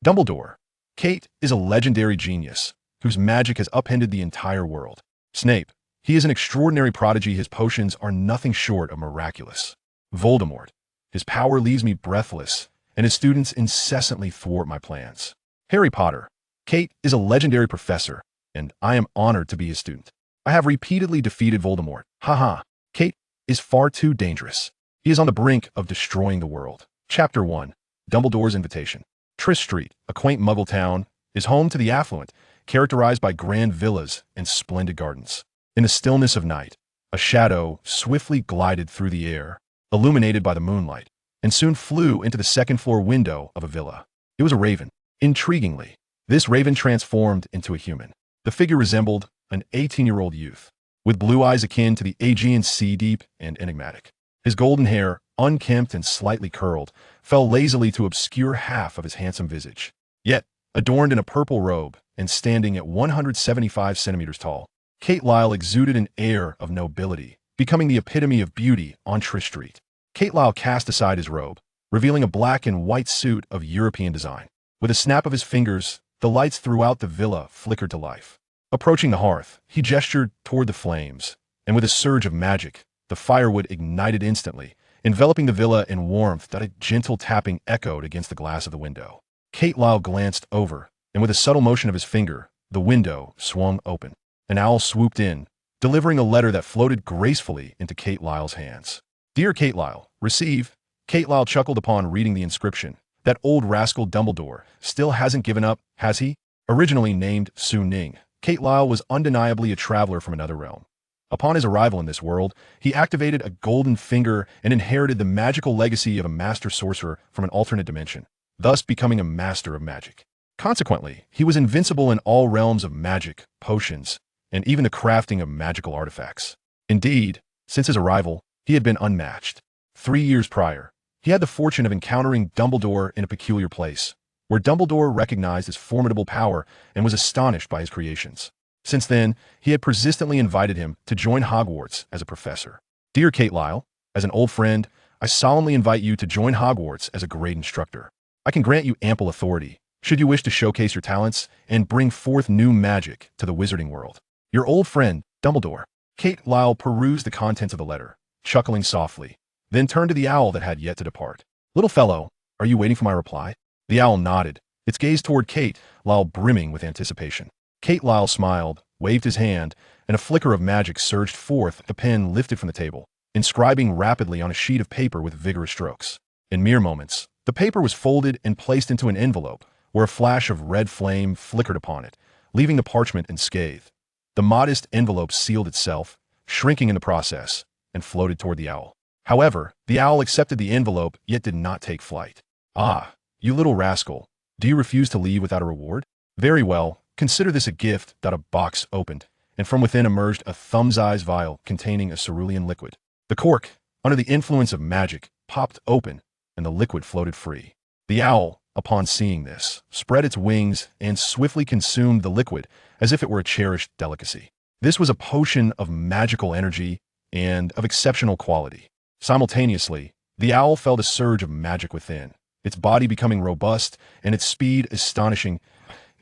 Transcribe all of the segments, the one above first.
Dumbledore. Kate is a legendary genius whose magic has upended the entire world. Snape. He is an extraordinary prodigy. His potions are nothing short of miraculous. Voldemort. His power leaves me breathless, and his students incessantly thwart my plans. Harry Potter. Kate is a legendary professor, and I am honored to be his student. I have repeatedly defeated Voldemort. Haha. Kate is far too dangerous. He is on the brink of destroying the world. Chapter 1. Dumbledore's Invitation. Triss Street, a quaint Muggle town, is home to the affluent, characterized by grand villas and splendid gardens. In the stillness of night, a shadow swiftly glided through the air, illuminated by the moonlight, and soon flew into the second-floor window of a villa. It was a raven. Intriguingly, this raven transformed into a human. The figure resembled an 18-year-old youth, with blue eyes akin to the Aegean Sea, deep and enigmatic. His golden hair, unkempt and slightly curled, fell lazily to obscure half of his handsome visage. Yet, adorned in a purple robe and standing at 175 centimeters tall, Kate Lyle exuded an air of nobility, becoming the epitome of beauty on Triss Street. Kate Lyle cast aside his robe, revealing a black and white suit of European design. With a snap of his fingers, the lights throughout the villa flickered to life. Approaching the hearth, he gestured toward the flames, and with a surge of magic, the firewood ignited instantly, enveloping the villa in warmth that a gentle tapping echoed against the glass of the window. Kate Lyle glanced over, and with a subtle motion of his finger, the window swung open. An owl swooped in, delivering a letter that floated gracefully into Kate Lyle's hands. Dear Kate Lyle, receive. Kate Lyle chuckled upon reading the inscription. That old rascal Dumbledore still hasn't given up, has he? Originally named Su Ning, Kate Lyle was undeniably a traveler from another realm. Upon his arrival in this world, he activated a golden finger and inherited the magical legacy of a master sorcerer from an alternate dimension, thus becoming a master of magic. Consequently, he was invincible in all realms of magic, potions, and even the crafting of magical artifacts. Indeed, since his arrival, he had been unmatched. 3 years prior, he had the fortune of encountering Dumbledore in a peculiar place, where Dumbledore recognized his formidable power and was astonished by his creations. Since then, he had persistently invited him to join Hogwarts as a professor. Dear Kate Lyle, as an old friend, I solemnly invite you to join Hogwarts as a great instructor. I can grant you ample authority, should you wish to showcase your talents and bring forth new magic to the wizarding world. Your old friend, Dumbledore. Kate Lyle perused the contents of the letter, chuckling softly, then turned to the owl that had yet to depart. Little fellow, are you waiting for my reply? The owl nodded, its gaze toward Kate Lyle brimming with anticipation. Kate Lyle smiled, waved his hand, and a flicker of magic surged forth, the pen lifted from the table, inscribing rapidly on a sheet of paper with vigorous strokes. In mere moments, the paper was folded and placed into an envelope, where a flash of red flame flickered upon it, leaving the parchment unscathed. The modest envelope sealed itself, shrinking in the process, and floated toward the owl. However, the owl accepted the envelope, yet did not take flight. Ah, you little rascal, do you refuse to leave without a reward? Very well. Consider this a gift. A box opened, and from within emerged a thumb-sized vial containing a cerulean liquid. The cork, under the influence of magic, popped open, and the liquid floated free. The owl, upon seeing this, spread its wings and swiftly consumed the liquid as if it were a cherished delicacy. This was a potion of magical energy and of exceptional quality. Simultaneously, the owl felt a surge of magic within, its body becoming robust and its speed astonishing.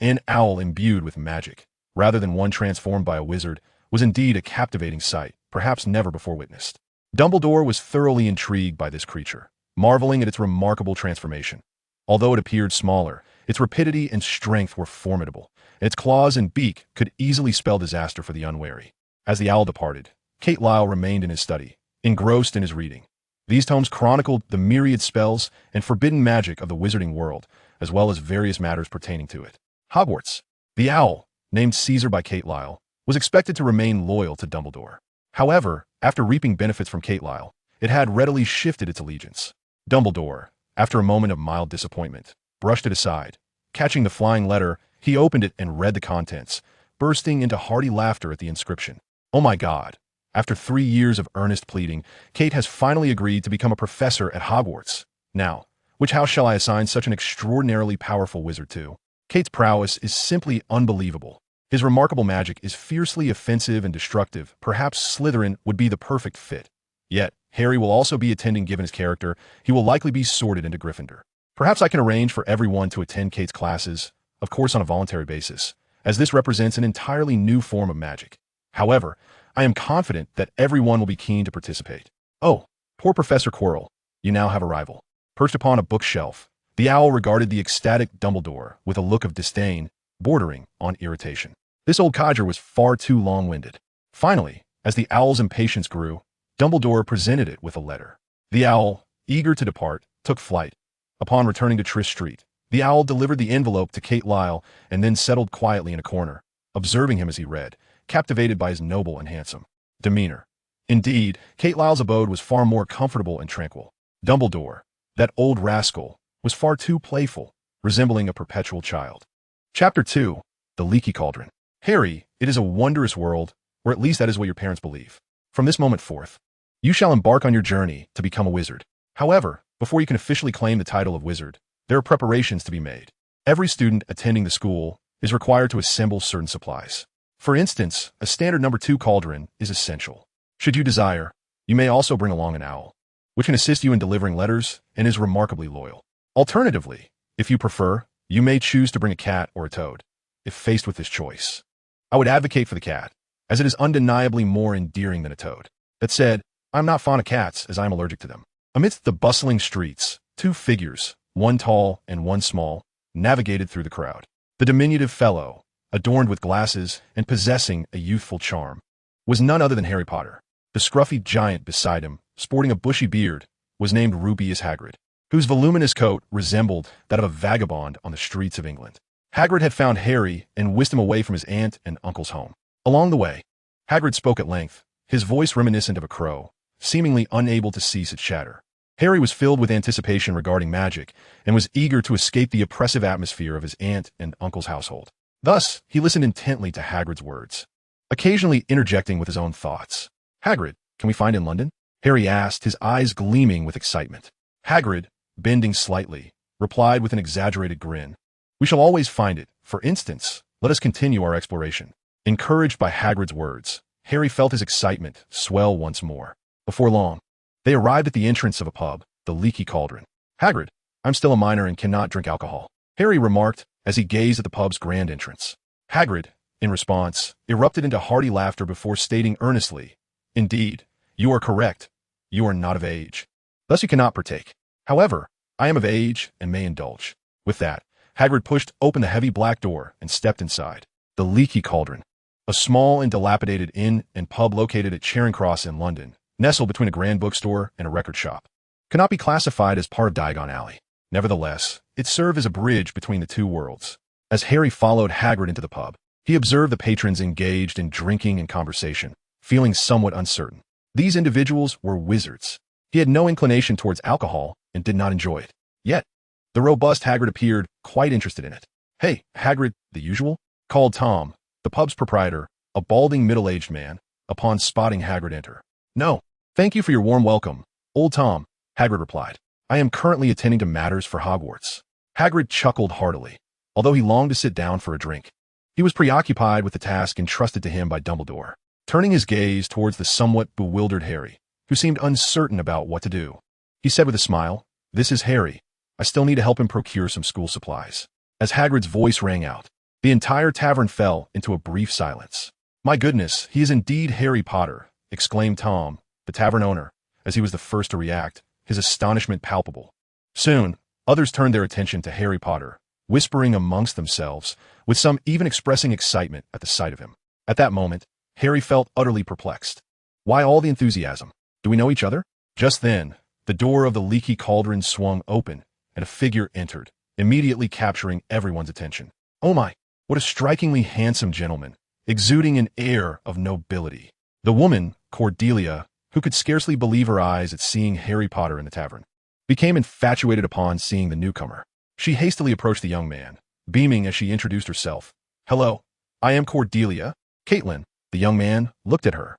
An owl imbued with magic, rather than one transformed by a wizard, was indeed a captivating sight, perhaps never before witnessed. Dumbledore was thoroughly intrigued by this creature, marveling at its remarkable transformation. Although it appeared smaller, its rapidity and strength were formidable, and its claws and beak could easily spell disaster for the unwary. As the owl departed, Kate Lyle remained in his study, engrossed in his reading. These tomes chronicled the myriad spells and forbidden magic of the wizarding world, as well as various matters pertaining to it. Hogwarts. The owl, named Caesar by Kate Lyle, was expected to remain loyal to Dumbledore. However, after reaping benefits from Kate Lyle, it had readily shifted its allegiance. Dumbledore, after a moment of mild disappointment, brushed it aside. Catching the flying letter, he opened it and read the contents, bursting into hearty laughter at the inscription. Oh my God! After 3 years of earnest pleading, Kate has finally agreed to become a professor at Hogwarts. Now, which house shall I assign such an extraordinarily powerful wizard to? Kate's prowess is simply unbelievable. His remarkable magic is fiercely offensive and destructive. Perhaps Slytherin would be the perfect fit. Yet, Harry will also be attending. Given his character, he will likely be sorted into Gryffindor. Perhaps I can arrange for everyone to attend Kate's classes, of course on a voluntary basis, as this represents an entirely new form of magic. However, I am confident that everyone will be keen to participate. Oh, poor Professor Quirrell, you now have a rival. Perched upon a bookshelf, the owl regarded the ecstatic Dumbledore with a look of disdain, bordering on irritation. This old codger was far too long-winded. Finally, as the owl's impatience grew, Dumbledore presented it with a letter. The owl, eager to depart, took flight. Upon returning to Triss Street, the owl delivered the envelope to Kate Lyle and then settled quietly in a corner, observing him as he read, captivated by his noble and handsome demeanor. Indeed, Kate Lyle's abode was far more comfortable and tranquil. Dumbledore, that old rascal, was far too playful, resembling a perpetual child. Chapter 2. The Leaky Cauldron. Harry, it is a wondrous world, or at least that is what your parents believe. From this moment forth, you shall embark on your journey to become a wizard. However, before you can officially claim the title of wizard, there are preparations to be made. Every student attending the school is required to assemble certain supplies. For instance, a standard number 2 cauldron is essential. Should you desire, you may also bring along an owl, which can assist you in delivering letters and is remarkably loyal. Alternatively, if you prefer, you may choose to bring a cat or a toad. If faced with this choice, I would advocate for the cat, as it is undeniably more endearing than a toad. That said, I'm not fond of cats as I am allergic to them. Amidst the bustling streets, 2 figures, one tall and one small, navigated through the crowd. The diminutive fellow, adorned with glasses and possessing a youthful charm, was none other than Harry Potter. The scruffy giant beside him, sporting a bushy beard, was named Rubeus Hagrid, whose voluminous coat resembled that of a vagabond on the streets of England. Hagrid had found Harry and whisked him away from his aunt and uncle's home. Along the way, Hagrid spoke at length, his voice reminiscent of a crow, seemingly unable to cease its chatter. Harry was filled with anticipation regarding magic and was eager to escape the oppressive atmosphere of his aunt and uncle's household. Thus, he listened intently to Hagrid's words, occasionally interjecting with his own thoughts. Hagrid, can we find in London? Harry asked, his eyes gleaming with excitement. Hagrid, bending slightly, replied with an exaggerated grin. We shall always find it. For instance, let us continue our exploration. Encouraged by Hagrid's words, Harry felt his excitement swell once more. Before long, they arrived at the entrance of a pub, the Leaky Cauldron. Hagrid, I'm still a minor and cannot drink alcohol, Harry remarked as he gazed at the pub's grand entrance. Hagrid, in response, erupted into hearty laughter before stating earnestly, Indeed, you are correct. You are not of age. Thus you cannot partake. However, I am of age and may indulge. With that, Hagrid pushed open the heavy black door and stepped inside. The Leaky Cauldron, a small and dilapidated inn and pub located at Charing Cross in London, nestled between a grand bookstore and a record shop, cannot be classified as part of Diagon Alley. Nevertheless, it served as a bridge between the two worlds. As Harry followed Hagrid into the pub, he observed the patrons engaged in drinking and conversation, feeling somewhat uncertain. These individuals were wizards. He had no inclination towards alcohol and did not enjoy it. Yet, the robust Hagrid appeared quite interested in it. Hey, Hagrid, the usual? Called Tom, the pub's proprietor, a balding middle-aged man, upon spotting Hagrid enter. No, thank you for your warm welcome, old Tom, Hagrid replied. I am currently attending to matters for Hogwarts. Hagrid chuckled heartily, although he longed to sit down for a drink. He was preoccupied with the task entrusted to him by Dumbledore, turning his gaze towards the somewhat bewildered Harry, who seemed uncertain about what to do. He said with a smile, This is Harry. I still need to help him procure some school supplies. As Hagrid's voice rang out, the entire tavern fell into a brief silence. My goodness, he is indeed Harry Potter, exclaimed Tom, the tavern owner, as he was the first to react, his astonishment palpable. Soon, others turned their attention to Harry Potter, whispering amongst themselves, with some even expressing excitement at the sight of him. At that moment, Harry felt utterly perplexed. Why all the enthusiasm? Do we know each other? Just then, the door of the Leaky Cauldron swung open, and a figure entered, immediately capturing everyone's attention. Oh my, what a strikingly handsome gentleman, exuding an air of nobility. The woman, Cordelia, who could scarcely believe her eyes at seeing Harry Potter in the tavern, became infatuated upon seeing the newcomer. She hastily approached the young man, beaming as she introduced herself. Hello, I am Cordelia. Caitlin, the young man, looked at her,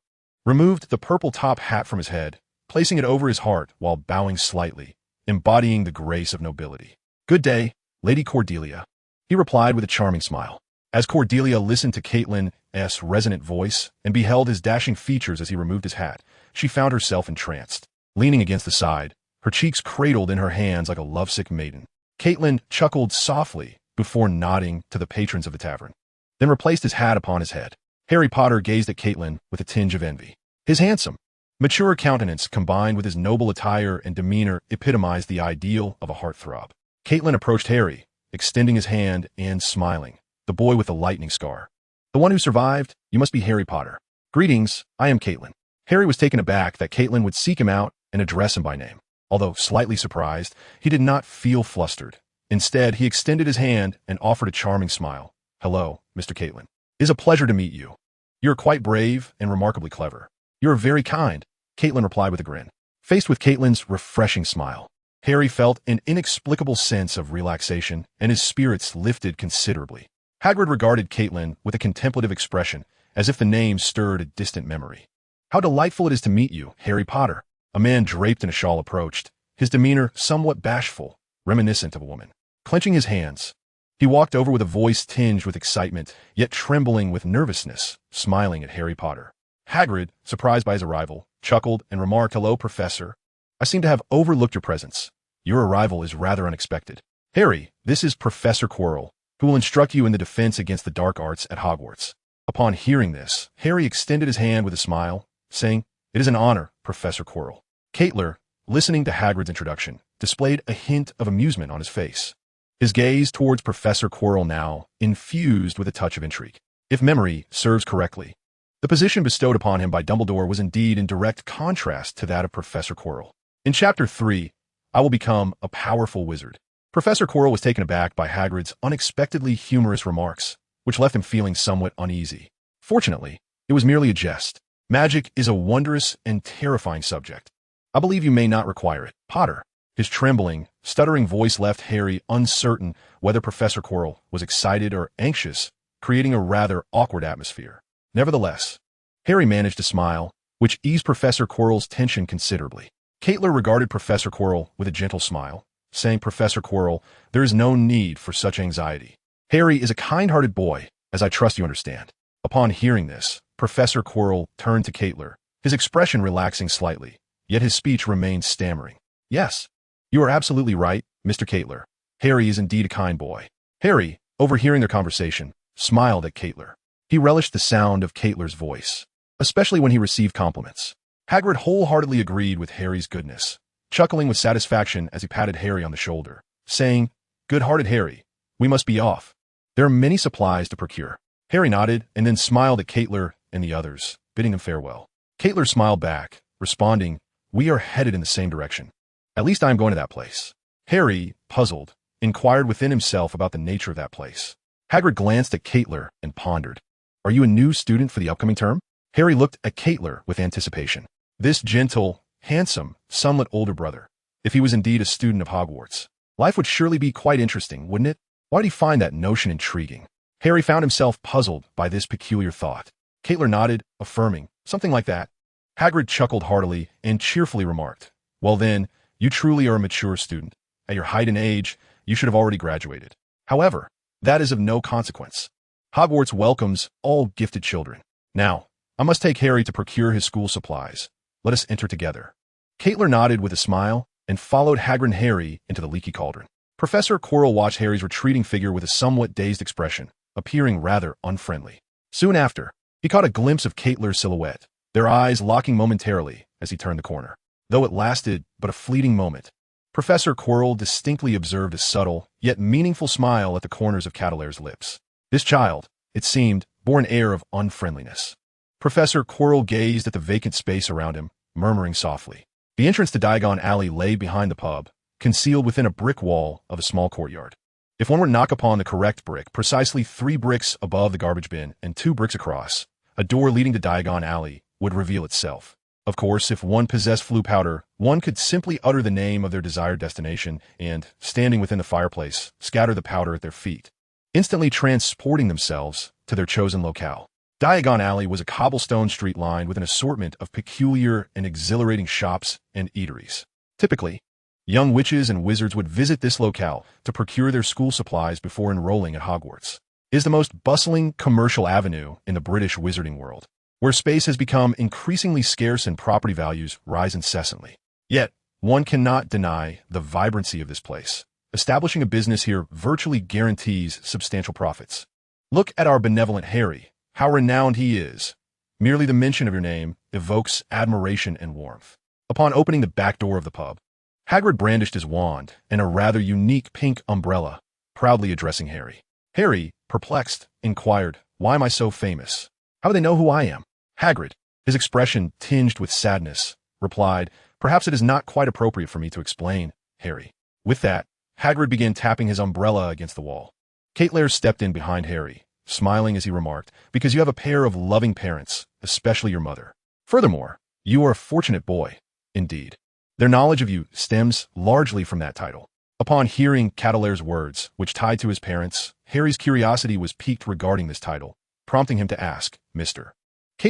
removed the purple top hat from his head, placing it over his heart while bowing slightly, embodying the grace of nobility. Good day, Lady Cordelia, he replied with a charming smile. As Cordelia listened to Caitlin's resonant voice and beheld his dashing features as he removed his hat, she found herself entranced. Leaning against the side, her cheeks cradled in her hands like a lovesick maiden, Caitlin chuckled softly before nodding to the patrons of the tavern, then replaced his hat upon his head. Harry Potter gazed at Caitlin with a tinge of envy. His handsome, mature countenance combined with his noble attire and demeanor epitomized the ideal of a heartthrob. Caitlin approached Harry, extending his hand and smiling. The boy with the lightning scar. The one who survived? You must be Harry Potter. Greetings, I am Caitlin. Harry was taken aback that Caitlin would seek him out and address him by name. Although slightly surprised, he did not feel flustered. Instead, he extended his hand and offered a charming smile. Hello, Mr. Caitlin. It is a pleasure to meet you. You're quite brave and remarkably clever. You're very kind, Caitlin replied with a grin. Faced with Caitlin's refreshing smile, Harry felt an inexplicable sense of relaxation and his spirits lifted considerably. Hagrid regarded Caitlin with a contemplative expression, as if the name stirred a distant memory. How delightful it is to meet you, Harry Potter. A man draped in a shawl approached, his demeanor somewhat bashful, reminiscent of a woman. Clenching his hands, he walked over with a voice tinged with excitement, yet trembling with nervousness, smiling at Harry Potter. Hagrid, surprised by his arrival, chuckled and remarked, "Hello, Professor. I seem to have overlooked your presence. Your arrival is rather unexpected. Harry, this is Professor Quirrell, who will instruct you in the defense against the dark arts at Hogwarts." Upon hearing this, Harry extended his hand with a smile, saying, "It is an honor, Professor Quirrell." Caitlin, listening to Hagrid's introduction, displayed a hint of amusement on his face. His gaze towards Professor Quirrell now infused with a touch of intrigue. If memory serves correctly, the position bestowed upon him by Dumbledore was indeed in direct contrast to that of Professor Quirrell. In Chapter 3, I will become a powerful wizard. Professor Quirrell was taken aback by Hagrid's unexpectedly humorous remarks, which left him feeling somewhat uneasy. Fortunately, it was merely a jest. Magic is a wondrous and terrifying subject. I believe you may not require it, Potter. His trembling, stuttering voice left Harry uncertain whether Professor Quirrell was excited or anxious, creating a rather awkward atmosphere. Nevertheless, Harry managed to smile, which eased Professor Quirrell's tension considerably. Caitlin regarded Professor Quirrell with a gentle smile, saying, "Professor Quirrell, there is no need for such anxiety. Harry is a kind-hearted boy, as I trust you understand." Upon hearing this, Professor Quirrell turned to Caitlin, his expression relaxing slightly, yet his speech remained stammering. "Yes, you are absolutely right, Mr. Caitlin. Harry is indeed a kind boy." Harry, overhearing their conversation, smiled at Caitlin. He relished the sound of Caitlin's voice, especially when he received compliments. Hagrid wholeheartedly agreed with Harry's goodness, chuckling with satisfaction as he patted Harry on the shoulder, saying, "Good-hearted Harry, we must be off. There are many supplies to procure." Harry nodded and then smiled at Caitlin and the others, bidding them farewell. Caitlin smiled back, responding, "We are headed in the same direction. At least I am going to that place." Harry, puzzled, inquired within himself about the nature of that place. Hagrid glanced at Caitlin and pondered. "Are you a new student for the upcoming term?" Harry looked at Caitlin with anticipation. This gentle, handsome, somewhat older brother, if he was indeed a student of Hogwarts, life would surely be quite interesting, wouldn't it? Why did he find that notion intriguing? Harry found himself puzzled by this peculiar thought. Caitlin nodded, affirming, "Something like that." Hagrid chuckled heartily and cheerfully remarked, "Well then, you truly are a mature student. At your height and age, you should have already graduated. However, that is of no consequence. Hogwarts welcomes all gifted children. Now, I must take Harry to procure his school supplies. Let us enter together." Caitlin nodded with a smile and followed Hagrid and Harry into the leaky cauldron. Professor Quirrell watched Harry's retreating figure with a somewhat dazed expression, appearing rather unfriendly. Soon after, he caught a glimpse of Caitlin's silhouette, their eyes locking momentarily as he turned the corner. Though it lasted but a fleeting moment, Professor Quirrell distinctly observed a subtle, yet meaningful smile at the corners of Cadelair's lips. This child, it seemed, bore an air of unfriendliness. Professor Quirrell gazed at the vacant space around him, murmuring softly. The entrance to Diagon Alley lay behind the pub, concealed within a brick wall of a small courtyard. If one were to knock upon the correct brick, precisely 3 bricks above the garbage bin and 2 bricks across, a door leading to Diagon Alley would reveal itself. Of course, if one possessed flue powder, one could simply utter the name of their desired destination and, standing within the fireplace, scatter the powder at their feet, instantly transporting themselves to their chosen locale. Diagon Alley was a cobblestone street lined with an assortment of peculiar and exhilarating shops and eateries. Typically, young witches and wizards would visit this locale to procure their school supplies before enrolling at Hogwarts. It is the most bustling commercial avenue in the British wizarding world, where space has become increasingly scarce and property values rise incessantly. Yet, one cannot deny the vibrancy of this place, Establishing a business here virtually guarantees substantial profits. Look at our benevolent Harry, how renowned he is. Merely the mention of your name evokes admiration and warmth. Upon opening the back door of the pub, Hagrid brandished his wand and a rather unique pink umbrella, proudly addressing Harry. Harry, perplexed, inquired, "Why am I so famous? How do they know who I am?" Hagrid, his expression tinged with sadness, replied, "Perhaps it is not quite appropriate for me to explain, Harry." With that, Hagrid began tapping his umbrella against the wall. Lair stepped in behind Harry, smiling as he remarked, "Because you have a pair of loving parents, especially your mother. Furthermore, you are a fortunate boy, indeed." Their knowledge of you stems largely from that title. Upon hearing Lair's words, which tied to his parents, Harry's curiosity was piqued regarding this title, prompting him to ask, "Mr.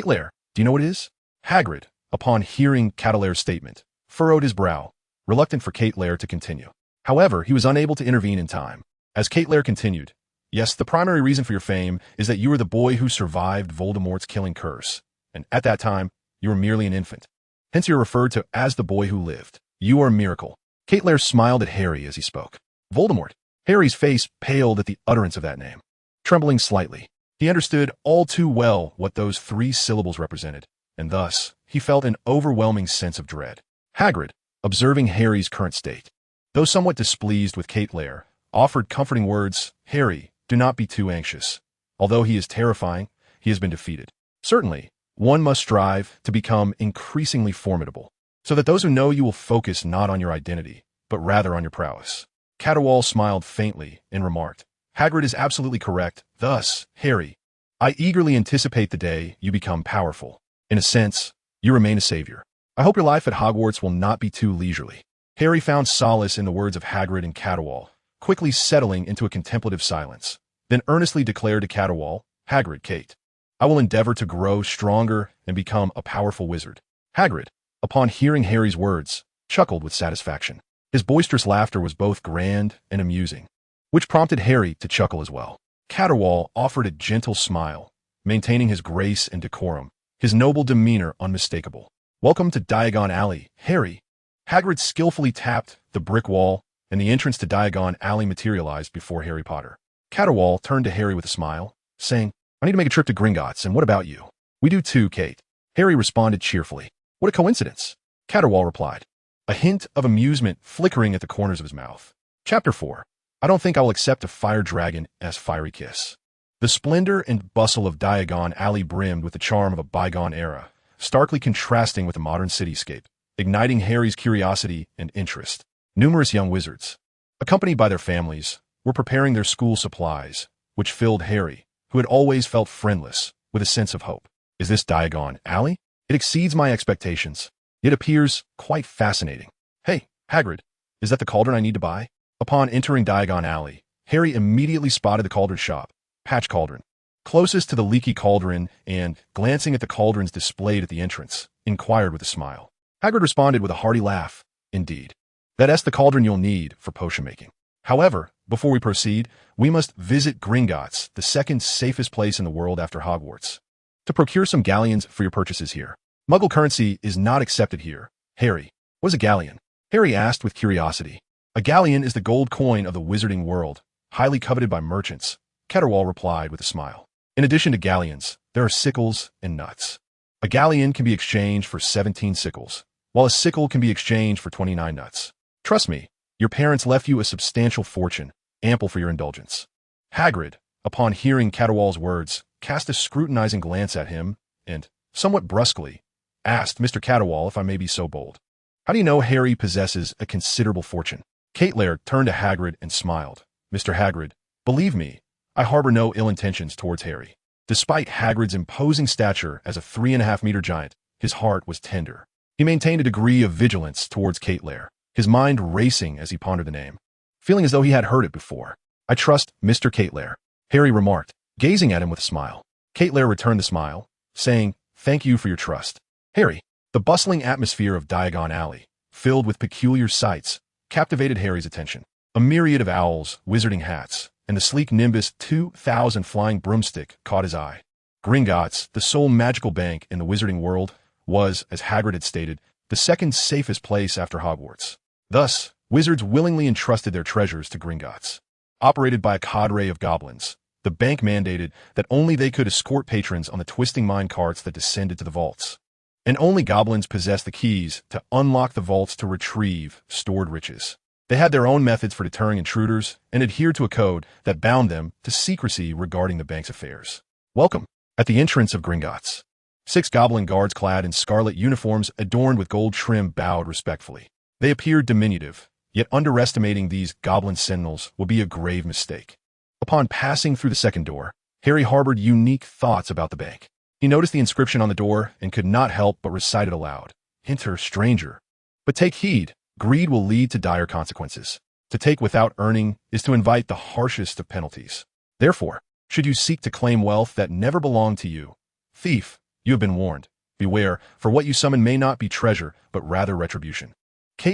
Lair, do you know what it is?" Hagrid, upon hearing Lair's statement, furrowed his brow, reluctant for Lair to continue. However, he was unable to intervene in time. As Lair continued, "Yes, the primary reason for your fame is that you are the boy who survived Voldemort's killing curse, and at that time, you were merely an infant. Hence you are referred to as the boy who lived. You are a miracle." Lair smiled at Harry as he spoke. Voldemort. Harry's face paled at the utterance of that name. Trembling slightly, he understood all too well what those 3 syllables represented, and thus he felt an overwhelming sense of dread. Hagrid, observing Harry's current state, though somewhat displeased with Lair, offered comforting words, "Harry, do not be too anxious. Although he is terrifying, he has been defeated. Certainly, one must strive to become increasingly formidable, so that those who know you will focus not on your identity, but rather on your prowess." Catterwall smiled faintly and remarked, "Hagrid is absolutely correct. Thus, Harry, I eagerly anticipate the day you become powerful. In a sense, you remain a savior. I hope your life at Hogwarts will not be too leisurely." Harry found solace in the words of Hagrid and Catterwall, quickly settling into a contemplative silence, then earnestly declared to Catterwall, "Hagrid, Kate, I will endeavor to grow stronger and become a powerful wizard." Hagrid, upon hearing Harry's words, chuckled with satisfaction. His boisterous laughter was both grand and amusing, which prompted Harry to chuckle as well. Catterwall offered a gentle smile, maintaining his grace and decorum, his noble demeanor unmistakable. "Welcome to Diagon Alley, Harry." Hagrid skillfully tapped the brick wall, and the entrance to Diagon Alley materialized before Harry Potter. Catterwall turned to Harry with a smile, saying, "I need to make a trip to Gringotts, and what about you?" "We do too, Kate." Harry responded cheerfully. "What a coincidence." Catterwall replied, a hint of amusement flickering at the corners of his mouth. Chapter 4. I don't think I will accept a fire dragon as fiery kiss. The splendor and bustle of Diagon Alley brimmed with the charm of a bygone era, starkly contrasting with the modern cityscape, igniting Harry's curiosity and interest. Numerous young wizards, accompanied by their families, were preparing their school supplies, which filled Harry, who had always felt friendless, with a sense of hope. Is this Diagon Alley? It exceeds my expectations. It appears quite fascinating. Hey, Hagrid, is that the cauldron I need to buy? Upon entering Diagon Alley, Harry immediately spotted the cauldron shop, Patch Cauldron, closest to the leaky cauldron, and, glancing at the cauldrons displayed at the entrance, inquired with a smile. Hagrid responded with a hearty laugh. Indeed. That's the cauldron you'll need for potion making. However, before we proceed, we must visit Gringotts, the second safest place in the world after Hogwarts, to procure some galleons for your purchases here. Muggle currency is not accepted here. Harry, what is a galleon? Harry asked with curiosity. A galleon is the gold coin of the wizarding world, highly coveted by merchants, Catterwall replied with a smile. In addition to galleons, there are sickles and nuts. A galleon can be exchanged for 17 sickles, while a sickle can be exchanged for 29 nuts. Trust me, your parents left you a substantial fortune, ample for your indulgence. Hagrid, upon hearing Catterwall's words, cast a scrutinizing glance at him, and, somewhat brusquely, asked Mr. Catterwall if I may be so bold. How do you know Harry possesses a considerable fortune? Lair turned to Hagrid and smiled. Mr. Hagrid, believe me, I harbor no ill intentions towards Harry. Despite Hagrid's imposing stature as a 3.5-meter giant, his heart was tender. He maintained a degree of vigilance towards Lair, his mind racing as he pondered the name, feeling as though he had heard it before. I trust Mr. Lair, Harry remarked, gazing at him with a smile. Lair returned the smile, saying, Thank you for your trust. Harry, the bustling atmosphere of Diagon Alley, filled with peculiar sights, captivated Harry's attention. A myriad of owls, wizarding hats, and the sleek Nimbus 2000 flying broomstick caught his eye. Gringotts, the sole magical bank in the wizarding world, was, as Hagrid had stated, the second safest place after Hogwarts. Thus, Wizards willingly entrusted their treasures to Gringotts. Operated by a cadre of goblins, the bank mandated that only they could escort patrons on the twisting mine carts that descended to the vaults. And only goblins possessed the keys to unlock the vaults to retrieve stored riches. They had their own methods for deterring intruders and adhered to a code that bound them to secrecy regarding the bank's affairs. Welcome. At the entrance of Gringotts, 6 goblin guards clad in scarlet uniforms adorned with gold trim bowed respectfully. They appeared diminutive, yet underestimating these goblin sentinels would be a grave mistake. Upon passing through the second door, Harry harbored unique thoughts about the bank. He noticed the inscription on the door and could not help but recite it aloud. Enter, stranger. But take heed, greed will lead to dire consequences. To take without earning is to invite the harshest of penalties. Therefore, should you seek to claim wealth that never belonged to you, thief, you have been warned. Beware, for what you summon may not be treasure, but rather retribution.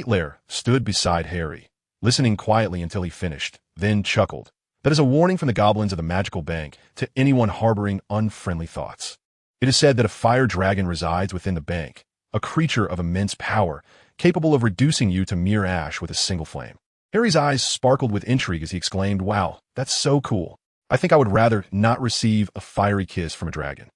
Lair stood beside Harry, listening quietly until he finished, then chuckled. That is a warning from the goblins of the magical bank to anyone harboring unfriendly thoughts. It is said that a fire dragon resides within the bank, a creature of immense power, capable of reducing you to mere ash with a single flame. Harry's eyes sparkled with intrigue as he exclaimed, "Wow, that's so cool. I think I would rather not receive a fiery kiss from a dragon."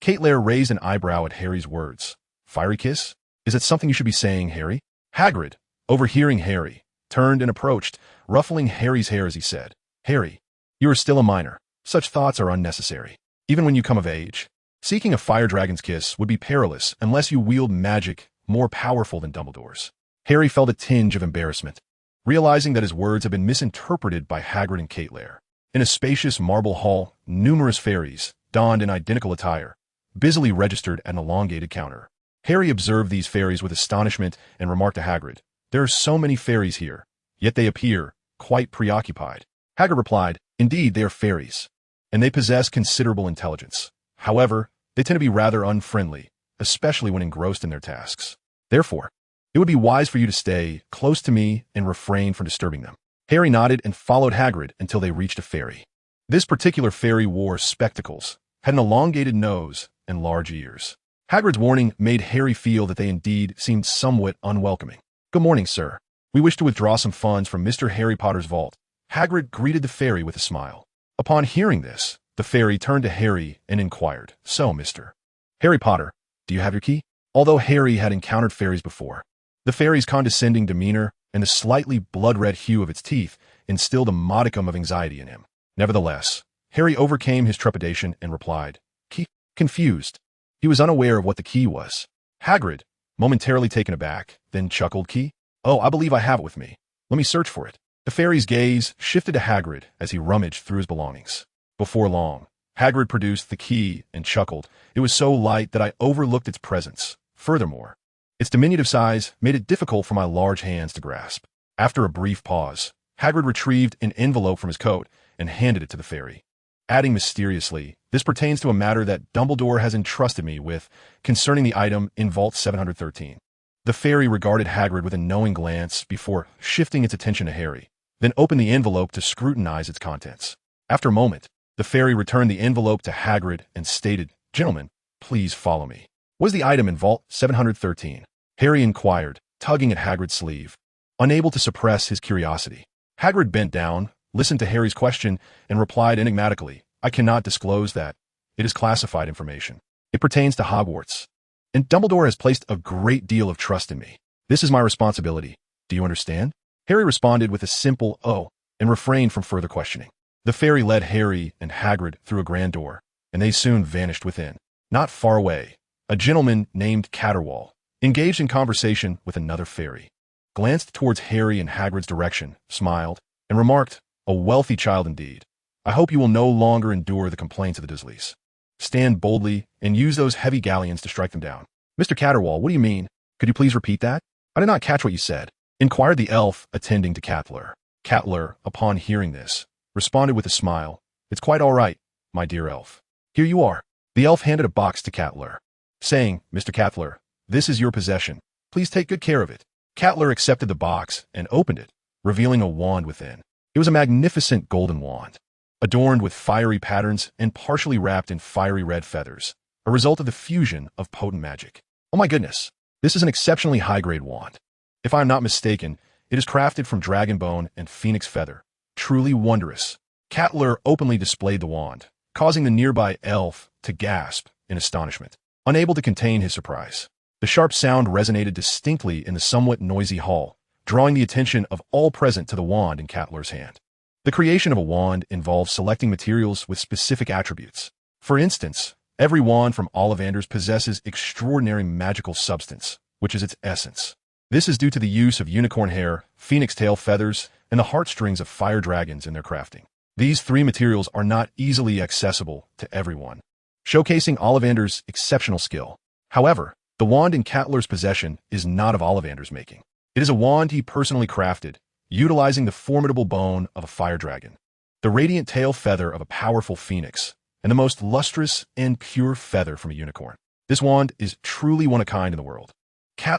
Lair raised an eyebrow at Harry's words. Fiery kiss? Is it something you should be saying, Harry? Hagrid, overhearing Harry, turned and approached, ruffling Harry's hair as he said, "Harry, you are still a minor. Such thoughts are unnecessary. Even when you come of age, seeking a fire dragon's kiss would be perilous unless you wield magic more powerful than Dumbledore's." Harry felt a tinge of embarrassment, realizing that his words had been misinterpreted by Hagrid and Lair. In a spacious marble hall, numerous fairies, donned in identical attire, busily registered at an elongated counter. Harry observed these fairies with astonishment and remarked to Hagrid, "There are so many fairies here, yet they appear quite preoccupied." Hagrid replied, "Indeed, they are fairies, and they possess considerable intelligence. However, they tend to be rather unfriendly, especially when engrossed in their tasks. Therefore, it would be wise for you to stay close to me and refrain from disturbing them." Harry nodded and followed Hagrid until they reached a fairy. This particular fairy wore spectacles, had an elongated nose, and large ears. Hagrid's warning made Harry feel that they indeed seemed somewhat unwelcoming. "Good morning, sir. We wish to withdraw some funds from Mr. Harry Potter's vault." Hagrid greeted the fairy with a smile. Upon hearing this, the fairy turned to Harry and inquired, "So, Mr. Harry Potter, do you have your key?" Although Harry had encountered fairies before, the fairy's condescending demeanor and the slightly blood-red hue of its teeth instilled a modicum of anxiety in him. Nevertheless, Harry overcame his trepidation and replied, "Key?" Confused. He was unaware of what the key was. Hagrid, momentarily taken aback, then chuckled, "Key? Oh, I believe I have it with me. Let me search for it." The fairy's gaze shifted to Hagrid as he rummaged through his belongings. Before long, Hagrid produced the key and chuckled. "It was so light that I overlooked its presence. Furthermore, its diminutive size made it difficult for my large hands to grasp." After a brief pause, Hagrid retrieved an envelope from his coat and handed it to the fairy, adding mysteriously, "This pertains to a matter that Dumbledore has entrusted me with concerning the item in Vault 713. The fairy regarded Hagrid with a knowing glance before shifting its attention to Harry, then opened the envelope to scrutinize its contents. After a moment, the fairy returned the envelope to Hagrid and stated, "Gentlemen, please follow me." "Was the item in Vault 713? Harry inquired, tugging at Hagrid's sleeve, unable to suppress his curiosity. Hagrid bent down, listened to Harry's question, and replied enigmatically, "I cannot disclose that. It is classified information. It pertains to Hogwarts. And Dumbledore has placed a great deal of trust in me. This is my responsibility. Do you understand?" Harry responded with a simple "oh," and refrained from further questioning. The fairy led Harry and Hagrid through a grand door, and they soon vanished within. Not far away, a gentleman named Caterwall, engaged in conversation with another fairy, glanced towards Harry and Hagrid's direction, smiled, and remarked, "A wealthy child indeed. I hope you will no longer endure the complaints of the Dursleys. Stand boldly and use those heavy galleons to strike them down." "Mr. Caterwall, what do you mean? Could you please repeat that? I did not catch what you said," inquired the elf attending to Catler. Catler, upon hearing this, responded with a smile, "It's quite all right, my dear elf. Here you are." The elf handed a box to Catler, saying, "Mr. Catler, this is your possession. Please take good care of it." Catler accepted the box and opened it, revealing a wand within. It was a magnificent golden wand, adorned with fiery patterns and partially wrapped in fiery red feathers, a result of the fusion of potent magic. "Oh my goodness, this is an exceptionally high-grade wand. If I am not mistaken, It is crafted from dragon bone and phoenix feather. Truly wondrous. Lair openly displayed the wand, causing the nearby elf to gasp in astonishment, unable to contain his surprise. The sharp sound resonated distinctly in the somewhat noisy hall, drawing the attention of all present to the wand in Lair's hand. The creation of a wand involves selecting materials with specific attributes. For instance, every wand from Ollivanders possesses extraordinary magical substance, which is its essence. This is due to the use of unicorn hair, phoenix tail feathers, and the heartstrings of fire dragons in their crafting. These three materials are not easily accessible to everyone, showcasing Ollivanders' exceptional skill. However, the wand in Lair's possession is not of Ollivanders' making. It is a wand he personally crafted, utilizing the formidable bone of a fire dragon, the radiant tail feather of a powerful phoenix, and the most lustrous and pure feather from a unicorn. This wand is truly one of a kind in the world.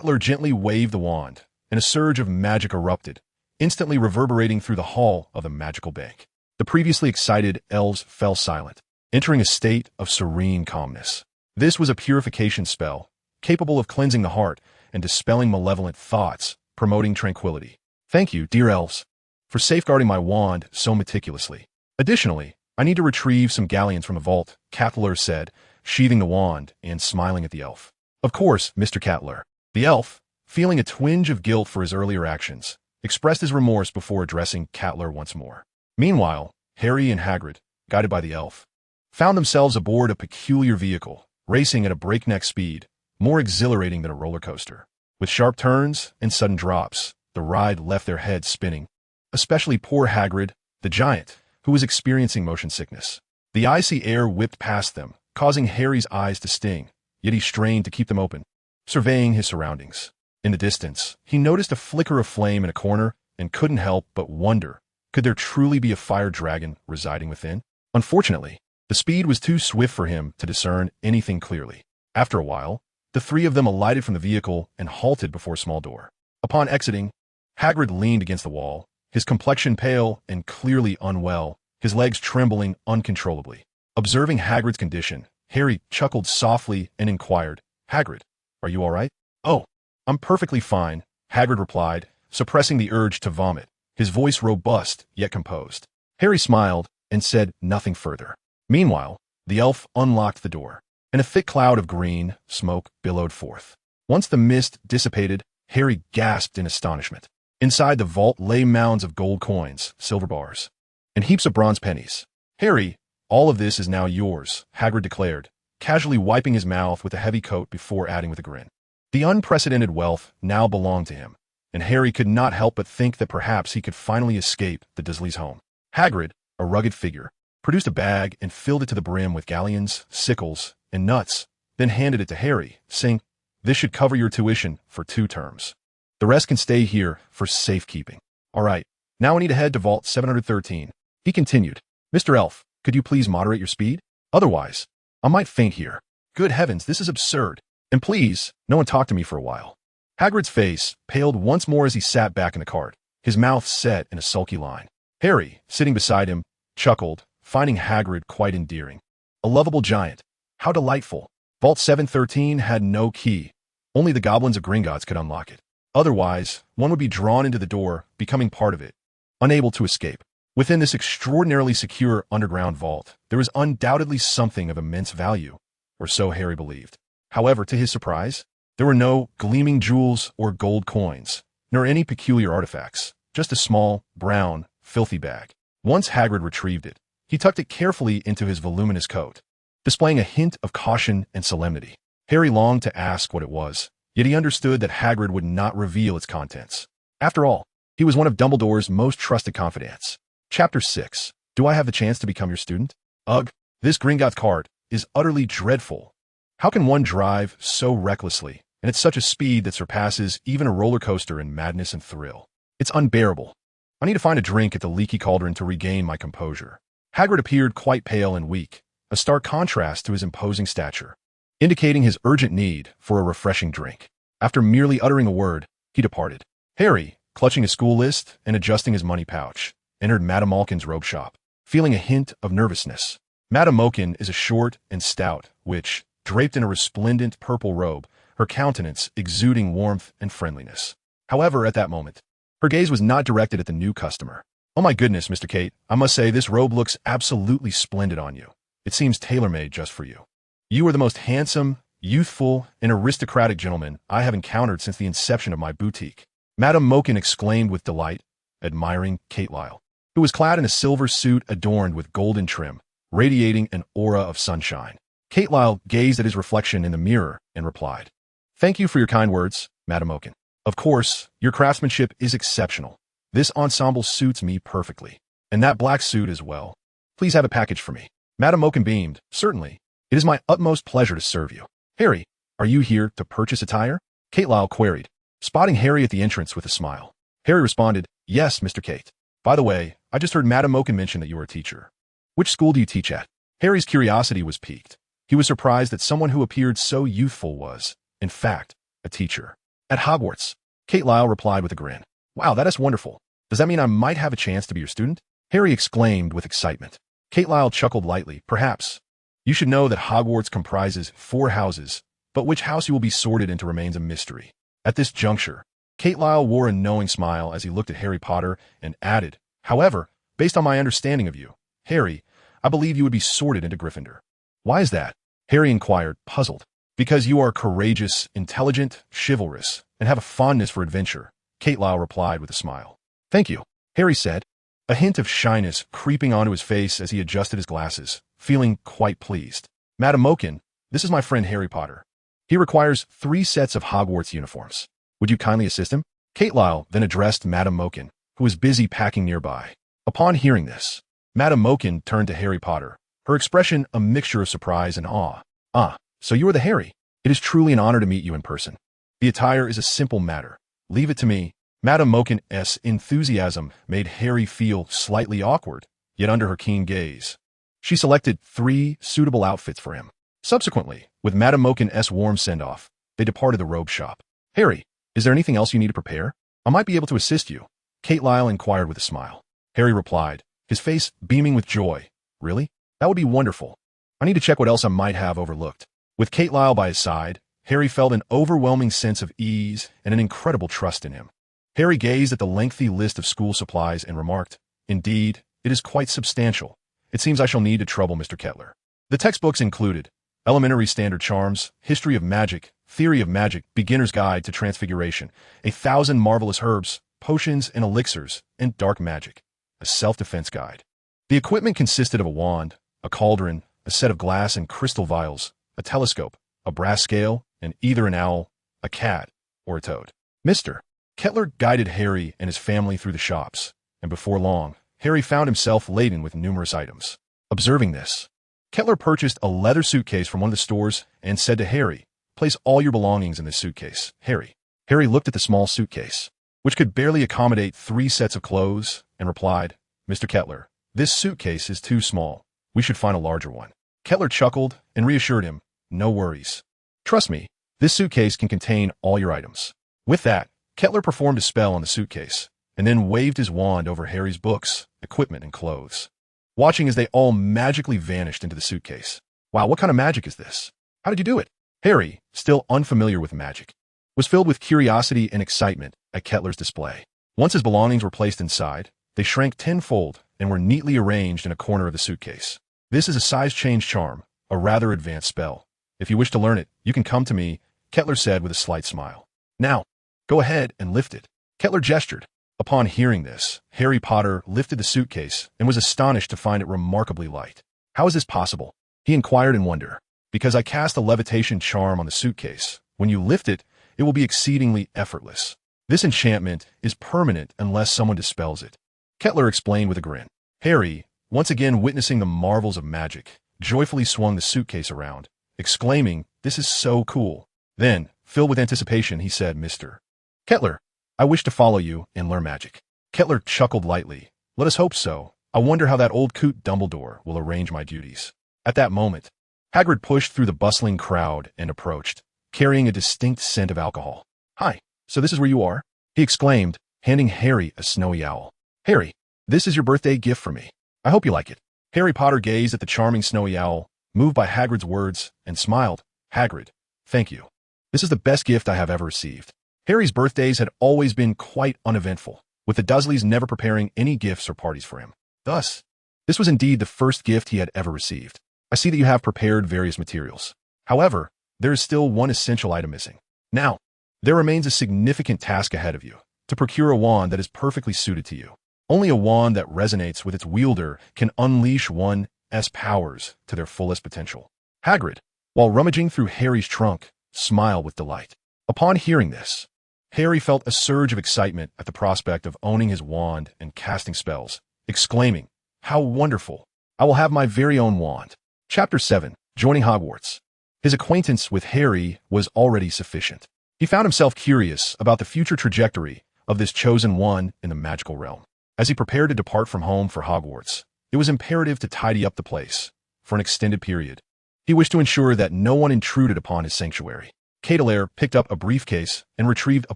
Lair gently waved the wand, and a surge of magic erupted, instantly reverberating through the hall of the magical bank. The previously excited elves fell silent, entering a state of serene calmness. This was a purification spell, capable of cleansing the heart and dispelling malevolent thoughts, promoting tranquility. Thank you, dear elves, for safeguarding my wand so meticulously. Additionally, I need to retrieve some galleons from a vault, Lair said, sheathing the wand and smiling at the elf. Of course, Mr. Lair. The elf, feeling a twinge of guilt for his earlier actions, expressed his remorse before addressing Lair once more. Meanwhile, Harry and Hagrid, guided by the elf, found themselves aboard a peculiar vehicle, racing at a breakneck speed, more exhilarating than a roller coaster. With sharp turns and sudden drops, the ride left their heads spinning, especially poor Hagrid, the giant, who was experiencing motion sickness. The icy air whipped past them, causing Harry's eyes to sting, yet he strained to keep them open, surveying his surroundings. In the distance, he noticed a flicker of flame in a corner and couldn't help but wonder, could there truly be a fire dragon residing within? Unfortunately, the speed was too swift for him to discern anything clearly. After a while, the three of them alighted from the vehicle and halted before a small door. Upon exiting, Hagrid leaned against the wall, his complexion pale and clearly unwell, his legs trembling uncontrollably. Observing Hagrid's condition, Harry chuckled softly and inquired, "Hagrid, are you all right?" "Oh, I'm perfectly fine," Hagrid replied, suppressing the urge to vomit, his voice robust yet composed. Harry smiled and said nothing further. Meanwhile, the elf unlocked the door, and a thick cloud of green smoke billowed forth. Once the mist dissipated, Harry gasped in astonishment. Inside the vault lay mounds of gold coins, silver bars, and heaps of bronze pennies. "Harry, all of this is now yours," Hagrid declared, casually wiping his mouth with a heavy coat before adding with a grin. The unprecedented wealth now belonged to him, and Harry could not help but think that perhaps he could finally escape the Dursleys' home. Hagrid, a rugged figure, produced a bag and filled it to the brim with galleons, sickles, and nuts, then handed it to Harry, saying, "This should cover your tuition for 2 terms. The rest can stay here for safekeeping. All right, now I need to head to Vault 713. He continued, "Mr. Elf, could you please moderate your speed? Otherwise, I might faint here. Good heavens, this is absurd. And please, no one talk to me for a while." Hagrid's face paled once more as he sat back in the cart, his mouth set in a sulky line. Harry, sitting beside him, chuckled, finding Hagrid quite endearing. A lovable giant. How delightful. Vault 713 had no key. Only the goblins of Gringotts could unlock it. Otherwise, one would be drawn into the door, becoming part of it, unable to escape. Within this extraordinarily secure underground vault, there was undoubtedly something of immense value, or so Harry believed. However, to his surprise, there were no gleaming jewels or gold coins, nor any peculiar artifacts, just a small, brown, filthy bag. Once Hagrid retrieved it, he tucked it carefully into his voluminous coat, displaying a hint of caution and solemnity. Harry longed to ask what it was, yet he understood that Hagrid would not reveal its contents. After all, he was one of Dumbledore's most trusted confidants. Chapter 6. Do I have the chance to become your student? Ugh, this Gringotts cart is utterly dreadful. How can one drive so recklessly, and at such a speed that surpasses even a roller coaster in madness and thrill? It's unbearable. I need to find a drink at the Leaky Cauldron to regain my composure. Hagrid appeared quite pale and weak, a stark contrast to his imposing stature, indicating his urgent need for a refreshing drink. After merely uttering a word, he departed. Harry, clutching his school list and adjusting his money pouch, entered Madame Malkin's robe shop, feeling a hint of nervousness. Madame Malkin is a short and stout witch, draped in a resplendent purple robe, her countenance exuding warmth and friendliness. However, at that moment, Her gaze was not directed at the new customer. "Oh my goodness, Mr. Kate, I must say this robe looks absolutely splendid on you. It seems tailor-made just for you. You are the most handsome, youthful, and aristocratic gentleman I have encountered since the inception of my boutique." Madame Mokin exclaimed with delight, admiring Kate Lyle, who was clad in a silver suit adorned with golden trim, radiating an aura of sunshine. Kate Lyle gazed at his reflection in the mirror and replied, "Thank you for your kind words, Madame Mokin. Of course, your craftsmanship is exceptional. This ensemble suits me perfectly. And that black suit as well. Please have a package for me." Madame Mokin beamed, "Certainly. It is my utmost pleasure to serve you. Harry, are you here to purchase attire?" Kate Lyle queried, spotting Harry at the entrance with a smile. Harry responded, "Yes, Mr. Kate. By the way, I just heard Madame Mokin mention that you are a teacher. Which school do you teach at?" Harry's curiosity was piqued. He was surprised that someone who appeared so youthful was, in fact, a teacher. "At Hogwarts," Kate Lyle replied with a grin. "Wow, that is wonderful. Does that mean I might have a chance to be your student?" Harry exclaimed with excitement. Kate Lyle chuckled lightly. "Perhaps. You should know that Hogwarts comprises 4 houses, but which house you will be sorted into remains a mystery." At this juncture, Kate Lyle wore a knowing smile as he looked at Harry Potter and added, "However, based on my understanding of you, Harry, I believe you would be sorted into Gryffindor." "Why is that?" Harry inquired, puzzled. "Because you are courageous, intelligent, chivalrous, and have a fondness for adventure," Kate Lyle replied with a smile. "Thank you," Harry said, a hint of shyness creeping onto his face as he adjusted his glasses, feeling quite pleased. "Madame Mokin, this is my friend Harry Potter. He requires 3 sets of Hogwarts uniforms. Would you kindly assist him?" Kate Lyle then addressed Madame Mokin, who was busy packing nearby. Upon hearing this, Madame Mokin turned to Harry Potter, her expression a mixture of surprise and awe. "Ah, so you are the Harry. It is truly an honor to meet you in person. The attire is a simple matter. Leave it to me." Madame Mokin's enthusiasm made Harry feel slightly awkward, yet under her keen gaze, she selected 3 suitable outfits for him. Subsequently, with Madame Mokin's warm send-off, they departed the robe shop. "Harry, is there anything else you need to prepare? I might be able to assist you," Kate Lyle inquired with a smile. Harry replied, his face beaming with joy. "Really? That would be wonderful. I need to check what else I might have overlooked." With Kate Lyle by his side, Harry felt an overwhelming sense of ease and an incredible trust in him. Harry gazed at the lengthy list of school supplies and remarked, "Indeed, it is quite substantial. It seems I shall need to trouble Mr. Kettler." The textbooks included Elementary Standard Charms, History of Magic, Theory of Magic, Beginner's Guide to Transfiguration, 1,000 Marvelous Herbs, Potions and Elixirs, and Dark Magic, a self-defense guide. The equipment consisted of a wand, a cauldron, a set of glass and crystal vials, a telescope, a brass scale, and either an owl, a cat, or a toad. Mr. Kettler guided Harry and his family through the shops, and before long, Harry found himself laden with numerous items. Observing this, Kettler purchased a leather suitcase from one of the stores and said to Harry, "Place all your belongings in this suitcase, Harry." Harry looked at the small suitcase, which could barely accommodate 3 sets of clothes, and replied, "Mr. Kettler, this suitcase is too small. We should find a larger one." Kettler chuckled and reassured him, "No worries. Trust me, this suitcase can contain all your items." With that, Kettler performed a spell on the suitcase, and then waved his wand over Harry's books, equipment, and clothes, watching as they all magically vanished into the suitcase. "Wow, what kind of magic is this? How did you do it?" Harry, still unfamiliar with magic, was filled with curiosity and excitement at Kettler's display. Once his belongings were placed inside, they shrank tenfold and were neatly arranged in a corner of the suitcase. "This is a size change charm, a rather advanced spell. If you wish to learn it, you can come to me," Kettler said with a slight smile. "Now, go ahead and lift it." Kettler gestured. Upon hearing this, Harry Potter lifted the suitcase and was astonished to find it remarkably light. "How is this possible?" he inquired in wonder. "Because I cast a levitation charm on the suitcase. When you lift it, it will be exceedingly effortless. This enchantment is permanent unless someone dispels it," Kettler explained with a grin. Harry, once again witnessing the marvels of magic, joyfully swung the suitcase around, exclaiming, "This is so cool." Then, filled with anticipation, he said, "Mr. Kettler, I wish to follow you and learn magic." Kettler chuckled lightly. "Let us hope so. I wonder how that old coot Dumbledore will arrange my duties." At that moment, Hagrid pushed through the bustling crowd and approached, carrying a distinct scent of alcohol. "Hi, so this is where you are?" he exclaimed, handing Harry a snowy owl. "Harry, this is your birthday gift for me. I hope you like it." Harry Potter gazed at the charming snowy owl, moved by Hagrid's words, and smiled. "Hagrid, thank you. This is the best gift I have ever received." Harry's birthdays had always been quite uneventful, with the Dursleys never preparing any gifts or parties for him. Thus, this was indeed the first gift he had ever received. I see that you have prepared various materials. However, there is still one essential item missing. Now, there remains a significant task ahead of you, to procure a wand that is perfectly suited to you. Only a wand that resonates with its wielder can unleash one's powers to their fullest potential. Hagrid, while rummaging through Harry's trunk, smiled with delight. Upon hearing this, Harry felt a surge of excitement at the prospect of owning his wand and casting spells, exclaiming, "How wonderful! I will have my very own wand." Chapter 7. Joining Hogwarts. His acquaintance with Harry was already sufficient. He found himself curious about the future trajectory of this chosen one in the magical realm. As he prepared to depart from home for Hogwarts, it was imperative to tidy up the place for an extended period. He wished to ensure that no one intruded upon his sanctuary. Lair picked up a briefcase and retrieved a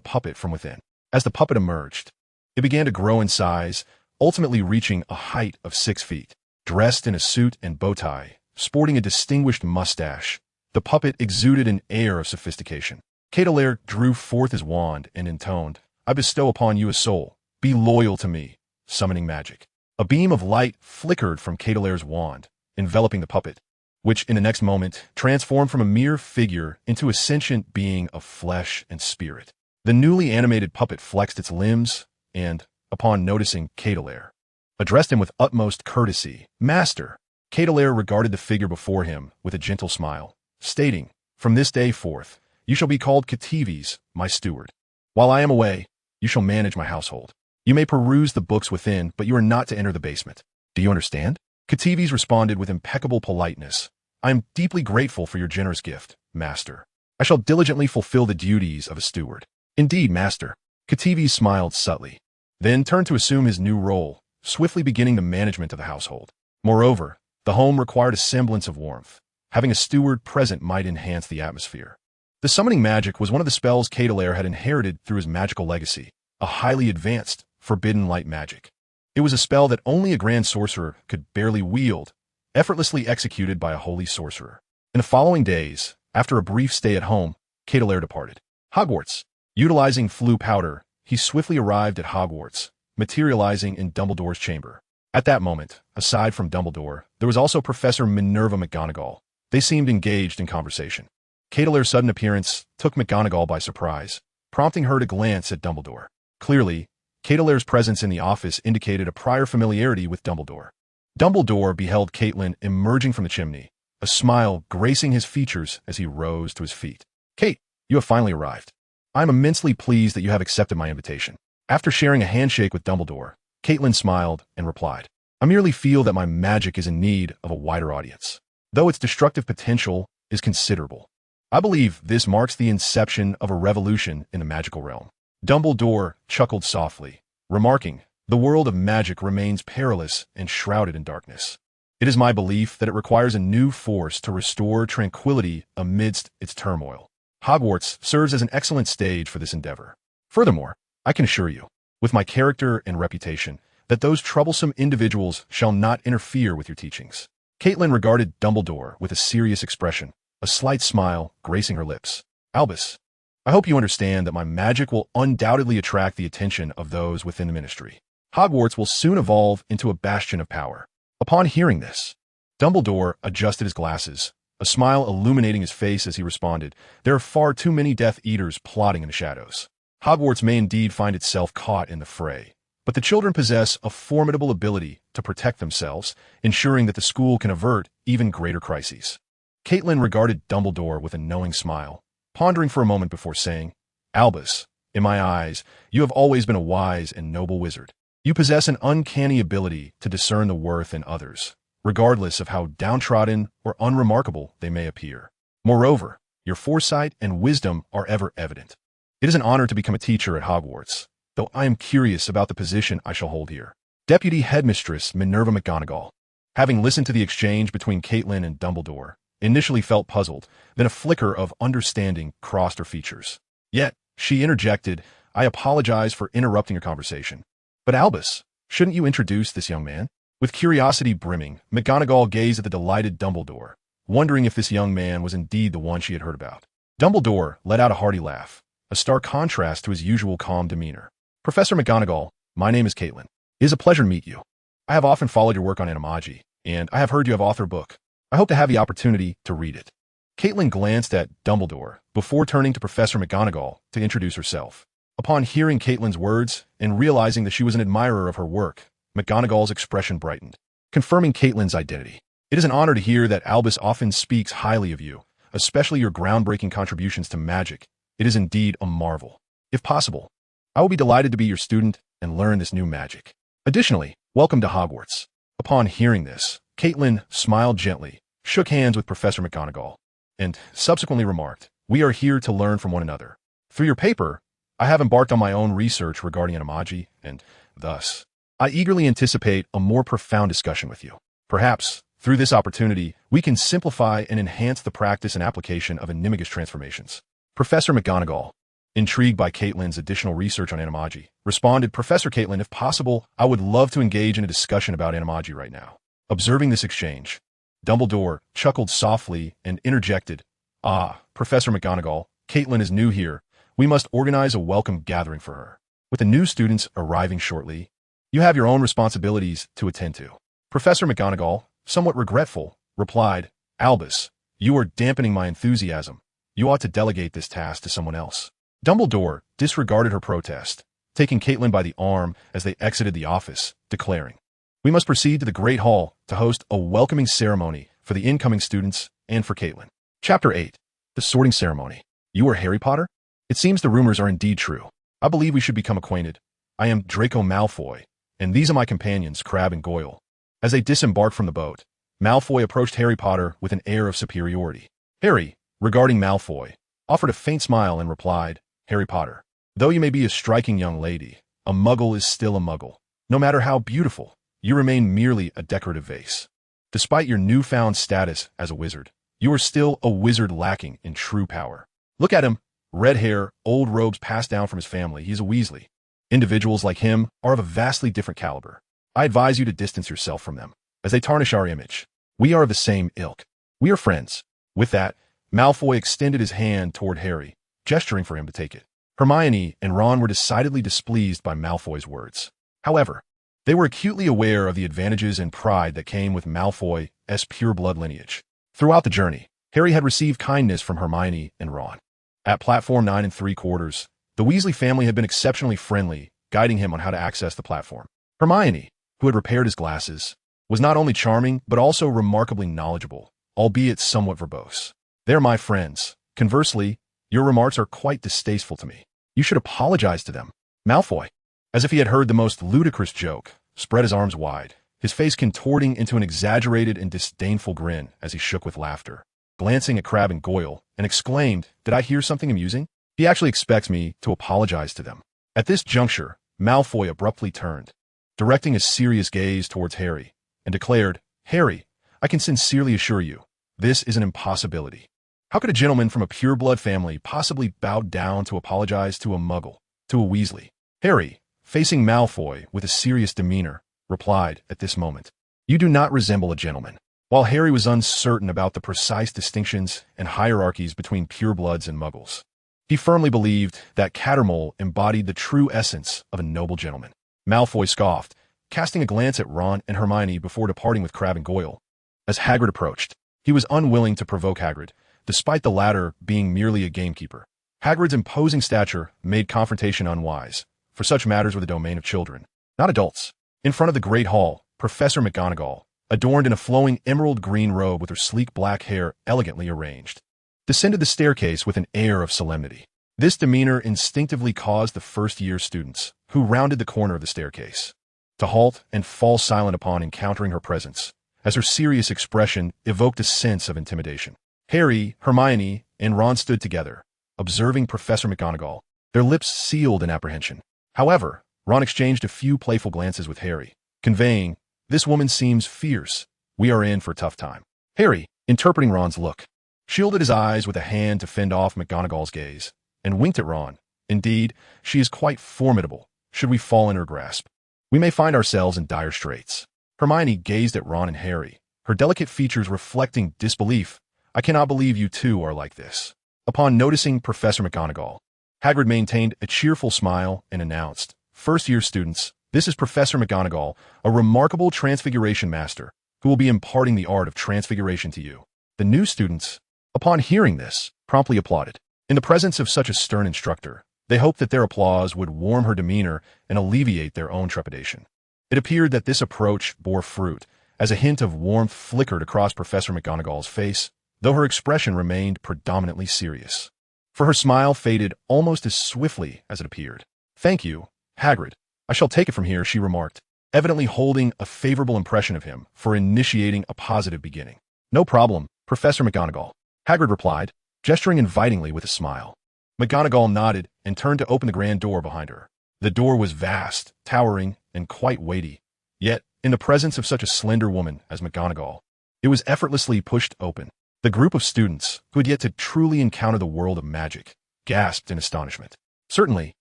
puppet from within. As the puppet emerged, it began to grow in size, ultimately reaching a height of 6 feet. Dressed in a suit and bow tie, sporting a distinguished mustache, the puppet exuded an air of sophistication. Lair drew forth his wand and intoned, "I bestow upon you a soul. Be loyal to me," summoning magic. A beam of light flickered from Lair's wand, enveloping the puppet, which in the next moment transformed from a mere figure into a sentient being of flesh and spirit. The newly animated puppet flexed its limbs and, upon noticing Lair, addressed him with utmost courtesy. "Master." Lair regarded the figure before him with a gentle smile, stating, "From this day forth, you shall be called Catives, my steward. While I am away, you shall manage my household. You may peruse the books within, but you are not to enter the basement. Do you understand?" Catives responded with impeccable politeness, "I am deeply grateful for your generous gift, master. I shall diligently fulfill the duties of a steward." "Indeed, master." Catives smiled subtly, then turned to assume his new role, swiftly beginning the management of the household. Moreover, the home required a semblance of warmth. Having a steward present might enhance the atmosphere. The summoning magic was one of the spells Lair had inherited through his magical legacy, a highly advanced, forbidden light magic. It was a spell that only a grand sorcerer could barely wield, effortlessly executed by a holy sorcerer. In the following days, after a brief stay at home, Lair departed Hogwarts. Utilizing Floo powder, he swiftly arrived at Hogwarts, materializing in Dumbledore's chamber. At that moment, aside from Dumbledore, there was also Professor Minerva McGonagall. They seemed engaged in conversation. Lair's sudden appearance took McGonagall by surprise, prompting her to glance at Dumbledore. Clearly, Lair's presence in the office indicated a prior familiarity with Dumbledore. Dumbledore beheld Caitlin emerging from the chimney, a smile gracing his features as he rose to his feet. "Kate, you have finally arrived. I am immensely pleased that you have accepted my invitation." After sharing a handshake with Dumbledore, Caitlin smiled and replied, "I merely feel that my magic is in need of a wider audience, though its destructive potential is considerable. I believe this marks the inception of a revolution in the magical realm." Dumbledore chuckled softly, remarking, "The world of magic remains perilous and shrouded in darkness. It is my belief that it requires a new force to restore tranquility amidst its turmoil. Hogwarts serves as an excellent stage for this endeavor. Furthermore, I can assure you, with my character and reputation, that those troublesome individuals shall not interfere with your teachings." Caitlin regarded Dumbledore with a serious expression, a slight smile gracing her lips. "Albus, I hope you understand that my magic will undoubtedly attract the attention of those within the ministry. Hogwarts will soon evolve into a bastion of power." Upon hearing this, Dumbledore adjusted his glasses, a smile illuminating his face as he responded, "There are far too many Death Eaters plotting in the shadows. Hogwarts may indeed find itself caught in the fray, but the children possess a formidable ability to protect themselves, ensuring that the school can avert even greater crises." Caitlin regarded Dumbledore with a knowing smile, pondering for a moment before saying, "Albus, in my eyes, you have always been a wise and noble wizard. You possess an uncanny ability to discern the worth in others, regardless of how downtrodden or unremarkable they may appear. Moreover, your foresight and wisdom are ever evident. It is an honor to become a teacher at Hogwarts, though I am curious about the position I shall hold here." Deputy Headmistress Minerva McGonagall, having listened to the exchange between Caitlin and Dumbledore, initially felt puzzled, then a flicker of understanding crossed her features. Yet, she interjected, "I apologize for interrupting your conversation. But Albus, shouldn't you introduce this young man?" With curiosity brimming, McGonagall gazed at the delighted Dumbledore, wondering if this young man was indeed the one she had heard about. Dumbledore let out a hearty laugh, a stark contrast to his usual calm demeanor. "Professor McGonagall, My name is Caitlin. It is a pleasure to meet you. I have often followed your work on animagi, and I have heard you have authored a book. I hope to have the opportunity to read it. Caitlin glanced at Dumbledore before turning to Professor McGonagall to introduce herself. Upon hearing Caitlin's words and realizing that she was an admirer of her work, McGonagall's expression brightened, confirming Caitlin's identity. It is an honor to hear that Albus often speaks highly of you, especially your groundbreaking contributions to magic. It is indeed a marvel. If possible, I will be delighted to be your student and learn this new magic. Additionally, welcome to Hogwarts. Upon hearing this, Caitlin smiled gently, shook hands with Professor McGonagall, and subsequently remarked, "We are here to learn from one another. Through your paper, I have embarked on my own research regarding animagi, and thus, I eagerly anticipate a more profound discussion with you. Perhaps, through this opportunity, we can simplify and enhance the practice and application of animagus transformations." Professor McGonagall, intrigued by Caitlin's additional research on animagi, responded, "Professor Caitlin, if possible, I would love to engage in a discussion about animagi right now." Observing this exchange, Dumbledore chuckled softly and interjected, Professor McGonagall, Caitlin is new here. We must organize a welcome gathering for her. With the new students arriving shortly, you have your own responsibilities to attend to." Professor McGonagall, somewhat regretful, replied, "Albus, you are dampening my enthusiasm. You ought to delegate this task to someone else." Dumbledore disregarded her protest, taking Caitlin by the arm as they exited the office, declaring, "We must proceed to the Great Hall to host a welcoming ceremony for the incoming students and for Caitlin." Chapter 8. The Sorting Ceremony. "You are Harry Potter? It seems the rumors are indeed true. I believe we should become acquainted. I am Draco Malfoy, and these are my companions, Crabbe and Goyle." As they disembarked from the boat, Malfoy approached Harry Potter with an air of superiority. Harry, regarding Malfoy, offered a faint smile and replied, "Harry Potter, though you may be a striking young lady, a Muggle is still a Muggle. No matter how beautiful, you remain merely a decorative vase. Despite your newfound status as a wizard, you are still a wizard lacking in true power. Look at him. Red hair, old robes passed down from his family. He's a Weasley. Individuals like him are of a vastly different caliber. I advise you to distance yourself from them, as they tarnish our image. We are of the same ilk. We are friends." With that, Malfoy extended his hand toward Harry, gesturing for him to take it. Hermione and Ron were decidedly displeased by Malfoy's words. However, they were acutely aware of the advantages and pride that came with Malfoy's pure-blood lineage. Throughout the journey, Harry had received kindness from Hermione and Ron. At platform 9 3/4, the Weasley family had been exceptionally friendly, guiding him on how to access the platform. Hermione, who had repaired his glasses, was not only charming but also remarkably knowledgeable, albeit somewhat verbose. "They're my friends. Conversely, your remarks are quite distasteful to me. You should apologize to them." Malfoy, as if he had heard the most ludicrous joke, spread his arms wide, his face contorting into an exaggerated and disdainful grin as he shook with laughter, glancing at Crabbe and Goyle, and exclaimed, "Did I hear something amusing? He actually expects me to apologize to them." At this juncture, Malfoy abruptly turned, directing a serious gaze towards Harry, and declared, "Harry, I can sincerely assure you, this is an impossibility. How could a gentleman from a pure-blood family possibly bow down to apologize to a Muggle, to a Weasley?" Harry, facing Malfoy with a serious demeanor, replied at this moment, "You do not resemble a gentleman." While Harry was uncertain about the precise distinctions and hierarchies between purebloods and Muggles, he firmly believed that Cattermole embodied the true essence of a noble gentleman. Malfoy scoffed, casting a glance at Ron and Hermione before departing with Crabbe and Goyle. As Hagrid approached, he was unwilling to provoke Hagrid, despite the latter being merely a gamekeeper. Hagrid's imposing stature made confrontation unwise, for such matters were the domain of children, not adults. In front of the Great Hall, Professor McGonagall, adorned in a flowing emerald green robe with her sleek black hair elegantly arranged, descended the staircase with an air of solemnity. This demeanor instinctively caused the first-year students, who rounded the corner of the staircase, to halt and fall silent upon encountering her presence, as her serious expression evoked a sense of intimidation. Harry, Hermione, and Ron stood together, observing Professor McGonagall, their lips sealed in apprehension. However, Ron exchanged a few playful glances with Harry, conveying, "This woman seems fierce. We are in for a tough time." Harry, interpreting Ron's look, shielded his eyes with a hand to fend off McGonagall's gaze, and winked at Ron. "Indeed, she is quite formidable. Should we fall in her grasp, we may find ourselves in dire straits." Hermione gazed at Ron and Harry, her delicate features reflecting disbelief. "I cannot believe you two are like this." Upon noticing Professor McGonagall, Hagrid maintained a cheerful smile and announced, "First-year students, This is Professor McGonagall, a remarkable transfiguration master, who will be imparting the art of transfiguration to you." The new students, upon hearing this, promptly applauded. In the presence of such a stern instructor, they hoped that their applause would warm her demeanor and alleviate their own trepidation. It appeared that this approach bore fruit, as a hint of warmth flickered across Professor McGonagall's face, though her expression remained predominantly serious. For her smile faded almost as swiftly as it appeared. "Thank you, Hagrid. I shall take it from here," she remarked, evidently holding a favorable impression of him for initiating a positive beginning. "No problem, Professor McGonagall," Hagrid replied, gesturing invitingly with a smile. McGonagall nodded and turned to open the grand door behind her. The door was vast, towering, and quite weighty. Yet, in the presence of such a slender woman as McGonagall, it was effortlessly pushed open. The group of students, who had yet to truly encounter the world of magic, gasped in astonishment. Certainly,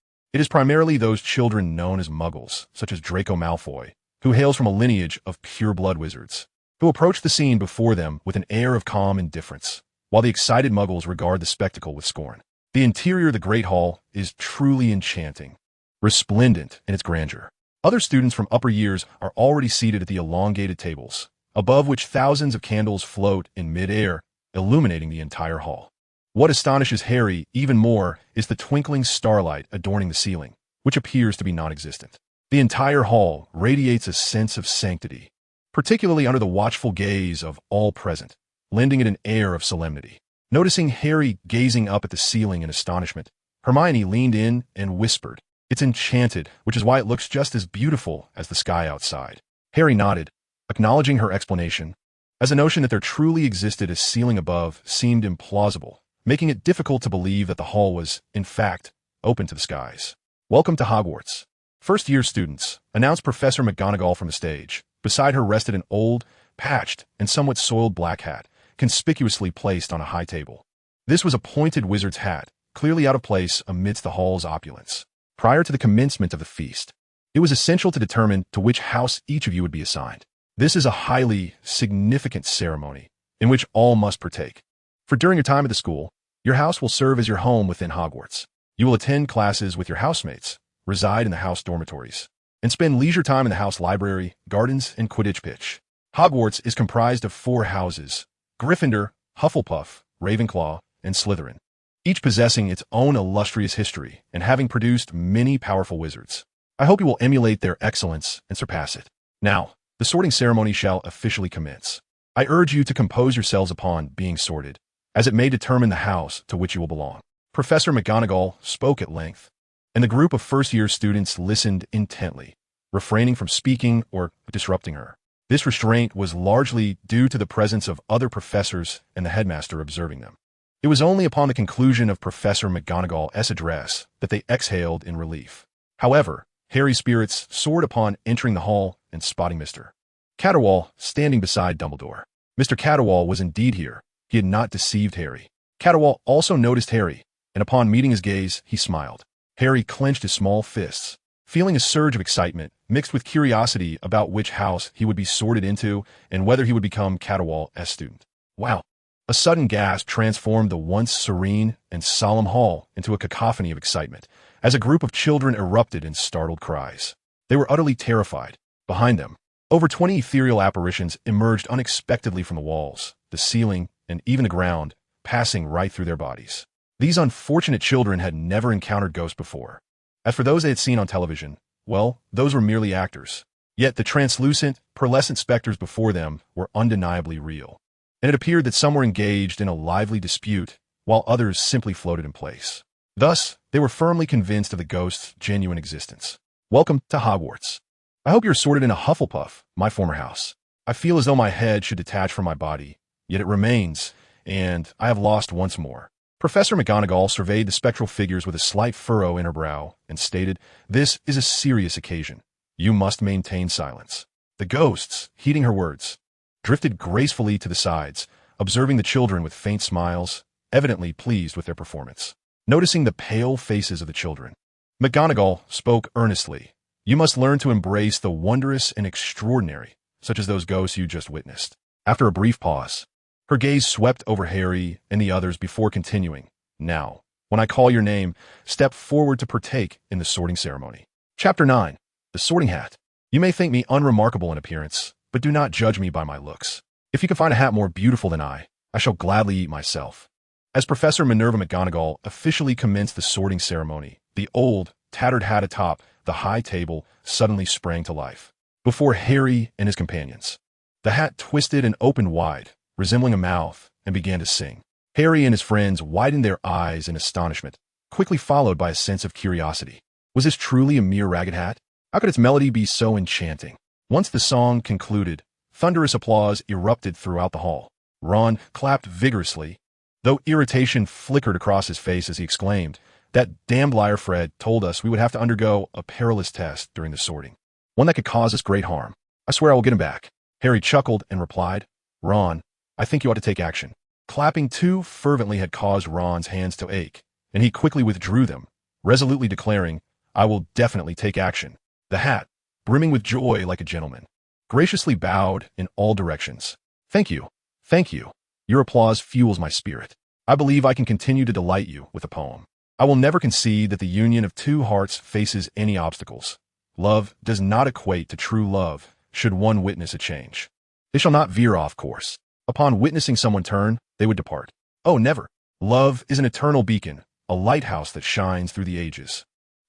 it is primarily those children known as Muggles, such as Draco Malfoy, who hails from a lineage of pure-blood wizards, who approach the scene before them with an air of calm indifference, while the excited Muggles regard the spectacle with scorn. The interior of the Great Hall is truly enchanting, resplendent in its grandeur. Other students from upper years are already seated at the elongated tables, above which thousands of candles float in mid-air, illuminating the entire hall. What astonishes Harry even more is the twinkling starlight adorning the ceiling, which appears to be non-existent. The entire hall radiates a sense of sanctity, particularly under the watchful gaze of all present, lending it an air of solemnity. Noticing Harry gazing up at the ceiling in astonishment, Hermione leaned in and whispered, "It's enchanted, which is why it looks just as beautiful as the sky outside." Harry nodded, acknowledging her explanation, as a notion that there truly existed a ceiling above seemed implausible, making it difficult to believe that the hall was, in fact, open to the skies. "Welcome to Hogwarts." First-year students, announced Professor McGonagall from the stage. Beside her rested an old, patched, and somewhat soiled black hat, conspicuously placed on a high table. This was a pointed wizard's hat, clearly out of place amidst the hall's opulence. Prior to the commencement of the feast, it was essential to determine to which house each of you would be assigned. This is a highly significant ceremony in which all must partake. For during your time at the school, your house will serve as your home within Hogwarts. You will attend classes with your housemates, reside in the house dormitories, and spend leisure time in the house library, gardens, and Quidditch pitch. Hogwarts is comprised of 4 houses: Gryffindor, Hufflepuff, Ravenclaw, and Slytherin, each possessing its own illustrious history and having produced many powerful wizards. I hope you will emulate their excellence and surpass it. Now, the sorting ceremony shall officially commence. I urge you to compose yourselves upon being sorted, as it may determine the house to which you will belong. Professor McGonagall spoke at length, and the group of first-year students listened intently, refraining from speaking or disrupting her. This restraint was largely due to the presence of other professors and the headmaster observing them. It was only upon the conclusion of Professor McGonagall's address that they exhaled in relief. However, Harry's spirits soared upon entering the hall and spotting Mr. Caterwall standing beside Dumbledore. Mr. Caterwall was indeed here. He had not deceived Harry. Caterwall also noticed Harry, and upon meeting his gaze, he smiled. Harry clenched his small fists, feeling a surge of excitement, mixed with curiosity about which house he would be sorted into and whether he would become Caterwall's student. Wow! A sudden gasp transformed the once serene and solemn hall into a cacophony of excitement, as a group of children erupted in startled cries. They were utterly terrified. Behind them, over 20 ethereal apparitions emerged unexpectedly from the walls, the ceiling, and even the ground, passing right through their bodies. These unfortunate children had never encountered ghosts before. As for those they had seen on television, well, those were merely actors. Yet the translucent, pearlescent specters before them were undeniably real, and it appeared that some were engaged in a lively dispute, while others simply floated in place. Thus, they were firmly convinced of the ghost's genuine existence. "Welcome to Hogwarts. I hope you're sorted in a Hufflepuff, my former house. I feel as though my head should detach from my body, yet it remains, and I have lost once more." Professor McGonagall surveyed the spectral figures with a slight furrow in her brow and stated, "This is a serious occasion. You must maintain silence." The ghosts, heeding her words, drifted gracefully to the sides, observing the children with faint smiles, evidently pleased with their performance. Noticing the pale faces of the children, McGonagall spoke earnestly. "You must learn to embrace the wondrous and extraordinary, such as those ghosts you just witnessed." After a brief pause, her gaze swept over Harry and the others before continuing. "Now, when I call your name, step forward to partake in the sorting ceremony." Chapter 9. The Sorting Hat. You may think me unremarkable in appearance, but do not judge me by my looks. If you can find a hat more beautiful than I shall gladly eat myself. As Professor Minerva McGonagall officially commenced the sorting ceremony, the old, tattered hat atop the high table suddenly sprang to life before Harry and his companions. The hat twisted and opened wide, resembling a mouth, and began to sing. Harry and his friends widened their eyes in astonishment, quickly followed by a sense of curiosity. Was this truly a mere ragged hat? How could its melody be so enchanting? Once the song concluded, thunderous applause erupted throughout the hall. Ron clapped vigorously, though irritation flickered across his face as he exclaimed, "That damned liar Fred told us we would have to undergo a perilous test during the sorting. One that could cause us great harm. I swear I will get him back." Harry chuckled and replied, "Ron, I think you ought to take action." Clapping too fervently had caused Ron's hands to ache, and he quickly withdrew them, resolutely declaring, "I will definitely take action." The hat, brimming with joy like a gentleman, graciously bowed in all directions. "Thank you. Thank you. Your applause fuels my spirit. I believe I can continue to delight you with a poem. I will never concede that the union of two hearts faces any obstacles. Love does not equate to true love should one witness a change. They shall not veer off course. Upon witnessing someone turn, they would depart. Oh, never. Love is an eternal beacon, a lighthouse that shines through the ages."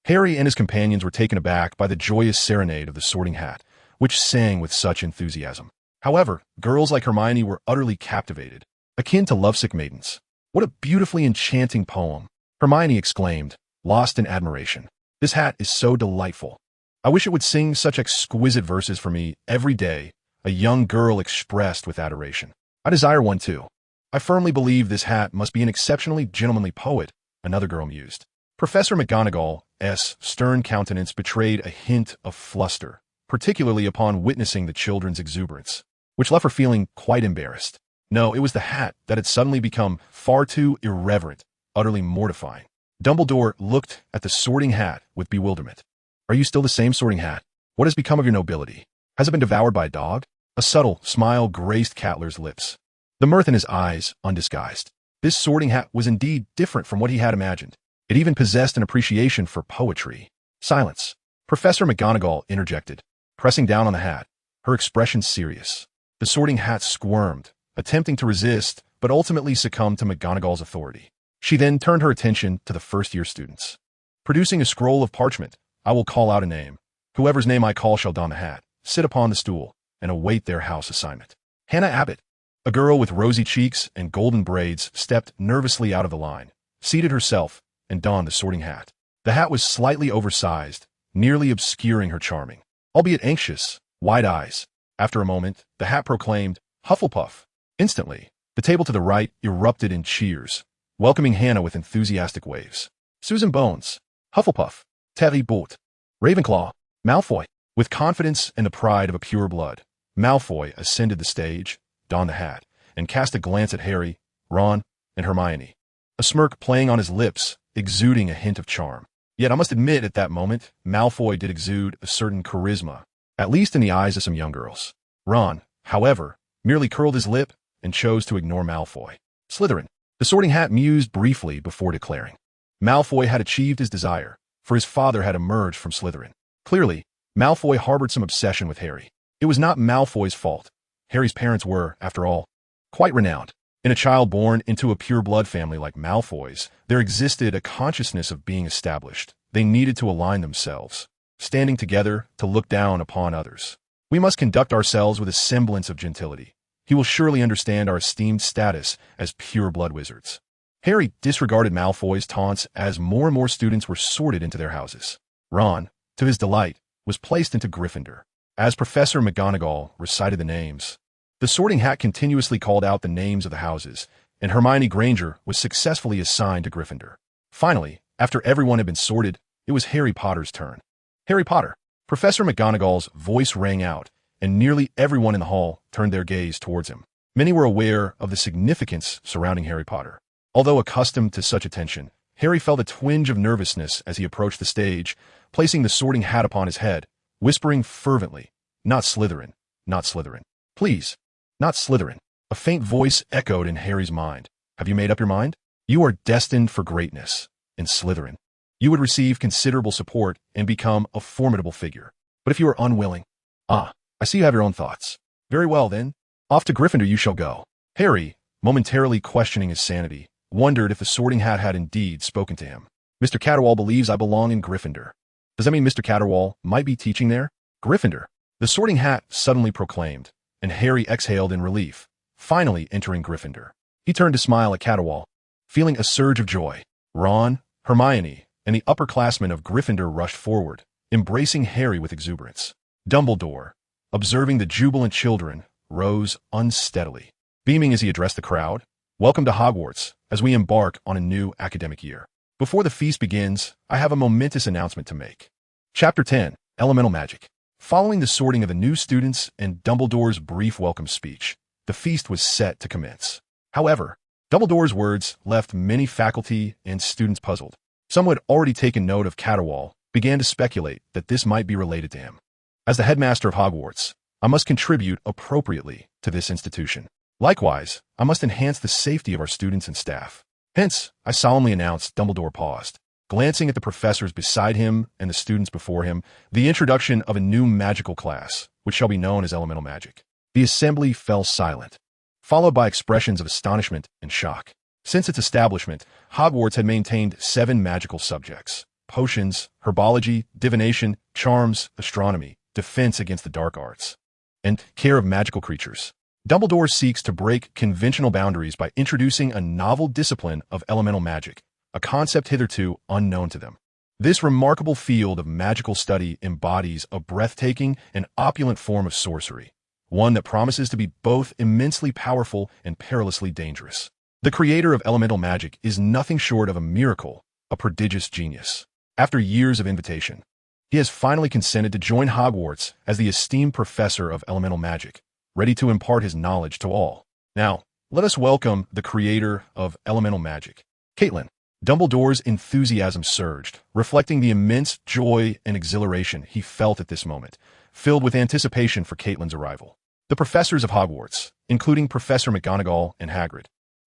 Harry and his companions were taken aback by the joyous serenade of the Sorting Hat, which sang with such enthusiasm. However, girls like Hermione were utterly captivated, akin to lovesick maidens. "What a beautifully enchanting poem!" Hermione exclaimed, lost in admiration. "This hat is so delightful. I wish it would sing such exquisite verses for me every day," a young girl expressed with adoration. "I desire one too. I firmly believe this hat must be an exceptionally gentlemanly poet," another girl mused. Professor McGonagall's stern countenance betrayed a hint of fluster, particularly upon witnessing the children's exuberance, which left her feeling quite embarrassed. No, it was the hat that had suddenly become far too irreverent, utterly mortifying. Dumbledore looked at the Sorting Hat with bewilderment. "Are you still the same Sorting Hat? What has become of your nobility? Has it been devoured by a dog?" A subtle smile graced Catler's lips, the mirth in his eyes undisguised. This Sorting Hat was indeed different from what he had imagined. It even possessed an appreciation for poetry. "Silence." Professor McGonagall interjected, pressing down on the hat, her expression serious. The Sorting Hat squirmed, attempting to resist, but ultimately succumbed to McGonagall's authority. She then turned her attention to the first-year students. Producing a scroll of parchment, "I will call out a name. Whoever's name I call shall don the hat, sit upon the stool, and await their house assignment." Hannah Abbott, a girl with rosy cheeks and golden braids, stepped nervously out of the line, seated herself, and donned the Sorting Hat. The hat was slightly oversized, nearly obscuring her charming, albeit anxious, wide eyes. After a moment, the hat proclaimed, "Hufflepuff." Instantly, the table to the right erupted in cheers, welcoming Hannah with enthusiastic waves. Susan Bones, Hufflepuff, Terry Boot, Ravenclaw, Malfoy. With confidence and the pride of a pure blood, Malfoy ascended the stage, donned the hat, and cast a glance at Harry, Ron, and Hermione, a smirk playing on his lips, exuding a hint of charm. Yet I must admit at that moment, Malfoy did exude a certain charisma, at least in the eyes of some young girls. Ron, however, merely curled his lip and chose to ignore Malfoy. Slytherin. The Sorting Hat mused briefly before declaring. Malfoy had achieved his desire, for his father had emerged from Slytherin. Clearly, Malfoy harbored some obsession with Harry. It was not Malfoy's fault. Harry's parents were, after all, quite renowned. In a child born into a pure-blood family like Malfoy's, there existed a consciousness of being established. They needed to align themselves, standing together to look down upon others. "We must conduct ourselves with a semblance of gentility. He will surely understand our esteemed status as pure-blood wizards." Harry disregarded Malfoy's taunts as more and more students were sorted into their houses. Ron, to his delight, was placed into Gryffindor. As Professor McGonagall recited the names, the Sorting Hat continuously called out the names of the houses, and Hermione Granger was successfully assigned to Gryffindor. Finally, after everyone had been sorted, it was Harry Potter's turn. "Harry Potter." Professor McGonagall's voice rang out, and nearly everyone in the hall turned their gaze towards him. Many were aware of the significance surrounding Harry Potter. Although accustomed to such attention, Harry felt a twinge of nervousness as he approached the stage, placing the Sorting Hat upon his head, whispering fervently, "Not Slytherin, not Slytherin. Please, not Slytherin." A faint voice echoed in Harry's mind. "Have you made up your mind? You are destined for greatness. In Slytherin, you would receive considerable support and become a formidable figure. But if you are unwilling... Ah, I see you have your own thoughts. Very well, then. Off to Gryffindor you shall go. Harry, momentarily questioning his sanity, wondered if the Sorting Hat had indeed spoken to him. Mr. Catterwall believes I belong in Gryffindor. Does that mean Mr. Catterwall might be teaching there? Gryffindor, the Sorting Hat suddenly proclaimed, and Harry exhaled in relief, finally entering Gryffindor. He turned to smile at Catterwall, feeling a surge of joy. Ron, Hermione, and the upperclassmen of Gryffindor rushed forward, embracing Harry with exuberance. Dumbledore, observing the jubilant children, rose unsteadily, beaming as he addressed the crowd. Welcome to Hogwarts, as we embark on a new academic year. Before the feast begins, I have a momentous announcement to make. Chapter 10, Elemental Magic. Following the sorting of the new students and Dumbledore's brief welcome speech, the feast was set to commence. However, Dumbledore's words left many faculty and students puzzled. Some who had already taken note of Catterwall began to speculate that this might be related to him. As the headmaster of Hogwarts, I must contribute appropriately to this institution. Likewise, I must enhance the safety of our students and staff. Hence, I solemnly announce, Dumbledore paused, glancing at the professors beside him and the students before him, the introduction of a new magical class, which shall be known as Elemental Magic. The assembly fell silent, followed by expressions of astonishment and shock. Since its establishment, Hogwarts had maintained 7 magical subjects: potions, herbology, divination, charms, astronomy, defense against the dark arts, and care of magical creatures. Dumbledore seeks to break conventional boundaries by introducing a novel discipline of elemental magic, a concept hitherto unknown to them. This remarkable field of magical study embodies a breathtaking and opulent form of sorcery, one that promises to be both immensely powerful and perilously dangerous. The creator of elemental magic is nothing short of a miracle, a prodigious genius. After years of invitation, he has finally consented to join Hogwarts as the esteemed professor of elemental magic, ready to impart his knowledge to all. Now, let us welcome the creator of elemental magic, Caitlin. Dumbledore's enthusiasm surged, reflecting the immense joy and exhilaration he felt at this moment, filled with anticipation for Caitlin's arrival. The professors of Hogwarts, including Professor McGonagall and Hagrid,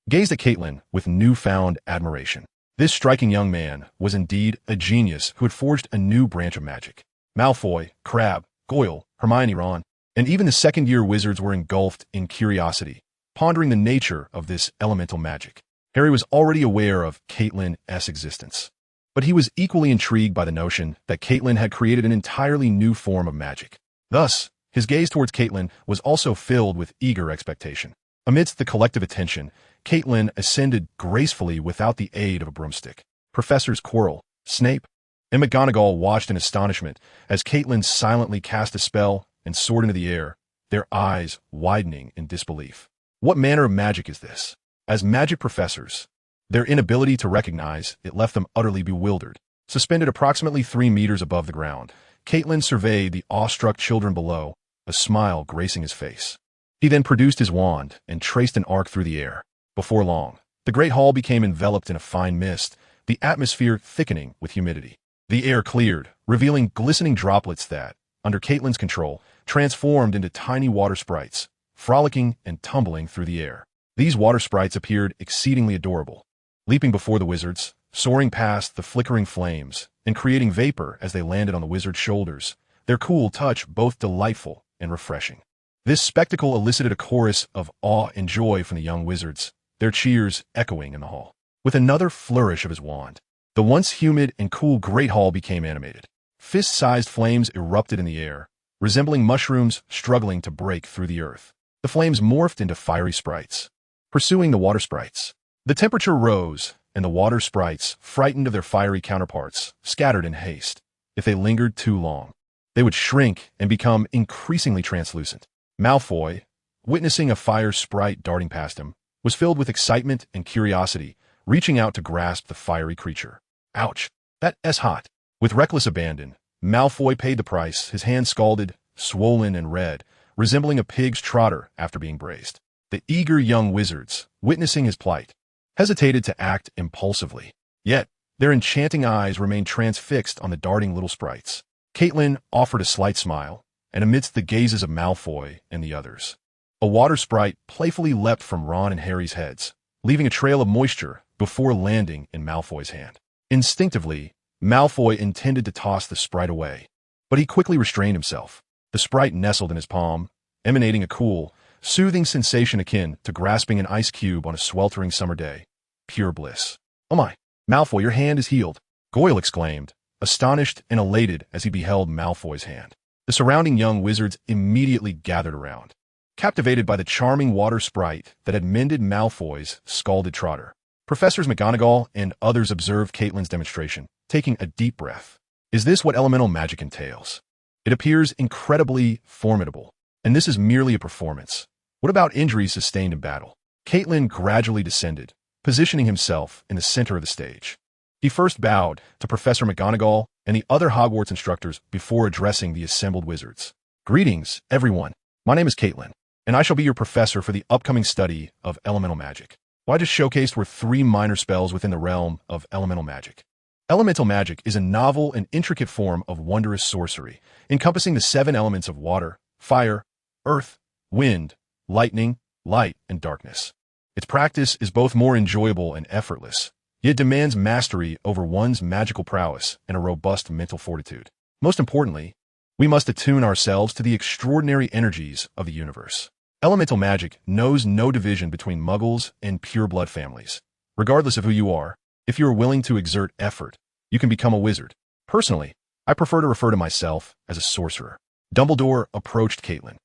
gazed at Caitlin with newfound admiration. This striking young man was indeed a genius who had forged a new branch of magic. Malfoy, Crabbe, Goyle, Hermione, Ron, and even the second-year wizards were engulfed in curiosity, pondering the nature of this elemental magic. Harry was already aware of Caitlin's existence, but he was equally intrigued by the notion that Caitlin had created an entirely new form of magic. Thus, his gaze towards Caitlin was also filled with eager expectation. Amidst the collective attention, Caitlin ascended gracefully without the aid of a broomstick. Professors Quirrell, Snape, and McGonagall watched in astonishment as Caitlin silently cast a spell and soared into the air, their eyes widening in disbelief. What manner of magic is this? As magic professors, their inability to recognize it left them utterly bewildered. Suspended approximately 3 meters above the ground, Caitlin surveyed the awestruck children below, a smile gracing his face. He then produced his wand and traced an arc through the air. Before long, the great hall became enveloped in a fine mist, the atmosphere thickening with humidity. The air cleared, revealing glistening droplets that, under Caitlin's control, transformed into tiny water sprites, frolicking and tumbling through the air. These water sprites appeared exceedingly adorable, leaping before the wizards, soaring past the flickering flames, and creating vapor as they landed on the wizard's shoulders, their cool touch both delightful and refreshing. This spectacle elicited a chorus of awe and joy from the young wizards, their cheers echoing in the hall. With another flourish of his wand, the once humid and cool great hall became animated. Fist-sized flames erupted in the air, resembling mushrooms struggling to break through the earth. The flames morphed into fiery sprites, pursuing the water sprites. The temperature rose, and the water sprites, frightened of their fiery counterparts, scattered in haste. If they lingered too long, they would shrink and become increasingly translucent. Malfoy, witnessing a fire sprite darting past him, was filled with excitement and curiosity, reaching out to grasp the fiery creature. Ouch! That's hot! With reckless abandon, Malfoy paid the price, his hand scalded, swollen and red, resembling a pig's trotter after being braised. The eager young wizards, witnessing his plight, hesitated to act impulsively. Yet, their enchanting eyes remained transfixed on the darting little sprites. Caitlin offered a slight smile, and amidst the gazes of Malfoy and the others, a water sprite playfully leapt from Ron and Harry's heads, leaving a trail of moisture before landing in Malfoy's hand. Instinctively, Malfoy intended to toss the sprite away, but he quickly restrained himself. The sprite nestled in his palm, emanating a cool, soothing sensation akin to grasping an ice cube on a sweltering summer day. Pure bliss. "Oh my, Malfoy, your hand is healed," Goyle exclaimed, astonished and elated as he beheld Malfoy's hand. The surrounding young wizards immediately gathered around, captivated by the charming water sprite that had mended Malfoy's scalded trotter. Professors McGonagall and others observed Caitlin's demonstration, taking a deep breath. Is this what elemental magic entails? It appears incredibly formidable, and this is merely a performance. What about injuries sustained in battle? Caitlin gradually descended, positioning himself in the center of the stage. He first bowed to Professor McGonagall and the other Hogwarts instructors before addressing the assembled wizards. "Greetings, everyone. My name is Caitlin, and I shall be your professor for the upcoming study of elemental magic." What I just showcased were 3 minor spells within the realm of elemental magic. Elemental magic is a novel and intricate form of wondrous sorcery, encompassing the 7 elements of water, fire, earth, wind, lightning, light, and darkness. Its practice is both more enjoyable and effortless, yet demands mastery over one's magical prowess and a robust mental fortitude. Most importantly, we must attune ourselves to the extraordinary energies of the universe. Elemental magic knows no division between Muggles and pure-blood families. Regardless of who you are, if you are willing to exert effort, you can become a wizard. Personally, I prefer to refer to myself as a sorcerer. Dumbledore approached Caitlin,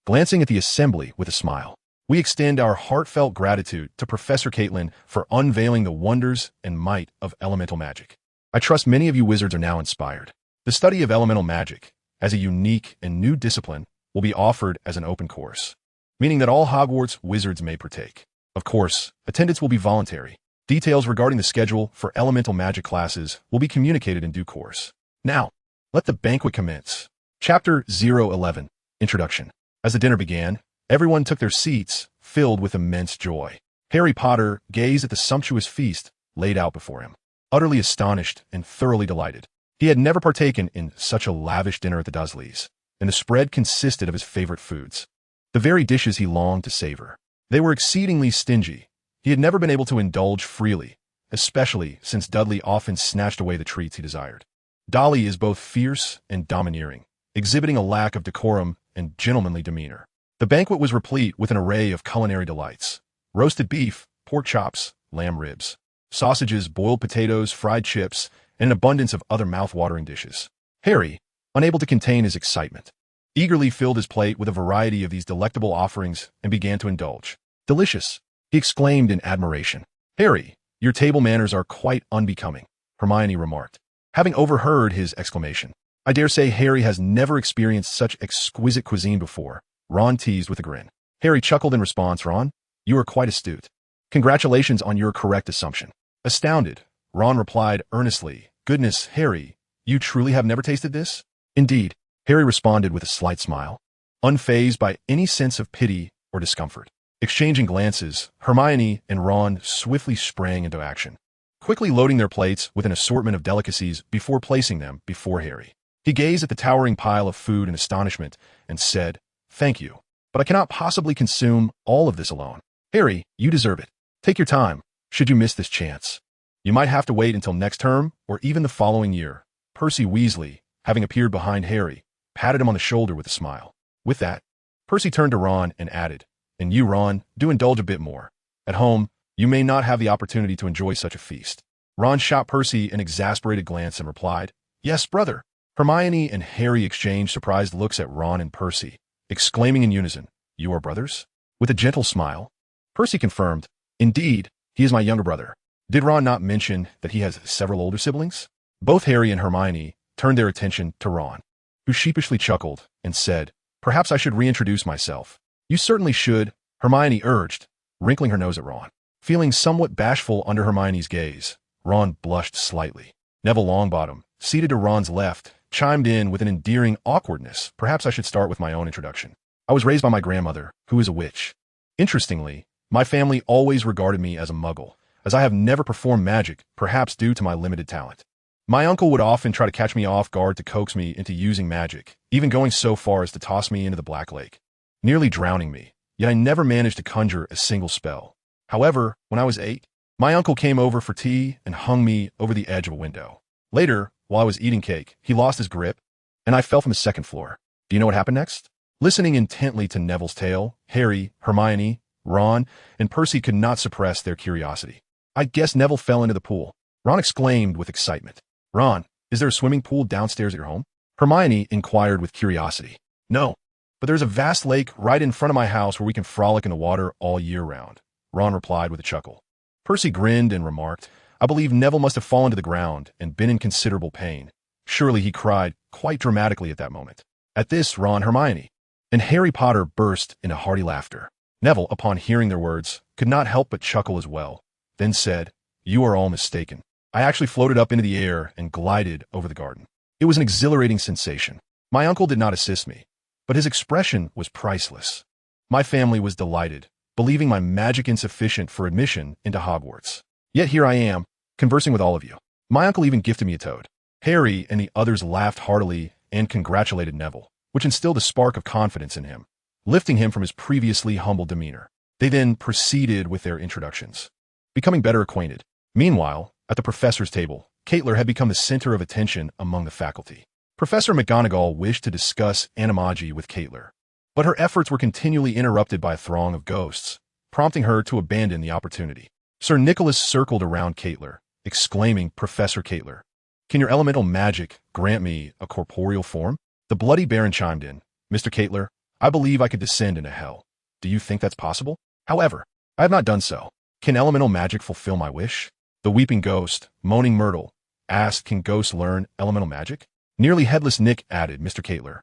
glancing at the assembly with a smile. We extend our heartfelt gratitude to Professor Caitlin for unveiling the wonders and might of elemental magic. I trust many of you wizards are now inspired. The study of elemental magic, as a unique and new discipline, will be offered as an open course, meaning that all Hogwarts wizards may partake. Of course, attendance will be voluntary. Details regarding the schedule for elemental magic classes will be communicated in due course. Now, let the banquet commence. Chapter 011, Introduction. As the dinner began, everyone took their seats, filled with immense joy. Harry Potter gazed at the sumptuous feast laid out before him, utterly astonished and thoroughly delighted. He had never partaken in such a lavish dinner at the Dursleys, and the spread consisted of his favorite foods, the very dishes he longed to savor. They were exceedingly stingy. He had never been able to indulge freely, especially since Dudley often snatched away the treats he desired. Dolly is both fierce and domineering, exhibiting a lack of decorum and gentlemanly demeanor. The banquet was replete with an array of culinary delights: roasted beef, pork chops, lamb ribs, sausages, boiled potatoes, fried chips, and an abundance of other mouth-watering dishes. Harry, unable to contain his excitement, eagerly filled his plate with a variety of these delectable offerings and began to indulge. "Delicious," he exclaimed in admiration. "Harry, your table manners are quite unbecoming," Hermione remarked, having overheard his exclamation. "I dare say Harry has never experienced such exquisite cuisine before," Ron teased with a grin. Harry chuckled in response. "Ron, you are quite astute. Congratulations on your correct assumption." Astounded, Ron replied earnestly, "Goodness, Harry, you truly have never tasted this?" "Indeed," Harry responded with a slight smile, unfazed by any sense of pity or discomfort. Exchanging glances, Hermione and Ron swiftly sprang into action, quickly loading their plates with an assortment of delicacies before placing them before Harry. He gazed at the towering pile of food in astonishment and said, "Thank you, but I cannot possibly consume all of this alone. Harry, you deserve it. Take your time, should you miss this chance. You might have to wait until next term or even the following year." Percy Weasley, having appeared behind Harry, patted him on the shoulder with a smile. With that, Percy turned to Ron and added, "And you, Ron, do indulge a bit more. At home, you may not have the opportunity to enjoy such a feast." Ron shot Percy an exasperated glance and replied, "Yes, brother." Hermione and Harry exchanged surprised looks at Ron and Percy, exclaiming in unison, "You are brothers?" With a gentle smile, Percy confirmed, "Indeed, he is my younger brother. Did Ron not mention that he has several older siblings?" Both Harry and Hermione turned their attention to Ron, who sheepishly chuckled and said, "Perhaps I should reintroduce myself." "You certainly should," Hermione urged, wrinkling her nose at Ron. Feeling somewhat bashful under Hermione's gaze, Ron blushed slightly. Neville Longbottom, seated to Ron's left, chimed in with an endearing awkwardness. "Perhaps I should start with my own introduction. I was raised by my grandmother, who is a witch. Interestingly, my family always regarded me as a Muggle, as I have never performed magic, perhaps due to my limited talent. My uncle would often try to catch me off guard to coax me into using magic, even going so far as to toss me into the Black Lake, nearly drowning me, yet I never managed to conjure a single spell. However, when I was 8, my uncle came over for tea and hung me over the edge of a window. Later, while I was eating cake, he lost his grip, and I fell from the second floor. Do you know what happened next? Listening intently to Neville's tale, Harry, Hermione, Ron, and Percy could not suppress their curiosity. I guess Neville fell into the pool. Ron exclaimed with excitement. Ron, is there a swimming pool downstairs at your home? Hermione inquired with curiosity. No, but there's a vast lake right in front of my house where we can frolic in the water all year round, Ron replied with a chuckle. Percy grinned and remarked, I believe Neville must have fallen to the ground and been in considerable pain. Surely he cried quite dramatically at that moment. At this, Ron, Hermione, and Harry Potter burst into hearty laughter. Neville, upon hearing their words, could not help but chuckle as well, then said, You are all mistaken. I actually floated up into the air and glided over the garden. It was an exhilarating sensation. My uncle did not assist me, but his expression was priceless. My family was delighted, believing my magic insufficient for admission into Hogwarts. Yet here I am, conversing with all of you. My uncle even gifted me a toad. Harry and the others laughed heartily and congratulated Neville, which instilled a spark of confidence in him, lifting him from his previously humble demeanor. They then proceeded with their introductions, becoming better acquainted. Meanwhile, at the professor's table, Caitlin had become the center of attention among the faculty. Professor McGonagall wished to discuss animagi with Caitlin, but her efforts were continually interrupted by a throng of ghosts, prompting her to abandon the opportunity. Sir Nicholas circled around Caitlin, exclaiming, Professor Caitlin, can your elemental magic grant me a corporeal form? The Bloody Baron chimed in, Mr. Caitlin, I believe I could descend into hell. Do you think that's possible? However, I have not done so. Can elemental magic fulfill my wish? The Weeping Ghost, Moaning Myrtle, asked, Can ghosts learn elemental magic? Nearly Headless Nick added, Mr. Caitlin,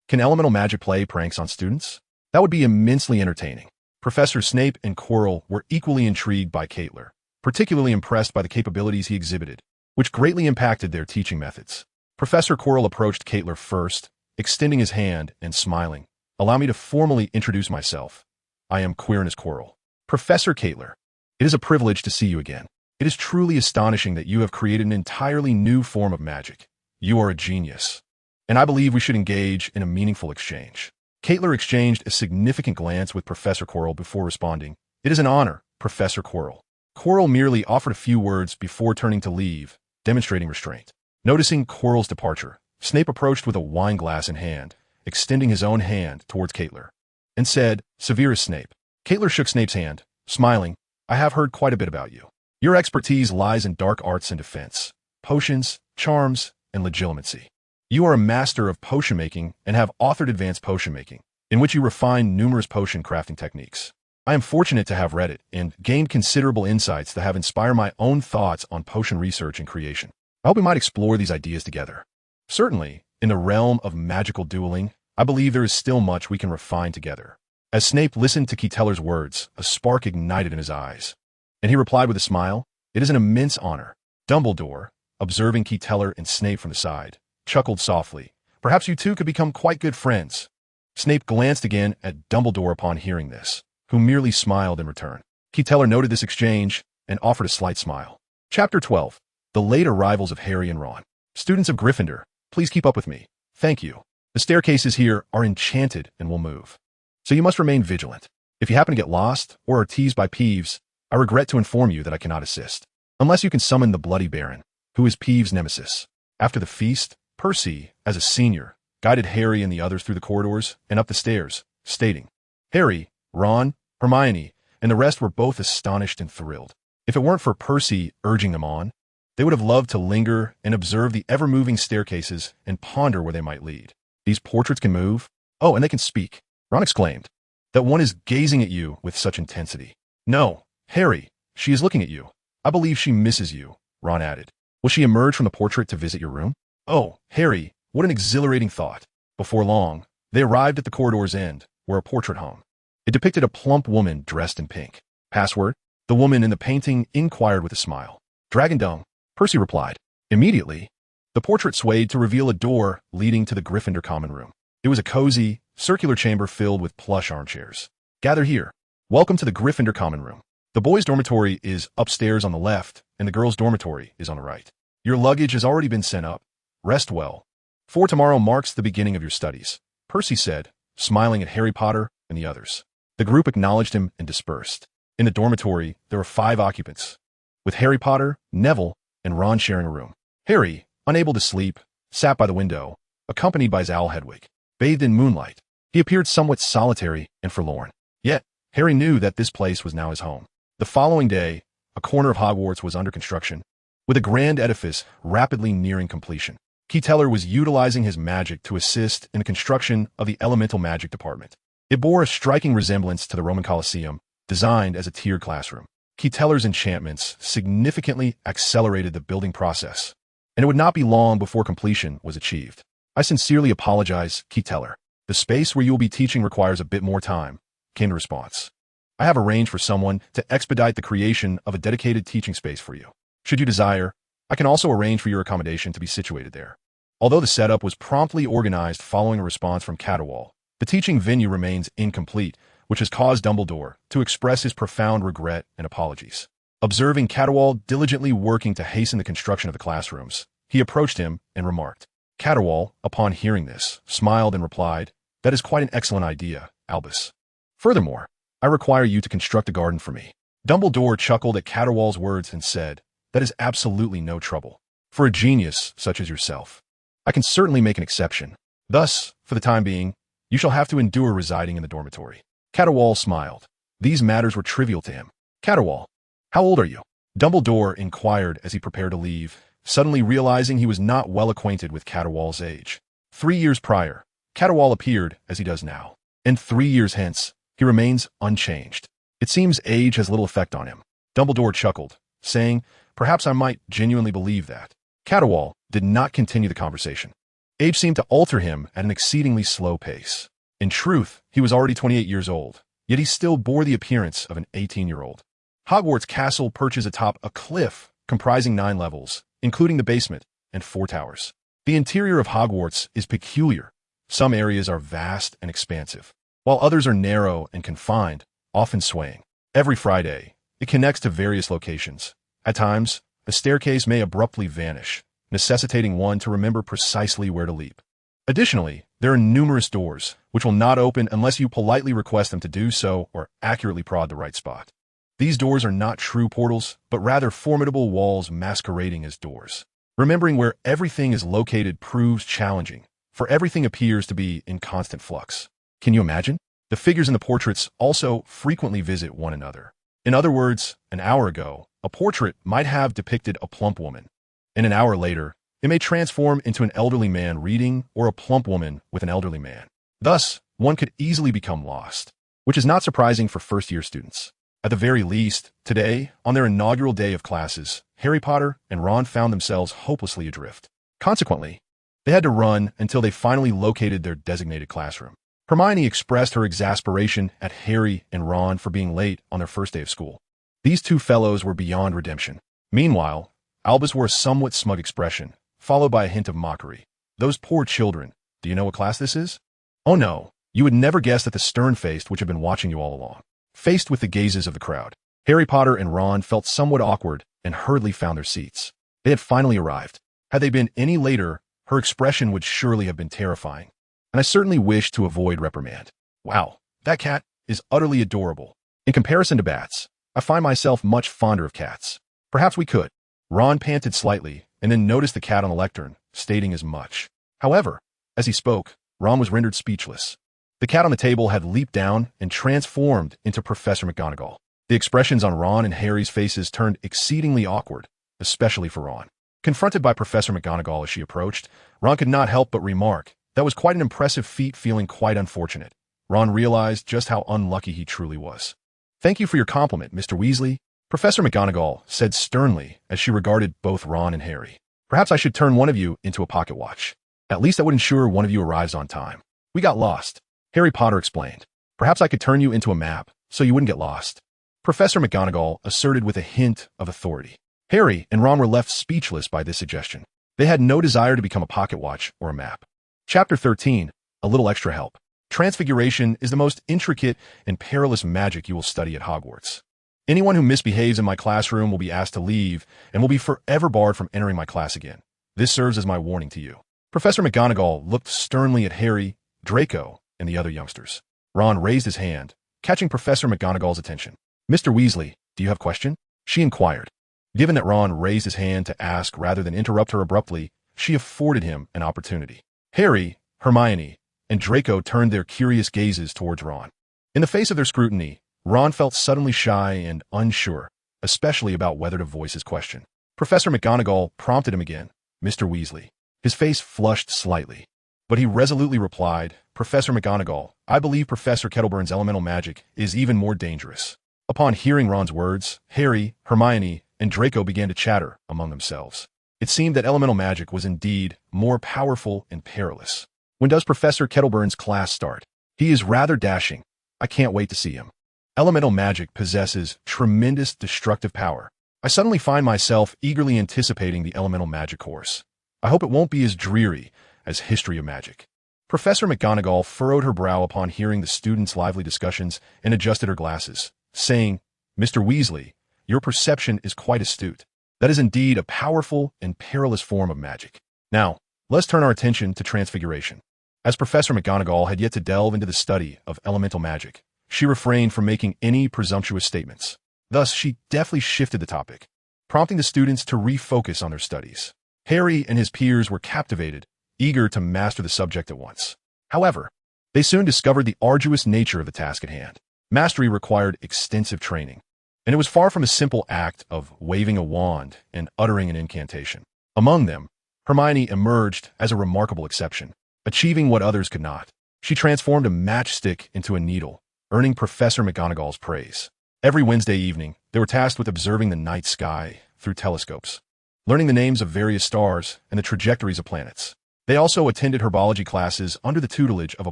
can elemental magic play pranks on students? That would be immensely entertaining. Professor Snape and Quirrell were equally intrigued by Caitlin, particularly impressed by the capabilities he exhibited, which greatly impacted their teaching methods. Professor Quirrell approached Caitlin first, extending his hand and smiling. Allow me to formally introduce myself. I am Quirinus Quirrell. Professor Caitlin, it is a privilege to see you again. It is truly astonishing that you have created an entirely new form of magic. You are a genius, and I believe we should engage in a meaningful exchange. Caitlin exchanged a significant glance with Professor Quirrell before responding, It is an honor, Professor Quirrell. Quirrell merely offered a few words before turning to leave, demonstrating restraint. Noticing Quirrell's departure, Snape approached with a wine glass in hand, extending his own hand towards Caitlin, and said, Severus Snape. Caitlin shook Snape's hand, smiling, I have heard quite a bit about you. Your expertise lies in dark arts and defense, potions, charms, and legilimency. You are a master of potion making and have authored Advanced Potion Making, in which you refine numerous potion crafting techniques. I am fortunate to have read it and gained considerable insights that have inspired my own thoughts on potion research and creation. I hope we might explore these ideas together. Certainly, in the realm of magical dueling, I believe there is still much we can refine together. As Snape listened to Keteller's words, a spark ignited in his eyes, and he replied with a smile, It is an immense honor. Dumbledore, observing Keteller and Snape from the side, chuckled softly. Perhaps you two could become quite good friends. Snape glanced again at Dumbledore upon hearing this, who merely smiled in return. Keteller noted this exchange and offered a slight smile. Chapter 12. The Late Arrivals of Harry and Ron. Students of Gryffindor, please keep up with me. Thank you. The staircases here are enchanted and will move, so you must remain vigilant. If you happen to get lost or are teased by Peeves, I regret to inform you that I cannot assist, unless you can summon the Bloody Baron, who is Peeves' nemesis. After the feast, Percy, as a senior, guided Harry and the others through the corridors and up the stairs, stating, Harry, Ron, Hermione, and the rest were both astonished and thrilled. If it weren't for Percy urging them on, they would have loved to linger and observe the ever-moving staircases and ponder where they might lead. These portraits can move? Oh, and they can speak, Ron exclaimed. That one is gazing at you with such intensity. No, Harry, she is looking at you. I believe she misses you, Ron added. Will she emerge from the portrait to visit your room? Oh, Harry, what an exhilarating thought. Before long, they arrived at the corridor's end, where a portrait hung. It depicted a plump woman dressed in pink. Password? The woman in the painting inquired with a smile. Dragon Dung, Percy replied. Immediately, the portrait swayed to reveal a door leading to the Gryffindor common room. It was a cozy, circular chamber filled with plush armchairs. Gather here. Welcome to the Gryffindor common room. The boys' dormitory is upstairs on the left, and the girls' dormitory is on the right. Your luggage has already been sent up. Rest well, for tomorrow marks the beginning of your studies, Percy said, smiling at Harry Potter and the others. The group acknowledged him and dispersed. In the dormitory, there were 5 occupants, with Harry Potter, Neville, and Ron sharing a room. Harry, unable to sleep, sat by the window, accompanied by his owl Hedwig. Bathed in moonlight, he appeared somewhat solitary and forlorn. Yet, Harry knew that this place was now his home. The following day, a corner of Hogwarts was under construction, with a grand edifice rapidly nearing completion. Keteller was utilizing his magic to assist in the construction of the elemental magic department. It bore a striking resemblance to the Roman Colosseum, designed as a tiered classroom. Keteller's enchantments significantly accelerated the building process, and it would not be long before completion was achieved. I sincerely apologize, Keteller. The space where you will be teaching requires a bit more time, came the response. I have arranged for someone to expedite the creation of a dedicated teaching space for you. Should you desire, I can also arrange for your accommodation to be situated there. Although the setup was promptly organized following a response from Caterwall, the teaching venue remains incomplete, which has caused Dumbledore to express his profound regret and apologies. Observing Caterwall diligently working to hasten the construction of the classrooms, he approached him and remarked. Caterwall, upon hearing this, smiled and replied, "That is quite an excellent idea, Albus. Furthermore, I require you to construct a garden for me." Dumbledore chuckled at Caterwall's words and said, "That is absolutely no trouble. For a genius such as yourself, I can certainly make an exception. Thus, for the time being, you shall have to endure residing in the dormitory." Caterwall smiled. These matters were trivial to him. "Caterwall, how old are you?" Dumbledore inquired as he prepared to leave, suddenly realizing he was not well acquainted with Caterwall's age. 3 years prior, Caterwall appeared as he does now, and 3 years hence, he remains unchanged. It seems age has little effect on him. Dumbledore chuckled, saying, "Perhaps I might genuinely believe that." Caterwall did not continue the conversation. Age seemed to alter him at an exceedingly slow pace. In truth, he was already 28 years old, yet he still bore the appearance of an 18-year-old. Hogwarts Castle perches atop a cliff comprising 9 levels, including the basement and 4 towers. The interior of Hogwarts is peculiar. Some areas are vast and expansive, while others are narrow and confined, often swaying. Every Friday, it connects to various locations. At times, a staircase may abruptly vanish, necessitating one to remember precisely where to leap. Additionally, there are numerous doors, which will not open unless you politely request them to do so or accurately prod the right spot. These doors are not true portals, but rather formidable walls masquerading as doors. Remembering where everything is located proves challenging, for everything appears to be in constant flux. Can you imagine? The figures in the portraits also frequently visit one another. In other words, an hour ago, a portrait might have depicted a plump woman, and an hour later, it may transform into an elderly man reading or a plump woman with an elderly man. Thus, one could easily become lost, which is not surprising for first-year students. At the very least, today, on their inaugural day of classes, Harry Potter and Ron found themselves hopelessly adrift. Consequently, they had to run until they finally located their designated classroom. Hermione expressed her exasperation at Harry and Ron for being late on their first day of school. These two fellows were beyond redemption. Meanwhile, Albus wore a somewhat smug expression, followed by a hint of mockery. "Those poor children. Do you know what class this is?" "Oh no, you would never guess at the stern-faced which have been watching you all along." Faced with the gazes of the crowd, Harry Potter and Ron felt somewhat awkward and hurriedly found their seats. They had finally arrived. Had they been any later, her expression would surely have been terrifying. "And I certainly wish to avoid reprimand." "Wow, that cat is utterly adorable. In comparison to bats, I find myself much fonder of cats. Perhaps we could." Ron panted slightly and then noticed the cat on the lectern, stating as much. However, as he spoke, Ron was rendered speechless. The cat on the table had leaped down and transformed into Professor McGonagall. The expressions on Ron and Harry's faces turned exceedingly awkward, especially for Ron. Confronted by Professor McGonagall as she approached, Ron could not help but remark, "That was quite an impressive feat, feeling quite unfortunate." Ron realized just how unlucky he truly was. "Thank you for your compliment, Mr. Weasley," Professor McGonagall said sternly as she regarded both Ron and Harry. "Perhaps I should turn one of you into a pocket watch. At least that would ensure one of you arrives on time. We got lost," Harry Potter explained. "Perhaps I could turn you into a map, so you wouldn't get lost," Professor McGonagall asserted with a hint of authority. Harry and Ron were left speechless by this suggestion. They had no desire to become a pocket watch or a map. Chapter 13, A Little Extra Help. Transfiguration is the most intricate and perilous magic you will study at Hogwarts. Anyone who misbehaves in my classroom will be asked to leave and will be forever barred from entering my class again. This serves as my warning to you. Professor McGonagall looked sternly at Harry, Draco, and the other youngsters. Ron raised his hand, catching Professor McGonagall's attention. "Mr. Weasley, do you have a question?" she inquired. Given that Ron raised his hand to ask rather than interrupt her abruptly, she afforded him an opportunity. Harry, Hermione, and Draco turned their curious gazes towards Ron. In the face of their scrutiny, Ron felt suddenly shy and unsure, especially about whether to voice his question. Professor McGonagall prompted him again, "Mr. Weasley." His face flushed slightly, but he resolutely replied, "Professor McGonagall, I believe Professor Kettleburn's elemental magic is even more dangerous." Upon hearing Ron's words, Harry, Hermione, and Draco began to chatter among themselves. It seemed that elemental magic was indeed more powerful and perilous. "When does Professor Kettleburn's class start? He is rather dashing. I can't wait to see him. Elemental magic possesses tremendous destructive power. I suddenly find myself eagerly anticipating the elemental magic course. I hope it won't be as dreary as History of Magic." Professor McGonagall furrowed her brow upon hearing the students' lively discussions and adjusted her glasses, saying, "Mr. Weasley, your perception is quite astute. That is indeed a powerful and perilous form of magic. Now, let's turn our attention to transfiguration." As Professor McGonagall had yet to delve into the study of elemental magic, she refrained from making any presumptuous statements. Thus, she deftly shifted the topic, prompting the students to refocus on their studies. Harry and his peers were captivated, eager to master the subject at once. However, they soon discovered the arduous nature of the task at hand. Mastery required extensive training, and it was far from a simple act of waving a wand and uttering an incantation. Among them, Hermione emerged as a remarkable exception, achieving what others could not. She transformed a matchstick into a needle, earning Professor McGonagall's praise. Every Wednesday evening, they were tasked with observing the night sky through telescopes, learning the names of various stars and the trajectories of planets. They also attended herbology classes under the tutelage of a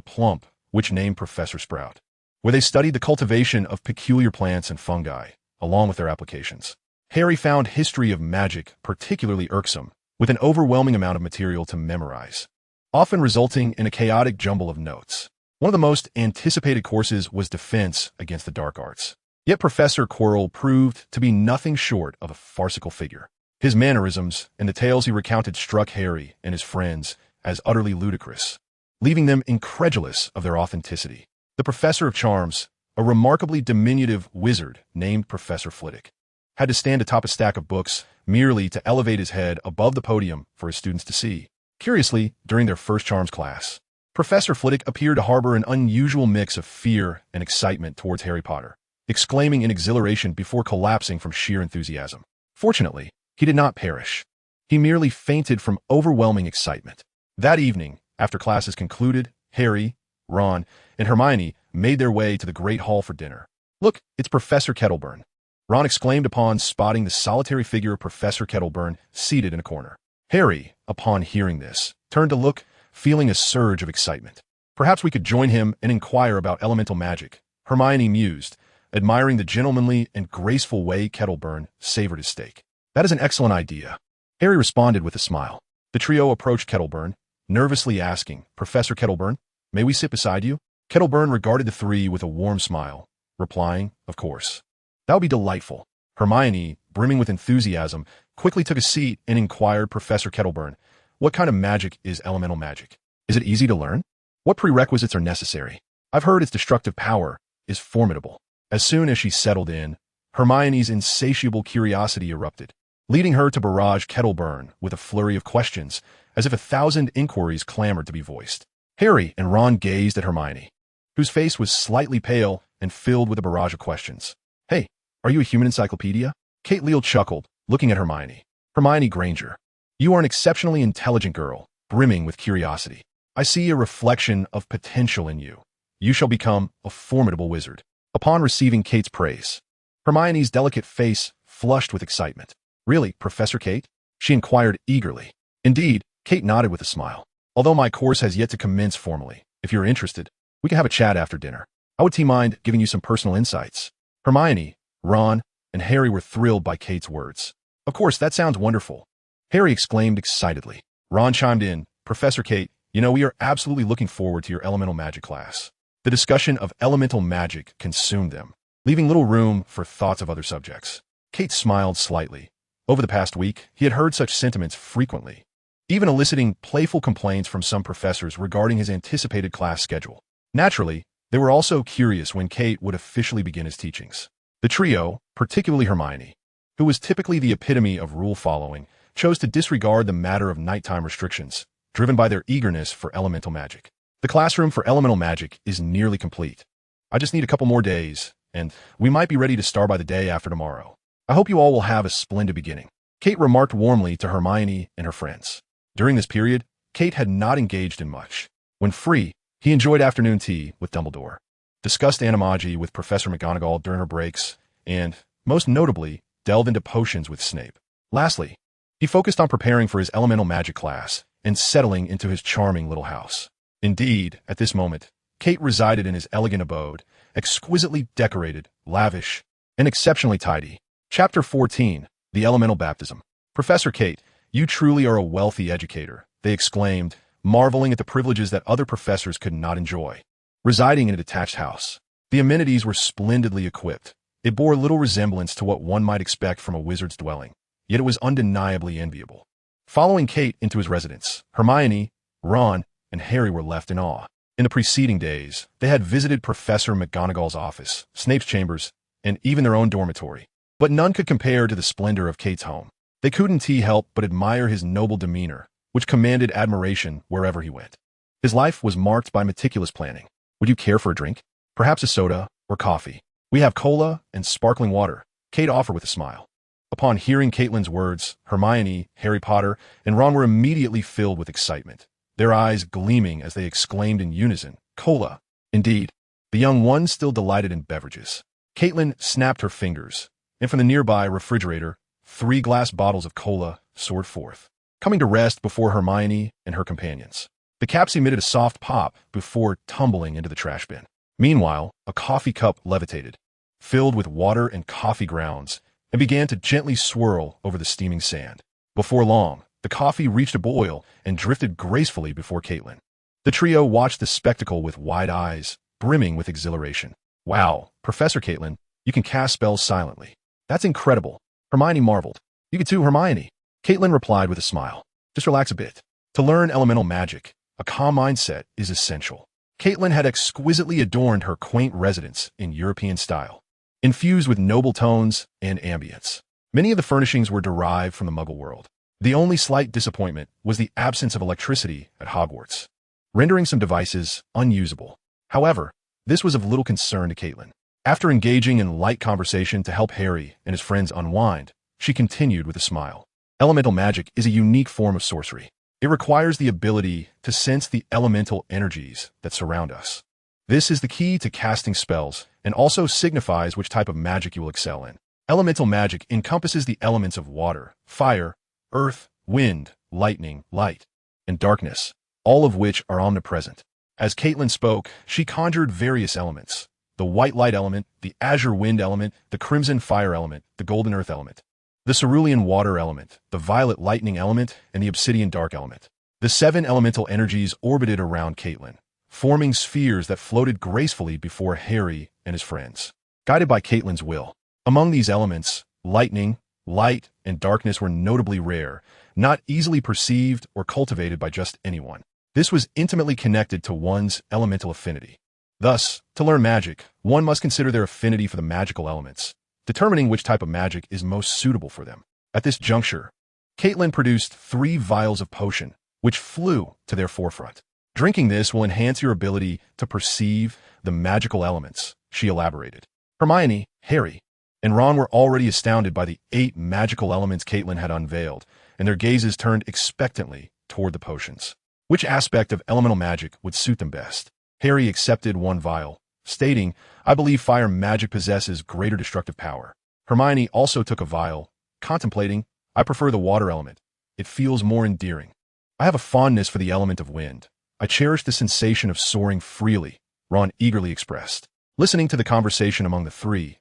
plump, witch-named Professor Sprout, where they studied the cultivation of peculiar plants and fungi, along with their applications. Harry found history of magic particularly irksome, with an overwhelming amount of material to memorize, often resulting in a chaotic jumble of notes. One of the most anticipated courses was Defense Against the Dark Arts. Yet Professor Quirrell proved to be nothing short of a farcical figure. His mannerisms and the tales he recounted struck Harry and his friends as utterly ludicrous, leaving them incredulous of their authenticity. The Professor of Charms, a remarkably diminutive wizard named Professor Flitwick, had to stand atop a stack of books merely to elevate his head above the podium for his students to see. Curiously, during their first Charms class, Professor Flitwick appeared to harbor an unusual mix of fear and excitement towards Harry Potter, exclaiming in exhilaration before collapsing from sheer enthusiasm. Fortunately, he did not perish. He merely fainted from overwhelming excitement. That evening, after classes concluded, Harry, Ron, and Hermione made their way to the Great Hall for dinner. "Look, it's Professor Kettleburn," Ron exclaimed upon spotting the solitary figure of Professor Kettleburn seated in a corner. Harry, upon hearing this, turned to look, feeling a surge of excitement. "Perhaps we could join him and inquire about elemental magic," Hermione mused, admiring the gentlemanly and graceful way Kettleburn savored his steak. "That is an excellent idea," Harry responded with a smile. The trio approached Kettleburn, nervously asking, "Professor Kettleburn, may we sit beside you?" Kettleburn regarded the three with a warm smile, replying, "Of course." "That would be delightful." Hermione, brimming with enthusiasm, quickly took a seat and inquired Professor Kettleburn, "What kind of magic is elemental magic? Is it easy to learn? What prerequisites are necessary? I've heard its destructive power is formidable." As soon as she settled in, Hermione's insatiable curiosity erupted, leading her to barrage Kettleburn with a flurry of questions, as if 1,000 inquiries clamored to be voiced. Harry and Ron gazed at Hermione, whose face was slightly pale and filled with a barrage of questions. "Hey, are you a human encyclopedia?" Kate Leal chuckled, looking at Hermione. "Hermione Granger, you are an exceptionally intelligent girl, brimming with curiosity. I see a reflection of potential in you. You shall become a formidable wizard." Upon receiving Kate's praise, Hermione's delicate face flushed with excitement. "Really, Professor Kate?" she inquired eagerly. "Indeed," Kate nodded with a smile. "Although my course has yet to commence formally, if you're interested, we can have a chat after dinner. I would mind giving you some personal insights." Hermione, Ron, and Harry were thrilled by Kate's words. "Of course, that sounds wonderful," Harry exclaimed excitedly. Ron chimed in, "Professor Kate, we are absolutely looking forward to your elemental magic class." The discussion of elemental magic consumed them, leaving little room for thoughts of other subjects. Kate smiled slightly. Over the past week, he had heard such sentiments frequently, even eliciting playful complaints from some professors regarding his anticipated class schedule. Naturally, they were also curious when Kate would officially begin his teachings. The trio, particularly Hermione, who was typically the epitome of rule-following, chose to disregard the matter of nighttime restrictions, driven by their eagerness for elemental magic. The classroom for elemental magic is nearly complete. I just need a couple more days, and we might be ready to start by the day after tomorrow. I hope you all will have a splendid beginning. Kate remarked warmly to Hermione and her friends. During this period, Kate had not engaged in much. When free, he enjoyed afternoon tea with Dumbledore, discussed animagi with Professor McGonagall during her breaks, and, most notably, delved into potions with Snape. Lastly, he focused on preparing for his elemental magic class and settling into his charming little house. Indeed, at this moment, Kate resided in his elegant abode, exquisitely decorated, lavish, and exceptionally tidy. Chapter 14, The Elemental Baptism. Professor Kate, you truly are a wealthy educator, they exclaimed, marveling at the privileges that other professors could not enjoy. Residing in a detached house, the amenities were splendidly equipped. It bore little resemblance to what one might expect from a wizard's dwelling, yet it was undeniably enviable. Following Kate into his residence, Hermione, Ron, and Harry were left in awe. In the preceding days, they had visited Professor McGonagall's office, Snape's chambers, and even their own dormitory. But none could compare to the splendor of Kate's home. They couldn't help but admire his noble demeanor, which commanded admiration wherever he went. His life was marked by meticulous planning. Would you care for a drink? Perhaps a soda or coffee? We have cola and sparkling water, Kate offered with a smile. Upon hearing Caitlin's words, Hermione, Harry Potter, and Ron were immediately filled with excitement, their eyes gleaming as they exclaimed in unison, "Cola!" Indeed, the young ones still delighted in beverages. Caitlin snapped her fingers, and from the nearby refrigerator, 3 glass bottles of cola soared forth, coming to rest before Hermione and her companions. The caps emitted a soft pop before tumbling into the trash bin. Meanwhile, a coffee cup levitated, filled with water and coffee grounds, and began to gently swirl over the steaming sand. Before long, the coffee reached a boil and drifted gracefully before Caitlin. The trio watched the spectacle with wide eyes, brimming with exhilaration. Wow, Professor Caitlin, you can cast spells silently. That's incredible, Hermione marveled. You could too, Hermione. Caitlin replied with a smile. Just relax a bit. To learn elemental magic, a calm mindset is essential. Caitlin had exquisitely adorned her quaint residence in European style, infused with noble tones and ambience. Many of the furnishings were derived from the Muggle world. The only slight disappointment was the absence of electricity at Hogwarts, rendering some devices unusable. However, this was of little concern to Caitlin. After engaging in light conversation to help Harry and his friends unwind, she continued with a smile. Elemental magic is a unique form of sorcery. It requires the ability to sense the elemental energies that surround us. This is the key to casting spells and also signifies which type of magic you will excel in. Elemental magic encompasses the elements of water, fire, earth, wind, lightning, light, and darkness, all of which are omnipresent. As Caitlin spoke, she conjured various elements: the white light element, the azure wind element, the crimson fire element, the golden earth element, the cerulean water element, the violet lightning element, and the obsidian dark element. The 7 elemental energies orbited around Caitlin, forming spheres that floated gracefully before Harry and his friends, guided by Caitlin's will. Among these elements, lightning, light, and darkness were notably rare, not easily perceived or cultivated by just anyone. This was intimately connected to one's elemental affinity. Thus, to learn magic, one must consider their affinity for the magical elements, determining which type of magic is most suitable for them. At this juncture, Caitlin produced 3 vials of potion, which flew to their forefront. Drinking this will enhance your ability to perceive the magical elements, she elaborated. Hermione, Harry, and Ron were already astounded by the 8 magical elements Caitlin had unveiled, and their gazes turned expectantly toward the potions. Which aspect of elemental magic would suit them best? Harry accepted 1 vial, stating, "I believe fire magic possesses greater destructive power." Hermione also took a vial, contemplating, "I prefer the water element. It feels more endearing." "I have a fondness for the element of wind. I cherish the sensation of soaring freely," Ron eagerly expressed. Listening to the conversation among the 3,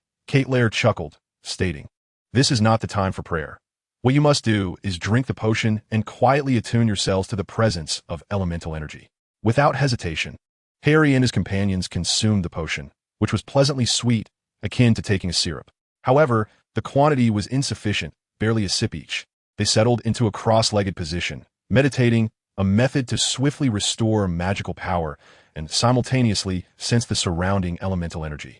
Lair chuckled, stating, "This is not the time for prayer. What you must do is drink the potion and quietly attune yourselves to the presence of elemental energy." Without hesitation, Harry and his companions consumed the potion, which was pleasantly sweet, akin to taking a syrup. However, the quantity was insufficient, barely a sip each. They settled into a cross-legged position, meditating, a method to swiftly restore magical power and simultaneously sense the surrounding elemental energy.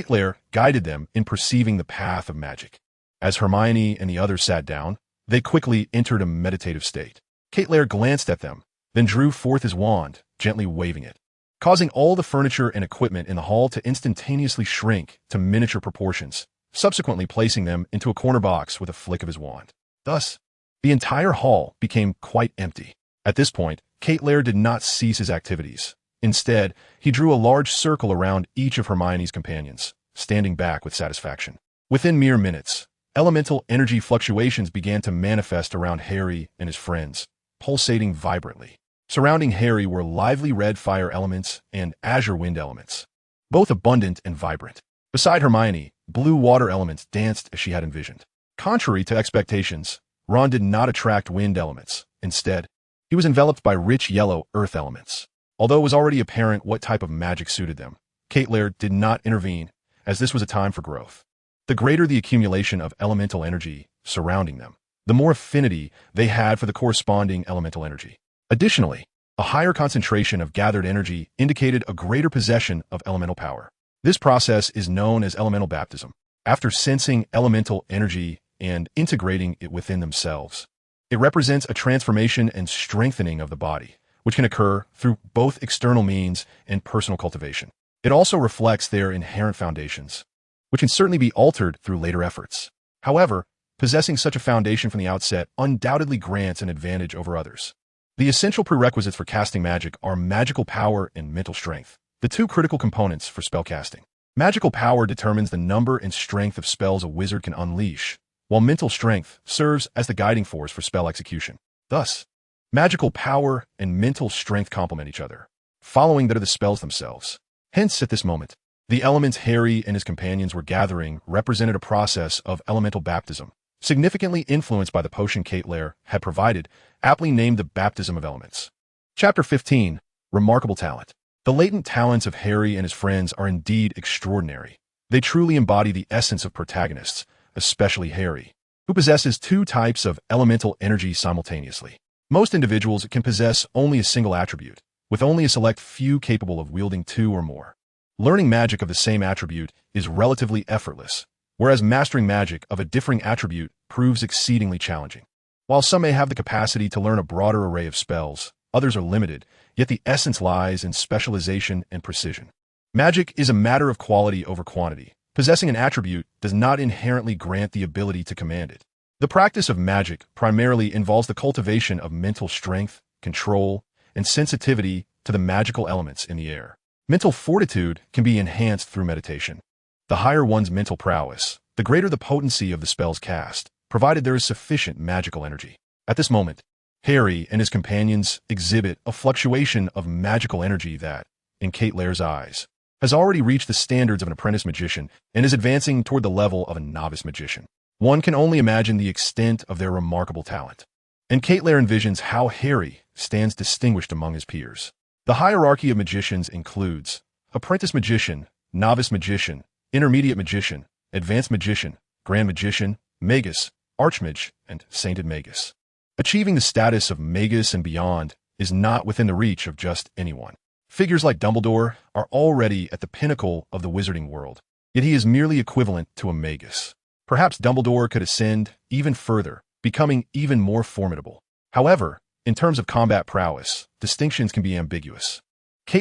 Lair guided them in perceiving the path of magic. As Hermione and the others sat down, they quickly entered a meditative state. Lair glanced at them, then drew forth his wand, gently waving it, causing all the furniture and equipment in the hall to instantaneously shrink to miniature proportions, subsequently placing them into a corner box with a flick of his wand. Thus, the entire hall became quite empty. At this point, Lair did not cease his activities. Instead, he drew a large circle around each of Hermione's companions, standing back with satisfaction. Within mere minutes, elemental energy fluctuations began to manifest around Harry and his friends, pulsating vibrantly. Surrounding Harry were lively red fire elements and azure wind elements, both abundant and vibrant. Beside Hermione, blue water elements danced as she had envisioned. Contrary to expectations, Ron did not attract wind elements. Instead, he was enveloped by rich yellow earth elements. Although it was already apparent what type of magic suited them, Lair did not intervene, as this was a time for growth. The greater the accumulation of elemental energy surrounding them, the more affinity they had for the corresponding elemental energy. Additionally, a higher concentration of gathered energy indicated a greater possession of elemental power. This process is known as elemental baptism. After sensing elemental energy and integrating it within themselves, it represents a transformation and strengthening of the body, which can occur through both external means and personal cultivation. It also reflects their inherent foundations, which can certainly be altered through later efforts. However, possessing such a foundation from the outset undoubtedly grants an advantage over others. The essential prerequisites for casting magic are magical power and mental strength, the two critical components for spellcasting. Magical power determines the number and strength of spells a wizard can unleash, while mental strength serves as the guiding force for spell execution. Thus, magical power and mental strength complement each other, following that of the spells themselves. Hence, at this moment, the elements Harry and his companions were gathering represented a process of elemental baptism, significantly influenced by the potion Lair had provided, aptly named the Baptism of Elements. Chapter 15. Remarkable Talent. The latent talents of Harry and his friends are indeed extraordinary. They truly embody the essence of protagonists, especially Harry, who possesses two types of elemental energy simultaneously. Most individuals can possess only a single attribute, with only a select few capable of wielding two or more. Learning magic of the same attribute is relatively effortless, whereas mastering magic of a differing attribute proves exceedingly challenging. While some may have the capacity to learn a broader array of spells, others are limited, yet the essence lies in specialization and precision. Magic is a matter of quality over quantity. Possessing an attribute does not inherently grant the ability to command it. The practice of magic primarily involves the cultivation of mental strength, control, and sensitivity to the magical elements in the air. Mental fortitude can be enhanced through meditation. The higher one's mental prowess, the greater the potency of the spells cast, provided there is sufficient magical energy. At this moment, Harry and his companions exhibit a fluctuation of magical energy that, in Lair's eyes, has already reached the standards of an apprentice magician and is advancing toward the level of a novice magician. One can only imagine the extent of their remarkable talent. And Lair envisions how Harry stands distinguished among his peers. The hierarchy of magicians includes apprentice magician, novice magician, intermediate magician, advanced magician, grand magician, magus, archmage, and sainted magus. Achieving the status of magus and beyond is not within the reach of just anyone. Figures like Dumbledore are already at the pinnacle of the wizarding world, yet he is merely equivalent to a magus. Perhaps Dumbledore could ascend even further, becoming even more formidable. However, in terms of combat prowess, distinctions can be ambiguous.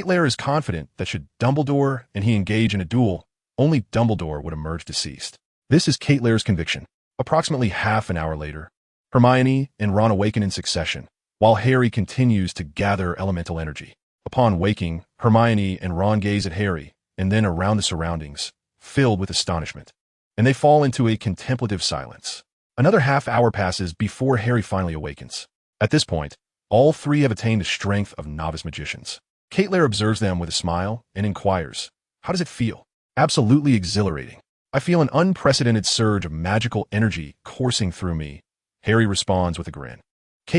Lair is confident that should Dumbledore and he engage in a duel, only Dumbledore would emerge deceased. This is Lair's conviction. Approximately half an hour later, Hermione and Ron awaken in succession, while Harry continues to gather elemental energy. Upon waking, Hermione and Ron gaze at Harry, and then around the surroundings, filled with astonishment, and they fall into a contemplative silence. Another half hour passes before Harry finally awakens. At this point, all three have attained the strength of novice magicians. Lair observes them with a smile and inquires, "How does it feel?" "Absolutely exhilarating. I feel an unprecedented surge of magical energy coursing through me," Harry responds with a grin.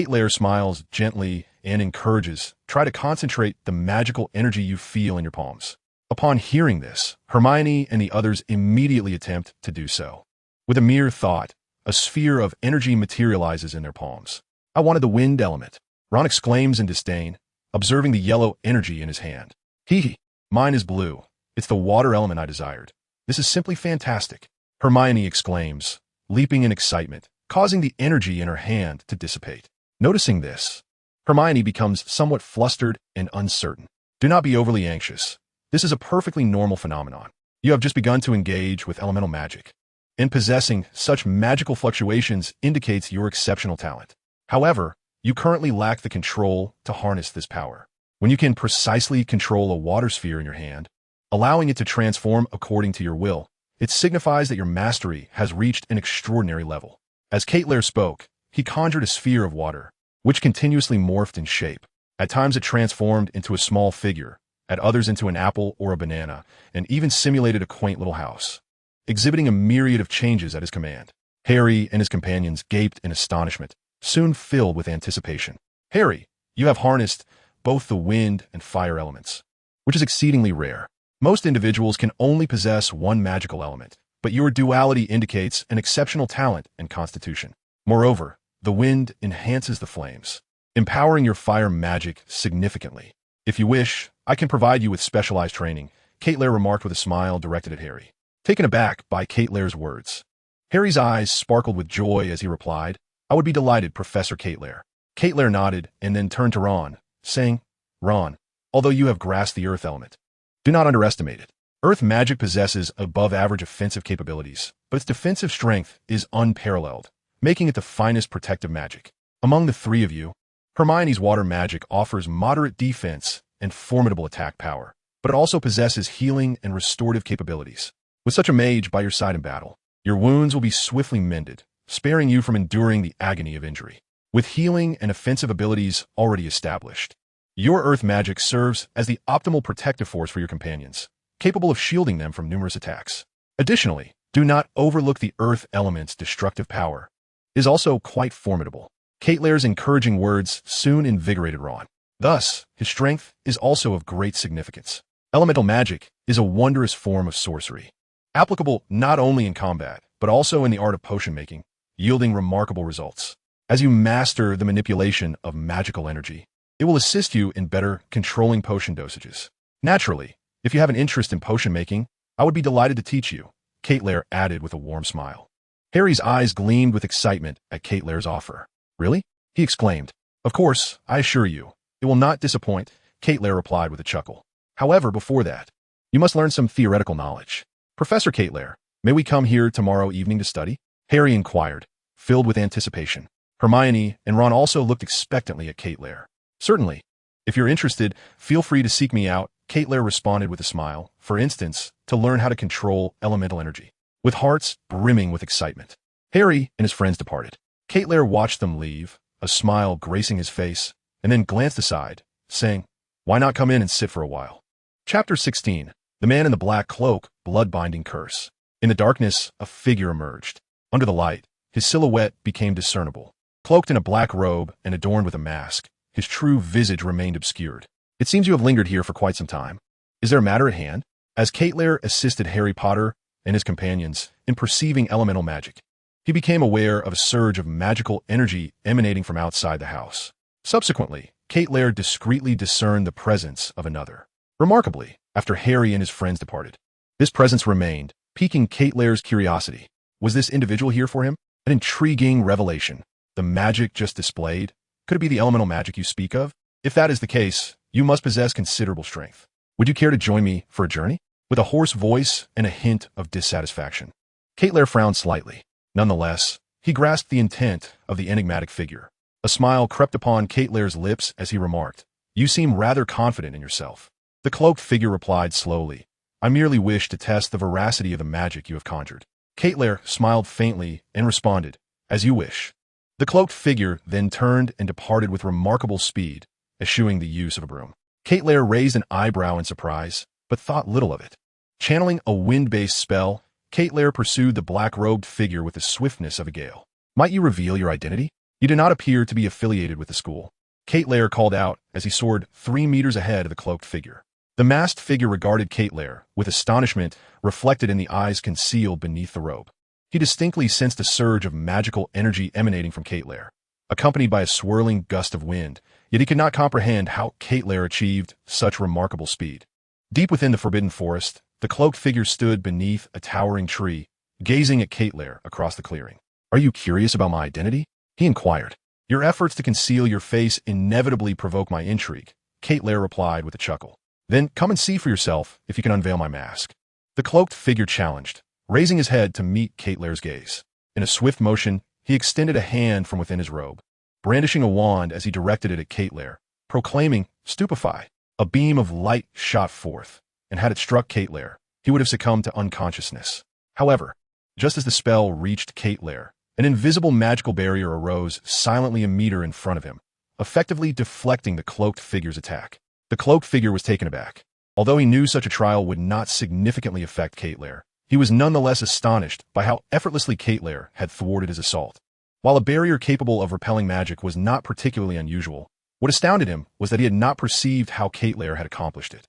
Lair smiles gently and encourages, "Try to concentrate the magical energy you feel in your palms." Upon hearing this, Hermione and the others immediately attempt to do so. With a mere thought, a sphere of energy materializes in their palms. "I wanted the wind element," Ron exclaims in disdain, observing the yellow energy in his hand. "Hee, mine is blue. It's the water element I desired. This is simply fantastic," Hermione exclaims, leaping in excitement, causing the energy in her hand to dissipate. Noticing this, Hermione becomes somewhat flustered and uncertain. Do not be overly anxious. This is a perfectly normal phenomenon. You have just begun to engage with elemental magic, and possessing such magical fluctuations indicates your exceptional talent. However, you currently lack the control to harness this power. When you can precisely control a water sphere in your hand, allowing it to transform according to your will, it signifies that your mastery has reached an extraordinary level. As Lair spoke, he conjured a sphere of water, which continuously morphed in shape. At times it transformed into a small figure, at others into an apple or a banana, and even simulated a quaint little house, exhibiting a myriad of changes at his command. Harry and his companions gaped in astonishment, soon filled with anticipation. Harry, you have harnessed both the wind and fire elements, which is exceedingly rare. Most individuals can only possess one magical element, but your duality indicates an exceptional talent and constitution. Moreover, the wind enhances the flames, empowering your fire magic significantly. If you wish, I can provide you with specialized training, Lair remarked with a smile directed at Harry. Taken aback by Lair's words, Harry's eyes sparkled with joy as he replied, I would be delighted, Professor Lair. Lair nodded and then turned to Ron, saying, Ron, although you have grasped the earth element, do not underestimate it. Earth magic possesses above-average offensive capabilities, but its defensive strength is unparalleled, making it the finest protective magic. Among the three of you, Hermione's water magic offers moderate defense and formidable attack power, but it also possesses healing and restorative capabilities. With such a mage by your side in battle, your wounds will be swiftly mended, sparing you from enduring the agony of injury. With healing and offensive abilities already established, your earth magic serves as the optimal protective force for your companions, capable of shielding them from numerous attacks. Additionally, do not overlook the earth element's destructive power. It is also quite formidable. Lair's encouraging words soon invigorated Ron. Thus, his strength is also of great significance. Elemental magic is a wondrous form of sorcery, applicable not only in combat, but also in the art of potion making, yielding remarkable results. As you master the manipulation of magical energy, it will assist you in better controlling potion dosages. Naturally, if you have an interest in potion making, I would be delighted to teach you, Lair added with a warm smile. Harry's eyes gleamed with excitement at Lair's offer. Really? He exclaimed. Of course, I assure you, it will not disappoint, Lair replied with a chuckle. However, before that, you must learn some theoretical knowledge. Professor Lair, may we come here tomorrow evening to study? Harry inquired, filled with anticipation. Hermione and Ron also looked expectantly at Lair. Certainly. If you're interested, feel free to seek me out, Lair responded with a smile, for instance, to learn how to control elemental energy. With hearts brimming with excitement, Harry and his friends departed. Lair watched them leave, a smile gracing his face, and then glanced aside, saying, Why not come in and sit for a while? Chapter 16. The Man in the Black Cloak, Blood-Binding Curse. In the darkness, a figure emerged. Under the light, his silhouette became discernible. Cloaked in a black robe and adorned with a mask, his true visage remained obscured. It seems you have lingered here for quite some time. Is there a matter at hand? As Lair assisted Harry Potter and his companions in perceiving elemental magic, he became aware of a surge of magical energy emanating from outside the house. Subsequently, Lair discreetly discerned the presence of another. Remarkably, after Harry and his friends departed, this presence remained, piquing Lair's curiosity. Was this individual here for him? An intriguing revelation. The magic just displayed? Could it be the elemental magic you speak of? If that is the case, you must possess considerable strength. Would you care to join me for a journey? With a hoarse voice and a hint of dissatisfaction, Lair frowned slightly. Nonetheless, he grasped the intent of the enigmatic figure. A smile crept upon Lair's lips as he remarked, You seem rather confident in yourself. The cloaked figure replied slowly, I merely wish to test the veracity of the magic you have conjured. Lair smiled faintly and responded, As you wish. The cloaked figure then turned and departed with remarkable speed, eschewing the use of a broom. Lair raised an eyebrow in surprise, but thought little of it. Channeling a wind-based spell, Lair pursued the black-robed figure with the swiftness of a gale. Might you reveal your identity? You do not appear to be affiliated with the school. Lair called out as he soared 3 meters ahead of the cloaked figure. The masked figure regarded Lair with astonishment reflected in the eyes concealed beneath the robe. He distinctly sensed a surge of magical energy emanating from Lair, accompanied by a swirling gust of wind, yet he could not comprehend how Lair achieved such remarkable speed. Deep within the forbidden forest, the cloaked figure stood beneath a towering tree, gazing at Lair across the clearing. Are you curious about my identity? He inquired. Your efforts to conceal your face inevitably provoke my intrigue, Lair replied with a chuckle. Then come and see for yourself if you can unveil my mask. The cloaked figure challenged, raising his head to meet Lair's gaze. In a swift motion, he extended a hand from within his robe, brandishing a wand as he directed it at Lair, proclaiming, "Stupefy." A beam of light shot forth, and had it struck Lair, he would have succumbed to unconsciousness. However, just as the spell reached Lair, an invisible magical barrier arose silently a meter in front of him, effectively deflecting the cloaked figure's attack. The cloaked figure was taken aback. Although he knew such a trial would not significantly affect Lair, he was nonetheless astonished by how effortlessly Lair had thwarted his assault. While a barrier capable of repelling magic was not particularly unusual, what astounded him was that he had not perceived how Lair had accomplished it.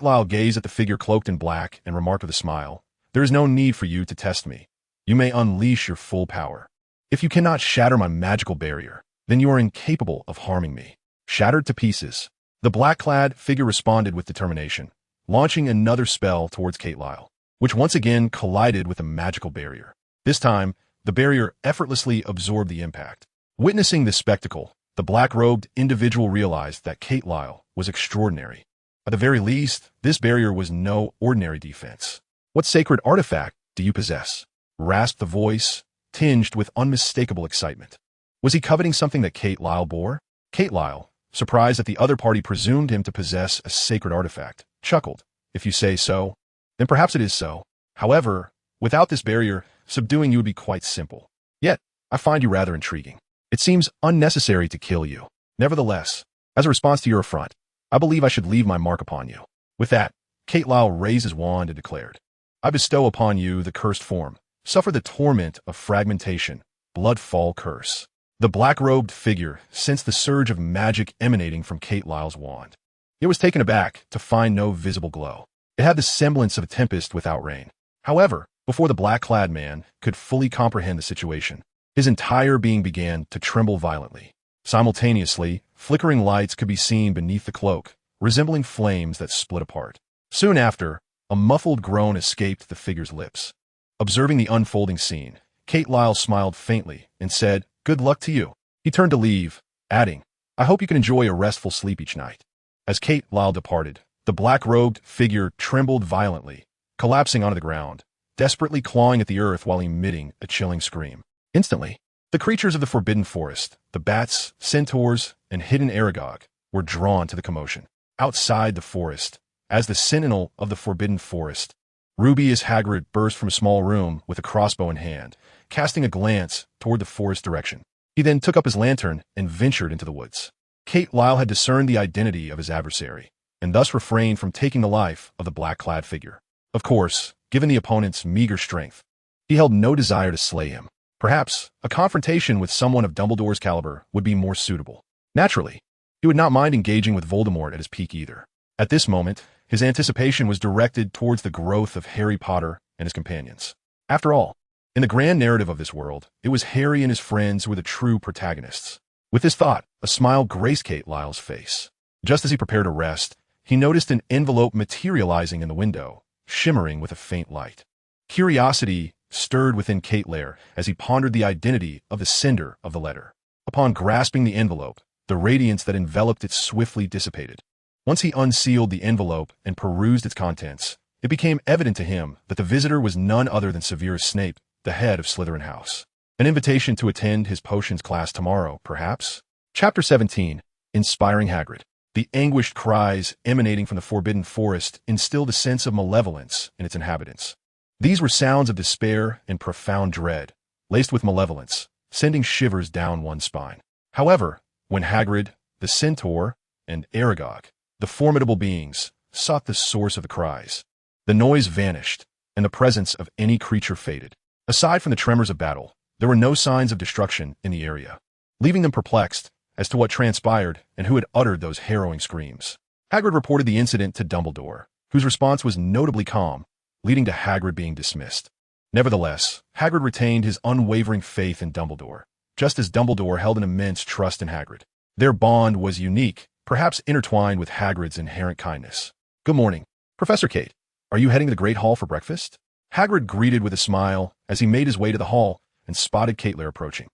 Lair gazed at the figure cloaked in black and remarked with a smile, "There is no need for you to test me. You may unleash your full power. If you cannot shatter my magical barrier, then you are incapable of harming me." Shattered to pieces, the black-clad figure responded with determination, launching another spell towards Lair, which once again collided with the magical barrier. This time, the barrier effortlessly absorbed the impact. Witnessing this spectacle, the black-robed individual realized that Lair was extraordinary. At the very least, this barrier was no ordinary defense. "What sacred artifact do you possess?" rasped the voice, tinged with unmistakable excitement. Was he coveting something that Lair bore? Lair, surprised that the other party presumed him to possess a sacred artifact, chuckled. "If you say so, then perhaps it is so. However, without this barrier, subduing you would be quite simple. Yet, I find you rather intriguing. It seems unnecessary to kill you. Nevertheless, as a response to your affront, I believe I should leave my mark upon you." With that, Lair raised his wand and declared, "I bestow upon you the cursed form. Suffer the torment of fragmentation, bloodfall curse." The black-robed figure sensed the surge of magic emanating from Lair's wand. It was taken aback to find no visible glow. It had the semblance of a tempest without rain. However, before the black-clad man could fully comprehend the situation, his entire being began to tremble violently. Simultaneously, flickering lights could be seen beneath the cloak, resembling flames that split apart. Soon after, a muffled groan escaped the figure's lips. Observing the unfolding scene, Lair smiled faintly and said, "Good luck to you." He turned to leave, adding, "I hope you can enjoy a restful sleep each night." As Lair departed, the black-robed figure trembled violently, collapsing onto the ground, desperately clawing at the earth while emitting a chilling scream. Instantly, the creatures of the Forbidden Forest, the bats, centaurs, and hidden Aragog, were drawn to the commotion. Outside the forest, as the sentinel of the Forbidden Forest, Rubius Hagrid burst from a small room with a crossbow in hand, casting a glance toward the forest direction. He then took up his lantern and ventured into the woods. Lair had discerned the identity of his adversary, and thus refrained from taking the life of the black-clad figure. Of course, given the opponent's meager strength, he held no desire to slay him. Perhaps a confrontation with someone of Dumbledore's caliber would be more suitable. Naturally, he would not mind engaging with Voldemort at his peak either. At this moment, his anticipation was directed towards the growth of Harry Potter and his companions. After all, in the grand narrative of this world, it was Harry and his friends who were the true protagonists. With this thought, a smile graced Lair's face. Just as he prepared to rest, he noticed an envelope materializing in the window, shimmering with a faint light. Curiosity stirred within Lair as he pondered the identity of the sender of the letter. Upon grasping the envelope, the radiance that enveloped it swiftly dissipated. Once he unsealed the envelope and perused its contents, it became evident to him that the visitor was none other than Severus Snape, the head of Slytherin House. An invitation to attend his potions class tomorrow, perhaps? Chapter 17, Inspiring Hagrid. The anguished cries emanating from the Forbidden Forest instilled a sense of malevolence in its inhabitants. These were sounds of despair and profound dread, laced with malevolence, sending shivers down one's spine. However, when Hagrid, the centaur, and Aragog, the formidable beings, sought the source of the cries, the noise vanished, and the presence of any creature faded. Aside from the tremors of battle, there were no signs of destruction in the area, leaving them perplexed as to what transpired and who had uttered those harrowing screams. Hagrid reported the incident to Dumbledore, whose response was notably calm, leading to Hagrid being dismissed. Nevertheless, Hagrid retained his unwavering faith in Dumbledore, just as Dumbledore held an immense trust in Hagrid. Their bond was unique, perhaps intertwined with Hagrid's inherent kindness. "Good morning, Professor Kate. Are you heading to the Great Hall for breakfast?" Hagrid greeted with a smile as he made his way to the hall and spotted Lair approaching.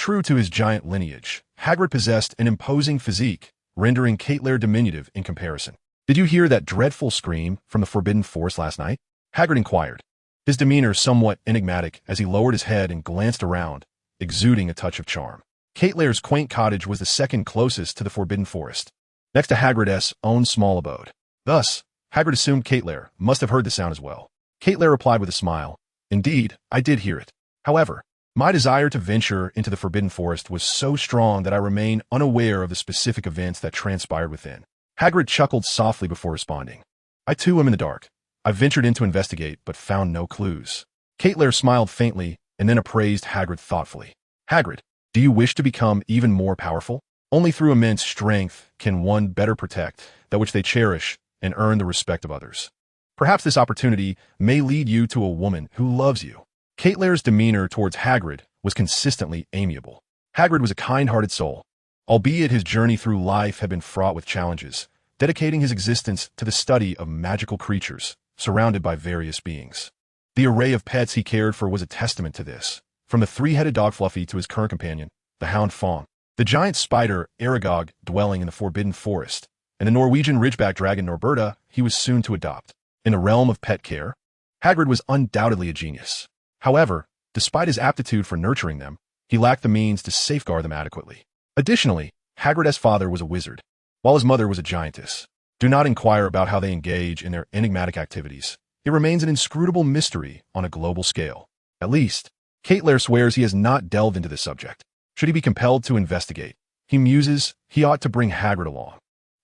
True to his giant lineage, Hagrid possessed an imposing physique, rendering Lair diminutive in comparison. "Did you hear that dreadful scream from the Forbidden Forest last night?" Hagrid inquired, his demeanor somewhat enigmatic as he lowered his head and glanced around, exuding a touch of charm. Lair's quaint cottage was the second closest to the Forbidden Forest, next to Hagrid's own small abode. Thus, Hagrid assumed Lair must have heard the sound as well. Lair replied with a smile, "Indeed, I did hear it. However, my desire to venture into the Forbidden Forest was so strong that I remain unaware of the specific events that transpired within." Hagrid chuckled softly before responding, "I too am in the dark. I ventured in to investigate, but found no clues." Lair smiled faintly and then appraised Hagrid thoughtfully. "Hagrid, do you wish to become even more powerful? Only through immense strength can one better protect that which they cherish and earn the respect of others. Perhaps this opportunity may lead you to a woman who loves you." Lair's demeanor towards Hagrid was consistently amiable. Hagrid was a kind-hearted soul, albeit his journey through life had been fraught with challenges, dedicating his existence to the study of magical creatures, surrounded by various beings. The array of pets he cared for was a testament to this, from the three-headed dog Fluffy to his current companion, the hound Fawn, the giant spider Aragog dwelling in the Forbidden Forest, and the Norwegian ridgeback dragon Norberta he was soon to adopt. In the realm of pet care, Hagrid was undoubtedly a genius. However, despite his aptitude for nurturing them, he lacked the means to safeguard them adequately. Additionally, Hagrid's father was a wizard, while his mother was a giantess. Do not inquire about how they engage in their enigmatic activities. It remains an inscrutable mystery on a global scale. At least, Lair swears he has not delved into this subject. Should he be compelled to investigate, he muses he ought to bring Hagrid along.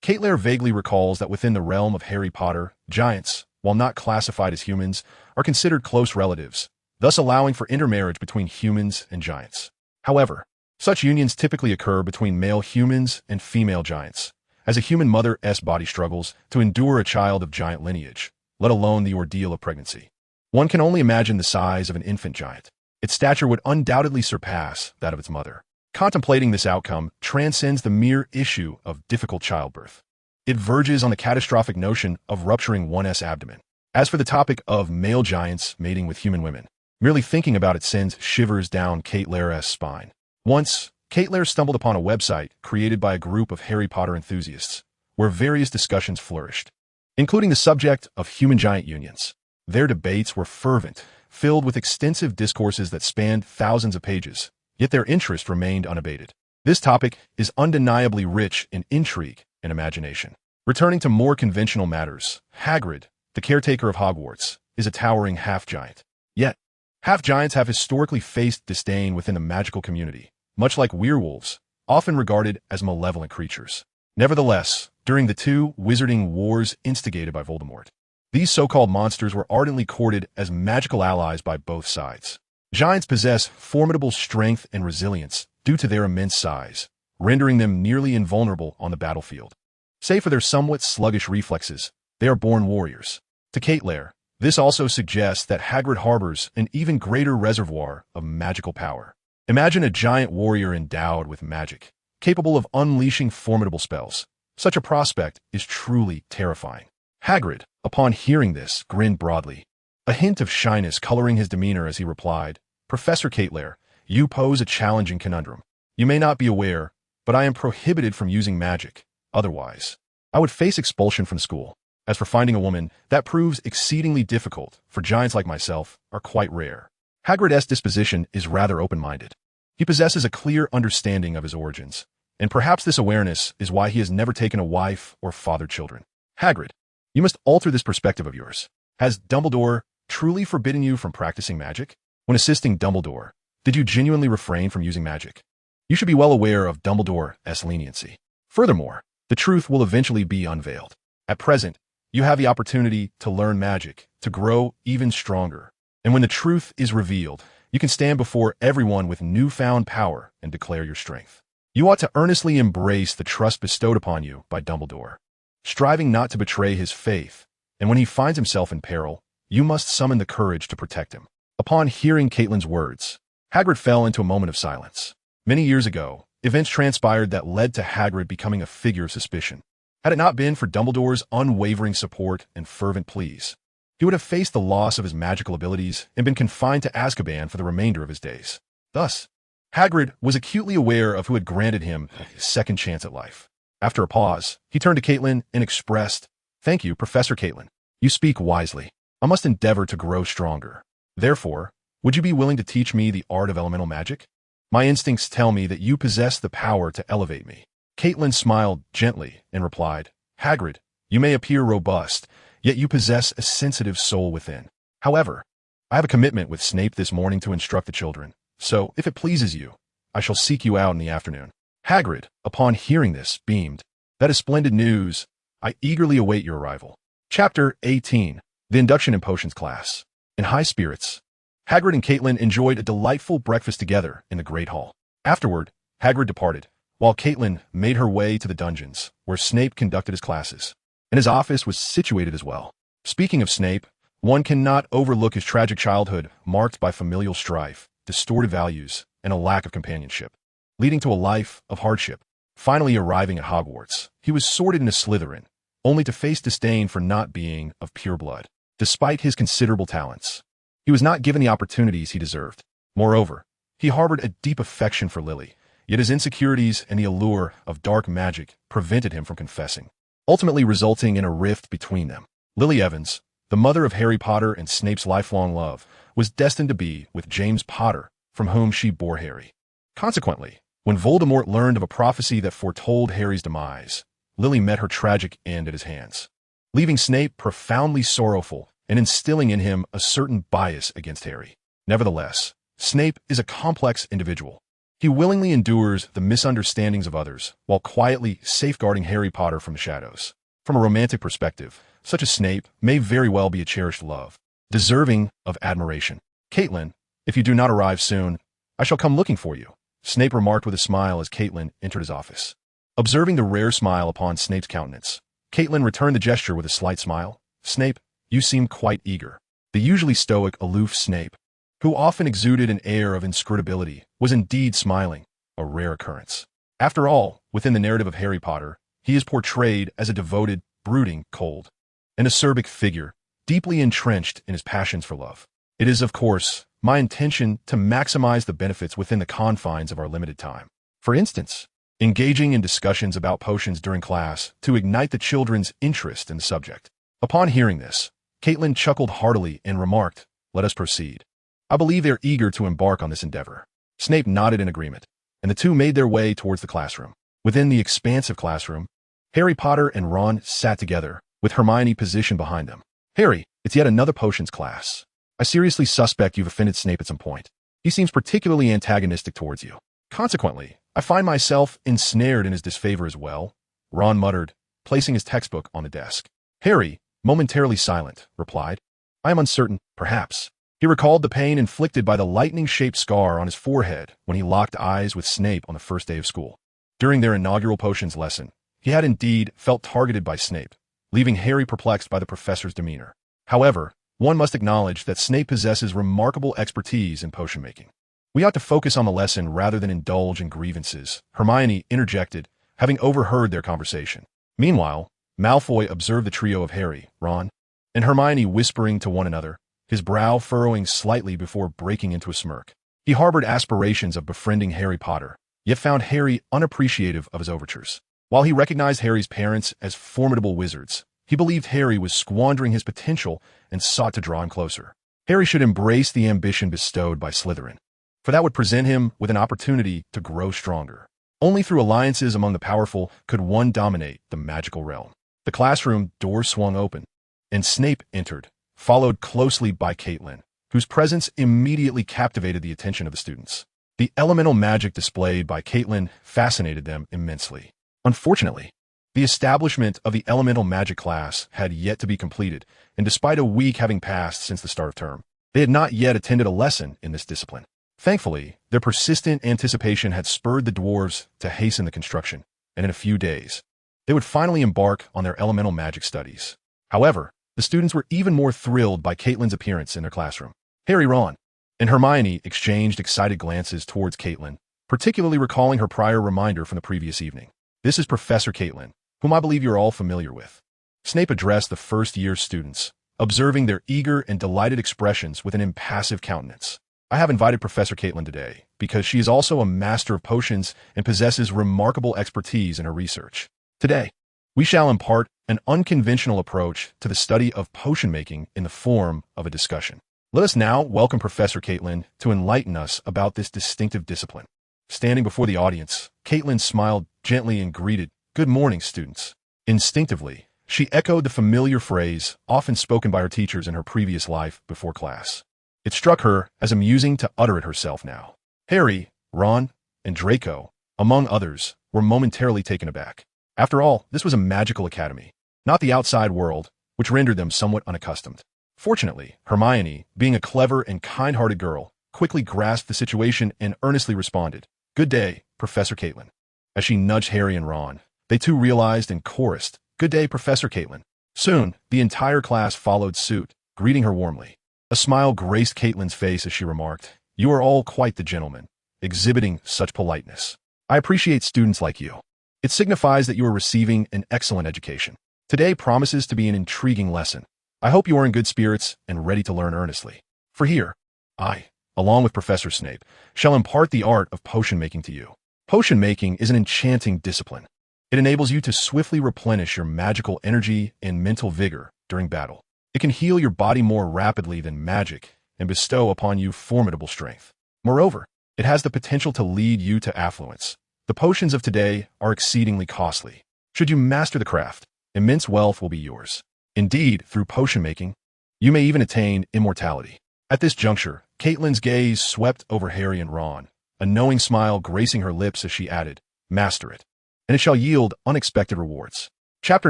Lair vaguely recalls that within the realm of Harry Potter, giants, while not classified as humans, are considered close relatives, thus allowing for intermarriage between humans and giants. However, such unions typically occur between male humans and female giants, as a human mother's body struggles to endure a child of giant lineage, let alone the ordeal of pregnancy. One can only imagine the size of an infant giant. Its stature would undoubtedly surpass that of its mother. Contemplating this outcome transcends the mere issue of difficult childbirth. It verges on the catastrophic notion of rupturing one's abdomen. As for the topic of male giants mating with human women, merely thinking about it sends shivers down Lair's spine. Once, Lair stumbled upon a website created by a group of Harry Potter enthusiasts, where various discussions flourished, including the subject of human-giant unions. Their debates were fervent, filled with extensive discourses that spanned thousands of pages, yet their interest remained unabated. This topic is undeniably rich in intrigue and imagination. Returning to more conventional matters, Hagrid, the caretaker of Hogwarts, is a towering half-giant. Yet, half-giants have historically faced disdain within the magical community, much like werewolves, often regarded as malevolent creatures. Nevertheless, during the two wizarding wars instigated by Voldemort, these so-called monsters were ardently courted as magical allies by both sides. Giants possess formidable strength and resilience due to their immense size, rendering them nearly invulnerable on the battlefield. Save for their somewhat sluggish reflexes, they are born warriors. To Lair, this also suggests that Hagrid harbors an even greater reservoir of magical power. Imagine a giant warrior endowed with magic, capable of unleashing formidable spells. Such a prospect is truly terrifying. Hagrid, upon hearing this, grinned broadly, a hint of shyness coloring his demeanor as he replied, "Professor Lair, you pose a challenging conundrum. You may not be aware, but I am prohibited from using magic. Otherwise, I would face expulsion from school. As for finding a woman, that proves exceedingly difficult, for giants like myself are quite rare." Hagrid's disposition is rather open-minded. He possesses a clear understanding of his origins, and perhaps this awareness is why he has never taken a wife or fathered children. Hagrid, you must alter this perspective of yours. Has Dumbledore truly forbidden you from practicing magic? When assisting Dumbledore, did you genuinely refrain from using magic? You should be well aware of Dumbledore's leniency. Furthermore, the truth will eventually be unveiled. At present, you have the opportunity to learn magic, to grow even stronger. And when the truth is revealed, you can stand before everyone with newfound power and declare your strength. You ought to earnestly embrace the trust bestowed upon you by Dumbledore, striving not to betray his faith, and when he finds himself in peril, you must summon the courage to protect him. Upon hearing Caitlin's words, Hagrid fell into a moment of silence. Many years ago, events transpired that led to Hagrid becoming a figure of suspicion. Had it not been for Dumbledore's unwavering support and fervent pleas, he would have faced the loss of his magical abilities and been confined to Azkaban for the remainder of his days. Thus, Hagrid was acutely aware of who had granted him a second chance at life. After a pause, he turned to Caitlin and expressed, "Thank you, Professor Caitlin. You speak wisely. I must endeavor to grow stronger. Therefore, would you be willing to teach me the art of elemental magic? My instincts tell me that you possess the power to elevate me." Caitlin smiled gently and replied, "Hagrid, you may appear robust, yet you possess a sensitive soul within. However, I have a commitment with Snape this morning to instruct the children, so if it pleases you, I shall seek you out in the afternoon." Hagrid, upon hearing this, beamed. "That is splendid news. I eagerly await your arrival." Chapter 18. The Induction in Potions Class. In high spirits, Hagrid and Caitlin enjoyed a delightful breakfast together in the Great Hall. Afterward, Hagrid departed, while Caitlin made her way to the dungeons, where Snape conducted his classes, and his office was situated as well. Speaking of Snape, one cannot overlook his tragic childhood marked by familial strife, distorted values, and a lack of companionship, leading to a life of hardship. Finally arriving at Hogwarts, he was sorted into Slytherin, only to face disdain for not being of pure blood. Despite his considerable talents, he was not given the opportunities he deserved. Moreover, he harbored a deep affection for Lily, yet his insecurities and the allure of dark magic prevented him from confessing, ultimately resulting in a rift between them. Lily Evans, the mother of Harry Potter and Snape's lifelong love, was destined to be with James Potter, from whom she bore Harry. Consequently, when Voldemort learned of a prophecy that foretold Harry's demise, Lily met her tragic end at his hands, leaving Snape profoundly sorrowful and instilling in him a certain bias against Harry. Nevertheless, Snape is a complex individual. He willingly endures the misunderstandings of others while quietly safeguarding Harry Potter from the shadows. From a romantic perspective, such as Snape may very well be a cherished love, deserving of admiration. "Caitlin, if you do not arrive soon, I shall come looking for you," Snape remarked with a smile as Caitlin entered his office. Observing the rare smile upon Snape's countenance, Caitlin returned the gesture with a slight smile. "Snape, you seem quite eager." The usually stoic, aloof Snape, who often exuded an air of inscrutability, was indeed smiling, a rare occurrence. After all, within the narrative of Harry Potter, he is portrayed as a devoted, brooding, cold, and acerbic figure, deeply entrenched in his passions for love. It is, of course, my intention to maximize the benefits within the confines of our limited time. For instance, engaging in discussions about potions during class to ignite the children's interest in the subject. Upon hearing this, Caitlin chuckled heartily and remarked, "Let us proceed. I believe they're eager to embark on this endeavor." Snape nodded in agreement, and the two made their way towards the classroom. Within the expansive classroom, Harry Potter and Ron sat together, with Hermione positioned behind them. "Harry, it's yet another potions class. I seriously suspect you've offended Snape at some point. He seems particularly antagonistic towards you. Consequently, I find myself ensnared in his disfavor as well," Ron muttered, placing his textbook on the desk. Harry, momentarily silent, replied, "I am uncertain, perhaps." He recalled the pain inflicted by the lightning-shaped scar on his forehead when he locked eyes with Snape on the first day of school. During their inaugural potions lesson, he had indeed felt targeted by Snape, leaving Harry perplexed by the professor's demeanor. However, one must acknowledge that Snape possesses remarkable expertise in potion making. "We ought to focus on the lesson rather than indulge in grievances," Hermione interjected, having overheard their conversation. Meanwhile, Malfoy observed the trio of Harry, Ron, and Hermione whispering to one another, his brow furrowing slightly before breaking into a smirk. He harbored aspirations of befriending Harry Potter, yet found Harry unappreciative of his overtures. While he recognized Harry's parents as formidable wizards, he believed Harry was squandering his potential and sought to draw him closer. Harry should embrace the ambition bestowed by Slytherin, for that would present him with an opportunity to grow stronger. Only through alliances among the powerful could one dominate the magical realm. The classroom door swung open, and Snape entered, followed closely by Caitlin, whose presence immediately captivated the attention of the students. The elemental magic displayed by Caitlin fascinated them immensely. Unfortunately, the establishment of the elemental magic class had yet to be completed, and despite a week having passed since the start of term, they had not yet attended a lesson in this discipline. Thankfully, their persistent anticipation had spurred the dwarves to hasten the construction, and in a few days, they would finally embark on their elemental magic studies. However, the students were even more thrilled by Caitlin's appearance in their classroom. Harry, Ron, and Hermione exchanged excited glances towards Caitlin, particularly recalling her prior reminder from the previous evening. "This is Professor Caitlin, whom I believe you're all familiar with." Snape addressed the first-year students, observing their eager and delighted expressions with an impassive countenance. I have invited Professor Caitlin today because she is also a master of potions and possesses remarkable expertise in her research. Today, we shall impart an unconventional approach to the study of potion making in the form of a discussion. Let us now welcome Professor Caitlin to enlighten us about this distinctive discipline. Standing before the audience, Caitlin smiled gently and greeted, "Good morning, students." Instinctively, she echoed the familiar phrase often spoken by her teachers in her previous life before class. It struck her as amusing to utter it herself now. Harry, Ron, and Draco, among others, were momentarily taken aback. After all, this was a magical academy, not the outside world, which rendered them somewhat unaccustomed. Fortunately, Hermione, being a clever and kind-hearted girl, quickly grasped the situation and earnestly responded, "Good day, Professor Caitlin." As she nudged Harry and Ron, they too realized and chorused, "Good day, Professor Caitlin." Soon, the entire class followed suit, greeting her warmly. A smile graced Caitlin's face as she remarked, "You are all quite the gentlemen, exhibiting such politeness. I appreciate students like you. It signifies that you are receiving an excellent education. Today promises to be an intriguing lesson. I hope you are in good spirits and ready to learn earnestly. For here, I, along with Professor Snape, shall impart the art of potion making to you. Potion making is an enchanting discipline. It enables you to swiftly replenish your magical energy and mental vigor during battle. It can heal your body more rapidly than magic and bestow upon you formidable strength. Moreover, it has the potential to lead you to affluence. The potions of today are exceedingly costly. Should you master the craft, immense wealth will be yours. Indeed, through potion making, you may even attain immortality." At this juncture, Caitlin's gaze swept over Harry and Ron, a knowing smile gracing her lips as she added, "Master it, and it shall yield unexpected rewards." Chapter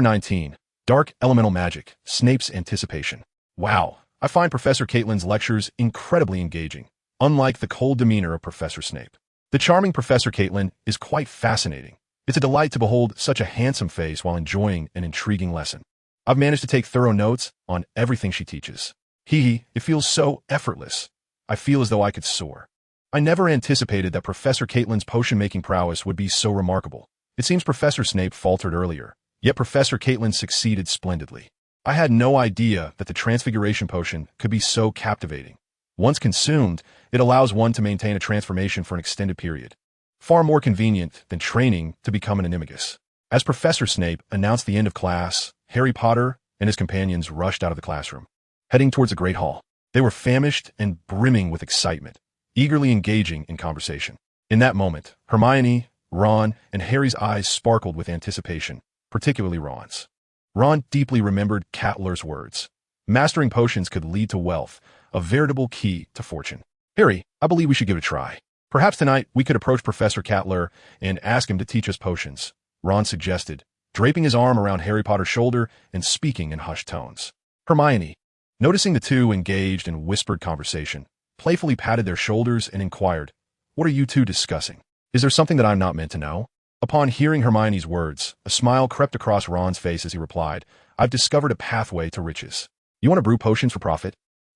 19, Dark Elemental Magic, Snape's Anticipation. Wow, I find Professor Caitlin's lectures incredibly engaging, unlike the cold demeanor of Professor Snape. The charming Professor Caitlin is quite fascinating. It's a delight to behold such a handsome face while enjoying an intriguing lesson. I've managed to take thorough notes on everything she teaches. It feels so effortless. I feel as though I could soar. I never anticipated that Professor Caitlin's potion-making prowess would be so remarkable. It seems Professor Snape faltered earlier, yet Professor Caitlin succeeded splendidly. I had no idea that the transfiguration potion could be so captivating. Once consumed, it allows one to maintain a transformation for an extended period. Far more convenient than training to become an animagus. As Professor Snape announced the end of class, Harry Potter and his companions rushed out of the classroom, heading towards the Great Hall. They were famished and brimming with excitement, eagerly engaging in conversation. In that moment, Hermione, Ron, and Harry's eyes sparkled with anticipation, particularly Ron's. Ron deeply remembered Cat Lair's words. Mastering potions could lead to wealth, a veritable key to fortune. "Harry, I believe we should give it a try. Perhaps tonight we could approach Professor Cat Lair and ask him to teach us potions," Ron suggested, draping his arm around Harry Potter's shoulder and speaking in hushed tones. Hermione, noticing the two engaged in whispered conversation, playfully patted their shoulders and inquired, "What are you two discussing? Is there something that I'm not meant to know?" Upon hearing Hermione's words, a smile crept across Ron's face as he replied, "I've discovered a pathway to riches. You want to brew potions for profit?"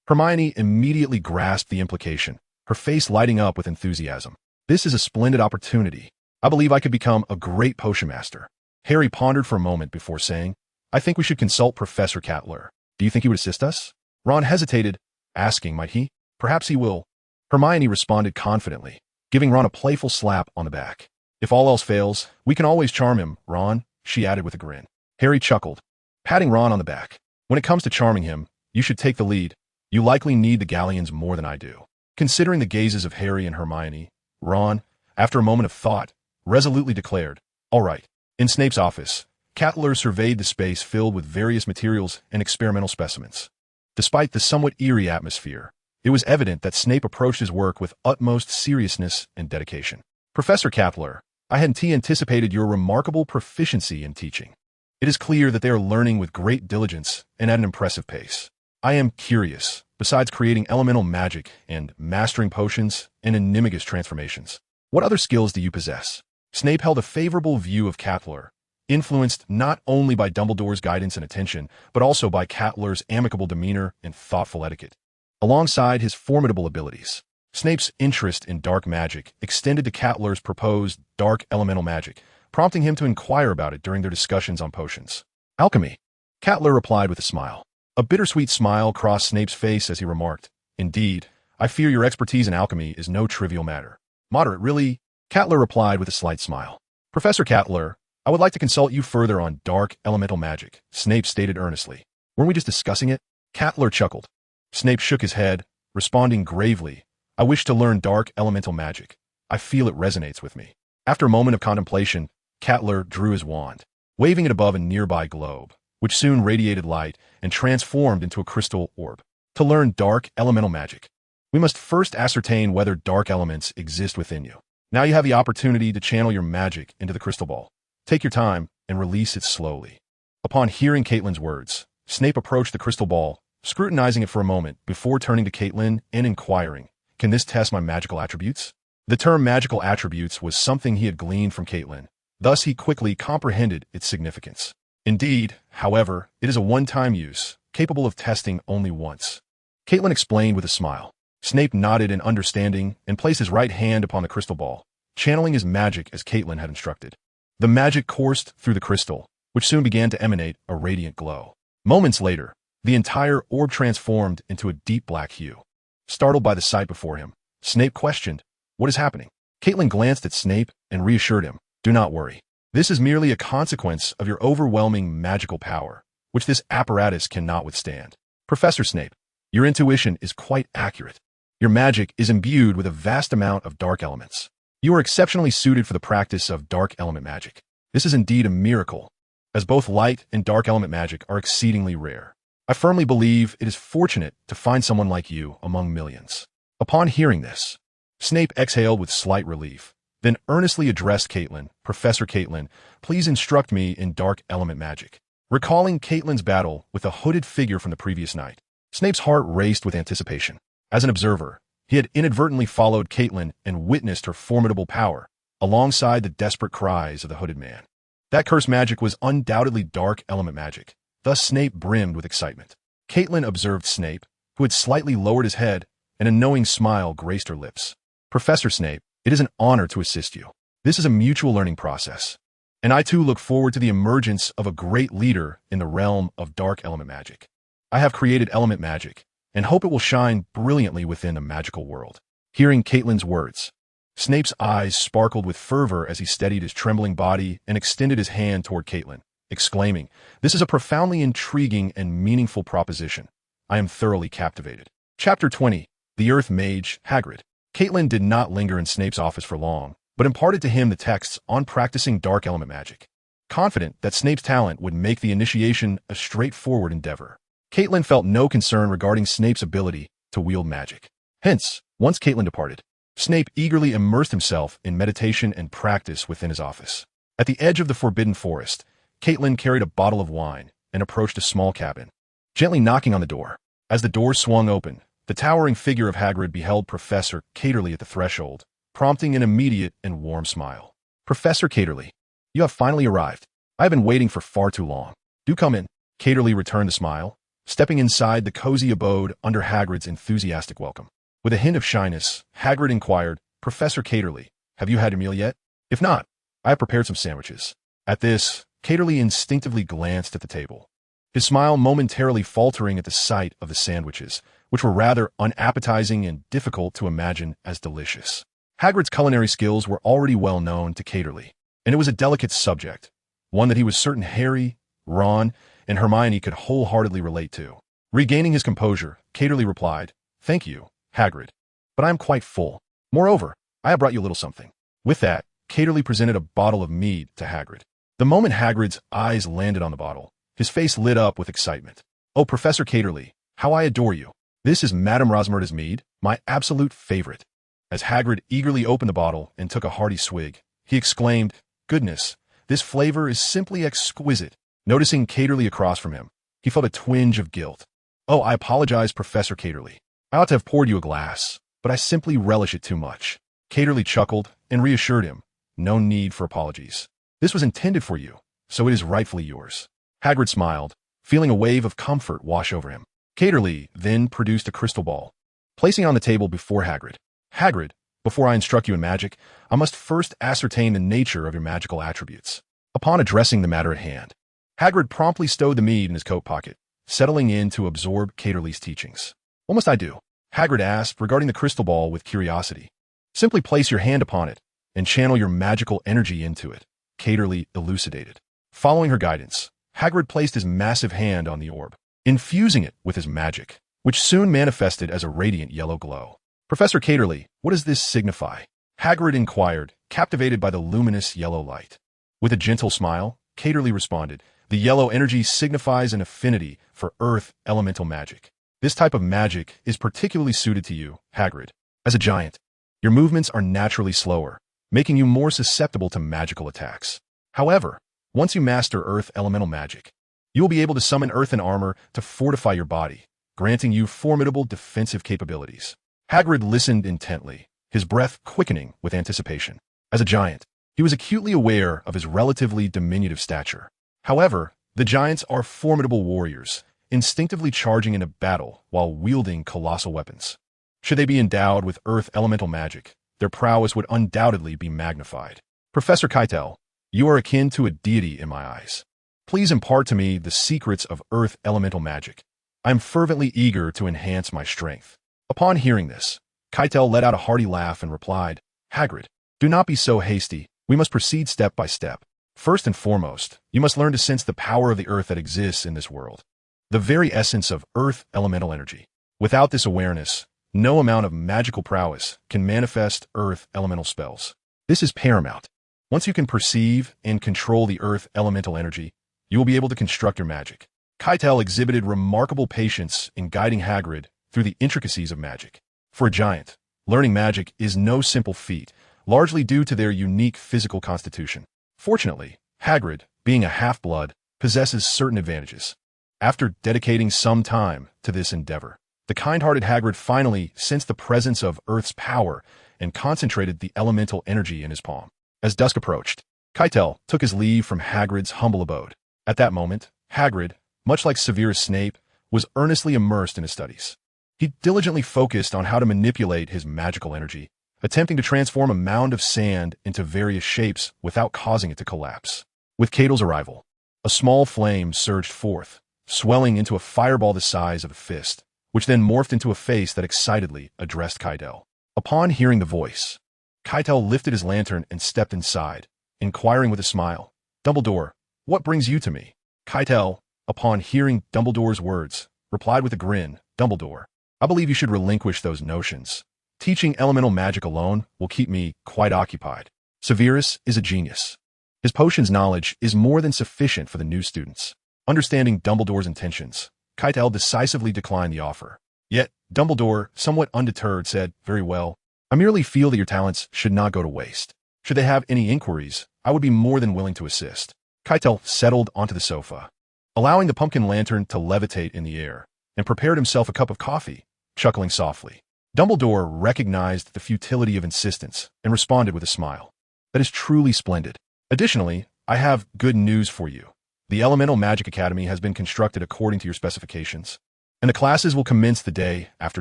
Hermione immediately grasped the implication, her face lighting up with enthusiasm. "This is a splendid opportunity. I believe I could become a great potion master." Harry pondered for a moment before saying, "I think we should consult Professor Cat Lair. Do you think he would assist us?" Ron hesitated, asking, "Might he?" "Perhaps he will." Hermione responded confidently, giving Ron a playful slap on the back. "If all else fails, we can always charm him, Ron," she added with a grin. Harry chuckled, patting Ron on the back. "When it comes to charming him, you should take the lead. You likely need the galleons more than I do." Considering the gazes of Harry and Hermione, Ron, after a moment of thought, resolutely declared, "All right." In Snape's office, Cat Lair surveyed the space filled with various materials and experimental specimens. Despite the somewhat eerie atmosphere, it was evident that Snape approached his work with utmost seriousness and dedication. "Professor Cat Lair, I hadn't anticipated your remarkable proficiency in teaching. It is clear that they are learning with great diligence and at an impressive pace. I am curious, besides creating elemental magic and mastering potions and animagus transformations, what other skills do you possess?" Snape held a favorable view of Cat Lair, influenced not only by Dumbledore's guidance and attention, but also by Cat Lair's amicable demeanor and thoughtful etiquette. Alongside his formidable abilities, Snape's interest in dark magic extended to Cat Lair's proposed dark elemental magic, prompting him to inquire about it during their discussions on potions. "Alchemy," Cat Lair replied with a smile. A bittersweet smile crossed Snape's face as he remarked, "Indeed, I fear your expertise in alchemy is no trivial matter. Moderate, really? Cattler replied with a slight smile. Professor Cattler, I would like to consult you further on dark elemental magic, Snape stated earnestly. Weren't we just discussing it? Cattler chuckled. Snape shook his head, responding gravely. I wish to learn dark elemental magic. I feel it resonates with me. After a moment of contemplation, Cattler drew his wand, waving it above a nearby globe, which soon radiated light and transformed into a crystal orb. To learn dark elemental magic, we must first ascertain whether dark elements exist within you. Now you have the opportunity to channel your magic into the crystal ball. Take your time and release it slowly. Upon hearing Caitlin's words, Snape approached the crystal ball, scrutinizing it for a moment before turning to Caitlin and inquiring, "Can this test my magical attributes?" The term magical attributes was something he had gleaned from Caitlin, thus he quickly comprehended its significance. Indeed, however, it is a one-time use, capable of testing only once. Caitlin explained with a smile. Snape nodded in understanding and placed his right hand upon the crystal ball, channeling his magic as Caitlin had instructed. The magic coursed through the crystal, which soon began to emanate a radiant glow. Moments later, the entire orb transformed into a deep black hue. Startled by the sight before him, Snape questioned, "What is happening?" Caitlin glanced at Snape and reassured him, "Do not worry. This is merely a consequence of your overwhelming magical power, which this apparatus cannot withstand. Professor Snape, your intuition is quite accurate. Your magic is imbued with a vast amount of dark elements. You are exceptionally suited for the practice of dark element magic. This is indeed a miracle, as both light and dark element magic are exceedingly rare. I firmly believe it is fortunate to find someone like you among millions." Upon hearing this, Snape exhaled with slight relief, then earnestly addressed Caitlin. "Professor Caitlin, please instruct me in dark element magic." Recalling Caitlin's battle with a hooded figure from the previous night, Snape's heart raced with anticipation. As an observer, he had inadvertently followed Caitlin and witnessed her formidable power, alongside the desperate cries of the hooded man. That cursed magic was undoubtedly dark element magic, thus Snape brimmed with excitement. Caitlin observed Snape, who had slightly lowered his head, and a knowing smile graced her lips. "Professor Snape, it is an honor to assist you. This is a mutual learning process, and I too look forward to the emergence of a great leader in the realm of dark element magic. I have created element magic, and hope it will shine brilliantly within the magical world." Hearing Caitlin's words, Snape's eyes sparkled with fervor as he steadied his trembling body and extended his hand toward Caitlin, exclaiming, "This is a profoundly intriguing and meaningful proposition. I am thoroughly captivated." Chapter 20. The Earth Mage, Hagrid. Caitlin did not linger in Snape's office for long, but imparted to him the texts on practicing dark element magic. Confident that Snape's talent would make the initiation a straightforward endeavor, Caitlin felt no concern regarding Snape's ability to wield magic. Hence, once Caitlin departed, Snape eagerly immersed himself in meditation and practice within his office. At the edge of the Forbidden Forest, Caitlin carried a bottle of wine and approached a small cabin, gently knocking on the door. As the door swung open, the towering figure of Hagrid beheld Professor Caterly at the threshold, prompting an immediate and warm smile. "Professor Caterly, you have finally arrived. I have been waiting for far too long. Do come in." Caterly returned the smile, stepping inside the cozy abode under Hagrid's enthusiastic welcome. With a hint of shyness, Hagrid inquired, "Professor Caterly, have you had your meal yet? If not, I have prepared some sandwiches." At this, Caterly instinctively glanced at the table, his smile momentarily faltering at the sight of the sandwiches, which were rather unappetizing and difficult to imagine as delicious. Hagrid's culinary skills were already well known to Caterly, and it was a delicate subject, one that he was certain Harry, Ron, and Hermione could wholeheartedly relate to. Regaining his composure, Caterly replied, "Thank you, Hagrid, but I am quite full. Moreover, I have brought you a little something." With that, Caterly presented a bottle of mead to Hagrid. The moment Hagrid's eyes landed on the bottle, his face lit up with excitement. "Oh, Professor Caterly, how I adore you. This is Madame Rosmerta's mead, my absolute favorite." As Hagrid eagerly opened the bottle and took a hearty swig, he exclaimed, "Goodness, this flavor is simply exquisite." Noticing Caterly across from him, he felt a twinge of guilt. "Oh, I apologize, Professor Caterly. I ought to have poured you a glass, but I simply relish it too much." Caterly chuckled and reassured him, "No need for apologies. This was intended for you, so it is rightfully yours." Hagrid smiled, feeling a wave of comfort wash over him. Caterly then produced a crystal ball, placing it on the table before Hagrid. "Hagrid, before I instruct you in magic, I must first ascertain the nature of your magical attributes." Upon addressing the matter at hand, Hagrid promptly stowed the mead in his coat pocket, settling in to absorb Caterly's teachings. "What must I do?" Hagrid asked, regarding the crystal ball with curiosity. Simply place your hand upon it and channel your magical energy into it, Caterly elucidated. Following her guidance, Hagrid placed his massive hand on the orb, infusing it with his magic, which soon manifested as a radiant yellow glow. Professor Caterly, what does this signify? Hagrid inquired, captivated by the luminous yellow light. With a gentle smile, Caterly responded, the yellow energy signifies an affinity for earth elemental magic. This type of magic is particularly suited to you, Hagrid. As a giant, your movements are naturally slower, making you more susceptible to magical attacks. However, once you master earth elemental magic, you will be able to summon earthen armor to fortify your body, granting you formidable defensive capabilities. Hagrid listened intently, his breath quickening with anticipation. As a giant, he was acutely aware of his relatively diminutive stature. However, the giants are formidable warriors, instinctively charging into battle while wielding colossal weapons. Should they be endowed with earth elemental magic, their prowess would undoubtedly be magnified. Professor Keitel, you are akin to a deity in my eyes. Please impart to me the secrets of earth elemental magic. I am fervently eager to enhance my strength. Upon hearing this, Keitel let out a hearty laugh and replied, Hagrid, do not be so hasty. We must proceed step by step. First and foremost, you must learn to sense the power of the earth that exists in this world. The very essence of earth elemental energy. Without this awareness, no amount of magical prowess can manifest earth elemental spells. This is paramount. Once you can perceive and control the earth elemental energy, you will be able to construct your magic. Keitel exhibited remarkable patience in guiding Hagrid through the intricacies of magic. For a giant, learning magic is no simple feat, largely due to their unique physical constitution. Fortunately, Hagrid, being a half-blood, possesses certain advantages. After dedicating some time to this endeavor, the kind-hearted Hagrid finally sensed the presence of Earth's power and concentrated the elemental energy in his palm. As dusk approached, Keitel took his leave from Hagrid's humble abode. At that moment, Hagrid, much like Severus Snape, was earnestly immersed in his studies. He diligently focused on how to manipulate his magical energy, attempting to transform a mound of sand into various shapes without causing it to collapse. With Catel's arrival, a small flame surged forth, swelling into a fireball the size of a fist, which then morphed into a face that excitedly addressed Keitel. Upon hearing the voice, Keitel lifted his lantern and stepped inside, inquiring with a smile, Dumbledore, what brings you to me? Keitel, upon hearing Dumbledore's words, replied with a grin, Dumbledore, I believe you should relinquish those notions. Teaching elemental magic alone will keep me quite occupied. Severus is a genius. His potions knowledge is more than sufficient for the new students. Understanding Dumbledore's intentions, Keitel decisively declined the offer. Yet, Dumbledore, somewhat undeterred, said, very well, I merely feel that your talents should not go to waste. Should they have any inquiries, I would be more than willing to assist. Keitel settled onto the sofa, allowing the pumpkin lantern to levitate in the air, and prepared himself a cup of coffee, chuckling softly. Dumbledore recognized the futility of insistence and responded with a smile. That is truly splendid. Additionally, I have good news for you. The Elemental Magic Academy has been constructed according to your specifications, and the classes will commence the day after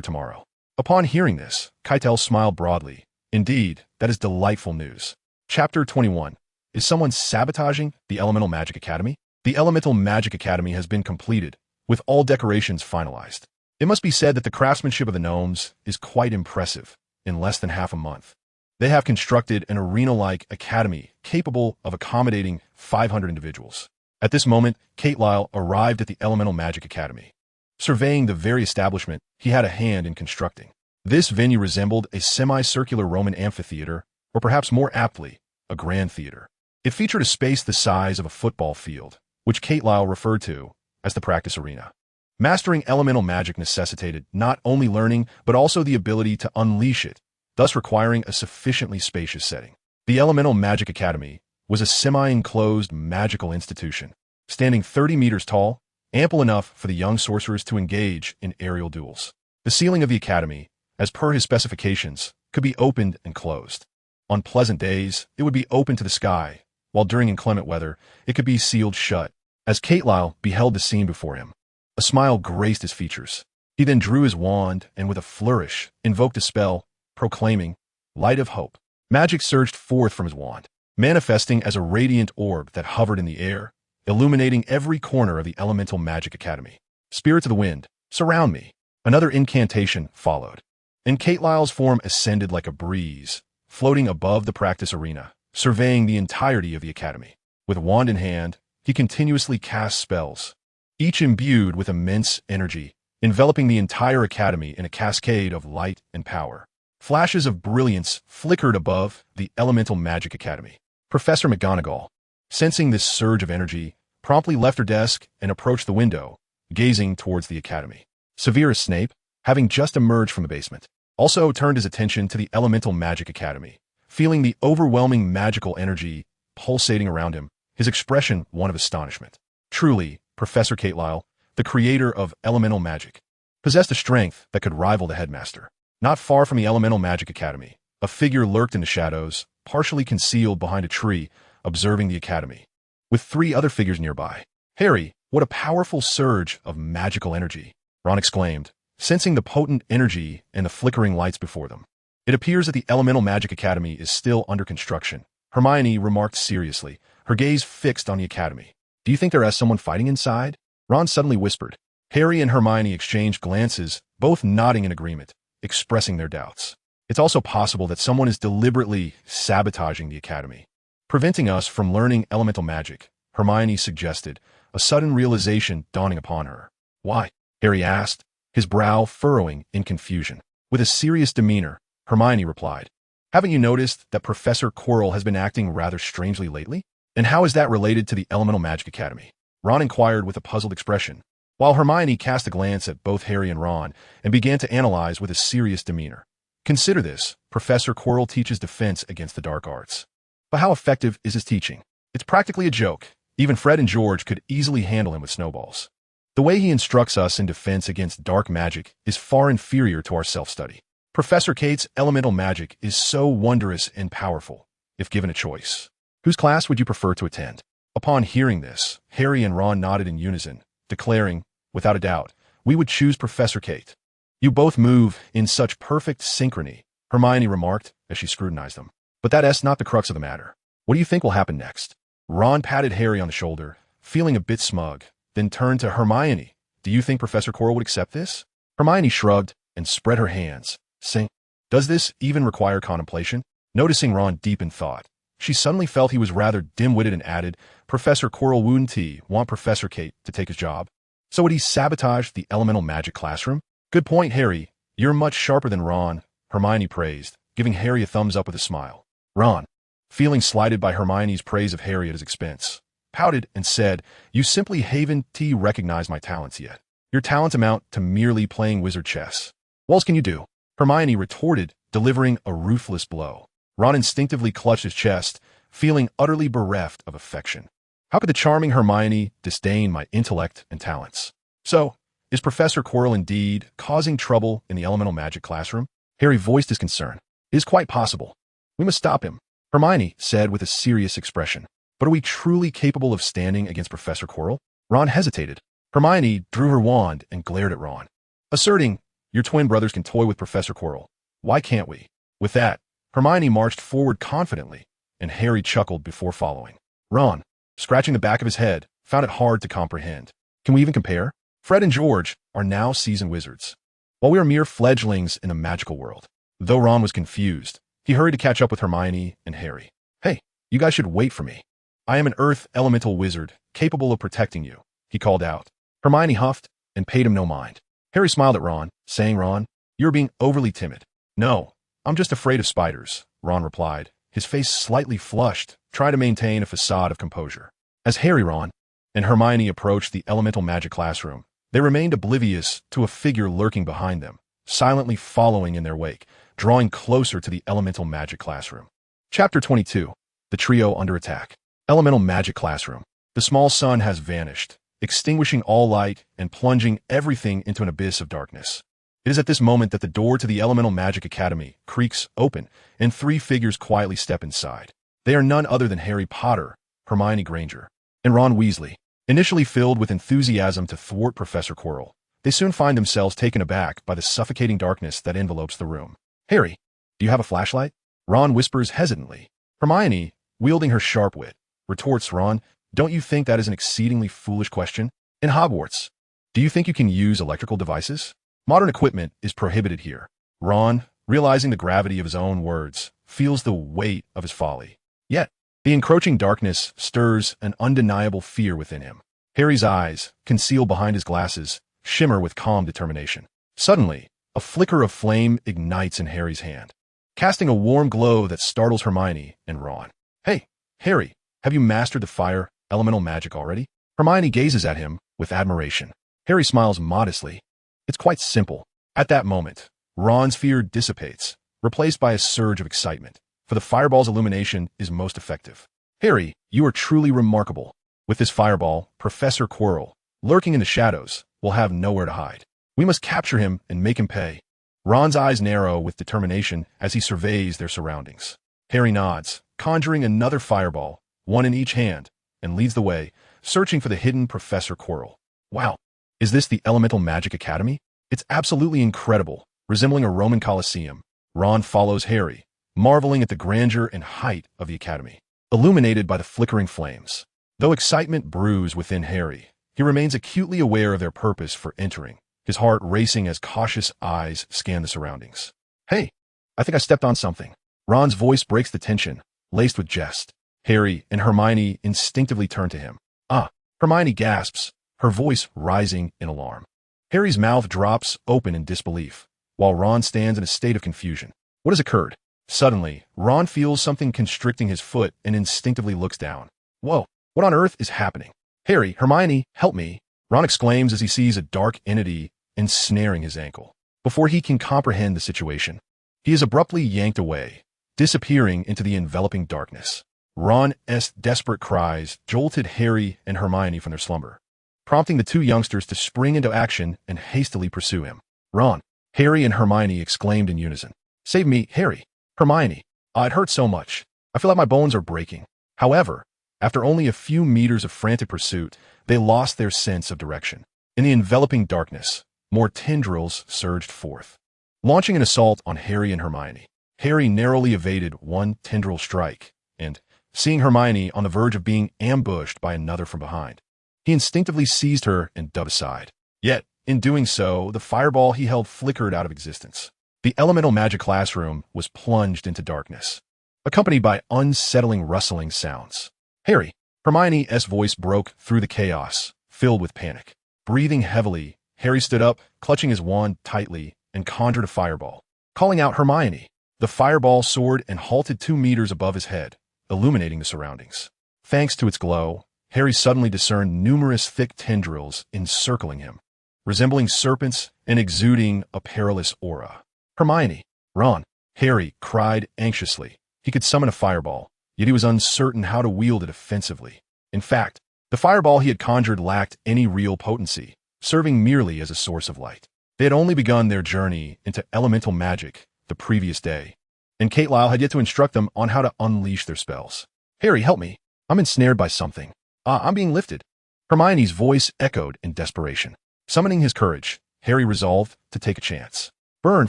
tomorrow. Upon hearing this, Keitel smiled broadly. Indeed, that is delightful news. Chapter 21. Is someone sabotaging the Elemental Magic Academy? The Elemental Magic Academy has been completed, with all decorations finalized. It must be said that the craftsmanship of the gnomes is quite impressive in less than half a month. They have constructed an arena-like academy capable of accommodating 500 individuals. At this moment, Catelyle arrived at the Elemental Magic Academy. Surveying the very establishment he had a hand in constructing. This venue resembled a semicircular Roman amphitheater, or perhaps more aptly, a grand theater. It featured a space the size of a football field, which Catelyle referred to as the practice arena. Mastering elemental magic necessitated not only learning, but also the ability to unleash it, thus requiring a sufficiently spacious setting. The Elemental Magic Academy was a semi-enclosed magical institution, standing 30 meters tall, ample enough for the young sorcerers to engage in aerial duels. The ceiling of the academy, as per his specifications, could be opened and closed. On pleasant days, it would be open to the sky, while during inclement weather, it could be sealed shut. As Catelyle beheld the scene before him, a smile graced his features. He then drew his wand and with a flourish invoked a spell, proclaiming, Light of Hope. Magic surged forth from his wand, manifesting as a radiant orb that hovered in the air, illuminating every corner of the Elemental Magic Academy. Spirits of the wind, surround me. Another incantation followed, and Kate Lyle's form ascended like a breeze, floating above the practice arena, surveying the entirety of the academy. With wand in hand, he continuously cast spells, each imbued with immense energy, enveloping the entire academy in a cascade of light and power. Flashes of brilliance flickered above the Elemental Magic Academy. Professor McGonagall, sensing this surge of energy, promptly left her desk and approached the window, gazing towards the academy. Severus Snape, having just emerged from the basement, also turned his attention to the Elemental Magic Academy. Feeling the overwhelming magical energy pulsating around him, his expression one of astonishment. Truly, Professor Kate Lyle, the creator of elemental magic, possessed a strength that could rival the headmaster. Not far from the Elemental Magic Academy, a figure lurked in the shadows, partially concealed behind a tree, observing the academy, with 3 other figures nearby. Harry, what a powerful surge of magical energy, Ron exclaimed, sensing the potent energy and the flickering lights before them. It appears that the Elemental Magic Academy is still under construction, Hermione remarked seriously, her gaze fixed on the academy. Do you think there is someone fighting inside? Ron suddenly whispered. Harry and Hermione exchanged glances, both nodding in agreement, expressing their doubts. It's also possible that someone is deliberately sabotaging the academy, preventing us from learning elemental magic, Hermione suggested, a sudden realization dawning upon her. Why? Harry asked, his brow furrowing in confusion. With a serious demeanor, Hermione replied, haven't you noticed that Professor Quirrell has been acting rather strangely lately? And how is that related to the Elemental Magic Academy? Ron inquired with a puzzled expression, while Hermione cast a glance at both Harry and Ron and began to analyze with a serious demeanor. Consider this, Professor Quirrell teaches defense against the dark arts. But how effective is his teaching? It's practically a joke. Even Fred and George could easily handle him with snowballs. The way he instructs us in defense against dark magic is far inferior to our self-study. Professor Kate's elemental magic is so wondrous and powerful, if given a choice. Whose class would you prefer to attend? Upon hearing this, Harry and Ron nodded in unison, declaring, without a doubt, we would choose Professor Kate. You both move in such perfect synchrony, Hermione remarked as she scrutinized them. But that's not the crux of the matter. What do you think will happen next? Ron patted Harry on the shoulder, feeling a bit smug, then turned to Hermione. Do you think Professor Quirrell would accept this? Hermione shrugged and spread her hands, saying, does this even require contemplation? Noticing Ron deep in thought, she suddenly felt he was rather dim-witted and added, Professor Quirrell wouldn't he want Professor Kate to take his job? So would he sabotage the elemental magic classroom? Good point, Harry. You're much sharper than Ron, Hermione praised, giving Harry a thumbs up with a smile. Ron, feeling slighted by Hermione's praise of Harry at his expense, pouted and said, you simply haven't recognized my talents yet. Your talents amount to merely playing wizard chess. What else can you do? Hermione retorted, delivering a ruthless blow. Ron instinctively clutched his chest, feeling utterly bereft of affection. How could the charming Hermione disdain my intellect and talents? So, is Professor Quirrell indeed causing trouble in the elemental magic classroom? Harry voiced his concern. It is quite possible. We must stop him, Hermione said with a serious expression. But are we truly capable of standing against Professor Quirrell? Ron hesitated. Hermione drew her wand and glared at Ron, asserting, your twin brothers can toy with Professor Quirrell. Why can't we? With that, Hermione marched forward confidently, and Harry chuckled before following. Ron, scratching the back of his head, found it hard to comprehend. Can we even compare? Fred and George are now seasoned wizards, while we are mere fledglings in the magical world. Though Ron was confused, he hurried to catch up with Hermione and Harry. Hey, you guys should wait for me. I am an earth elemental wizard, capable of protecting you, he called out. Hermione huffed and paid him no mind. Harry smiled at Ron, saying, Ron, you're being overly timid. No, I'm just afraid of spiders, Ron replied, his face slightly flushed, trying to maintain a facade of composure. As Harry, Ron, and Hermione approached the elemental magic classroom, they remained oblivious to a figure lurking behind them, silently following in their wake, drawing closer to the elemental magic classroom. Chapter 22. The Trio Under Attack. Elemental Magic Classroom. The small sun has vanished, extinguishing all light and plunging everything into an abyss of darkness. It is at this moment that the door to the Elemental Magic Academy creaks open, and 3 figures quietly step inside. They are none other than Harry Potter, Hermione Granger, and Ron Weasley. Initially filled with enthusiasm to thwart Professor Quirrell, they soon find themselves taken aback by the suffocating darkness that envelopes the room. Harry, do you have a flashlight? Ron whispers hesitantly. Hermione, wielding her sharp wit, retorts, Ron, don't you think that is an exceedingly foolish question? In Hogwarts, do you think you can use electrical devices? Modern equipment is prohibited here. Ron, realizing the gravity of his own words, feels the weight of his folly. Yet, the encroaching darkness stirs an undeniable fear within him. Harry's eyes, concealed behind his glasses, shimmer with calm determination. Suddenly, a flicker of flame ignites in Harry's hand, casting a warm glow that startles Hermione and Ron. "Hey, Harry, have you mastered the fire elemental magic already?" Hermione gazes at him with admiration. Harry smiles modestly. It's quite simple. At that moment, Ron's fear dissipates, replaced by a surge of excitement, for the fireball's illumination is most effective. "Harry, you are truly remarkable. With this fireball, Professor Quirrell, lurking in the shadows, will have nowhere to hide. We must capture him and make him pay." Ron's eyes narrow with determination as he surveys their surroundings. Harry nods, conjuring another fireball, one in each hand, and leads the way, searching for the hidden Professor Quirrell. Wow, is this the Elemental Magic Academy? It's absolutely incredible, resembling a Roman Colosseum. Ron follows Harry, marveling at the grandeur and height of the academy, illuminated by the flickering flames. Though excitement brews within Harry, he remains acutely aware of their purpose for entering, his heart racing as cautious eyes scan the surroundings. "Hey, I think I stepped on something." Ron's voice breaks the tension, laced with jest. Harry and Hermione instinctively turn to him. "Ah," Hermione gasps, her voice rising in alarm. Harry's mouth drops open in disbelief, while Ron stands in a state of confusion. What has occurred? Suddenly, Ron feels something constricting his foot and instinctively looks down. "Whoa, what on earth is happening?" "Harry, Hermione, help me!" Ron exclaims as he sees a dark entity ensnaring his ankle. Before he can comprehend the situation, he is abruptly yanked away, disappearing into the enveloping darkness. Ron's desperate cries jolted Harry and Hermione from their slumber, prompting the two youngsters to spring into action and hastily pursue him. "Ron!" Harry and Hermione exclaimed in unison. "Save me, Harry!" "Hermione! It hurts so much. I feel like my bones are breaking." However, after only a few meters of frantic pursuit, they lost their sense of direction. In the enveloping darkness, more tendrils surged forth, launching an assault on Harry and Hermione. Harry narrowly evaded one tendril strike, and, seeing Hermione on the verge of being ambushed by another from behind, he instinctively seized her and dove aside. Yet, in doing so, the fireball he held flickered out of existence. The elemental magic classroom was plunged into darkness, accompanied by unsettling rustling sounds. "Harry!" Hermione's voice broke through the chaos, filled with panic. Breathing heavily, Harry stood up, clutching his wand tightly, and conjured a fireball. Calling out Hermione, the fireball soared and halted 2 meters above his head, illuminating the surroundings. Thanks to its glow, Harry suddenly discerned numerous thick tendrils encircling him, resembling serpents and exuding a perilous aura. "Hermione! Ron!" Harry cried anxiously. He could summon a fireball, yet he was uncertain how to wield it offensively. In fact, the fireball he had conjured lacked any real potency, serving merely as a source of light. They had only begun their journey into elemental magic the previous day, and Kate Lyle had yet to instruct them on how to unleash their spells. "Harry, help me. I'm ensnared by something. I'm being lifted." Hermione's voice echoed in desperation. Summoning his courage, Harry resolved to take a chance. Burn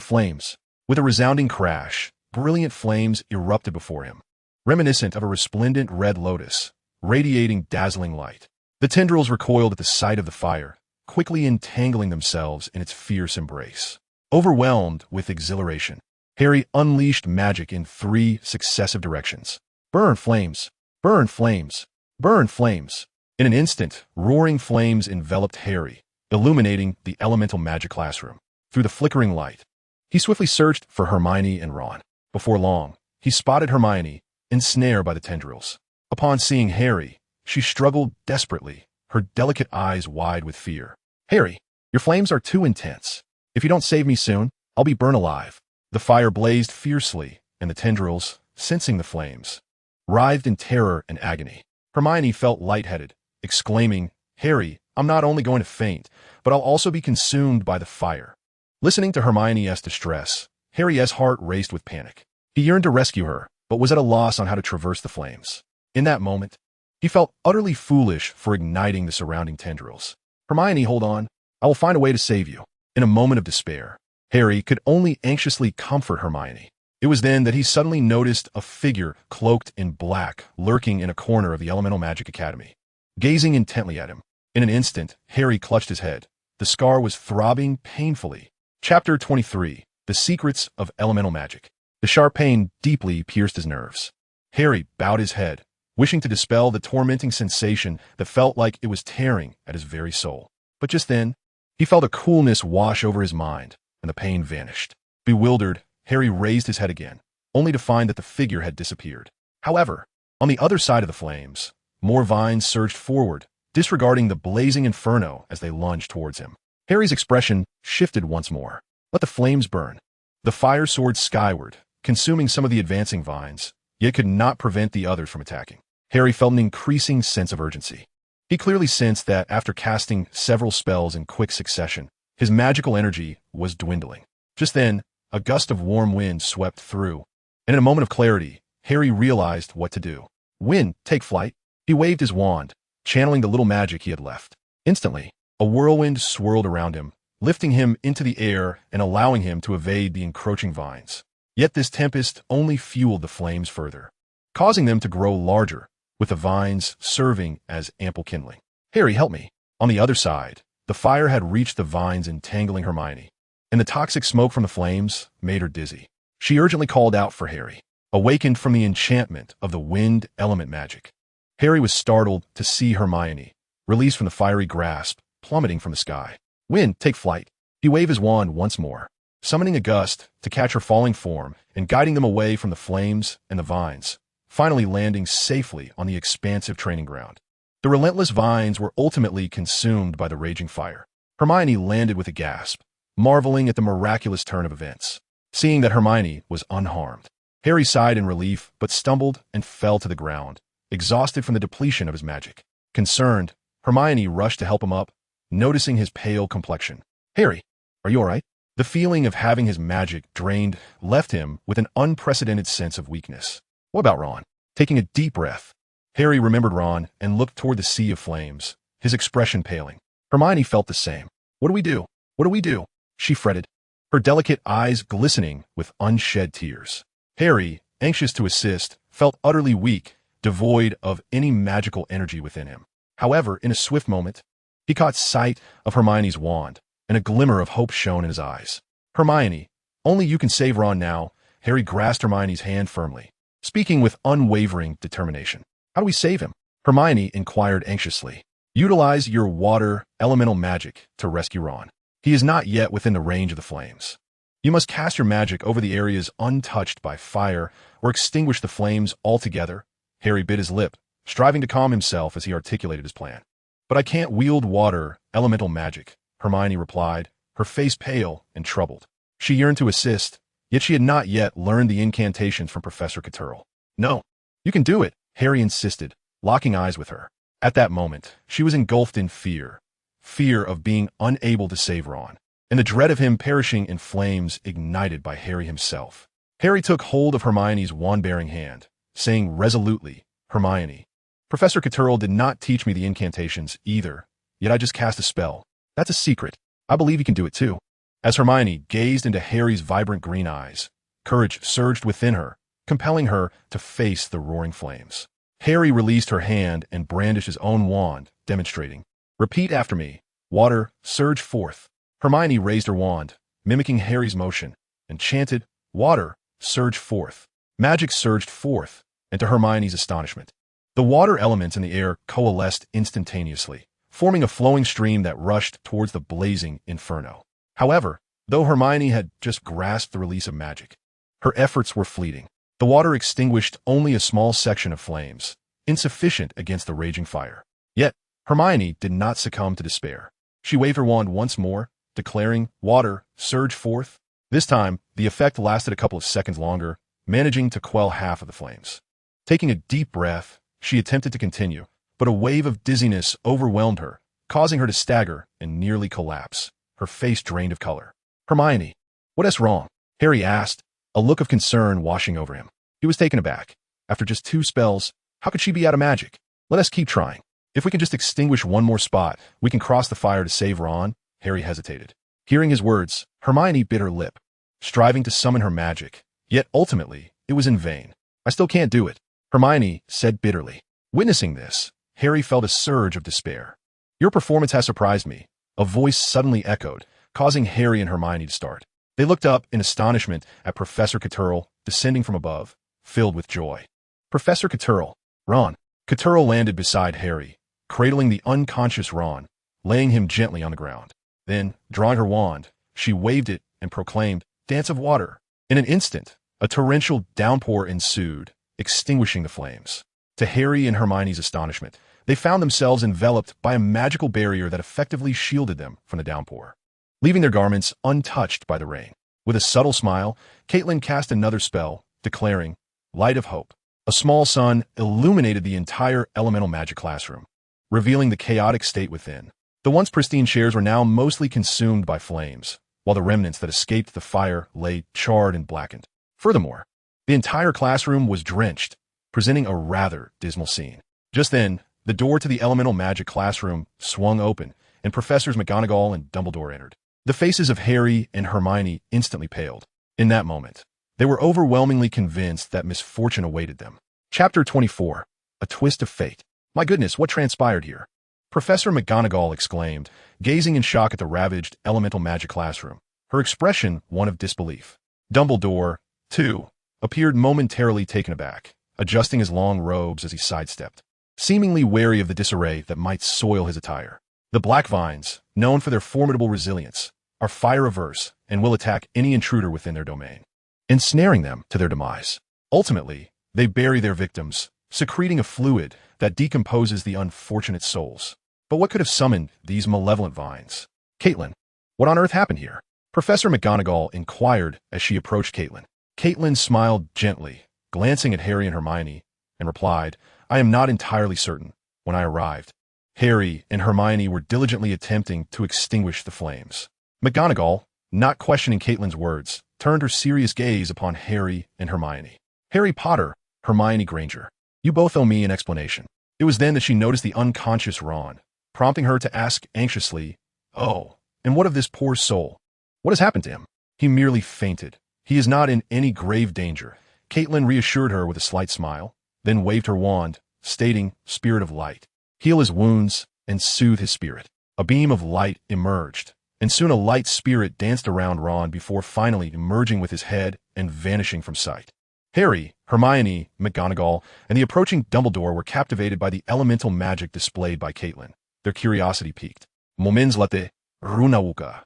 flames. With a resounding crash, brilliant flames erupted before him, reminiscent of a resplendent red lotus, radiating dazzling light. The tendrils recoiled at the sight of the fire, quickly entangling themselves in its fierce embrace. Overwhelmed with exhilaration, Harry unleashed magic in 3 successive directions. Burn flames! Burn flames! Burn flames! In an instant, roaring flames enveloped Harry, illuminating the elemental magic classroom. Through the flickering light, he swiftly searched for Hermione and Ron. Before long, he spotted Hermione, ensnared by the tendrils. Upon seeing Harry, she struggled desperately, her delicate eyes wide with fear. "Harry, your flames are too intense. If you don't save me soon, I'll be burned alive." The fire blazed fiercely, and the tendrils, sensing the flames, writhed in terror and agony. Hermione felt lightheaded, exclaiming, "Harry, I'm not only going to faint, but I'll also be consumed by the fire." Listening to Hermione's distress, Harry's heart raced with panic. He yearned to rescue her, but was at a loss on how to traverse the flames. In that moment, he felt utterly foolish for igniting the surrounding tendrils. "Hermione, hold on. I will find a way to save you." In a moment of despair, Harry could only anxiously comfort Hermione. It was then that he suddenly noticed a figure cloaked in black lurking in a corner of the Elemental Magic Academy, gazing intently at him. In an instant, Harry clutched his head. The scar was throbbing painfully, Chapter 23. The Secrets of Elemental Magic. The sharp pain deeply pierced his nerves. Harry bowed his head, wishing to dispel the tormenting sensation that felt like it was tearing at his very soul. But just then, he felt a coolness wash over his mind, and the pain vanished. Bewildered, Harry raised his head again, only to find that the figure had disappeared. However, on the other side of the flames, more vines surged forward, disregarding the blazing inferno as they lunged towards him. Harry's expression shifted once more. Let the flames burn. The fire soared skyward, consuming some of the advancing vines, yet could not prevent the others from attacking. Harry felt an increasing sense of urgency. He clearly sensed that after casting several spells in quick succession, his magical energy was dwindling. Just then, a gust of warm wind swept through, and in a moment of clarity, Harry realized what to do. Wind, take flight. He waved his wand, channeling the little magic he had left. Instantly, a whirlwind swirled around him, lifting him into the air and allowing him to evade the encroaching vines. Yet this tempest only fueled the flames further, causing them to grow larger, with the vines serving as ample kindling. Harry, help me. On the other side, the fire had reached the vines, entangling Hermione, and the toxic smoke from the flames made her dizzy. She urgently called out for Harry, awakened from the enchantment of the wind element magic. Harry was startled to see Hermione, released from the fiery grasp, plummeting from the sky. Wind, take flight. He waved his wand once more, summoning a gust to catch her falling form and guiding them away from the flames and the vines, finally landing safely on the expansive training ground. The relentless vines were ultimately consumed by the raging fire. Hermione landed with a gasp, marveling at the miraculous turn of events. Seeing that Hermione was unharmed, Harry sighed in relief but stumbled and fell to the ground, exhausted from the depletion of his magic. Concerned, Hermione rushed to help him up, noticing his pale complexion. Harry, are you all right? The feeling of having his magic drained left him with an unprecedented sense of weakness. What about Ron? Taking a deep breath, Harry remembered Ron and looked toward the sea of flames, his expression paling. Hermione felt the same. What do we do? What do we do? She fretted, her delicate eyes glistening with unshed tears. Harry, anxious to assist, felt utterly weak, devoid of any magical energy within him. However, in a swift moment, he caught sight of Hermione's wand, and a glimmer of hope shone in his eyes. Hermione, only you can save Ron now. Harry grasped Hermione's hand firmly, speaking with unwavering determination. How do we save him? Hermione inquired anxiously. Utilize your water elemental magic to rescue Ron. He is not yet within the range of the flames. You must cast your magic over the areas untouched by fire or extinguish the flames altogether. Harry bit his lip, striving to calm himself as he articulated his plan. But I can't wield water elemental magic, Hermione replied, her face pale and troubled. She yearned to assist, yet she had not yet learned the incantations from Professor Cotterell. No, you can do it, Harry insisted, locking eyes with her. At that moment, she was engulfed in fear. Fear of being unable to save Ron, and the dread of him perishing in flames ignited by Harry himself. Harry took hold of Hermione's wand-bearing hand, saying resolutely, Hermione, Professor Cotterell did not teach me the incantations either, yet I just cast a spell. That's a secret. I believe you can do it too. As Hermione gazed into Harry's vibrant green eyes, courage surged within her, compelling her to face the roaring flames. Harry released her hand and brandished his own wand, demonstrating. Repeat after me. Water, surge forth. Hermione raised her wand, mimicking Harry's motion, and chanted, Water, surge forth. Magic surged forth, and to Hermione's astonishment, the water elements in the air coalesced instantaneously, forming a flowing stream that rushed towards the blazing inferno. However, though Hermione had just grasped the release of magic, her efforts were fleeting. The water extinguished only a small section of flames, insufficient against the raging fire. Yet, Hermione did not succumb to despair. She waved her wand once more, declaring, Water, surge forth. This time, the effect lasted a couple of seconds longer, managing to quell half of the flames. Taking a deep breath, she attempted to continue, but a wave of dizziness overwhelmed her, causing her to stagger and nearly collapse, her face drained of color. Hermione, what is wrong? Harry asked, a look of concern washing over him. He was taken aback. After just 2 spells, how could she be out of magic? Let us keep trying. If we can just extinguish one more spot, we can cross the fire to save Ron. Harry hesitated. Hearing his words, Hermione bit her lip, striving to summon her magic, yet ultimately, it was in vain. I still can't do it, Hermione said bitterly. Witnessing this, Harry felt a surge of despair. Your performance has surprised me, a voice suddenly echoed, causing Harry and Hermione to start. They looked up in astonishment at Professor Cotturl descending from above, filled with joy. Professor Cotturl, Ron. Cotturl landed beside Harry, cradling the unconscious Ron, laying him gently on the ground. Then, drawing her wand, she waved it and proclaimed, "Dance of water." In an instant, a torrential downpour ensued, extinguishing the flames. To Harry and Hermione's astonishment, they found themselves enveloped by a magical barrier that effectively shielded them from the downpour, leaving their garments untouched by the rain. With a subtle smile, Caitlin cast another spell, declaring, "Light of Hope." A small sun illuminated the entire elemental magic classroom, revealing the chaotic state within. The once pristine chairs were now mostly consumed by flames, while the remnants that escaped the fire lay charred and blackened. Furthermore, the entire classroom was drenched, presenting a rather dismal scene. Just then, the door to the elemental magic classroom swung open, and Professors McGonagall and Dumbledore entered. The faces of Harry and Hermione instantly paled. In that moment, they were overwhelmingly convinced that misfortune awaited them. Chapter 24. A Twist of Fate. My goodness, what transpired here? Professor McGonagall exclaimed, gazing in shock at the ravaged elemental magic classroom, her expression one of disbelief. Dumbledore, too, appeared momentarily taken aback, adjusting his long robes as he sidestepped, seemingly wary of the disarray that might soil his attire. The Black Vines, known for their formidable resilience, are fire-averse and will attack any intruder within their domain, ensnaring them to their demise. Ultimately, they bury their victims, secreting a fluid that decomposes the unfortunate souls. But what could have summoned these malevolent vines? Caitlin, what on earth happened here? Professor McGonagall inquired as she approached Caitlin. Caitlin smiled gently, glancing at Harry and Hermione, and replied, "I am not entirely certain. When I arrived, Harry and Hermione were diligently attempting to extinguish the flames." McGonagall, not questioning Caitlin's words, turned her serious gaze upon Harry and Hermione. "Harry Potter, Hermione Granger, you both owe me an explanation." It was then that she noticed the unconscious Ron, prompting her to ask anxiously, "Oh, and what of this poor soul? What has happened to him?" "He merely fainted. He is not in any grave danger," Caitlin reassured her with a slight smile, then waved her wand, stating, "Spirit of light, heal his wounds and soothe his spirit." A beam of light emerged, and soon a light spirit danced around Ron before finally emerging with his head and vanishing from sight. Harry, Hermione, McGonagall, and the approaching Dumbledore were captivated by the elemental magic displayed by Caitlin. Their curiosity piqued. Moments later, Runawuka.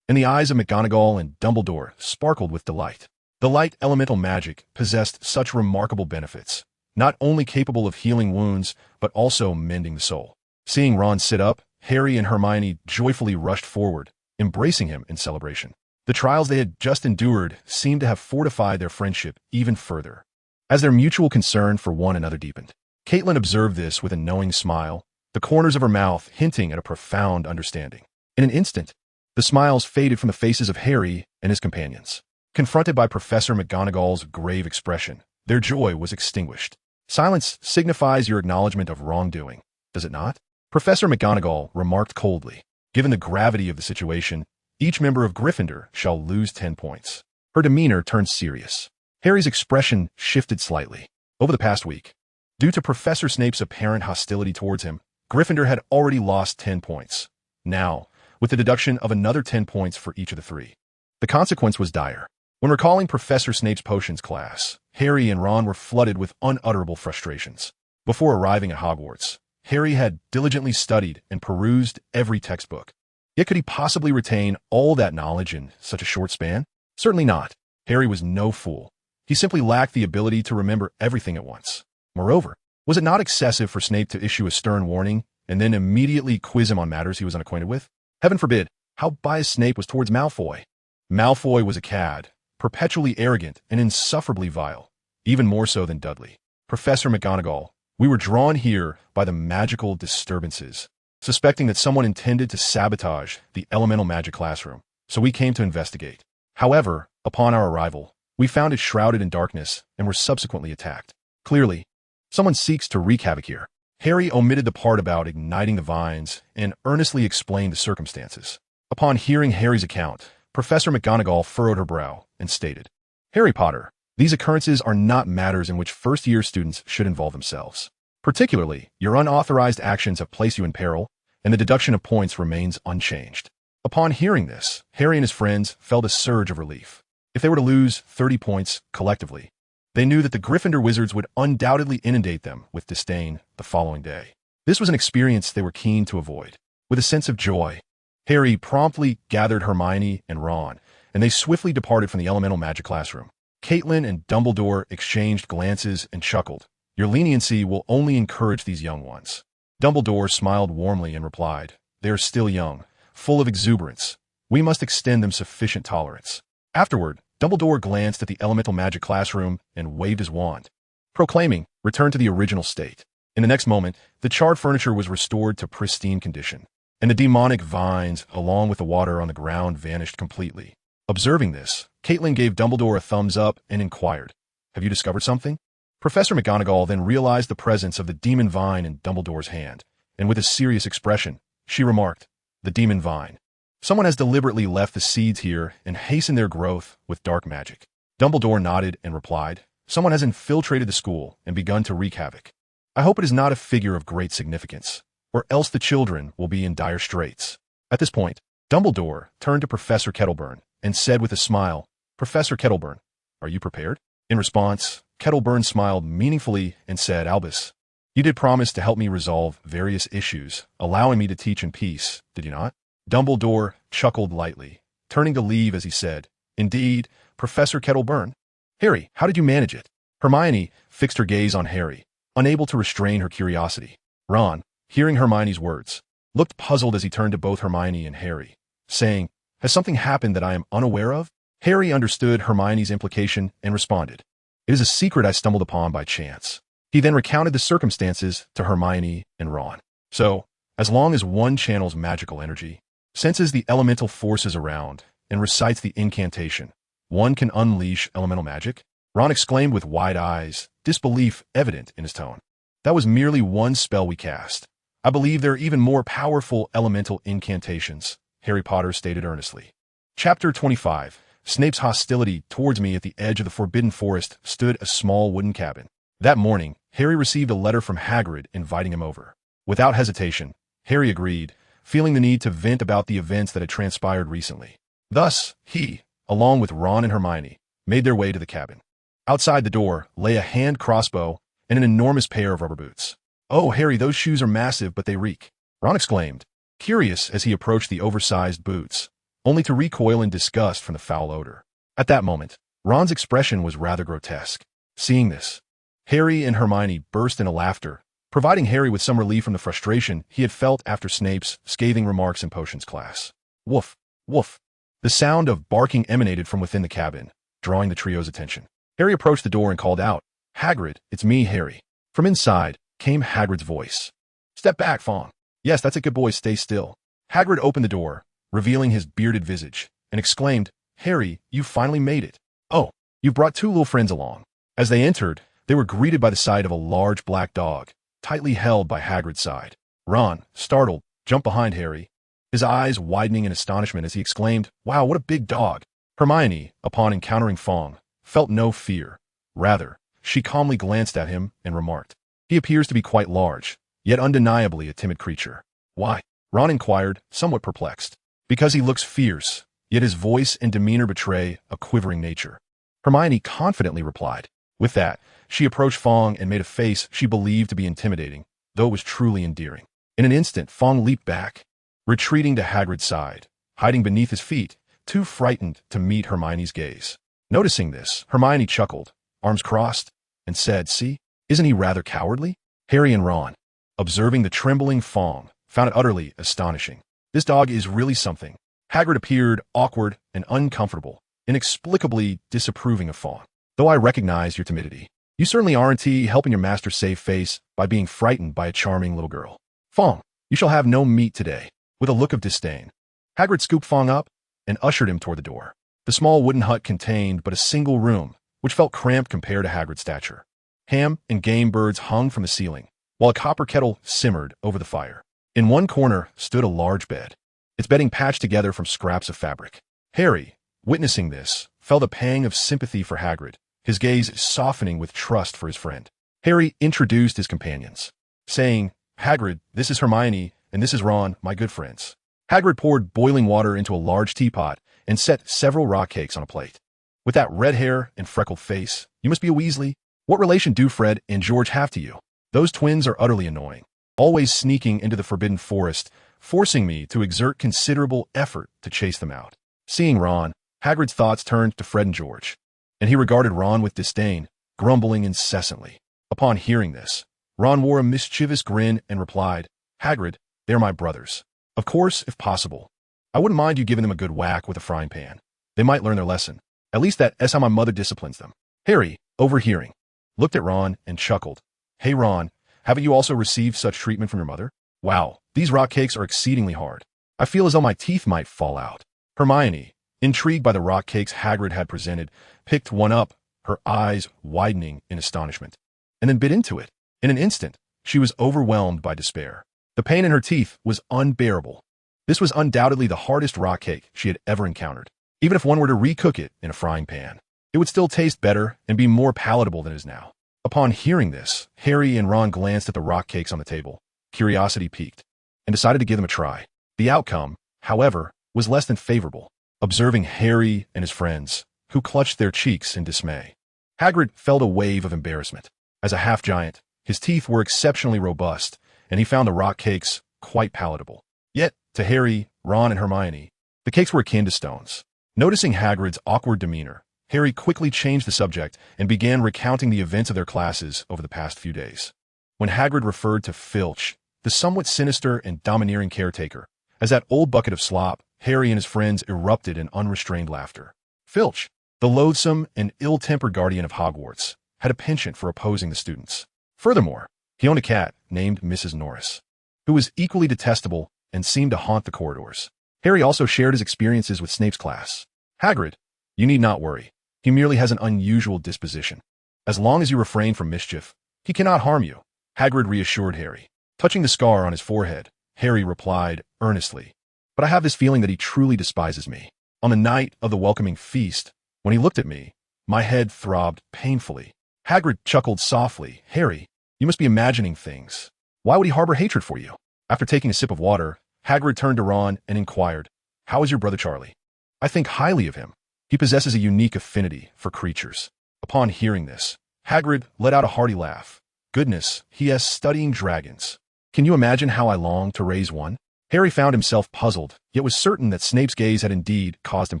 And the eyes of McGonagall and Dumbledore sparkled with delight. The light elemental magic possessed such remarkable benefits, not only capable of healing wounds, but also mending the soul. Seeing Ron sit up, Harry and Hermione joyfully rushed forward, embracing him in celebration. The trials they had just endured seemed to have fortified their friendship even further, as their mutual concern for one another deepened. Caitlin observed this with a knowing smile, the corners of her mouth hinting at a profound understanding. In an instant, the smiles faded from the faces of Harry and his companions. Confronted by Professor McGonagall's grave expression, their joy was extinguished. Silence signifies your acknowledgement of wrongdoing, does it not? Professor McGonagall remarked coldly, "Given the gravity of the situation, each member of Gryffindor shall lose 10 points. Her demeanor turned serious. Harry's expression shifted slightly. Over the past week, due to Professor Snape's apparent hostility towards him, Gryffindor had already lost 10 points. Now, with the deduction of another 10 points for each of the three. The consequence was dire. When recalling Professor Snape's potions class, Harry and Ron were flooded with unutterable frustrations. Before arriving at Hogwarts, Harry had diligently studied and perused every textbook. Yet could he possibly retain all that knowledge in such a short span? Certainly not. Harry was no fool. He simply lacked the ability to remember everything at once. Moreover, was it not excessive for Snape to issue a stern warning and then immediately quiz him on matters he was unacquainted with? Heaven forbid, how biased Snape was towards Malfoy. Malfoy was a cad, perpetually arrogant and insufferably vile, even more so than Dudley. Professor McGonagall, we were drawn here by the magical disturbances, suspecting that someone intended to sabotage the elemental magic classroom, so we came to investigate. However, upon our arrival, we found it shrouded in darkness and were subsequently attacked. Clearly, someone seeks to wreak havoc here. Harry omitted the part about igniting the vines and earnestly explained the circumstances. Upon hearing Harry's account, Professor McGonagall furrowed her brow and stated, "Harry Potter, these occurrences are not matters in which first-year students should involve themselves. Particularly, your unauthorized actions have placed you in peril, and the deduction of points remains unchanged." Upon hearing this, Harry and his friends felt a surge of relief. If they were to lose 30 points collectively, they knew that the Gryffindor wizards would undoubtedly inundate them with disdain the following day. This was an experience they were keen to avoid. With a sense of joy, Harry promptly gathered Hermione and Ron, and they swiftly departed from the elemental magic classroom. Caitlin and Dumbledore exchanged glances and chuckled. Your leniency will only encourage these young ones. Dumbledore smiled warmly and replied, they are still young, full of exuberance. We must extend them sufficient tolerance. Afterward, Dumbledore glanced at the elemental magic classroom and waved his wand, proclaiming, return to the original state. In the next moment, the charred furniture was restored to pristine condition, and the demonic vines, along with the water on the ground, vanished completely. Observing this, Caitlin gave Dumbledore a thumbs up and inquired, have you discovered something? Professor McGonagall then realized the presence of the demon vine in Dumbledore's hand, and with a serious expression, she remarked, the demon vine. Someone has deliberately left the seeds here and hastened their growth with dark magic. Dumbledore nodded and replied, someone has infiltrated the school and begun to wreak havoc. I hope it is not a figure of great significance, or else the children will be in dire straits. At this point, Dumbledore turned to Professor Kettleburn and said with a smile, Professor Kettleburn, are you prepared? In response, Kettleburn smiled meaningfully and said, Albus, you did promise to help me resolve various issues, allowing me to teach in peace, did you not? Dumbledore chuckled lightly, turning to leave as he said, indeed, Professor Kettleburn. Harry, how did you manage it? Hermione fixed her gaze on Harry, unable to restrain her curiosity. Ron, hearing Hermione's words, looked puzzled as he turned to both Hermione and Harry, saying, has something happened that I am unaware of? Harry understood Hermione's implication and responded, it is a secret I stumbled upon by chance. He then recounted the circumstances to Hermione and Ron. So, as long as one channels magical energy, senses the elemental forces around, and recites the incantation, one can unleash elemental magic? Ron exclaimed with wide eyes, disbelief evident in his tone. That was merely one spell we cast. I believe there are even more powerful elemental incantations, Harry Potter stated earnestly. Chapter 25. Snape's hostility towards me. At the edge of the Forbidden Forest stood a small wooden cabin. That morning, Harry received a letter from Hagrid inviting him over. Without hesitation, Harry agreed, feeling the need to vent about the events that had transpired recently. Thus, he, along with Ron and Hermione, made their way to the cabin. Outside the door lay a hand crossbow and an enormous pair of rubber boots. Oh, Harry, those shoes are massive, but they reek, Ron exclaimed, curious as he approached the oversized boots, only to recoil in disgust from the foul odor. At that moment, Ron's expression was rather grotesque. Seeing this, Harry and Hermione burst into laughter, providing Harry with some relief from the frustration he had felt after Snape's scathing remarks in potions class. Woof, woof. The sound of barking emanated from within the cabin, drawing the trio's attention. Harry approached the door and called out, Hagrid, it's me, Harry. From inside came Hagrid's voice. Step back, Fong. Yes, that's a good boy, stay still. Hagrid opened the door, revealing his bearded visage, and exclaimed, Harry, you finally made it. Oh, you brought two little friends along. As they entered, they were greeted by the sight of a large black dog, tightly held by Hagrid's side. Ron, startled, jumped behind Harry, his eyes widening in astonishment as he exclaimed, wow, what a big dog. Hermione, upon encountering Fong, felt no fear. Rather, she calmly glanced at him and remarked, he appears to be quite large, yet undeniably a timid creature. Why? Ron inquired, somewhat perplexed. Because he looks fierce, yet his voice and demeanor betray a quivering nature. Hermione confidently replied. With that, she approached Fong and made a face she believed to be intimidating, though it was truly endearing. In an instant, Fong leaped back, retreating to Hagrid's side, hiding beneath his feet, too frightened to meet Hermione's gaze. Noticing this, Hermione chuckled, arms crossed, and said, see, isn't he rather cowardly? Harry and Ron, observing the trembling Fong, found it utterly astonishing. This dog is really something. Hagrid appeared awkward and uncomfortable, inexplicably disapproving of Fong. Though I recognize your timidity, you certainly aren't helping your master save face by being frightened by a charming little girl. Fong, you shall have no meat today. With a look of disdain, Hagrid scooped Fong up and ushered him toward the door. The small wooden hut contained but a single room, which felt cramped compared to Hagrid's stature. Ham and game birds hung from the ceiling, while a copper kettle simmered over the fire. In one corner stood a large bed, its bedding patched together from scraps of fabric. Harry, witnessing this, felt a pang of sympathy for Hagrid, his gaze softening with trust for his friend. Harry introduced his companions, saying, Hagrid, this is Hermione, and this is Ron, my good friends. Hagrid poured boiling water into a large teapot and set several rock cakes on a plate. With that red hair and freckled face, you must be a Weasley. What relation do Fred and George have to you? Those twins are utterly annoying, always sneaking into the Forbidden Forest, forcing me to exert considerable effort to chase them out. Seeing Ron, Hagrid's thoughts turned to Fred and George, and he regarded Ron with disdain, grumbling incessantly. Upon hearing this, Ron wore a mischievous grin and replied, "Hagrid, they're my brothers. Of course, if possible, I wouldn't mind you giving them a good whack with a frying pan. They might learn their lesson. At least that's how my mother disciplines them." Harry, overhearing, looked at Ron and chuckled. "Hey Ron, haven't you also received such treatment from your mother? Wow, these rock cakes are exceedingly hard. I feel as though my teeth might fall out." Hermione, intrigued by the rock cakes Hagrid had presented, picked one up, her eyes widening in astonishment, and then bit into it. In an instant, she was overwhelmed by despair. The pain in her teeth was unbearable. This was undoubtedly the hardest rock cake she had ever encountered. Even if one were to recook it in a frying pan, it would still taste better and be more palatable than it is now. Upon hearing this, Harry and Ron glanced at the rock cakes on the table, curiosity piqued, and decided to give them a try. The outcome, however, was less than favorable. Observing Harry and his friends, who clutched their cheeks in dismay, Hagrid felt a wave of embarrassment. As a half-giant, his teeth were exceptionally robust, and he found the rock cakes quite palatable. Yet, to Harry, Ron, and Hermione, the cakes were akin to stones. Noticing Hagrid's awkward demeanor, Harry quickly changed the subject and began recounting the events of their classes over the past few days. When Hagrid referred to Filch, the somewhat sinister and domineering caretaker, as that old bucket of slop, Harry and his friends erupted in unrestrained laughter. Filch, the loathsome and ill-tempered guardian of Hogwarts, had a penchant for opposing the students. Furthermore, he owned a cat named Mrs. Norris, who was equally detestable and seemed to haunt the corridors. Harry also shared his experiences with Snape's class. "Hagrid, you need not worry. He merely has an unusual disposition. As long as you refrain from mischief, he cannot harm you," Hagrid reassured Harry. Touching the scar on his forehead, Harry replied earnestly, "But I have this feeling that he truly despises me. On the night of the welcoming feast, when he looked at me, my head throbbed painfully." Hagrid chuckled softly. "Harry, you must be imagining things. Why would he harbor hatred for you?" After taking a sip of water, Hagrid turned to Ron and inquired, "How is your brother Charlie?" "I think highly of him. He possesses a unique affinity for creatures." Upon hearing this, Hagrid let out a hearty laugh. "Goodness, he is studying dragons. Can you imagine how I long to raise one?" Harry found himself puzzled, yet was certain that Snape's gaze had indeed caused him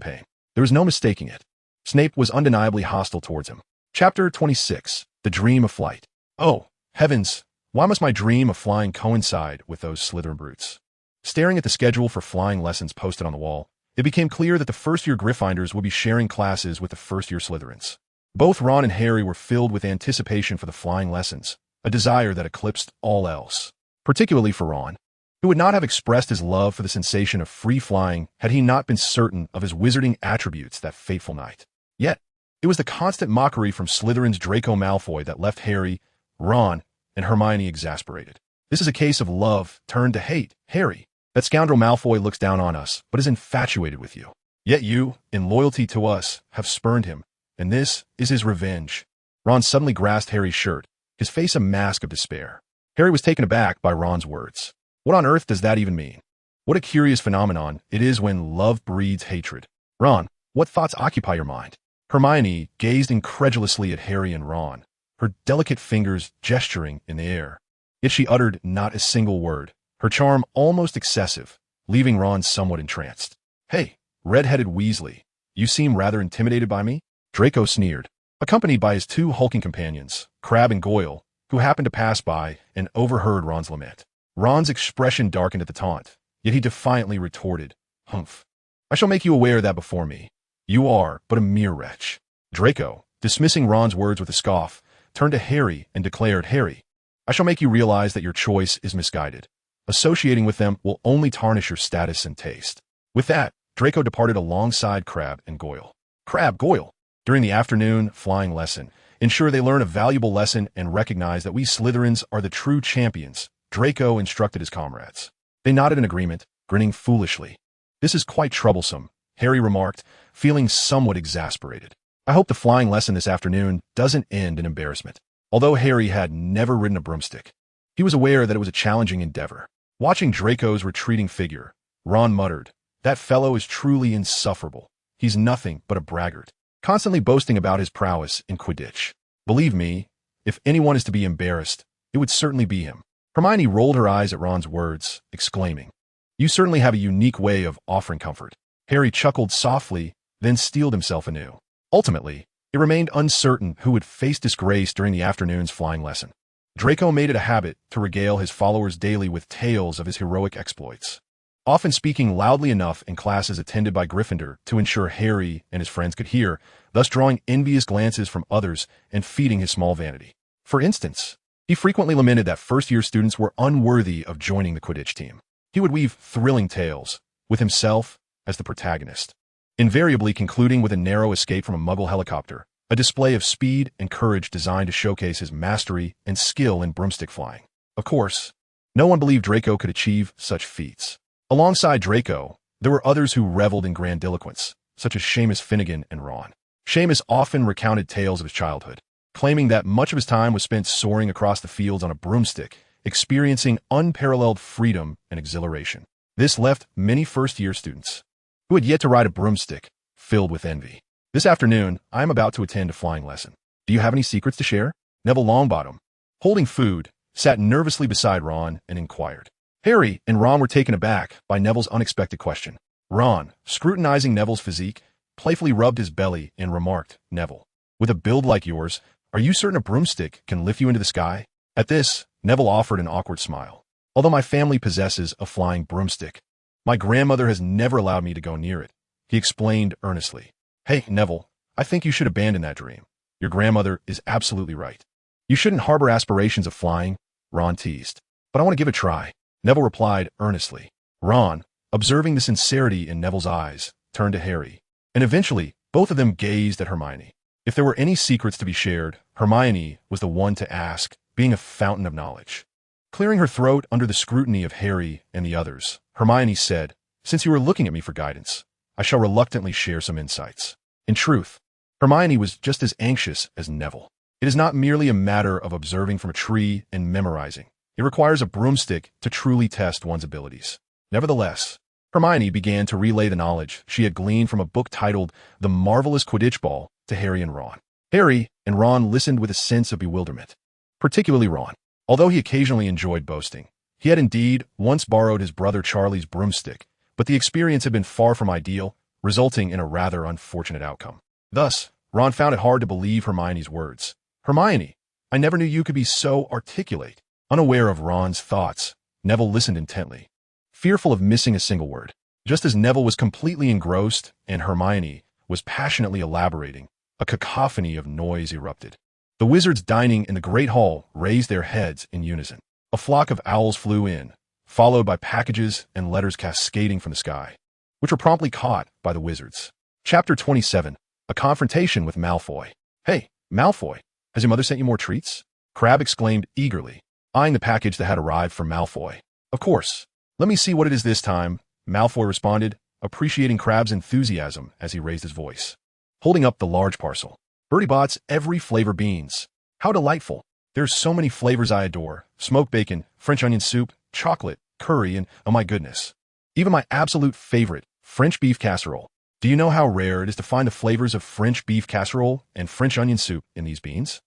pain. There was no mistaking it. Snape was undeniably hostile towards him. Chapter 26. The Dream of Flight. Oh, heavens, why must my dream of flying coincide with those Slytherin brutes? Staring at the schedule for flying lessons posted on the wall, it became clear that the first-year Gryffindors would be sharing classes with the first-year Slytherins. Both Ron and Harry were filled with anticipation for the flying lessons, a desire that eclipsed all else. Particularly for Ron, who would not have expressed his love for the sensation of free flying had he not been certain of his wizarding attributes that fateful night. Yet, it was the constant mockery from Slytherin's Draco Malfoy that left Harry, Ron, and Hermione exasperated. This is a case of love turned to hate. "Harry, that scoundrel Malfoy looks down on us, but is infatuated with you. Yet you, in loyalty to us, have spurned him, and this is his revenge." Ron suddenly grasped Harry's shirt, his face a mask of despair. Harry was taken aback by Ron's words. What on earth does that even mean? What a curious phenomenon it is when love breeds hatred. "Ron, what thoughts occupy your mind?" Hermione gazed incredulously at Harry and Ron, her delicate fingers gesturing in the air. Yet she uttered not a single word, her charm almost excessive, leaving Ron somewhat entranced. "Hey, red-headed Weasley, you seem rather intimidated by me?" Draco sneered, accompanied by his two hulking companions, Crabbe and Goyle, who happened to pass by and overheard Ron's lament. Ron's expression darkened at the taunt, yet he defiantly retorted, "Humph. I shall make you aware that before me, you are but a mere wretch." Draco, dismissing Ron's words with a scoff, turned to Harry and declared, "Harry, I shall make you realize that your choice is misguided. Associating with them will only tarnish your status and taste." With that, Draco departed alongside Crabbe and Goyle. "Crabbe, Goyle, during the afternoon flying lesson, ensure they learn a valuable lesson and recognize that we Slytherins are the true champions," Draco instructed his comrades. They nodded in agreement, grinning foolishly. "This is quite troublesome," Harry remarked, feeling somewhat exasperated. "I hope the flying lesson this afternoon doesn't end in embarrassment." Although Harry had never ridden a broomstick, he was aware that it was a challenging endeavor. Watching Draco's retreating figure, Ron muttered. That fellow is truly insufferable. He's nothing but a braggart, constantly boasting about his prowess in Quidditch. Believe me, if anyone is to be embarrassed, it would certainly be him. Hermione rolled her eyes at Ron's words, exclaiming, You certainly have a unique way of offering comfort. Harry chuckled softly, then steeled himself anew. Ultimately, it remained uncertain who would face disgrace during the afternoon's flying lesson. Draco made it a habit to regale his followers daily with tales of his heroic exploits, often speaking loudly enough in classes attended by Gryffindor to ensure Harry and his friends could hear, thus drawing envious glances from others and feeding his small vanity. For instance, he frequently lamented that first-year students were unworthy of joining the Quidditch team. He would weave thrilling tales, with himself as the protagonist, invariably concluding with a narrow escape from a Muggle helicopter, a display of speed and courage designed to showcase his mastery and skill in broomstick flying. Of course, no one believed Draco could achieve such feats. Alongside Draco, there were others who reveled in grandiloquence, such as Seamus Finnegan and Ron. Seamus often recounted tales of his childhood, claiming that much of his time was spent soaring across the fields on a broomstick, experiencing unparalleled freedom and exhilaration. This left many first-year students, who had yet to ride a broomstick, filled with envy. This afternoon, I am about to attend a flying lesson. Do you have any secrets to share? Neville Longbottom, holding food, sat nervously beside Ron and inquired. Harry and Ron were taken aback by Neville's unexpected question. Ron, scrutinizing Neville's physique, playfully rubbed his belly and remarked, Neville, with a build like yours, are you certain a broomstick can lift you into the sky? At this, Neville offered an awkward smile. Although my family possesses a flying broomstick, my grandmother has never allowed me to go near it, he explained earnestly. Hey, Neville, I think you should abandon that dream. Your grandmother is absolutely right. You shouldn't harbor aspirations of flying, Ron teased. But I want to give it a try, Neville replied earnestly. Ron, observing the sincerity in Neville's eyes, turned to Harry, and eventually both of them gazed at Hermione. If there were any secrets to be shared, Hermione was the one to ask, being a fountain of knowledge. Clearing her throat under the scrutiny of Harry and the others, Hermione said, Since you are looking at me for guidance, I shall reluctantly share some insights. In truth, Hermione was just as anxious as Neville. It is not merely a matter of observing from a tree and memorizing. It requires a broomstick to truly test one's abilities. Nevertheless, Hermione began to relay the knowledge she had gleaned from a book titled The Marvelous Quidditch Ball to Harry and Ron. Harry and Ron listened with a sense of bewilderment, particularly Ron. Although he occasionally enjoyed boasting, he had indeed once borrowed his brother Charlie's broomstick, but the experience had been far from ideal, resulting in a rather unfortunate outcome. Thus, Ron found it hard to believe Hermione's words. Hermione, I never knew you could be so articulate. Unaware of Ron's thoughts, Neville listened intently, fearful of missing a single word. Just as Neville was completely engrossed and Hermione was passionately elaborating, a cacophony of noise erupted. The wizards dining in the Great Hall raised their heads in unison. A flock of owls flew in, followed by packages and letters cascading from the sky, which were promptly caught by the wizards. Chapter 27, A Confrontation with Malfoy. Hey, Malfoy, has your mother sent you more treats? Crabbe exclaimed eagerly, eyeing the package that had arrived from Malfoy. Of course. Let me see what it is this time, Malfoy responded, appreciating Crabbe's enthusiasm as he raised his voice, holding up the large parcel. Bertie Bott's every flavor beans. How delightful. There's so many flavors I adore. Smoked bacon, French onion soup, chocolate, curry, and, oh my goodness, even my absolute favorite, French beef casserole. Do you know how rare it is to find the flavors of French beef casserole and French onion soup in these beans?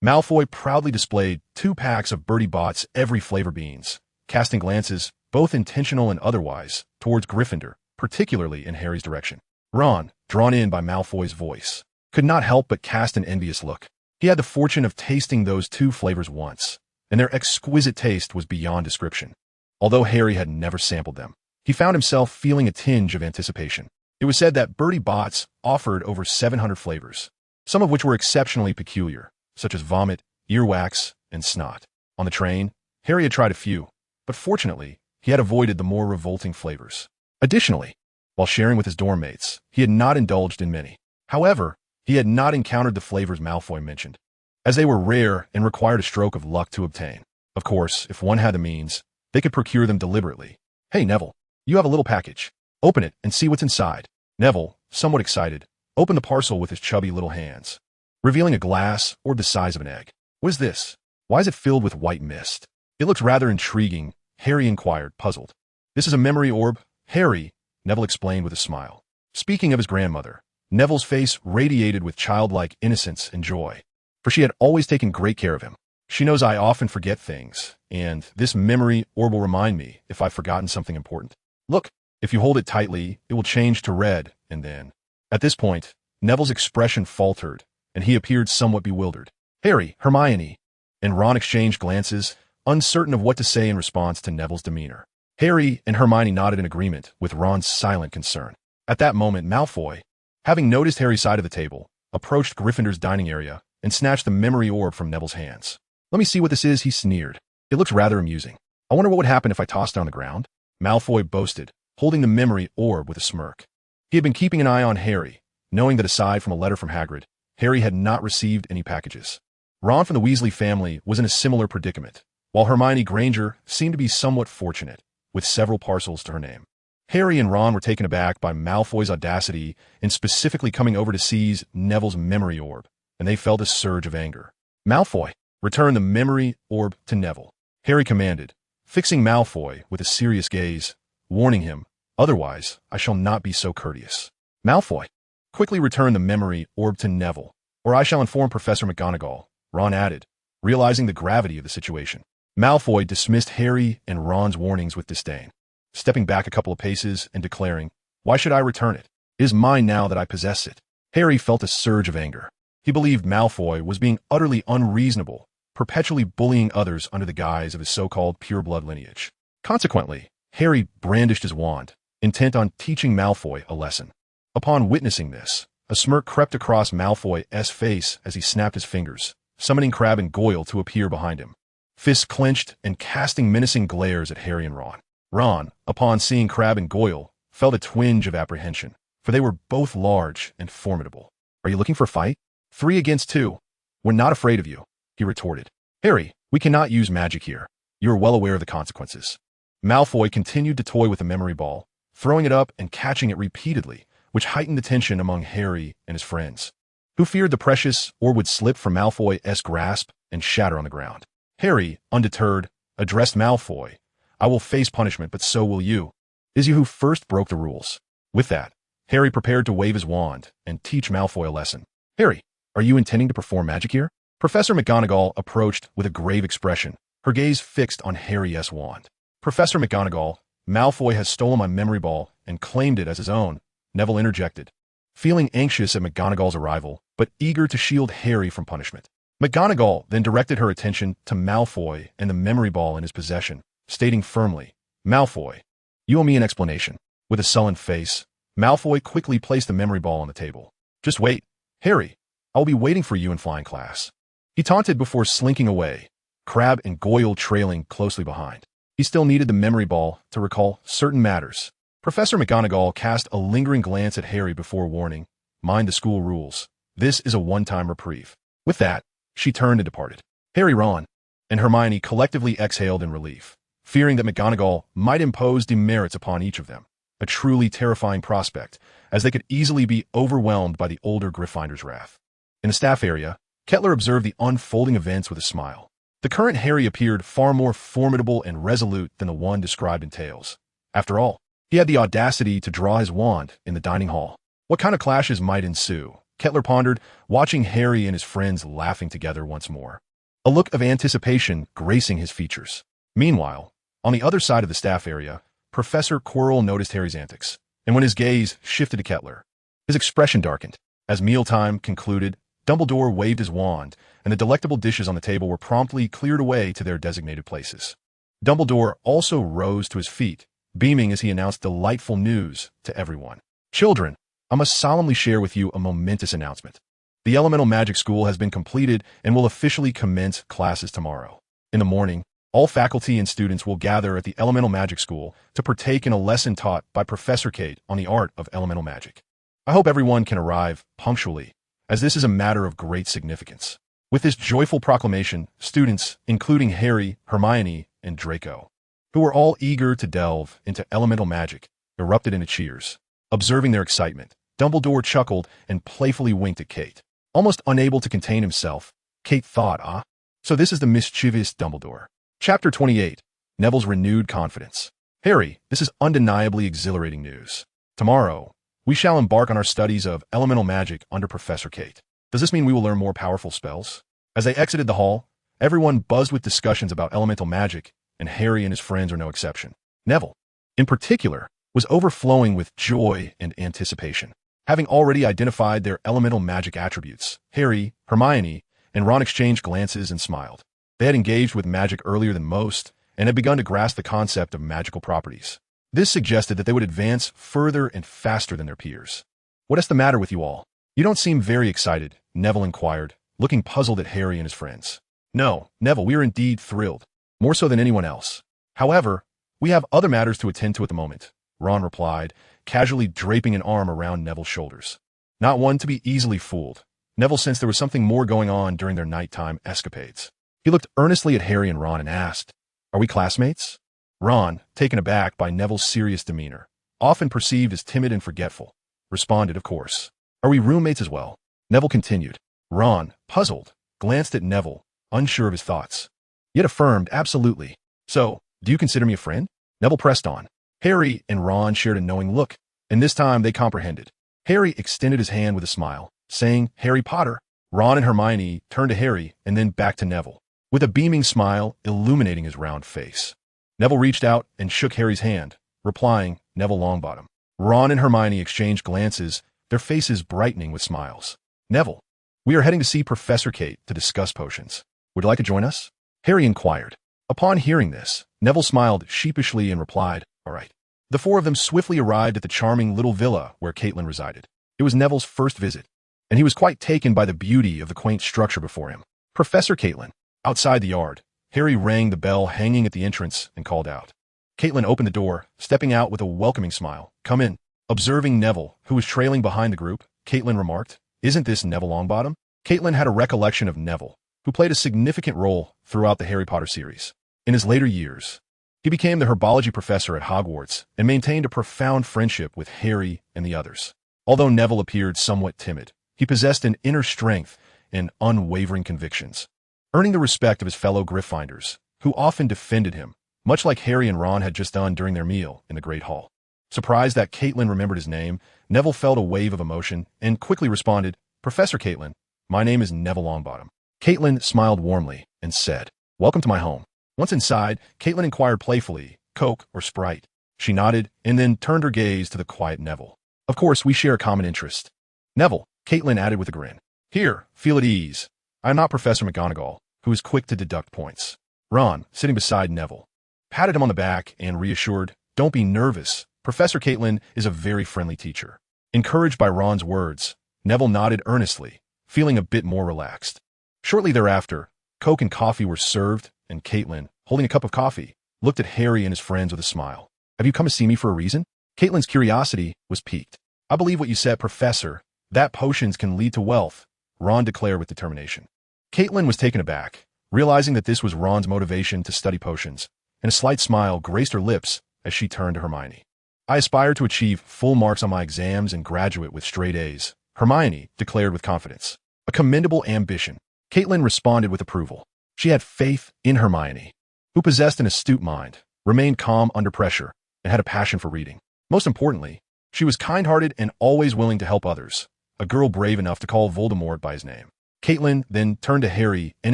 Malfoy proudly displayed 2 packs of Bertie Bott's every flavor beans, casting glances, both intentional and otherwise, towards Gryffindor, particularly in Harry's direction. Ron, drawn in by Malfoy's voice, could not help but cast an envious look. He had the fortune of tasting those 2 flavors once, and their exquisite taste was beyond description. Although Harry had never sampled them, he found himself feeling a tinge of anticipation. It was said that Bertie Bott's offered over 700 flavors, some of which were exceptionally peculiar, such as vomit, earwax, and snot. On the train, Harry had tried a few, but fortunately, he had avoided the more revolting flavors. Additionally, while sharing with his dorm mates, he had not indulged in many. However, he had not encountered the flavors Malfoy mentioned, as they were rare and required a stroke of luck to obtain. Of course, if one had the means, they could procure them deliberately. Hey, Neville, you have a little package. Open it and see what's inside. Neville, somewhat excited, opened the parcel with his chubby little hands, revealing a glass or the size of an egg. What is this? Why is it filled with white mist? It looks rather intriguing, Harry inquired, puzzled. This is a memory orb, Harry, Neville explained with a smile. Speaking of his grandmother, Neville's face radiated with childlike innocence and joy, for she had always taken great care of him. She knows I often forget things, and this memory orb will remind me if I've forgotten something important. Look, if you hold it tightly, it will change to red, and then... At this point, Neville's expression faltered, and he appeared somewhat bewildered. Harry, Hermione, and Ron exchanged glances, uncertain of what to say in response to Neville's demeanor. Harry and Hermione nodded in agreement with Ron's silent concern. At that moment, Malfoy, having noticed Harry's side of the table, approached Gryffindor's dining area and snatched the memory orb from Neville's hands. Let me see what this is, he sneered. It looks rather amusing. I wonder what would happen if I tossed it on the ground? Malfoy boasted, holding the memory orb with a smirk. He had been keeping an eye on Harry, knowing that aside from a letter from Hagrid, Harry had not received any packages. Ron from the Weasley family was in a similar predicament, while Hermione Granger seemed to be somewhat fortunate, with several parcels to her name. Harry and Ron were taken aback by Malfoy's audacity in specifically coming over to seize Neville's memory orb, and they felt a surge of anger. Malfoy, return the memory orb to Neville, Harry commanded, fixing Malfoy with a serious gaze, warning him, otherwise I shall not be so courteous. Malfoy, quickly return the memory orb to Neville, or I shall inform Professor McGonagall, Ron added, realizing the gravity of the situation. Malfoy dismissed Harry and Ron's warnings with disdain, stepping back a couple of paces and declaring, why should I return it? It is mine now that I possess it. Harry felt a surge of anger. He believed Malfoy was being utterly unreasonable, perpetually bullying others under the guise of his so-called pure-blood lineage. Consequently, Harry brandished his wand, intent on teaching Malfoy a lesson. Upon witnessing this, a smirk crept across Malfoy's face as he snapped his fingers, summoning Crabbe and Goyle to appear behind him, fists clenched and casting menacing glares at Harry and Ron. Ron, upon seeing Crabbe and Goyle, felt a twinge of apprehension, for they were both large and formidable. Are you looking for a fight? 3 against 2. We're not afraid of you, he retorted. Harry, we cannot use magic here. You are well aware of the consequences. Malfoy continued to toy with the memory ball, throwing it up and catching it repeatedly, which heightened the tension among Harry and his friends, who feared the precious orb would slip from Malfoy's grasp and shatter on the ground. Harry, undeterred, addressed Malfoy. I will face punishment, but so will you. It is you who first broke the rules. With that, Harry prepared to wave his wand and teach Malfoy a lesson. Harry, are you intending to perform magic here? Professor McGonagall approached with a grave expression, her gaze fixed on Harry's wand. Professor McGonagall, Malfoy has stolen my memory ball and claimed it as his own, Neville interjected, feeling anxious at McGonagall's arrival, but eager to shield Harry from punishment. McGonagall then directed her attention to Malfoy and the memory ball in his possession, stating firmly, Malfoy, you owe me an explanation. With a sullen face, Malfoy quickly placed the memory ball on the table. Just wait, Harry, I'll be waiting for you in flying class. He taunted before slinking away, Crabbe and Goyle trailing closely behind. He still needed the memory ball to recall certain matters. Professor McGonagall cast a lingering glance at Harry before warning, mind the school rules. This is a one-time reprieve. With that, she turned and departed. Harry, Ron, and Hermione collectively exhaled in relief, fearing that McGonagall might impose demerits upon each of them, a truly terrifying prospect, as they could easily be overwhelmed by the older Gryffinder's wrath. In the staff area, Kettler observed the unfolding events with a smile. The current Harry appeared far more formidable and resolute than the one described in tales. After all, he had the audacity to draw his wand in the dining hall. What kind of clashes might ensue? Kettler pondered, watching Harry and his friends laughing together once more, a look of anticipation gracing his features. Meanwhile, on the other side of the staff area, Professor Quirrell noticed Harry's antics, and when his gaze shifted to Kettler, his expression darkened. As mealtime concluded, Dumbledore waved his wand, and the delectable dishes on the table were promptly cleared away to their designated places. Dumbledore also rose to his feet, beaming as he announced delightful news to everyone. Children, I must solemnly share with you a momentous announcement. The Elemental Magic School has been completed and will officially commence classes tomorrow. In the morning, all faculty and students will gather at the Elemental Magic School to partake in a lesson taught by Professor Kate on the art of elemental magic. I hope everyone can arrive punctually, as this is a matter of great significance. With this joyful proclamation, students, including Harry, Hermione, and Draco, who were all eager to delve into elemental magic, erupted into cheers. Observing their excitement, Dumbledore chuckled and playfully winked at Kate. Almost unable to contain himself, Kate thought, so this is the mischievous Dumbledore. Chapter 28. Neville's renewed confidence. Harry, this is undeniably exhilarating news. Tomorrow, we shall embark on our studies of elemental magic under Professor Kate. Does this mean we will learn more powerful spells? As they exited the hall, everyone buzzed with discussions about elemental magic, and Harry and his friends are no exception. Neville, in particular, was overflowing with joy and anticipation. Having already identified their elemental magic attributes, Harry, Hermione, and Ron exchanged glances and smiled. They had engaged with magic earlier than most, and had begun to grasp the concept of magical properties. This suggested that they would advance further and faster than their peers. "What is the matter with you all? You don't seem very excited," Neville inquired, looking puzzled at Harry and his friends. "No, Neville, we are indeed thrilled, more so than anyone else. However, we have other matters to attend to at the moment," Ron replied, casually draping an arm around Neville's shoulders. Not one to be easily fooled, Neville sensed there was something more going on during their nighttime escapades. He looked earnestly at Harry and Ron and asked, "Are we classmates?" Ron, taken aback by Neville's serious demeanor, often perceived as timid and forgetful, responded, "Of course." "Are we roommates as well?" Neville continued. Ron, puzzled, glanced at Neville, unsure of his thoughts, yet affirmed, "Absolutely. So, do you consider me a friend?" Neville pressed on. Harry and Ron shared a knowing look, and this time they comprehended. Harry extended his hand with a smile, saying, "Harry Potter." Ron and Hermione turned to Harry and then back to Neville, with a beaming smile illuminating his round face. Neville reached out and shook Harry's hand, replying, "Neville Longbottom." Ron and Hermione exchanged glances, their faces brightening with smiles. "Neville, we are heading to see Professor Kate to discuss potions. Would you like to join us?" Harry inquired. Upon hearing this, Neville smiled sheepishly and replied, "All right." The four of them swiftly arrived at the charming little villa where Caitlin resided. It was Neville's first visit, and he was quite taken by the beauty of the quaint structure before him. "Professor Caitlin." Outside the yard, Harry rang the bell hanging at the entrance and called out. Caitlin opened the door, stepping out with a welcoming smile. "Come in." Observing Neville, who was trailing behind the group, Caitlin remarked, "Isn't this Neville Longbottom?" Caitlin had a recollection of Neville, who played a significant role throughout the Harry Potter series. In his later years, he became the herbology professor at Hogwarts and maintained a profound friendship with Harry and the others. Although Neville appeared somewhat timid, he possessed an inner strength and unwavering convictions, earning the respect of his fellow Gryffindors, who often defended him, much like Harry and Ron had just done during their meal in the Great Hall. Surprised that Caitlin remembered his name, Neville felt a wave of emotion and quickly responded, "Professor Caitlin, my name is Neville Longbottom." Caitlin smiled warmly and said, "Welcome to my home." Once inside, Caitlin inquired playfully, "Coke or Sprite?" She nodded and then turned her gaze to the quiet Neville. "Of course, we share a common interest." "Neville," Caitlin added with a grin. "Here, feel at ease. I am not Professor McGonagall, who is quick to deduct points." Ron, sitting beside Neville, patted him on the back and reassured, "Don't be nervous. Professor Caitlin is a very friendly teacher." Encouraged by Ron's words, Neville nodded earnestly, feeling a bit more relaxed. Shortly thereafter, Coke and coffee were served, and Caitlin, holding a cup of coffee, looked at Harry and his friends with a smile. "Have you come to see me for a reason?" Caitlin's curiosity was piqued. "I believe what you said, Professor, that potions can lead to wealth," Ron declared with determination. Caitlin was taken aback, realizing that this was Ron's motivation to study potions, and a slight smile graced her lips as she turned to Hermione. "I aspire to achieve full marks on my exams and graduate with straight A's," Hermione declared with confidence. "A commendable ambition." Caitlin responded with approval. She had faith in Hermione, who possessed an astute mind, remained calm under pressure, and had a passion for reading. Most importantly, she was kind-hearted and always willing to help others, a girl brave enough to call Voldemort by his name. Caitlin then turned to Harry and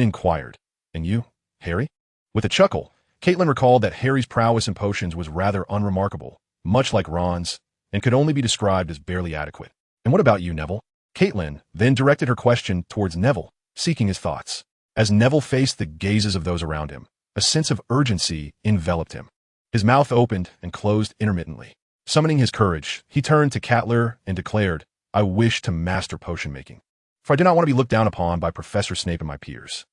inquired, "And you, Harry?" With a chuckle, Caitlin recalled that Harry's prowess in potions was rather unremarkable, much like Ron's, and could only be described as barely adequate. "And what about you, Neville?" Caitlin then directed her question towards Neville, seeking his thoughts. As Neville faced the gazes of those around him, a sense of urgency enveloped him. His mouth opened and closed intermittently. Summoning his courage, he turned to Lair and declared, "I wish to master potion making, for I do not want to be looked down upon by Professor Snape and my peers."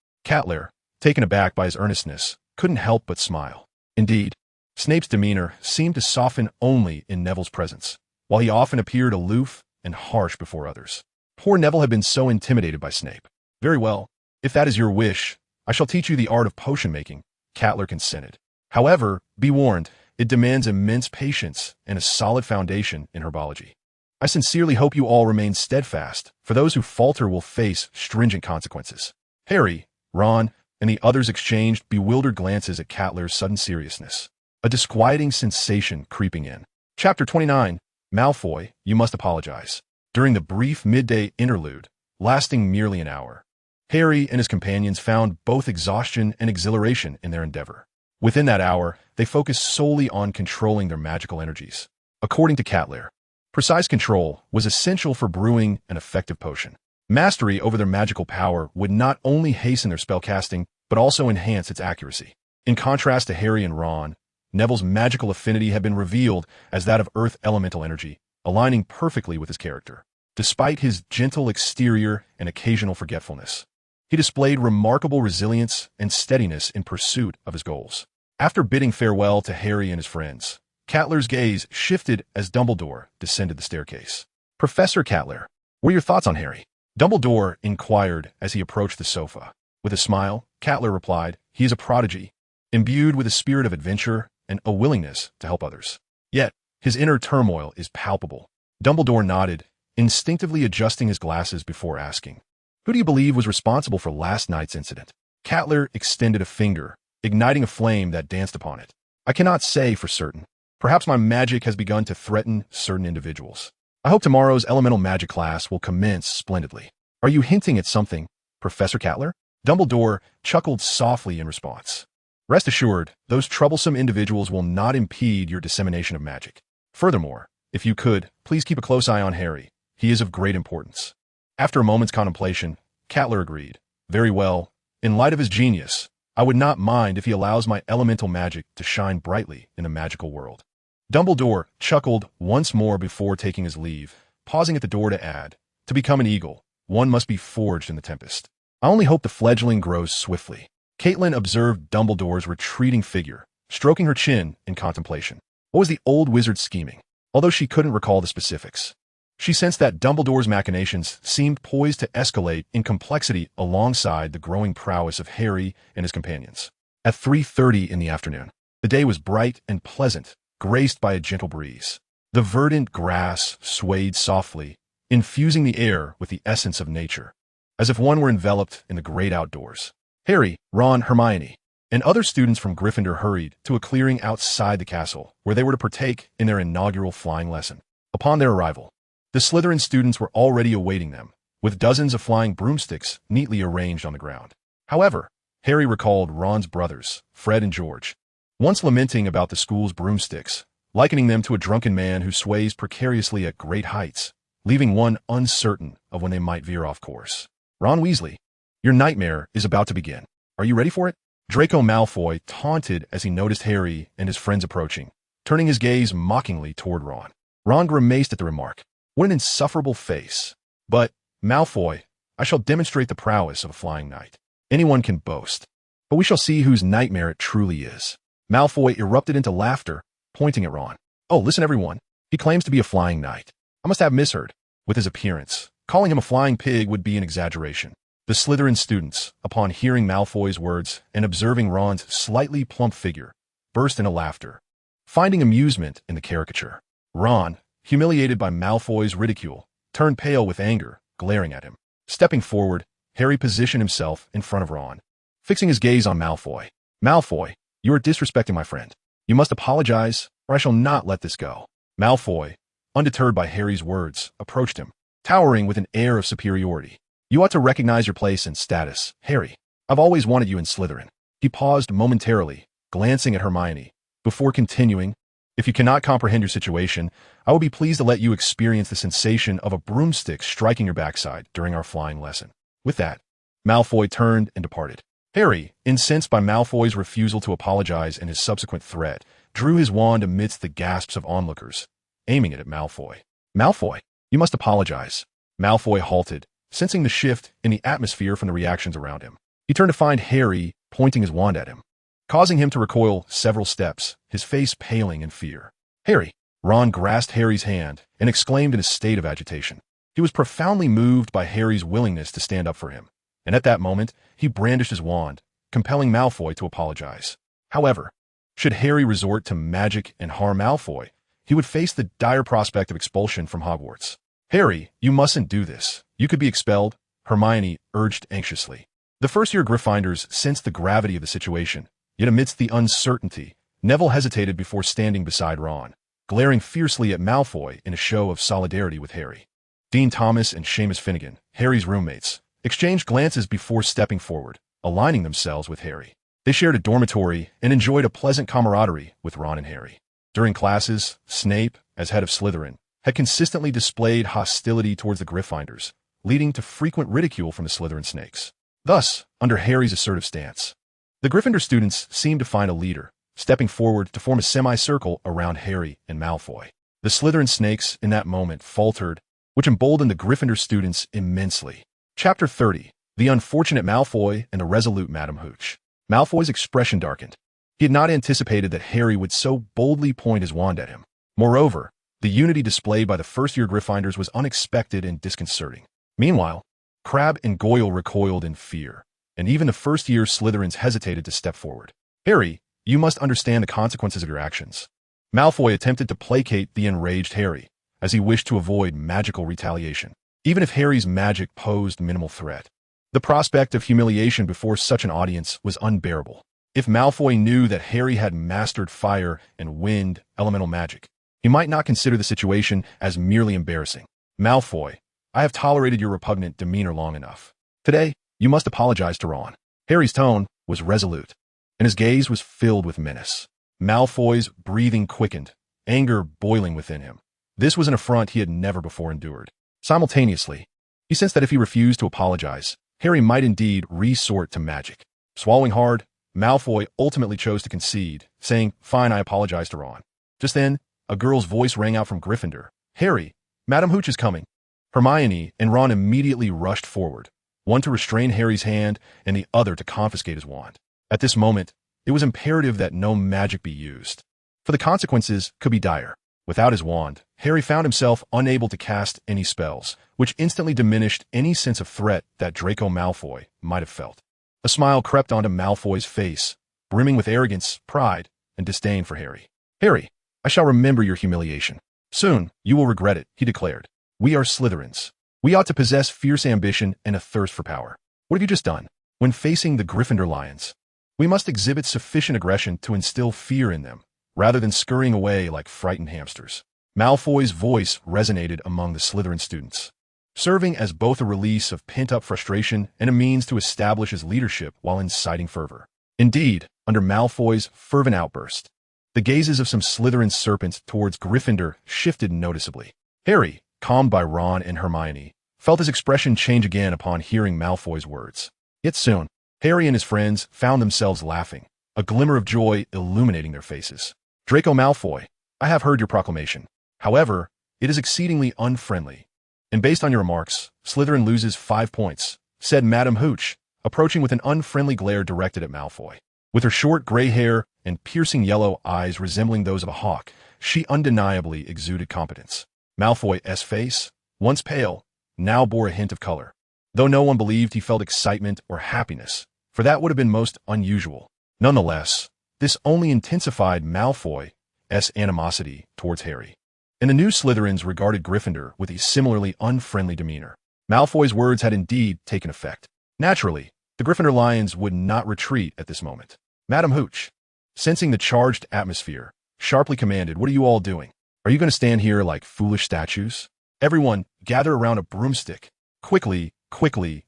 Lair, taken aback by his earnestness, couldn't help but smile. Indeed, Snape's demeanor seemed to soften only in Neville's presence, while he often appeared aloof and harsh before others. Poor Neville had been so intimidated by Snape. "Very well. If that is your wish, I shall teach you the art of potion making," Lair consented. "However, be warned, it demands immense patience and a solid foundation in herbology. I sincerely hope you all remain steadfast, for those who falter will face stringent consequences." Harry, Ron, and the others exchanged bewildered glances at Lair's sudden seriousness. a disquieting sensation creeping in. Chapter 29, Malfoy, You Must Apologize. During the brief midday interlude, lasting merely an hour, Harry and his companions found both exhaustion and exhilaration in their endeavor. Within that hour, they focused solely on controlling their magical energies. According to Lair, precise control was essential for brewing an effective potion. Mastery over their magical power would not only hasten their spellcasting, but also enhance its accuracy. In contrast to Harry and Ron, Neville's magical affinity had been revealed as that of earth elemental energy, aligning perfectly with his character. Despite his gentle exterior and occasional forgetfulness, he displayed remarkable resilience and steadiness in pursuit of his goals. After bidding farewell to Harry and his friends, Lair's gaze shifted as Dumbledore descended the staircase. Professor Lair, what are your thoughts on Harry? Dumbledore inquired as he approached the sofa. With a smile, Lair replied, he is a prodigy, imbued with a spirit of adventure and a willingness to help others. Yet, his inner turmoil is palpable. Dumbledore nodded, instinctively adjusting his glasses before asking, who do you believe was responsible for last night's incident? Lair extended a finger, igniting a flame that danced upon it. I cannot say for certain. Perhaps my magic has begun to threaten certain individuals. I hope tomorrow's elemental magic class will commence splendidly. Are you hinting at something, Professor Lair? Dumbledore chuckled softly in response. Rest assured, those troublesome individuals will not impede your dissemination of magic. Furthermore, if you could, please keep a close eye on Harry. He is of great importance. After a moment's contemplation, Lair agreed. Very well. In light of his genius, I would not mind if he allows my elemental magic to shine brightly in the magical world. Dumbledore chuckled once more before taking his leave, pausing at the door to add, to become an eagle, one must be forged in the tempest. I only hope the fledgling grows swiftly. Caitlin observed Dumbledore's retreating figure, stroking her chin in contemplation. What was the old wizard scheming? Although she couldn't recall the specifics, she sensed that Dumbledore's machinations seemed poised to escalate in complexity alongside the growing prowess of Harry and his companions. At 3:30 in the afternoon, the day was bright and pleasant, graced by a gentle breeze. The verdant grass swayed softly, infusing the air with the essence of nature, as if one were enveloped in the great outdoors. Harry, Ron, Hermione, and other students from Gryffindor hurried to a clearing outside the castle, where they were to partake in their inaugural flying lesson. Upon their arrival, the Slytherin students were already awaiting them, with dozens of flying broomsticks neatly arranged on the ground. However, Harry recalled Ron's brothers, Fred and George, once lamenting about the school's broomsticks, likening them to a drunken man who sways precariously at great heights, leaving one uncertain of when they might veer off course. Ron Weasley, your nightmare is about to begin. Are you ready for it? Draco Malfoy taunted as he noticed Harry and his friends approaching, turning his gaze mockingly toward Ron. Ron grimaced at the remark. What an insufferable face. But, Malfoy, I shall demonstrate the prowess of a flying knight. Anyone can boast, but we shall see whose nightmare it truly is. Malfoy erupted into laughter, pointing at Ron. Oh, listen everyone. He claims to be a flying knight. I must have misheard. With his appearance, calling him a flying pig would be an exaggeration. The Slytherin students, upon hearing Malfoy's words and observing Ron's slightly plump figure, burst into laughter, finding amusement in the caricature. Ron, humiliated by Malfoy's ridicule, turned pale with anger, glaring at him. Stepping forward, Harry positioned himself in front of Ron, fixing his gaze on Malfoy. Malfoy, you are disrespecting my friend. You must apologize, or I shall not let this go. Malfoy, undeterred by Harry's words, approached him, towering with an air of superiority. You ought to recognize your place and status, Harry. I've always wanted you in Slytherin. He paused momentarily, glancing at Hermione, before continuing, if you cannot comprehend your situation, I will be pleased to let you experience the sensation of a broomstick striking your backside during our flying lesson. With that, Malfoy turned and departed. Harry, incensed by Malfoy's refusal to apologize and his subsequent threat, drew his wand amidst the gasps of onlookers, aiming it at Malfoy. Malfoy, you must apologize. Malfoy halted, sensing the shift in the atmosphere from the reactions around him. He turned to find Harry pointing his wand at him, causing him to recoil several steps, his face paling in fear. Harry! Ron grasped Harry's hand and exclaimed in a state of agitation. He was profoundly moved by Harry's willingness to stand up for him, and at that moment, he brandished his wand, compelling Malfoy to apologize. However, should Harry resort to magic and harm Malfoy, he would face the dire prospect of expulsion from Hogwarts. Harry, you mustn't do this. You could be expelled, Hermione urged anxiously. The first-year Gryffindors sensed the gravity of the situation, yet amidst the uncertainty, Neville hesitated before standing beside Ron, glaring fiercely at Malfoy in a show of solidarity with Harry. Dean Thomas and Seamus Finnegan, Harry's roommates, exchanged glances before stepping forward, aligning themselves with Harry. They shared a dormitory and enjoyed a pleasant camaraderie with Ron and Harry. During classes, Snape, as head of Slytherin, had consistently displayed hostility towards the Gryffindors, leading to frequent ridicule from the Slytherin snakes. Thus, under Harry's assertive stance, the Gryffindor students seemed to find a leader, stepping forward to form a semicircle around Harry and Malfoy. The Slytherin snakes in that moment faltered, which emboldened the Gryffindor students immensely. Chapter 30. The Unfortunate Malfoy and the Resolute Madam Hooch. Malfoy's expression darkened. He had not anticipated that Harry would so boldly point his wand at him. Moreover, the unity displayed by the first-year Gryffindors was unexpected and disconcerting. Meanwhile, Crabbe and Goyle recoiled in fear, and even the first-year Slytherins hesitated to step forward. Harry, you must understand the consequences of your actions. Malfoy attempted to placate the enraged Harry, as he wished to avoid magical retaliation, even if Harry's magic posed minimal threat. The prospect of humiliation before such an audience was unbearable. If Malfoy knew that Harry had mastered fire and wind elemental magic, he might not consider the situation as merely embarrassing. Malfoy, I have tolerated your repugnant demeanor long enough. Today, you must apologize to Ron. Harry's tone was resolute, and his gaze was filled with menace. Malfoy's breathing quickened, anger boiling within him. This was an affront he had never before endured. Simultaneously, he sensed that if he refused to apologize, Harry might indeed resort to magic. Swallowing hard, Malfoy ultimately chose to concede, saying, "Fine, I apologize to Ron." Just then, a girl's voice rang out from Gryffindor. "Harry, Madam Hooch is coming." Hermione and Ron immediately rushed forward, one to restrain Harry's hand and the other to confiscate his wand. At this moment, it was imperative that no magic be used, for the consequences could be dire. Without his wand, Harry found himself unable to cast any spells, which instantly diminished any sense of threat that Draco Malfoy might have felt. A smile crept onto Malfoy's face, brimming with arrogance, pride, and disdain for Harry. "Harry, I shall remember your humiliation. Soon, you will regret it," he declared. "We are Slytherins. We ought to possess fierce ambition and a thirst for power. What have you just done? When facing the Gryffindor lions, we must exhibit sufficient aggression to instill fear in them, rather than scurrying away like frightened hamsters." Malfoy's voice resonated among the Slytherin students, serving as both a release of pent-up frustration and a means to establish his leadership while inciting fervor. Indeed, under Malfoy's fervent outburst, the gazes of some Slytherin serpents towards Gryffindor shifted noticeably. Harry, calmed by Ron and Hermione, felt his expression change again upon hearing Malfoy's words. Yet soon, Harry and his friends found themselves laughing, a glimmer of joy illuminating their faces. "Draco Malfoy, I have heard your proclamation. However, it is exceedingly unfriendly, and based on your remarks, Slytherin loses 5 points," said Madam Hooch, approaching with an unfriendly glare directed at Malfoy. With her short gray hair and piercing yellow eyes resembling those of a hawk, she undeniably exuded competence. Malfoy's face, once pale, now bore a hint of color, though no one believed he felt excitement or happiness, for that would have been most unusual. Nonetheless, this only intensified Malfoy's animosity towards Harry, and the new Slytherins regarded Gryffindor with a similarly unfriendly demeanor. Malfoy's words had indeed taken effect. Naturally, the Gryffindor lions would not retreat at this moment. Madam Hooch, sensing the charged atmosphere, sharply commanded, "What are you all doing? Are you going to stand here like foolish statues? Everyone, gather around a broomstick. Quickly,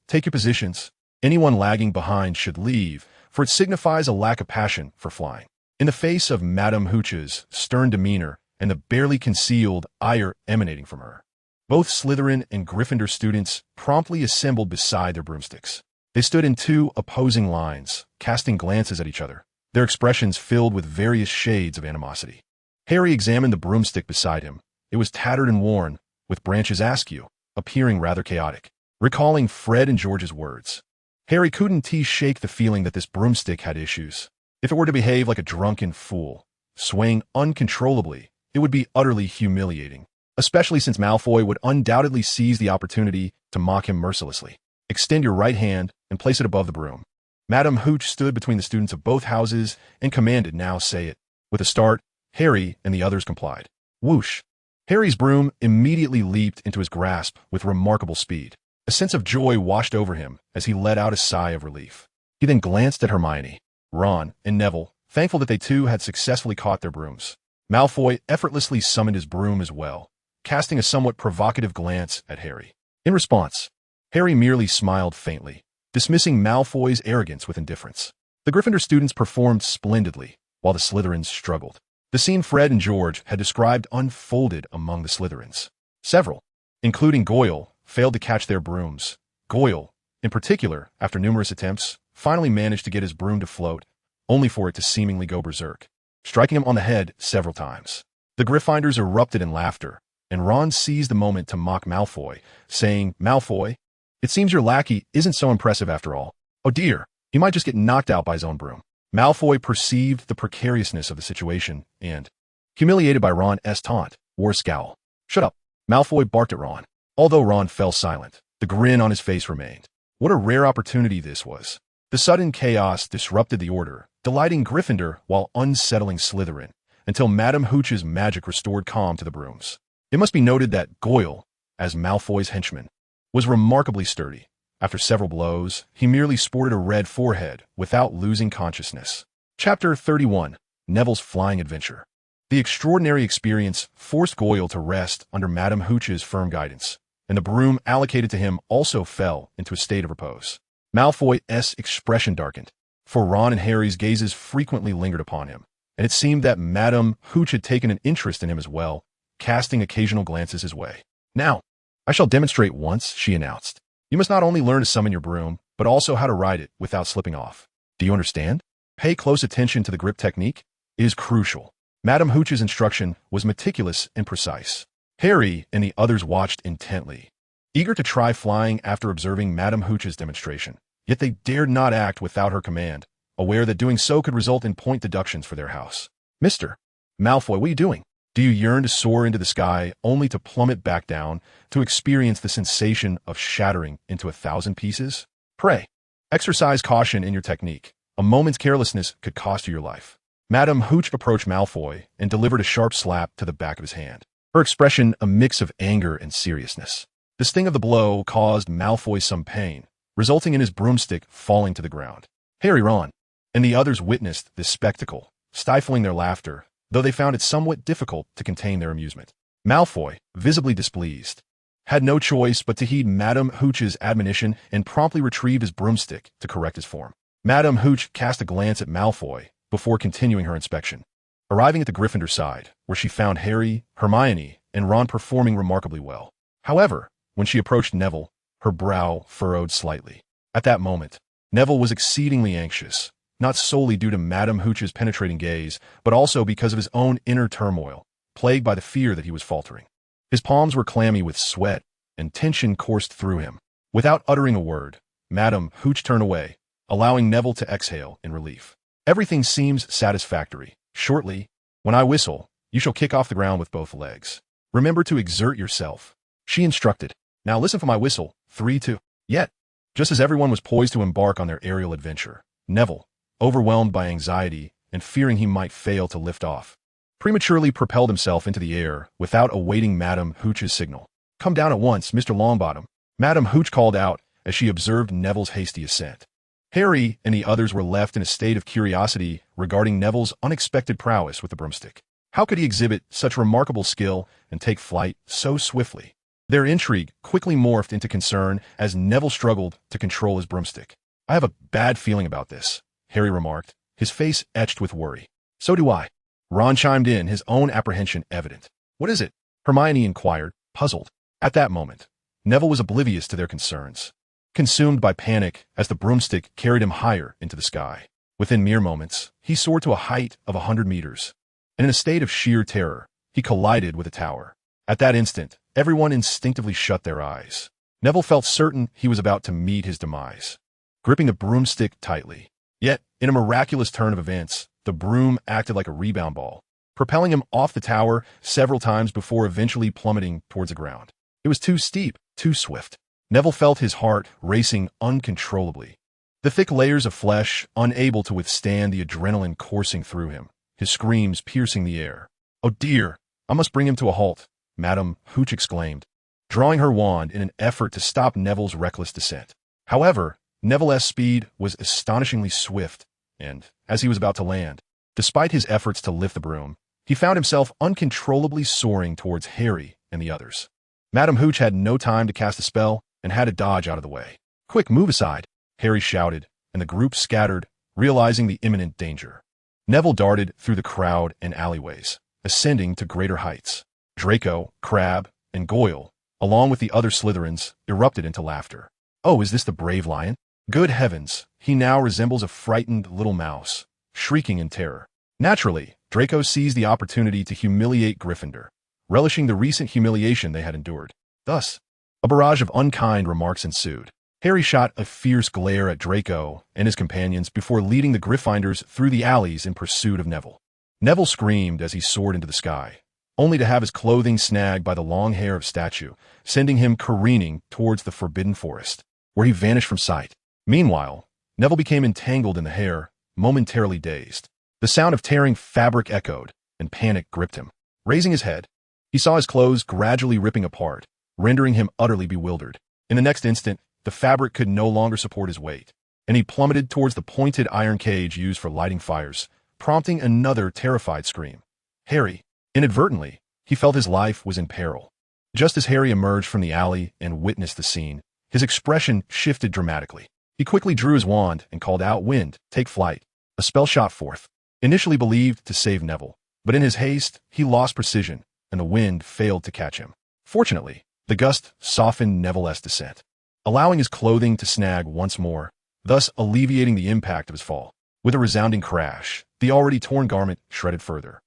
take your positions. Anyone lagging behind should leave, for it signifies a lack of passion for flying." In the face of Madam Hooch's stern demeanor and the barely concealed ire emanating from her, both Slytherin and Gryffindor students promptly assembled beside their broomsticks. They stood in 2 opposing lines, casting glances at each other, their expressions filled with various shades of animosity. Harry examined the broomstick beside him. It was tattered and worn, with branches askew, appearing rather chaotic. Recalling Fred and George's words, Harry couldn't shake the feeling that this broomstick had issues. If it were to behave like a drunken fool, swaying uncontrollably, it would be utterly humiliating, especially since Malfoy would undoubtedly seize the opportunity to mock him mercilessly. "Extend your right hand and place it above the broom." Madam Hooch stood between the students of both houses and commanded, "Now say it." With a start, Harry and the others complied. Whoosh! Harry's broom immediately leaped into his grasp with remarkable speed. A sense of joy washed over him as he let out a sigh of relief. He then glanced at Hermione, Ron, and Neville, thankful that they too had successfully caught their brooms. Malfoy effortlessly summoned his broom as well, casting a somewhat provocative glance at Harry. In response, Harry merely smiled faintly, dismissing Malfoy's arrogance with indifference. The Gryffindor students performed splendidly, while the Slytherins struggled. The scene Fred and George had described unfolded among the Slytherins. Several, including Goyle, failed to catch their brooms. Goyle, in particular, after numerous attempts, finally managed to get his broom to float, only for it to seemingly go berserk, striking him on the head several times. The Gryffindors erupted in laughter, and Ron seized the moment to mock Malfoy, saying, "Malfoy, it seems your lackey isn't so impressive after all. Oh dear, he might just get knocked out by his own broom." Malfoy perceived the precariousness of the situation and, humiliated by Ron's taunt, wore a scowl. "Shut up," Malfoy barked at Ron. Although Ron fell silent, the grin on his face remained. What a rare opportunity this was. The sudden chaos disrupted the order, delighting Gryffindor while unsettling Slytherin, until Madame Hooch's magic restored calm to the brooms. It must be noted that Goyle, as Malfoy's henchman, was remarkably sturdy. After several blows, he merely sported a red forehead without losing consciousness. Chapter 31. Neville's Flying Adventure. The extraordinary experience forced Goyle to rest under Madame Hooch's firm guidance, and the broom allocated to him also fell into a state of repose. Malfoy's expression darkened, for Ron and Harry's gazes frequently lingered upon him, and it seemed that Madame Hooch had taken an interest in him as well, casting occasional glances his way. "Now, I shall demonstrate once," she announced. "You must not only learn to summon your broom, but also how to ride it without slipping off. Do you understand? Pay close attention to the grip technique. It is crucial." Madame Hooch's instruction was meticulous and precise. Harry and the others watched intently, eager to try flying after observing Madame Hooch's demonstration. Yet they dared not act without her command, aware that doing so could result in point deductions for their house. "Mr. Malfoy, what are you doing? Do you yearn to soar into the sky only to plummet back down, to experience the sensation of shattering into 1,000 pieces? Pray, exercise caution in your technique. A moment's carelessness could cost you your life." Madame Hooch approached Malfoy and delivered a sharp slap to the back of his hand, her expression a mix of anger and seriousness. The sting of the blow caused Malfoy some pain, resulting in his broomstick falling to the ground. Harry, Ron, and the others witnessed this spectacle, stifling their laughter, though they found it somewhat difficult to contain their amusement. Malfoy, visibly displeased, had no choice but to heed Madame Hooch's admonition and promptly retrieve his broomstick to correct his form. Madame Hooch cast a glance at Malfoy before continuing her inspection, arriving at the Gryffindor side, where she found Harry, Hermione, and Ron performing remarkably well. However, when she approached Neville, her brow furrowed slightly. At that moment, Neville was exceedingly anxious, not solely due to Madame Hooch's penetrating gaze, but also because of his own inner turmoil, plagued by the fear that he was faltering. His palms were clammy with sweat, and tension coursed through him. Without uttering a word, Madame Hooch turned away, allowing Neville to exhale in relief. "Everything seems satisfactory. Shortly, when I whistle, you shall kick off the ground with both legs. Remember to exert yourself," she instructed. "Now listen for my whistle. 3, 2. Yet, just as everyone was poised to embark on their aerial adventure, Neville, overwhelmed by anxiety and fearing he might fail to lift off, prematurely propelled himself into the air without awaiting Madame Hooch's signal. "Come down at once, Mr. Longbottom," Madame Hooch called out as she observed Neville's hasty ascent. Harry and the others were left in a state of curiosity regarding Neville's unexpected prowess with the broomstick. How could he exhibit such remarkable skill and take flight so swiftly? Their intrigue quickly morphed into concern as Neville struggled to control his broomstick. "I have a bad feeling about this," Harry remarked, his face etched with worry. "So do I," Ron chimed in, his own apprehension evident. "What is it?" Hermione inquired, puzzled. At that moment, Neville was oblivious to their concerns, consumed by panic as the broomstick carried him higher into the sky. Within mere moments, he soared to a height of 100 meters, and in a state of sheer terror, he collided with a tower. At that instant, everyone instinctively shut their eyes. Neville felt certain he was about to meet his demise, gripping the broomstick tightly. Yet, in a miraculous turn of events, the broom acted like a rebound ball, propelling him off the tower several times before eventually plummeting towards the ground. It was too steep, too swift. Neville felt his heart racing uncontrollably, the thick layers of flesh unable to withstand the adrenaline coursing through him, his screams piercing the air. "Oh dear, I must bring him to a halt," Madame Hooch exclaimed, drawing her wand in an effort to stop Neville's reckless descent. However, Neville's speed was astonishingly swift, and, as he was about to land, Despite his efforts to lift the broom, he found himself uncontrollably soaring towards Harry and the others. Madam Hooch had no time to cast a spell and had to dodge out of the way. "Quick, move aside," Harry shouted, and the group scattered, realizing the imminent danger. Neville darted through the crowd and alleyways, ascending to greater heights. Draco, Crabbe, and Goyle, along with the other Slytherins, erupted into laughter. "Oh, is this the brave lion? Good heavens, he now resembles a frightened little mouse, shrieking in terror." Naturally, Draco seized the opportunity to humiliate Gryffindor, relishing the recent humiliation they had endured. Thus, a barrage of unkind remarks ensued. Harry shot a fierce glare at Draco and his companions before leading the Gryffindors through the alleys in pursuit of Neville. Neville screamed as he soared into the sky, only to have his clothing snagged by the long hair of Statue, sending him careening towards the Forbidden Forest, where he vanished from sight. Meanwhile, Neville became entangled in the hair, momentarily dazed. The sound of tearing fabric echoed, and panic gripped him. Raising his head, he saw his clothes gradually ripping apart, rendering him utterly bewildered. In the next instant, the fabric could no longer support his weight, and he plummeted towards the pointed iron cage used for lighting fires, prompting another terrified scream. Harry, inadvertently, he felt his life was in peril. Just as Harry emerged from the alley and witnessed the scene, his expression shifted dramatically. He quickly drew his wand and called out, "Wind, take flight." A spell shot forth, initially believed to save Neville, but in his haste, he lost precision, and the wind failed to catch him. Fortunately, the gust softened Neville's descent, allowing his clothing to snag once more, thus alleviating the impact of his fall. With a resounding crash, the already torn garment shredded further.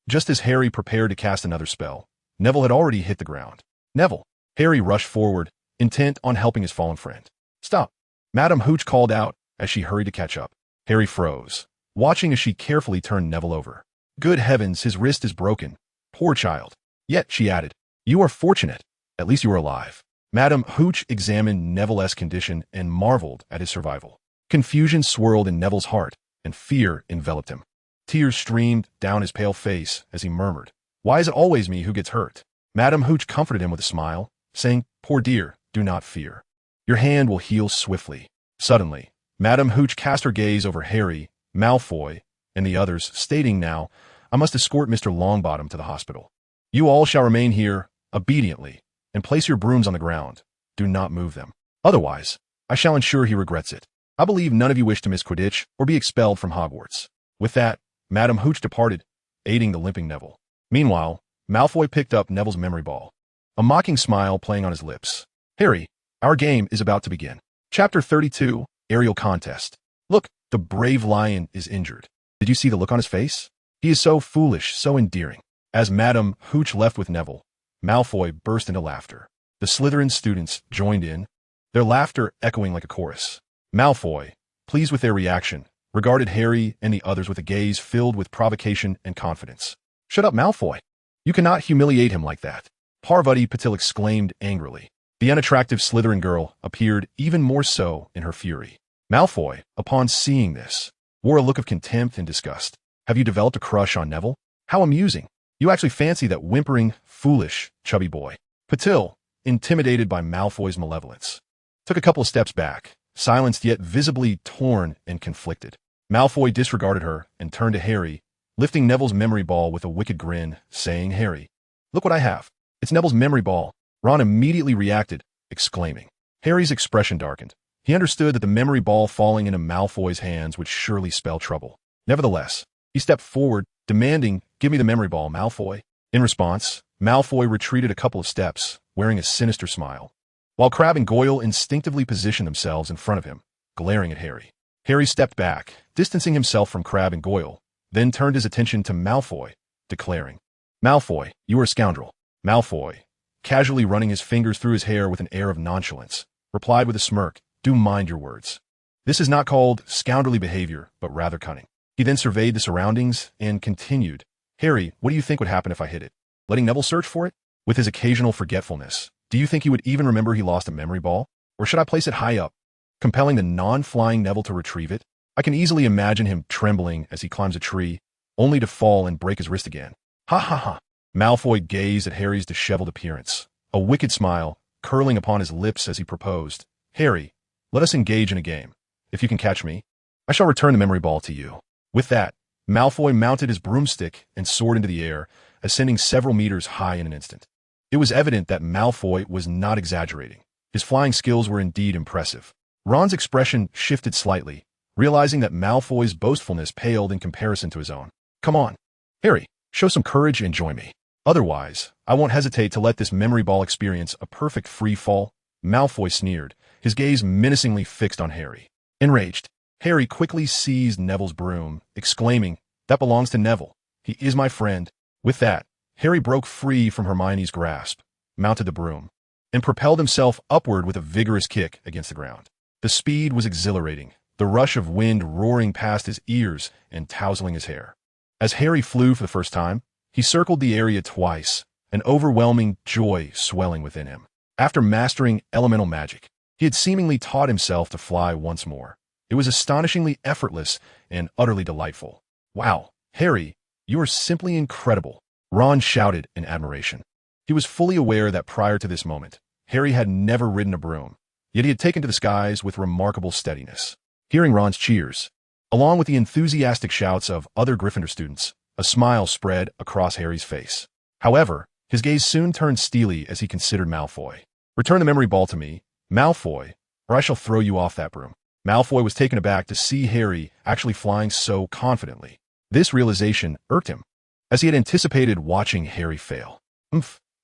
Just as Harry prepared to cast another spell, Neville had already hit the ground. "Neville!" Harry rushed forward, intent on helping his fallen friend. "Stop!" Madam Hooch called out as she hurried to catch up. Harry froze, watching as she carefully turned Neville over. "Good heavens, his wrist is broken. Poor child." "Yet," she added, "you are fortunate. At least you are alive." Madam Hooch examined Neville's condition and marveled at his survival. Confusion swirled in Neville's heart, and fear enveloped him. Tears streamed down his pale face as he murmured, "Why is it always me who gets hurt?" Madam Hooch comforted him with a smile, saying, "Poor dear, do not fear. Your hand will heal swiftly." Suddenly, Madam Hooch cast her gaze over Harry, Malfoy, and the others, stating, "Now, I must escort Mr. Longbottom to the hospital. You all shall remain here, obediently, and place your brooms on the ground. Do not move them. Otherwise, I shall ensure he regrets it. I believe none of you wish to miss Quidditch or be expelled from Hogwarts." With that, Madam Hooch departed, aiding the limping Neville. Meanwhile, Malfoy picked up Neville's memory ball, a mocking smile playing on his lips. "Harry, our game is about to begin." Chapter 32, Aerial Contest. "Look, the brave lion is injured. Did you see the look on his face? He is so foolish, so endearing." As Madam Hooch left with Neville, Malfoy burst into laughter. The Slytherin students joined in, their laughter echoing like a chorus. Malfoy, pleased with their reaction, regarded Harry and the others with a gaze filled with provocation and confidence. "Shut up, Malfoy. You cannot humiliate him like that," Parvati Patil exclaimed angrily. The unattractive Slytherin girl appeared even more so in her fury. Malfoy, upon seeing this, wore a look of contempt and disgust. "Have you developed a crush on Neville? How amusing. You actually fancy that whimpering, foolish, chubby boy." Patil, intimidated by Malfoy's malevolence, took a couple of steps back, silenced yet visibly torn and conflicted. Malfoy disregarded her and turned to Harry, lifting Neville's memory ball with a wicked grin, saying, "Harry, look what I have. It's Neville's memory ball." Ron immediately reacted, exclaiming. Harry's expression darkened. He understood that the memory ball falling into Malfoy's hands would surely spell trouble. Nevertheless, he stepped forward, demanding, "Give me the memory ball, Malfoy." In response, Malfoy retreated a couple of steps, wearing a sinister smile, while Crabbe and Goyle instinctively positioned themselves in front of him, glaring at Harry. Harry stepped back, distancing himself from Crabbe and Goyle, then turned his attention to Malfoy, declaring, "Malfoy, you are a scoundrel." Malfoy, casually running his fingers through his hair with an air of nonchalance, replied with a smirk, "Do mind your words. This is not called scoundrelly behavior, but rather cunning." He then surveyed the surroundings and continued, "Harry, what do you think would happen if I hid it? Letting Neville search for it? With his occasional forgetfulness, do you think he would even remember he lost a memory ball? Or should I place it high up, compelling the non-flying Neville to retrieve it? I can easily imagine him trembling as he climbs a tree, only to fall and break his wrist again. Ha ha ha." Malfoy gazed at Harry's disheveled appearance, a wicked smile curling upon his lips as he proposed, "Harry, let us engage in a game. If you can catch me, I shall return the memory ball to you." With that, Malfoy mounted his broomstick and soared into the air, ascending several meters high in an instant. It was evident that Malfoy was not exaggerating. His flying skills were indeed impressive. Ron's expression shifted slightly, realizing that Malfoy's boastfulness paled in comparison to his own. Come on, Harry, show some courage and join me. Otherwise, I won't hesitate to let this memory ball experience a perfect free fall. Malfoy sneered, his gaze menacingly fixed on Harry. Enraged, Harry quickly seized Neville's broom, exclaiming, "That belongs to Neville. He is my friend." With that, Harry broke free from Hermione's grasp, mounted the broom, and propelled himself upward with a vigorous kick against the ground. The speed was exhilarating, the rush of wind roaring past his ears and tousling his hair. As Harry flew for the first time, he circled the area twice, an overwhelming joy swelling within him. After mastering elemental magic, he had seemingly taught himself to fly once more. It was astonishingly effortless and utterly delightful. "Wow, Harry, you are simply incredible," Ron shouted in admiration. He was fully aware that prior to this moment, Harry had never ridden a broom, yet he had taken to the skies with remarkable steadiness. Hearing Ron's cheers, along with the enthusiastic shouts of other Gryffindor students, a smile spread across Harry's face. However, his gaze soon turned steely as he considered Malfoy. "Return the memory ball to me, Malfoy, or I shall throw you off that broom." Malfoy was taken aback to see Harry actually flying so confidently. This realization irked him, as he had anticipated watching Harry fail.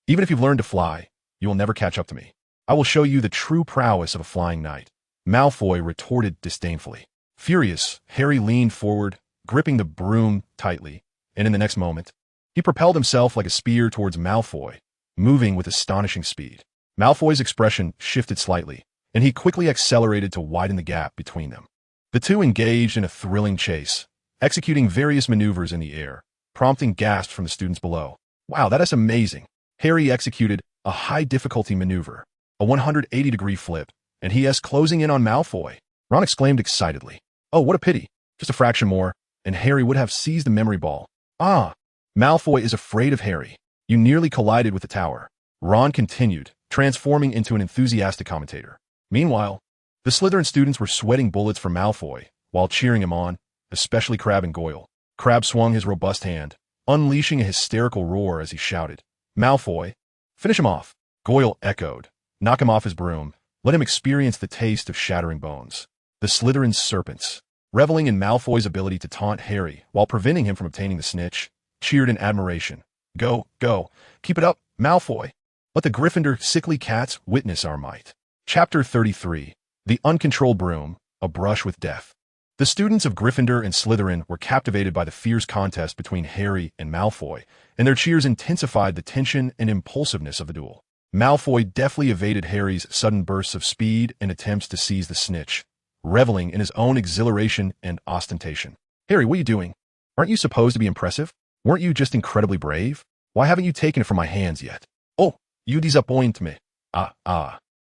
Even if you've learned to fly, you will never catch up to me. I will show you the true prowess of a flying knight," Malfoy retorted disdainfully. Furious, Harry leaned forward, gripping the broom tightly, and in the next moment, he propelled himself like a spear towards Malfoy, moving with astonishing speed. Malfoy's expression shifted slightly, and he quickly accelerated to widen the gap between them. The two engaged in a thrilling chase, executing various maneuvers in the air, prompting gasps from the students below. "Wow, that is amazing." Harry executed a high-difficulty maneuver, a 180-degree flip, and he is closing in on Malfoy. Ron exclaimed excitedly, "Oh, what a pity. Just a fraction more, and Harry would have seized the memory ball." "Ah, Malfoy is afraid of Harry. You nearly collided with the tower," Ron continued, transforming into an enthusiastic commentator. Meanwhile, the Slytherin students were sweating bullets for Malfoy while cheering him on, especially Crabbe and Goyle. Crabbe swung his robust hand, unleashing a hysterical roar as he shouted, "Malfoy, finish him off." Goyle echoed, "Knock him off his broom. Let him experience the taste of shattering bones." The Slytherin serpents, reveling in Malfoy's ability to taunt Harry while preventing him from obtaining the snitch, cheered in admiration. Go, keep it up, Malfoy. Let the Gryffindor sickly cats witness our might." Chapter 33. The Uncontrolled Broom, A Brush with Death. The students of Gryffindor and Slytherin were captivated by the fierce contest between Harry and Malfoy, and their cheers intensified the tension and impulsiveness of the duel. Malfoy deftly evaded Harry's sudden bursts of speed and attempts to seize the snitch, reveling in his own exhilaration and ostentation. "Harry, what are you doing? Aren't you supposed to be impressive? Weren't you just incredibly brave? Why haven't you taken it from my hands yet?" "Oh, you disappoint me."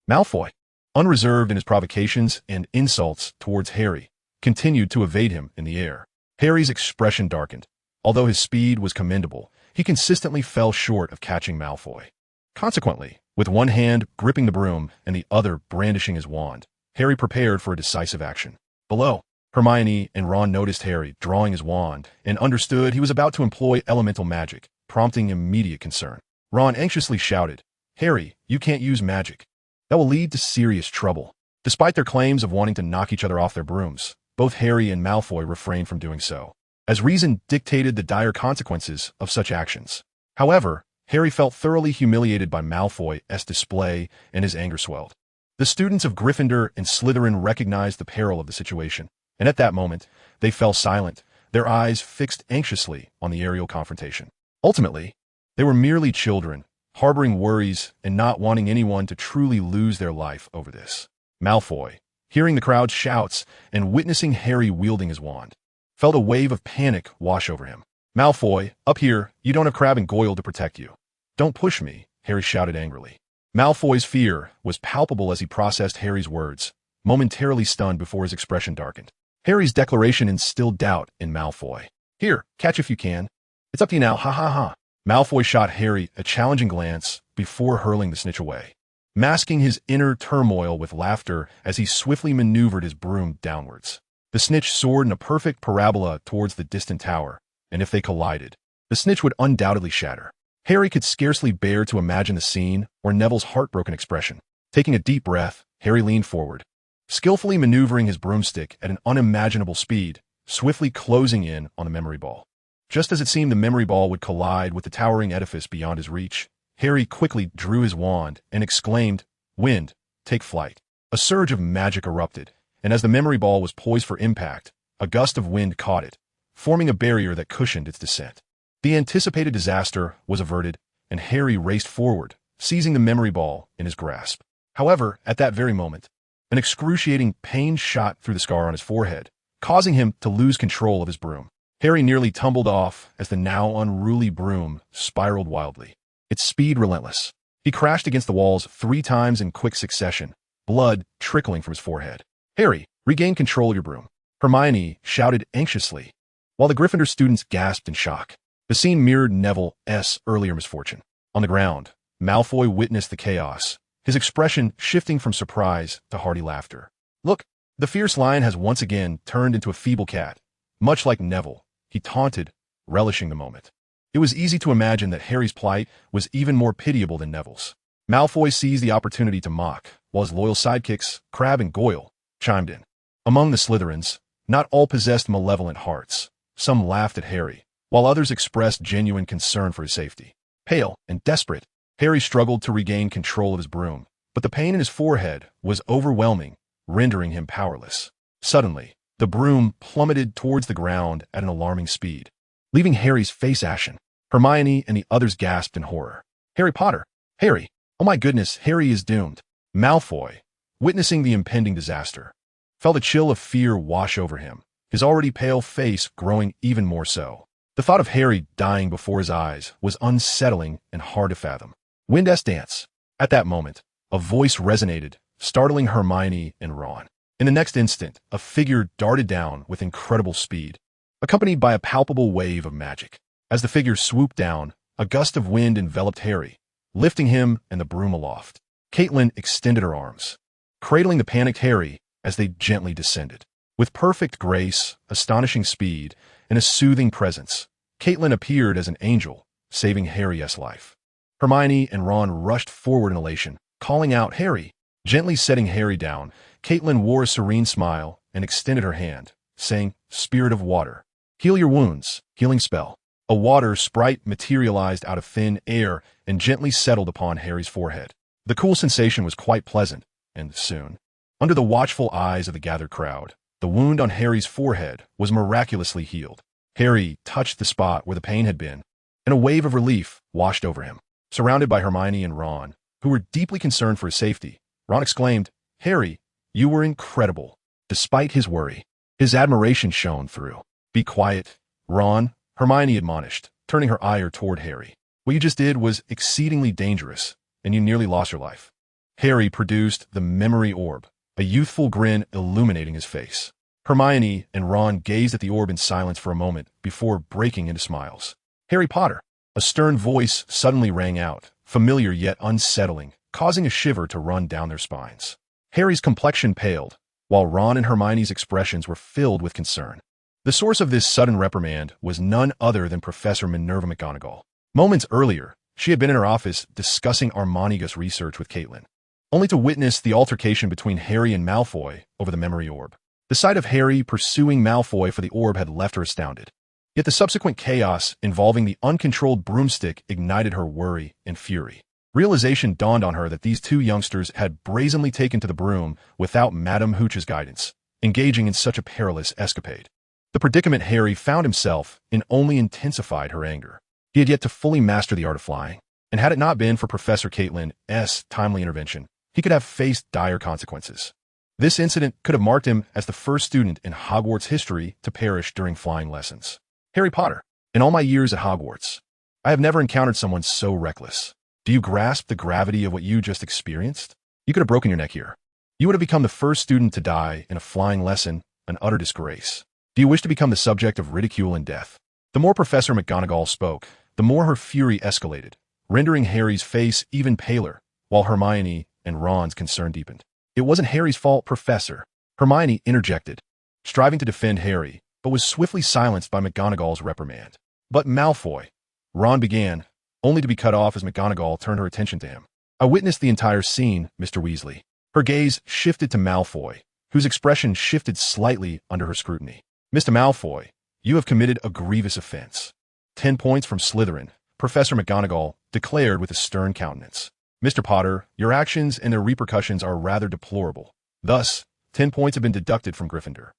Malfoy, unreserved in his provocations and insults towards Harry, continued to evade him in the air. Harry's expression darkened. Although his speed was commendable, he consistently fell short of catching Malfoy. Consequently, with one hand gripping the broom and the other brandishing his wand, Harry prepared for a decisive action. Below, Hermione and Ron noticed Harry drawing his wand and understood he was about to employ elemental magic, prompting immediate concern. Ron anxiously shouted, "Harry, you can't use magic. That will lead to serious trouble." Despite their claims of wanting to knock each other off their brooms, both Harry and Malfoy refrained from doing so, as reason dictated the dire consequences of such actions. However, Harry felt thoroughly humiliated by Malfoy's display, and his anger swelled. The students of Gryffindor and Slytherin recognized the peril of the situation, and at that moment, they fell silent, their eyes fixed anxiously on the aerial confrontation. Ultimately, they were merely children, harboring worries and not wanting anyone to truly lose their life over this. Malfoy, hearing the crowd's shouts and witnessing Harry wielding his wand, felt a wave of panic wash over him. "Malfoy, up here, you don't have Crabbe and Goyle to protect you." "Don't push me," Harry shouted angrily. Malfoy's fear was palpable as he processed Harry's words, momentarily stunned before his expression darkened. Harry's declaration instilled doubt in Malfoy. "Here, catch if you can. It's up to you now, ha ha ha." Malfoy shot Harry a challenging glance before hurling the snitch away, masking his inner turmoil with laughter as he swiftly maneuvered his broom downwards. The snitch soared in a perfect parabola towards the distant tower, and if they collided, the snitch would undoubtedly shatter. Harry could scarcely bear to imagine the scene or Neville's heartbroken expression. Taking a deep breath, Harry leaned forward, skillfully maneuvering his broomstick at an unimaginable speed, swiftly closing in on the memory ball. Just as it seemed the memory ball would collide with the towering edifice beyond his reach, Harry quickly drew his wand and exclaimed, "Wind, take flight." A surge of magic erupted, and as the memory ball was poised for impact, a gust of wind caught it, forming a barrier that cushioned its descent. The anticipated disaster was averted, and Harry raced forward, seizing the memory ball in his grasp. However, at that very moment, an excruciating pain shot through the scar on his forehead, causing him to lose control of his broom. Harry nearly tumbled off as the now unruly broom spiraled wildly, its speed relentless. He crashed against the walls 3 times in quick succession, blood trickling from his forehead. "Harry, regain control of your broom," Hermione shouted anxiously, while the Gryffindor students gasped in shock. The scene mirrored Neville's earlier misfortune. On the ground, Malfoy witnessed the chaos, his expression shifting from surprise to hearty laughter. "Look, the fierce lion has once again turned into a feeble cat." Much like Neville, he taunted, relishing the moment. It was easy to imagine that Harry's plight was even more pitiable than Neville's. Malfoy seized the opportunity to mock, while his loyal sidekicks, Crabbe and Goyle, chimed in. Among the Slytherins, not all possessed malevolent hearts. Some laughed at Harry, while others expressed genuine concern for his safety. Pale and desperate, Harry struggled to regain control of his broom, but the pain in his forehead was overwhelming, rendering him powerless. Suddenly, the broom plummeted towards the ground at an alarming speed, leaving Harry's face ashen. Hermione and the others gasped in horror. "Harry Potter! Harry! Oh my goodness, Harry is doomed!" Malfoy, witnessing the impending disaster, felt a chill of fear wash over him, his already pale face growing even more so. The thought of Harry dying before his eyes was unsettling and hard to fathom. Wind's dance. At that moment, a voice resonated, startling Hermione and Ron. In the next instant, a figure darted down with incredible speed, accompanied by a palpable wave of magic. As the figure swooped down, a gust of wind enveloped Harry, lifting him and the broom aloft. Caitlin extended her arms, cradling the panicked Harry as they gently descended. With perfect grace, astonishing speed, and a soothing presence, Caitlin appeared as an angel, saving Harry's life. Hermione and Ron rushed forward in elation, calling out, "Harry!" Gently setting Harry down, Caitlin wore a serene smile and extended her hand, saying, "Spirit of water, heal your wounds, healing spell." A water sprite materialized out of thin air and gently settled upon Harry's forehead. The cool sensation was quite pleasant, and soon, under the watchful eyes of the gathered crowd, the wound on Harry's forehead was miraculously healed. Harry touched the spot where the pain had been, and a wave of relief washed over him. Surrounded by Hermione and Ron, who were deeply concerned for his safety, Ron exclaimed, "Harry, you were incredible." Despite his worry, his admiration shone through. "Be quiet, Ron," Hermione admonished, turning her ire toward Harry. "What you just did was exceedingly dangerous, and you nearly lost your life." Harry produced the memory orb, a youthful grin illuminating his face. Hermione and Ron gazed at the orb in silence for a moment before breaking into smiles. "Harry Potter!" A stern voice suddenly rang out, familiar yet unsettling, causing a shiver to run down their spines. Harry's complexion paled, while Ron and Hermione's expressions were filled with concern. The source of this sudden reprimand was none other than Professor Minerva McGonagall. Moments earlier, she had been in her office discussing Armanigus research with Caitlin, only to witness the altercation between Harry and Malfoy over the memory orb. The sight of Harry pursuing Malfoy for the orb had left her astounded. Yet the subsequent chaos involving the uncontrolled broomstick ignited her worry and fury. Realization dawned on her that these two youngsters had brazenly taken to the broom without Madame Hooch's guidance, engaging in such a perilous escapade. The predicament Harry found himself in only intensified her anger. He had yet to fully master the art of flying, and had it not been for Professor Caitlin's timely intervention, he could have faced dire consequences. This incident could have marked him as the first student in Hogwarts history to perish during flying lessons. "Harry Potter, in all my years at Hogwarts, I have never encountered someone so reckless. Do you grasp the gravity of what you just experienced? You could have broken your neck here. You would have become the first student to die in a flying lesson, an utter disgrace. Do you wish to become the subject of ridicule and death?" The more Professor McGonagall spoke, the more her fury escalated, rendering Harry's face even paler, while Hermione and Ron's concern deepened. "It wasn't Harry's fault, Professor," Hermione interjected, striving to defend Harry, but was swiftly silenced by McGonagall's reprimand. "But Malfoy," Ron began, only to be cut off as McGonagall turned her attention to him. "I witnessed the entire scene, Mr. Weasley." Her gaze shifted to Malfoy, whose expression shifted slightly under her scrutiny. "Mr. Malfoy, you have committed a grievous offense." 10 points from Slytherin, Professor McGonagall declared with a stern countenance. "Mr. Potter, your actions and their repercussions are rather deplorable. Thus, 10 points have been deducted from Gryffindor."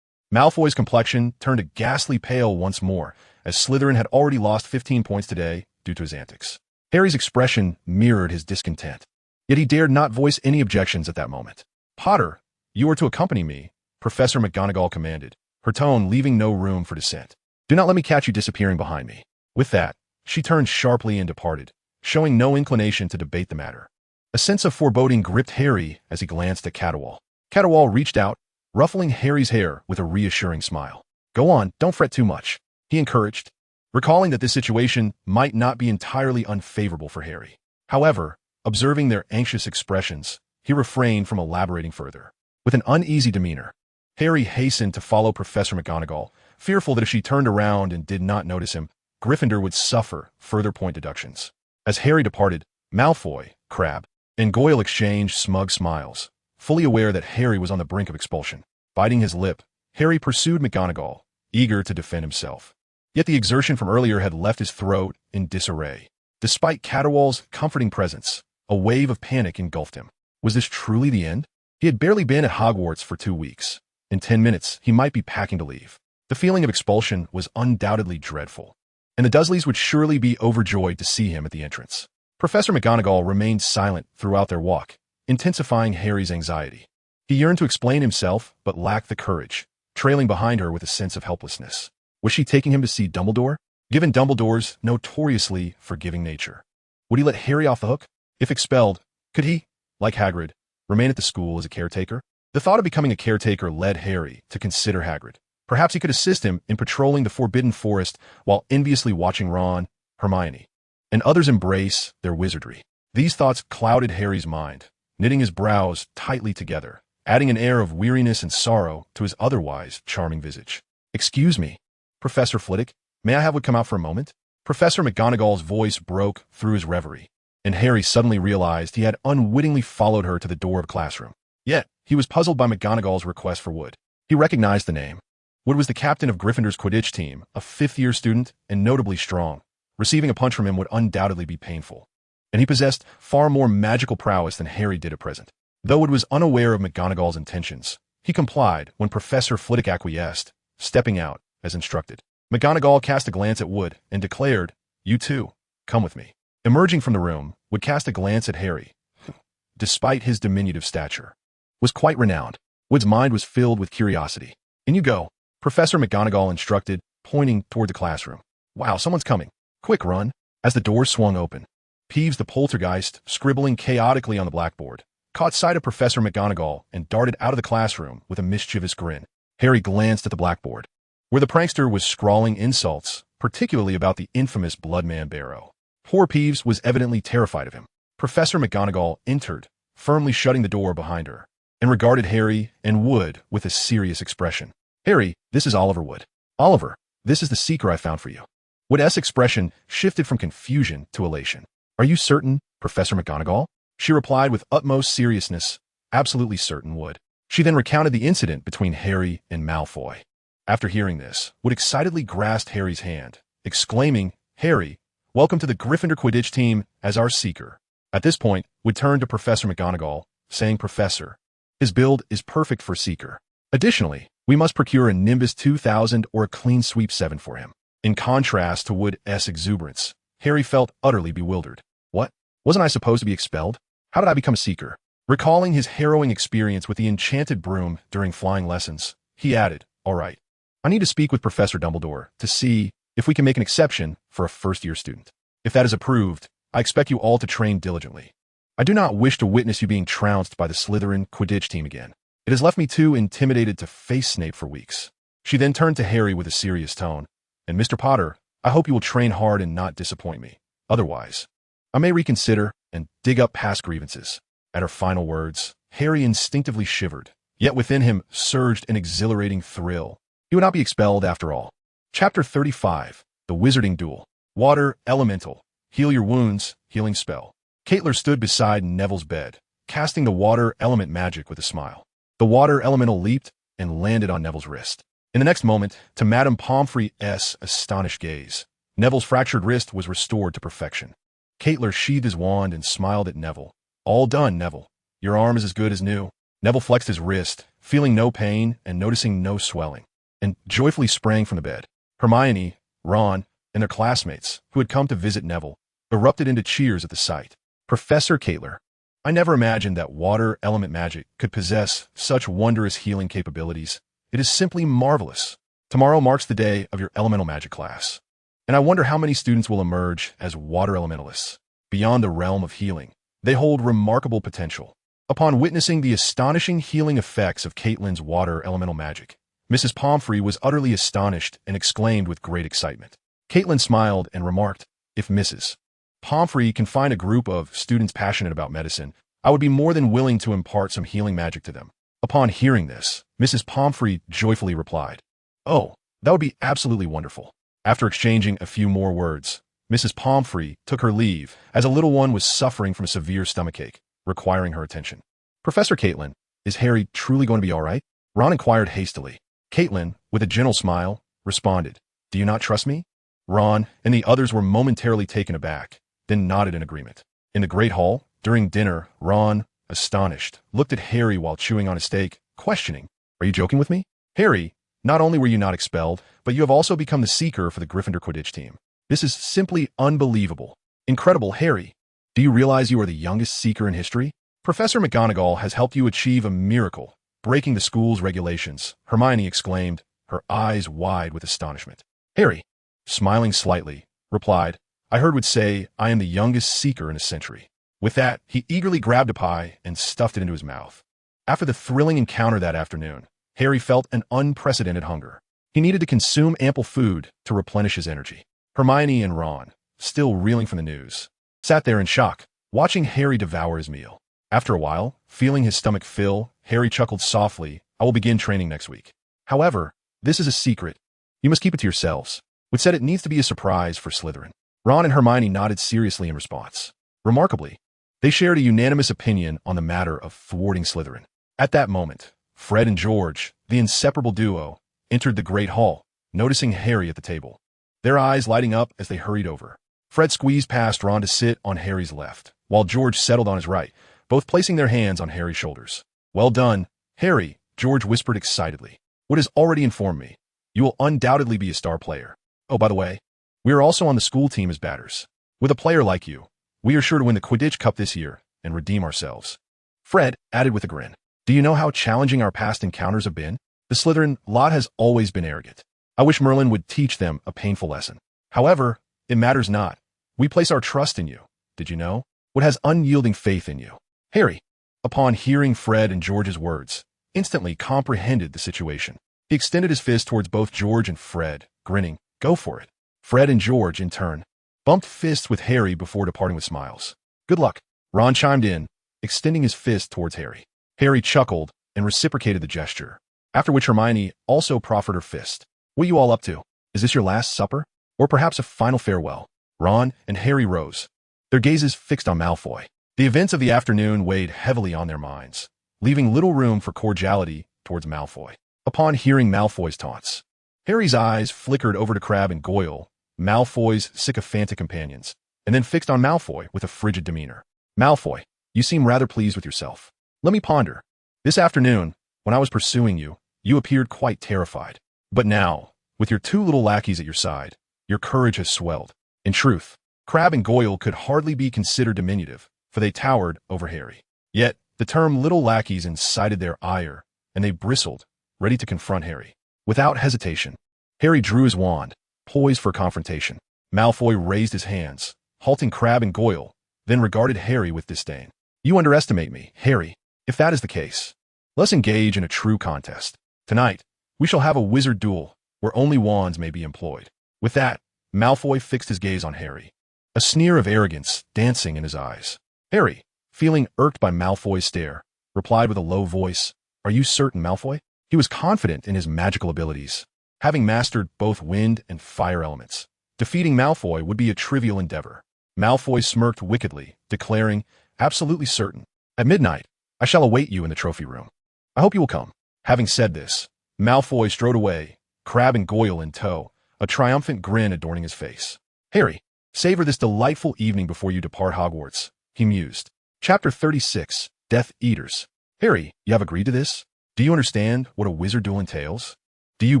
Malfoy's complexion turned a ghastly pale once more, as Slytherin had already lost 15 points today due to his antics. Harry's expression mirrored his discontent, yet he dared not voice any objections at that moment. "Potter, you are to accompany me," Professor McGonagall commanded, her tone leaving no room for dissent. "Do not let me catch you disappearing behind me." With that, she turned sharply and departed, showing no inclination to debate the matter. A sense of foreboding gripped Harry as he glanced at Catterwall. Catterwall reached out, ruffling Harry's hair with a reassuring smile. "Go on, don't fret too much," he encouraged, recalling that this situation might not be entirely unfavorable for Harry. However, observing their anxious expressions, he refrained from elaborating further. With an uneasy demeanor, Harry hastened to follow Professor McGonagall, fearful that if she turned around and did not notice him, Gryffindor would suffer further point deductions. As Harry departed, Malfoy, Crabbe, and Goyle exchanged smug smiles, fully aware that Harry was on the brink of expulsion. Biting his lip, Harry pursued McGonagall, eager to defend himself. Yet the exertion from earlier had left his throat in disarray. Despite Catterwall's comforting presence, a wave of panic engulfed him. Was this truly the end? He had barely been at Hogwarts for 2 weeks. In 10 minutes, he might be packing to leave. The feeling of expulsion was undoubtedly dreadful, and the Dursleys would surely be overjoyed to see him at the entrance. Professor McGonagall remained silent throughout their walk, intensifying Harry's anxiety. He yearned to explain himself, but lacked the courage, trailing behind her with a sense of helplessness. Was she taking him to see Dumbledore? Given Dumbledore's notoriously forgiving nature, would he let Harry off the hook? If expelled, could he, like Hagrid, remain at the school as a caretaker? The thought of becoming a caretaker led Harry to consider Hagrid. Perhaps he could assist him in patrolling the Forbidden Forest while enviously watching Ron, Hermione, and others embrace their wizardry. These thoughts clouded Harry's mind, knitting his brows tightly together, adding an air of weariness and sorrow to his otherwise charming visage. "Excuse me, Professor Flitwick, may I have what come out for a moment?" Professor McGonagall's voice broke through his reverie, and Harry suddenly realized he had unwittingly followed her to the door of a classroom. Yet, he was puzzled by McGonagall's request for Wood. He recognized the name. Wood was the captain of Gryffindor's Quidditch team, a fifth-year student and notably strong. Receiving a punch from him would undoubtedly be painful, and he possessed far more magical prowess than Harry did at present. Though Wood was unaware of McGonagall's intentions, he complied when Professor Flitwick acquiesced, stepping out as instructed. McGonagall cast a glance at Wood and declared, "You too, come with me." Emerging from the room, Wood cast a glance at Harry, who, despite his diminutive stature, was quite renowned. Wood's mind was filled with curiosity. "In you go," Professor McGonagall instructed, pointing toward the classroom. "Wow, someone's coming. Quick, run." As the door swung open, Peeves the poltergeist, scribbling chaotically on the blackboard, caught sight of Professor McGonagall and darted out of the classroom with a mischievous grin. Harry glanced at the blackboard, where the prankster was scrawling insults, particularly about the infamous Bloodman Barrow. Poor Peeves was evidently terrified of him. Professor McGonagall entered, firmly shutting the door behind her, and regarded Harry and Wood with a serious expression. "Harry, this is Oliver Wood. Oliver, this is the seeker I found for you." Wood's expression shifted from confusion to elation. "Are you certain, Professor McGonagall?" She replied with utmost seriousness, "Absolutely certain, Wood." She then recounted the incident between Harry and Malfoy. After hearing this, Wood excitedly grasped Harry's hand, exclaiming, "Harry, welcome to the Gryffindor Quidditch team as our seeker." At this point, Wood turned to Professor McGonagall, saying, "Professor, his build is perfect for seeker. Additionally, we must procure a Nimbus 2000 or a Clean Sweep 7 for him." In contrast to Wood's exuberance, Harry felt utterly bewildered. What? Wasn't I supposed to be expelled? How did I become a seeker? Recalling his harrowing experience with the enchanted broom during flying lessons, he added, "All right, I need to speak with Professor Dumbledore to see if we can make an exception for a first-year student. If that is approved, I expect you all to train diligently. I do not wish to witness you being trounced by the Slytherin Quidditch team again. It has left me too intimidated to face Snape for weeks." She then turned to Harry with a serious tone, "And Mr. Potter, I hope you will train hard and not disappoint me. Otherwise, I may reconsider and dig up past grievances." At her final words, Harry instinctively shivered, Yet within him surged an exhilarating thrill. He would not be expelled after all. Chapter 35. The Wizarding Duel. Water Elemental. Heal your wounds. Healing spell. Caitlin stood beside Neville's bed, casting the water element magic with a smile. The water elemental leaped and landed on Neville's wrist. In the next moment, to Madame Pomfrey's astonished gaze, Neville's fractured wrist was restored to perfection. Caitlin sheathed his wand and smiled at Neville. All done, Neville. Your arm is as good as new. Neville flexed his wrist, feeling no pain and noticing no swelling, and joyfully sprang from the bed. Hermione, Ron, and their classmates, who had come to visit Neville, erupted into cheers at the sight. Professor Caitlin, I never imagined that water element magic could possess such wondrous healing capabilities. It is simply marvelous. Tomorrow marks the day of your elemental magic class, and I wonder how many students will emerge as water elementalists. Beyond the realm of healing, they hold remarkable potential. Upon witnessing the astonishing healing effects of Caitlin's water elemental magic, Mrs. Pomfrey was utterly astonished and exclaimed with great excitement. Caitlin smiled and remarked, if Mrs. Pomfrey can find a group of students passionate about medicine, I would be more than willing to impart some healing magic to them. Upon hearing this, Mrs. Pomfrey joyfully replied, oh, that would be absolutely wonderful. After exchanging a few more words, Mrs. Pomfrey took her leave, as a little one was suffering from a severe stomachache, requiring her attention. Professor Caitlin, is Harry truly going to be all right? Ron inquired hastily. Caitlin, with a gentle smile, responded, do you not trust me? Ron and the others were momentarily taken aback, then nodded in agreement. In the Great Hall, during dinner, Ron, astonished, looked at Harry while chewing on a steak, questioning, are you joking with me? Harry, not only were you not expelled, but you have also become the seeker for the Gryffindor Quidditch team. This is simply unbelievable. Incredible, Harry. Do you realize you are the youngest seeker in history? Professor McGonagall has helped you achieve a miracle, breaking the school's regulations, Hermione exclaimed, her eyes wide with astonishment. Harry, smiling slightly, replied, I heard would say I am the youngest seeker in a century. With that, he eagerly grabbed a pie and stuffed it into his mouth. After the thrilling encounter that afternoon, Harry felt an unprecedented hunger. He needed to consume ample food to replenish his energy. Hermione and Ron, still reeling from the news, sat there in shock, watching Harry devour his meal. After a while, feeling his stomach fill, Harry chuckled softly, I will begin training next week. However, this is a secret. You must keep it to yourselves. Which said it needs to be a surprise for Slytherin. Ron and Hermione nodded seriously in response. Remarkably, they shared a unanimous opinion on the matter of thwarting Slytherin. At that moment, Fred and George, the inseparable duo, entered the Great Hall, noticing Harry at the table. Their eyes lighting up as they hurried over. Fred squeezed past Ron to sit on Harry's left, while George settled on his right, both placing their hands on Harry's shoulders. Well done, Harry, George whispered excitedly. What has already informed me, you will undoubtedly be a star player. Oh, by the way, we are also on the school team as batters. With a player like you, we are sure to win the Quidditch Cup this year and redeem ourselves. Fred added with a grin. Do you know how challenging our past encounters have been? The Slytherin lot has always been arrogant. I wish Merlin would teach them a painful lesson. However, it matters not. We place our trust in you. Did you know? What has unyielding faith in you? Harry, upon hearing Fred and George's words, instantly comprehended the situation. He extended his fist towards both George and Fred, grinning, go for it. Fred and George, in turn, bumped fists with Harry before departing with smiles. Good luck. Ron chimed in, extending his fist towards Harry. Harry chuckled and reciprocated the gesture, after which Hermione also proffered her fist. What are you all up to? Is this your last supper? Or perhaps a final farewell? Ron and Harry rose, their gazes fixed on Malfoy. The events of the afternoon weighed heavily on their minds, leaving little room for cordiality towards Malfoy. Upon hearing Malfoy's taunts, Harry's eyes flickered over to Crabbe and Goyle, Malfoy's sycophantic companions, and then fixed on Malfoy with a frigid demeanor. Malfoy, you seem rather pleased with yourself. Let me ponder. This afternoon, when I was pursuing you, you appeared quite terrified. But now, with your two little lackeys at your side, your courage has swelled. In truth, Crabbe and Goyle could hardly be considered diminutive, for they towered over Harry. Yet, the term little lackeys incited their ire, and they bristled, ready to confront Harry. Without hesitation, Harry drew his wand, poised for confrontation. Malfoy raised his hands, halting Crabbe and Goyle, then regarded Harry with disdain. You underestimate me, Harry. If that is the case, let's engage in a true contest. Tonight, we shall have a wizard duel, where only wands may be employed. With that, Malfoy fixed his gaze on Harry, a sneer of arrogance dancing in his eyes. Harry, feeling irked by Malfoy's stare, replied with a low voice, Are you certain, Malfoy? He was confident in his magical abilities, having mastered both wind and fire elements. Defeating Malfoy would be a trivial endeavor. Malfoy smirked wickedly, declaring, absolutely certain. At midnight, I shall await you in the trophy room. I hope you will come. Having said this, Malfoy strode away, Crabbe and Goyle in tow, a triumphant grin adorning his face. Harry, savor this delightful evening before you depart Hogwarts, he mused. Chapter 36, Death Eaters. Harry, you have agreed to this? Do you understand what a wizard duel entails? Do you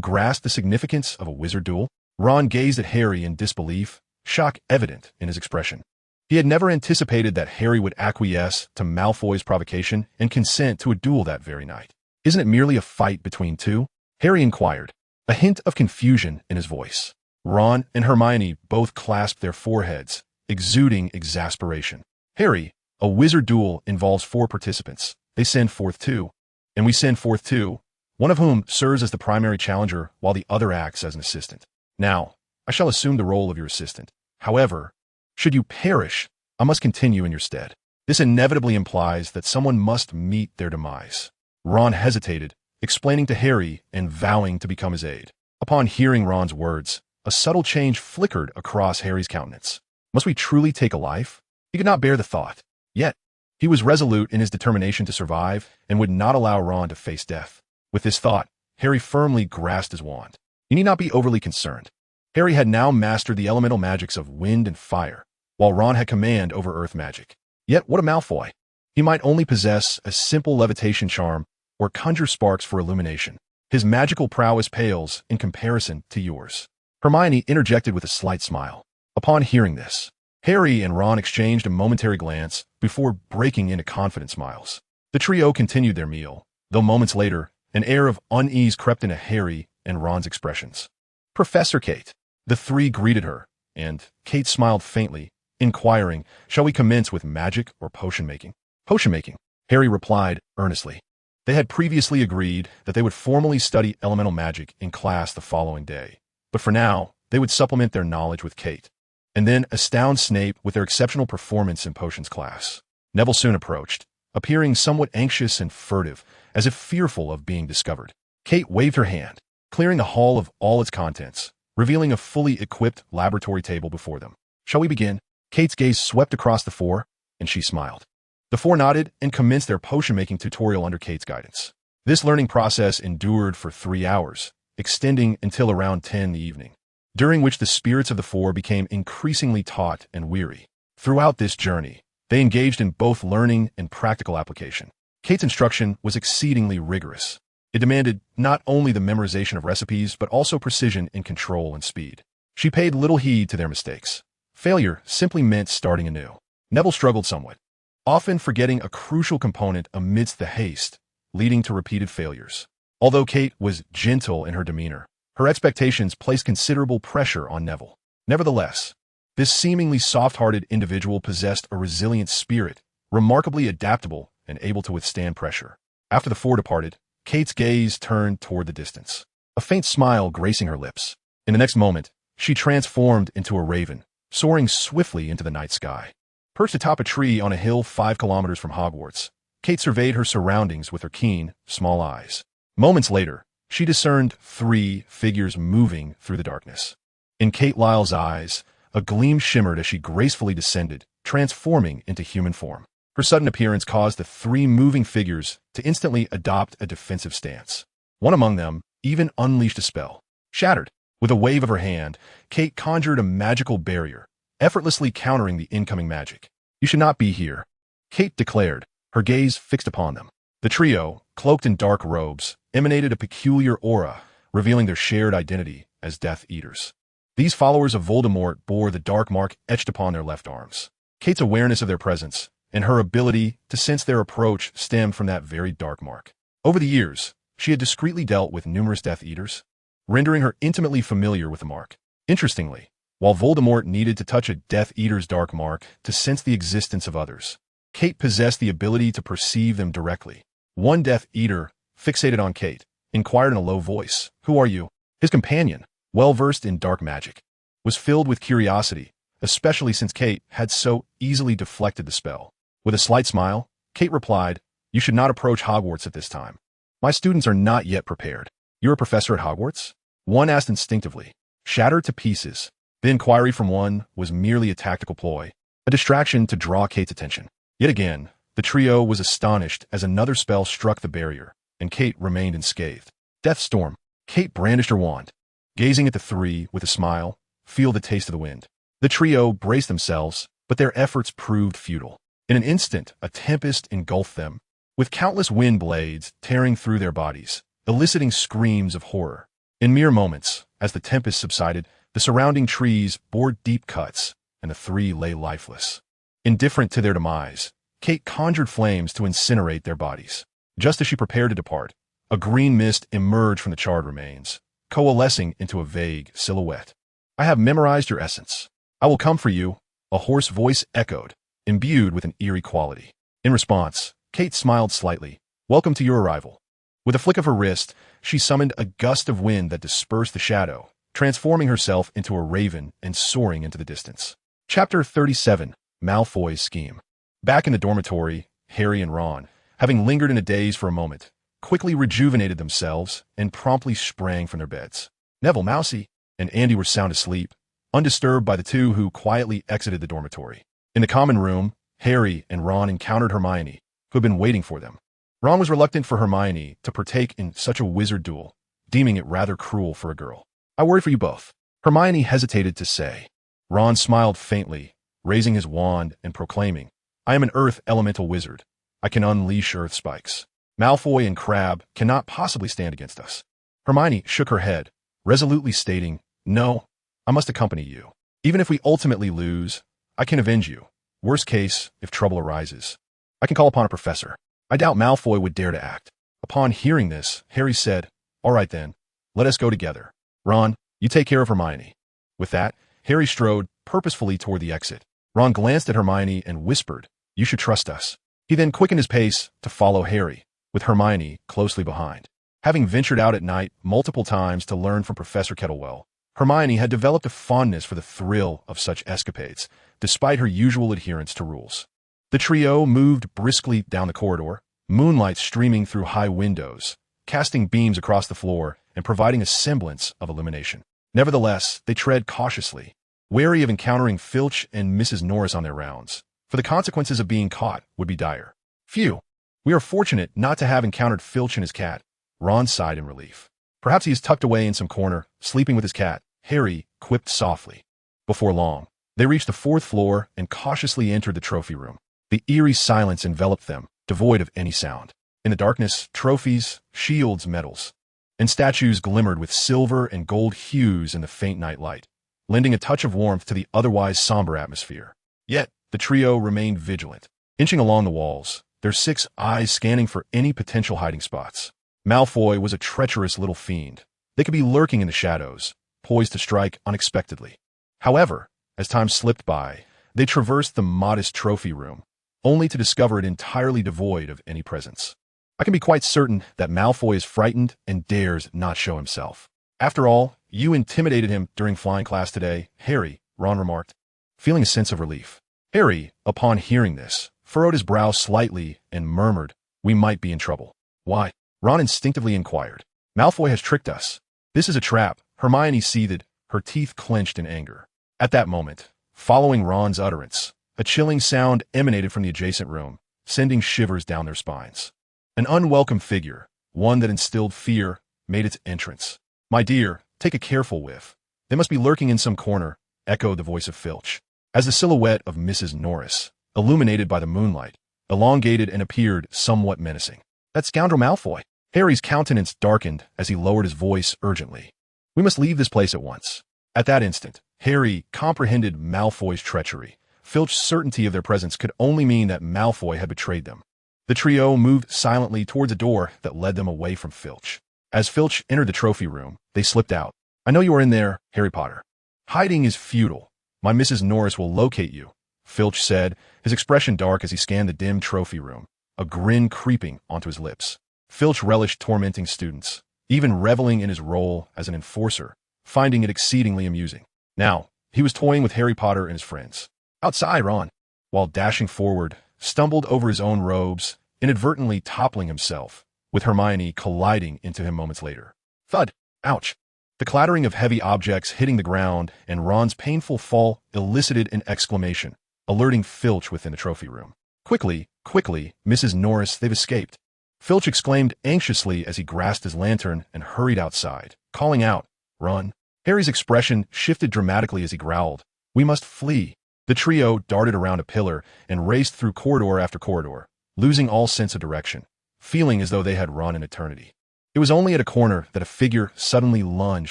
grasp the significance of a wizard duel? Ron gazed at Harry in disbelief, shock evident in his expression. He had never anticipated that Harry would acquiesce to Malfoy's provocation and consent to a duel that very night. Isn't it merely a fight between two? Harry inquired, a hint of confusion in his voice. Ron and Hermione both clasped their foreheads, exuding exasperation. Harry, a wizard duel involves 4 participants. They send forth 2. And we send forth 2, one of whom serves as the primary challenger while the other acts as an assistant. Now, I shall assume the role of your assistant. However, should you perish, I must continue in your stead. This inevitably implies that someone must meet their demise. Ron hesitated, explaining to Harry and vowing to become his aide. Upon hearing Ron's words, a subtle change flickered across Harry's countenance. Must we truly take a life? He could not bear the thought. Yet, he was resolute in his determination to survive and would not allow Ron to face death. With this thought, Harry firmly grasped his wand. You need not be overly concerned. Harry had now mastered the elemental magics of wind and fire, while Ron had command over earth magic. Yet what a Malfoy! He might only possess a simple levitation charm or conjure sparks for illumination. His magical prowess pales in comparison to yours. Hermione interjected with a slight smile. Upon hearing this, Harry and Ron exchanged a momentary glance before breaking into confident smiles. The trio continued their meal, though moments later, an air of unease crept into Harry and Ron's expressions. Professor Kate. The 3 greeted her, and Kate smiled faintly, inquiring, shall we commence with magic or potion making? Potion making, Harry replied earnestly. They had previously agreed that they would formally study elemental magic in class the following day, but for now, they would supplement their knowledge with Kate, and then astound Snape with their exceptional performance in potions class. Neville soon approached, appearing somewhat anxious and furtive, as if fearful of being discovered. Kate waved her hand, clearing the hall of all its contents, revealing a fully equipped laboratory table before them. Shall we begin? Kate's gaze swept across the 4, and she smiled. The 4 nodded and commenced their potion-making tutorial under Kate's guidance. This learning process endured for 3 hours, extending until around 10 in the evening, during which the spirits of the 4 became increasingly taut and weary. Throughout this journey, they engaged in both learning and practical application. Kate's instruction was exceedingly rigorous. It demanded not only the memorization of recipes, but also precision in control and speed. She paid little heed to their mistakes. Failure simply meant starting anew. Neville struggled somewhat, often forgetting a crucial component amidst the haste, leading to repeated failures. Although Kate was gentle in her demeanor, her expectations placed considerable pressure on Neville. Nevertheless, this seemingly soft-hearted individual possessed a resilient spirit, remarkably adaptable and able to withstand pressure. After the 4 departed, Kate's gaze turned toward the distance, a faint smile gracing her lips. In the next moment, she transformed into a raven, soaring swiftly into the night sky. Perched atop a tree on a hill 5 kilometers from Hogwarts, Kate surveyed her surroundings with her keen, small eyes. Moments later, she discerned 3 figures moving through the darkness. In Kate Lyle's eyes, a gleam shimmered as she gracefully descended, transforming into human form. Her sudden appearance caused the 3 moving figures to instantly adopt a defensive stance. One among them even unleashed a spell. Shattered. With a wave of her hand, Kate conjured a magical barrier, effortlessly countering the incoming magic. You should not be here, Kate declared, her gaze fixed upon them. The trio, cloaked in dark robes, emanated a peculiar aura, revealing their shared identity as Death Eaters. These followers of Voldemort bore the dark mark etched upon their left arms. Kate's awareness of their presence and her ability to sense their approach stemmed from that very dark mark. Over the years, she had discreetly dealt with numerous Death Eaters, rendering her intimately familiar with the mark. Interestingly, while Voldemort needed to touch a Death Eater's dark mark to sense the existence of others, Kate possessed the ability to perceive them directly. One Death Eater, fixated on Kate, inquired in a low voice, "Who are you?" His companion, well-versed in dark magic, was filled with curiosity, especially since Kate had so easily deflected the spell. With a slight smile, Kate replied, "You should not approach Hogwarts at this time. My students are not yet prepared. You're a professor at Hogwarts? One asked instinctively, shattered to pieces. The inquiry from one was merely a tactical ploy, a distraction to draw Kate's attention. Yet again, the trio was astonished as another spell struck the barrier, and Kate remained unscathed. Death Storm. Kate brandished her wand, gazing at the three with a smile. Feel the taste of the wind. The trio braced themselves, but their efforts proved futile. In an instant, a tempest engulfed them, with countless wind blades tearing through their bodies, eliciting screams of horror. In mere moments, as the tempest subsided, the surrounding trees bored deep cuts, and the three lay lifeless. Indifferent to their demise, Kate conjured flames to incinerate their bodies. Just as she prepared to depart, a green mist emerged from the charred remains, coalescing into a vague silhouette. I have memorized your essence. I will come for you, a hoarse voice echoed, imbued with an eerie quality. In response, Kate smiled slightly. Welcome to your arrival. With a flick of her wrist, she summoned a gust of wind that dispersed the shadow, transforming herself into a raven and soaring into the distance. Chapter 37. Malfoy's Scheme. Back in the dormitory, Harry and Ron, having lingered in a daze for a moment, quickly rejuvenated themselves and promptly sprang from their beds. Neville, Mousy, and Andy were sound asleep, undisturbed by the two who quietly exited the dormitory. In the common room, Harry and Ron encountered Hermione, who had been waiting for them. Ron was reluctant for Hermione to partake in such a wizard duel, deeming it rather cruel for a girl. I worry for you both, Hermione hesitated to say. Ron smiled faintly, raising his wand and proclaiming, I am an earth elemental wizard. I can unleash earth spikes. Malfoy and Crabbe cannot possibly stand against us. Hermione shook her head, resolutely stating, No, I must accompany you. Even if we ultimately lose, I can avenge you. Worst case, if trouble arises, I can call upon a professor. I doubt Malfoy would dare to act. Upon hearing this, Harry said, All right then, let us go together. Ron, you take care of Hermione. With that, Harry strode purposefully toward the exit. Ron glanced at Hermione and whispered, You should trust us. He then quickened his pace to follow Harry, with Hermione closely behind. Having ventured out at night multiple times to learn from Professor Kettlewell, Hermione had developed a fondness for the thrill of such escapades, despite her usual adherence to rules. The trio moved briskly down the corridor, moonlight streaming through high windows, casting beams across the floor and providing a semblance of illumination. Nevertheless, they tread cautiously, wary of encountering Filch and Mrs. Norris on their rounds, for the consequences of being caught would be dire. Phew, we are fortunate not to have encountered Filch and his cat. Ron sighed in relief. Perhaps he is tucked away in some corner, sleeping with his cat, Harry quipped softly. Before long, they reached the fourth floor and cautiously entered the trophy room. The eerie silence enveloped them, devoid of any sound. In the darkness, trophies, shields, medals, and statues glimmered with silver and gold hues in the faint night light, lending a touch of warmth to the otherwise somber atmosphere. Yet, the trio remained vigilant, inching along the walls, their 6 eyes scanning for any potential hiding spots. Malfoy was a treacherous little fiend. They could be lurking in the shadows, poised to strike unexpectedly. However, as time slipped by, they traversed the modest trophy room, only to discover it entirely devoid of any presence. I can be quite certain that Malfoy is frightened and dares not show himself. After all, you intimidated him during flying class today, Harry, Ron remarked, feeling a sense of relief. Harry, upon hearing this, furrowed his brow slightly and murmured, We might be in trouble. Why? Ron instinctively inquired. Malfoy has tricked us. This is a trap, Hermione seethed, her teeth clenched in anger. At that moment, following Ron's utterance, a chilling sound emanated from the adjacent room, sending shivers down their spines. An unwelcome figure, one that instilled fear, made its entrance. My dear, take a careful whiff. They must be lurking in some corner, echoed the voice of Filch, as the silhouette of Mrs. Norris, illuminated by the moonlight, elongated and appeared somewhat menacing. That scoundrel Malfoy. Harry's countenance darkened as he lowered his voice urgently. We must leave this place at once. At that instant, Harry comprehended Malfoy's treachery. Filch's certainty of their presence could only mean that Malfoy had betrayed them. The trio moved silently towards a door that led them away from Filch. As Filch entered the trophy room, they slipped out. I know you are in there, Harry Potter. Hiding is futile. My Mrs. Norris will locate you, Filch said, his expression dark as he scanned the dim trophy room, a grin creeping onto his lips. Filch relished tormenting students, even reveling in his role as an enforcer, finding it exceedingly amusing. Now, he was toying with Harry Potter and his friends. Outside, Ron, while dashing forward, stumbled over his own robes, inadvertently toppling himself, with Hermione colliding into him moments later. Thud! Ouch! The clattering of heavy objects hitting the ground and Ron's painful fall elicited an exclamation, alerting Filch within the trophy room. Quickly, quickly, Mrs. Norris, they've escaped. Filch exclaimed anxiously as he grasped his lantern and hurried outside, calling out, Run! Harry's expression shifted dramatically as he growled, We must flee. The trio darted around a pillar and raced through corridor after corridor, losing all sense of direction, feeling as though they had run an eternity. It was only at a corner that a figure suddenly lunged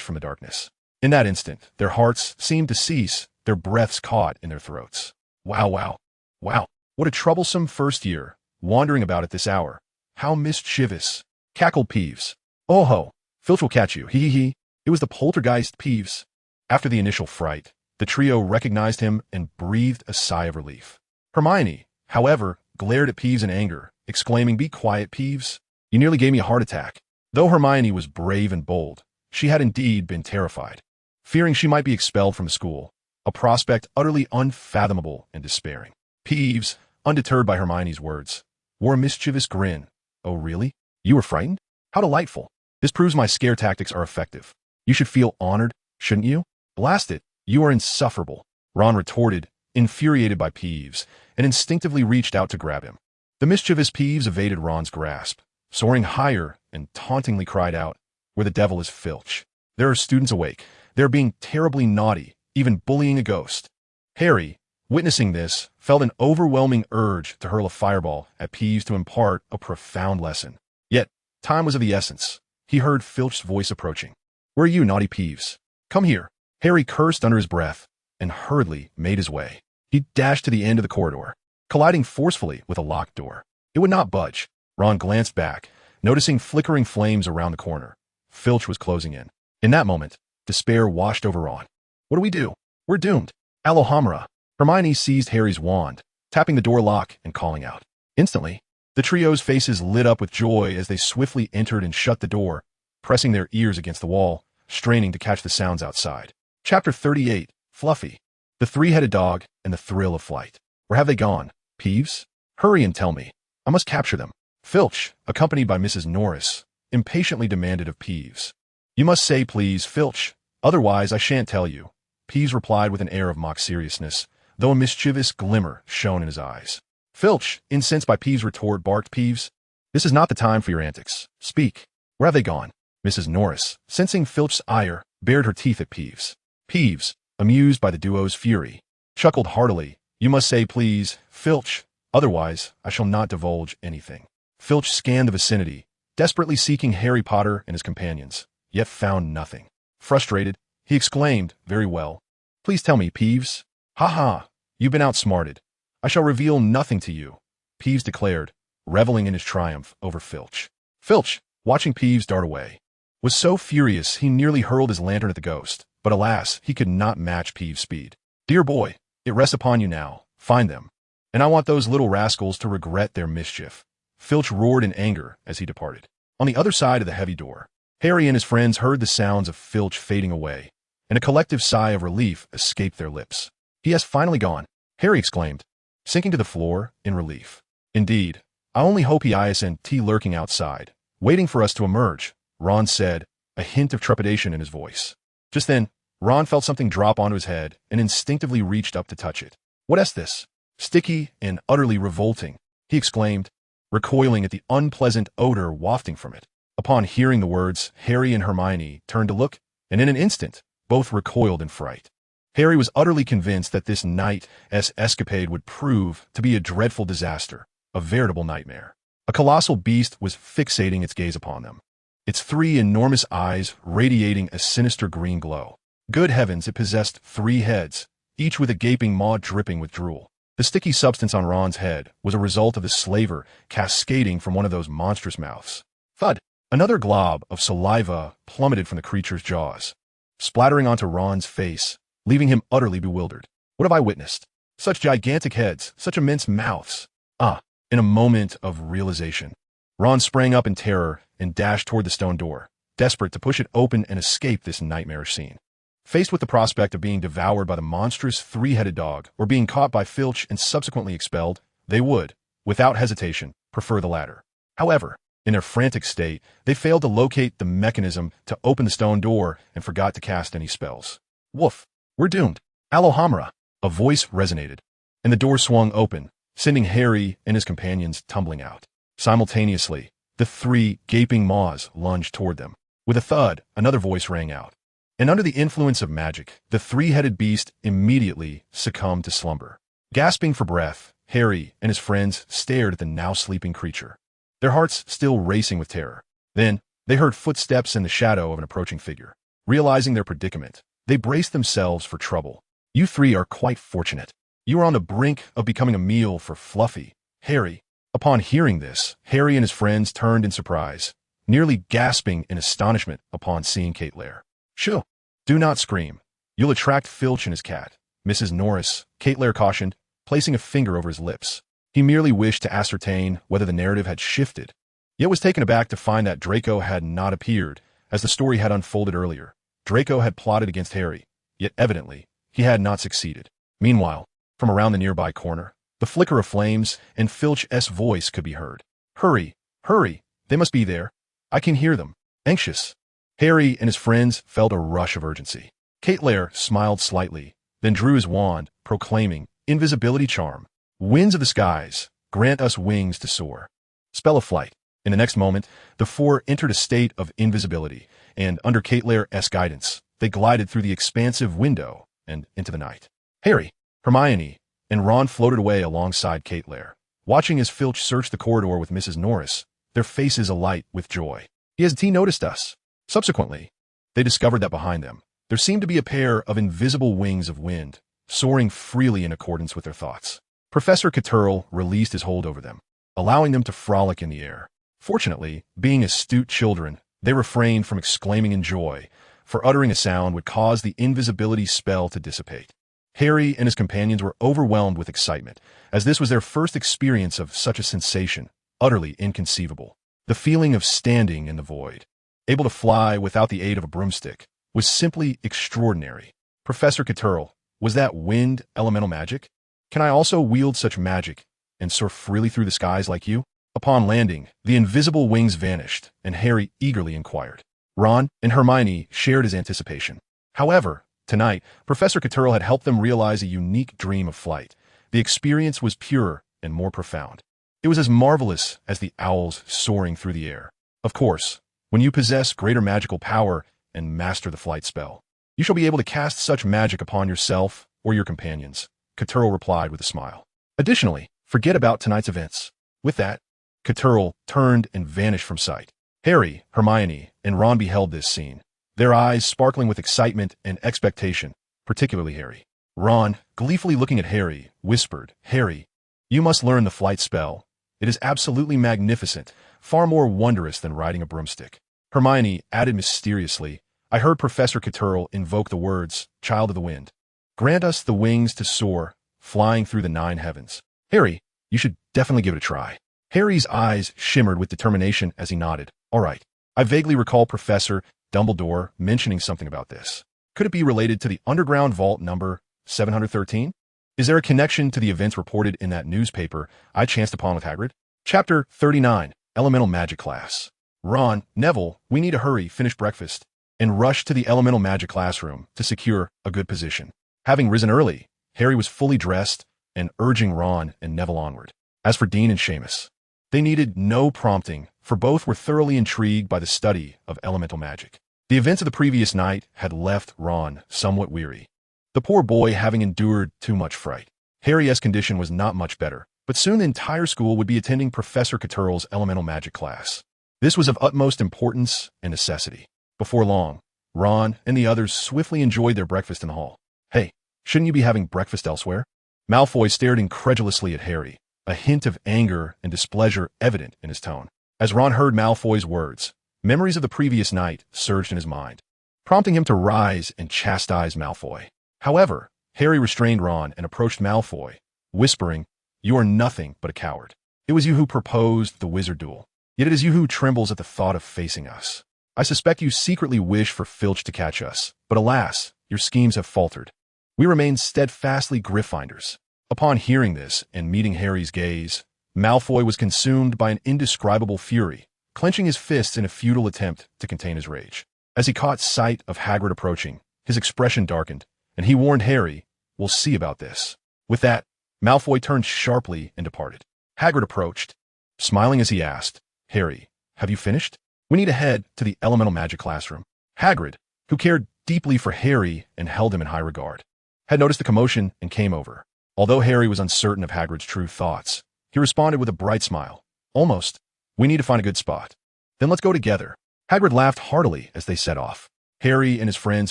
from the darkness. In that instant, their hearts seemed to cease, their breaths caught in their throats. Wow, wow, wow, what a troublesome first year, wandering about at this hour. How mischievous, cackled Peeves. Oh ho, Filch will catch you, hee. It was the poltergeist Peeves. After the initial fright, the trio recognized him and breathed a sigh of relief. Hermione, however, glared at Peeves in anger, exclaiming, Be quiet, Peeves. You nearly gave me a heart attack. Though Hermione was brave and bold, she had indeed been terrified, fearing she might be expelled from the school, a prospect utterly unfathomable and despairing. Peeves, undeterred by Hermione's words, wore a mischievous grin. Oh, really? You were frightened? How delightful. This proves my scare tactics are effective. You should feel honored, shouldn't you? Blast it, you are insufferable, Ron retorted, infuriated by Peeves, and instinctively reached out to grab him. The mischievous Peeves evaded Ron's grasp, soaring higher and tauntingly cried out, Where the devil is Filch? There are students awake. They're being terribly naughty, even bullying a ghost. Harry, witnessing this, felt an overwhelming urge to hurl a fireball at Peeves to impart a profound lesson. Yet, time was of the essence. He heard Filch's voice approaching. Where are you, naughty Peeves? Come here. Harry cursed under his breath and hurriedly made his way. He dashed to the end of the corridor, colliding forcefully with a locked door. It would not budge. Ron glanced back, noticing flickering flames around the corner. Filch was closing in. In that moment, despair washed over Ron. What do we do? We're doomed. Alohomora. Hermione seized Harry's wand, tapping the door lock and calling out. Instantly, the trio's faces lit up with joy as they swiftly entered and shut the door, pressing their ears against the wall, straining to catch the sounds outside. Chapter 38, Fluffy. The three-headed dog and the thrill of flight. Where have they gone? Peeves? Hurry and tell me. I must capture them. Filch, accompanied by Mrs. Norris, impatiently demanded of Peeves. You must say please, Filch, otherwise I shan't tell you. Peeves replied with an air of mock seriousness, though a mischievous glimmer shone in his eyes. Filch, incensed by Peeves' retort, barked, Peeves, this is not the time for your antics. Speak. Where have they gone? Mrs. Norris, sensing Filch's ire, bared her teeth at Peeves. Peeves, amused by the duo's fury, chuckled heartily. You must say please, Filch, otherwise I shall not divulge anything. Filch scanned the vicinity, desperately seeking Harry Potter and his companions, yet found nothing. Frustrated, he exclaimed, Very well. Please tell me, Peeves. Ha ha, you've been outsmarted. I shall reveal nothing to you, Peeves declared, reveling in his triumph over Filch. Filch, watching Peeves dart away, was so furious he nearly hurled his lantern at the ghost, but alas, he could not match Peeves' speed. Dear boy, it rests upon you now. Find them. And I want those little rascals to regret their mischief. Filch roared in anger as he departed. On the other side of the heavy door, Harry and his friends heard the sounds of Filch fading away, and a collective sigh of relief escaped their lips. He has finally gone, Harry exclaimed, sinking to the floor in relief. Indeed, I only hope he isn't lurking outside, waiting for us to emerge, Ron said, a hint of trepidation in his voice. Just then, Ron felt something drop onto his head and instinctively reached up to touch it. What is this? Sticky and utterly revolting, he exclaimed, recoiling at the unpleasant odor wafting from it. Upon hearing the words, Harry and Hermione turned to look, and in an instant, both recoiled in fright. Harry was utterly convinced that this night's escapade would prove to be a dreadful disaster, a veritable nightmare. A colossal beast was fixating its gaze upon them, its three enormous eyes radiating a sinister green glow. Good heavens, it possessed 3 heads, each with a gaping maw dripping with drool. The sticky substance on Ron's head was a result of the slaver cascading from one of those monstrous mouths. Thud! Another glob of saliva plummeted from the creature's jaws, splattering onto Ron's face, leaving him utterly bewildered. What have I witnessed? Such gigantic heads, such immense mouths. In a moment of realization, Ron sprang up in terror and dashed toward the stone door, desperate to push it open and escape this nightmarish scene. Faced with the prospect of being devoured by the monstrous 3-headed dog or being caught by Filch and subsequently expelled, they would, without hesitation, prefer the latter. However, In their frantic state, they failed to locate the mechanism to open the stone door and forgot to cast any spells. Woof! We're doomed. Alohomora! A voice resonated, and the door swung open, sending Harry and his companions tumbling out. Simultaneously, the three gaping maws lunged toward them. With a thud, another voice rang out, and under the influence of magic, the three-headed beast immediately succumbed to slumber. Gasping for breath, Harry and his friends stared at the now-sleeping creature, their hearts still racing with terror. Then, they heard footsteps in the shadow of an approaching figure. Realizing their predicament, they braced themselves for trouble. You three are quite fortunate. You are on the brink of becoming a meal for Fluffy, Harry. Upon hearing this, Harry and his friends turned in surprise, nearly gasping in astonishment upon seeing Kate Lair. Shoo! Do not scream. You'll attract Filch and his cat. Mrs. Norris, Kate Lair cautioned, placing a finger over his lips. He merely wished to ascertain whether the narrative had shifted, yet was taken aback to find that Draco had not appeared, as the story had unfolded earlier. Draco had plotted against Harry, yet evidently, he had not succeeded. Meanwhile, from around the nearby corner, the flicker of flames and Filch's voice could be heard. Hurry! Hurry! They must be there. I can hear them. Anxious. Harry and his friends felt a rush of urgency. Kate Lair smiled slightly, then drew his wand, proclaiming, Invisibility charm. Winds of the skies, grant us wings to soar. Spell of flight. In the next moment, the four entered a state of invisibility, and under Kate Lair's guidance, they glided through the expansive window and into the night. Harry, Hermione, and Ron floated away alongside Kate Lair, watching as Filch searched the corridor with Mrs. Norris, their faces alight with joy. Has he noticed us? Subsequently, they discovered that behind them, there seemed to be a pair of invisible wings of wind, soaring freely in accordance with their thoughts. Professor Caturle released his hold over them, allowing them to frolic in the air. Fortunately, being astute children, they refrained from exclaiming in joy, for uttering a sound would cause the invisibility spell to dissipate. Harry and his companions were overwhelmed with excitement, as this was their first experience of such a sensation, utterly inconceivable. The feeling of standing in the void, able to fly without the aid of a broomstick, was simply extraordinary. Professor Caturle, was that wind elemental magic? Can I also wield such magic and soar freely through the skies like you? Upon landing, the invisible wings vanished, and Harry eagerly inquired. Ron and Hermione shared his anticipation. However, tonight, Professor Caturle had helped them realize a unique dream of flight. The experience was purer and more profound. It was as marvelous as the owls soaring through the air. Of course, when you possess greater magical power and master the flight spell, you shall be able to cast such magic upon yourself or your companions, Caturle replied with a smile. Additionally, forget about tonight's events. With that, Caturle turned and vanished from sight. Harry, Hermione, and Ron beheld this scene, their eyes sparkling with excitement and expectation, particularly Harry. Ron, gleefully looking at Harry, whispered, Harry, you must learn the flight spell. It is absolutely magnificent, far more wondrous than riding a broomstick. Hermione added mysteriously, I heard Professor Caturle invoke the words, Child of the Wind. Grant us the wings to soar, flying through the 9 heavens. Harry, you should definitely give it a try. Harry's eyes shimmered with determination as he nodded. All right. I vaguely recall Professor Dumbledore mentioning something about this. Could it be related to the underground vault number 713? Is there a connection to the events reported in that newspaper I chanced upon with Hagrid? Chapter 39, Elemental Magic Class. Ron, Neville, we need to hurry, finish breakfast, and rush to the Elemental Magic classroom to secure a good position. Having risen early, Harry was fully dressed and urging Ron and Neville onward. As for Dean and Seamus, they needed no prompting, for both were thoroughly intrigued by the study of elemental magic. The events of the previous night had left Ron somewhat weary, the poor boy having endured too much fright. Harry's condition was not much better, but soon the entire school would be attending Professor Caturle's elemental magic class. This was of utmost importance and necessity. Before long, Ron and the others swiftly enjoyed their breakfast in the hall. Hey, shouldn't you be having breakfast elsewhere? Malfoy stared incredulously at Harry, a hint of anger and displeasure evident in his tone. As Ron heard Malfoy's words, memories of the previous night surged in his mind, prompting him to rise and chastise Malfoy. However, Harry restrained Ron and approached Malfoy, whispering, You are nothing but a coward. It was you who proposed the wizard duel, yet it is you who trembles at the thought of facing us. I suspect you secretly wish for Filch to catch us, but alas, your schemes have faltered. We remain steadfastly Gryffindors. Upon hearing this and meeting Harry's gaze, Malfoy was consumed by an indescribable fury, clenching his fists in a futile attempt to contain his rage. As he caught sight of Hagrid approaching, his expression darkened, and he warned Harry, "We'll see about this." With that, Malfoy turned sharply and departed. Hagrid approached, smiling as he asked, "Harry, have you finished? We need to head to the elemental magic classroom." Hagrid, who cared deeply for Harry and held him in high regard, had noticed the commotion and came over. Although Harry was uncertain of Hagrid's true thoughts, he responded with a bright smile. "Almost. We need to find a good spot. Then let's go together." Hagrid laughed heartily as they set off. Harry and his friends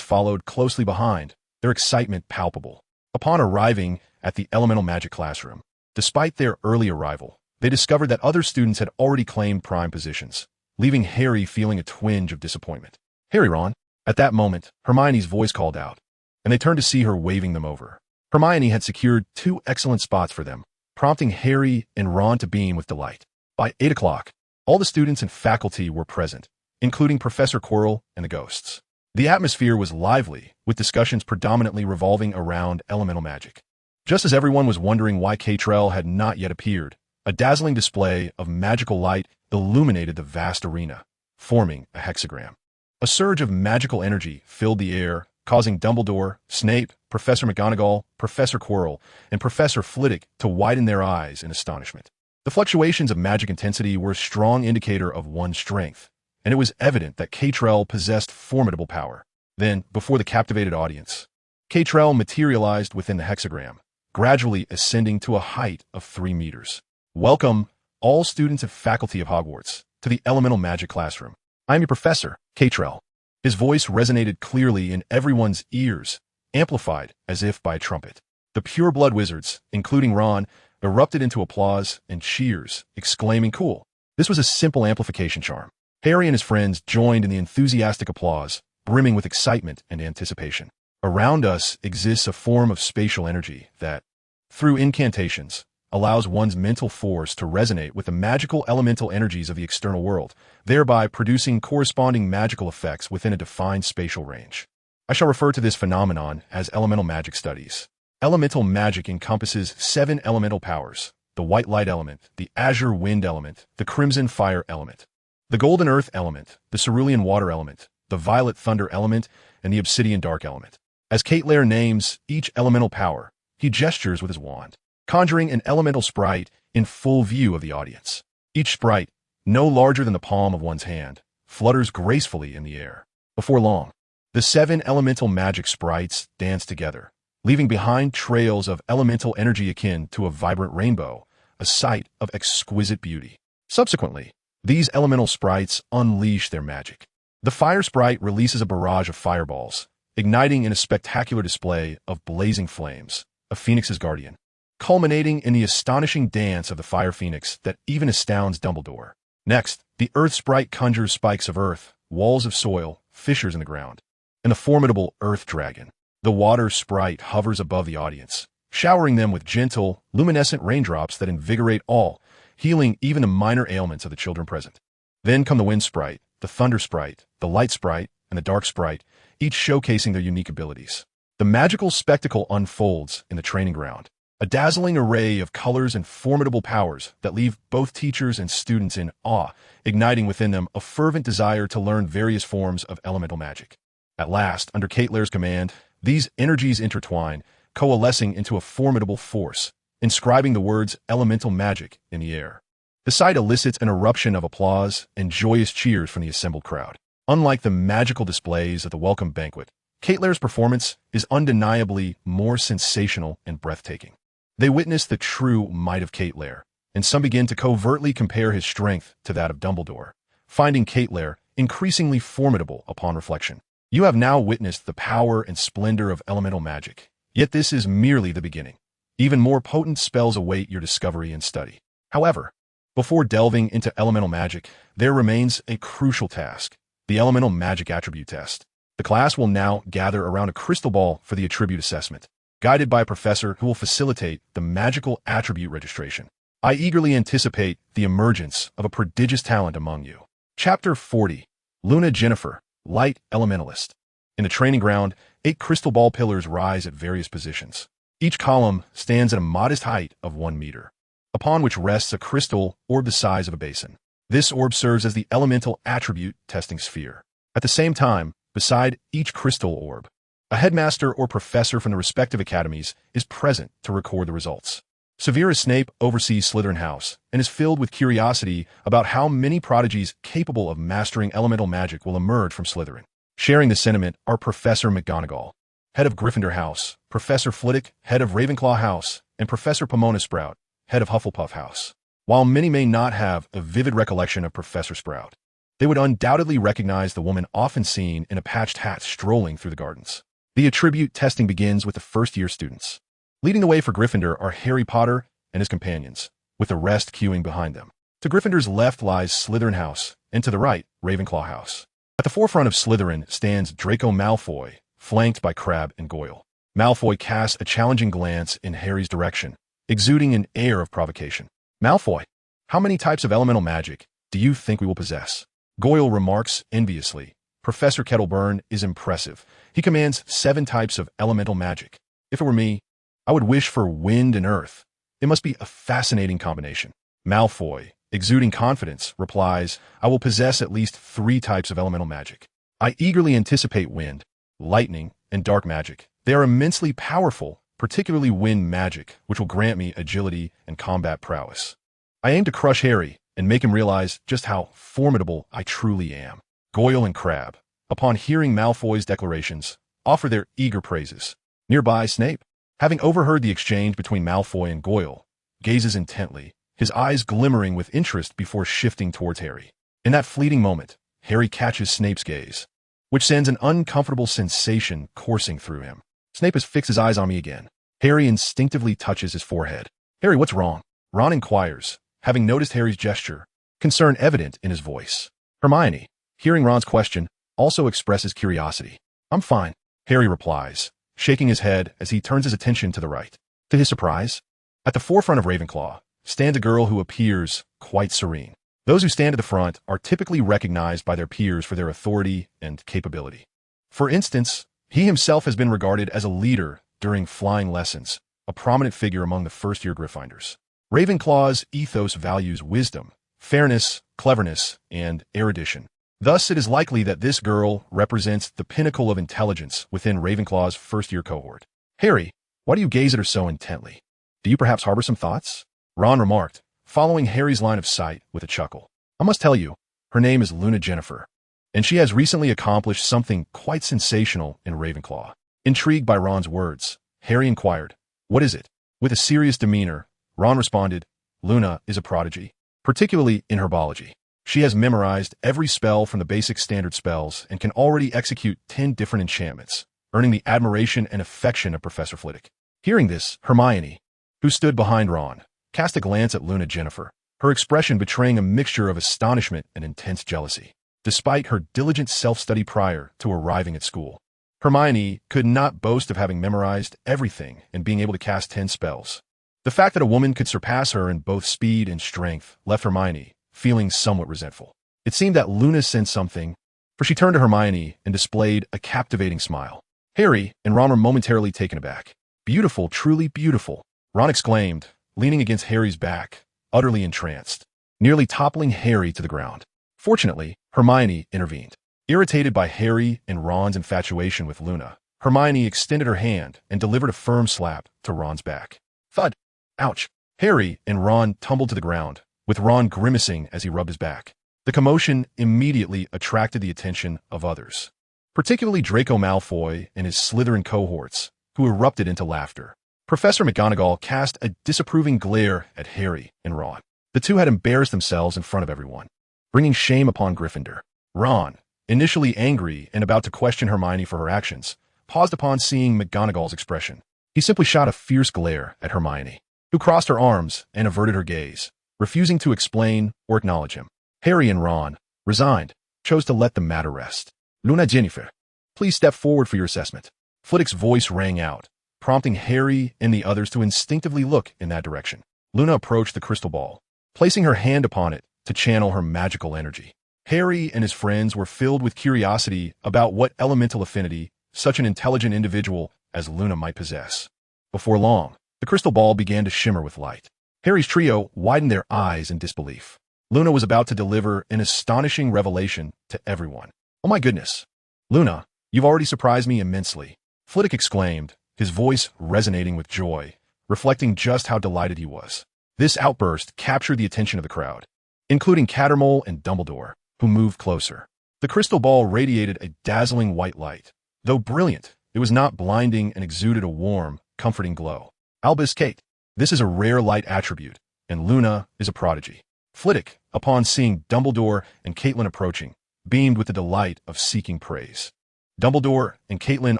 followed closely behind, their excitement palpable. Upon arriving at the elemental magic classroom, despite their early arrival, they discovered that other students had already claimed prime positions, leaving Harry feeling a twinge of disappointment. "Harry, Ron." At that moment, Hermione's voice called out, and they turned to see her waving them over. Hermione had secured 2 excellent spots for them, prompting Harry and Ron to beam with delight. By 8 o'clock, all the students and faculty were present, including Professor Quirrell and the ghosts. The atmosphere was lively, with discussions predominantly revolving around elemental magic. Just as everyone was wondering why Catrell had not yet appeared, a dazzling display of magical light illuminated the vast arena, forming a hexagram. A surge of magical energy filled the air, causing Dumbledore, Snape, Professor McGonagall, Professor Quirrell, and Professor Flitwick to widen their eyes in astonishment. The fluctuations of magic intensity were a strong indicator of one's strength, and it was evident that Catrell possessed formidable power. Then, before the captivated audience, Catrell materialized within the hexagram, gradually ascending to a height of 3 meters. "Welcome, all students and faculty of Hogwarts, to the elemental magic classroom. I'm your professor, Catrell." His voice resonated clearly in everyone's ears, amplified as if by a trumpet. The pure-blood wizards, including Ron, erupted into applause and cheers, exclaiming, "Cool." This was a simple amplification charm. Harry and his friends joined in the enthusiastic applause, brimming with excitement and anticipation. Around us exists a form of spatial energy that, through incantations, allows one's mental force to resonate with the magical elemental energies of the external world, thereby producing corresponding magical effects within a defined spatial range. I shall refer to this phenomenon as elemental magic studies. Elemental magic encompasses 7 elemental powers: the white light element, the azure wind element, the crimson fire element, the golden earth element, the cerulean water element, the violet thunder element, and the obsidian dark element. As Lair names each elemental power, he gestures with his wand, conjuring an elemental sprite in full view of the audience. Each sprite, no larger than the palm of one's hand, flutters gracefully in the air. Before long, the 7 elemental magic sprites dance together, leaving behind trails of elemental energy akin to a vibrant rainbow, a sight of exquisite beauty. Subsequently, these elemental sprites unleash their magic. The fire sprite releases a barrage of fireballs, igniting in a spectacular display of blazing flames, a phoenix's guardian, culminating in the astonishing dance of the fire phoenix that even astounds Dumbledore. Next, the earth sprite conjures spikes of earth, walls of soil, fissures in the ground, and the formidable earth dragon. The water sprite hovers above the audience, showering them with gentle, luminescent raindrops that invigorate all, healing even the minor ailments of the children present. Then come the wind sprite, the thunder sprite, the light sprite, and the dark sprite, each showcasing their unique abilities. The magical spectacle unfolds in the training ground, a dazzling array of colors and formidable powers that leave both teachers and students in awe, igniting within them a fervent desire to learn various forms of elemental magic. At last, under Lair's command, these energies intertwine, coalescing into a formidable force, inscribing the words elemental magic in the air. The sight elicits an eruption of applause and joyous cheers from the assembled crowd. Unlike the magical displays of the welcome banquet, Lair's performance is undeniably more sensational and breathtaking. They witness the true might of Lair, and some begin to covertly compare his strength to that of Dumbledore, finding Lair increasingly formidable upon reflection. You have now witnessed the power and splendor of elemental magic, yet this is merely the beginning. Even more potent spells await your discovery and study. However, before delving into elemental magic, there remains a crucial task: the elemental magic attribute test. The class will now gather around a crystal ball for the attribute assessment, guided by a professor who will facilitate the magical attribute registration. I eagerly anticipate the emergence of a prodigious talent among you. Chapter 40. Luna Jennifer, Light Elementalist. In the training ground, 8 crystal ball pillars rise at various positions. Each column stands at a modest height of 1 meter, upon which rests a crystal orb the size of a basin. This orb serves as the elemental attribute testing sphere. At the same time, beside each crystal orb, a headmaster or professor from the respective academies is present to record the results. Severus Snape oversees Slytherin House and is filled with curiosity about how many prodigies capable of mastering elemental magic will emerge from Slytherin. Sharing the sentiment are Professor McGonagall, head of Gryffindor House, Professor Flitwick, head of Ravenclaw House, and Professor Pomona Sprout, head of Hufflepuff House. While many may not have a vivid recollection of Professor Sprout, they would undoubtedly recognize the woman often seen in a patched hat strolling through the gardens. The attribute testing begins with the first-year students. Leading the way for Gryffindor are Harry Potter and his companions, with the rest queuing behind them. To Gryffindor's left lies Slytherin House, and to the right, Ravenclaw House. At the forefront of Slytherin stands Draco Malfoy, flanked by Crabbe and Goyle. Malfoy casts a challenging glance in Harry's direction, exuding an air of provocation. Malfoy, how many types of elemental magic do you think we will possess? Goyle remarks enviously. Professor Kettleburn is impressive. He commands 7 types of elemental magic. If it were me, I would wish for wind and earth. It must be a fascinating combination. Malfoy, exuding confidence, replies, I will possess at least 3 types of elemental magic. I eagerly anticipate wind, lightning, and dark magic. They are immensely powerful, particularly wind magic, which will grant me agility and combat prowess. I aim to crush Harry and make him realize just how formidable I truly am. Goyle and Crabbe, upon hearing Malfoy's declarations, offer their eager praises. Nearby, Snape, having overheard the exchange between Malfoy and Goyle, gazes intently, his eyes glimmering with interest before shifting towards Harry. In that fleeting moment, Harry catches Snape's gaze, which sends an uncomfortable sensation coursing through him. Snape has fixed his eyes on me again. Harry instinctively touches his forehead. Harry, what's wrong? Ron inquires, having noticed Harry's gesture, concern evident in his voice. Hermione, hearing Ron's question, also expresses curiosity. I'm fine, Harry replies, shaking his head as he turns his attention to the right. To his surprise, at the forefront of Ravenclaw stands a girl who appears quite serene. Those who stand at the front are typically recognized by their peers for their authority and capability. For instance, he himself has been regarded as a leader during flying lessons, a prominent figure among the first-year Gryffindors. Ravenclaw's ethos values wisdom, fairness, cleverness, and erudition. Thus, it is likely that this girl represents the pinnacle of intelligence within Ravenclaw's first-year cohort. Harry, why do you gaze at her so intently? Do you perhaps harbor some thoughts? Ron remarked, following Harry's line of sight with a chuckle. I must tell you, her name is Luna Jennifer, and she has recently accomplished something quite sensational in Ravenclaw. Intrigued by Ron's words, Harry inquired, what is it? With a serious demeanor, Ron responded, Luna is a prodigy, particularly in herbology. She has memorized every spell from the basic standard spells and can already execute 10 different enchantments, earning the admiration and affection of Professor Flitwick. Hearing this, Hermione, who stood behind Ron, cast a glance at Luna Jennifer, her expression betraying a mixture of astonishment and intense jealousy. Despite her diligent self-study prior to arriving at school, Hermione could not boast of having memorized everything and being able to cast 10 spells. The fact that a woman could surpass her in both speed and strength left Hermione feeling somewhat resentful. It seemed that Luna sensed something, for she turned to Hermione and displayed a captivating smile. Harry and Ron were momentarily taken aback. Beautiful, truly beautiful, Ron exclaimed, leaning against Harry's back, utterly entranced, nearly toppling Harry to the ground. Fortunately, Hermione intervened. Irritated by Harry and Ron's infatuation with Luna, Hermione extended her hand and delivered a firm slap to Ron's back. Thud! Ouch! Harry and Ron tumbled to the ground, with Ron grimacing as he rubbed his back. The commotion immediately attracted the attention of others, particularly Draco Malfoy and his Slytherin cohorts, who erupted into laughter. Professor McGonagall cast a disapproving glare at Harry and Ron. The two had embarrassed themselves in front of everyone, bringing shame upon Gryffindor. Ron, initially angry and about to question Hermione for her actions, paused upon seeing McGonagall's expression. He simply shot a fierce glare at Hermione, who crossed her arms and averted her gaze, refusing to explain or acknowledge him. Harry and Ron, resigned, chose to let the matter rest. Luna Jennifer, please step forward for your assessment. Flitwick's voice rang out, prompting Harry and the others to instinctively look in that direction. Luna approached the crystal ball, placing her hand upon it to channel her magical energy. Harry and his friends were filled with curiosity about what elemental affinity such an intelligent individual as Luna might possess. Before long, the crystal ball began to shimmer with light. Harry's trio widened their eyes in disbelief. Luna was about to deliver an astonishing revelation to everyone. "Oh my goodness. Luna, you've already surprised me immensely," Flitwick exclaimed, his voice resonating with joy, reflecting just how delighted he was. This outburst captured the attention of the crowd, including Cattermole and Dumbledore, who moved closer. The crystal ball radiated a dazzling white light. Though brilliant, it was not blinding and exuded a warm, comforting glow. "Albus Kate, this is a rare light attribute, and Luna is a prodigy." Flitwick, upon seeing Dumbledore and Caitlin approaching, beamed with the delight of seeking praise. Dumbledore and Caitlin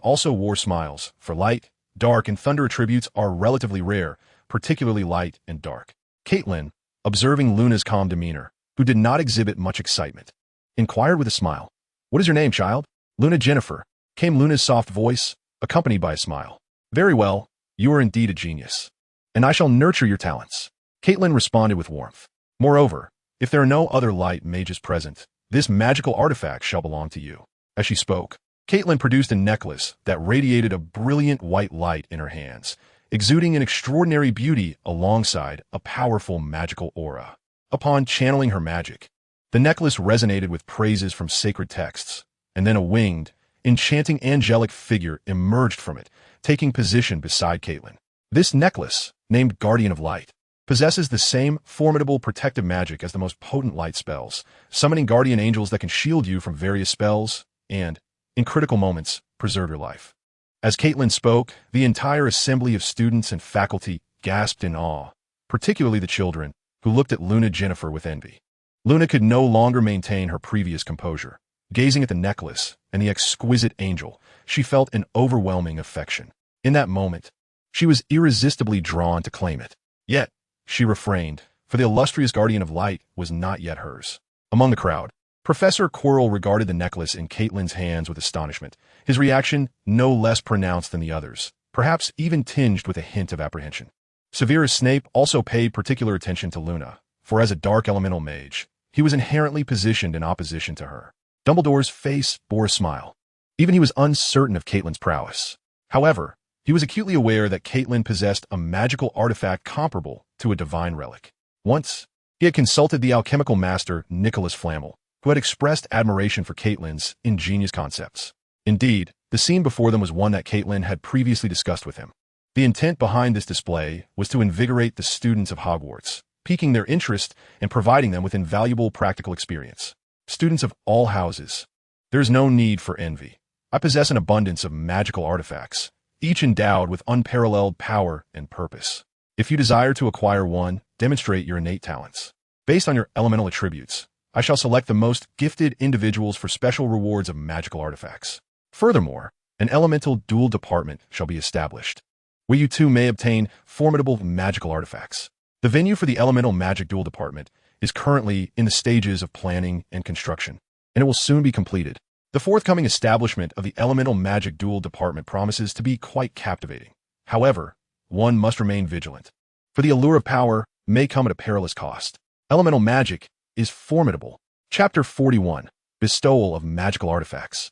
also wore smiles, for light, dark, and thunder attributes are relatively rare, particularly light and dark. Caitlin, observing Luna's calm demeanor, who did not exhibit much excitement, inquired with a smile, "What is your name, child?" "Luna Jennifer," came Luna's soft voice, accompanied by a smile. "Very well, you are indeed a genius, and I shall nurture your talents," Caitlin responded with warmth. "Moreover, if there are no other light mages present, this magical artifact shall belong to you." As she spoke, Caitlin produced a necklace that radiated a brilliant white light in her hands, exuding an extraordinary beauty alongside a powerful magical aura. Upon channeling her magic, the necklace resonated with praises from sacred texts, and then a winged, enchanting angelic figure emerged from it, taking position beside Caitlin. This necklace, named Guardian of Light, possesses the same formidable protective magic as the most potent light spells, summoning guardian angels that can shield you from various spells and, in critical moments, preserve your life. As Caitlin spoke, the entire assembly of students and faculty gasped in awe, particularly the children, who looked at Luna Jennifer with envy. Luna could no longer maintain her previous composure. Gazing at the necklace and the exquisite angel, she felt an overwhelming affection. In that moment, she was irresistibly drawn to claim it. Yet, she refrained, for the illustrious guardian of light was not yet hers. Among the crowd, Professor Quirrell regarded the necklace in Caitlin's hands with astonishment, his reaction no less pronounced than the others, perhaps even tinged with a hint of apprehension. Severus Snape also paid particular attention to Luna, for as a dark elemental mage, he was inherently positioned in opposition to her. Dumbledore's face bore a smile. Even he was uncertain of Caitlin's prowess. However, he was acutely aware that Caitlin possessed a magical artifact comparable to a divine relic. Once, he had consulted the alchemical master Nicholas Flamel, who had expressed admiration for Caitlin's ingenious concepts. Indeed, the scene before them was one that Caitlin had previously discussed with him. The intent behind this display was to invigorate the students of Hogwarts, piquing their interest and providing them with invaluable practical experience. "Students of all houses, there is no need for envy. I possess an abundance of magical artifacts, each endowed with unparalleled power and purpose. If you desire to acquire one, demonstrate your innate talents. Based on your elemental attributes, I shall select the most gifted individuals for special rewards of magical artifacts. Furthermore, an elemental duel department shall be established, where you too may obtain formidable magical artifacts. The venue for the elemental magic duel department is currently in the stages of planning and construction, and it will soon be completed. The forthcoming establishment of the elemental magic duel department promises to be quite captivating. However, one must remain vigilant, for the allure of power may come at a perilous cost. Elemental magic is formidable. Chapter 41, Bestowal of Magical Artifacts.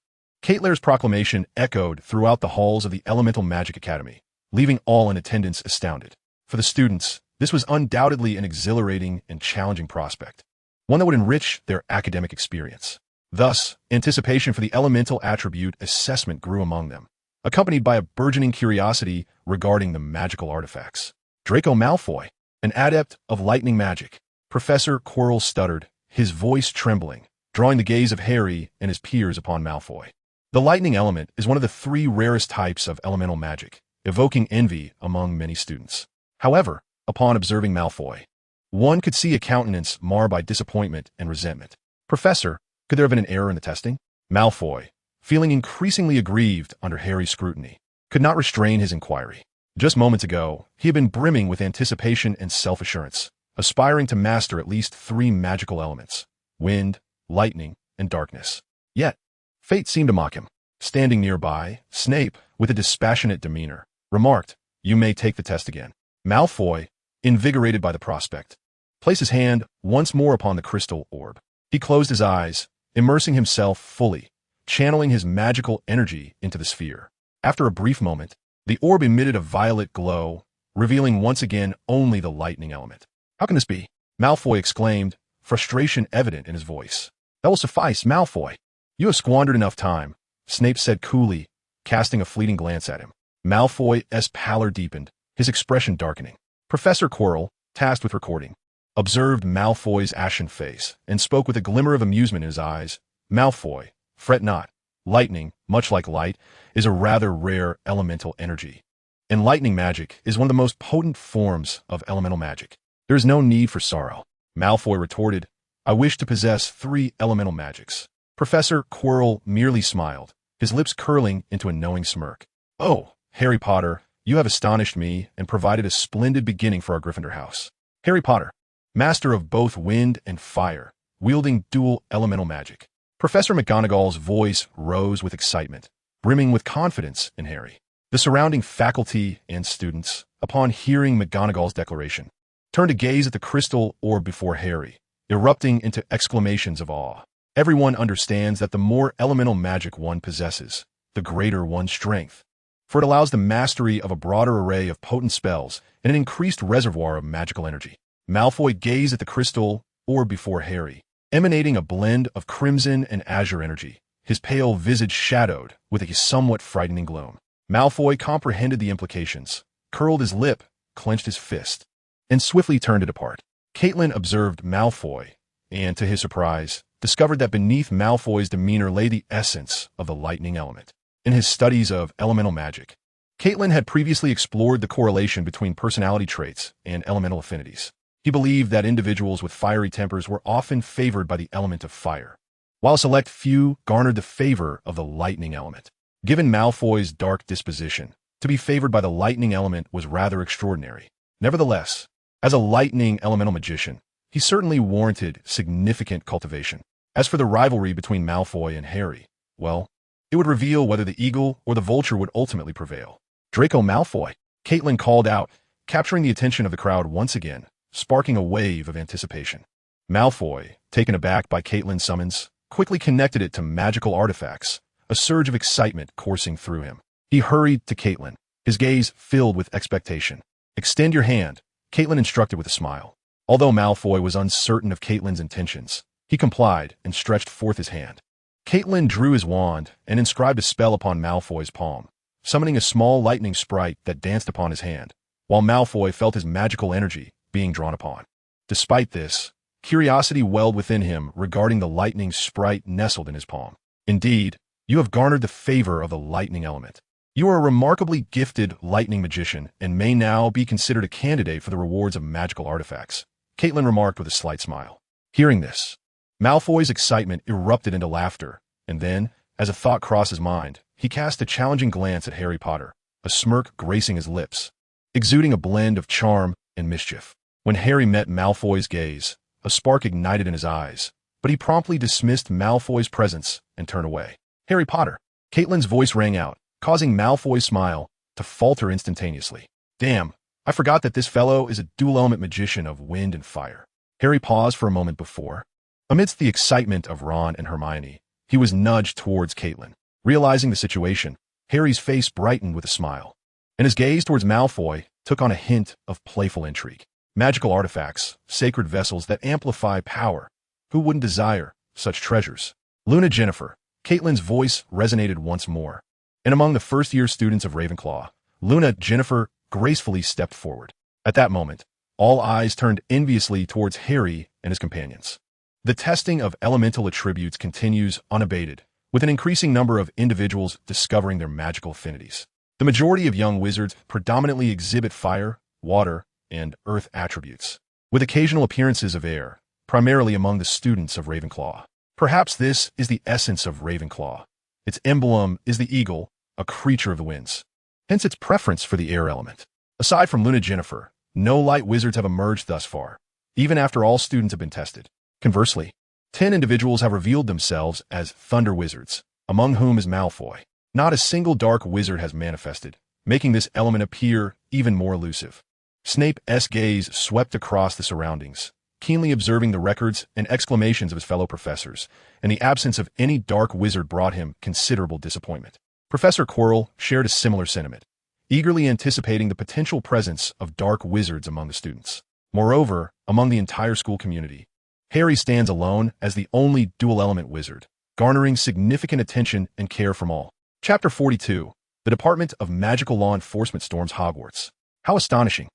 Lair's proclamation echoed throughout the halls of the Elemental Magic Academy, leaving all in attendance astounded. For the students, this was undoubtedly an exhilarating and challenging prospect, one that would enrich their academic experience. Thus, anticipation for the elemental attribute assessment grew among them, accompanied by a burgeoning curiosity regarding the magical artifacts. Draco Malfoy, an adept of lightning magic, Professor Quirrell stuttered, his voice trembling, drawing the gaze of Harry and his peers upon Malfoy. The lightning element is one of the 3 rarest types of elemental magic, evoking envy among many students. However, upon observing Malfoy, one could see a countenance marred by disappointment and resentment. "Professor, could there have been an error in the testing?" Malfoy, feeling increasingly aggrieved under Harry's scrutiny, could not restrain his inquiry. Just moments ago, he had been brimming with anticipation and self-assurance, aspiring to master at least 3 magical elements: wind, lightning, and darkness. Yet, fate seemed to mock him. Standing nearby, Snape, with a dispassionate demeanor, remarked, "You may take the test again." Malfoy, invigorated by the prospect, placed his hand once more upon the crystal orb. He closed his eyes, immersing himself fully, channeling his magical energy into the sphere. After a brief moment, the orb emitted a violet glow, revealing once again only the lightning element. "How can this be?" Malfoy exclaimed, frustration evident in his voice. "That will suffice, Malfoy. You have squandered enough time," Snape said coolly, casting a fleeting glance at him. Malfoy's pallor deepened, his expression darkening. Professor Quirrell, tasked with recording, observed Malfoy's ashen face and spoke with a glimmer of amusement in his eyes. "Malfoy, fret not. Lightning, much like light, is a rather rare elemental energy. And lightning magic is one of the most potent forms of elemental magic. There is no need for sorrow." Malfoy retorted, "I wish to possess 3 elemental magics." Professor Quirrell merely smiled, his lips curling into a knowing smirk. "Oh, Harry Potter, you have astonished me and provided a splendid beginning for our Gryffindor house. Harry Potter, master of both wind and fire, wielding dual elemental magic." Professor McGonagall's voice rose with excitement, brimming with confidence in Harry. The surrounding faculty and students, upon hearing McGonagall's declaration, turned to gaze at the crystal orb before Harry, erupting into exclamations of awe. Everyone understands that the more elemental magic one possesses, the greater one's strength, for it allows the mastery of a broader array of potent spells and an increased reservoir of magical energy. Malfoy gazed at the crystal orb before Harry, emanating a blend of crimson and azure energy, his pale visage shadowed with a somewhat frightening gloom. Malfoy comprehended the implications, curled his lip, clenched his fist, and swiftly turned it apart. Caitlin observed Malfoy, and, to his surprise, discovered that beneath Malfoy's demeanor lay the essence of the lightning element. In his studies of elemental magic, Caitlin had previously explored the correlation between personality traits and elemental affinities. He believed that individuals with fiery tempers were often favored by the element of fire, while a select few garnered the favor of the lightning element. Given Malfoy's dark disposition, to be favored by the lightning element was rather extraordinary. Nevertheless, as a lightning elemental magician, he certainly warranted significant cultivation. As for the rivalry between Malfoy and Harry, well, it would reveal whether the eagle or the vulture would ultimately prevail. "Draco Malfoy," Caitlin called out, capturing the attention of the crowd once again, sparking a wave of anticipation. Malfoy, taken aback by Caitlin's summons, quickly connected it to magical artifacts, a surge of excitement coursing through him. He hurried to Caitlin, his gaze filled with expectation. "Extend your hand," Caitlin instructed with a smile. Although Malfoy was uncertain of Caitlin's intentions, he complied and stretched forth his hand. Caitlin drew his wand and inscribed a spell upon Malfoy's palm, summoning a small lightning sprite that danced upon his hand, while Malfoy felt his magical energy being drawn upon. Despite this, curiosity welled within him regarding the lightning sprite nestled in his palm. "Indeed, you have garnered the favor of the lightning element. You are a remarkably gifted lightning magician and may now be considered a candidate for the rewards of magical artifacts," Caitlin remarked with a slight smile. Hearing this, Malfoy's excitement erupted into laughter, and then, as a thought crossed his mind, he cast a challenging glance at Harry Potter, a smirk gracing his lips, exuding a blend of charm and mischief. When Harry met Malfoy's gaze, a spark ignited in his eyes, but he promptly dismissed Malfoy's presence and turned away. "Harry Potter," Caitlin's voice rang out, causing Malfoy's smile to falter instantaneously. "Damn, I forgot that this fellow is a dual-element magician of wind and fire." Harry paused for a moment before. Amidst the excitement of Ron and Hermione, he was nudged towards Caitlin. Realizing the situation, Harry's face brightened with a smile, and his gaze towards Malfoy took on a hint of playful intrigue. Magical artifacts, sacred vessels that amplify power. Who wouldn't desire such treasures? Luna Jennifer, Caitlin's voice resonated once more, and among the first-year students of Ravenclaw, Luna Jennifer gracefully stepped forward. At that moment, all eyes turned enviously towards Harry and his companions. The testing of elemental attributes continues unabated, with an increasing number of individuals discovering their magical affinities. The majority of young wizards predominantly exhibit fire, water, and earth attributes, with occasional appearances of air, primarily among the students of Ravenclaw. Perhaps this is the essence of Ravenclaw. Its emblem is the eagle, a creature of the winds, hence its preference for the air element. Aside from Luna Jennifer, no light wizards have emerged thus far, even after all students have been tested. Conversely, 10 individuals have revealed themselves as thunder wizards, among whom is Malfoy. Not a single dark wizard has manifested, making this element appear even more elusive. Snape's gaze swept across the surroundings, keenly observing the records and exclamations of his fellow professors, and the absence of any dark wizard brought him considerable disappointment. Professor Quirrell shared a similar sentiment, eagerly anticipating the potential presence of dark wizards among the students. Moreover, among the entire school community, Harry stands alone as the only dual-element wizard, garnering significant attention and care from all. Chapter 42. The Department of Magical Law Enforcement storms Hogwarts. How astonishing.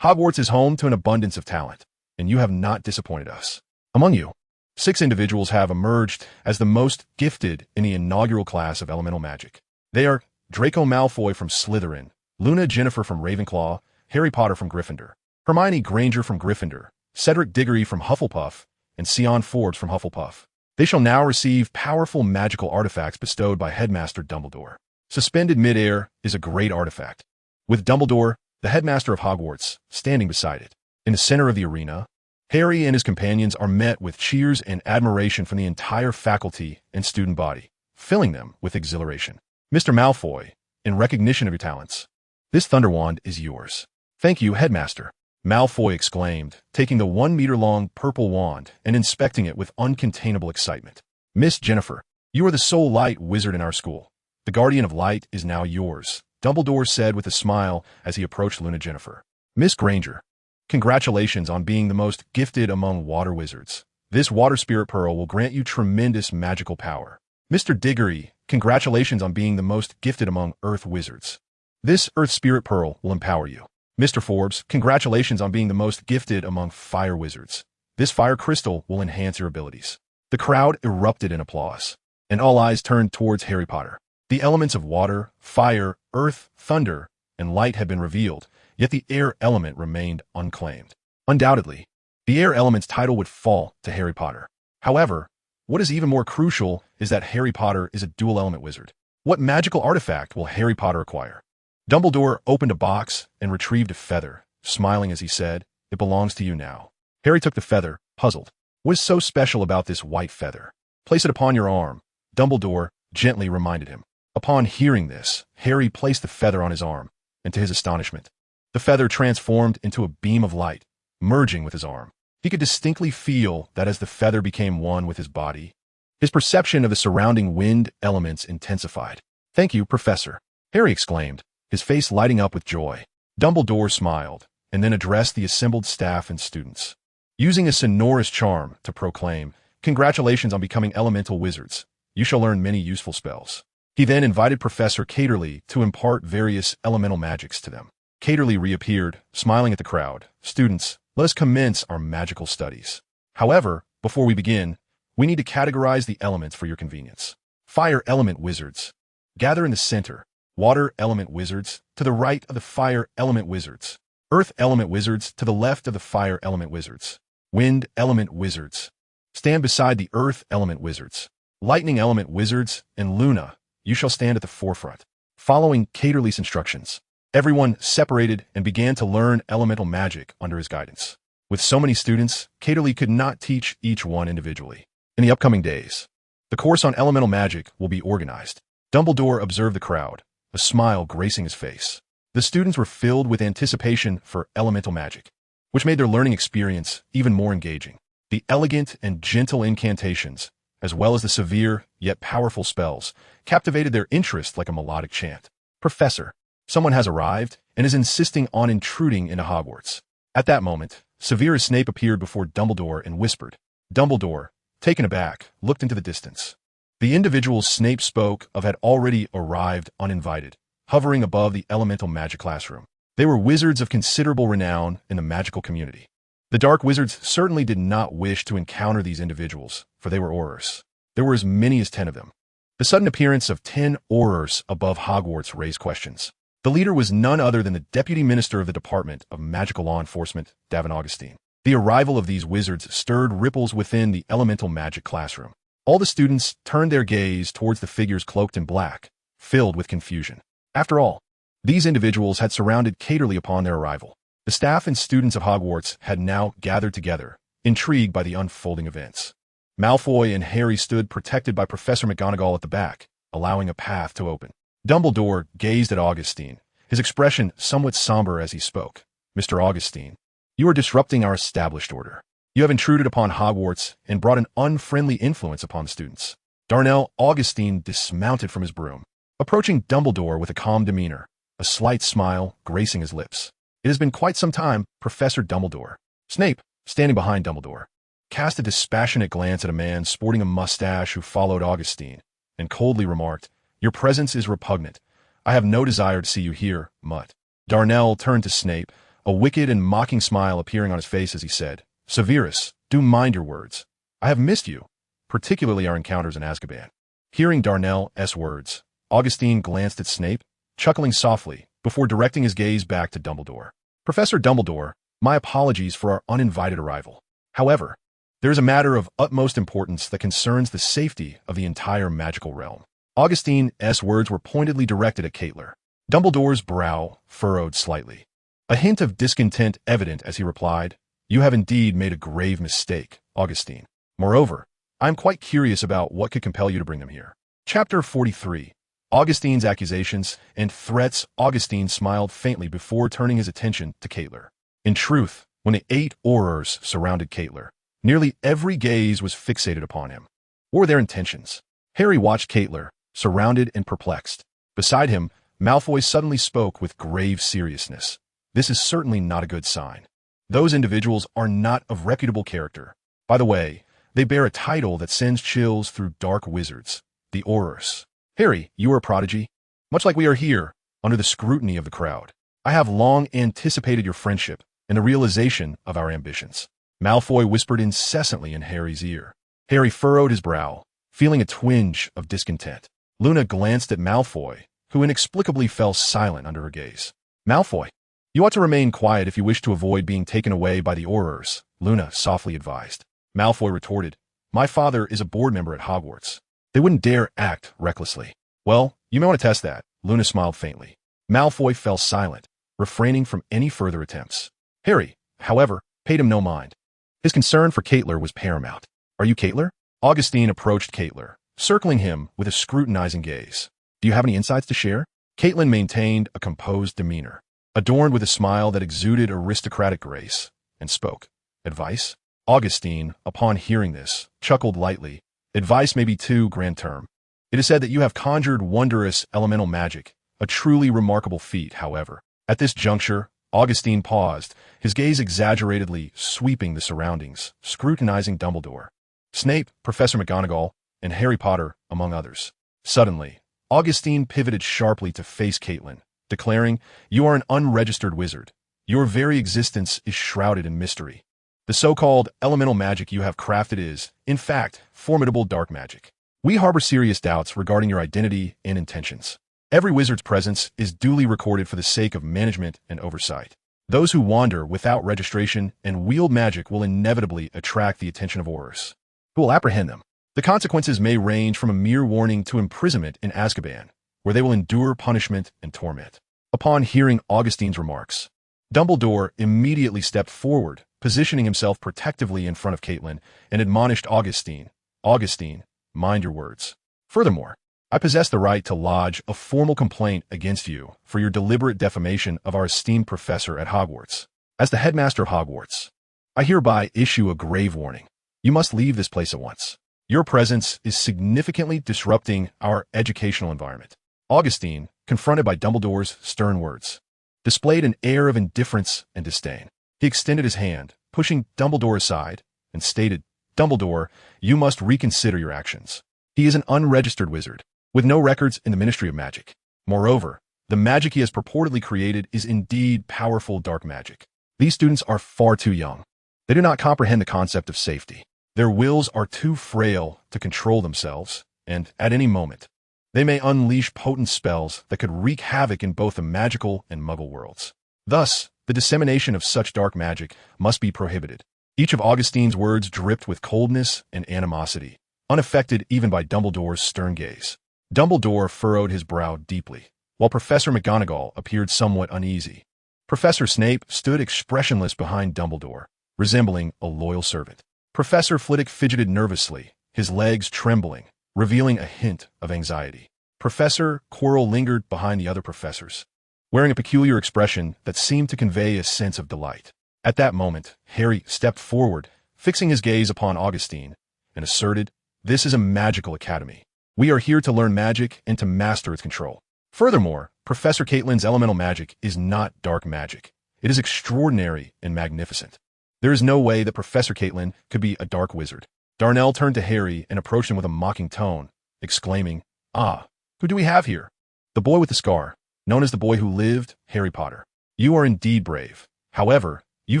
Hogwarts is home to an abundance of talent, and you have not disappointed us. Among you, 6 individuals have emerged as the most gifted in the inaugural class of elemental magic. They are Draco Malfoy from Slytherin, Luna Jennifer from Ravenclaw, Harry Potter from Gryffindor, Hermione Granger from Gryffindor, Cedric Diggory from Hufflepuff, and Sion Forbes from Hufflepuff. They shall now receive powerful magical artifacts bestowed by Headmaster Dumbledore. Suspended midair is a great artifact, with Dumbledore, the headmaster of Hogwarts, standing beside it. In the center of the arena, Harry and his companions are met with cheers and admiration from the entire faculty and student body, filling them with exhilaration. Mr. Malfoy, in recognition of your talents, this Thunder Wand is yours. Thank you, Headmaster, Malfoy exclaimed, taking the 1-meter-long purple wand and inspecting it with uncontainable excitement. Miss Jennifer, you are the sole light wizard in our school. The Guardian of Light is now yours, Dumbledore said with a smile as he approached Luna Jennifer. Miss Granger, congratulations on being the most gifted among water wizards. This water spirit pearl will grant you tremendous magical power. Mr. Diggory, congratulations on being the most gifted among earth wizards. This earth spirit pearl will empower you. Mr. Forbes, congratulations on being the most gifted among fire wizards. This fire crystal will enhance your abilities. The crowd erupted in applause, and all eyes turned towards Harry Potter. The elements of water, fire, earth, thunder, and light had been revealed, yet the air element remained unclaimed. Undoubtedly, the air element's title would fall to Harry Potter. However, what is even more crucial is that Harry Potter is a dual-element wizard. What magical artifact will Harry Potter acquire? Dumbledore opened a box and retrieved a feather, smiling as he said, "It belongs to you now." Harry took the feather, puzzled. What is so special about this white feather? Place it upon your arm, Dumbledore gently reminded him. Upon hearing this, Harry placed the feather on his arm, and to his astonishment, the feather transformed into a beam of light, merging with his arm. He could distinctly feel that as the feather became one with his body, his perception of the surrounding wind elements intensified. "Thank you, Professor," Harry exclaimed, his face lighting up with joy. Dumbledore smiled, and then addressed the assembled staff and students, using a sonorous charm to proclaim, "Congratulations on becoming elemental wizards. You shall learn many useful spells." He then invited Professor Caterly to impart various elemental magics to them. Caterly reappeared, smiling at the crowd. "Students, let us commence our magical studies. However, before we begin, we need to categorize the elements for your convenience. Fire element wizards, gather in the center. Water element wizards, to the right of the fire element wizards. Earth element wizards, to the left of the fire element wizards. Wind element wizards, stand beside the earth element wizards. Lightning element wizards, and Luna, you shall stand at the forefront." Following Caterly's instructions, everyone separated and began to learn elemental magic under his guidance. With so many students, Caterly could not teach each one individually. In the upcoming days, the course on elemental magic will be organized. Dumbledore observed the crowd, a smile gracing his face. The students were filled with anticipation for elemental magic, which made their learning experience even more engaging. The elegant and gentle incantations, as well as the severe yet powerful spells, captivated their interest like a melodic chant. "Professor, someone has arrived and is insisting on intruding into Hogwarts." At that moment, Severus Snape appeared before Dumbledore and whispered. Dumbledore, taken aback, looked into the distance. The individuals Snape spoke of had already arrived uninvited, hovering above the elemental magic classroom. They were wizards of considerable renown in the magical community. The Dark Wizards certainly did not wish to encounter these individuals, for they were Aurors. There were as many as 10 of them. The sudden appearance of 10 Aurors above Hogwarts raised questions. The leader was none other than the Deputy Minister of the Department of Magical Law Enforcement, Davin Augustine. The arrival of these wizards stirred ripples within the elemental magic classroom. All the students turned their gaze towards the figures cloaked in black, filled with confusion. After all, these individuals had surrounded Caterly upon their arrival. The staff and students of Hogwarts had now gathered together, intrigued by the unfolding events. Malfoy and Harry stood protected by Professor McGonagall at the back, allowing a path to open. Dumbledore gazed at Augustine, his expression somewhat somber as he spoke. "Mr. Augustine, you are disrupting our established order. You have intruded upon Hogwarts and brought an unfriendly influence upon the students." Darnell Augustine dismounted from his broom, approaching Dumbledore with a calm demeanor, a slight smile gracing his lips. "It has been quite some time, Professor Dumbledore." Snape, standing behind Dumbledore, cast a dispassionate glance at a man sporting a mustache who followed Augustine, and coldly remarked, "Your presence is repugnant. I have no desire to see you here, mutt." Darnell turned to Snape, a wicked and mocking smile appearing on his face as he said, "Severus, do mind your words. I have missed you, particularly our encounters in Azkaban." Hearing Darnell's words, Augustine glanced at Snape, chuckling softly, before directing his gaze back to Dumbledore. "Professor Dumbledore, my apologies for our uninvited arrival. However, there is a matter of utmost importance that concerns the safety of the entire magical realm." Augustine's words were pointedly directed at Caitlin. Dumbledore's brow furrowed slightly, a hint of discontent evident as he replied, "You have indeed made a grave mistake, Augustine. Moreover, I am quite curious about what could compel you to bring them here." Chapter 43. Augustine's accusations and threats. Augustine smiled faintly before turning his attention to Caitlin. In truth, when the 8 aurors surrounded Caitlin, nearly every gaze was fixated upon him. What were their intentions? Harry watched Caitlin, surrounded and perplexed. Beside him, Malfoy suddenly spoke with grave seriousness. "This is certainly not a good sign. Those individuals are not of reputable character. By the way, they bear a title that sends chills through dark wizards, the Aurors. Harry, you are a prodigy. Much like we are here, under the scrutiny of the crowd. I have long anticipated your friendship and the realization of our ambitions." Malfoy whispered incessantly in Harry's ear. Harry furrowed his brow, feeling a twinge of discontent. Luna glanced at Malfoy, who inexplicably fell silent under her gaze. "Malfoy, you ought to remain quiet if you wish to avoid being taken away by the Aurors," Luna softly advised. Malfoy retorted, "My father is a board member at Hogwarts. They wouldn't dare act recklessly." "Well, you may want to test that," Luna smiled faintly. Malfoy fell silent, refraining from any further attempts. Harry, however, paid him no mind. His concern for Caitlin was paramount. "Are you Caitlin?" Augustine approached Caitlin, circling him with a scrutinizing gaze. "Do you have any insights to share?" Caitlin maintained a composed demeanor, adorned with a smile that exuded aristocratic grace, and spoke. "Advice?" Augustine, upon hearing this, chuckled lightly. "Advice may be too grand term. It is said that you have conjured wondrous elemental magic, a truly remarkable feat, however." At this juncture, Augustine paused, his gaze exaggeratedly sweeping the surroundings, scrutinizing Dumbledore, Snape, Professor McGonagall, and Harry Potter, among others. Suddenly, Augustine pivoted sharply to face Caitlin, declaring, "You are an unregistered wizard. Your very existence is shrouded in mystery. The so-called elemental magic you have crafted is, in fact, formidable dark magic. We harbor serious doubts regarding your identity and intentions. Every wizard's presence is duly recorded for the sake of management and oversight. Those who wander without registration and wield magic will inevitably attract the attention of Aurors, who will apprehend them. The consequences may range from a mere warning to imprisonment in Azkaban, where they will endure punishment and torment." Upon hearing Augustine's remarks, Dumbledore immediately stepped forward, positioning himself protectively in front of Caitlin, and admonished Augustine, "Augustine, mind your words. Furthermore, I possess the right to lodge a formal complaint against you for your deliberate defamation of our esteemed professor at Hogwarts. As the headmaster of Hogwarts, I hereby issue a grave warning. You must leave this place at once. Your presence is significantly disrupting our educational environment." Augustine, confronted by Dumbledore's stern words, displayed an air of indifference and disdain. He extended his hand, pushing Dumbledore aside, and stated, "Dumbledore, you must reconsider your actions. He is an unregistered wizard, with no records in the Ministry of Magic. Moreover, the magic he has purportedly created is indeed powerful dark magic. These students are far too young. They do not comprehend the concept of safety. Their wills are too frail to control themselves, and, at any moment, they may unleash potent spells that could wreak havoc in both the magical and Muggle worlds. Thus, the dissemination of such dark magic must be prohibited." Each of Augustine's words dripped with coldness and animosity, unaffected even by Dumbledore's stern gaze. Dumbledore furrowed his brow deeply, while Professor McGonagall appeared somewhat uneasy. Professor Snape stood expressionless behind Dumbledore, resembling a loyal servant. Professor Flitwick fidgeted nervously, his legs trembling, revealing a hint of anxiety. Professor Quirrell lingered behind the other professors, wearing a peculiar expression that seemed to convey a sense of delight. At that moment, Harry stepped forward, fixing his gaze upon Augustine, and asserted, "This is a magical academy. We are here to learn magic and to master its control. Furthermore, Professor Caitlin's elemental magic is not dark magic. It is extraordinary and magnificent. There is no way that Professor Caitlin could be a dark wizard. Darnell turned to Harry and approached him with a mocking tone, exclaiming, "Ah, who do we have here?" "The boy with the scar, known as the boy who lived, Harry Potter. You are indeed brave. However, you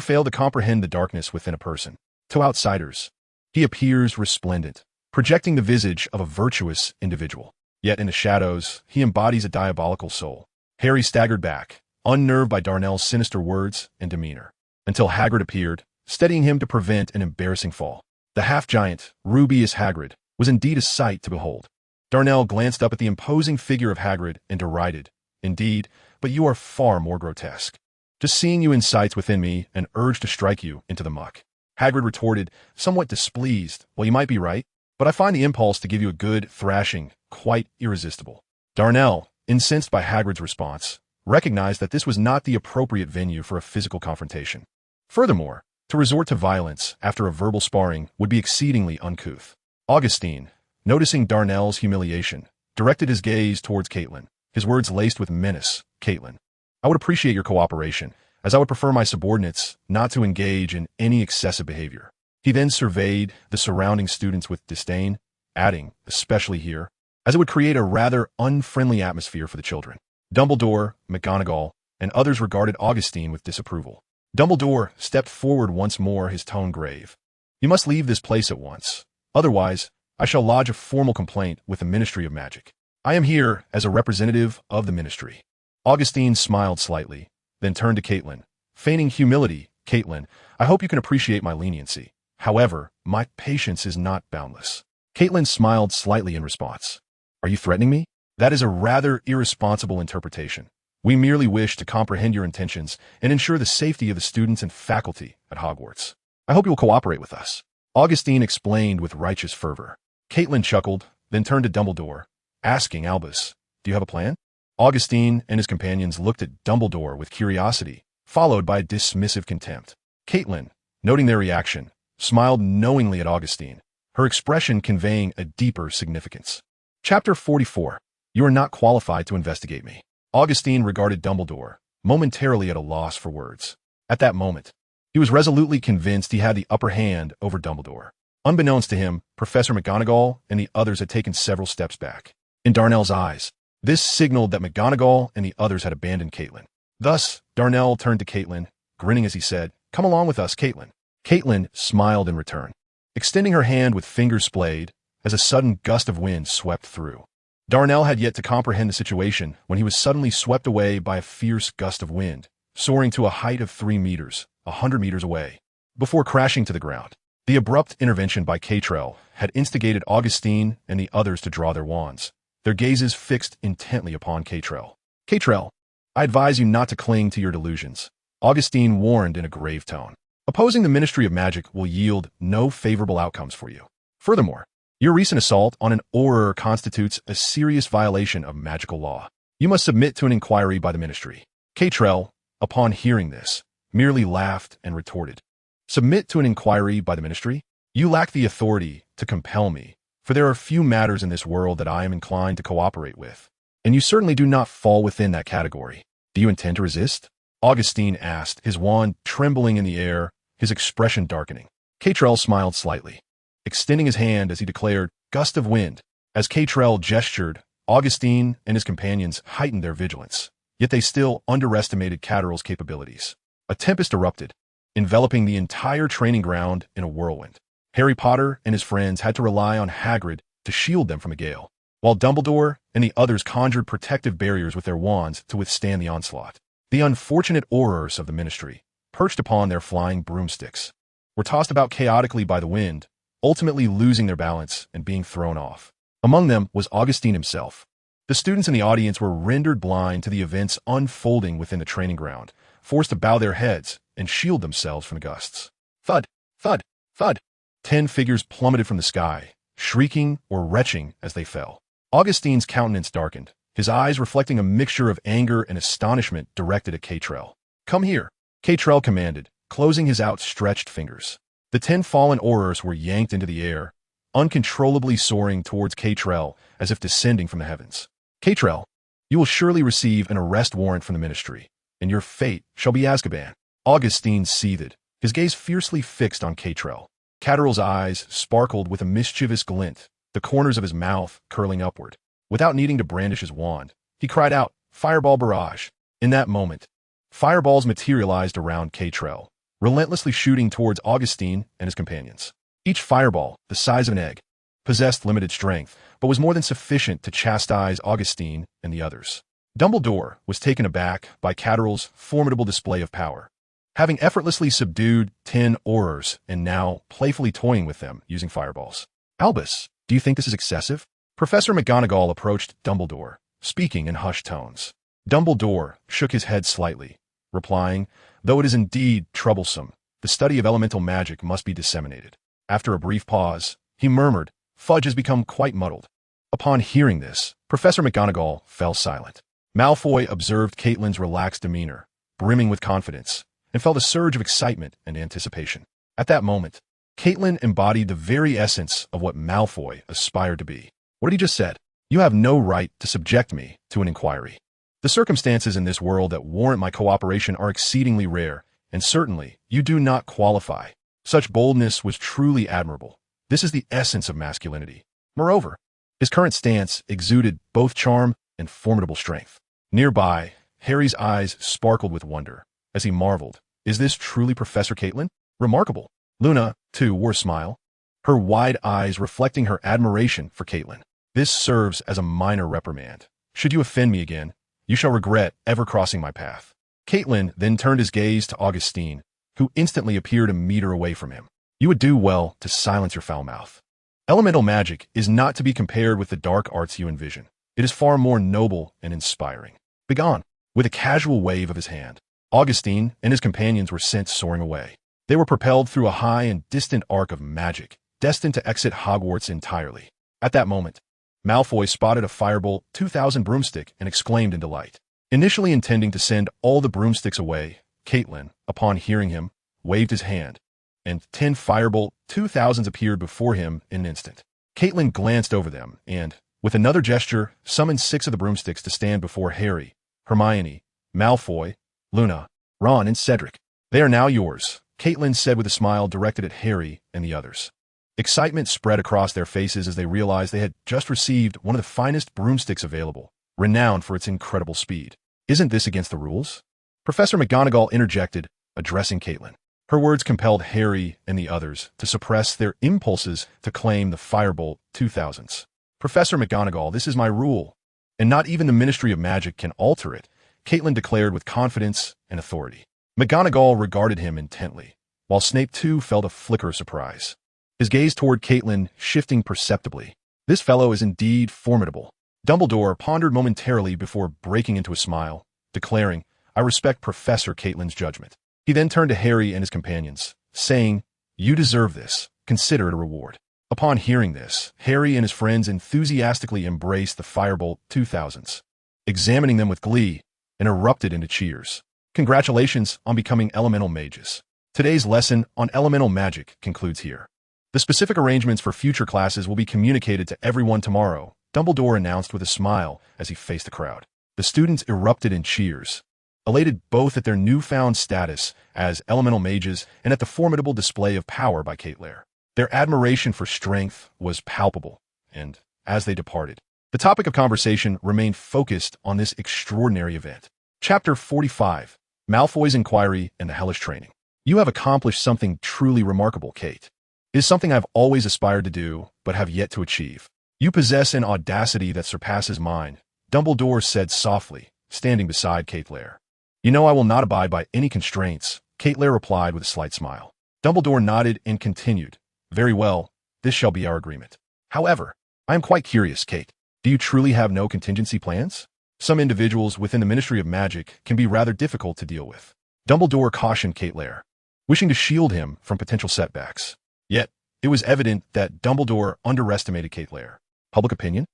fail to comprehend the darkness within a person. To outsiders, he appears resplendent, projecting the visage of a virtuous individual. Yet in the shadows, he embodies a diabolical soul." Harry staggered back, unnerved by Darnell's sinister words and demeanor, until Hagrid appeared, steadying him to prevent an embarrassing fall. The half-giant, rubious Hagrid, was indeed a sight to behold. Darnell glanced up at the imposing figure of Hagrid and derided, "Indeed, but you are far more grotesque. Just seeing you incites within me an urge to strike you into the muck." Hagrid retorted, somewhat displeased, "Well, you might be right, but I find the impulse to give you a good thrashing quite irresistible." Darnell, incensed by Hagrid's response, recognized that this was not the appropriate venue for a physical confrontation. Furthermore, to resort to violence after a verbal sparring would be exceedingly uncouth. Augustine, noticing Darnell's humiliation, directed his gaze towards Caitlin, his words laced with menace. "Caitlin, I would appreciate your cooperation, as I would prefer my subordinates not to engage in any excessive behavior." He then surveyed the surrounding students with disdain, adding, "Especially here, as it would create a rather unfriendly atmosphere for the children." Dumbledore, McGonagall, and others regarded Augustine with disapproval. Dumbledore stepped forward once more, his tone grave. "You must leave this place at once. Otherwise, I shall lodge a formal complaint with the Ministry of Magic. I am here as a representative of the Ministry." Augustine smiled slightly, then turned to Caitlin, feigning humility. "Caitlin, I hope you can appreciate my leniency. However, my patience is not boundless." Caitlin smiled slightly in response. "Are you threatening me? That is a rather irresponsible interpretation. We merely wish to comprehend your intentions and ensure the safety of the students and faculty at Hogwarts. I hope you will cooperate with us," Augustine explained with righteous fervor. Caitlin chuckled, then turned to Dumbledore, asking, "Albus, do you have a plan?" Augustine and his companions looked at Dumbledore with curiosity, followed by dismissive contempt. Caitlin, noting their reaction, smiled knowingly at Augustine, her expression conveying a deeper significance. Chapter 44. You are not qualified to investigate me. Augustine regarded Dumbledore, momentarily at a loss for words. At that moment, he was resolutely convinced he had the upper hand over Dumbledore. Unbeknownst to him, Professor McGonagall and the others had taken several steps back. In Darnell's eyes, this signaled that McGonagall and the others had abandoned Caitlin. Thus, Darnell turned to Caitlin, grinning as he said, "Come along with us, Caitlin." Caitlin smiled in return, extending her hand with fingers splayed as a sudden gust of wind swept through. Darnell had yet to comprehend the situation when he was suddenly swept away by a fierce gust of wind, soaring to a height of 3 meters, 100 meters away, before crashing to the ground. The abrupt intervention by Caitrell had instigated Augustine and the others to draw their wands, their gazes fixed intently upon Caitrell. "Caitrell, I advise you not to cling to your delusions," Augustine warned in a grave tone. "Opposing the Ministry of Magic will yield no favorable outcomes for you. Furthermore, your recent assault on an Auror constitutes a serious violation of magical law. You must submit to an inquiry by the Ministry." Caitrell, upon hearing this, merely laughed and retorted, "Submit to an inquiry by the Ministry? You lack the authority to compel me, for there are few matters in this world that I am inclined to cooperate with, and you certainly do not fall within that category. Do you intend to resist?" Augustine asked, his wand trembling in the air, his expression darkening. Caitrell smiled slightly, extending his hand as he declared, "Gust of wind." As Caitrell gestured, Augustine and his companions heightened their vigilance, yet they still underestimated Catterall's capabilities. A tempest erupted, enveloping the entire training ground in a whirlwind. Harry Potter and his friends had to rely on Hagrid to shield them from a gale, while Dumbledore and the others conjured protective barriers with their wands to withstand the onslaught. The unfortunate Aurors of the Ministry, perched upon their flying broomsticks, were tossed about chaotically by the wind, ultimately losing their balance and being thrown off. Among them was Augustine himself. The students in the audience were rendered blind to the events unfolding within the training ground, forced to bow their heads and shield themselves from the gusts. Thud, thud, thud. 10 figures plummeted from the sky, shrieking or retching as they fell. Augustine's countenance darkened, his eyes reflecting a mixture of anger and astonishment directed at Caitrell. "Come here," Caitrell commanded, closing his outstretched fingers. The 10 fallen Aurors were yanked into the air, uncontrollably soaring towards Caitrell as if descending from the heavens. "Caitrell, you will surely receive an arrest warrant from the Ministry, and your fate shall be Azkaban." Augustine seethed, his gaze fiercely fixed on Catrell. Catterall's eyes sparkled with a mischievous glint, the corners of his mouth curling upward. Without needing to brandish his wand, he cried out, "Fireball barrage!" In that moment, fireballs materialized around Catrell, relentlessly shooting towards Augustine and his companions. Each fireball, the size of an egg, possessed limited strength, but was more than sufficient to chastise Augustine and the others. Dumbledore was taken aback by Catterall's formidable display of power. Having effortlessly subdued 10 aurors and now playfully toying with them using fireballs. "Albus, do you think this is excessive?" Professor McGonagall approached Dumbledore, speaking in hushed tones. Dumbledore shook his head slightly, replying, "Though it is indeed troublesome, the study of elemental magic must be disseminated." After a brief pause, he murmured, "Fudge has become quite muddled." Upon hearing this, Professor McGonagall fell silent. Malfoy observed Caitlin's relaxed demeanor, brimming with confidence, and felt a surge of excitement and anticipation. At that moment, Caitlin embodied the very essence of what Malfoy aspired to be. "What had he just said? You have no right to subject me to an inquiry. The circumstances in this world that warrant my cooperation are exceedingly rare, and certainly you do not qualify." Such boldness was truly admirable. This is the essence of masculinity. Moreover, his current stance exuded both charm and formidable strength. Nearby, Harry's eyes sparkled with wonder, as he marveled, "Is this truly Professor Caitlin? Remarkable." Luna, too, wore a smile, her wide eyes reflecting her admiration for Caitlin. "This serves as a minor reprimand. Should you offend me again, you shall regret ever crossing my path." Caitlin then turned his gaze to Augustine, who instantly appeared a meter away from him. "You would do well to silence your foul mouth. Elemental magic is not to be compared with the dark arts you envision. It is far more noble and inspiring. Begone." With a casual wave of his hand, Augustine and his companions were sent soaring away. They were propelled through a high and distant arc of magic, destined to exit Hogwarts entirely. At that moment, Malfoy spotted a Firebolt 2000 broomstick and exclaimed in delight. Initially intending to send all the broomsticks away, Caitlin, upon hearing him, waved his hand, and 10 Firebolt 2000s appeared before him in an instant. Caitlin glanced over them and, with another gesture, summoned 6 of the broomsticks to stand before Harry, Hermione, Malfoy, Luna, Ron, and Cedric. "They are now yours," Caitlin said with a smile directed at Harry and the others. Excitement spread across their faces as they realized they had just received one of the finest broomsticks available, renowned for its incredible speed. "Isn't this against the rules?" Professor McGonagall interjected, addressing Caitlin. Her words compelled Harry and the others to suppress their impulses to claim the Firebolt 2000s. "Professor McGonagall, this is my rule, and not even the Ministry of Magic can alter it," Caitlin declared with confidence and authority. McGonagall regarded him intently, while Snape too felt a flicker of surprise. His gaze toward Caitlin shifting perceptibly. "This fellow is indeed formidable." Dumbledore pondered momentarily before breaking into a smile, declaring, "I respect Professor Caitlin's judgment." He then turned to Harry and his companions, saying, "You deserve this. Consider it a reward." Upon hearing this, Harry and his friends enthusiastically embraced the Firebolt 2000s, examining them with glee, and erupted into cheers. "Congratulations on becoming elemental mages. Today's lesson on elemental magic concludes here. The specific arrangements for future classes will be communicated to everyone tomorrow," Dumbledore announced with a smile as he faced the crowd. The students erupted in cheers, elated both at their newfound status as elemental mages and at the formidable display of power by Lair. Their admiration for strength was palpable, and, as they departed, the topic of conversation remained focused on this extraordinary event. Chapter 45, Malfoy's Inquiry and the Hellish Training. "You have accomplished something truly remarkable, Kate. It is something I've always aspired to do, but have yet to achieve. You possess an audacity that surpasses mine," Dumbledore said softly, standing beside Lair. "You know I will not abide by any constraints," Lair replied with a slight smile. Dumbledore nodded and continued, "Very well, this shall be our agreement. However, I am quite curious, Kate. Do you truly have no contingency plans? Some individuals within the Ministry of Magic can be rather difficult to deal with." Dumbledore cautioned Lair, wishing to shield him from potential setbacks. Yet, it was evident that Dumbledore underestimated Lair. Public opinion?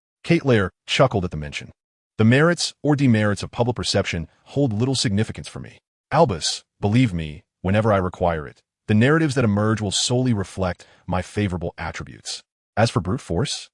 Lair chuckled at the mention. "The merits or demerits of public perception hold little significance for me. Albus, believe me, whenever I require it, the narratives that emerge will solely reflect my favorable attributes. As for brute force,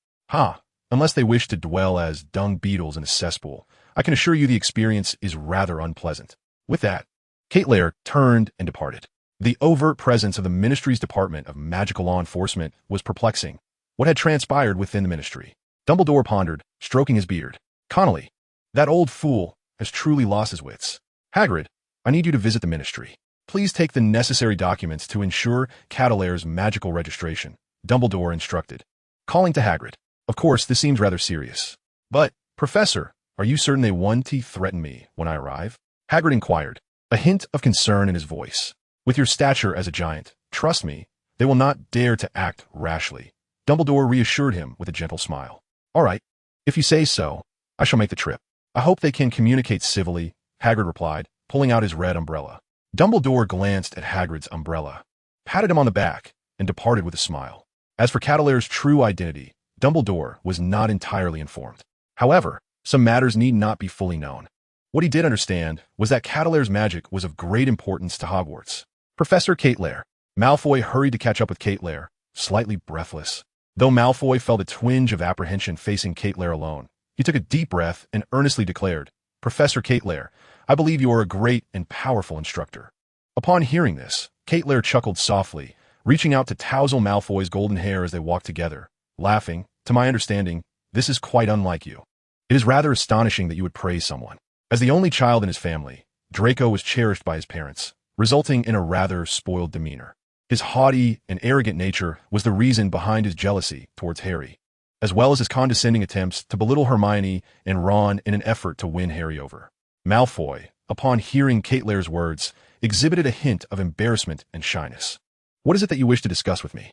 unless they wish to dwell as dung beetles in a cesspool, I can assure you the experience is rather unpleasant." With that, Lair turned and departed. The overt presence of the Ministry's Department of Magical Law Enforcement was perplexing. What had transpired within the Ministry? Dumbledore pondered, stroking his beard. Connolly, that old fool, has truly lost his wits. Hagrid, I need you to visit the Ministry. Please take the necessary documents to ensure Lair's magical registration, Dumbledore instructed. Calling to Hagrid. Of course, this seems rather serious. But, Professor, are you certain they won't threaten me when I arrive? Hagrid inquired, a hint of concern in his voice. With your stature as a giant, trust me, they will not dare to act rashly. Dumbledore reassured him with a gentle smile. All right, if you say so, I shall make the trip. I hope they can communicate civilly, Hagrid replied, pulling out his red umbrella. Dumbledore glanced at Hagrid's umbrella, patted him on the back, and departed with a smile. As for Lair's true identity, Dumbledore was not entirely informed. However, some matters need not be fully known. What he did understand was that Lair's magic was of great importance to Hogwarts. Professor Lair. Malfoy hurried to catch up with Lair, slightly breathless. Though Malfoy felt a twinge of apprehension facing Lair alone, he took a deep breath and earnestly declared, Professor Lair, I believe you are a great and powerful instructor. Upon hearing this, Lair chuckled softly, reaching out to touzle Malfoy's golden hair as they walked together, laughing, to my understanding, this is quite unlike you. It is rather astonishing that you would praise someone. As the only child in his family, Draco was cherished by his parents, resulting in a rather spoiled demeanor. His haughty and arrogant nature was the reason behind his jealousy towards Harry, as well as his condescending attempts to belittle Hermione and Ron in an effort to win Harry over. Malfoy, upon hearing Lair's words, exhibited a hint of embarrassment and shyness. What is it that you wish to discuss with me?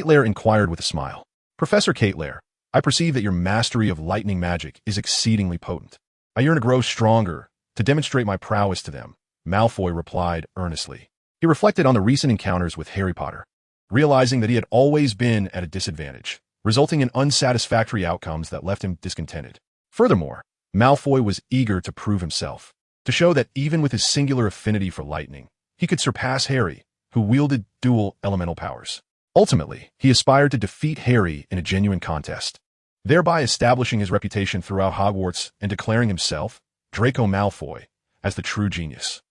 Lair inquired with a smile. Professor Lair, I perceive that your mastery of lightning magic is exceedingly potent. I yearn to grow stronger, to demonstrate my prowess to them, Malfoy replied earnestly. He reflected on the recent encounters with Harry Potter, realizing that he had always been at a disadvantage, resulting in unsatisfactory outcomes that left him discontented. Furthermore, Malfoy was eager to prove himself, to show that even with his singular affinity for lightning, he could surpass Harry, who wielded dual elemental powers. Ultimately, he aspired to defeat Harry in a genuine contest, thereby establishing his reputation throughout Hogwarts and declaring himself, Draco Malfoy, as the true genius.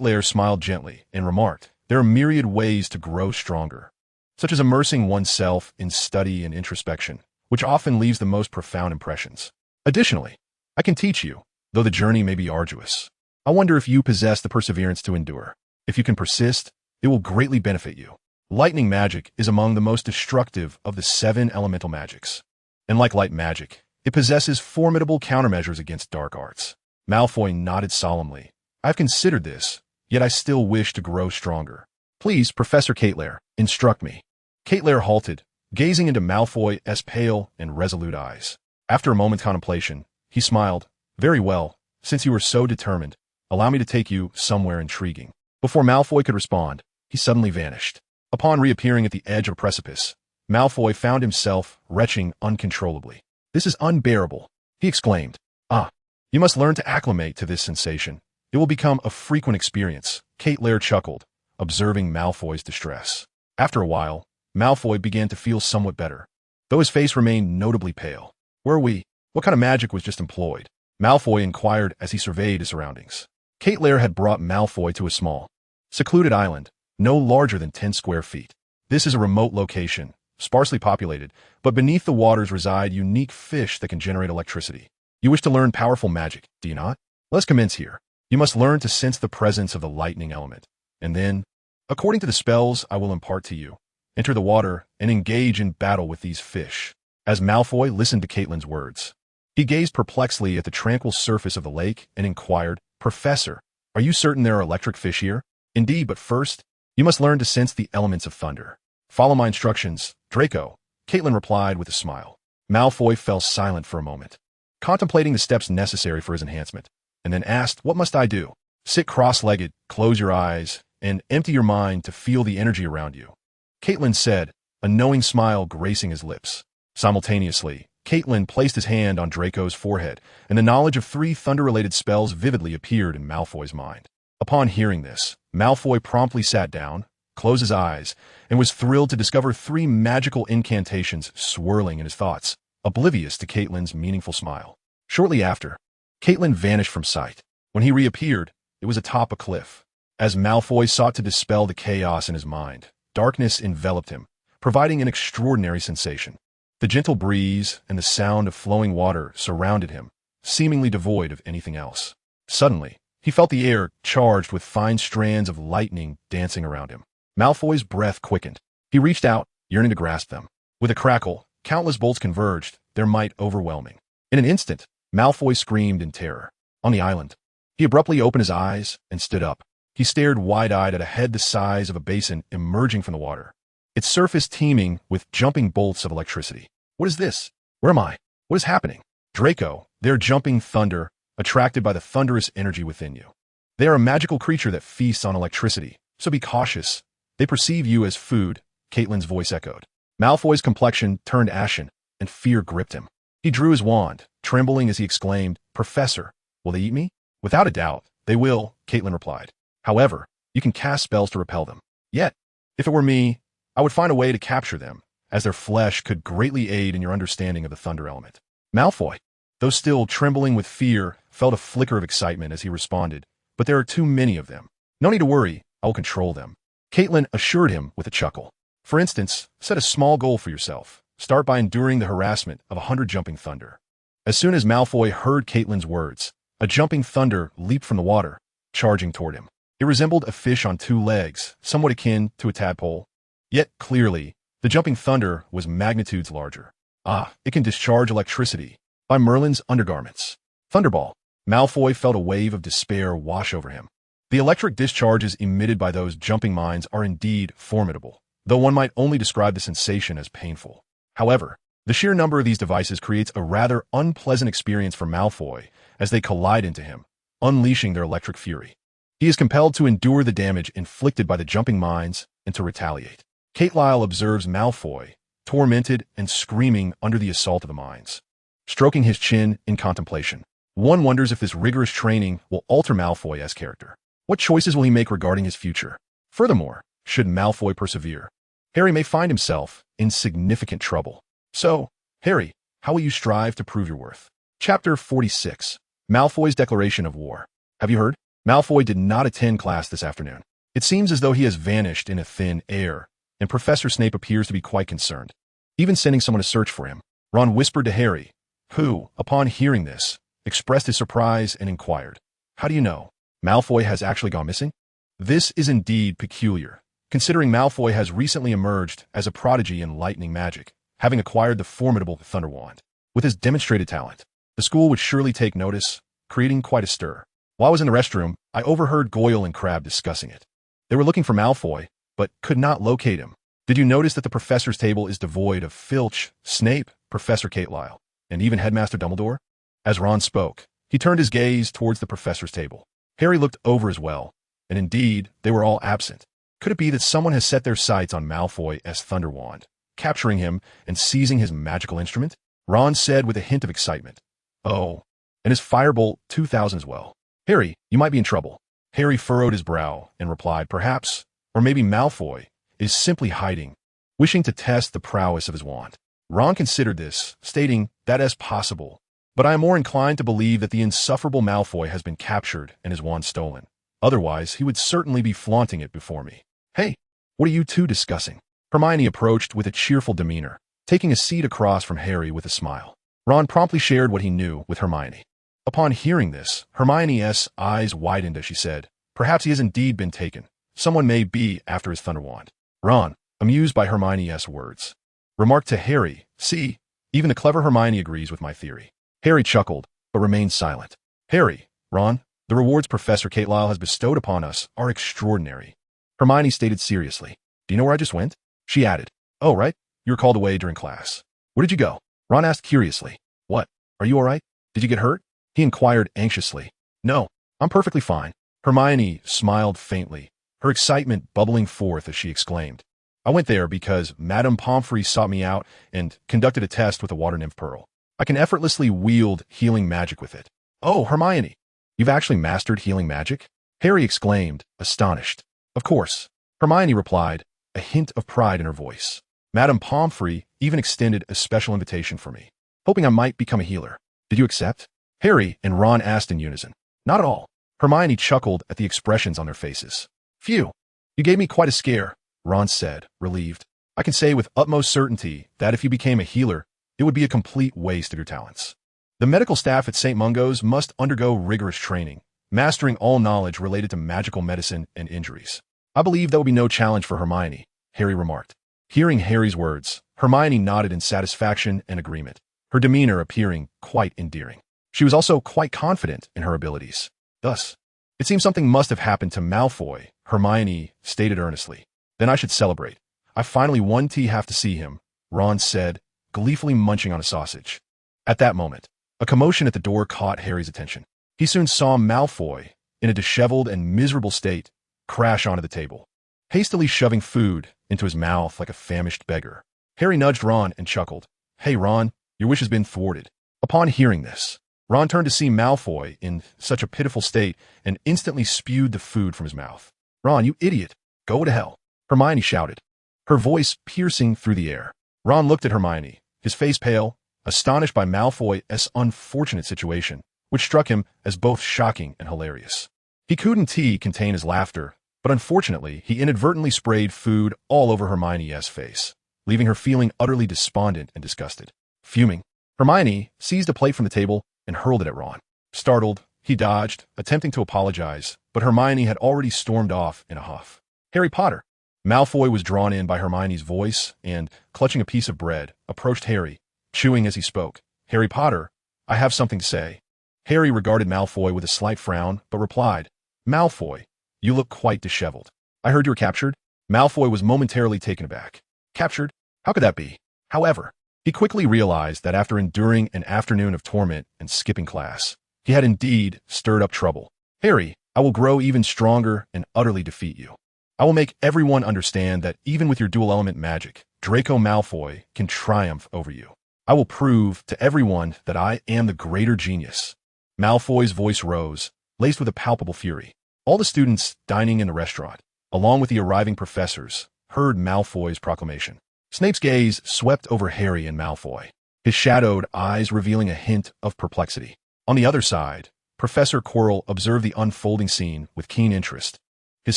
Lair smiled gently and remarked, there are myriad ways to grow stronger, such as immersing oneself in study and introspection, which often leaves the most profound impressions. Additionally, I can teach you, though the journey may be arduous. I wonder if you possess the perseverance to endure. If you can persist, it will greatly benefit you. Lightning magic is among the most destructive of the 7 elemental magics. And like light magic, it possesses formidable countermeasures against dark arts. Malfoy nodded solemnly. I've considered this, yet I still wish to grow stronger. Please, Professor Lair, instruct me. Lair halted, gazing into Malfoy's pale and resolute eyes. After a moment's contemplation, he smiled. Very well, since you are so determined, allow me to take you somewhere intriguing. Before Malfoy could respond, he suddenly vanished. Upon reappearing at the edge of a precipice, Malfoy found himself retching uncontrollably. This is unbearable, he exclaimed. Ah, you must learn to acclimate to this sensation. It will become a frequent experience, Lair chuckled, observing Malfoy's distress. After a while, Malfoy began to feel somewhat better, though his face remained notably pale. Where are we? What kind of magic was just employed? Malfoy inquired as he surveyed his surroundings. Lair had brought Malfoy to a small, secluded island, no larger than 10 square feet. This is a remote location, sparsely populated, but beneath the waters reside unique fish that can generate electricity. You wish to learn powerful magic, do you not? Let's commence here. You must learn to sense the presence of the lightning element, and then, according to the spells I will impart to you, enter the water and engage in battle with these fish. As Malfoy listened to Caitlin's words, he gazed perplexedly at the tranquil surface of the lake and inquired, Professor, are you certain there are electric fish here? Indeed, but first, you must learn to sense the elements of thunder. Follow my instructions, Draco, Caitlin replied with a smile. Malfoy fell silent for a moment, contemplating the steps necessary for his enhancement, and then asked, what must I do? Sit cross-legged, close your eyes, and empty your mind to feel the energy around you. Caitlin said, a knowing smile gracing his lips. Simultaneously, Caitlin placed his hand on Draco's forehead, and the knowledge of 3 thunder-related spells vividly appeared in Malfoy's mind. Upon hearing this, Malfoy promptly sat down, closed his eyes, and was thrilled to discover 3 magical incantations swirling in his thoughts, oblivious to Caitlin's meaningful smile. Shortly after, Caitlin vanished from sight. When he reappeared, it was atop a cliff. As Malfoy sought to dispel the chaos in his mind, darkness enveloped him, providing an extraordinary sensation. The gentle breeze and the sound of flowing water surrounded him, seemingly devoid of anything else. Suddenly, he felt the air charged with fine strands of lightning dancing around him. Malfoy's breath quickened. He reached out, yearning to grasp them. With a crackle, countless bolts converged, their might overwhelming. In an instant, Malfoy screamed in terror. On the island, he abruptly opened his eyes and stood up. He stared wide-eyed at a head the size of a basin emerging from the water, its surface teeming with jumping bolts of electricity. What is this? Where am I? What is happening? Draco, they are jumping thunder, attracted by the thunderous energy within you. They are a magical creature that feasts on electricity, so be cautious. They perceive you as food, Caitlyn's voice echoed. Malfoy's complexion turned ashen, and fear gripped him. He drew his wand, trembling as he exclaimed, "Professor, will they eat me?" "Without a doubt, they will," Caitlyn replied. "However, you can cast spells to repel them. Yet, if it were me, I would find a way to capture them, as their flesh could greatly aid in your understanding of the thunder element." Malfoy, though still trembling with fear, felt a flicker of excitement as he responded, "But there are too many of them. No need to worry, I will control them." Caitlyn assured him with a chuckle. "For instance, set a small goal for yourself. Start by enduring the harassment of 100 jumping thunder." As soon as Malfoy heard Caitlyn's words, a jumping thunder leaped from the water, charging toward him. It resembled a fish on two legs, somewhat akin to a tadpole. Yet, clearly, the jumping thunder was magnitudes larger. "Ah, it can discharge electricity. By Merlin's undergarments." Thunderball. Malfoy felt a wave of despair wash over him. The electric discharges emitted by those jumping mines are indeed formidable, though one might only describe the sensation as painful. However, the sheer number of these devices creates a rather unpleasant experience for Malfoy as they collide into him, unleashing their electric fury. He is compelled to endure the damage inflicted by the jumping mines and to retaliate. Carlyle observes Malfoy, tormented and screaming under the assault of the mines, stroking his chin in contemplation. One wonders if this rigorous training will alter Malfoy as character. What choices will he make regarding his future? Furthermore, should Malfoy persevere, Harry may find himself in significant trouble. So, Harry, how will you strive to prove your worth? Chapter 46. Malfoy's Declaration of War. Have you heard? Malfoy did not attend class this afternoon. It seems as though he has vanished in a thin air, and Professor Snape appears to be quite concerned, even sending someone to search for him. Ron whispered to Harry, who, upon hearing this, expressed his surprise and inquired, "How do you know? Malfoy has actually gone missing?" This is indeed peculiar, considering Malfoy has recently emerged as a prodigy in lightning magic, having acquired the formidable Thunder Wand. With his demonstrated talent, the school would surely take notice, creating quite a stir. While I was in the restroom, I overheard Goyle and Crabbe discussing it. They were looking for Malfoy, but could not locate him. Did you notice that the professor's table is devoid of Filch, Snape, Professor Carlyle, and even Headmaster Dumbledore? As Ron spoke, he turned his gaze towards the professor's table. Harry looked over as well, and indeed, they were all absent. Could it be that someone has set their sights on Malfoy as Thunder Wand, capturing him and seizing his magical instrument? Ron said with a hint of excitement. "Oh, and his Firebolt 2000 as well. Harry, you might be in trouble." Harry furrowed his brow and replied, "Perhaps, or maybe Malfoy is simply hiding, wishing to test the prowess of his wand." Ron considered this, stating that as possible, but I am more inclined to believe that the insufferable Malfoy has been captured and his wand stolen. Otherwise, he would certainly be flaunting it before me. "Hey, what are you two discussing?" Hermione approached with a cheerful demeanor, taking a seat across from Harry with a smile. Ron promptly shared what he knew with Hermione. Upon hearing this, Hermione's eyes widened as she said, "Perhaps he has indeed been taken. Someone may be after his Thunder Wand." Ron, amused by Hermione's words, remarked to Harry, "See, even the clever Hermione agrees with my theory." Harry chuckled, but remained silent. "Harry, Ron, the rewards Professor Carlyle has bestowed upon us are extraordinary." Hermione stated seriously. "Do you know where I just went?" She added, "Oh, right, you were called away during class. Where did you go?" Ron asked curiously. "What, are you all right? Did you get hurt?" He inquired anxiously. "No, I'm perfectly fine." Hermione smiled faintly, her excitement bubbling forth as she exclaimed, "I went there because Madame Pomfrey sought me out and conducted a test with the water nymph pearl. I can effortlessly wield healing magic with it." "Oh, Hermione, you've actually mastered healing magic?" Harry exclaimed, astonished. "Of course," Hermione replied, a hint of pride in her voice. "Madame Pomfrey even extended a special invitation for me, hoping I might become a healer. Did you accept?" Harry and Ron asked in unison. "Not at all," Hermione chuckled at the expressions on their faces. Phew, you gave me quite a scare, Ron said, relieved. I can say with utmost certainty that if you became a healer, it would be a complete waste of your talents. The medical staff at St. Mungo's must undergo rigorous training, mastering all knowledge related to magical medicine and injuries. I believe that would be no challenge for Hermione, Harry remarked. Hearing Harry's words, Hermione nodded in satisfaction and agreement, her demeanor appearing quite endearing. She was also quite confident in her abilities. Thus, it seems something must have happened to Malfoy, Hermione stated earnestly. Then I should celebrate. I finally won have to see him, Ron said, gleefully munching on a sausage. At that moment, a commotion at the door caught Harry's attention. He soon saw Malfoy, in a disheveled and miserable state, crash onto the table, hastily shoving food into his mouth like a famished beggar. Harry nudged Ron and chuckled. Hey Ron, your wish has been thwarted. Upon hearing this, Ron turned to see Malfoy in such a pitiful state and instantly spewed the food from his mouth. Ron, you idiot! Go to hell! Hermione shouted, her voice piercing through the air. Ron looked at Hermione, his face pale, astonished by Malfoy's unfortunate situation, which struck him as both shocking and hilarious. He couldn't contain his laughter, but unfortunately he inadvertently sprayed food all over Hermione's face, leaving her feeling utterly despondent and disgusted. Fuming, Hermione seized a plate from the table and hurled it at Ron. Startled, he dodged, attempting to apologize, but Hermione had already stormed off in a huff. Harry Potter! Malfoy was drawn in by Hermione's voice and, clutching a piece of bread, approached Harry, chewing as he spoke. Harry Potter, I have something to say. Harry regarded Malfoy with a slight frown, but replied, Malfoy, you look quite disheveled. I heard you were captured? Malfoy was momentarily taken aback. Captured? How could that be? However, he quickly realized that after enduring an afternoon of torment and skipping class, he had indeed stirred up trouble. Harry, I will grow even stronger and utterly defeat you. I will make everyone understand that even with your dual-element magic, Draco Malfoy can triumph over you. I will prove to everyone that I am the greater genius. Malfoy's voice rose, laced with a palpable fury. All the students dining in the restaurant, along with the arriving professors, heard Malfoy's proclamation. Snape's gaze swept over Harry and Malfoy, his shadowed eyes revealing a hint of perplexity. On the other side, Professor Quirrell observed the unfolding scene with keen interest, his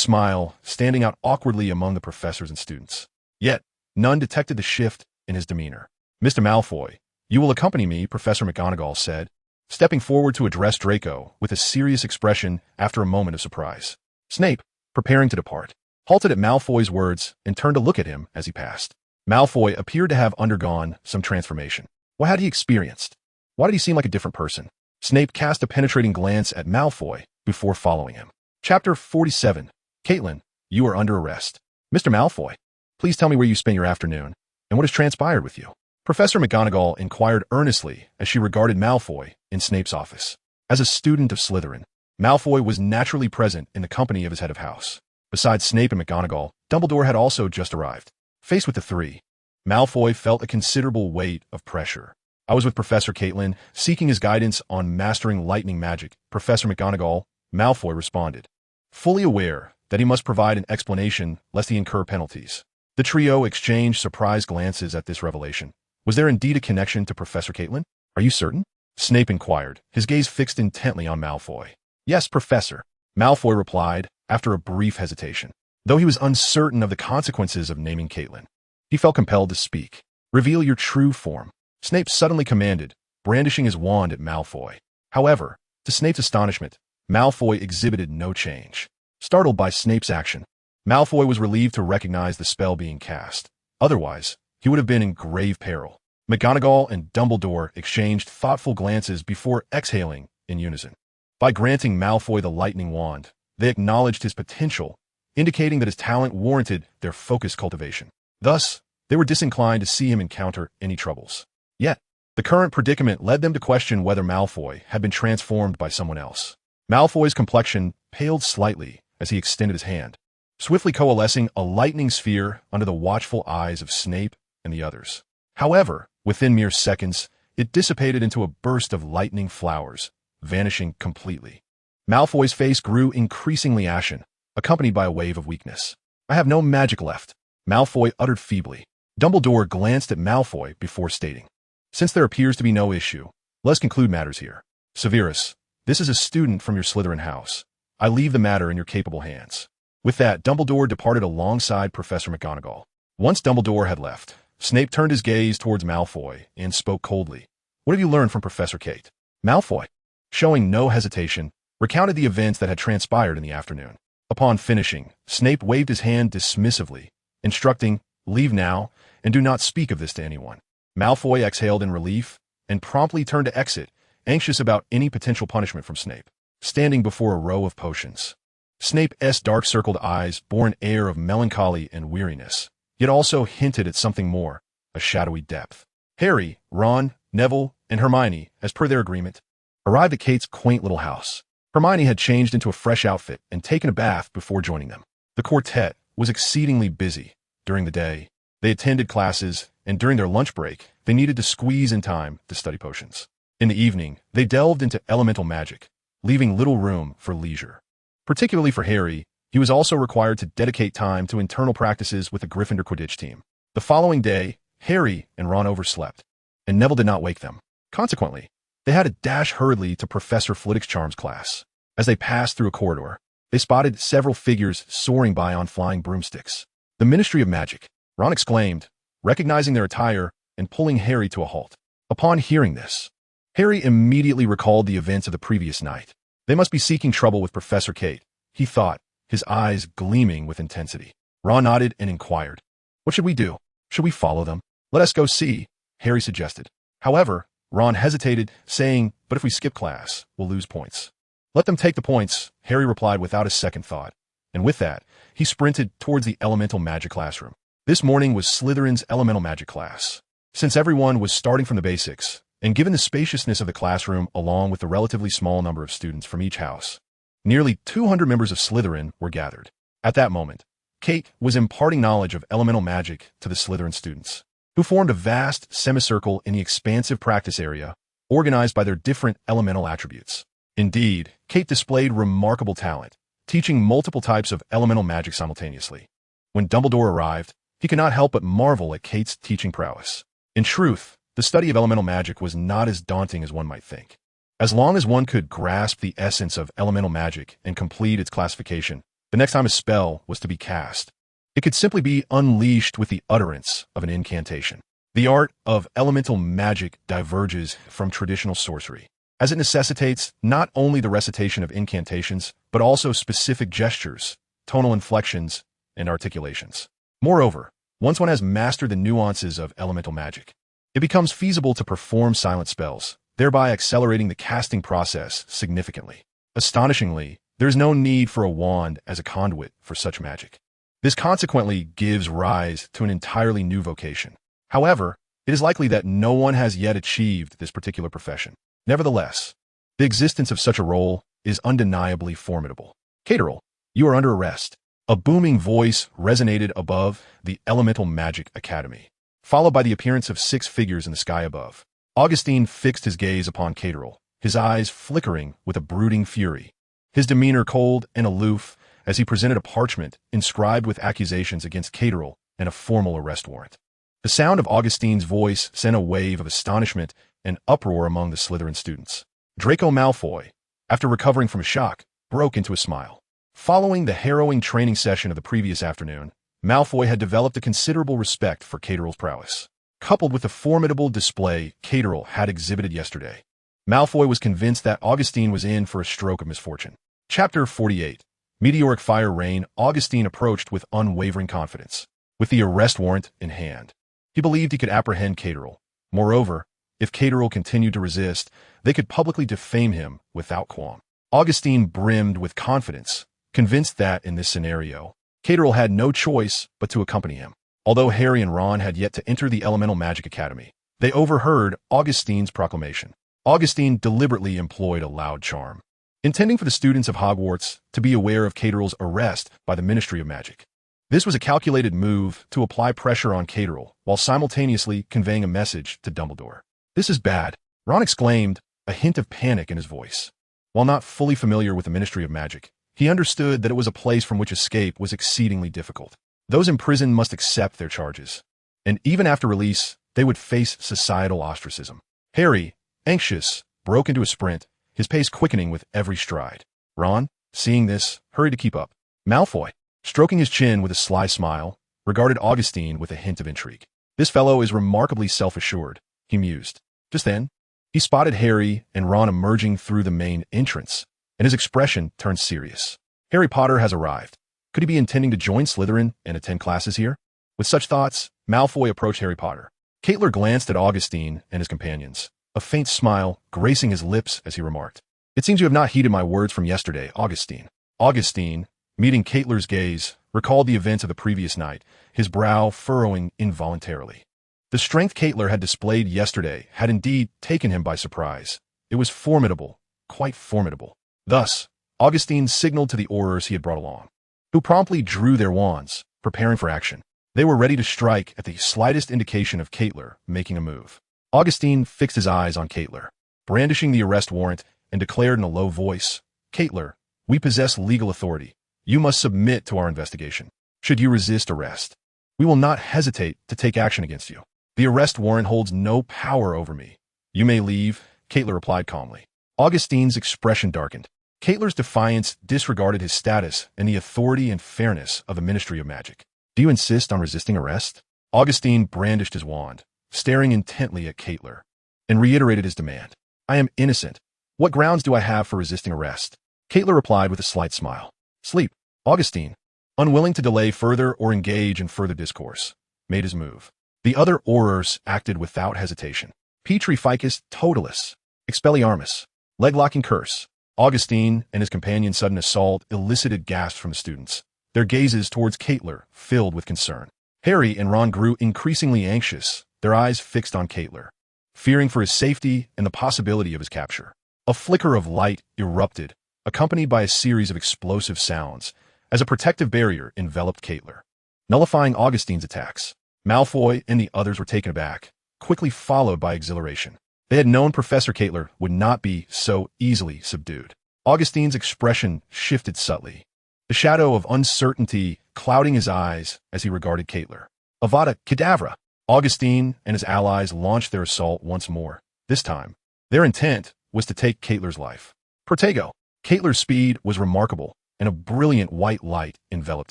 smile standing out awkwardly among the professors and students. Yet, none detected the shift in his demeanor. Mr. Malfoy, you will accompany me, Professor McGonagall said, stepping forward to address Draco with a serious expression after a moment of surprise. Snape, preparing to depart, halted at Malfoy's words and turned to look at him as he passed. Malfoy appeared to have undergone some transformation. What had he experienced? Why did he seem like a different person? Snape cast a penetrating glance at Malfoy before following him. Chapter 47. Caitlin, you are under arrest. Mr. Malfoy, please tell me where you spent your afternoon and what has transpired with you. Professor McGonagall inquired earnestly as she regarded Malfoy in Snape's office. As a student of Slytherin, Malfoy was naturally present in the company of his head of house. Besides Snape and McGonagall, Dumbledore had also just arrived. Faced with the three, Malfoy felt a considerable weight of pressure. I was with Professor Caitlin, seeking his guidance on mastering lightning magic, Professor McGonagall, Malfoy responded, fully aware that he must provide an explanation lest he incur penalties. The trio exchanged surprised glances at this revelation. Was there indeed a connection to Professor Caitlin? Are you certain? Snape inquired, his gaze fixed intently on Malfoy. Yes, Professor, Malfoy replied after a brief hesitation. Though he was uncertain of the consequences of naming Caitlin, he felt compelled to speak. Reveal your true form, Snape suddenly commanded, brandishing his wand at Malfoy. However, to Snape's astonishment, Malfoy exhibited no change. Startled by Snape's action, Malfoy was relieved to recognize the spell being cast. Otherwise, he would have been in grave peril. McGonagall and Dumbledore exchanged thoughtful glances before exhaling in unison. By granting Malfoy the lightning wand, they acknowledged his potential, indicating that his talent warranted their focused cultivation. Thus, they were disinclined to see him encounter any troubles. Yet, the current predicament led them to question whether Malfoy had been transformed by someone else. Malfoy's complexion paled slightly as he extended his hand, swiftly coalescing a lightning sphere under the watchful eyes of Snape and the others. However, within mere seconds, it dissipated into a burst of lightning flowers, vanishing completely. Malfoy's face grew increasingly ashen, accompanied by a wave of weakness. I have no magic left, Malfoy uttered feebly. Dumbledore glanced at Malfoy before stating, since there appears to be no issue, let's conclude matters here. Severus, this is a student from your Slytherin house, I leave the matter in your capable hands." With that, Dumbledore departed alongside Professor McGonagall. Once Dumbledore had left, Snape turned his gaze towards Malfoy and spoke coldly. "What have you learned from Professor Kate?" Malfoy, showing no hesitation, recounted the events that had transpired in the afternoon. Upon finishing, Snape waved his hand dismissively, instructing, "Leave now, and do not speak of this to anyone." Malfoy exhaled in relief and promptly turned to exit, anxious about any potential punishment from Snape. Standing before a row of potions, Snape's dark-circled eyes bore an air of melancholy and weariness, yet also hinted at something more, a shadowy depth. Harry, Ron, Neville, and Hermione, as per their agreement, arrived at Kate's quaint little house. Hermione had changed into a fresh outfit and taken a bath before joining them. The quartet was exceedingly busy. During the day, they attended classes, and during their lunch break, they needed to squeeze in time to study potions. In the evening, they delved into elemental magic, leaving little room for leisure. Particularly for Harry, he was also required to dedicate time to internal practices with the Gryffindor Quidditch team. The following day, Harry and Ron overslept, and Neville did not wake them. Consequently, they had to dash hurriedly to Professor Flitwick's charms class. As they passed through a corridor, they spotted several figures soaring by on flying broomsticks. "The Ministry of Magic," Ron exclaimed, recognizing their attire and pulling Harry to a halt. Upon hearing this, Harry immediately recalled the events of the previous night. They must be seeking trouble with Professor Kate, he thought, his eyes gleaming with intensity. Ron nodded and inquired, "What should we do? Should we follow them?" "Let us go see," Harry suggested. However, Ron hesitated, saying, "But if we skip class, we'll lose points." "Let them take the points," Harry replied without a second thought. And with that, he sprinted towards the elemental magic classroom. This morning was Slytherin's elemental magic class. Since everyone was starting from the basics, and given the spaciousness of the classroom along with the relatively small number of students from each house, nearly 200 members of Slytherin were gathered. At that moment, Kate was imparting knowledge of elemental magic to the Slytherin students, who formed a vast semicircle in the expansive practice area, organized by their different elemental attributes. Indeed, Kate displayed remarkable talent, teaching multiple types of elemental magic simultaneously. When Dumbledore arrived, he could not help but marvel at Kate's teaching prowess. In truth, the study of elemental magic was not as daunting as one might think. As long as one could grasp the essence of elemental magic and complete its classification, the next time a spell was to be cast, it could simply be unleashed with the utterance of an incantation. The art of elemental magic diverges from traditional sorcery, as it necessitates not only the recitation of incantations, but also specific gestures, tonal inflections, and articulations. Moreover, once one has mastered the nuances of elemental magic, it becomes feasible to perform silent spells, thereby accelerating the casting process significantly. Astonishingly, there is no need for a wand as a conduit for such magic. This consequently gives rise to an entirely new vocation. However, it is likely that no one has yet achieved this particular profession. Nevertheless, the existence of such a role is undeniably formidable. "Caterhall, you are under arrest." A booming voice resonated above the Elemental Magic Academy, followed by the appearance of 6 figures in the sky above. Augustine fixed his gaze upon Caterhall, his eyes flickering with a brooding fury, his demeanor cold and aloof as he presented a parchment inscribed with accusations against Caterhall and a formal arrest warrant. The sound of Augustine's voice sent a wave of astonishment and uproar among the Slytherin students. Draco Malfoy, after recovering from a shock, broke into a smile. Following the harrowing training session of the previous afternoon, Malfoy had developed a considerable respect for Caterhall's prowess. Coupled with the formidable display Caterhall had exhibited yesterday, Malfoy was convinced that Augustine was in for a stroke of misfortune. Chapter 48. Meteoric Fire Rain. Augustine approached with unwavering confidence, with the arrest warrant in hand. He believed he could apprehend Caterhall. Moreover, if Caterhall continued to resist, they could publicly defame him without qualm. Augustine brimmed with confidence, convinced that, in this scenario, Caterhall had no choice but to accompany him. Although Harry and Ron had yet to enter the Elemental Magic Academy, they overheard Augustine's proclamation. Augustine deliberately employed a loud charm, intending for the students of Hogwarts to be aware of Caterhall's arrest by the Ministry of Magic. This was a calculated move to apply pressure on Caterhall while simultaneously conveying a message to Dumbledore. "This is bad," Ron exclaimed, a hint of panic in his voice. While not fully familiar with the Ministry of Magic, he understood that it was a place from which escape was exceedingly difficult. Those imprisoned must accept their charges, and even after release, they would face societal ostracism. Harry, anxious, broke into a sprint, his pace quickening with every stride. "Ron, seeing this, hurried to keep up. Malfoy, stroking his chin with a sly smile, regarded Augustine with a hint of intrigue. This fellow is remarkably self-assured, he mused. Just then, he spotted Harry and Ron emerging through the main entrance, and his expression turned serious. Harry Potter has arrived. Could he be intending to join Slytherin and attend classes here? With such thoughts, Malfoy approached Harry Potter. Caitlin glanced at Augustine and his companions, a faint smile gracing his lips as he remarked, "It seems you have not heeded my words from yesterday, Augustine." Augustine, meeting Caitlin's gaze, recalled the events of the previous night, his brow furrowing involuntarily. The strength Caitlin had displayed yesterday had indeed taken him by surprise. It was formidable, quite formidable. Thus, Augustine signaled to the Aurors he had brought along, who promptly drew their wands, preparing for action. They were ready to strike at the slightest indication of Caitlin making a move. Augustine fixed his eyes on Caitlin, brandishing the arrest warrant, and declared in a low voice, "Caitlin, we possess legal authority. You must submit to our investigation. Should you resist arrest, we will not hesitate to take action against you. The arrest warrant holds no power over me. You may leave," Caitlin replied calmly. Augustine's expression darkened. Caitlin's defiance disregarded his status and the authority and fairness of the Ministry of Magic. "Do you insist on resisting arrest?" Augustine brandished his wand, staring intently at Caitlin, and reiterated his demand. "I am innocent. What grounds do I have for resisting arrest?" Caitlin replied with a slight smile. "Sleep." Augustine, unwilling to delay further or engage in further discourse, made his move. The other Aurors acted without hesitation. Petrificus totalis, expelliarmus, leg-locking curse. Augustine and his companion's sudden assault elicited gasps from the students, their gazes towards Caitlin filled with concern. Harry and Ron grew increasingly anxious, their eyes fixed on Caitlin, fearing for his safety and the possibility of his capture. A flicker of light erupted, accompanied by a series of explosive sounds, as a protective barrier enveloped Caitlin, nullifying Augustine's attacks. Malfoy and the others were taken aback, quickly followed by exhilaration. They had known Professor Caitlin would not be so easily subdued. Augustine's expression shifted subtly, the shadow of uncertainty clouding his eyes as he regarded Caitlin. Avada Kedavra! Augustine and his allies launched their assault once more. This time, their intent was to take Caitlin's life. Protego! Caitlin's speed was remarkable, and a brilliant white light enveloped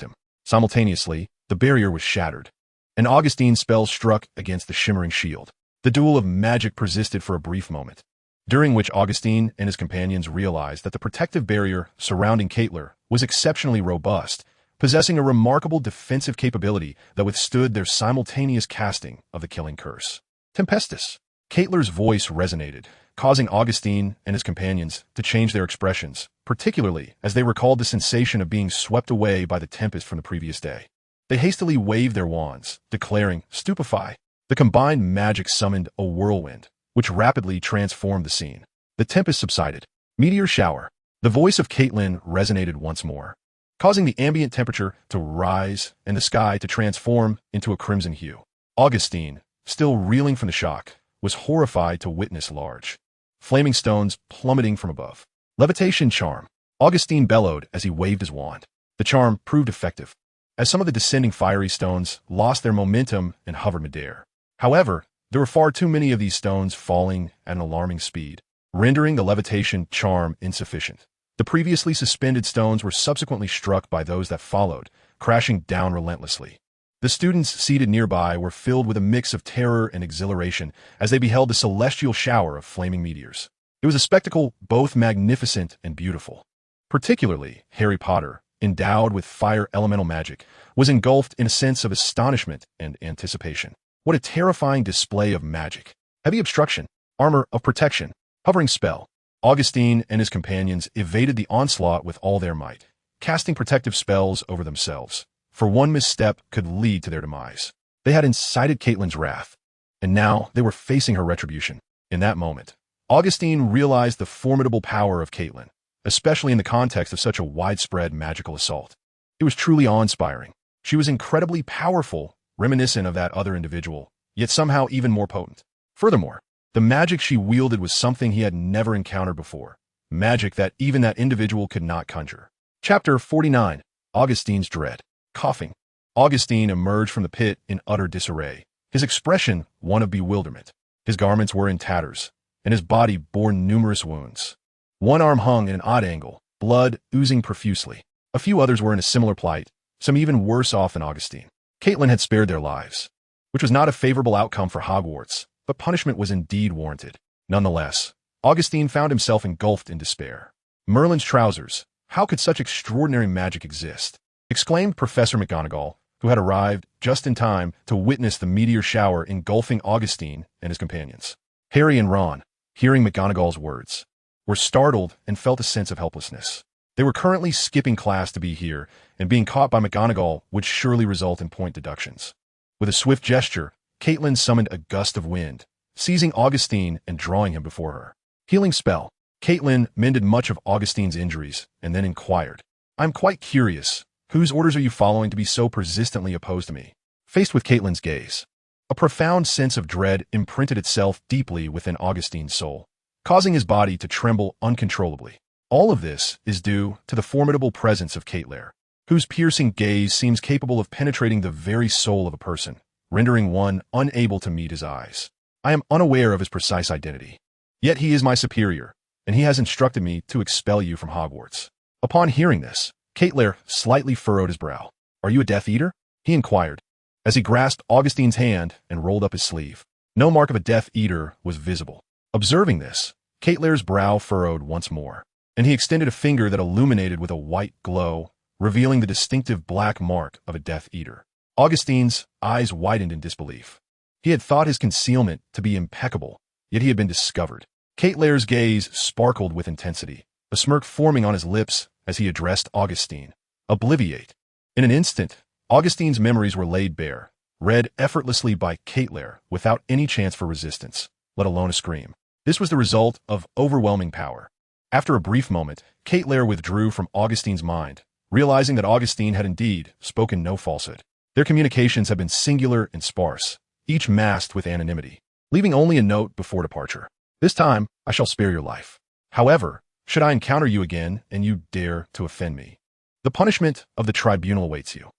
him. Simultaneously, the barrier was shattered, and Augustine's spell struck against the shimmering shield. The duel of magic persisted for a brief moment, during which Augustine and his companions realized that the protective barrier surrounding Caitlin was exceptionally robust, possessing a remarkable defensive capability that withstood their simultaneous casting of the killing curse. Tempestus! Caitlin's voice resonated, causing Augustine and his companions to change their expressions, particularly as they recalled the sensation of being swept away by the tempest from the previous day. They hastily waved their wands, declaring, "Stupefy!" The combined magic summoned a whirlwind, which rapidly transformed the scene. The tempest subsided. Meteor shower. The voice of Caitlin resonated once more, causing the ambient temperature to rise and the sky to transform into a crimson hue. Augustine, still reeling from the shock, was horrified to witness large, flaming stones plummeting from above. Levitation charm. Augustine bellowed as he waved his wand. The charm proved effective, as some of the descending fiery stones lost their momentum and hovered midair. However, there were far too many of these stones falling at an alarming speed, rendering the levitation charm insufficient. The previously suspended stones were subsequently struck by those that followed, crashing down relentlessly. The students seated nearby were filled with a mix of terror and exhilaration as they beheld the celestial shower of flaming meteors. It was a spectacle both magnificent and beautiful. Particularly, Harry Potter, endowed with fire elemental magic, was engulfed in a sense of astonishment and anticipation. What a terrifying display of magic. Heavy obstruction, armor of protection, hovering spell. Augustine and his companions evaded the onslaught with all their might, casting protective spells over themselves, for one misstep could lead to their demise. They had incited Caitlin's wrath, and now they were facing her retribution. In that moment, Augustine realized the formidable power of Caitlin, especially in the context of such a widespread magical assault. It was truly awe-inspiring. She was incredibly powerful, reminiscent of that other individual, yet somehow even more potent. Furthermore, the magic she wielded was something he had never encountered before, magic that even that individual could not conjure. Chapter 49. Augustine's Dread. Coughing. Augustine emerged from the pit in utter disarray, his expression one of bewilderment. His garments were in tatters, and his body bore numerous wounds. One arm hung at an odd angle, blood oozing profusely. A few others were in a similar plight, some even worse off than Augustine. Caitlin had spared their lives, which was not a favorable outcome for Hogwarts, but punishment was indeed warranted. Nonetheless, Augustine found himself engulfed in despair. Merlin's trousers, how could such extraordinary magic exist? Exclaimed Professor McGonagall, who had arrived just in time to witness the meteor shower engulfing Augustine and his companions. Harry and Ron, hearing McGonagall's words, were startled and felt a sense of helplessness. They were currently skipping class to be here, and being caught by McGonagall would surely result in point deductions. With a swift gesture, Caitlin summoned a gust of wind, seizing Augustine and drawing him before her. Healing spell. Caitlin mended much of Augustine's injuries and then inquired, "I'm quite curious. Whose orders are you following to be so persistently opposed to me?" Faced with Caitlin's gaze, a profound sense of dread imprinted itself deeply within Augustine's soul, causing his body to tremble uncontrollably. All of this is due to the formidable presence of Lair, whose piercing gaze seems capable of penetrating the very soul of a person, rendering one unable to meet his eyes. I am unaware of his precise identity. Yet he is my superior, and he has instructed me to expel you from Hogwarts. Upon hearing this, Lair slightly furrowed his brow. "Are you a Death Eater?" he inquired, as he grasped Augustine's hand and rolled up his sleeve. No mark of a Death Eater was visible. Observing this, Lair's brow furrowed once more, and he extended a finger that illuminated with a white glow, revealing the distinctive black mark of a Death Eater. Augustine's eyes widened in disbelief. He had thought his concealment to be impeccable, yet he had been discovered. Lair's gaze sparkled with intensity, a smirk forming on his lips as he addressed Augustine. "Obliviate." In an instant, Augustine's memories were laid bare, read effortlessly by Lair without any chance for resistance, let alone a scream. This was the result of overwhelming power. After a brief moment, Lair withdrew from Augustine's mind, realizing that Augustine had indeed spoken no falsehood. Their communications had been singular and sparse, each masked with anonymity, leaving only a note before departure. "This time, I shall spare your life. However, should I encounter you again and you dare to offend me, the punishment of the tribunal awaits you."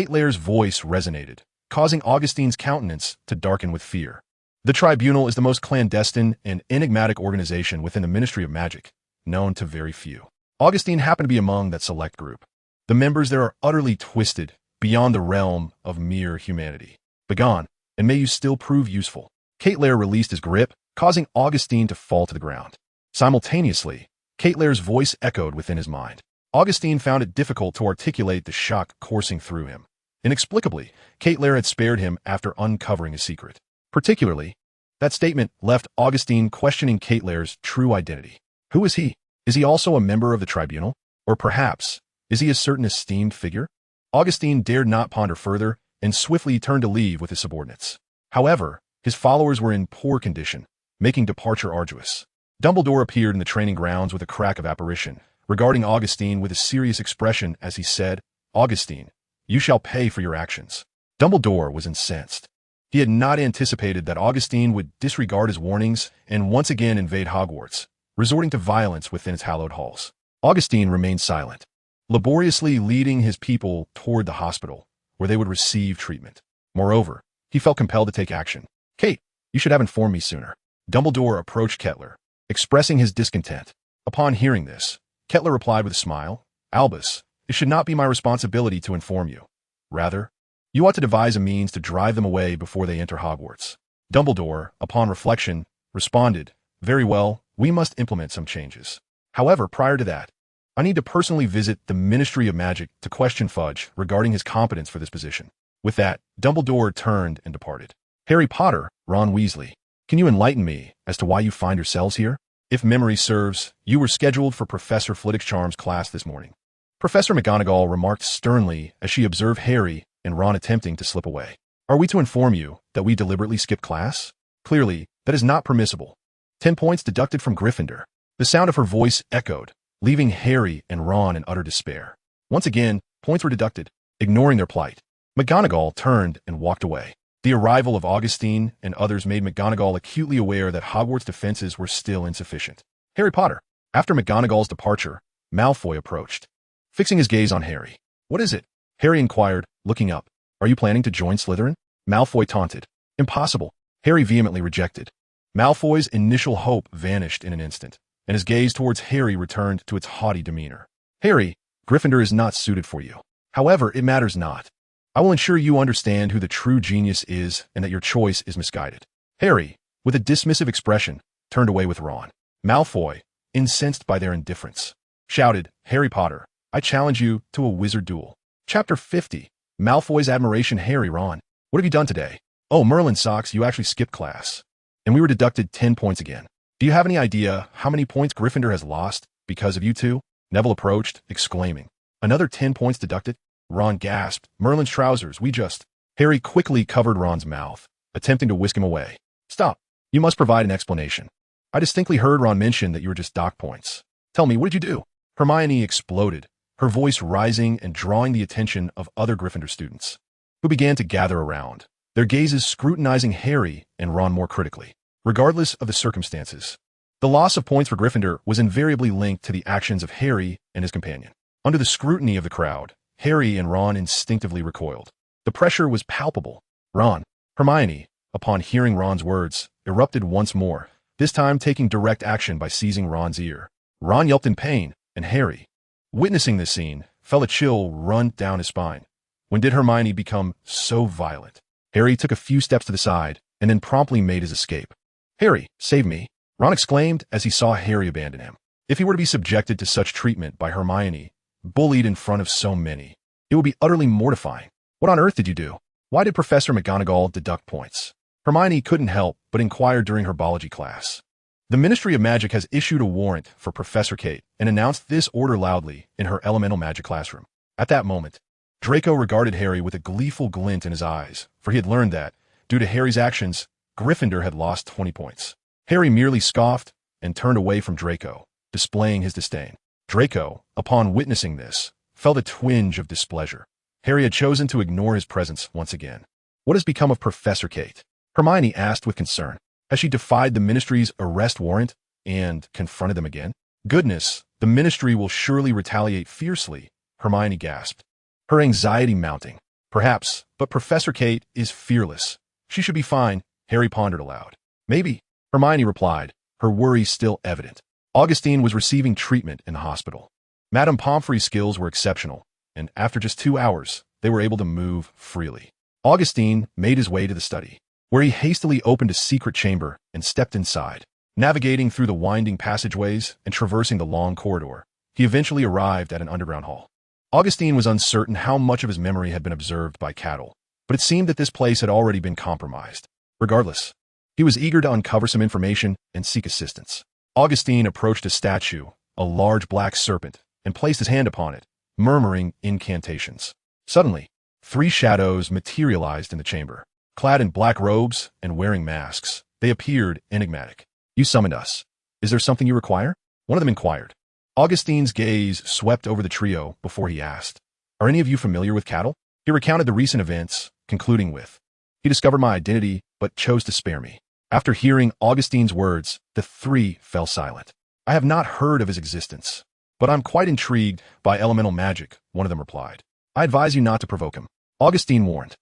Lair's voice resonated, causing Augustine's countenance to darken with fear. The tribunal is the most clandestine and enigmatic organization within the Ministry of Magic, known to very few. Augustine happened to be among that select group. The members there are utterly twisted, beyond the realm of mere humanity. Begone, and may you still prove useful. Lair released his grip, causing Augustine to fall to the ground. Simultaneously, Lair's voice echoed within his mind. Augustine found it difficult to articulate the shock coursing through him. Inexplicably, Lair had spared him after uncovering his secret. Particularly, that statement left Augustine questioning Lair's true identity. Who is he? Is he also a member of the tribunal? Or perhaps, is he a certain esteemed figure? Augustine dared not ponder further and swiftly turned to leave with his subordinates. However, his followers were in poor condition, making departure arduous. Dumbledore appeared in the training grounds with a crack of apparition, regarding Augustine with a serious expression as he said, "Augustine, you shall pay for your actions." Dumbledore was incensed. He had not anticipated that Augustine would disregard his warnings and once again invade Hogwarts, resorting to violence within its hallowed halls. Augustine remained silent, laboriously leading his people toward the hospital, where they would receive treatment. Moreover, he felt compelled to take action. "Kate, you should have informed me sooner." Dumbledore approached Kettler, expressing his discontent. Upon hearing this, Kettler replied with a smile, "Albus, it should not be my responsibility to inform you. Rather, you ought to devise a means to drive them away before they enter Hogwarts." Dumbledore, upon reflection, responded, "Very well, we must implement some changes. However, prior to that, I need to personally visit the Ministry of Magic to question Fudge regarding his competence for this position." With that, Dumbledore turned and departed. "Harry Potter, Ron Weasley, can you enlighten me as to why you find yourselves here? If memory serves, you were scheduled for Professor Flitwickcharm's class this morning." Professor McGonagall remarked sternly as she observed Harry and Ron attempting to slip away. "Are we to inform you that we deliberately skipped class? Clearly, that is not permissible. 10 points deducted from Gryffindor." The sound of her voice echoed, leaving Harry and Ron in utter despair. Once again, points were deducted, ignoring their plight. McGonagall turned and walked away. The arrival of Augustine and others made McGonagall acutely aware that Hogwarts' defenses were still insufficient. "Harry Potter." After McGonagall's departure, Malfoy approached, fixing his gaze on Harry. "What is it?" Harry inquired, looking up. "Are you planning to join Slytherin?" Malfoy taunted. "Impossible." Harry vehemently rejected. Malfoy's initial hope vanished in an instant, and his gaze towards Harry returned to its haughty demeanor. Harry, Gryffindor is not suited for you. However, it matters not. I will ensure you understand who the true genius is and that your choice is misguided. Harry, with a dismissive expression, turned away with Ron. Malfoy, incensed by their indifference, shouted, Harry Potter, I challenge you to a wizard duel. Chapter 50. Malfoy's admiration. Harry, Ron, what have you done today? Oh, Merlin socks, you actually skipped class. And we were deducted 10 points again. Do you have any idea how many points Gryffindor has lost because of you two? Neville approached, exclaiming. Another 10 points deducted? Ron gasped. Merlin's trousers, we just... Harry quickly covered Ron's mouth, attempting to whisk him away. Stop. You must provide an explanation. I distinctly heard Ron mention that you were just dock points. Tell me, what did you do? Hermione exploded, her voice rising and drawing the attention of other Gryffindor students, who began to gather around, their gazes scrutinizing Harry and Ron more critically. Regardless of the circumstances, the loss of points for Gryffindor was invariably linked to the actions of Harry and his companion. Under the scrutiny of the crowd, Harry and Ron instinctively recoiled. The pressure was palpable. Ron, Hermione, upon hearing Ron's words, erupted once more, this time taking direct action by seizing Ron's ear. Ron yelped in pain, and Harry, witnessing this scene, felt a chill run down his spine. When did Hermione become so violent? Harry took a few steps to the side, and then promptly made his escape. Harry, save me, Ron exclaimed as he saw Harry abandon him. If he were to be subjected to such treatment by Hermione, bullied in front of so many, it would be utterly mortifying. What on earth did you do? Why did Professor McGonagall deduct points? Hermione couldn't help but inquire during her biology class. The Ministry of Magic has issued a warrant for Professor Kate and announced this order loudly in her elemental magic classroom. At that moment, Draco regarded Harry with a gleeful glint in his eyes, for he had learned that, due to Harry's actions, Gryffindor had lost 20 points. Harry merely scoffed and turned away from Draco, displaying his disdain. Draco, upon witnessing this, felt a twinge of displeasure. Harry had chosen to ignore his presence once again. What has become of Professor Kate? Hermione asked with concern. Has she defied the Ministry's arrest warrant and confronted them again? Goodness, the Ministry will surely retaliate fiercely, Hermione gasped, her anxiety mounting. Perhaps, but Professor Kate is fearless. She should be fine, Harry pondered aloud. Maybe, Hermione replied, her worry still evident. Augustine was receiving treatment in the hospital. Madame Pomfrey's skills were exceptional, and after just 2 hours, they were able to move freely. Augustine made his way to the study, where he hastily opened a secret chamber and stepped inside. Navigating through the winding passageways and traversing the long corridor, he eventually arrived at an underground hall. Augustine was uncertain how much of his memory had been observed by Cattle, but it seemed that this place had already been compromised. Regardless, he was eager to uncover some information and seek assistance. Augustine approached a statue, a large black serpent, and placed his hand upon it, murmuring incantations. Suddenly, 3 shadows materialized in the chamber. Clad in black robes and wearing masks, they appeared enigmatic. You summoned us. Is there something you require? One of them inquired. Augustine's gaze swept over the trio before he asked, Are any of you familiar with Cattle? He recounted the recent events, concluding with, He discovered my identity, but chose to spare me. After hearing Augustine's words, the 3 fell silent. I have not heard of his existence, but I'm quite intrigued by elemental magic, one of them replied. I advise you not to provoke him. Augustine warned.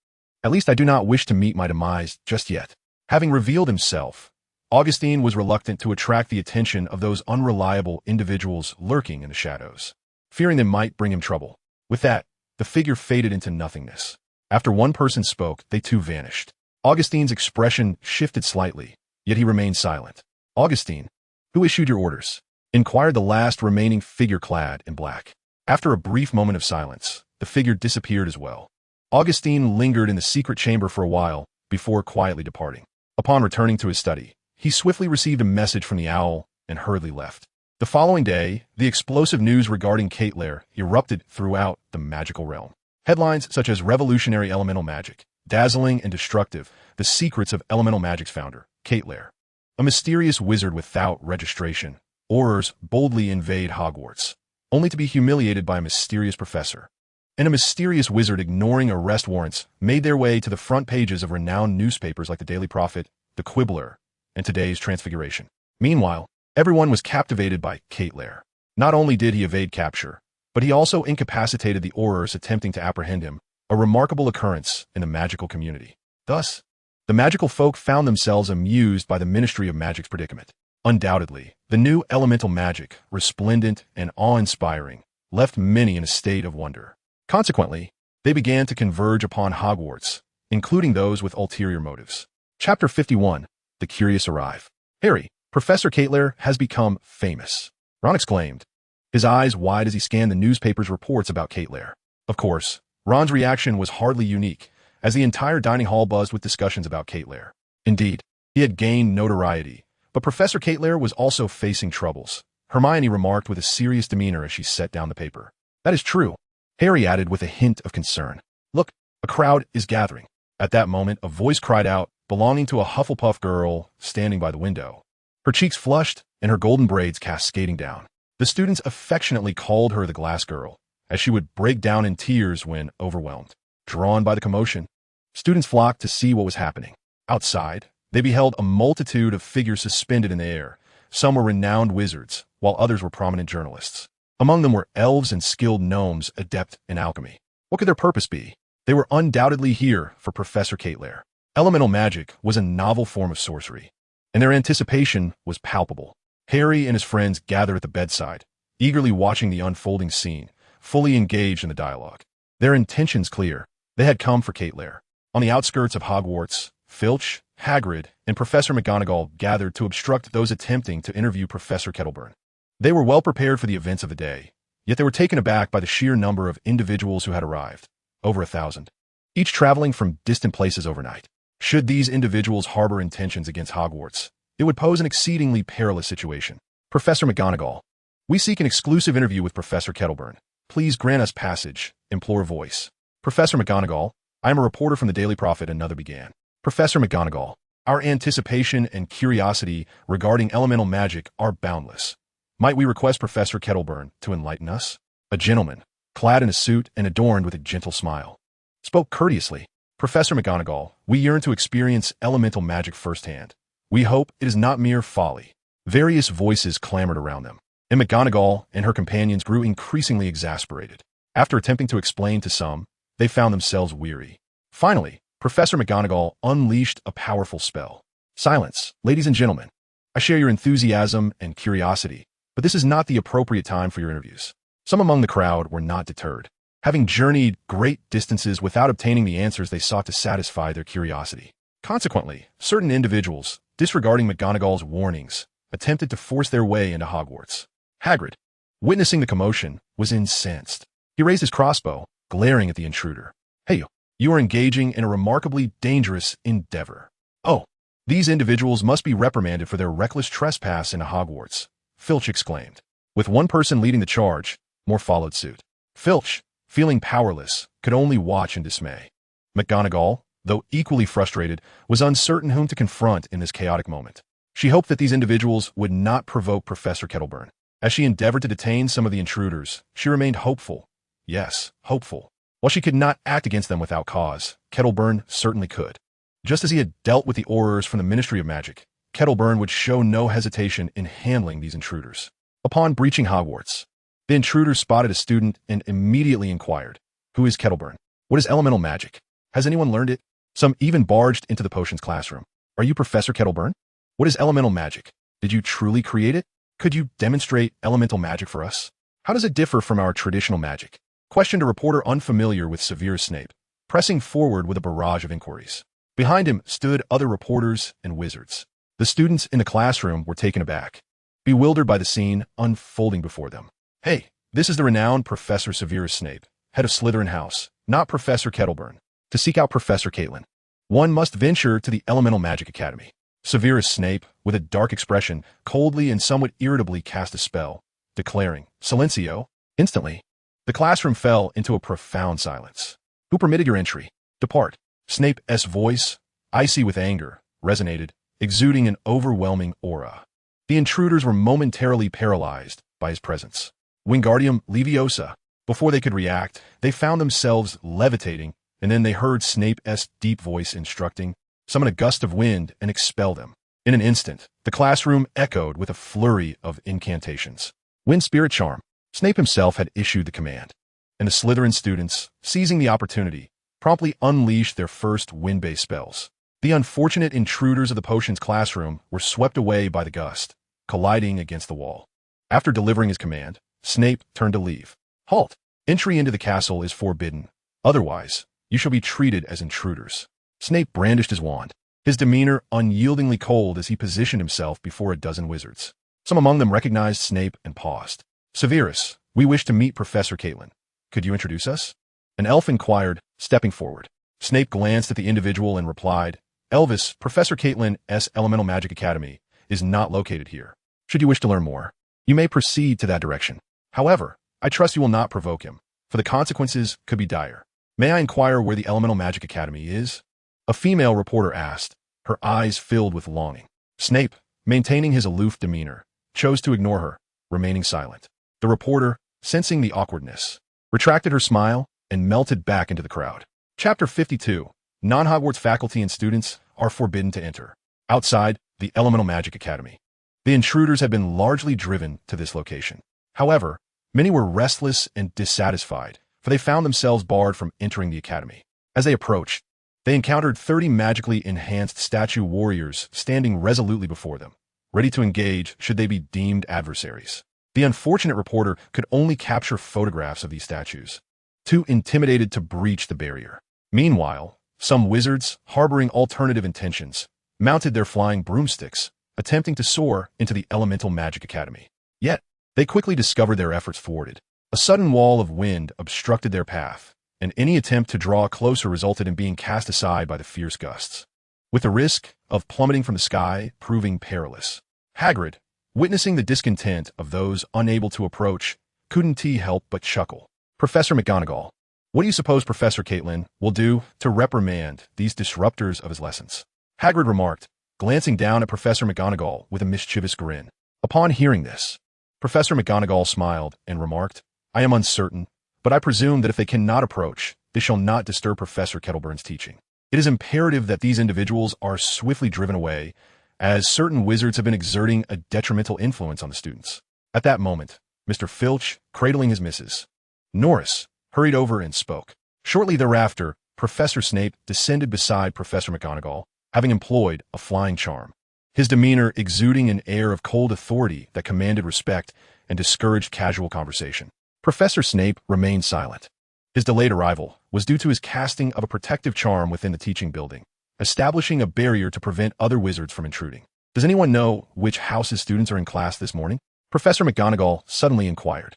At least I do not wish to meet my demise just yet. Having revealed himself, Augustine was reluctant to attract the attention of those unreliable individuals lurking in the shadows, fearing they might bring him trouble. With that, the figure faded into nothingness. After one person spoke, they too vanished. Augustine's expression shifted slightly, yet he remained silent. Augustine, who issued your orders? Inquired the last remaining figure clad in black. After a brief moment of silence, the figure disappeared as well. Augustine lingered in the secret chamber for a while before quietly departing. Upon returning to his study, he swiftly received a message from the owl and hurriedly left. The following day, the explosive news regarding Kate Lair erupted throughout the magical realm. Headlines such as Revolutionary Elemental Magic, Dazzling and Destructive, The Secrets of Elemental Magic's Founder, Kate Lair. A mysterious wizard without registration, Aurors boldly invade Hogwarts, only to be humiliated by a mysterious professor. And a mysterious wizard ignoring arrest warrants made their way to the front pages of renowned newspapers like the Daily Prophet, the Quibbler, and today's Transfiguration. Meanwhile, everyone was captivated by Kate Lair. Not only did he evade capture, but he also incapacitated the Aurors attempting to apprehend him, a remarkable occurrence in the magical community. Thus, the magical folk found themselves amused by the Ministry of Magic's predicament. Undoubtedly, the new elemental magic, resplendent and awe-inspiring, left many in a state of wonder. Consequently, they began to converge upon Hogwarts, including those with ulterior motives. Chapter 51. The Curious Arrive. Harry, Professor Lair has become famous, Ron exclaimed, his eyes wide as he scanned the newspaper's reports about Lair. Of course, Ron's reaction was hardly unique, as the entire dining hall buzzed with discussions about Lair. Indeed, he had gained notoriety, but Professor Lair was also facing troubles, Hermione remarked with a serious demeanor as she set down the paper. That is true, Harry added with a hint of concern. Look, a crowd is gathering. At that moment, a voice cried out, belonging to a Hufflepuff girl standing by the window. Her cheeks flushed and her golden braids cascading down. The students affectionately called her the Glass Girl, as she would break down in tears when overwhelmed. Drawn by the commotion, students flocked to see what was happening. Outside, they beheld a multitude of figures suspended in the air. Some were renowned wizards, while others were prominent journalists. Among them were elves and skilled gnomes adept in alchemy. What could their purpose be? They were undoubtedly here for Professor Lair. Elemental magic was a novel form of sorcery, and their anticipation was palpable. Harry and his friends gathered at the bedside, eagerly watching the unfolding scene, fully engaged in the dialogue. Their intentions clear. They had come for Lair. On the outskirts of Hogwarts, Filch, Hagrid, and Professor McGonagall gathered to obstruct those attempting to interview Professor Kettleburn. They were well prepared for the events of the day, yet they were taken aback by the sheer number of individuals who had arrived, over 1,000, each traveling from distant places overnight. Should these individuals harbor intentions against Hogwarts, it would pose an exceedingly perilous situation. Professor McGonagall, we seek an exclusive interview with Professor Kettleburn. Please grant us passage, implore a voice. Professor McGonagall, I am a reporter from the Daily Prophet, another began. Professor McGonagall, our anticipation and curiosity regarding elemental magic are boundless. Might we request Professor Kettleburn to enlighten us? A gentleman, clad in a suit and adorned with a gentle smile, spoke courteously. Professor McGonagall, we yearn to experience elemental magic firsthand. We hope it is not mere folly. Various voices clamored around them, and McGonagall and her companions grew increasingly exasperated. After attempting to explain to some, they found themselves weary. Finally, Professor McGonagall unleashed a powerful spell. Silence, ladies and gentlemen. I share your enthusiasm and curiosity, but this is not the appropriate time for your interviews. Some among the crowd were not deterred, having journeyed great distances without obtaining the answers they sought to satisfy their curiosity. Consequently, certain individuals, disregarding McGonagall's warnings, attempted to force their way into Hogwarts. Hagrid, witnessing the commotion, was incensed. He raised his crossbow, glaring at the intruder. Hey, you are engaging in a remarkably dangerous endeavor. Oh, these individuals must be reprimanded for their reckless trespass into Hogwarts, Filch exclaimed. With one person leading the charge, more followed suit. Filch, feeling powerless, could only watch in dismay. McGonagall, though equally frustrated, was uncertain whom to confront in this chaotic moment. She hoped that these individuals would not provoke Professor Kettleburn. As she endeavored to detain some of the intruders, she remained hopeful. Yes, hopeful. While she could not act against them without cause, Kettleburn certainly could. Just as he had dealt with the Aurors from the Ministry of Magic, Kettleburn would show no hesitation in handling these intruders. Upon breaching Hogwarts, the intruders spotted a student and immediately inquired, "Who is Kettleburn? What is elemental magic? Has anyone learned it?" Some even barged into the potions classroom. "Are you Professor Kettleburn? What is elemental magic? Did you truly create it? Could you demonstrate elemental magic for us? How does it differ from our traditional magic?" Questioned a reporter unfamiliar with Severus Snape, pressing forward with a barrage of inquiries. Behind him stood other reporters and wizards. The students in the classroom were taken aback, bewildered by the scene unfolding before them. Hey, this is the renowned Professor Severus Snape, head of Slytherin House, not Professor Kettleburn. To seek out Professor Caitlin, one must venture to the Elemental Magic Academy. Severus Snape, with a dark expression, coldly and somewhat irritably cast a spell, declaring, "Silencio." Instantly, the classroom fell into a profound silence. "Who permitted your entry? Depart." Snape's voice, icy with anger, resonated, exuding an overwhelming aura. The intruders were momentarily paralyzed by his presence. Wingardium Leviosa. Before they could react, they found themselves levitating, and then they heard Snape's deep voice instructing, "Summon a gust of wind and expel them." In an instant, the classroom echoed with a flurry of incantations. Wind Spirit Charm. Snape himself had issued the command, and the Slytherin students, seizing the opportunity, promptly unleashed their first wind-based spells. The unfortunate intruders of the potions classroom were swept away by the gust, colliding against the wall. After delivering his command, Snape turned to leave. Halt! Entry into the castle is forbidden. Otherwise, you shall be treated as intruders. Snape brandished his wand, his demeanor unyieldingly cold as he positioned himself before a dozen wizards. Some among them recognized Snape and paused. Severus, we wish to meet Professor Caitlin. Could you introduce us? An elf inquired, stepping forward. Snape glanced at the individual and replied, Elvis, Professor Caitlin's Elemental Magic Academy is not located here. Should you wish to learn more, you may proceed to that direction. However, I trust you will not provoke him, for the consequences could be dire. May I inquire where the Elemental Magic Academy is? A female reporter asked, her eyes filled with longing. Snape, maintaining his aloof demeanor, chose to ignore her, remaining silent. The reporter, sensing the awkwardness, retracted her smile and melted back into the crowd. Chapter 52. Non-Hogwarts faculty and students are forbidden to enter. Outside the Elemental Magic Academy, the intruders had been largely driven to this location. However, many were restless and dissatisfied, for they found themselves barred from entering the academy. As they approached, they encountered 30 magically enhanced statue warriors standing resolutely before them, ready to engage should they be deemed adversaries. The unfortunate reporter could only capture photographs of these statues, too intimidated to breach the barrier. Meanwhile, some wizards, harboring alternative intentions, mounted their flying broomsticks, attempting to soar into the Elemental Magic Academy. Yet, they quickly discovered their efforts thwarted. A sudden wall of wind obstructed their path, and any attempt to draw closer resulted in being cast aside by the fierce gusts, with the risk of plummeting from the sky proving perilous. Hagrid, witnessing the discontent of those unable to approach, couldn't help but chuckle. Professor McGonagall, what do you suppose Professor Caitlin will do to reprimand these disruptors of his lessons? Hagrid remarked, glancing down at Professor McGonagall with a mischievous grin. Upon hearing this, Professor McGonagall smiled and remarked, I am uncertain, but I presume that if they cannot approach, they shall not disturb Professor Kettleburn's teaching. It is imperative that these individuals are swiftly driven away, as certain wizards have been exerting a detrimental influence on the students. At that moment, Mr. Filch, cradling his missus, Norris, hurried over and spoke. Shortly thereafter, Professor Snape descended beside Professor McGonagall, having employed a flying charm, his demeanor exuding an air of cold authority that commanded respect and discouraged casual conversation. Professor Snape remained silent. His delayed arrival was due to his casting of a protective charm within the teaching building, establishing a barrier to prevent other wizards from intruding. Does anyone know which house's students are in class this morning? Professor McGonagall suddenly inquired.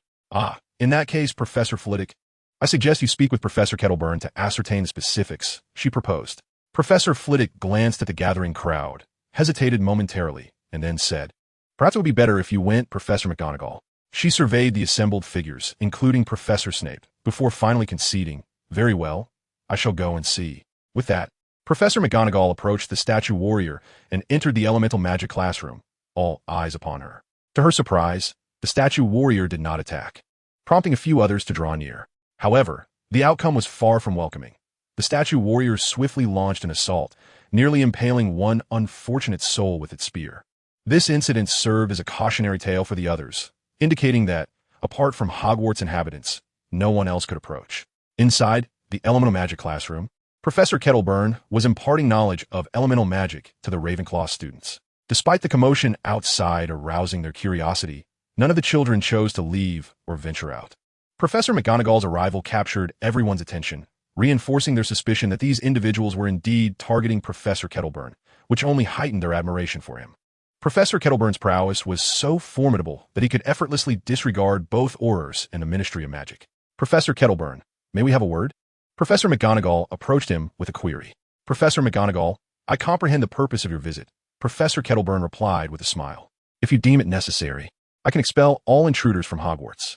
In that case, Professor Flitwick, I suggest you speak with Professor Kettleburn to ascertain the specifics, she proposed. Professor Flitwick glanced at the gathering crowd, hesitated momentarily, and then said, Perhaps it would be better if you went, Professor McGonagall. She surveyed the assembled figures, including Professor Snape, before finally conceding, Very well, I shall go and see. With that, Professor McGonagall approached the statue warrior and entered the elemental magic classroom, all eyes upon her. To her surprise, the statue warrior did not attack, prompting a few others to draw near. However, the outcome was far from welcoming. The statue warrior swiftly launched an assault, nearly impaling one unfortunate soul with its spear. This incident served as a cautionary tale for the others, indicating that, apart from Hogwarts inhabitants, no one else could approach. Inside the elemental magic classroom, Professor Kettleburn was imparting knowledge of elemental magic to the Ravenclaw students. Despite the commotion outside arousing their curiosity, none of the children chose to leave or venture out. Professor McGonagall's arrival captured everyone's attention, reinforcing their suspicion that these individuals were indeed targeting Professor Kettleburn, which only heightened their admiration for him. Professor Kettleburn's prowess was so formidable that he could effortlessly disregard both Aurors and the Ministry of Magic. Professor Kettleburn, may we have a word? Professor McGonagall approached him with a query. Professor McGonagall, I comprehend the purpose of your visit. Professor Kettleburn replied with a smile. If you deem it necessary, I can expel all intruders from Hogwarts.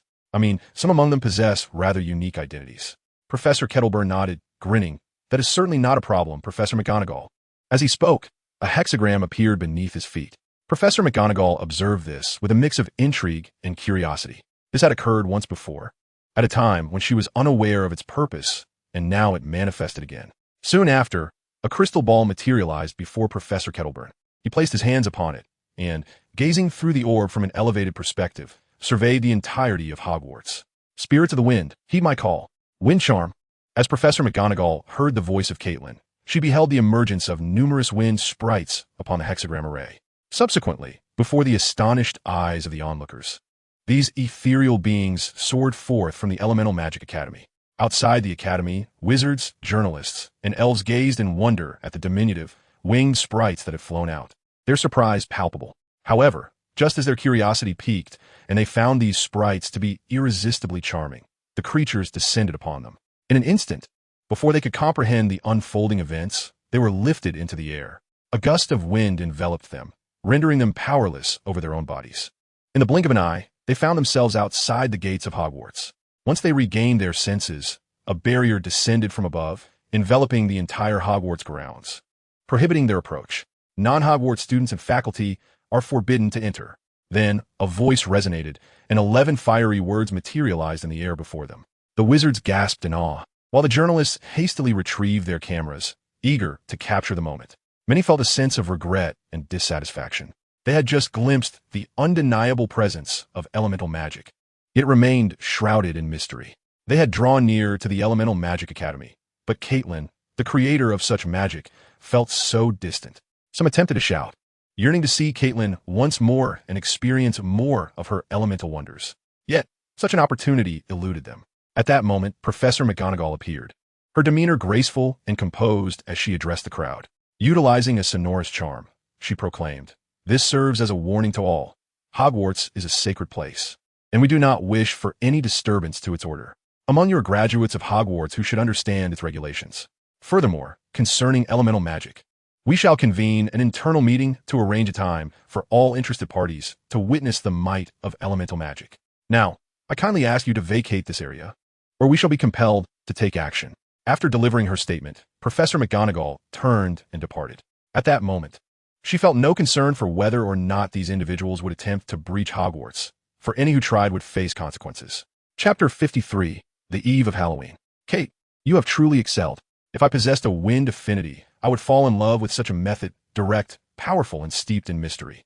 Some among them possess rather unique identities. Professor Kettleburn nodded, grinning. That is certainly not a problem, Professor McGonagall. As he spoke, a hexagram appeared beneath his feet. Professor McGonagall observed this with a mix of intrigue and curiosity. This had occurred once before, at a time when she was unaware of its purpose, and now it manifested again. Soon after, a crystal ball materialized before Professor Kettleburn. He placed his hands upon it, and, gazing through the orb from an elevated perspective, surveyed the entirety of Hogwarts. Spirits of the wind, heed my call. Wind charm. As Professor McGonagall heard the voice of Caitlin, she beheld the emergence of numerous wind sprites upon the hexagram array. Subsequently, before the astonished eyes of the onlookers, These ethereal beings soared forth from the Elemental Magic Academy. Outside the academy, wizards, journalists, and elves gazed in wonder at the diminutive, winged sprites that had flown out, their surprise palpable. However, just as their curiosity piqued, and they found these sprites to be irresistibly charming, the creatures descended upon them. In an instant, before they could comprehend the unfolding events, they were lifted into the air. A gust of wind enveloped them, rendering them powerless over their own bodies. In the blink of an eye, they found themselves outside the gates of Hogwarts. Once they regained their senses, a barrier descended from above, enveloping the entire Hogwarts grounds, prohibiting their approach. Non-Hogwarts students and faculty are forbidden to enter. Then, a voice resonated, and 11 fiery words materialized in the air before them. The wizards gasped in awe, while the journalists hastily retrieved their cameras, eager to capture the moment. Many felt a sense of regret and dissatisfaction. They had just glimpsed the undeniable presence of elemental magic. It remained shrouded in mystery. They had drawn near to the Elemental Magic Academy, but Caitlin, the creator of such magic, felt so distant. Some attempted to shout, yearning to see Caitlin once more and experience more of her elemental wonders. Yet, such an opportunity eluded them. At that moment, Professor McGonagall appeared, her demeanor graceful and composed as she addressed the crowd. Utilizing a sonorous charm, she proclaimed, "This serves as a warning to all. Hogwarts is a sacred place, and we do not wish for any disturbance to its order. Among your graduates of Hogwarts who should understand its regulations. Furthermore, concerning elemental magic, we shall convene an internal meeting to arrange a time for all interested parties to witness the might of elemental magic. Now, I kindly ask you to vacate this area, or we shall be compelled to take action." After delivering her statement, Professor McGonagall turned and departed. At that moment, she felt no concern for whether or not these individuals would attempt to breach Hogwarts, for any who tried would face consequences. Chapter 53, The Eve of Halloween. Kate, you have truly excelled. If I possessed a wind affinity, I would fall in love with such a method, direct, powerful, and steeped in mystery.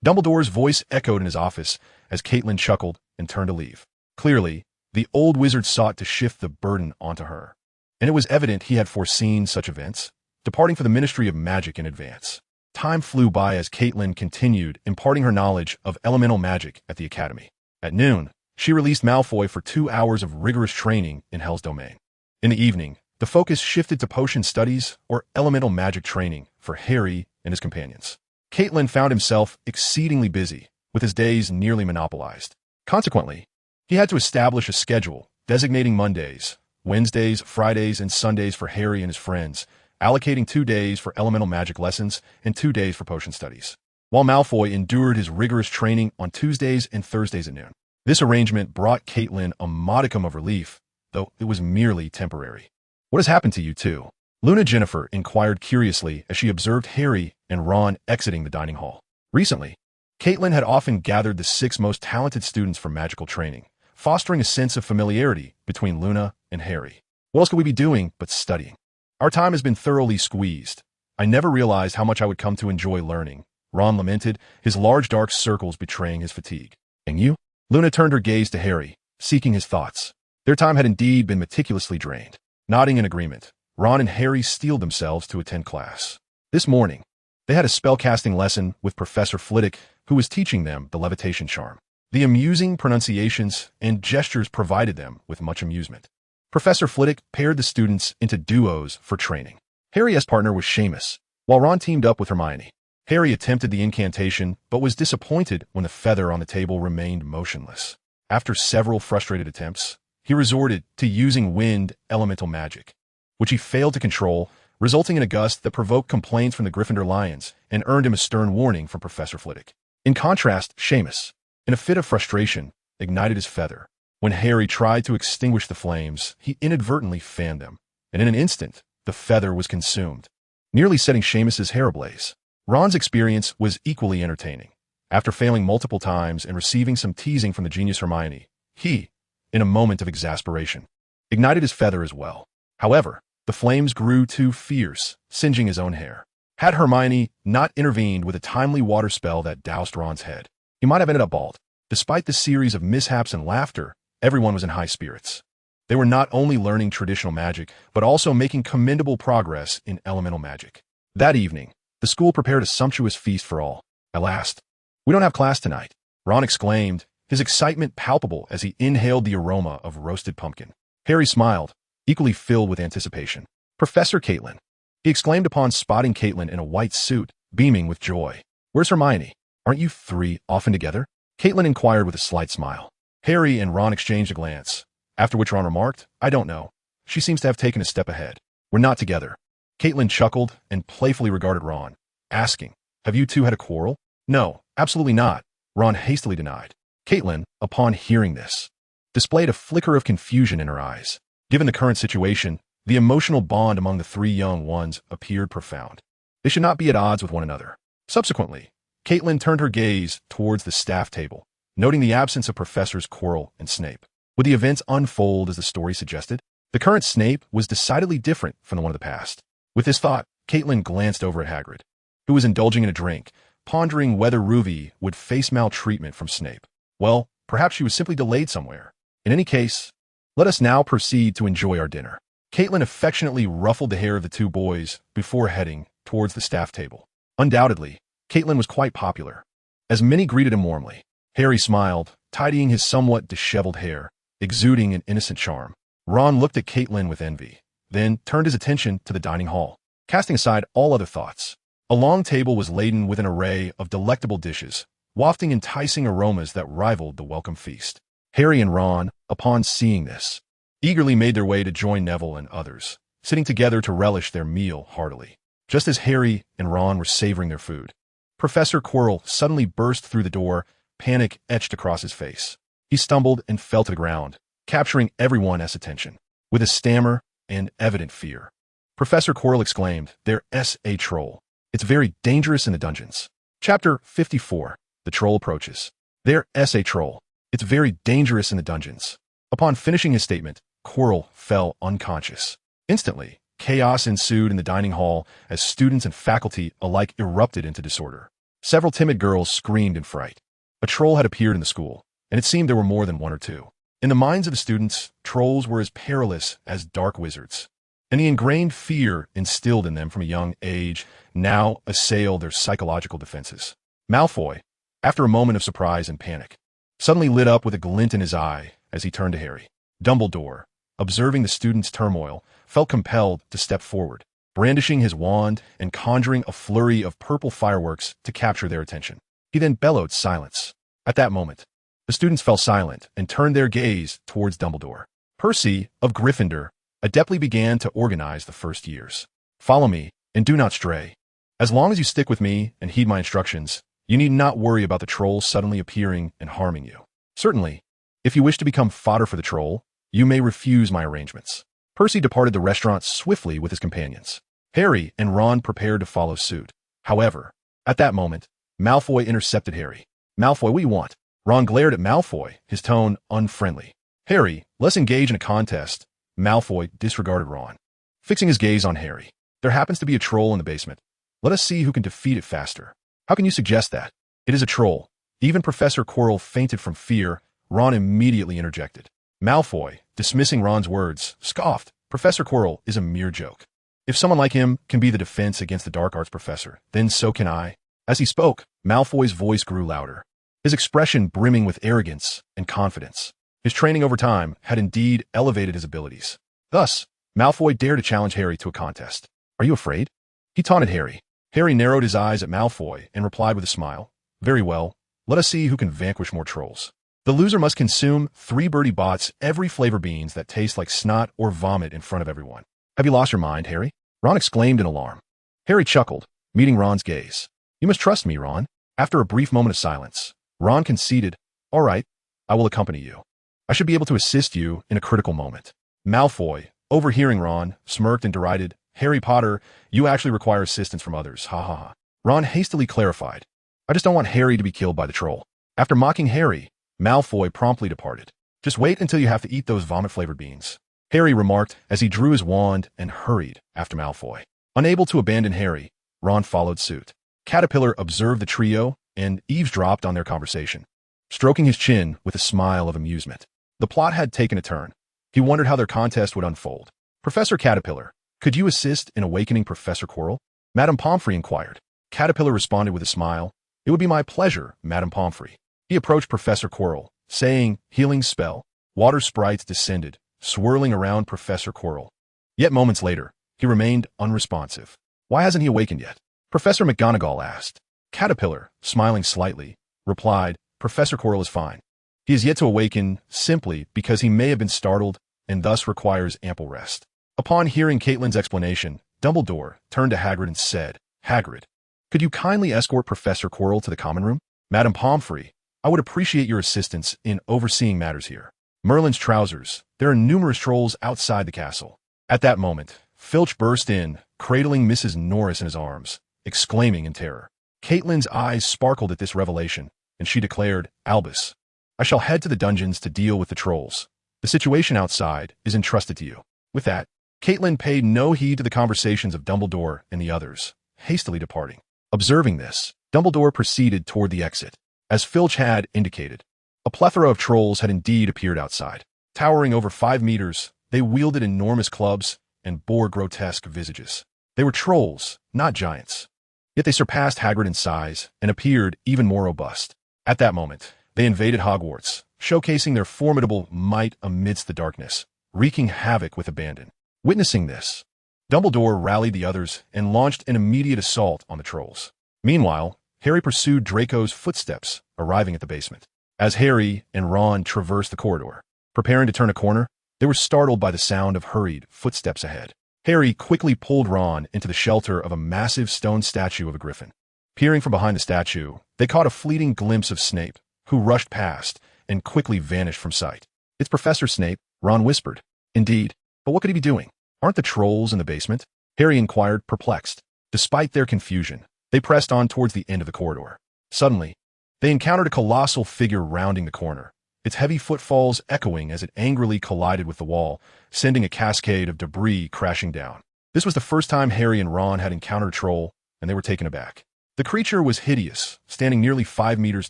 Dumbledore's voice echoed in his office as Caitlin chuckled and turned to leave. Clearly, the old wizard sought to shift the burden onto her, and it was evident he had foreseen such events, departing for the Ministry of Magic in advance. Time flew by as Caitlin continued imparting her knowledge of elemental magic at the academy. At noon, she released Malfoy for 2 hours of rigorous training in Hell's Domain. In the evening, the focus shifted to potion studies or elemental magic training for Harry and his companions. Caitlin found himself exceedingly busy, with his days nearly monopolized. Consequently, he had to establish a schedule designating Mondays, Wednesdays, Fridays, and Sundays for Harry and his friends, allocating 2 days for elemental magic lessons and 2 days for potion studies, while Malfoy endured his rigorous training on Tuesdays and Thursdays at noon. This arrangement brought Caitlin a modicum of relief, though it was merely temporary. "What has happened to you two?" Luna Jennifer inquired curiously as she observed Harry and Ron exiting the dining hall. Recently, Caitlin had often gathered the 6 most talented students for magical training, fostering a sense of familiarity between Luna and Harry. "What else could we be doing but studying? Our time has been thoroughly squeezed. I never realized how much I would come to enjoy learning," Ron lamented, his large dark circles betraying his fatigue. "And you?" Luna turned her gaze to Harry, seeking his thoughts. Their time had indeed been meticulously drained. Nodding in agreement, Ron and Harry steeled themselves to attend class. This morning, they had a spellcasting lesson with Professor Flitwick, who was teaching them the levitation charm. The amusing pronunciations and gestures provided them with much amusement. Professor Flitwick paired the students into duos for training. Harry's partner was Seamus, while Ron teamed up with Hermione. Harry attempted the incantation, but was disappointed when the feather on the table remained motionless. After several frustrated attempts, he resorted to using wind elemental magic, which he failed to control, resulting in a gust that provoked complaints from the Gryffindor Lions and earned him a stern warning from Professor Flitwick. In contrast, Seamus, in a fit of frustration, ignited his feather. When Harry tried to extinguish the flames, he inadvertently fanned them, and in an instant, the feather was consumed, nearly setting Seamus's hair ablaze. Ron's experience was equally entertaining. After failing multiple times and receiving some teasing from the genius Hermione, he, in a moment of exasperation, ignited his feather as well. However, the flames grew too fierce, singeing his own hair. Had Hermione not intervened with a timely water spell that doused Ron's head, he might have ended up bald. Despite the series of mishaps and laughter, everyone was in high spirits. They were not only learning traditional magic, but also making commendable progress in elemental magic. That evening, the school prepared a sumptuous feast for all. "At last, we don't have class tonight," Ron exclaimed his excitement palpable as he inhaled the aroma of roasted pumpkin. Harry smiled, equally filled with anticipation. "Professor Caitlin," he exclaimed upon spotting Caitlin in a white suit, beaming with joy. "Where's Hermione? Aren't you three often together?" Caitlin inquired with a slight smile. Harry and Ron exchanged a glance, after which Ron remarked, "I don't know. She seems to have taken a step ahead. We're not together." Caitlin chuckled and playfully regarded Ron, asking, "Have you two had a quarrel?" "No, absolutely not," Ron hastily denied. Caitlin, upon hearing this, displayed a flicker of confusion in her eyes. Given the current situation, the emotional bond among the three young ones appeared profound. They should not be at odds with one another. Subsequently, Caitlin turned her gaze towards the staff table, noting the absence of Professors Quirrell and Snape. Would the events unfold as the story suggested? The current Snape was decidedly different from the one of the past. With this thought, Caitlin glanced over at Hagrid, who was indulging in a drink, pondering whether Ruby would face maltreatment from Snape. Well, perhaps she was simply delayed somewhere. In any case, let us now proceed to enjoy our dinner. Caitlin affectionately ruffled the hair of the two boys before heading towards the staff table. Undoubtedly, Caitlin was quite popular, as many greeted him warmly. Harry smiled, tidying his somewhat disheveled hair, exuding an innocent charm. Ron looked at Caitlin with envy, then turned his attention to the dining hall, casting aside all other thoughts. A long table was laden with an array of delectable dishes, wafting enticing aromas that rivaled the welcome feast. Harry and Ron, upon seeing this, eagerly made their way to join Neville and others, sitting together to relish their meal heartily. Just as Harry and Ron were savoring their food, Professor Quirrell suddenly burst through the door, panic etched across his face. He stumbled and fell to the ground, capturing everyone's attention. With a stammer and evident fear, Professor Quirrell exclaimed, "There's a troll. It's very dangerous in the dungeons." Chapter 54. The Troll Approaches. "There's a troll. It's very dangerous in the dungeons." Upon finishing his statement, Quirrell fell unconscious. Instantly, chaos ensued in the dining hall as students and faculty alike erupted into disorder. Several timid girls screamed in fright. A troll had appeared in the school, and it seemed there were more than one or two. In the minds of the students, trolls were as perilous as dark wizards, and the ingrained fear instilled in them from a young age now assailed their psychological defenses. Malfoy, after a moment of surprise and panic, suddenly lit up with a glint in his eye as he turned to Harry. Dumbledore, observing the students' turmoil, felt compelled to step forward, brandishing his wand and conjuring a flurry of purple fireworks to capture their attention. He then bellowed silence. At that moment, the students fell silent and turned their gaze towards Dumbledore. Percy, of Gryffindor, adeptly began to organize the first years. "Follow me, and do not stray. As long as you stick with me and heed my instructions, you need not worry about the troll suddenly appearing and harming you. Certainly, if you wish to become fodder for the troll, you may refuse my arrangements." Percy departed the restaurant swiftly with his companions. Harry and Ron prepared to follow suit. However, at that moment, Malfoy intercepted Harry. "Malfoy, what do you want?" Ron glared at Malfoy, his tone unfriendly. "Harry, let's engage in a contest." Malfoy disregarded Ron, fixing his gaze on Harry. "There happens to be a troll in the basement. Let us see who can defeat it faster." "How can you suggest that?" "It is a troll." Even Professor Quirrell fainted from fear. Ron immediately interjected. Malfoy, dismissing Ron's words, scoffed, "Professor Quirrell is a mere joke. If someone like him can be the defense against the dark arts professor, then so can I." As he spoke, Malfoy's voice grew louder, his expression brimming with arrogance and confidence. His training over time had indeed elevated his abilities. Thus, Malfoy dared to challenge Harry to a contest. "Are you afraid?" He taunted Harry. Harry narrowed his eyes at Malfoy and replied with a smile, "Very well, let us see who can vanquish more trolls. The loser must consume 3 Birdie Bots every flavor beans that taste like snot or vomit in front of everyone." "Have you lost your mind, Harry?" Ron exclaimed in alarm. Harry chuckled, meeting Ron's gaze. "You must trust me, Ron." After a brief moment of silence, Ron conceded, "All right, I will accompany you. I should be able to assist you in a critical moment." Malfoy, overhearing Ron, smirked and derided, "Harry Potter, you actually require assistance from others, ha ha ha." Ron hastily clarified, "I just don't want Harry to be killed by the troll." After mocking Harry, Malfoy promptly departed. "Just wait until you have to eat those vomit-flavored beans," Harry remarked as he drew his wand and hurried after Malfoy. Unable to abandon Harry, Ron followed suit. Caterpillar observed the trio and eavesdropped on their conversation, stroking his chin with a smile of amusement. The plot had taken a turn. He wondered how their contest would unfold. "Professor Caterpillar, could you assist in awakening Professor Quirrell?" Madame Pomfrey inquired. Caterpillar responded with a smile, "It would be my pleasure, Madame Pomfrey." He approached Professor Quirrell saying, "Healing spell." Water sprites descended, swirling around Professor Quirrell. Yet moments later, he remained unresponsive. "Why hasn't he awakened yet?" Professor McGonagall asked. Caterpillar, smiling slightly, replied, "Professor Quirrell is fine. He is yet to awaken simply because he may have been startled and thus requires ample rest." Upon hearing Caitlin's explanation, Dumbledore turned to Hagrid and said, "Hagrid, could you kindly escort Professor Quirrell to the common room? Madame Pomfrey, I would appreciate your assistance in overseeing matters here. Merlin's trousers, there are numerous trolls outside the castle." At that moment, Filch burst in, cradling Mrs. Norris in his arms, exclaiming in terror. Caitlin's eyes sparkled at this revelation, and she declared, "Albus, I shall head to the dungeons to deal with the trolls. The situation outside is entrusted to you." With that, Caitlin paid no heed to the conversations of Dumbledore and the others, hastily departing. Observing this, Dumbledore proceeded toward the exit. As Filch had indicated, a plethora of trolls had indeed appeared outside. Towering over 5 meters, they wielded enormous clubs and bore grotesque visages. They were trolls, not giants. Yet they surpassed Hagrid in size and appeared even more robust. At that moment, they invaded Hogwarts, showcasing their formidable might amidst the darkness, wreaking havoc with abandon. Witnessing this, Dumbledore rallied the others and launched an immediate assault on the trolls. Meanwhile, Harry pursued Draco's footsteps, arriving at the basement. As Harry and Ron traversed the corridor, preparing to turn a corner, they were startled by the sound of hurried footsteps ahead. Harry quickly pulled Ron into the shelter of a massive stone statue of a griffin. Peering from behind the statue, they caught a fleeting glimpse of Snape, who rushed past and quickly vanished from sight. "It's Professor Snape," Ron whispered. "Indeed, but what could he be doing? Aren't the trolls in the basement?" Harry inquired, perplexed. Despite their confusion, they pressed on towards the end of the corridor. Suddenly, they encountered a colossal figure rounding the corner, its heavy footfalls echoing as it angrily collided with the wall, sending a cascade of debris crashing down. This was the first time Harry and Ron had encountered a troll, and they were taken aback. The creature was hideous, standing nearly 5 meters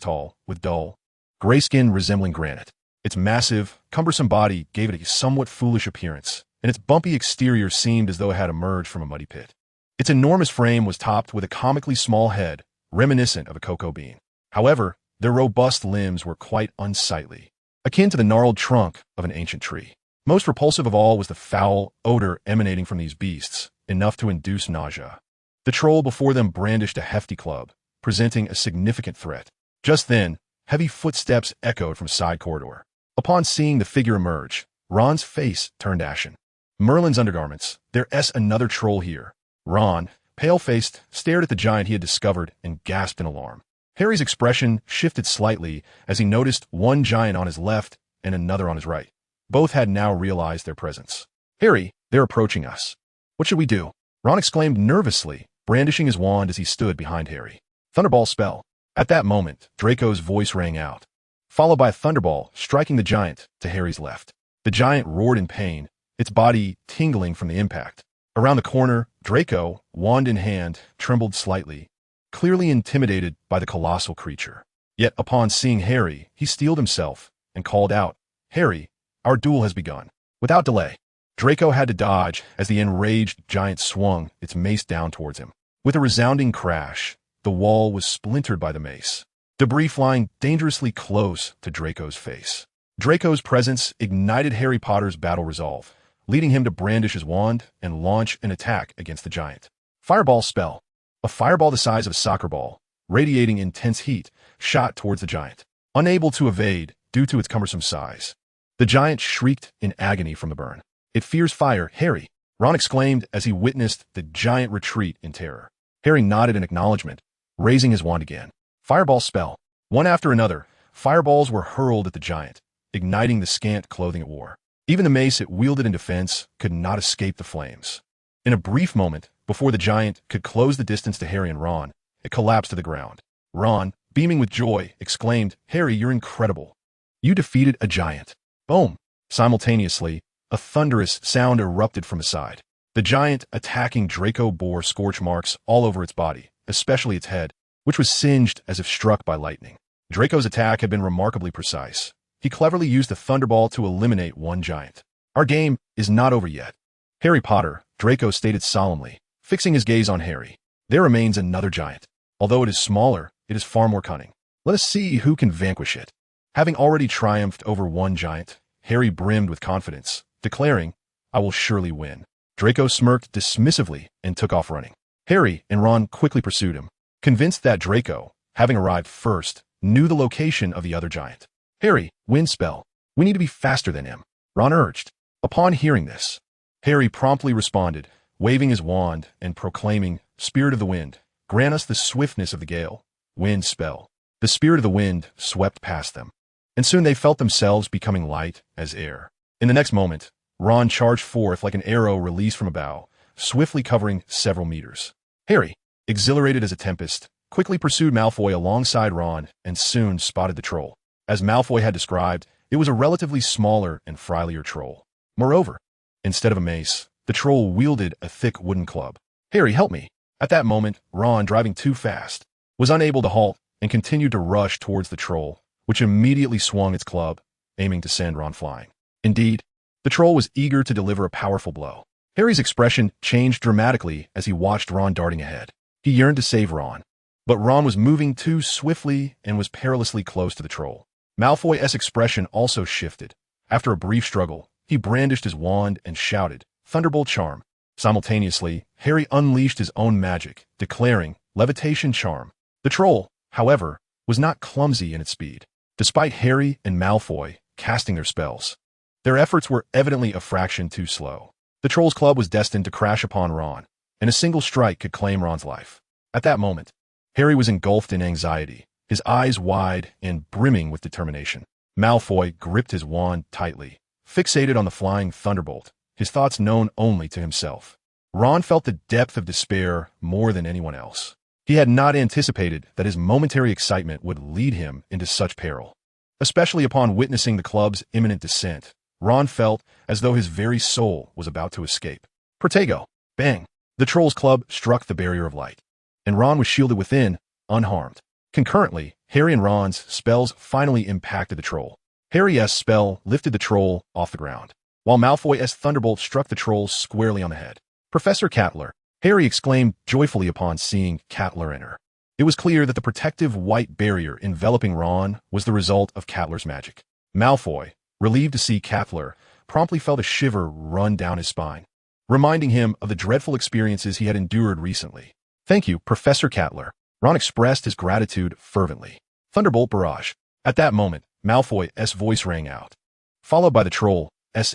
tall, with dull, gray skin resembling granite. Its massive, cumbersome body gave it a somewhat foolish appearance, and its bumpy exterior seemed as though it had emerged from a muddy pit. Its enormous frame was topped with a comically small head, reminiscent of a cocoa bean. However, their robust limbs were quite unsightly, akin to the gnarled trunk of an ancient tree. Most repulsive of all was the foul odor emanating from these beasts, enough to induce nausea. The troll before them brandished a hefty club, presenting a significant threat. Just then, heavy footsteps echoed from a side corridor. Upon seeing the figure emerge, Ron's face turned ashen. "Merlin's undergarments, there's another troll here." Ron, pale-faced, stared at the giant he had discovered and gasped in alarm. Harry's expression shifted slightly as he noticed one giant on his left and another on his right. Both had now realized their presence. "Harry, they're approaching us. What should we do?" Ron exclaimed nervously, brandishing his wand as he stood behind Harry. "Thunderball spell." At that moment, Draco's voice rang out, followed by a thunderball striking the giant to Harry's left. The giant roared in pain, its body tingling from the impact. Around the corner, Draco, wand in hand, trembled slightly, clearly intimidated by the colossal creature. Yet upon seeing Harry, he steeled himself and called out, "Harry, our duel has begun." Without delay, Draco had to dodge as the enraged giant swung its mace down towards him. With a resounding crash, the wall was splintered by the mace, debris flying dangerously close to Draco's face. Draco's presence ignited Harry Potter's battle resolve, leading him to brandish his wand and launch an attack against the giant. Fireball spell. A fireball the size of a soccer ball, radiating intense heat, shot towards the giant. Unable to evade due to its cumbersome size, the giant shrieked in agony from the burn. "It fears fire, Harry," Ron exclaimed as he witnessed the giant retreat in terror. Harry nodded in acknowledgement, raising his wand again. Fireball spell. One after another, fireballs were hurled at the giant, igniting the scant clothing it wore. Even the mace it wielded in defense could not escape the flames. In a brief moment, before the giant could close the distance to Harry and Ron, it collapsed to the ground. Ron, beaming with joy, exclaimed, "Harry, you're incredible. You defeated a giant." Boom! Simultaneously, a thunderous sound erupted from the side. The giant attacking Draco bore scorch marks all over its body, especially its head, which was singed as if struck by lightning. Draco's attack had been remarkably precise. He cleverly used the thunderball to eliminate one giant. "Our game is not over yet. Harry Potter," Draco stated solemnly, fixing his gaze on Harry. "There remains another giant. Although it is smaller, it is far more cunning. Let us see who can vanquish it." Having already triumphed over one giant, Harry brimmed with confidence, declaring, "I will surely win." Draco smirked dismissively and took off running. Harry and Ron quickly pursued him, convinced that Draco, having arrived first, knew the location of the other giant. "Harry, wind spell. We need to be faster than him," Ron urged. Upon hearing this, Harry promptly responded, waving his wand and proclaiming, "Spirit of the wind, grant us the swiftness of the gale." Wind spell. The spirit of the wind swept past them, and soon they felt themselves becoming light as air. In the next moment, Ron charged forth like an arrow released from a bow, swiftly covering several meters. Harry, exhilarated as a tempest, quickly pursued Malfoy alongside Ron and soon spotted the troll. As Malfoy had described, it was a relatively smaller and frilier troll. Moreover, instead of a mace, the troll wielded a thick wooden club. "Harry, help me." At that moment, Ron, driving too fast, was unable to halt and continued to rush towards the troll, which immediately swung its club, aiming to send Ron flying. Indeed, the troll was eager to deliver a powerful blow. Harry's expression changed dramatically as he watched Ron darting ahead. He yearned to save Ron, but Ron was moving too swiftly and was perilously close to the troll. Malfoy's expression also shifted. After a brief struggle, he brandished his wand and shouted, "Thunderbolt charm." Simultaneously, Harry unleashed his own magic, declaring, "Levitation charm." The troll, however, was not clumsy in its speed. Despite Harry and Malfoy casting their spells, their efforts were evidently a fraction too slow. The troll's club was destined to crash upon Ron, and a single strike could claim Ron's life. At that moment, Harry was engulfed in anxiety, his eyes wide and brimming with determination. Malfoy gripped his wand tightly, fixated on the flying thunderbolt, his thoughts known only to himself. Ron felt the depth of despair more than anyone else. He had not anticipated that his momentary excitement would lead him into such peril. Especially upon witnessing the club's imminent descent, Ron felt as though his very soul was about to escape. Protego! Bang! The troll's club struck the barrier of light, and Ron was shielded within, unharmed. Concurrently, Harry and Ron's spells finally impacted the troll. Harry's spell lifted the troll off the ground, while Malfoy's thunderbolt struck the troll squarely on the head. "Professor Cattler!" Harry exclaimed joyfully upon seeing Cattler enter. It was clear that the protective white barrier enveloping Ron was the result of Cattler's magic. Malfoy, relieved to see Cattler, promptly felt a shiver run down his spine, reminding him of the dreadful experiences he had endured recently. "Thank you, Professor Cattler." Ron expressed his gratitude fervently. Thunderbolt barrage. At that moment, Malfoy's voice rang out, followed by the troll's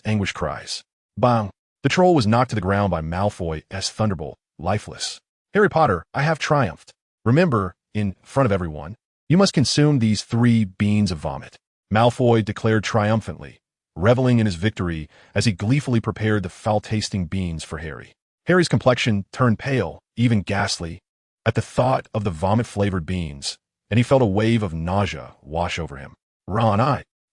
anguished cries. Bang! The troll was knocked to the ground by Malfoy's thunderbolt, lifeless. "Harry Potter, I have triumphed. Remember, in front of everyone, you must consume these 3 beans of vomit." Malfoy declared triumphantly, reveling in his victory as he gleefully prepared the foul-tasting beans for Harry. Harry's complexion turned pale, even ghastly, at the thought of the vomit-flavored beans, and he felt a wave of nausea wash over him.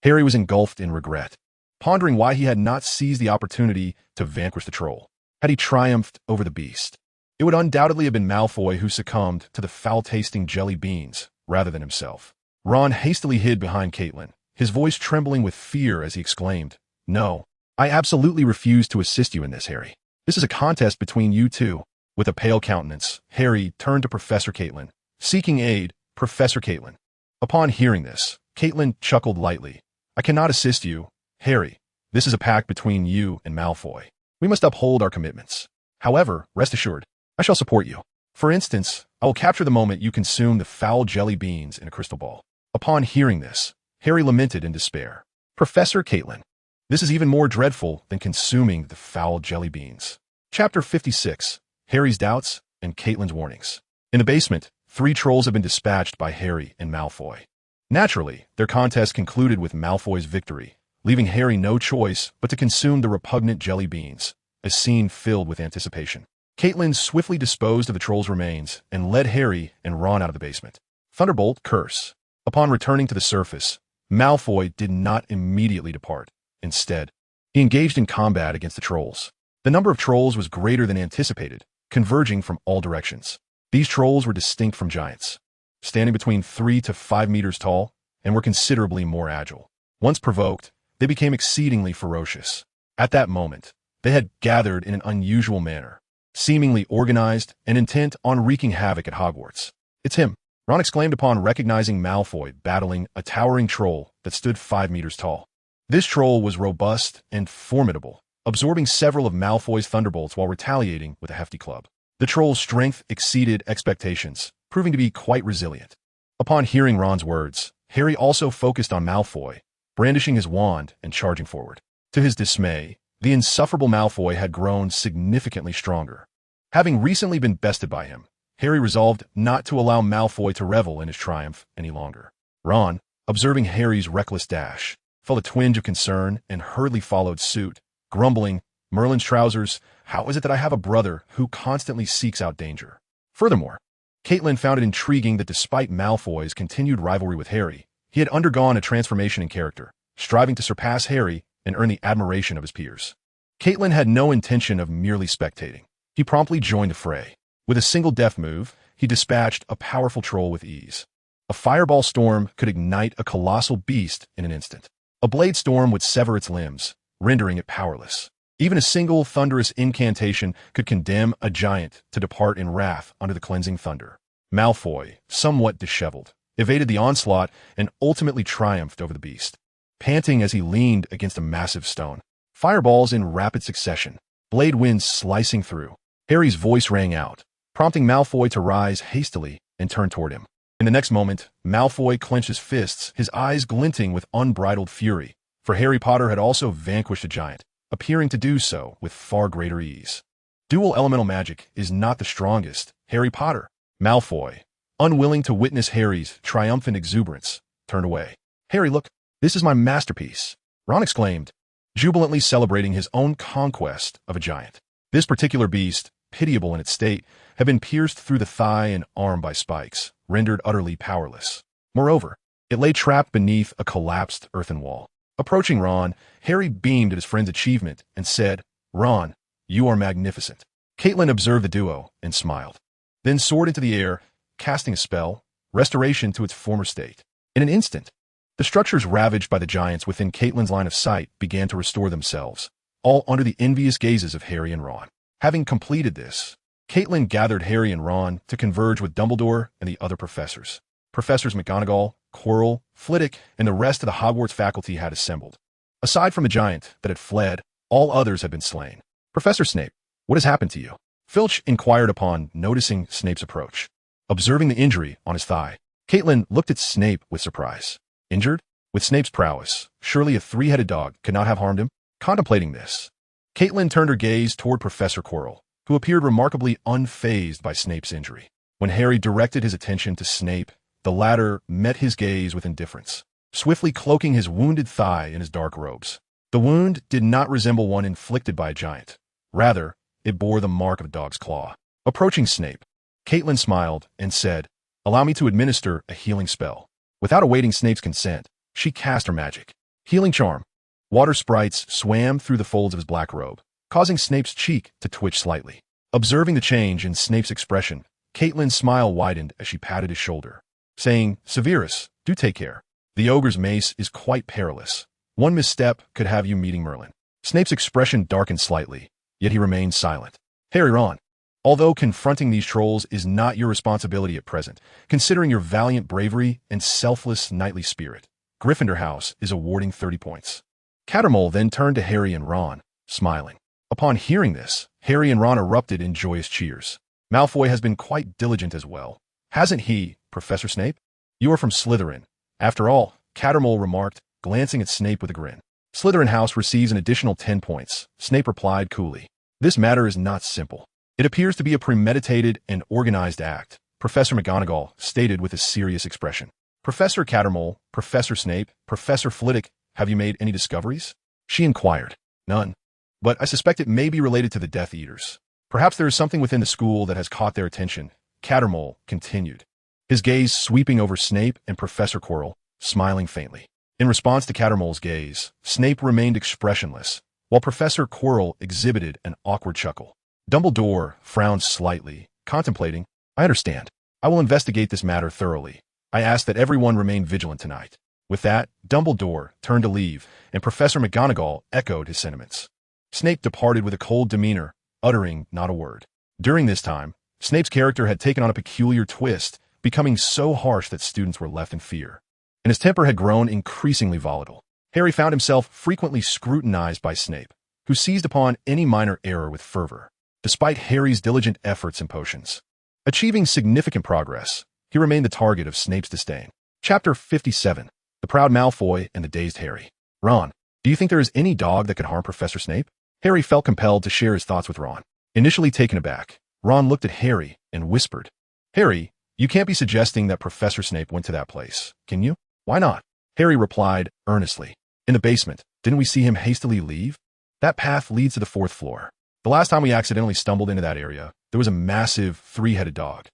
Harry was engulfed in regret, pondering why he had not seized the opportunity to vanquish the troll. Had he triumphed over the beast, it would undoubtedly have been Malfoy who succumbed to the foul-tasting jelly beans rather than himself. Ron hastily hid behind Caitlin, his voice trembling with fear as he exclaimed, "No, I absolutely refuse to assist you in this, Harry. This is a contest between you two." With a pale countenance, Harry turned to Professor Caitlin, seeking aid. "Professor Caitlin." Upon hearing this, Caitlin chuckled lightly. "I cannot assist you, Harry. This is a pact between you and Malfoy. We must uphold our commitments. However, rest assured, I shall support you. For instance, I will capture the moment you consume the foul jelly beans in a crystal ball." Upon hearing this, Harry lamented in despair. "Professor Caitlin, this is even more dreadful than consuming the foul jelly beans." Chapter 56. Harry's Doubts and Caitlin's Warnings. In the basement, 3 trolls have been dispatched by Harry and Malfoy. Naturally, their contest concluded with Malfoy's victory, leaving Harry no choice but to consume the repugnant jelly beans, a scene filled with anticipation. Caitlin swiftly disposed of the troll's remains and led Harry and Ron out of the basement. Thunderbolt Curse. Upon returning to the surface, Malfoy did not immediately depart. Instead, he engaged in combat against the trolls. The number of trolls was greater than anticipated, converging from all directions. These trolls were distinct from giants, standing between 3 to 5 meters tall, and were considerably more agile. Once provoked, they became exceedingly ferocious. At that moment, they had gathered in an unusual manner, seemingly organized and intent on wreaking havoc at Hogwarts. "It's him." Ron exclaimed upon recognizing Malfoy battling a towering troll that stood 5 meters tall. This troll was robust and formidable, absorbing several of Malfoy's thunderbolts while retaliating with a hefty club. The troll's strength exceeded expectations, proving to be quite resilient. Upon hearing Ron's words, Harry also focused on Malfoy, brandishing his wand and charging forward. To his dismay, the insufferable Malfoy had grown significantly stronger. Having recently been bested by him, Harry resolved not to allow Malfoy to revel in his triumph any longer. Ron, observing Harry's reckless dash, felt a twinge of concern and hurriedly followed suit, grumbling, "Merlin's trousers, how is it that I have a brother who constantly seeks out danger?" Furthermore, Caitlin found it intriguing that despite Malfoy's continued rivalry with Harry, he had undergone a transformation in character, striving to surpass Harry and earn the admiration of his peers. Caitlin had no intention of merely spectating. He promptly joined the fray. With a single deft move, he dispatched a powerful troll with ease. A fireball storm could ignite a colossal beast in an instant. A blade storm would sever its limbs, rendering it powerless. Even a single thunderous incantation could condemn a giant to depart in wrath under the cleansing thunder. Malfoy, somewhat disheveled, evaded the onslaught and ultimately triumphed over the beast. Panting as he leaned against a massive stone, fireballs in rapid succession, blade winds slicing through, Harry's voice rang out, prompting Malfoy to rise hastily and turn toward him. In the next moment, Malfoy clenched his fists, his eyes glinting with unbridled fury, for Harry Potter had also vanquished a giant, appearing to do so with far greater ease. Dual elemental magic is not the strongest, Harry Potter. Malfoy, unwilling to witness Harry's triumphant exuberance, turned away. "Harry, look, this is my masterpiece," Ron exclaimed, jubilantly celebrating his own conquest of a giant. This particular beast, pitiable in its state, had been pierced through the thigh and arm by spikes, rendered utterly powerless. Moreover, it lay trapped beneath a collapsed earthen wall. Approaching Ron, Harry beamed at his friend's achievement and said, "Ron, you are magnificent." Caitlin observed the duo and smiled, then soared into the air, casting a spell, restoration to its former state. In an instant, the structures ravaged by the giants within Caitlin's line of sight began to restore themselves, all under the envious gazes of Harry and Ron. Having completed this, Caitlin gathered Harry and Ron to converge with Dumbledore and the other professors. Professors McGonagall, Quirrell, Flitwick, and the rest of the Hogwarts faculty had assembled. Aside from the giant that had fled, all others had been slain. "Professor Snape, what has happened to you?" Filch inquired upon noticing Snape's approach. Observing the injury on his thigh, Caitlin looked at Snape with surprise. Injured? With Snape's prowess, surely a three-headed dog could not have harmed him? Contemplating this, Caitlin turned her gaze toward Professor Quirrell, who appeared remarkably unfazed by Snape's injury. When Harry directed his attention to Snape, the latter met his gaze with indifference, swiftly cloaking his wounded thigh in his dark robes. The wound did not resemble one inflicted by a giant. Rather, it bore the mark of a dog's claw. Approaching Snape, Caitlin smiled and said, "Allow me to administer a healing spell." Without awaiting Snape's consent, she cast her magic. Healing charm. Water sprites swam through the folds of his black robe, causing Snape's cheek to twitch slightly. Observing the change in Snape's expression, Caitlin's smile widened as she patted his shoulder, saying, "Severus, do take care. The ogre's mace is quite perilous. One misstep could have you meeting Merlin." Snape's expression darkened slightly, yet he remained silent. "Harry, Ron, although confronting these trolls is not your responsibility at present, considering your valiant bravery and selfless knightly spirit, Gryffindor House is awarding 30 points. Cattermole then turned to Harry and Ron, smiling. Upon hearing this, Harry and Ron erupted in joyous cheers. "Malfoy has been quite diligent as well, hasn't he, Professor Snape? You are from Slytherin. After all," Cattermole remarked, glancing at Snape with a grin. "Slytherin House receives an additional 10 points, Snape replied coolly. "This matter is not simple. It appears to be a premeditated and organized act," Professor McGonagall stated with a serious expression. "Professor Cattermole, Professor Snape, Professor Flitwick, have you made any discoveries?" she inquired. "None. But I suspect it may be related to the Death Eaters. Perhaps there is something within the school that has caught their attention," Cattermole continued, his gaze sweeping over Snape and Professor Quirrell, smiling faintly. In response to Cattermole's gaze, Snape remained expressionless, while Professor Quirrell exhibited an awkward chuckle. Dumbledore frowned slightly, contemplating. "I understand. I will investigate this matter thoroughly. I ask that everyone remain vigilant tonight." With that, Dumbledore turned to leave, and Professor McGonagall echoed his sentiments. Snape departed with a cold demeanor, uttering not a word. During this time, Snape's character had taken on a peculiar twist, becoming so harsh that students were left in fear. And his temper had grown increasingly volatile. Harry found himself frequently scrutinized by Snape, who seized upon any minor error with fervor. Despite Harry's diligent efforts and potions, achieving significant progress, he remained the target of Snape's disdain. Chapter 57. The Proud Malfoy and the Dazed Harry. Ron, do you think there is any dog that could harm Professor Snape? Harry felt compelled to share his thoughts with Ron. Initially taken aback, Ron looked at Harry and whispered, Harry, you can't be suggesting that Professor Snape went to that place, can you? Why not? Harry replied earnestly. In the basement, didn't we see him hastily leave? That path leads to the 4th floor. The last time we accidentally stumbled into that area, there was a massive 3-headed dog.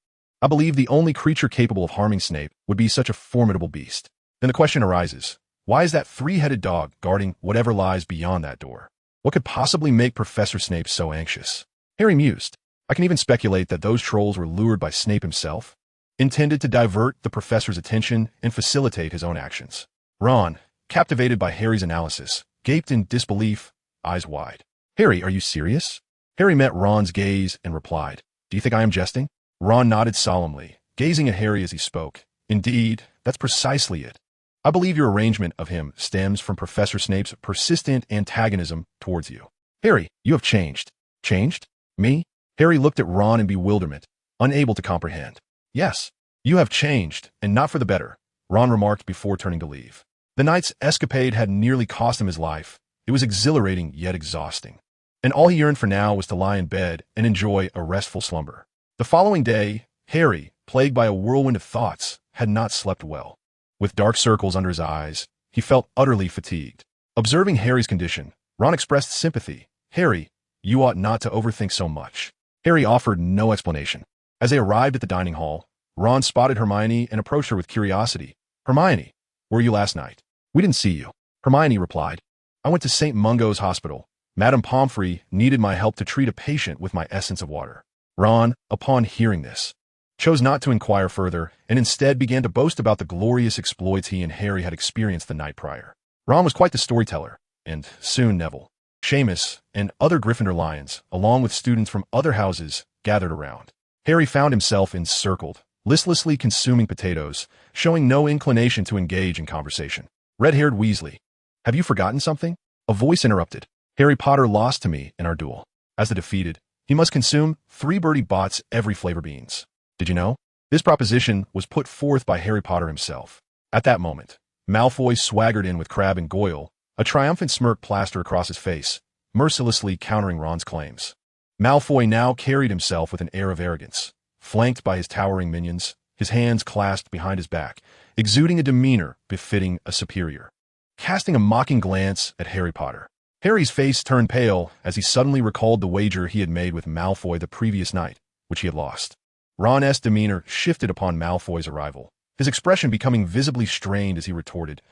I believe the only creature capable of harming Snape would be such a formidable beast. Then the question arises, why is that 3-headed dog guarding whatever lies beyond that door? What could possibly make Professor Snape so anxious? Harry mused. I can even speculate that those trolls were lured by Snape himself, intended to divert the professor's attention and facilitate his own actions. Ron, captivated by Harry's analysis, gaped in disbelief, eyes wide. Harry, are you serious? Harry met Ron's gaze and replied, do you think I am jesting? Ron nodded solemnly, gazing at Harry as he spoke. Indeed, that's precisely it. I believe your arrangement of him stems from Professor Snape's persistent antagonism towards you. Harry, you have changed. Changed? Me? Harry looked at Ron in bewilderment, unable to comprehend. Yes, you have changed, and not for the better, Ron remarked before turning to leave. The night's escapade had nearly cost him his life. It was exhilarating yet exhausting, and all he yearned for now was to lie in bed and enjoy a restful slumber. The following day, Harry, plagued by a whirlwind of thoughts, had not slept well. With dark circles under his eyes, he felt utterly fatigued. Observing Harry's condition, Ron expressed sympathy. Harry, you ought not to overthink so much. Harry offered no explanation. As they arrived at the dining hall, Ron spotted Hermione and approached her with curiosity. Hermione, where were you last night? We didn't see you. Hermione replied. I went to St. Mungo's Hospital. Madame Pomfrey needed my help to treat a patient with my essence of water. Ron, upon hearing this, chose not to inquire further and instead began to boast about the glorious exploits he and Harry had experienced the night prior. Ron was quite the storyteller, and soon Neville, Seamus, and other Gryffindor lions, along with students from other houses, gathered around. Harry found himself encircled, listlessly consuming potatoes, showing no inclination to engage in conversation. Red-haired Weasley, have you forgotten something? A voice interrupted. Harry Potter lost to me in our duel. As the defeated, he must consume 3 Bertie Bott's every flavor beans. Did you know? This proposition was put forth by Harry Potter himself. At that moment, Malfoy swaggered in with Crabbe and Goyle, a triumphant smirk plastered across his face, mercilessly countering Ron's claims. Malfoy now carried himself with an air of arrogance, flanked by his towering minions, his hands clasped behind his back, exuding a demeanor befitting a superior. Casting a mocking glance at Harry Potter, Harry's face turned pale as he suddenly recalled the wager he had made with Malfoy the previous night, which he had lost. Ron's demeanor shifted upon Malfoy's arrival, his expression becoming visibly strained as he retorted,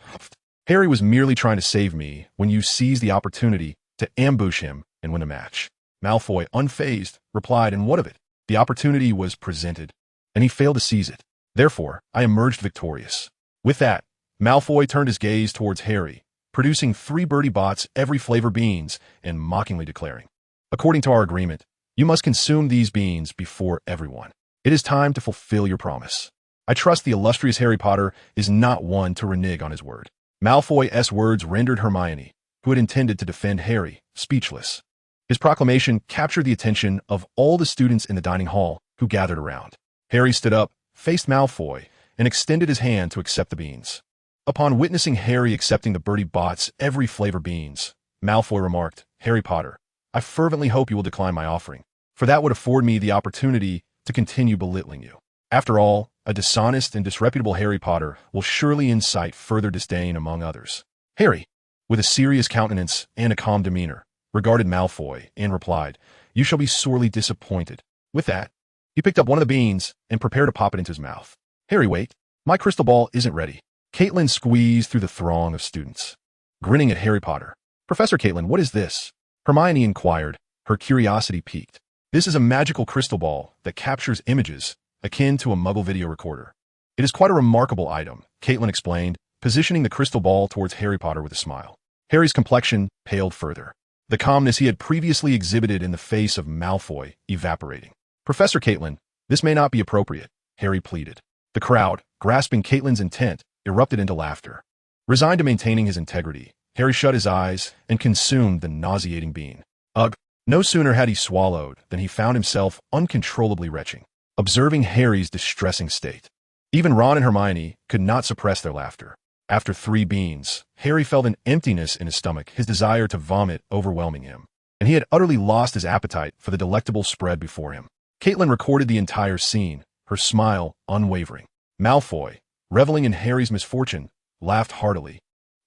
Harry was merely trying to save me when you seized the opportunity to ambush him and win a match. Malfoy, unfazed, replied, and what of it? The opportunity was presented, and he failed to seize it. Therefore, I emerged victorious. With that, Malfoy turned his gaze towards Harry, producing 3 Bertie Bott's every flavor beans and mockingly declaring, according to our agreement, you must consume these beans before everyone. It is time to fulfill your promise. I trust the illustrious Harry Potter is not one to renege on his word. Malfoy's words rendered Hermione, who had intended to defend Harry, speechless. His proclamation captured the attention of all the students in the dining hall who gathered around. Harry stood up, faced Malfoy, and extended his hand to accept the beans. Upon witnessing Harry accepting the Bertie Bott's every flavor beans, Malfoy remarked, Harry Potter, I fervently hope you will decline my offering, for that would afford me the opportunity to continue belittling you. After all, a dishonest and disreputable Harry Potter will surely incite further disdain among others. Harry, with a serious countenance and a calm demeanor, regarded Malfoy and replied, you shall be sorely disappointed. With that, he picked up one of the beans and prepared to pop it into his mouth. Harry, wait. My crystal ball isn't ready. Caitlin squeezed through the throng of students, grinning at Harry Potter. Professor Caitlin, what is this? Hermione inquired, her curiosity piqued. This is a magical crystal ball that captures images, akin to a Muggle video recorder. It is quite a remarkable item, Caitlin explained, positioning the crystal ball towards Harry Potter with a smile. Harry's complexion paled further, the calmness he had previously exhibited in the face of Malfoy evaporating. Professor Caitlin, this may not be appropriate, Harry pleaded. The crowd, grasping Caitlyn's intent, erupted into laughter. Resigned to maintaining his integrity, Harry shut his eyes and consumed the nauseating bean. Ugh! No sooner had he swallowed than he found himself uncontrollably retching, observing Harry's distressing state. Even Ron and Hermione could not suppress their laughter. After 3 beans, Harry felt an emptiness in his stomach, his desire to vomit overwhelming him, and he had utterly lost his appetite for the delectable spread before him. Caitlyn recorded the entire scene, her smile unwavering. Malfoy, reveling in Harry's misfortune, laughed heartily,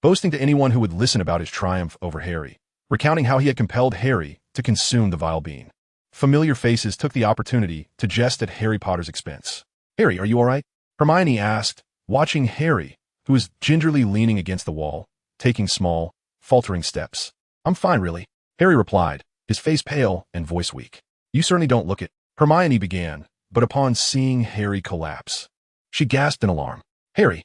boasting to anyone who would listen about his triumph over Harry, recounting how he had compelled Harry to consume the vile bean. Familiar faces took the opportunity to jest at Harry Potter's expense. "Harry, are you all right?" Hermione asked, watching Harry, who was gingerly leaning against the wall, taking small, faltering steps. "I'm fine, really," Harry replied, his face pale and voice weak. "You certainly don't look it," Hermione began, but upon seeing Harry collapse, she gasped in alarm. Harry!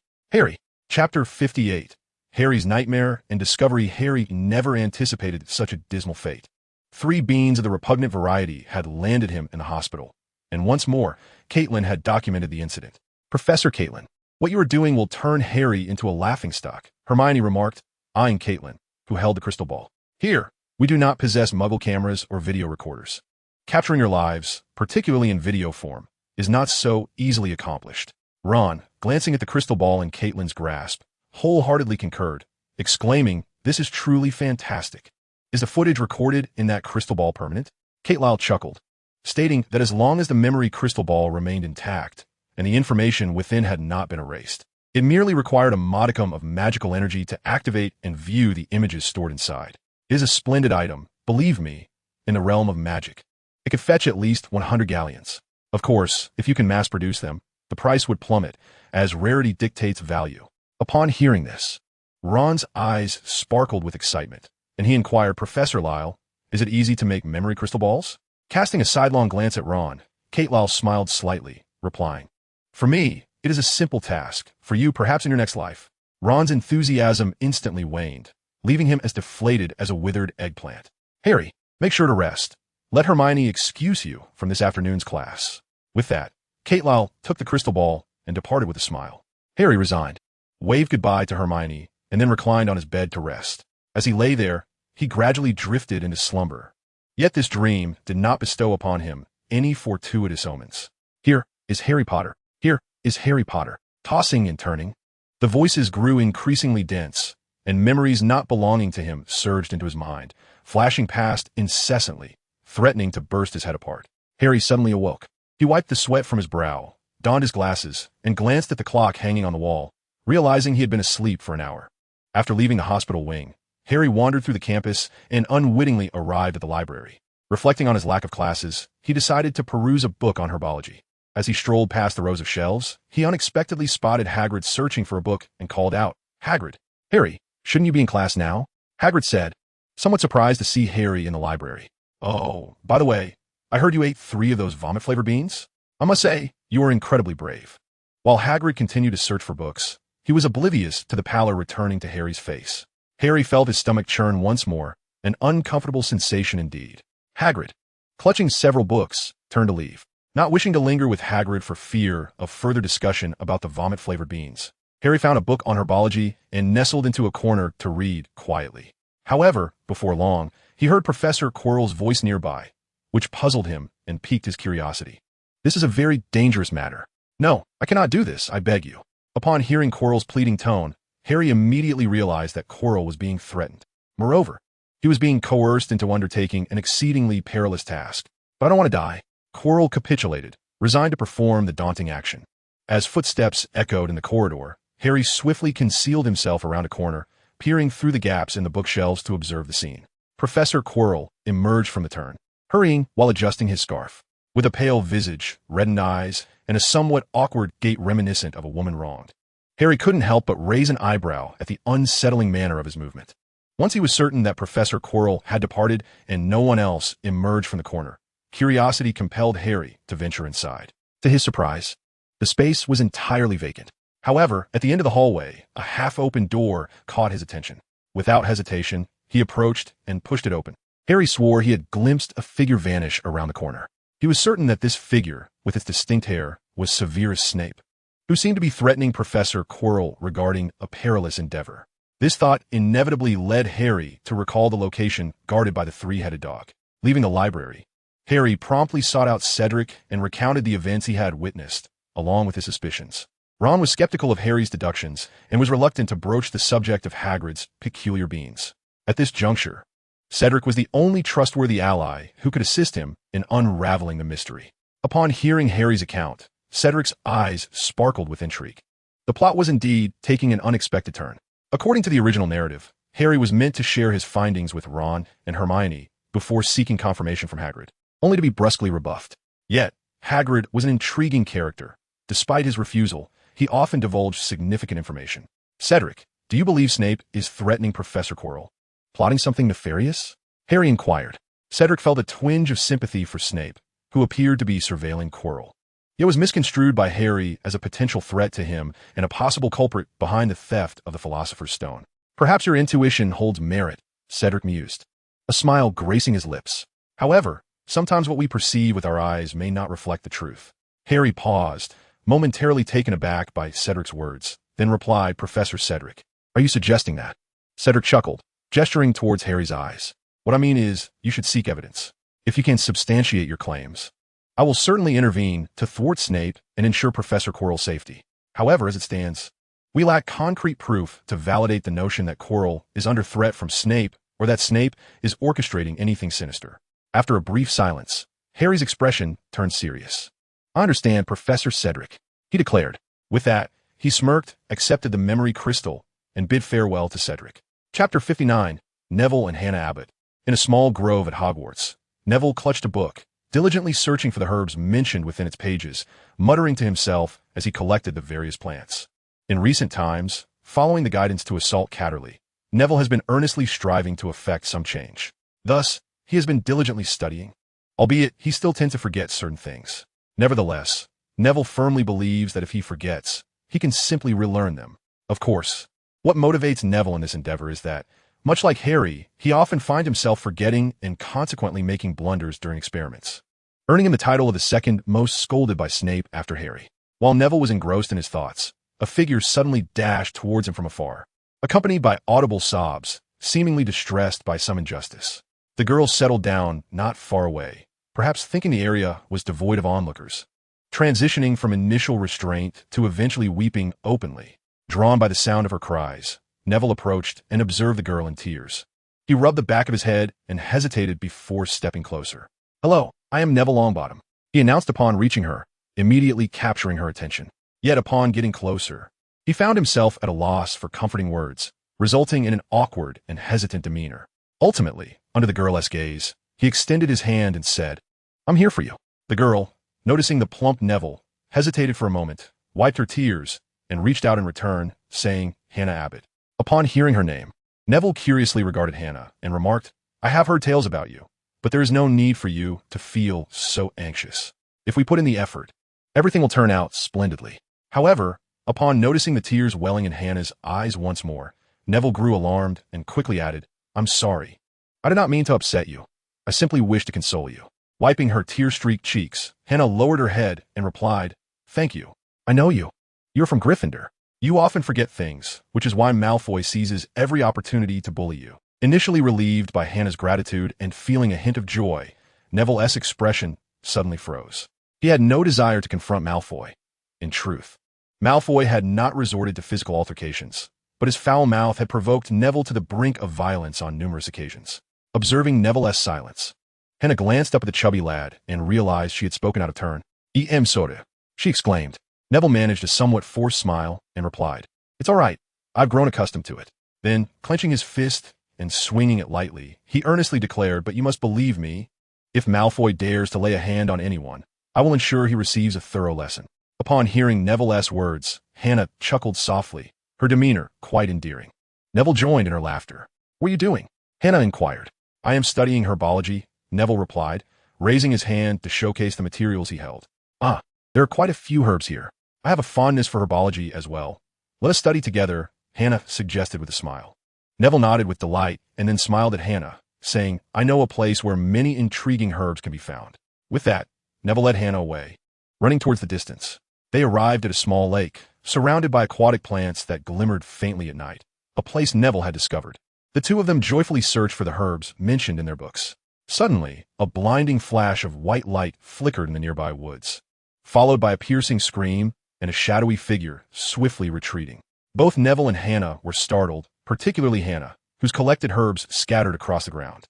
Chapter 58. Harry's nightmare and discovery. Harry never anticipated such a dismal fate. 3 beans of the repugnant variety had landed him in the hospital, and once more, Caitlyn had documented the incident. "Professor Caitlyn, what you are doing will turn Harry into a laughingstock," Hermione remarked, eyeing Caitlyn, who held the crystal ball. "Here, we do not possess Muggle cameras or video recorders. Capturing your lives, particularly in video form, is not so easily accomplished." Ron, glancing at the crystal ball in Caitlyn's grasp, wholeheartedly concurred, exclaiming, "This is truly fantastic. Is the footage recorded in that crystal ball permanent?" Caitlyn chuckled, stating that as long as the memory crystal ball remained intact and the information within had not been erased, it merely required a modicum of magical energy to activate and view the images stored inside. It is a splendid item, believe me, in the realm of magic. It could fetch at least 100 galleons. Of course, if you can mass-produce them, the price would plummet, as rarity dictates value. Upon hearing this, Ron's eyes sparkled with excitement, and he inquired, "Professor Lyle, is it easy to make memory crystal balls?" Casting a sidelong glance at Ron, Caitlyn smiled slightly, replying, "For me, it is a simple task. For you, perhaps in your next life." Ron's enthusiasm instantly waned, leaving him as deflated as a withered eggplant. "Harry, make sure to rest. Let Hermione excuse you from this afternoon's class." With that, Caitlyn took the crystal ball and departed with a smile. Harry resigned, waved goodbye to Hermione, and then reclined on his bed to rest. As he lay there, he gradually drifted into slumber. Yet this dream did not bestow upon him any fortuitous omens. "Here is Harry Potter. Here is Harry Potter." Tossing and turning, the voices grew increasingly dense, and memories not belonging to him surged into his mind, flashing past incessantly, threatening to burst his head apart. Harry suddenly awoke. He wiped the sweat from his brow, donned his glasses, and glanced at the clock hanging on the wall, realizing he had been asleep for an hour. After leaving the hospital wing, Harry wandered through the campus and unwittingly arrived at the library. Reflecting on his lack of classes, he decided to peruse a book on herbology. As he strolled past the rows of shelves, he unexpectedly spotted Hagrid searching for a book and called out, "Hagrid! Harry, shouldn't you be in class now?" Hagrid said, somewhat surprised to see Harry in the library. "Oh, by the way, I heard you ate 3 of those vomit-flavored beans. I must say, you are incredibly brave." While Hagrid continued to search for books, he was oblivious to the pallor returning to Harry's face. Harry felt his stomach churn once more, an uncomfortable sensation indeed. Hagrid, clutching several books, turned to leave. Not wishing to linger with Hagrid for fear of further discussion about the vomit-flavored beans, Harry found a book on herbology and nestled into a corner to read quietly. However, before long, he heard Professor Quirrell's voice nearby, which puzzled him and piqued his curiosity. "This is a very dangerous matter. No, I cannot do this, I beg you." Upon hearing Quirrell's pleading tone, Harry immediately realized that Quirrell was being threatened. Moreover, he was being coerced into undertaking an exceedingly perilous task. "But I don't want to die." Quirrell capitulated, resigned to perform the daunting action. As footsteps echoed in the corridor, Harry swiftly concealed himself around a corner, peering through the gaps in the bookshelves to observe the scene. Professor Quirrell emerged from the turn, hurrying while adjusting his scarf. With a pale visage, reddened eyes, and a somewhat awkward gait reminiscent of a woman wronged, Harry couldn't help but raise an eyebrow at the unsettling manner of his movement. Once he was certain that Professor Quirrell had departed and no one else emerged from the corner, curiosity compelled Harry to venture inside. To his surprise, the space was entirely vacant. However, at the end of the hallway, a half-open door caught his attention. Without hesitation, he approached and pushed it open. Harry swore he had glimpsed a figure vanish around the corner. He was certain that this figure, with its distinct hair, was Severus Snape. who seemed to be threatening Professor Quirrell regarding a perilous endeavor. This thought inevitably led Harry to recall the location guarded by the three-headed dog. Leaving the library, Harry promptly sought out Cedric and recounted the events he had witnessed, along with his suspicions. Ron was skeptical of Harry's deductions and was reluctant to broach the subject of Hagrid's peculiar beings. At this juncture, Cedric was the only trustworthy ally who could assist him in unraveling the mystery. Upon hearing Harry's account, Cedric's eyes sparkled with intrigue. The plot was indeed taking an unexpected turn. According to the original narrative, Harry was meant to share his findings with Ron and Hermione before seeking confirmation from Hagrid, only to be brusquely rebuffed. Yet, Hagrid was an intriguing character. Despite his refusal, he often divulged significant information. Cedric, do you believe Snape is threatening Professor Quirrell? Plotting something nefarious? Harry inquired. Cedric felt a twinge of sympathy for Snape, who appeared to be surveilling Quirrell. It was misconstrued by Harry as a potential threat to him and a possible culprit behind the theft of the Philosopher's Stone. Perhaps your intuition holds merit, Cedric mused, a smile gracing his lips. However, sometimes what we perceive with our eyes may not reflect the truth. Harry paused, momentarily taken aback by Cedric's words, then replied, Professor Cedric, are you suggesting that? Cedric chuckled, gesturing towards Harry's eyes. What I mean is, you should seek evidence. If you can substantiate your claims, I will certainly intervene to thwart Snape and ensure Professor Quirrell's safety. However, as it stands, we lack concrete proof to validate the notion that Quirrell is under threat from Snape or that Snape is orchestrating anything sinister. After a brief silence, Harry's expression turned serious. I understand, Professor Cedric, he declared. With that, he smirked, accepted the memory crystal, and bid farewell to Cedric. Chapter 59, Neville and Hannah Abbott. In a small grove at Hogwarts, Neville clutched a book, diligently searching for the herbs mentioned within its pages, muttering to himself as he collected the various plants. In recent times, following the guidance to assault Catterley, Neville has been earnestly striving to effect some change. Thus, he has been diligently studying, albeit he still tends to forget certain things. Nevertheless, Neville firmly believes that if he forgets, he can simply relearn them. Of course, what motivates Neville in this endeavor is that, much like Harry, he often finds himself forgetting and consequently making blunders during experiments, earning him the title of the second most scolded by Snape after Harry. While Neville was engrossed in his thoughts, a figure suddenly dashed towards him from afar, accompanied by audible sobs, seemingly distressed by some injustice. The girl settled down not far away, perhaps thinking the area was devoid of onlookers, transitioning from initial restraint to eventually weeping openly. Drawn by the sound of her cries, Neville approached and observed the girl in tears. He rubbed the back of his head and hesitated before stepping closer. Hello, I am Neville Longbottom, he announced upon reaching her, immediately capturing her attention. Yet upon getting closer, he found himself at a loss for comforting words, resulting in an awkward and hesitant demeanor. Ultimately, under the girl's gaze, he extended his hand and said, I'm here for you. The girl, noticing the plump Neville, hesitated for a moment, wiped her tears, and reached out in return, saying, Hannah Abbott. Upon hearing her name, Neville curiously regarded Hannah and remarked, I have heard tales about you, but there is no need for you to feel so anxious. If we put in the effort, everything will turn out splendidly. However, upon noticing the tears welling in Hannah's eyes once more, Neville grew alarmed and quickly added, I'm sorry. I did not mean to upset you. I simply wish to console you. Wiping her tear-streaked cheeks, Hannah lowered her head and replied, Thank you. I know you. You're from Gryffindor. You often forget things, which is why Malfoy seizes every opportunity to bully you. Initially relieved by Hannah's gratitude and feeling a hint of joy, Neville's expression suddenly froze. He had no desire to confront Malfoy. In truth, Malfoy had not resorted to physical altercations, but his foul mouth had provoked Neville to the brink of violence on numerous occasions. Observing Neville's silence, Hannah glanced up at the chubby lad and realized she had spoken out of turn. "I'm sorry," she exclaimed. Neville managed a somewhat forced smile and replied, "It's all right. I've grown accustomed to it." Then, clenching his fist and swinging it lightly, he earnestly declared, "But you must believe me. If Malfoy dares to lay a hand on anyone, I will ensure he receives a thorough lesson." Upon hearing Neville's words, Hannah chuckled softly, her demeanor quite endearing. Neville joined in her laughter. "What are you doing?" Hannah inquired. "I am studying herbology," Neville replied, raising his hand to showcase the materials he held. "Ah, there are quite a few herbs here. I have a fondness for herbology as well. Let us study together," Hannah suggested with a smile. Neville nodded with delight and then smiled at Hannah, saying, "I know a place where many intriguing herbs can be found." With that, Neville led Hannah away, running towards the distance. They arrived at a small lake, surrounded by aquatic plants that glimmered faintly at night, a place Neville had discovered. The two of them joyfully searched for the herbs mentioned in their books. Suddenly, a blinding flash of white light flickered in the nearby woods, followed by a piercing scream and a shadowy figure swiftly retreating. Both Neville and Hannah were startled, particularly Hannah, whose collected herbs scattered across the ground.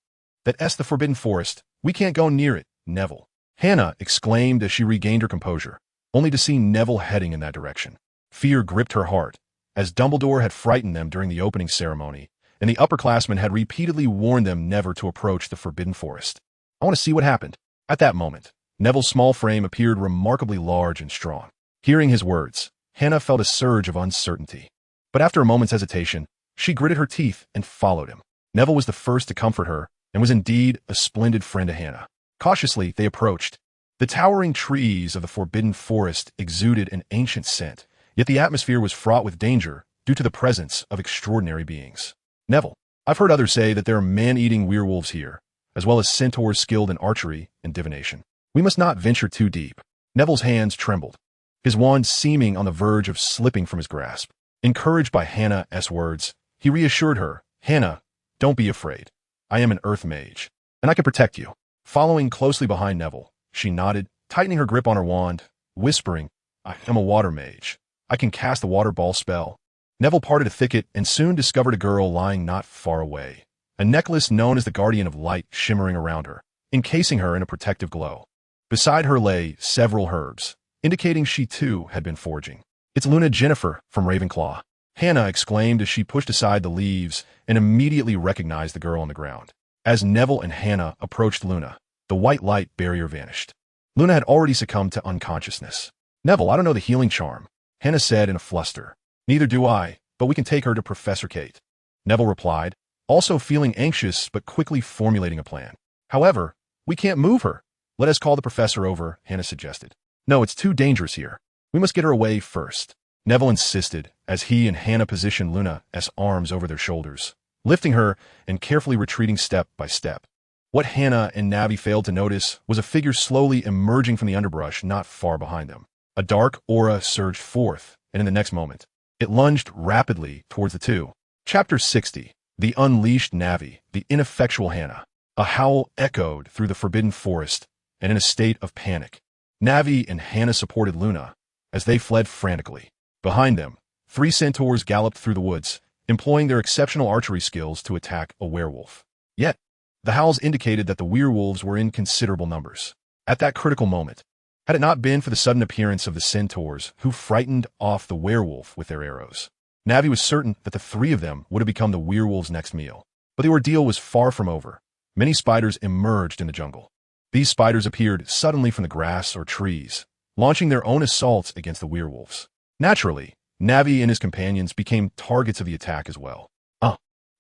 "That's the Forbidden Forest. We can't go near it, Neville," Hannah exclaimed as she regained her composure, only to see Neville heading in that direction. Fear gripped her heart, as Dumbledore had frightened them during the opening ceremony, and the upperclassmen had repeatedly warned them never to approach the Forbidden Forest. "I want to see what happened." At that moment, Neville's small frame appeared remarkably large and strong. Hearing his words, Hannah felt a surge of uncertainty. But after a moment's hesitation, she gritted her teeth and followed him. Neville was the first to comfort her, and was indeed a splendid friend to Hannah. Cautiously, they approached. The towering trees of the Forbidden Forest exuded an ancient scent, yet the atmosphere was fraught with danger due to the presence of extraordinary beings. "Neville, I've heard others say that there are man-eating werewolves here, as well as centaurs skilled in archery and divination. We must not venture too deep." Neville's hands trembled, his wand seeming on the verge of slipping from his grasp. Encouraged by Hannah's words, he reassured her, "Hannah, don't be afraid. I am an earth mage, and I can protect you." Following closely behind Neville, she nodded, tightening her grip on her wand, whispering, "I am a water mage. I can cast the water ball spell." Neville parted a thicket and soon discovered a girl lying not far away, a necklace known as the Guardian of Light shimmering around her, encasing her in a protective glow. Beside her lay several herbs, indicating she too had been foraging. "It's Luna Jennifer from Ravenclaw," Hannah exclaimed as she pushed aside the leaves and immediately recognized the girl on the ground. As Neville and Hannah approached Luna, the white light barrier vanished. Luna had already succumbed to unconsciousness. "Neville, I don't know the healing charm," Hannah said in a fluster. "Neither do I, but we can take her to Professor Kate," Neville replied, also feeling anxious but quickly formulating a plan. "However, we can't move her. Let us call the professor over," Hannah suggested. "No, it's too dangerous here. We must get her away first," Neville insisted as he and Hannah positioned Luna's arms over their shoulders, lifting her and carefully retreating step by step. What Hannah and Navi failed to notice was a figure slowly emerging from the underbrush not far behind them. A dark aura surged forth, and in the next moment, it lunged rapidly towards the two. Chapter 60. The Unleashed Navi, the Ineffectual Hannah. A howl echoed through the Forbidden Forest, and in a state of panic, Navi and Hannah supported Luna as they fled frantically. Behind them, 3 centaurs galloped through the woods, employing their exceptional archery skills to attack a werewolf. Yet, the howls indicated that the werewolves were in considerable numbers. At that critical moment, had it not been for the sudden appearance of the centaurs who frightened off the werewolf with their arrows, Navi was certain that the 3 of them would have become the werewolves' next meal. But the ordeal was far from over. Many spiders emerged in the jungle. These spiders appeared suddenly from the grass or trees, launching their own assaults against the werewolves. Naturally, Navi and his companions became targets of the attack as well.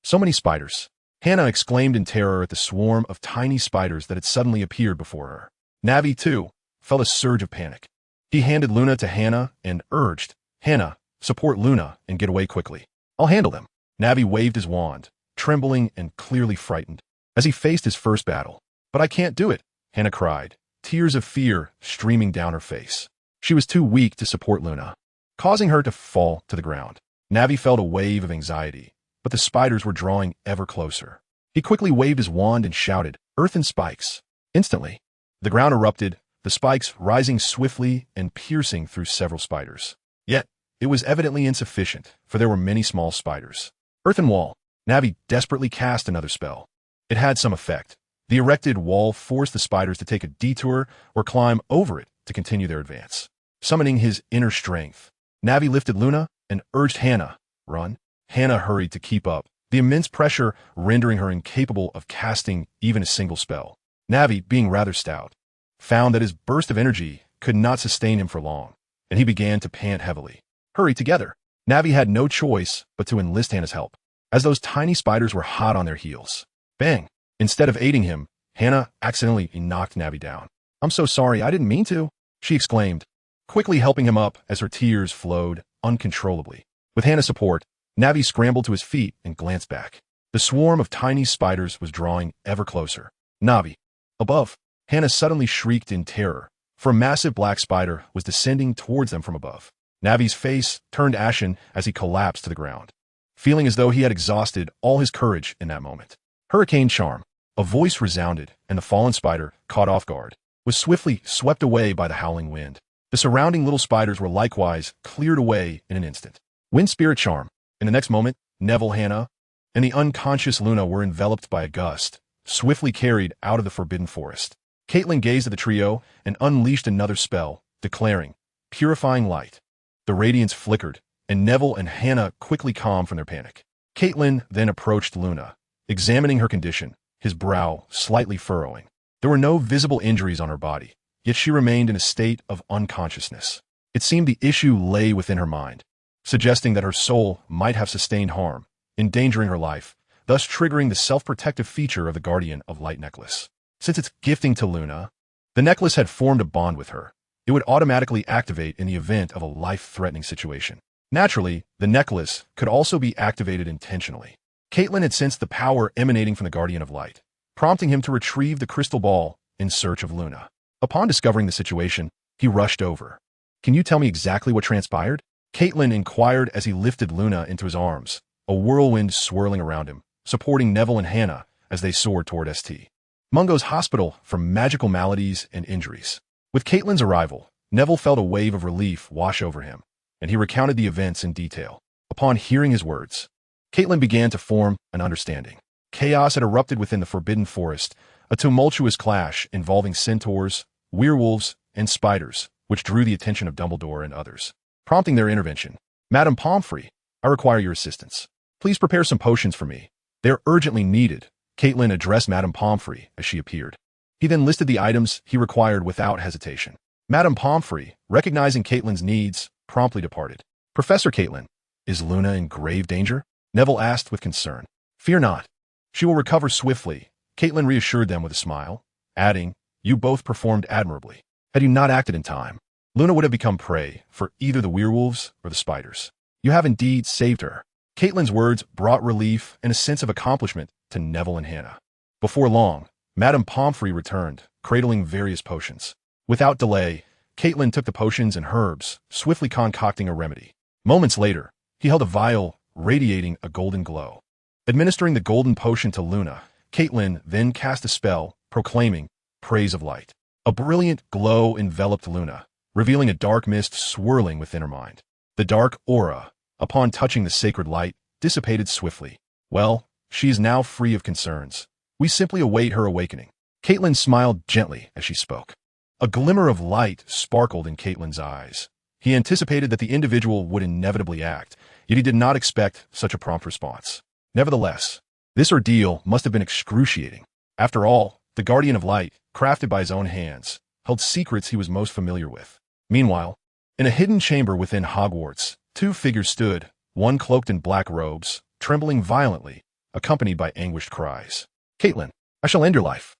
So many spiders," Hannah exclaimed in terror at the swarm of tiny spiders that had suddenly appeared before her. Navi, too, felt a surge of panic. He handed Luna to Hannah and urged, "Hannah, support Luna and get away quickly. I'll handle them." Navi waved his wand, trembling and clearly frightened, as he faced his first battle. "But I can't do it," Hannah cried, tears of fear streaming down her face. She was too weak to support Luna, causing her to fall to the ground. Navi felt a wave of anxiety, but the spiders were drawing ever closer. He quickly waved his wand and shouted, "Earth and spikes." Instantly, the ground erupted, the spikes rising swiftly and piercing through several spiders. Yet, it was evidently insufficient, for there were many small spiders. Earth and wall. Navi desperately cast another spell. It had some effect. The erected wall forced the spiders to take a detour or climb over it to continue their advance. Summoning his inner strength, Navi lifted Luna and urged Hannah, "Run." Hannah hurried to keep up, the immense pressure rendering her incapable of casting even a single spell. Navi, being rather stout, found that his burst of energy could not sustain him for long, and he began to pant heavily. "Hurry together." Navi had no choice but to enlist Hannah's help, as those tiny spiders were hot on their heels. Bang! Instead of aiding him, Hannah accidentally knocked Navi down. "I'm so sorry, I didn't mean to," she exclaimed, quickly helping him up as her tears flowed uncontrollably. With Hannah's support, Navi scrambled to his feet and glanced back. The swarm of tiny spiders was drawing ever closer. "Navi!" Above, Hannah suddenly shrieked in terror, for a massive black spider was descending towards them from above. Navi's face turned ashen as he collapsed to the ground, feeling as though he had exhausted all his courage in that moment. Hurricane charm. A voice resounded, and the fallen spider, caught off guard, was swiftly swept away by the howling wind. The surrounding little spiders were likewise cleared away in an instant. Wind spirit charm. In the next moment, Neville, Hannah, and the unconscious Luna were enveloped by a gust, swiftly carried out of the forbidden forest. Caitlin gazed at the trio and unleashed another spell, declaring, "Purifying light." The radiance flickered, and Neville and Hannah quickly calmed from their panic. Caitlin then approached Luna, examining her condition, his brow slightly furrowing. There were no visible injuries on her body, yet she remained in a state of unconsciousness. It seemed the issue lay within her mind, suggesting that her soul might have sustained harm, endangering her life, thus triggering the self-protective feature of the Guardian of Light necklace. Since its gifting to Luna, the necklace had formed a bond with her. It would automatically activate in the event of a life-threatening situation. Naturally, the necklace could also be activated intentionally. Caitlin had sensed the power emanating from the Guardian of Light, prompting him to retrieve the crystal ball in search of Luna. Upon discovering the situation, he rushed over. "Can you tell me exactly what transpired?" Caitlin inquired as he lifted Luna into his arms, a whirlwind swirling around him, supporting Neville and Hannah as they soared toward St. Mungo's hospital for magical maladies and injuries. With Caitlin's arrival, Neville felt a wave of relief wash over him, and he recounted the events in detail. Upon hearing his words, Caitlin began to form an understanding. Chaos had erupted within the Forbidden Forest, a tumultuous clash involving centaurs, werewolves, and spiders, which drew the attention of Dumbledore and others, prompting their intervention. "Madame Pomfrey, I require your assistance. Please prepare some potions for me. They are urgently needed." Caitlin addressed Madame Pomfrey as she appeared. He then listed the items he required without hesitation. Madame Pomfrey, recognizing Caitlin's needs, promptly departed. "Professor Caitlin, is Luna in grave danger?" Neville asked with concern. "Fear not. She will recover swiftly," Caitlin reassured them with a smile, adding, "You both performed admirably. Had you not acted in time, Luna would have become prey for either the werewolves or the spiders. You have indeed saved her." Caitlin's words brought relief and a sense of accomplishment to Neville and Hannah. Before long, Madame Pomfrey returned, cradling various potions. Without delay, Caitlin took the potions and herbs, swiftly concocting a remedy. Moments later, he held a vial radiating a golden glow. Administering the golden potion to Luna, Caitlin then cast a spell, proclaiming, "Praise of Light." A brilliant glow enveloped Luna, revealing a dark mist swirling within her mind. The dark aura, upon touching the sacred light, dissipated swiftly. "Well, she is now free of concerns. We simply await her awakening." Caitlin smiled gently as she spoke. A glimmer of light sparkled in Caitlin's eyes. He anticipated that the individual would inevitably act, yet he did not expect such a prompt response. Nevertheless, this ordeal must have been excruciating. After all, the Guardian of Light, crafted by his own hands, held secrets he was most familiar with. Meanwhile, in a hidden chamber within Hogwarts, two figures stood, one cloaked in black robes, trembling violently, accompanied by anguished cries. "Caitlin, I shall end your life.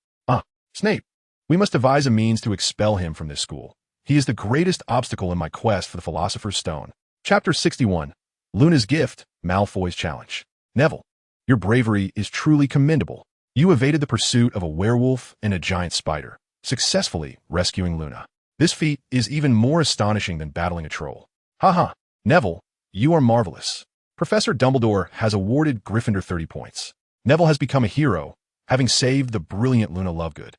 Snape, we must devise a means to expel him from this school. He is the greatest obstacle in my quest for the Philosopher's Stone." Chapter 61. Luna's Gift, Malfoy's Challenge. "Neville, your bravery is truly commendable. You evaded the pursuit of a werewolf and a giant spider, successfully rescuing Luna. This feat is even more astonishing than battling a troll." "Haha, Neville, you are marvelous. Professor Dumbledore has awarded Gryffindor 30 points. Neville has become a hero, having saved the brilliant Luna Lovegood,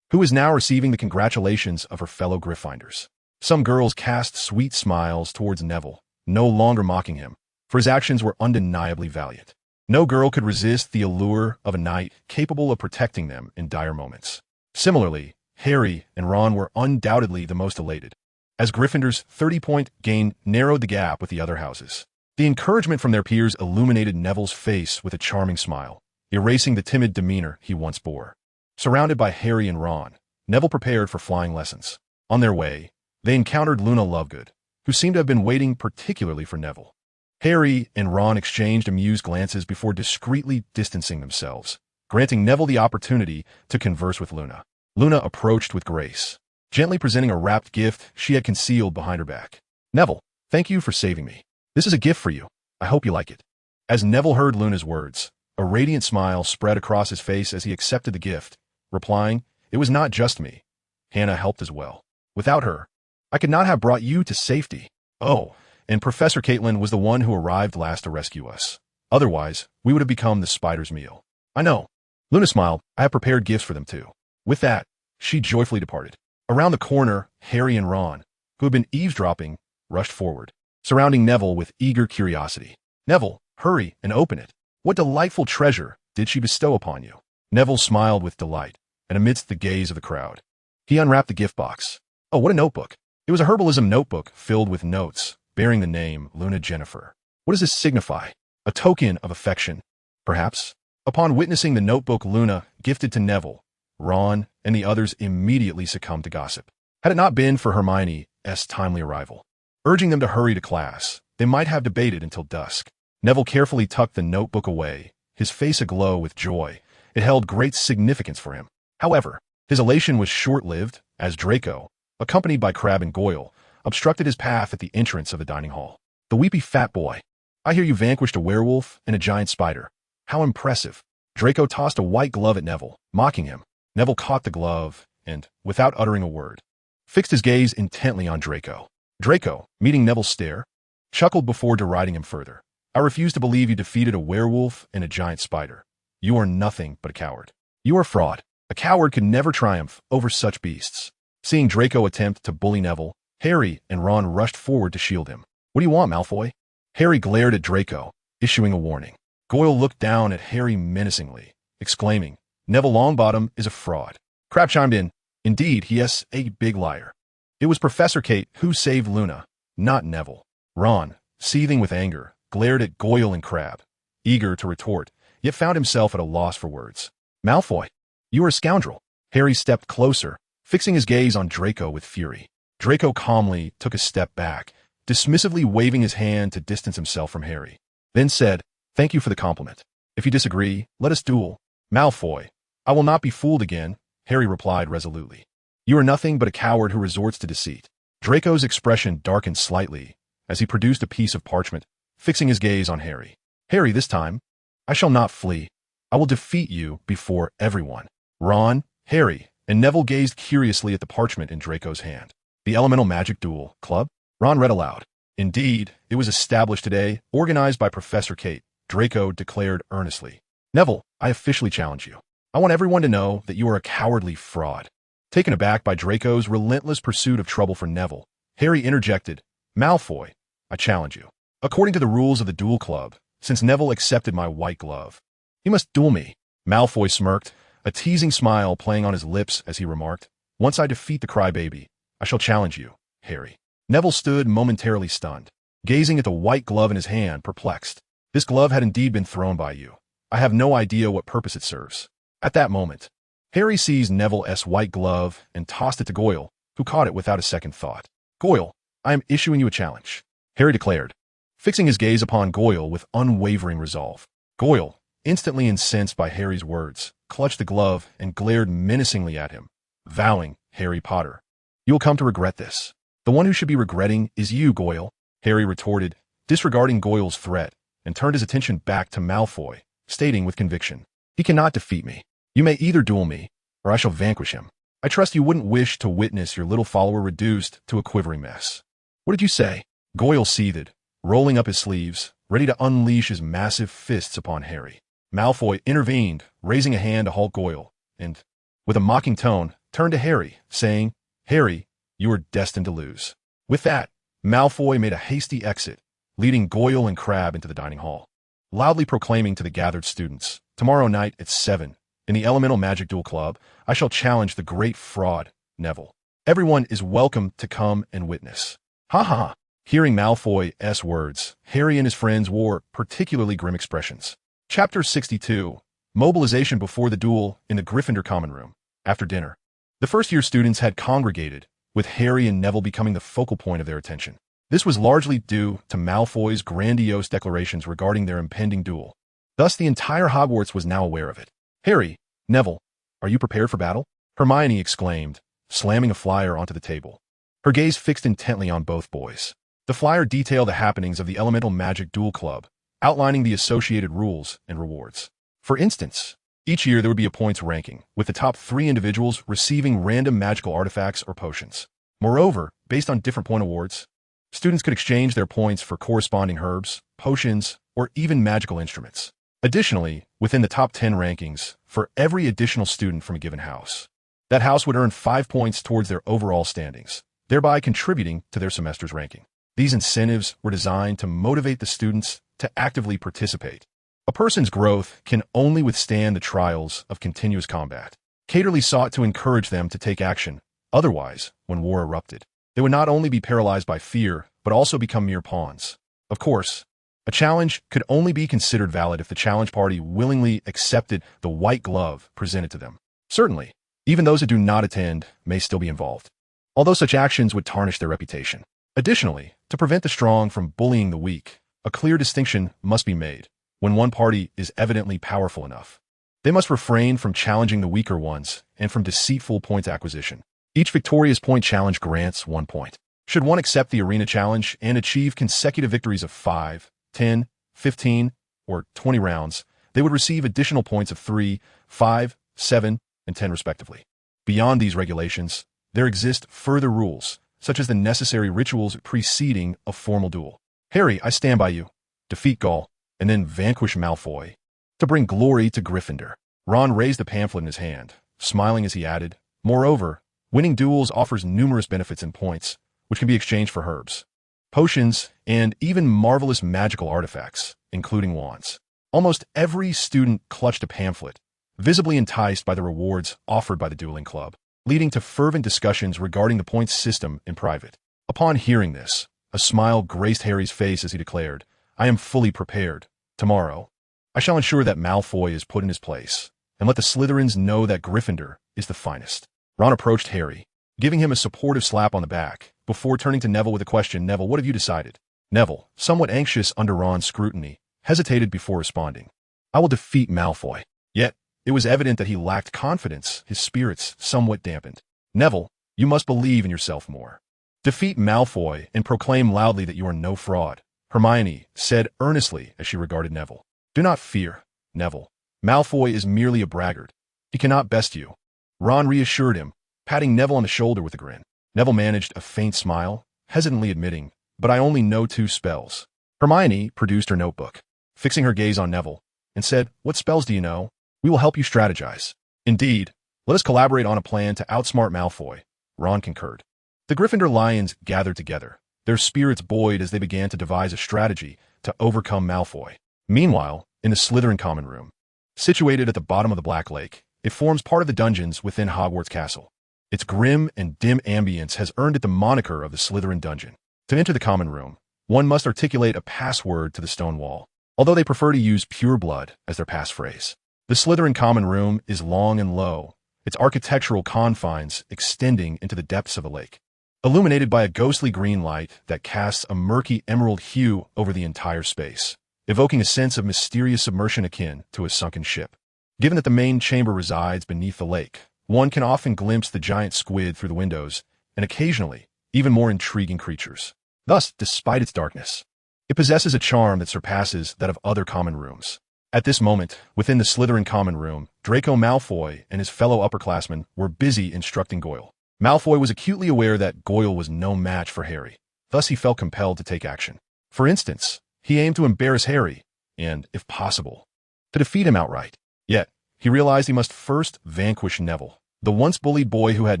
who is now receiving the congratulations of her fellow Gryffindors." Some girls cast sweet smiles towards Neville, no longer mocking him, for his actions were undeniably valiant. No girl could resist the allure of a knight capable of protecting them in dire moments. Similarly, Harry and Ron were undoubtedly the most elated, as Gryffindor's 30-point gain narrowed the gap with the other houses. The encouragement from their peers illuminated Neville's face with a charming smile, erasing the timid demeanor he once bore. Surrounded by Harry and Ron, Neville prepared for flying lessons. On their way, they encountered Luna Lovegood, who seemed to have been waiting particularly for Neville. Harry and Ron exchanged amused glances before discreetly distancing themselves, granting Neville the opportunity to converse with Luna. Luna approached with grace, gently presenting a wrapped gift she had concealed behind her back. "Neville, thank you for saving me. This is a gift for you. I hope you like it." As Neville heard Luna's words, a radiant smile spread across his face as he accepted the gift, replying, "It was not just me. Hannah helped as well." Without her, I could not have brought you to safety. Oh, and Professor Caitlin was the one who arrived last to rescue us. Otherwise, we would have become the spider's meal. I know. Luna smiled. I have prepared gifts for them too. With that, she joyfully departed. Around the corner, Harry and Ron, who had been eavesdropping, rushed forward, surrounding Neville with eager curiosity. Neville, hurry and open it. What delightful treasure did she bestow upon you? Neville smiled with delight, and amidst the gaze of the crowd, he unwrapped the gift box. Oh, what a notebook. It was a herbalism notebook filled with notes, bearing the name Luna Jennifer. What does this signify? A token of affection, perhaps? Upon witnessing the notebook Luna gifted to Neville, Ron and the others immediately succumbed to gossip. Had it not been for Hermione's timely arrival, urging them to hurry to class, they might have debated until dusk. Neville carefully tucked the notebook away, his face aglow with joy. It held great significance for him. However, his elation was short-lived, as Draco, accompanied by Crabbe and Goyle, obstructed his path at the entrance of the dining hall. The weepy fat boy. I hear you vanquished a werewolf and a giant spider. How impressive. Draco tossed a white glove at Neville, mocking him. Neville caught the glove and, without uttering a word, fixed his gaze intently on Draco. Draco, meeting Neville's stare, chuckled before deriding him further. I refuse to believe you defeated a werewolf and a giant spider. You are nothing but a coward. You are a fraud. A coward could never triumph over such beasts. Seeing Draco attempt to bully Neville, Harry and Ron rushed forward to shield him. What do you want, Malfoy? Harry glared at Draco, issuing a warning. Goyle looked down at Harry menacingly, exclaiming, Neville Longbottom is a fraud. Crabbe chimed in, indeed, he is a big liar. It was Professor Kate who saved Luna, not Neville. Ron, seething with anger, glared at Goyle and Crabbe, eager to retort, yet found himself at a loss for words. Malfoy, you are a scoundrel. Harry stepped closer, fixing his gaze on Draco with fury. Draco calmly took a step back, dismissively waving his hand to distance himself from Harry, then said, thank you for the compliment. If you disagree, let us duel. Malfoy, I will not be fooled again, Harry replied resolutely. You are nothing but a coward who resorts to deceit. Draco's expression darkened slightly as he produced a piece of parchment, fixing his gaze on Harry. Harry, this time, I shall not flee. I will defeat you before everyone. Ron, Harry, and Neville gazed curiously at the parchment in Draco's hand. The Elemental Magic Duel Club? Ron read aloud. Indeed, it was established today, organized by Professor Kate, Draco declared earnestly. Neville, I officially challenge you. I want everyone to know that you are a cowardly fraud. Taken aback by Draco's relentless pursuit of trouble for Neville, Harry interjected, Malfoy, I challenge you. According to the rules of the Duel Club, since Neville accepted my white glove, he must duel me. Malfoy smirked, a teasing smile playing on his lips as he remarked, once I defeat the crybaby, I shall challenge you, Harry. Neville stood momentarily stunned, gazing at the white glove in his hand, perplexed. This glove had indeed been thrown by you. I have no idea what purpose it serves. At that moment, Harry seized Neville's white glove and tossed it to Goyle, who caught it without a second thought. Goyle, I am issuing you a challenge, Harry declared, fixing his gaze upon Goyle with unwavering resolve. Goyle, instantly incensed by Harry's words, clutched the glove and glared menacingly at him, vowing, Harry Potter, you will come to regret this. The one who should be regretting is you, Goyle, Harry retorted, disregarding Goyle's threat, and turned his attention back to Malfoy, stating with conviction, he cannot defeat me. You may either duel me, or I shall vanquish him. I trust you wouldn't wish to witness your little follower reduced to a quivering mess. What did you say? Goyle seethed, rolling up his sleeves, ready to unleash his massive fists upon Harry. Malfoy intervened, raising a hand to halt Goyle, and, with a mocking tone, turned to Harry, saying, Harry, you are destined to lose. With that, Malfoy made a hasty exit, leading Goyle and Crabbe into the dining hall, loudly proclaiming to the gathered students, tomorrow night at 7, in the Elemental Magic Duel Club, I shall challenge the great fraud, Neville. Everyone is welcome to come and witness. Ha ha ha. Hearing Malfoy's words, Harry and his friends wore particularly grim expressions. Chapter 62. Mobilization before the duel in the Gryffindor common room. After dinner, the first-year students had congregated, with Harry and Neville becoming the focal point of their attention. This was largely due to Malfoy's grandiose declarations regarding their impending duel. Thus, the entire Hogwarts was now aware of it. Harry, Neville, are you prepared for battle? Hermione exclaimed, slamming a flyer onto the table, her gaze fixed intently on both boys. The flyer detailed the happenings of the Elemental Magic Duel Club, outlining the associated rules and rewards. For instance, each year there would be a points ranking, with the top 3 individuals receiving random magical artifacts or potions. Moreover, based on different point awards, students could exchange their points for corresponding herbs, potions, or even magical instruments. Additionally, within the top 10 rankings, for every additional student from a given house, that house would earn 5 points towards their overall standings, thereby contributing to their semester's ranking. These incentives were designed to motivate the students to actively participate. A person's growth can only withstand the trials of continuous combat. Caterly sought to encourage them to take action. Otherwise, when war erupted, they would not only be paralyzed by fear, but also become mere pawns. Of course, a challenge could only be considered valid if the challenge party willingly accepted the white glove presented to them. Certainly, even those who do not attend may still be involved, although such actions would tarnish their reputation. Additionally, to prevent the strong from bullying the weak, a clear distinction must be made. When one party is evidently powerful enough, they must refrain from challenging the weaker ones and from deceitful point acquisition. Each victorious point challenge grants 1 point. Should one accept the arena challenge and achieve consecutive victories of 5, 10, 15, or 20 rounds, they would receive additional points of 3, 5, 7, and 10 respectively. Beyond these regulations, there exist further rules, such as the necessary rituals preceding a formal duel. Harry, I stand by you. Defeat Gaul, and then vanquish Malfoy to bring glory to Gryffindor. Ron raised the pamphlet in his hand, smiling as he added, moreover, winning duels offers numerous benefits and points, which can be exchanged for herbs, potions, and even marvelous magical artifacts, including wands. Almost every student clutched a pamphlet, visibly enticed by the rewards offered by the dueling club, leading to fervent discussions regarding the points system in private. Upon hearing this, a smile graced Harry's face as he declared, I am fully prepared. Tomorrow, I shall ensure that Malfoy is put in his place, and let the Slytherins know that Gryffindor is the finest. Ron approached Harry, giving him a supportive slap on the back, before turning to Neville with a question. Neville, what have you decided? Neville, somewhat anxious under Ron's scrutiny, hesitated before responding. I will defeat Malfoy. Yet, it was evident that he lacked confidence, his spirits somewhat dampened. Neville, you must believe in yourself more. Defeat Malfoy and proclaim loudly that you are no fraud, Hermione said earnestly as she regarded Neville. Do not fear, Neville. Malfoy is merely a braggart. He cannot best you. Ron reassured him, patting Neville on the shoulder with a grin. Neville managed a faint smile, hesitantly admitting, but I only know 2 spells. Hermione produced her notebook, fixing her gaze on Neville, and said, What spells do you know? We will help you strategize. Indeed, let us collaborate on a plan to outsmart Malfoy. Ron concurred. The Gryffindor Lions gathered together, their spirits buoyed as they began to devise a strategy to overcome Malfoy. Meanwhile, in the Slytherin common room, situated at the bottom of the Black Lake, it forms part of the dungeons within Hogwarts Castle. Its grim and dim ambience has earned it the moniker of the Slytherin dungeon. To enter the common room, one must articulate a password to the stone wall, although they prefer to use pure blood as their passphrase. The Slytherin common room is long and low, its architectural confines extending into the depths of the lake, illuminated by a ghostly green light that casts a murky emerald hue over the entire space, evoking a sense of mysterious submersion akin to a sunken ship. Given that the main chamber resides beneath the lake, one can often glimpse the giant squid through the windows, and occasionally, even more intriguing creatures. Thus, despite its darkness, it possesses a charm that surpasses that of other common rooms. At this moment, within the Slytherin common room, Draco Malfoy and his fellow upperclassmen were busy instructing Goyle. Malfoy was acutely aware that Goyle was no match for Harry, thus he felt compelled to take action. For instance, he aimed to embarrass Harry, and, if possible, to defeat him outright. Yet, he realized he must first vanquish Neville, the once bullied boy who had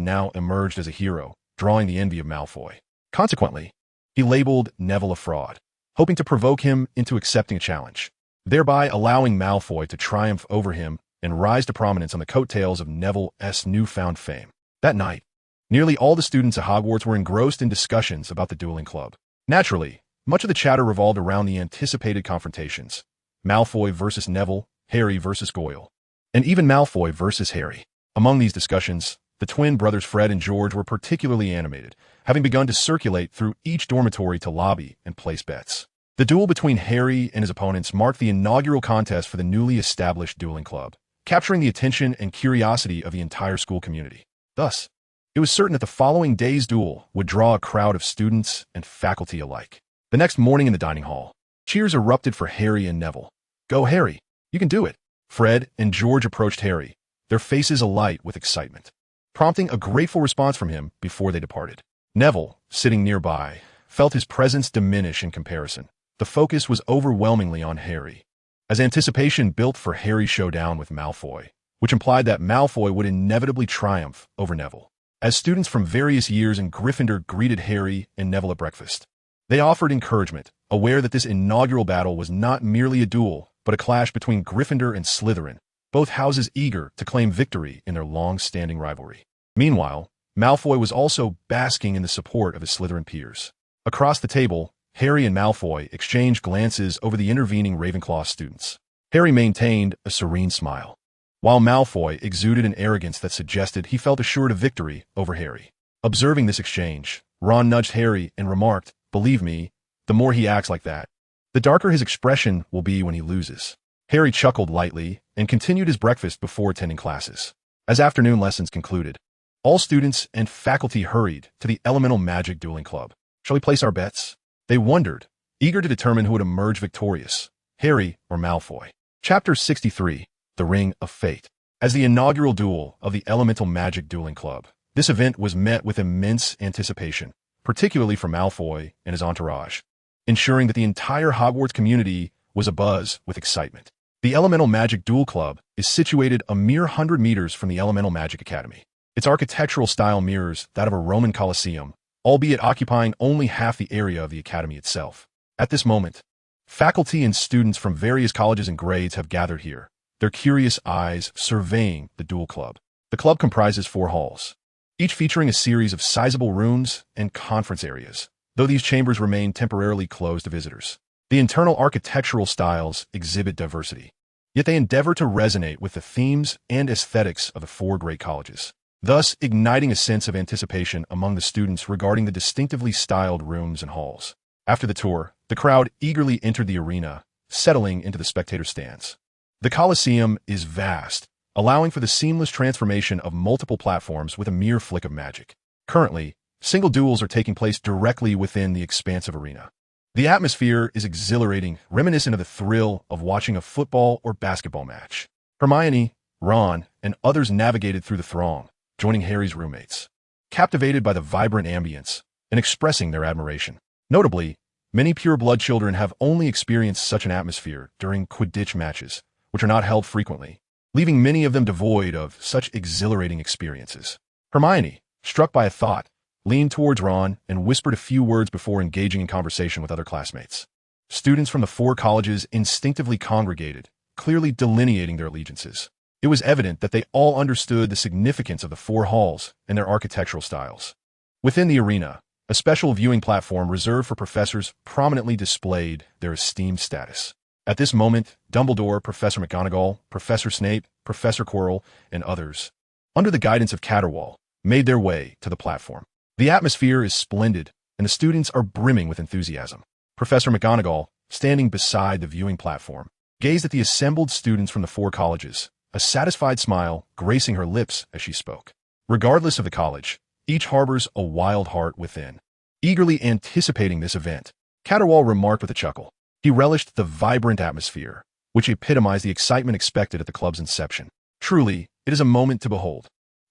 now emerged as a hero, drawing the envy of Malfoy. Consequently, he labeled Neville a fraud, hoping to provoke him into accepting a challenge, thereby allowing Malfoy to triumph over him and rise to prominence on the coattails of Neville's newfound fame. That night, nearly all the students at Hogwarts were engrossed in discussions about the dueling club. Naturally, much of the chatter revolved around the anticipated confrontations: Malfoy versus Neville, Harry versus Goyle, and even Malfoy versus Harry. Among these discussions, the twin brothers Fred and George were particularly animated, having begun to circulate through each dormitory to lobby and place bets. The duel between Harry and his opponents marked the inaugural contest for the newly established dueling club, capturing the attention and curiosity of the entire school community. Thus, it was certain that the following day's duel would draw a crowd of students and faculty alike. The next morning in the dining hall, cheers erupted for Harry and Neville. Go Harry, you can do it. Fred and George approached Harry, their faces alight with excitement, prompting a grateful response from him before they departed. Neville, sitting nearby, felt his presence diminish in comparison. The focus was overwhelmingly on Harry, as anticipation built for Harry's showdown with Malfoy, which implied that Malfoy would inevitably triumph over Neville. As students from various years in Gryffindor greeted Harry and Neville at breakfast, they offered encouragement, aware that this inaugural battle was not merely a duel, but a clash between Gryffindor and Slytherin, both houses eager to claim victory in their long-standing rivalry. Meanwhile, Malfoy was also basking in the support of his Slytherin peers. Across the table, Harry and Malfoy exchanged glances over the intervening Ravenclaw students. Harry maintained a serene smile, while Malfoy exuded an arrogance that suggested he felt assured of victory over Harry. Observing this exchange, Ron nudged Harry and remarked, "Believe me, the more he acts like that, the darker his expression will be when he loses." Harry chuckled lightly and continued his breakfast before attending classes. As afternoon lessons concluded, all students and faculty hurried to the Elemental Magic Dueling Club. "Shall we place our bets?" They wondered, eager to determine who would emerge victorious, Harry or Malfoy. Chapter 63, The Ring of Fate. As the inaugural duel of the Elemental Magic Dueling Club, this event was met with immense anticipation, particularly for Malfoy and his entourage, ensuring that the entire Hogwarts community was abuzz with excitement. The Elemental Magic Duel Club is situated a mere 100 meters from the Elemental Magic Academy. Its architectural style mirrors that of a Roman Colosseum, albeit occupying only half the area of the academy itself. At this moment, faculty and students from various colleges and grades have gathered here, their curious eyes surveying the duel club. The club comprises 4 halls, each featuring a series of sizable rooms and conference areas, though these chambers remain temporarily closed to visitors. The internal architectural styles exhibit diversity, yet they endeavor to resonate with the themes and aesthetics of the 4 great colleges, thus igniting a sense of anticipation among the students regarding the distinctively styled rooms and halls. After the tour, the crowd eagerly entered the arena, settling into the spectator stands. The Colosseum is vast, allowing for the seamless transformation of multiple platforms with a mere flick of magic. Currently, single duels are taking place directly within the expansive arena. The atmosphere is exhilarating, reminiscent of the thrill of watching a football or basketball match. Hermione, Ron, and others navigated through the throng, joining Harry's roommates, captivated by the vibrant ambience and expressing their admiration. Notably, many pure-blood children have only experienced such an atmosphere during Quidditch matches, which are not held frequently, leaving many of them devoid of such exhilarating experiences. Hermione, struck by a thought, leaned towards Ron and whispered a few words before engaging in conversation with other classmates. Students from the 4 colleges instinctively congregated, clearly delineating their allegiances. It was evident that they all understood the significance of the 4 halls and their architectural styles. Within the arena, a special viewing platform reserved for professors prominently displayed their esteemed status. At this moment, Dumbledore, Professor McGonagall, Professor Snape, Professor Quirrell, and others, under the guidance of Caterwall, made their way to the platform. The atmosphere is splendid, and the students are brimming with enthusiasm. Professor McGonagall, standing beside the viewing platform, gazed at the assembled students from the 4 colleges, a satisfied smile gracing her lips as she spoke. Regardless of the college, each harbors a wild heart within, eagerly anticipating this event. Caterwall remarked with a chuckle. He relished the vibrant atmosphere, which epitomized the excitement expected at the club's inception. Truly, it is a moment to behold.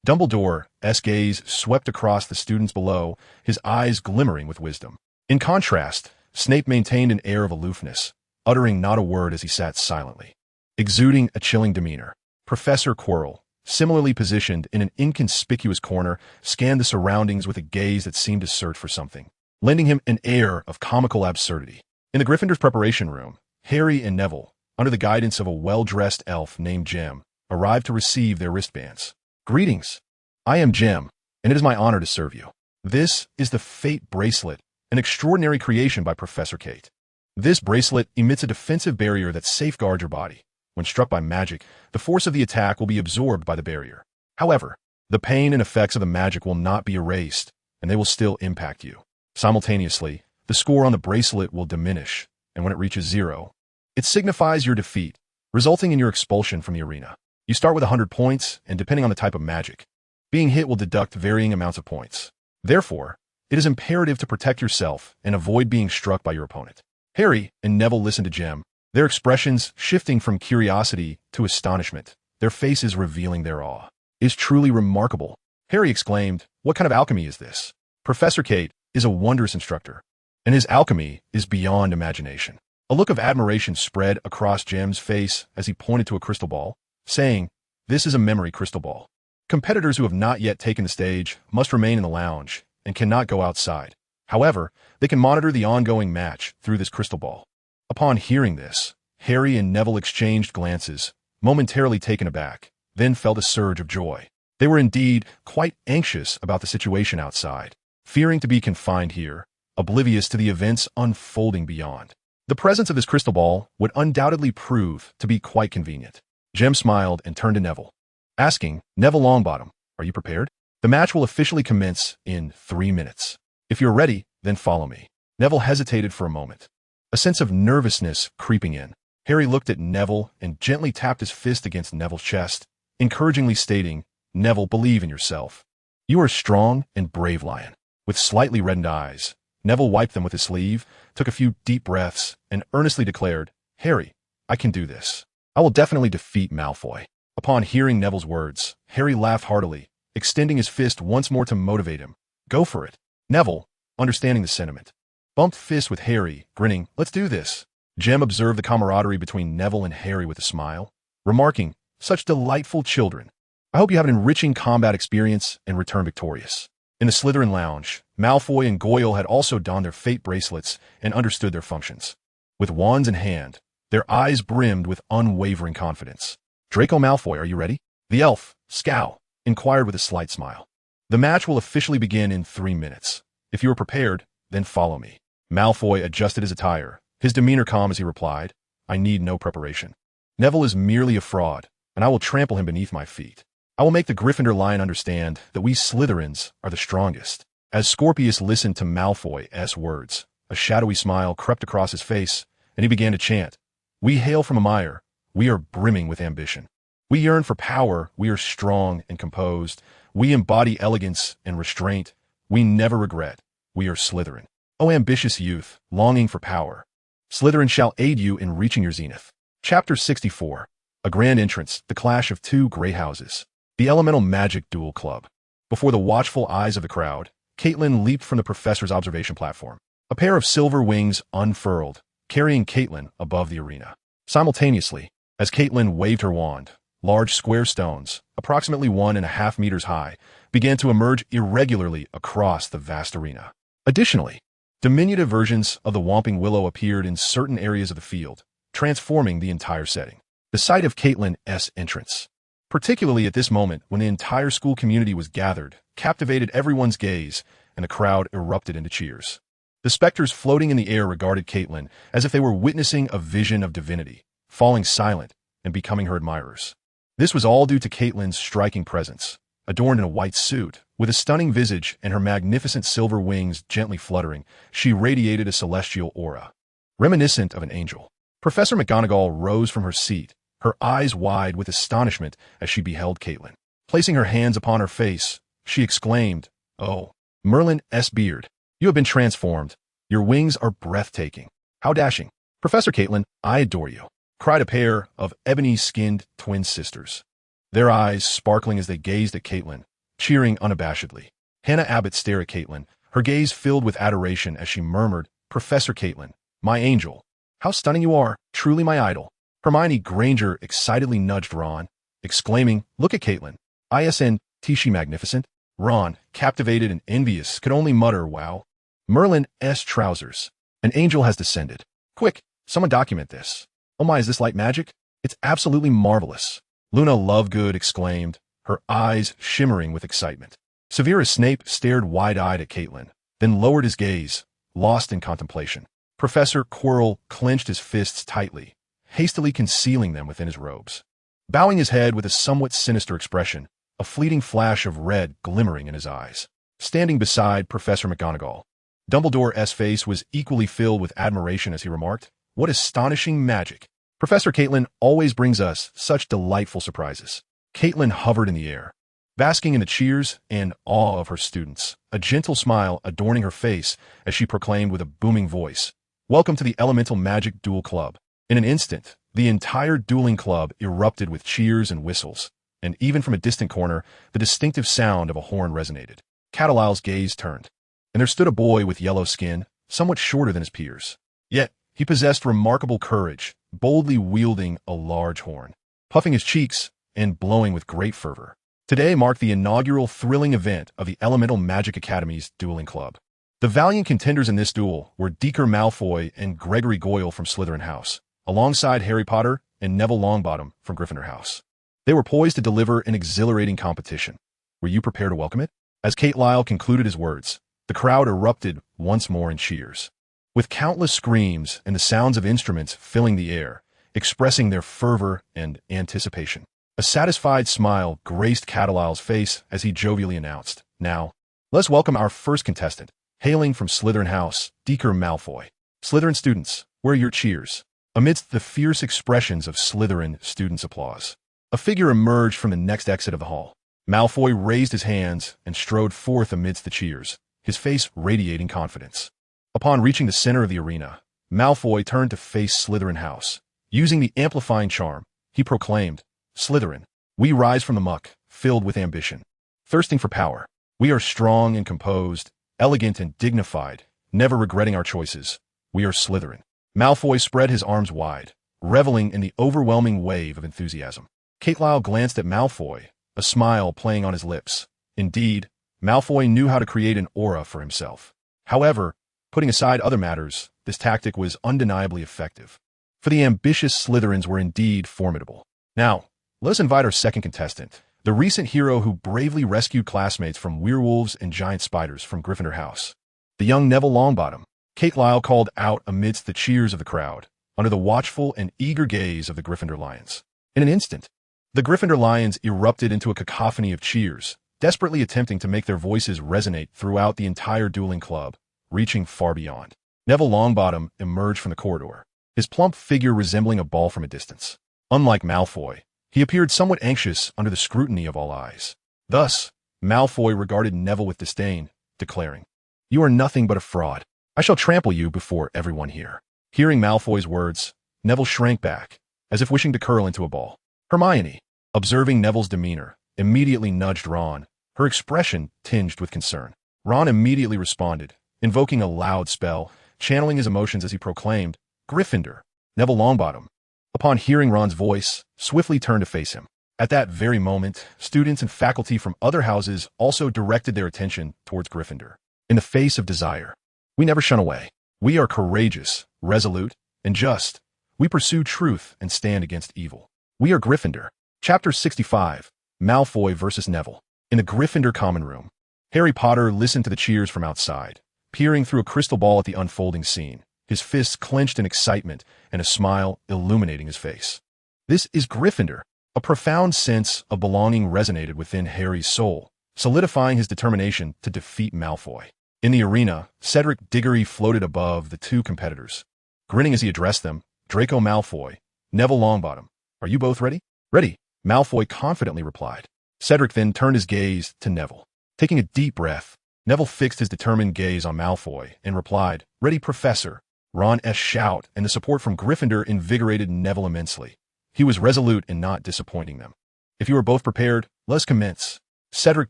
Dumbledore's gaze swept across the students below, his eyes glimmering with wisdom. In contrast, Snape maintained an air of aloofness, uttering not a word as he sat silently, exuding a chilling demeanor. Professor Quirrell, similarly positioned in an inconspicuous corner, scanned the surroundings with a gaze that seemed to search for something, lending him an air of comical absurdity. In the Gryffindor's preparation room, Harry and Neville, under the guidance of a well-dressed elf named Jem, arrived to receive their wristbands. "Greetings. I am Jem, and it is my honor to serve you. This is the Fate Bracelet, an extraordinary creation by Professor Kate. This bracelet emits a defensive barrier that safeguards your body. When struck by magic, the force of the attack will be absorbed by the barrier. However, the pain and effects of the magic will not be erased, and they will still impact you. Simultaneously, the score on the bracelet will diminish, and when it reaches 0, it signifies your defeat, resulting in your expulsion from the arena. You start with 100 points, and depending on the type of magic, being hit will deduct varying amounts of points. Therefore, it is imperative to protect yourself and avoid being struck by your opponent." Harry and Neville listened to Jem, their expressions shifting from curiosity to astonishment, their faces revealing their awe. "It's truly remarkable," Harry exclaimed. "What kind of alchemy is this?" Professor Kate is a wondrous instructor, and his alchemy is beyond imagination. A look of admiration spread across Jem's face as he pointed to a crystal ball, saying, "This is a memory crystal ball. Competitors who have not yet taken the stage must remain in the lounge and cannot go outside. However, they can monitor the ongoing match through this crystal ball." Upon hearing this, Harry and Neville exchanged glances, momentarily taken aback, then felt a surge of joy. They were indeed quite anxious about the situation outside, fearing to be confined here, oblivious to the events unfolding beyond. The presence of this crystal ball would undoubtedly prove to be quite convenient. Jem smiled and turned to Neville, asking, "Neville Longbottom, are you prepared? The match will officially commence in 3 minutes. If you're ready, then follow me." Neville hesitated for a moment, a sense of nervousness creeping in. Harry looked at Neville and gently tapped his fist against Neville's chest, encouragingly stating, "Neville, believe in yourself. You are a strong and brave lion." With slightly reddened eyes, Neville wiped them with his sleeve, took a few deep breaths, and earnestly declared, "Harry, I can do this. I will definitely defeat Malfoy." Upon hearing Neville's words, Harry laughed heartily, extending his fist once more to motivate him. "Go for it." Neville, understanding the sentiment, bumped fists with Harry, grinning, "Let's do this." Jem observed the camaraderie between Neville and Harry with a smile, remarking, "Such delightful children. I hope you have an enriching combat experience and return victorious." In the Slytherin lounge, Malfoy and Goyle had also donned their fate bracelets and understood their functions. With wands in hand, their eyes brimmed with unwavering confidence. "Draco Malfoy, are you ready?" The elf, Scowl, inquired with a slight smile. "The match will officially begin in 3 minutes. If you are prepared, then follow me." Malfoy adjusted his attire, his demeanor calm as he replied, "I need no preparation. Neville is merely a fraud, and I will trample him beneath my feet. I will make the Gryffindor lion understand that we Slytherins are the strongest." As Scorpius listened to Malfoy's words, a shadowy smile crept across his face, and he began to chant, "We hail from a mire. We are brimming with ambition. We yearn for power. We are strong and composed. We embody elegance and restraint. We never regret. We are Slytherin. O ambitious youth, longing for power, Slytherin shall aid you in reaching your zenith." Chapter 64. A Grand Entrance, the Clash of Two Great Houses. The Elemental Magic Duel Club. Before the watchful eyes of the crowd, Caitlin leaped from the professor's observation platform. A pair of silver wings unfurled, carrying Caitlin above the arena. Simultaneously, as Caitlin waved her wand, large square stones, approximately 1.5 meters high, began to emerge irregularly across the vast arena. Additionally, diminutive versions of the Whomping Willow appeared in certain areas of the field, transforming the entire setting. The sight of Caitlin's entrance, particularly at this moment when the entire school community was gathered, captivated everyone's gaze, and the crowd erupted into cheers. The specters floating in the air regarded Caitlin as if they were witnessing a vision of divinity, falling silent and becoming her admirers. This was all due to Caitlin's striking presence. Adorned in a white suit, with a stunning visage and her magnificent silver wings gently fluttering, she radiated a celestial aura, reminiscent of an angel. Professor McGonagall rose from her seat, her eyes wide with astonishment as she beheld Caitlin. Placing her hands upon her face, she exclaimed, "Oh, Merlin-S. Beard, you have been transformed. Your wings are breathtaking. How dashing. Professor Caitlin, I adore you," cried a pair of ebony-skinned twin sisters, their eyes sparkling as they gazed at Caitlin, cheering unabashedly. Hannah Abbott stared at Caitlin, her gaze filled with adoration as she murmured, "Professor Caitlin, my angel. How stunning you are, truly my idol." Hermione Granger excitedly nudged Ron, exclaiming, "Look at Caitlin. Isn't she magnificent?" Ron, captivated and envious, could only mutter, "Wow. Merlin-S. trousers. An angel has descended. Quick, someone document this. Oh my, is this light magic? It's absolutely marvelous." Luna Lovegood exclaimed, her eyes shimmering with excitement. Severus Snape stared wide-eyed at Caitlin, then lowered his gaze, lost in contemplation. Professor Quirrell clenched his fists tightly, hastily concealing them within his robes. Bowing his head with a somewhat sinister expression, a fleeting flash of red glimmering in his eyes. Standing beside Professor McGonagall, Dumbledore's face was equally filled with admiration as he remarked, "What astonishing magic. Professor Caitlin always brings us such delightful surprises." Caitlin hovered in the air, basking in the cheers and awe of her students, a gentle smile adorning her face as she proclaimed with a booming voice, "Welcome to the Elemental Magic Duel Club." In an instant, the entire dueling club erupted with cheers and whistles, and even from a distant corner, the distinctive sound of a horn resonated. Catalyle's gaze turned. and there stood a boy with yellow skin, somewhat shorter than his peers. Yet, he possessed remarkable courage, boldly wielding a large horn, puffing his cheeks, and blowing with great fervor. Today marked the inaugural thrilling event of the Elemental Magic Academy's dueling club. The valiant contenders in this duel were Deaker Malfoy and Gregory Goyle from Slytherin House, alongside Harry Potter and Neville Longbottom from Gryffindor House. They were poised to deliver an exhilarating competition. Were you prepared to welcome it? As Kate Lyle concluded his words, the crowd erupted once more in cheers, with countless screams and the sounds of instruments filling the air, expressing their fervor and anticipation. A satisfied smile graced Catalyle's face as he jovially announced, "Now, let's welcome our first contestant, hailing from Slytherin House, Deaker Malfoy. Slytherin students, where are your cheers?" Amidst the fierce expressions of Slytherin students' applause, a figure emerged from the next exit of the hall. Malfoy raised his hands and strode forth amidst the cheers, his face radiating confidence. Upon reaching the center of the arena, Malfoy turned to face Slytherin House. Using the amplifying charm, he proclaimed, "Slytherin, we rise from the muck, filled with ambition, thirsting for power. We are strong and composed, elegant and dignified, never regretting our choices. We are Slytherin." Malfoy spread his arms wide, reveling in the overwhelming wave of enthusiasm. Kate Lyle glanced at Malfoy, a smile playing on his lips. Indeed, Malfoy knew how to create an aura for himself. However, putting aside other matters, this tactic was undeniably effective. For the ambitious Slytherins were indeed formidable. Now, let us invite our second contestant, the recent hero who bravely rescued classmates from werewolves and giant spiders from Gryffindor House, the young Neville Longbottom. Kate Lyle called out amidst the cheers of the crowd, under the watchful and eager gaze of the Gryffindor Lions. In an instant, the Gryffindor Lions erupted into a cacophony of cheers, desperately attempting to make their voices resonate throughout the entire dueling club, reaching far beyond. Neville Longbottom emerged from the corridor, his plump figure resembling a ball from a distance. Unlike Malfoy, he appeared somewhat anxious under the scrutiny of all eyes. Thus, Malfoy regarded Neville with disdain, declaring, "You are nothing but a fraud. I shall trample you before everyone here." Hearing Malfoy's words, Neville shrank back, as if wishing to curl into a ball. Hermione, observing Neville's demeanor, immediately nudged Ron, her expression tinged with concern. Ron immediately responded, invoking a loud spell, channeling his emotions as he proclaimed, "Gryffindor." Neville Longbottom, upon hearing Ron's voice, swiftly turned to face him. At that very moment, students and faculty from other houses also directed their attention towards Gryffindor. In the face of desire, we never shun away. We are courageous, resolute, and just. We pursue truth and stand against evil. We are Gryffindor. Chapter 65, Malfoy versus Neville. In the Gryffindor common room, Harry Potter listened to the cheers from outside, peering through a crystal ball at the unfolding scene, his fists clenched in excitement and a smile illuminating his face. This is Gryffindor. A profound sense of belonging resonated within Harry's soul, solidifying his determination to defeat Malfoy. In the arena, Cedric Diggory floated above the two competitors. Grinning as he addressed them, Draco Malfoy, Neville Longbottom, "Are you both ready?" "Ready," Malfoy confidently replied. Cedric then turned his gaze to Neville. Taking a deep breath, Neville fixed his determined gaze on Malfoy and replied, "Ready, Professor." Ron's shout and the support from Gryffindor invigorated Neville immensely. He was resolute in not disappointing them. "If you are both prepared, let us commence," Cedric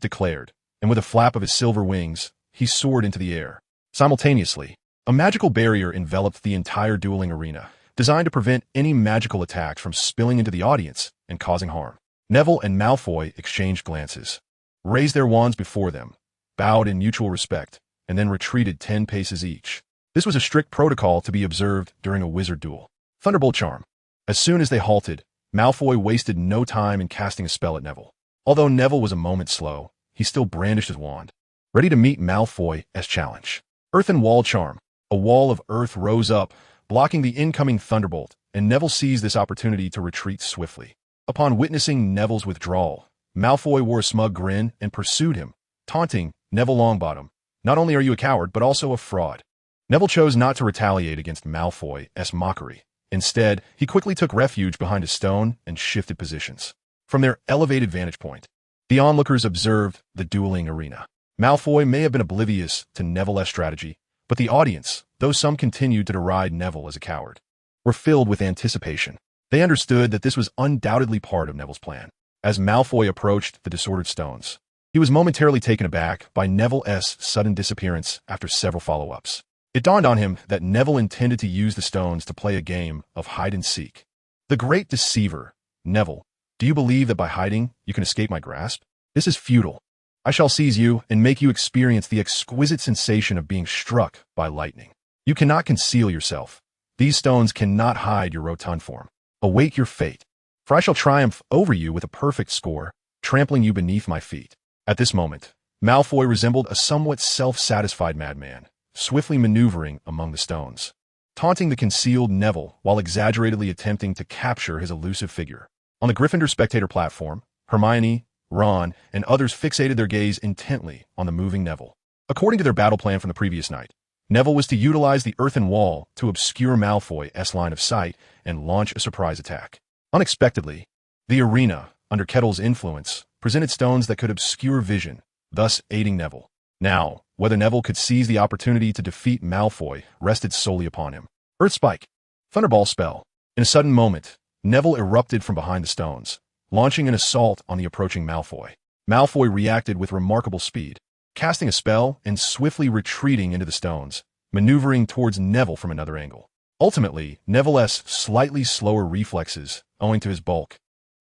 declared, and with a flap of his silver wings, he soared into the air. Simultaneously, a magical barrier enveloped the entire dueling arena, designed to prevent any magical attacks from spilling into the audience and causing harm. Neville and Malfoy exchanged glances, raised their wands before them, bowed in mutual respect, and then retreated 10 paces each. This was a strict protocol to be observed during a wizard duel. Thunderbolt Charm. As soon as they halted, Malfoy wasted no time in casting a spell at Neville. Although Neville was a moment slow, he still brandished his wand, ready to meet Malfoy's challenge. Earthen Wall Charm. A wall of earth rose up, blocking the incoming thunderbolt, and Neville seized this opportunity to retreat swiftly. Upon witnessing Neville's withdrawal, Malfoy wore a smug grin and pursued him, taunting, "Neville Longbottom, not only are you a coward, but also a fraud." Neville chose not to retaliate against Malfoy's mockery. Instead, he quickly took refuge behind a stone and shifted positions. From their elevated vantage point, the onlookers observed the dueling arena. Malfoy may have been oblivious to Neville's strategy, but the audience, though some continued to deride Neville as a coward, were filled with anticipation. They understood that this was undoubtedly part of Neville's plan. As Malfoy approached the disordered stones, He was momentarily taken aback by Neville's sudden disappearance after several follow-ups. It dawned on him that Neville intended to use the stones to play a game of hide-and-seek. The great deceiver, Neville, do you believe that by hiding you can escape my grasp? This is futile. I shall seize you and make you experience the exquisite sensation of being struck by lightning. You cannot conceal yourself. These stones cannot hide your rotund form. Await your fate, for I shall triumph over you with a perfect score, trampling you beneath my feet. At this moment, Malfoy resembled a somewhat self-satisfied madman, swiftly maneuvering among the stones, taunting the concealed Neville while exaggeratedly attempting to capture his elusive figure. On the Gryffindor spectator platform, Hermione, Ron, and others fixated their gaze intently on the moving Neville. According to their battle plan from the previous night, Neville was to utilize the earthen wall to obscure Malfoy's line of sight and launch a surprise attack. Unexpectedly, the arena, under Kettle's influence, presented stones that could obscure vision, thus aiding Neville. Now, whether Neville could seize the opportunity to defeat Malfoy rested solely upon him. Earth Spike. Thunderball spell. In a sudden moment, Neville erupted from behind the stones, launching an assault on the approaching Malfoy. Malfoy reacted with remarkable speed, casting a spell and swiftly retreating into the stones, maneuvering towards Neville from another angle. Ultimately, Neville's slightly slower reflexes, owing to his bulk,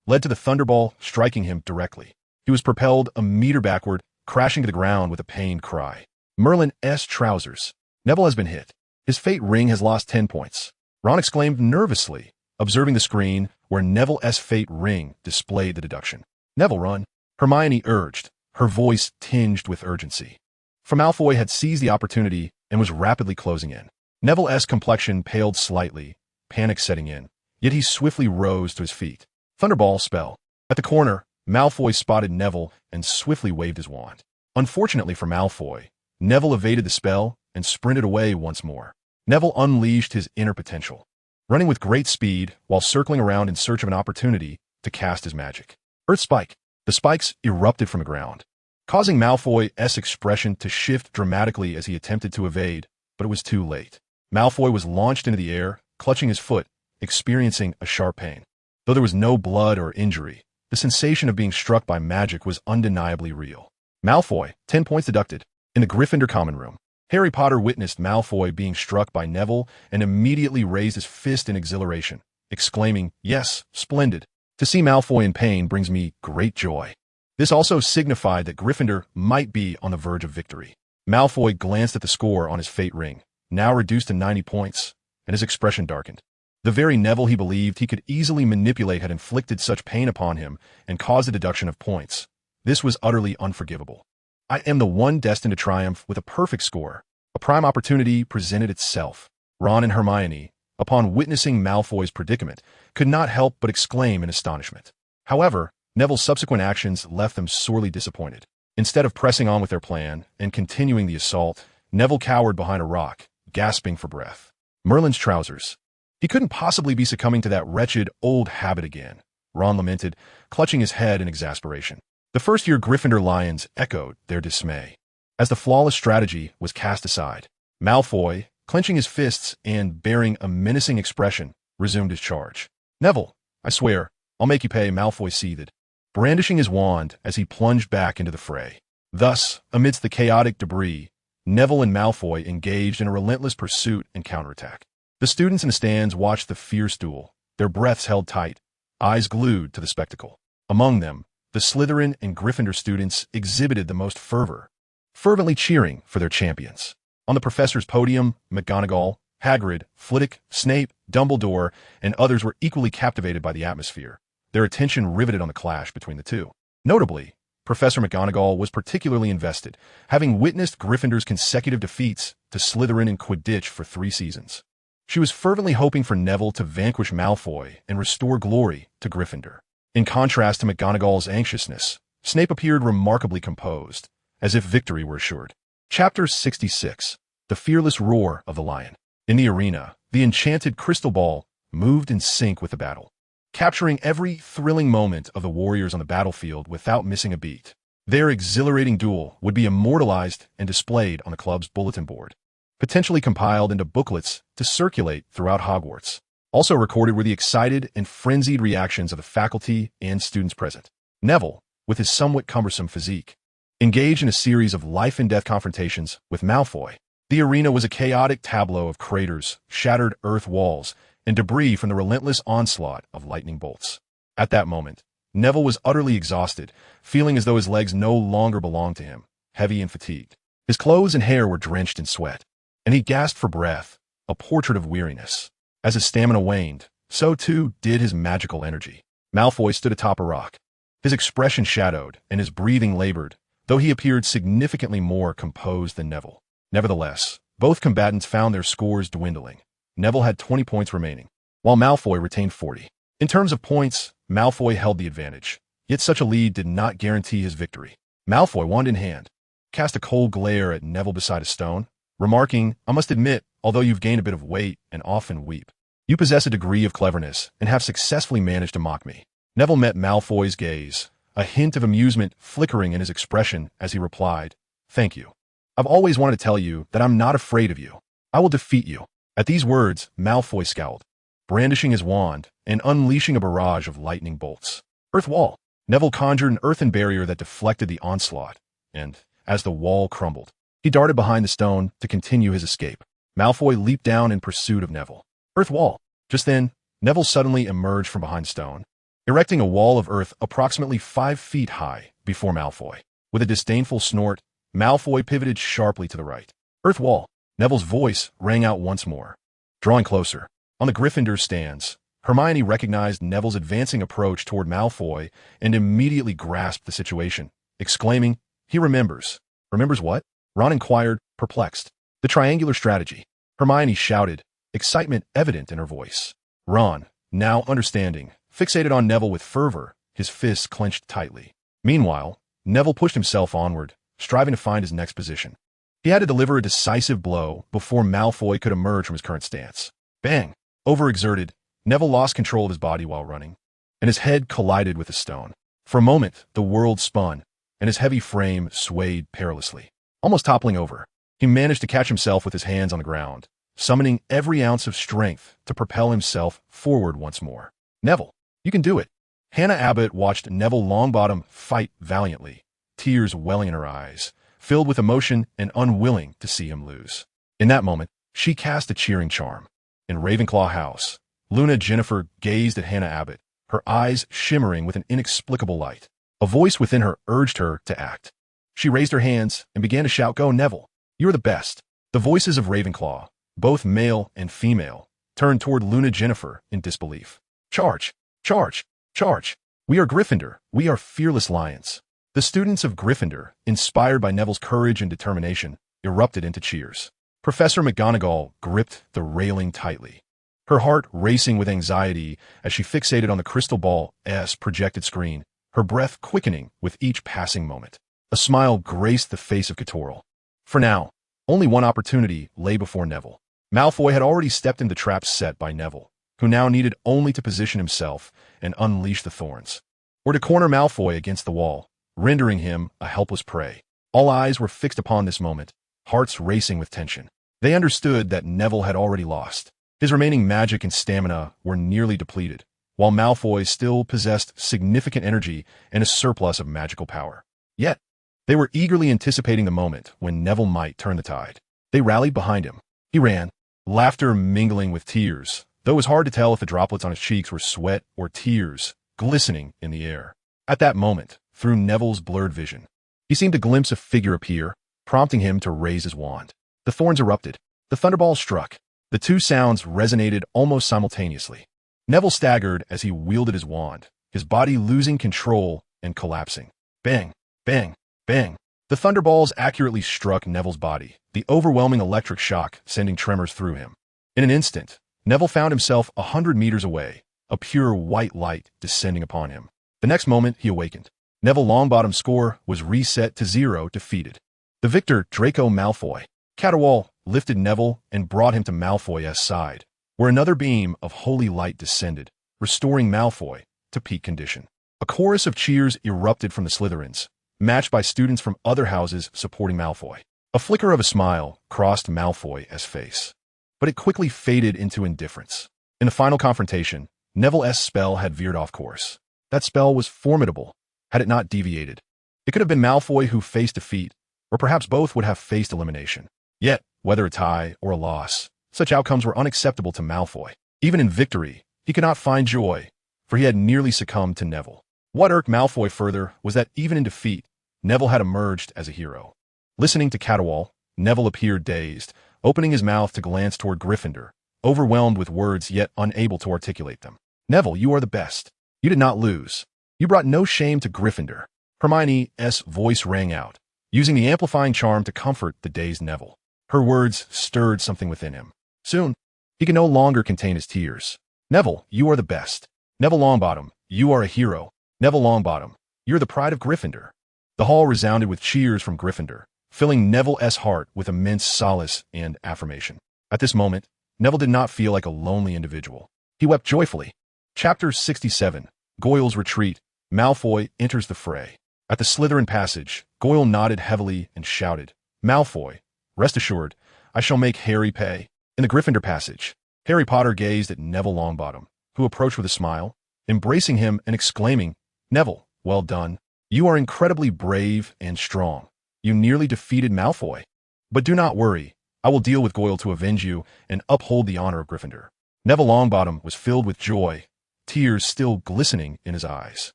led to the Thunderball striking him directly. He was propelled a meter backward, crashing to the ground with a pained cry. Merlin's trousers. Neville has been hit. His fate ring has lost 10 points. Ron exclaimed nervously, observing the screen where Neville's fate ring displayed the deduction. Neville, run, Hermione urged, her voice tinged with urgency. For Malfoy had seized the opportunity and was rapidly closing in. Neville's complexion paled slightly, panic setting in, yet he swiftly rose to his feet. Thunderball spell. At the corner, Malfoy spotted Neville and swiftly waved his wand. Unfortunately for Malfoy, Neville evaded the spell and sprinted away once more. Neville unleashed his inner potential, running with great speed while circling around in search of an opportunity to cast his magic. Earth Spike. The spikes erupted from the ground, causing Malfoy's expression to shift dramatically as he attempted to evade, but it was too late. Malfoy was launched into the air, clutching his foot, experiencing a sharp pain. Though there was no blood or injury, the sensation of being struck by magic was undeniably real. Malfoy, 10 points deducted. In the Gryffindor common room, Harry Potter witnessed Malfoy being struck by Neville and immediately raised his fist in exhilaration, exclaiming, "Yes, splendid. To see Malfoy in pain brings me great joy." This also signified that Gryffindor might be on the verge of victory. Malfoy glanced at the score on his fate ring, now reduced to 90 points, and his expression darkened. The very Neville he believed he could easily manipulate had inflicted such pain upon him and caused a deduction of points. This was utterly unforgivable. I am the one destined to triumph with a perfect score. A prime opportunity presented itself. Ron and Hermione, upon witnessing Malfoy's predicament, could not help but exclaim in astonishment. However, Neville's subsequent actions left them sorely disappointed. Instead of pressing on with their plan and continuing the assault, Neville cowered behind a rock, gasping for breath. Merlin's trousers. He couldn't possibly be succumbing to that wretched old habit again, Ron lamented, clutching his head in exasperation. The first-year Gryffindor Lions echoed their dismay. As the flawless strategy was cast aside, Malfoy, clenching his fists and bearing a menacing expression, resumed his charge. "Neville, I swear, I'll make you pay," Malfoy seethed, brandishing his wand as he plunged back into the fray. Thus, amidst the chaotic debris, Neville and Malfoy engaged in a relentless pursuit and counterattack. The students in the stands watched the fierce duel, their breaths held tight, eyes glued to the spectacle. Among them, the Slytherin and Gryffindor students exhibited the most fervor, fervently cheering for their champions. On the professor's podium, McGonagall, Hagrid, Flitwick, Snape, Dumbledore, and others were equally captivated by the atmosphere, their attention riveted on the clash between the two. Notably, Professor McGonagall was particularly invested, having witnessed Gryffindor's consecutive defeats to Slytherin in Quidditch for 3 seasons. She was fervently hoping for Neville to vanquish Malfoy and restore glory to Gryffindor. In contrast to McGonagall's anxiousness, Snape appeared remarkably composed, as if victory were assured. Chapter 66. The Fearless Roar of the Lion. In the arena, the enchanted crystal ball moved in sync with the battle, capturing every thrilling moment of the warriors on the battlefield without missing a beat. Their exhilarating duel would be immortalized and displayed on the club's bulletin board, potentially compiled into booklets to circulate throughout Hogwarts. Also recorded were the excited and frenzied reactions of the faculty and students present. Neville, with his somewhat cumbersome physique, engaged in a series of life-and-death confrontations with Malfoy. The arena was a chaotic tableau of craters, shattered earth walls, and debris from the relentless onslaught of lightning bolts. At that moment, Neville was utterly exhausted, feeling as though his legs no longer belonged to him, heavy and fatigued. His clothes and hair were drenched in sweat, and he gasped for breath, a portrait of weariness. As his stamina waned, so too did his magical energy. Malfoy stood atop a rock. His expression shadowed, and his breathing labored, though he appeared significantly more composed than Neville. Nevertheless, both combatants found their scores dwindling. Neville had 20 points remaining, while Malfoy retained 40. In terms of points, Malfoy held the advantage, yet such a lead did not guarantee his victory. Malfoy, wand in hand, cast a cold glare at Neville beside a stone, remarking, "I must admit, although you've gained a bit of weight and often weep, you possess a degree of cleverness and have successfully managed to mock me." Neville met Malfoy's gaze, a hint of amusement flickering in his expression as he replied, "Thank you. I've always wanted to tell you that I'm not afraid of you. I will defeat you." At these words, Malfoy scowled, brandishing his wand and unleashing a barrage of lightning bolts. Earth wall. Neville conjured an earthen barrier that deflected the onslaught, and, as the wall crumbled, he darted behind the stone to continue his escape. Malfoy leaped down in pursuit of Neville. Earth wall. Just then, Neville suddenly emerged from behind the stone, erecting a wall of earth approximately 5 feet high before Malfoy. With a disdainful snort, Malfoy pivoted sharply to the right. Earth wall. Neville's voice rang out once more. Drawing closer, on the Gryffindor stands, Hermione recognized Neville's advancing approach toward Malfoy and immediately grasped the situation, exclaiming, "He remembers." "Remembers what?" Ron inquired, perplexed. "The triangular strategy," Hermione shouted, excitement evident in her voice. Ron, now understanding, fixated on Neville with fervor, his fists clenched tightly. Meanwhile, Neville pushed himself onward, striving to find his next position. He had to deliver a decisive blow before Malfoy could emerge from his current stance. Bang! Overexerted, Neville lost control of his body while running, and his head collided with the stone. For a moment, the world spun, and his heavy frame swayed perilously. Almost toppling over, he managed to catch himself with his hands on the ground, summoning every ounce of strength to propel himself forward once more. "Neville, you can do it." Hannah Abbott watched Neville Longbottom fight valiantly, tears welling in her eyes, filled with emotion and unwilling to see him lose. In that moment, she cast a cheering charm. In Ravenclaw House, Luna Jennifer gazed at Hannah Abbott, her eyes shimmering with an inexplicable light. A voice within her urged her to act. She raised her hands and began to shout, "Go, Neville! You're the best!" The voices of Ravenclaw, both male and female, turned toward Luna Jennifer in disbelief. "Charge! Charge! Charge! We are Gryffindor! We are fearless lions!" The students of Gryffindor, inspired by Neville's courage and determination, erupted into cheers. Professor McGonagall gripped the railing tightly, her heart racing with anxiety as she fixated on the crystal ball's projected screen, her breath quickening with each passing moment. A smile graced the face of Catorl. For now, only one opportunity lay before Neville. Malfoy had already stepped into the traps set by Neville, who now needed only to position himself and unleash the thorns, or to corner Malfoy against the wall, rendering him a helpless prey. All eyes were fixed upon this moment, hearts racing with tension. They understood that Neville had already lost. His remaining magic and stamina were nearly depleted, while Malfoy still possessed significant energy and a surplus of magical power. Yet, they were eagerly anticipating the moment when Neville might turn the tide. They rallied behind him. He ran, laughter mingling with tears, though it was hard to tell if the droplets on his cheeks were sweat or tears, glistening in the air. At that moment, through Neville's blurred vision, he seemed to glimpse a figure appear, prompting him to raise his wand. The thorns erupted. The thunderball struck. The two sounds resonated almost simultaneously. Neville staggered as he wielded his wand, his body losing control and collapsing. Bang, bang, bang. The thunderballs accurately struck Neville's body, the overwhelming electric shock sending tremors through him. In an instant, Neville found himself 100 meters away, a pure white light descending upon him. The next moment, he awakened. Neville Longbottom's score was reset to 0 defeated. The victor, Draco Malfoy. Caterwaul lifted Neville and brought him to Malfoy's side, where another beam of holy light descended, restoring Malfoy to peak condition. A chorus of cheers erupted from the Slytherins, matched by students from other houses supporting Malfoy. A flicker of a smile crossed Malfoy's face, but it quickly faded into indifference. In the final confrontation, Neville's spell had veered off course. That spell was formidable, had it not deviated. It could have been Malfoy who faced defeat, or perhaps both would have faced elimination. Yet, whether a tie or a loss, such outcomes were unacceptable to Malfoy. Even in victory, he could not find joy, for he had nearly succumbed to Neville. What irked Malfoy further was that even in defeat, Neville had emerged as a hero. Listening to Catawal, Neville appeared dazed, opening his mouth to glance toward Gryffindor, overwhelmed with words yet unable to articulate them. Neville, you are the best. You did not lose. You brought no shame to Gryffindor. Hermione's voice rang out, using the amplifying charm to comfort the dazed Neville. Her words stirred something within him. Soon, he could no longer contain his tears. Neville, you are the best. Neville Longbottom, you are a hero. Neville Longbottom, you're the pride of Gryffindor. The hall resounded with cheers from Gryffindor, filling Neville's heart with immense solace and affirmation. At this moment, Neville did not feel like a lonely individual. He wept joyfully. Chapter 67, Goyle's Retreat. Malfoy enters the fray. At the Slytherin passage, Goyle nodded heavily and shouted, Malfoy, rest assured, I shall make Harry pay. In the Gryffindor passage, Harry Potter gazed at Neville Longbottom, who approached with a smile, embracing him and exclaiming, Neville, well done. You are incredibly brave and strong. You nearly defeated Malfoy. But do not worry, I will deal with Goyle to avenge you and uphold the honor of Gryffindor. Neville Longbottom was filled with joy, tears still glistening in his eyes.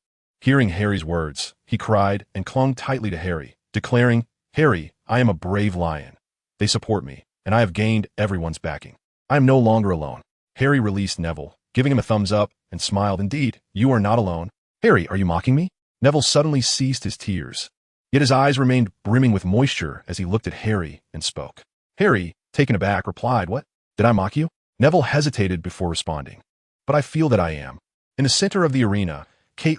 Hearing Harry's words, he cried and clung tightly to Harry, declaring, Harry, I am a brave lion. They support me, and I have gained everyone's backing. I am no longer alone. Harry released Neville, giving him a thumbs up, and smiled, Indeed, you are not alone. Harry, are you mocking me? Neville suddenly ceased his tears, yet his eyes remained brimming with moisture as he looked at Harry and spoke. Harry, taken aback, replied, What? Did I mock you? Neville hesitated before responding. But I feel that I am. In the center of the arena,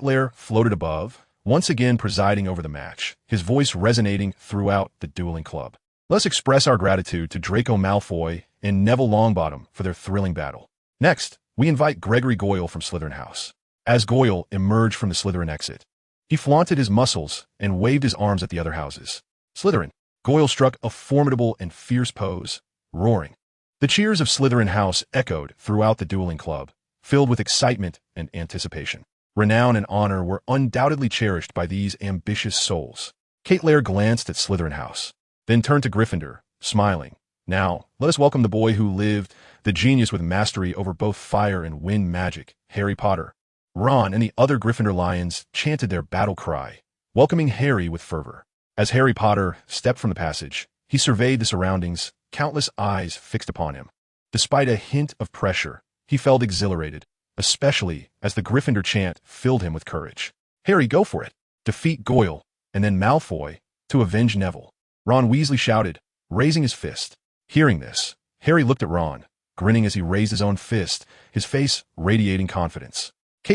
Lair floated above, once again presiding over the match, his voice resonating throughout the dueling club. Let's express our gratitude to Draco Malfoy and Neville Longbottom for their thrilling battle. Next, we invite Gregory Goyle from Slytherin House. As Goyle emerged from the Slytherin exit, he flaunted his muscles and waved his arms at the other houses. Slytherin, Goyle struck a formidable and fierce pose, roaring. The cheers of Slytherin House echoed throughout the dueling club, filled with excitement and anticipation. Renown and honor were undoubtedly cherished by these ambitious souls. Lair glanced at Slytherin House, then turned to Gryffindor, smiling. Now, let us welcome the boy who lived, the genius with mastery over both fire and wind magic, Harry Potter. Ron and the other Gryffindor lions chanted their battle cry, welcoming Harry with fervor. As Harry Potter stepped from the passage, he surveyed the surroundings, countless eyes fixed upon him. Despite a hint of pressure, he felt exhilarated, especially as the Gryffindor chant filled him with courage. Harry, go for it. Defeat Goyle, and then Malfoy, to avenge Neville. Ron Weasley shouted, raising his fist. Hearing this, Harry looked at Ron, grinning as he raised his own fist, his face radiating confidence.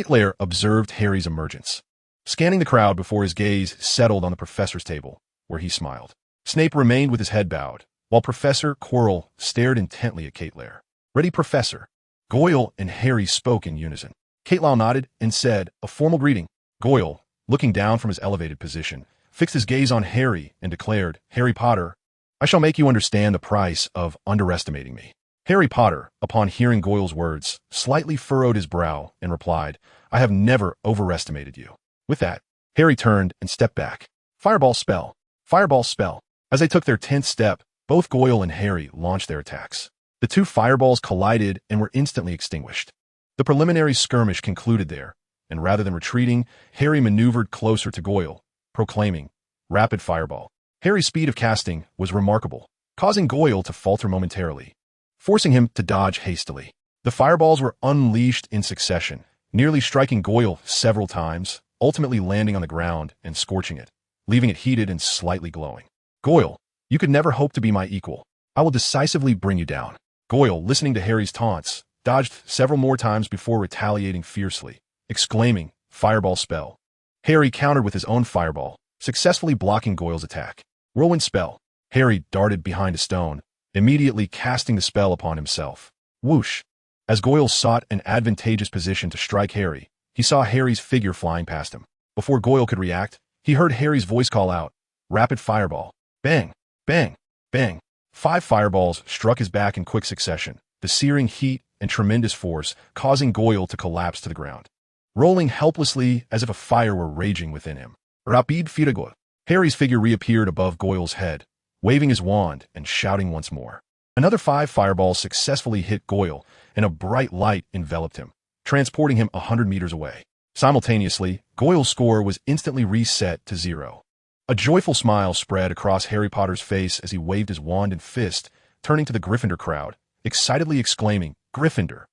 Lair observed Harry's emergence, scanning the crowd before his gaze settled on the professor's table, where he smiled. Snape remained with his head bowed, while Professor Quirrell stared intently at Lair. Ready, Professor? Goyle and Harry spoke in unison. Lair nodded and said, a formal greeting. Goyle, looking down from his elevated position, fixed his gaze on Harry and declared, Harry Potter, I shall make you understand the price of underestimating me. Harry Potter, upon hearing Goyle's words, slightly furrowed his brow and replied, I have never overestimated you. With that, Harry turned and stepped back. Fireball spell. Fireball spell. As they took their 10th step, both Goyle and Harry launched their attacks. The two fireballs collided and were instantly extinguished. The preliminary skirmish concluded there, and rather than retreating, Harry maneuvered closer to Goyle, proclaiming, Rapid fireball. Harry's speed of casting was remarkable, causing Goyle to falter momentarily, forcing him to dodge hastily. The fireballs were unleashed in succession, nearly striking Goyle several times, ultimately landing on the ground and scorching it, leaving it heated and slightly glowing. Goyle, you could never hope to be my equal. I will decisively bring you down. Goyle, listening to Harry's taunts, dodged several more times before retaliating fiercely, exclaiming, Fireball spell. Harry countered with his own fireball, successfully blocking Goyle's attack. Whirlwind spell. Harry darted behind a stone, immediately casting the spell upon himself. Whoosh! As Goyle sought an advantageous position to strike Harry, he saw Harry's figure flying past him. Before Goyle could react, he heard Harry's voice call out, Rapid fireball. Bang! Bang! Bang! 5 fireballs struck his back in quick succession, the searing heat and tremendous force causing Goyle to collapse to the ground, rolling helplessly as if a fire were raging within him. Rapid fireball. Harry's figure reappeared above Goyle's head, waving his wand and shouting once more. Another 5 fireballs successfully hit Goyle, and a bright light enveloped him, transporting him 100 meters away. Simultaneously, Goyle's score was instantly reset to 0. A joyful smile spread across Harry Potter's face as he waved his wand and fist, turning to the Gryffindor crowd, excitedly exclaiming, "Gryffindor!"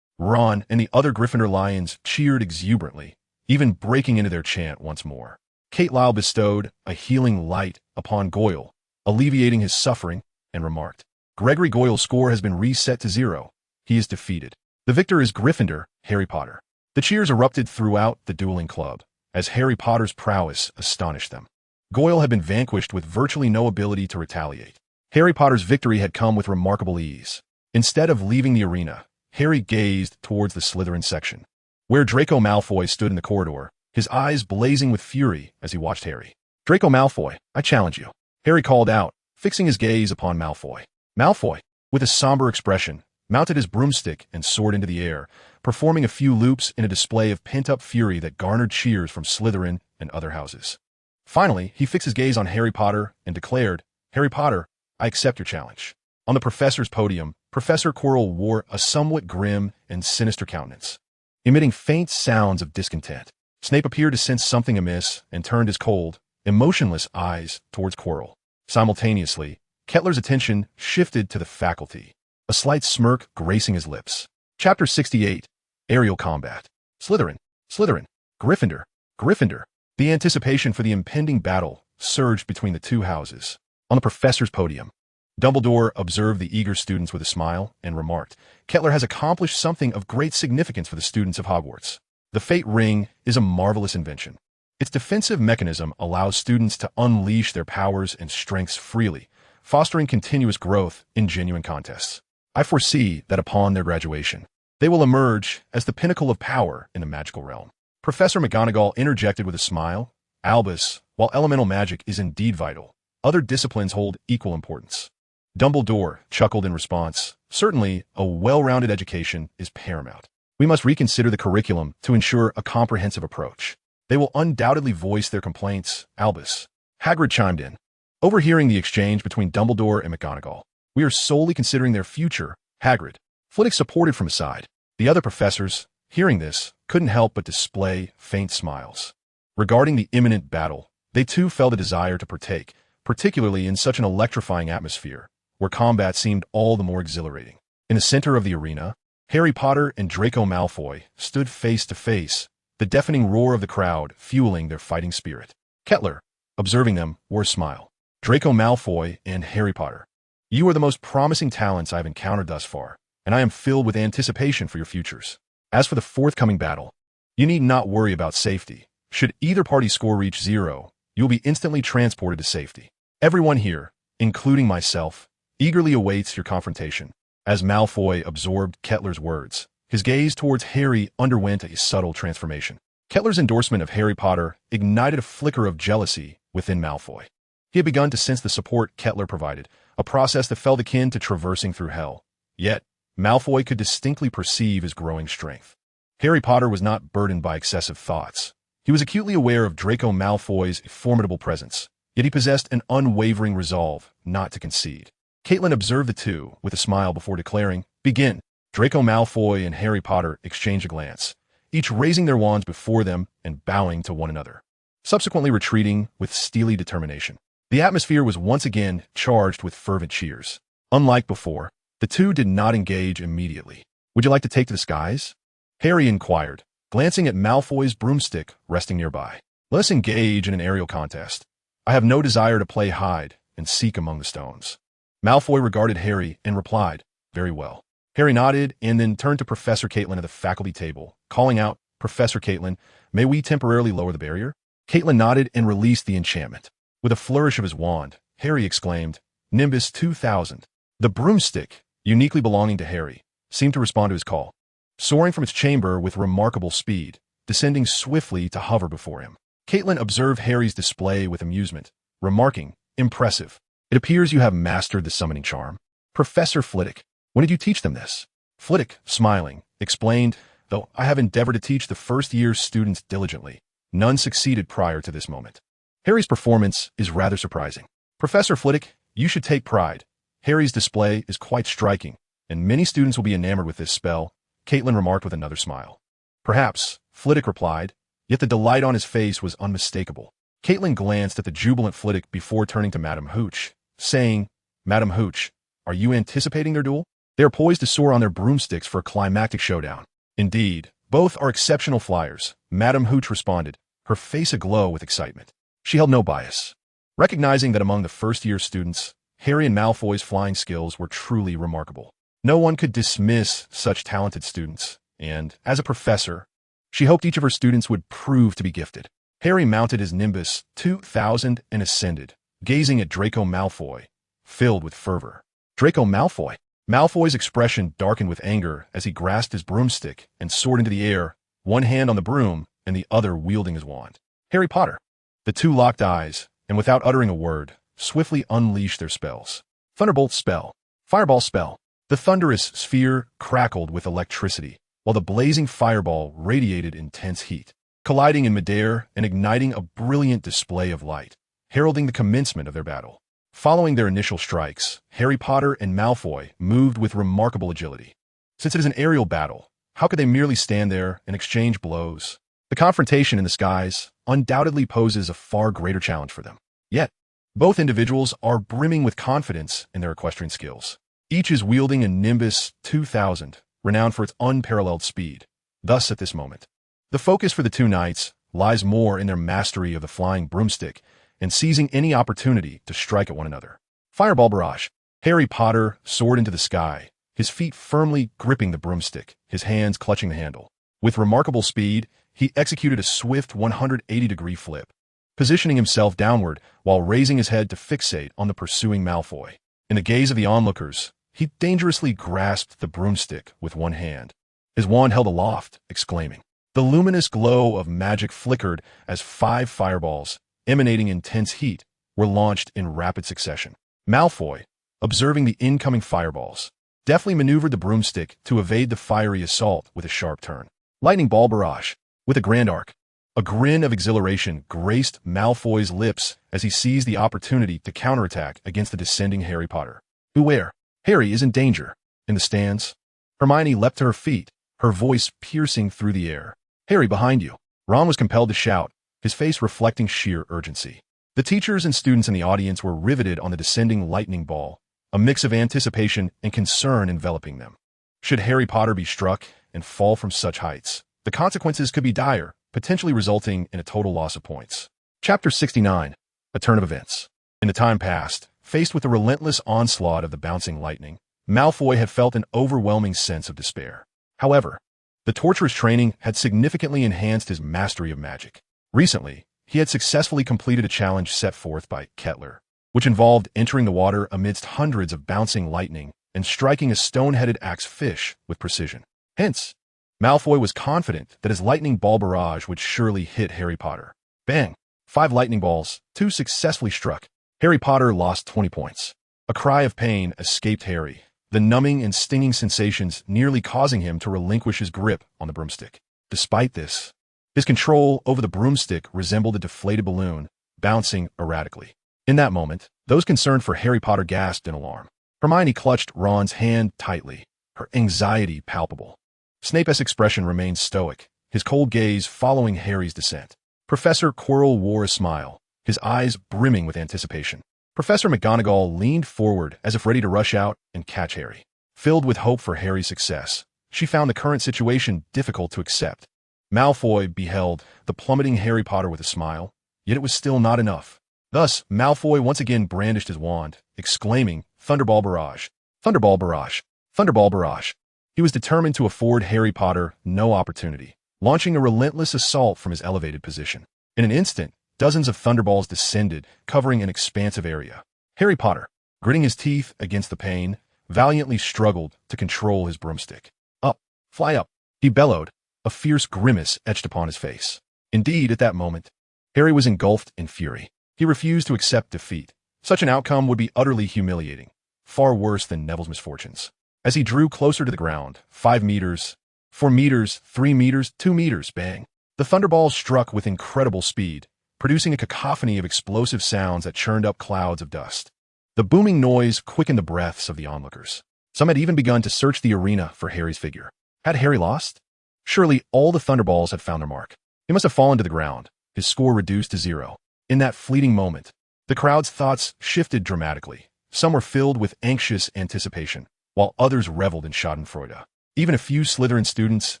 Ron and the other Gryffindor lions cheered exuberantly, even breaking into their chant once more. Kate Lyle bestowed a healing light upon Goyle, alleviating his suffering, and remarked, "Gregory Goyle's score has been reset to 0. He is defeated. The victor is Gryffindor, Harry Potter." The cheers erupted throughout the dueling club, as Harry Potter's prowess astonished them. Goyle had been vanquished with virtually no ability to retaliate. Harry Potter's victory had come with remarkable ease. Instead of leaving the arena, Harry gazed towards the Slytherin section, where Draco Malfoy stood in the corridor, his eyes blazing with fury as he watched Harry. "Draco Malfoy, I challenge you," Harry called out, fixing his gaze upon Malfoy. Malfoy, with a somber expression, mounted his broomstick and soared into the air, performing a few loops in a display of pent-up fury that garnered cheers from Slytherin and other houses. Finally, he fixed his gaze on Harry Potter and declared, "Harry Potter, I accept your challenge." On the professor's podium, Professor Quirrell wore a somewhat grim and sinister countenance, emitting faint sounds of discontent. Snape appeared to sense something amiss and turned his cold, emotionless eyes towards Quirrell. Simultaneously, Kettler's attention shifted to the faculty, a slight smirk gracing his lips. Chapter 68, Aerial Combat. Slytherin, Slytherin, Gryffindor, Gryffindor. The anticipation for the impending battle surged between the two houses. On the professor's podium, Dumbledore observed the eager students with a smile and remarked, "Kettler has accomplished something of great significance for the students of Hogwarts. The Fate Ring is a marvelous invention. Its defensive mechanism allows students to unleash their powers and strengths freely, fostering continuous growth in genuine contests. I foresee that upon their graduation, they will emerge as the pinnacle of power in the magical realm." Professor McGonagall interjected with a smile, "Albus, while elemental magic is indeed vital, other disciplines hold equal importance." Dumbledore chuckled in response, "Certainly, a well-rounded education is paramount. We must reconsider the curriculum to ensure a comprehensive approach. They will undoubtedly voice their complaints, Albus." Hagrid chimed in, overhearing the exchange between Dumbledore and McGonagall. "We are solely considering their future, Hagrid." Flitwick supported from his side. The other professors, hearing this, couldn't help but display faint smiles. Regarding the imminent battle, they too felt a desire to partake, particularly in such an electrifying atmosphere, where combat seemed all the more exhilarating. In the center of the arena, Harry Potter and Draco Malfoy stood face to face, the deafening roar of the crowd fueling their fighting spirit. Kettler, observing them, wore a smile. "Draco Malfoy and Harry Potter, you are the most promising talents I have encountered thus far, and I am filled with anticipation for your futures. As for the forthcoming battle, you need not worry about safety. Should either party's score reach 0, you will be instantly transported to safety. Everyone here, including myself, eagerly awaits your confrontation." As Malfoy absorbed Kettler's words, his gaze towards Harry underwent a subtle transformation. Kettler's endorsement of Harry Potter ignited a flicker of jealousy within Malfoy. He had begun to sense the support Kettler provided, a process that felt akin to traversing through hell. Yet, Malfoy could distinctly perceive his growing strength. Harry Potter was not burdened by excessive thoughts. He was acutely aware of Draco Malfoy's formidable presence, yet he possessed an unwavering resolve not to concede. Caitlin observed the two with a smile before declaring, "Begin." Draco Malfoy and Harry Potter exchanged a glance, each raising their wands before them and bowing to one another, subsequently retreating with steely determination. The atmosphere was once again charged with fervent cheers. Unlike before, the two did not engage immediately. "Would you like to take to the skies?" Harry inquired, glancing at Malfoy's broomstick resting nearby. "Let us engage in an aerial contest. I have no desire to play hide and seek among the stones." Malfoy regarded Harry and replied, "Very well." Harry nodded and then turned to Professor Caitlin at the faculty table, calling out, "Professor Caitlin, may we temporarily lower the barrier?" Caitlin nodded and released the enchantment. With a flourish of his wand, Harry exclaimed, "Nimbus 2000." The broomstick, uniquely belonging to Harry, seemed to respond to his call, soaring from its chamber with remarkable speed, descending swiftly to hover before him. Caitlin observed Harry's display with amusement, remarking, "Impressive. It appears you have mastered the summoning charm." "Professor Flitwick, when did you teach them this?" Flitwick, smiling, explained, "Though I have endeavored to teach the first-year students diligently, none succeeded prior to this moment." Harry's performance is rather surprising. Professor Flitwick, you should take pride. Harry's display is quite striking, and many students will be enamored with this spell, Caitlin remarked with another smile. Perhaps, Flitwick replied, yet the delight on his face was unmistakable. Caitlin glanced at the jubilant Flitwick before turning to Madame Hooch, saying, Madame Hooch, are you anticipating their duel? They are poised to soar on their broomsticks for a climactic showdown. Indeed, both are exceptional flyers, Madame Hooch responded, her face aglow with excitement. She held no bias. Recognizing that among the first-year students, Harry and Malfoy's flying skills were truly remarkable. No one could dismiss such talented students, and, as a professor, she hoped each of her students would prove to be gifted. Harry mounted his Nimbus 2000 and ascended, gazing at Draco Malfoy, filled with fervor. Draco Malfoy? Malfoy's expression darkened with anger as he grasped his broomstick and soared into the air, one hand on the broom and the other wielding his wand. Harry Potter. The two locked eyes, and without uttering a word, swiftly unleashed their spells. Thunderbolt spell. Fireball spell. The thunderous sphere crackled with electricity, while the blazing fireball radiated intense heat, colliding in midair and igniting a brilliant display of light, heralding the commencement of their battle. Following their initial strikes, Harry Potter and Malfoy moved with remarkable agility. Since it is an aerial battle, how could they merely stand there and exchange blows? The confrontation in the skies undoubtedly poses a far greater challenge for them. Yet, both individuals are brimming with confidence in their equestrian skills. Each is wielding a Nimbus 2000, renowned for its unparalleled speed. Thus, at this moment, the focus for the two knights lies more in their mastery of the flying broomstick and seizing any opportunity to strike at one another. Fireball barrage. Harry Potter soared into the sky, his feet firmly gripping the broomstick, his hands clutching the handle. With remarkable speed, he executed a swift 180-degree flip, positioning himself downward while raising his head to fixate on the pursuing Malfoy. In the gaze of the onlookers, he dangerously grasped the broomstick with one hand, his wand held aloft, exclaiming. The luminous glow of magic flickered as 5 fireballs, emanating intense heat, were launched in rapid succession. Malfoy, observing the incoming fireballs, deftly maneuvered the broomstick to evade the fiery assault with a sharp turn. Lightning ball barrage. With a grand arc, a grin of exhilaration graced Malfoy's lips as he seized the opportunity to counterattack against the descending Harry Potter. Beware, Harry is in danger. In the stands, Hermione leapt to her feet, her voice piercing through the air. Harry, behind you. Ron was compelled to shout, his face reflecting sheer urgency. The teachers and students in the audience were riveted on the descending lightning ball, a mix of anticipation and concern enveloping them. Should Harry Potter be struck and fall from such heights, the consequences could be dire, potentially resulting in a total loss of points. Chapter 69. A Turn of Events. In the time past, faced with the relentless onslaught of the bouncing lightning, Malfoy had felt an overwhelming sense of despair. However, the torturous training had significantly enhanced his mastery of magic. Recently, he had successfully completed a challenge set forth by Kettler, which involved entering the water amidst hundreds of bouncing lightning and striking a stone-headed axe fish with precision. Hence, Malfoy was confident that his lightning ball barrage would surely hit Harry Potter. Bang! 5 lightning balls, 2 successfully struck. Harry Potter lost 20 points. A cry of pain escaped Harry, the numbing and stinging sensations nearly causing him to relinquish his grip on the broomstick. Despite this, his control over the broomstick resembled a deflated balloon, bouncing erratically. In that moment, those concerned for Harry Potter gasped in alarm. Hermione clutched Ron's hand tightly, her anxiety palpable. Snape's expression remained stoic, his cold gaze following Harry's descent. Professor Quirrell wore a smile, his eyes brimming with anticipation. Professor McGonagall leaned forward as if ready to rush out and catch Harry. Filled with hope for Harry's success, she found the current situation difficult to accept. Malfoy beheld the plummeting Harry Potter with a smile, yet it was still not enough. Thus, Malfoy once again brandished his wand, exclaiming, Thunderball barrage! Thunderball barrage! Thunderball barrage! He was determined to afford Harry Potter no opportunity, launching a relentless assault from his elevated position. In an instant, dozens of thunderballs descended, covering an expansive area. Harry Potter, gritting his teeth against the pain, valiantly struggled to control his broomstick. Up, fly up, he bellowed, a fierce grimace etched upon his face. Indeed, at that moment, Harry was engulfed in fury. He refused to accept defeat. Such an outcome would be utterly humiliating, far worse than Neville's misfortunes. As he drew closer to the ground, 5 meters, 4 meters, 3 meters, 2 meters, bang. The thunderballs struck with incredible speed, producing a cacophony of explosive sounds that churned up clouds of dust. The booming noise quickened the breaths of the onlookers. Some had even begun to search the arena for Harry's figure. Had Harry lost? Surely all the Thunderballs had found their mark. He must have fallen to the ground, his score reduced to 0. In that fleeting moment, the crowd's thoughts shifted dramatically. Some were filled with anxious anticipation, while others reveled in schadenfreude. Even a few Slytherin students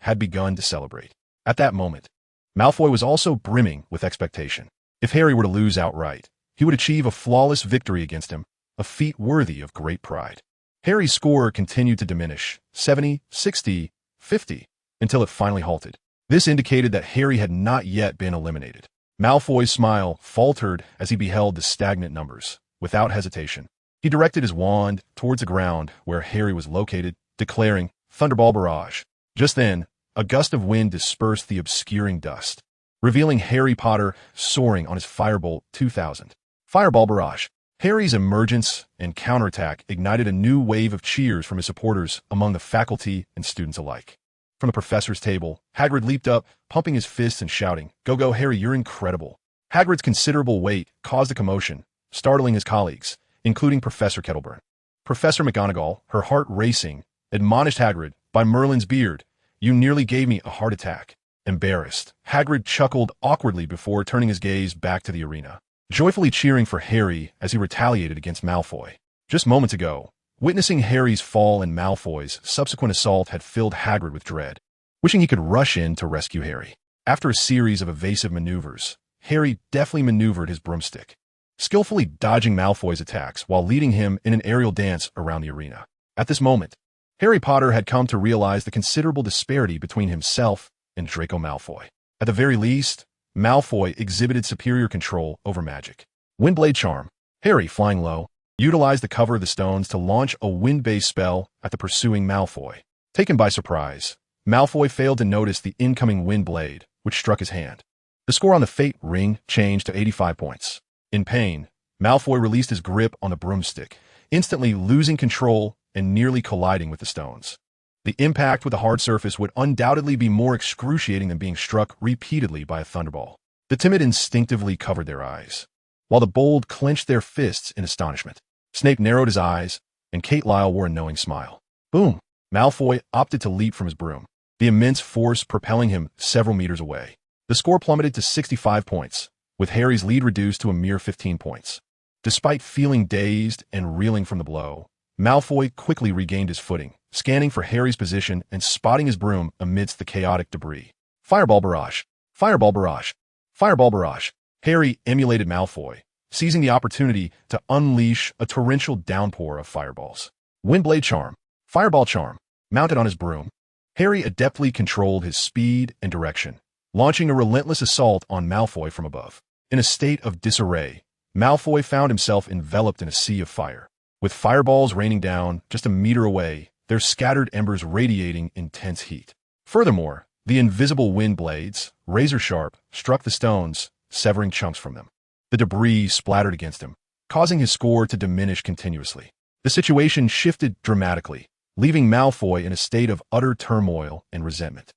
had begun to celebrate. At that moment, Malfoy was also brimming with expectation. If Harry were to lose outright, he would achieve a flawless victory against him, a feat worthy of great pride. Harry's score continued to diminish, 70, 60, 50, until it finally halted. This indicated that Harry had not yet been eliminated. Malfoy's smile faltered as he beheld the stagnant numbers. Without hesitation, he directed his wand towards the ground where Harry was located, declaring, "Thunderball Barrage." Just then, a gust of wind dispersed the obscuring dust, revealing Harry Potter soaring on his Firebolt 2000. Fireball Barrage. Harry's emergence and counterattack ignited a new wave of cheers from his supporters among the faculty and students alike. From the professor's table, Hagrid leaped up, pumping his fists and shouting, "Go, Harry, you're incredible." Hagrid's considerable weight caused a commotion, startling his colleagues, including Professor Kettleburn. Professor McGonagall, her heart racing, admonished Hagrid, "By Merlin's beard, you nearly gave me a heart attack." Embarrassed, Hagrid chuckled awkwardly before turning his gaze back to the arena, joyfully cheering for Harry as he retaliated against Malfoy. Just moments ago, witnessing Harry's fall and Malfoy's subsequent assault had filled Hagrid with dread, wishing he could rush in to rescue Harry. After a series of evasive maneuvers, Harry deftly maneuvered his broomstick, skillfully dodging Malfoy's attacks while leading him in an aerial dance around the arena. At this moment, Harry Potter had come to realize the considerable disparity between himself and Draco Malfoy. At the very least, Malfoy exhibited superior control over magic. Windblade Charm. Harry, flying low, utilized the cover of the stones to launch a wind-based spell at the pursuing Malfoy. Taken by surprise, Malfoy failed to notice the incoming wind blade, which struck his hand. The score on the Fate Ring changed to 85 points. In pain, Malfoy released his grip on the broomstick, instantly losing control and nearly colliding with the stones. The impact with the hard surface would undoubtedly be more excruciating than being struck repeatedly by a thunderball. The timid instinctively covered their eyes, while the bold clenched their fists in astonishment. Snape narrowed his eyes, and Kate Lyle wore a knowing smile. Boom! Malfoy opted to leap from his broom, the immense force propelling him several meters away. The score plummeted to 65 points, with Harry's lead reduced to a mere 15 points. Despite feeling dazed and reeling from the blow, Malfoy quickly regained his footing, scanning for Harry's position and spotting his broom amidst the chaotic debris. Fireball Barrage! Fireball Barrage! Fireball Barrage! Harry emulated Malfoy, seizing the opportunity to unleash a torrential downpour of fireballs. Windblade Charm! Fireball Charm! Mounted on his broom, Harry adeptly controlled his speed and direction, launching a relentless assault on Malfoy from above. In a state of disarray, Malfoy found himself enveloped in a sea of fire. With fireballs raining down just a meter away, their scattered embers radiating intense heat. Furthermore, the invisible wind blades, razor-sharp, struck the stones, severing chunks from them. The debris splattered against him, causing his score to diminish continuously. The situation shifted dramatically, leaving Malfoy in a state of utter turmoil and resentment.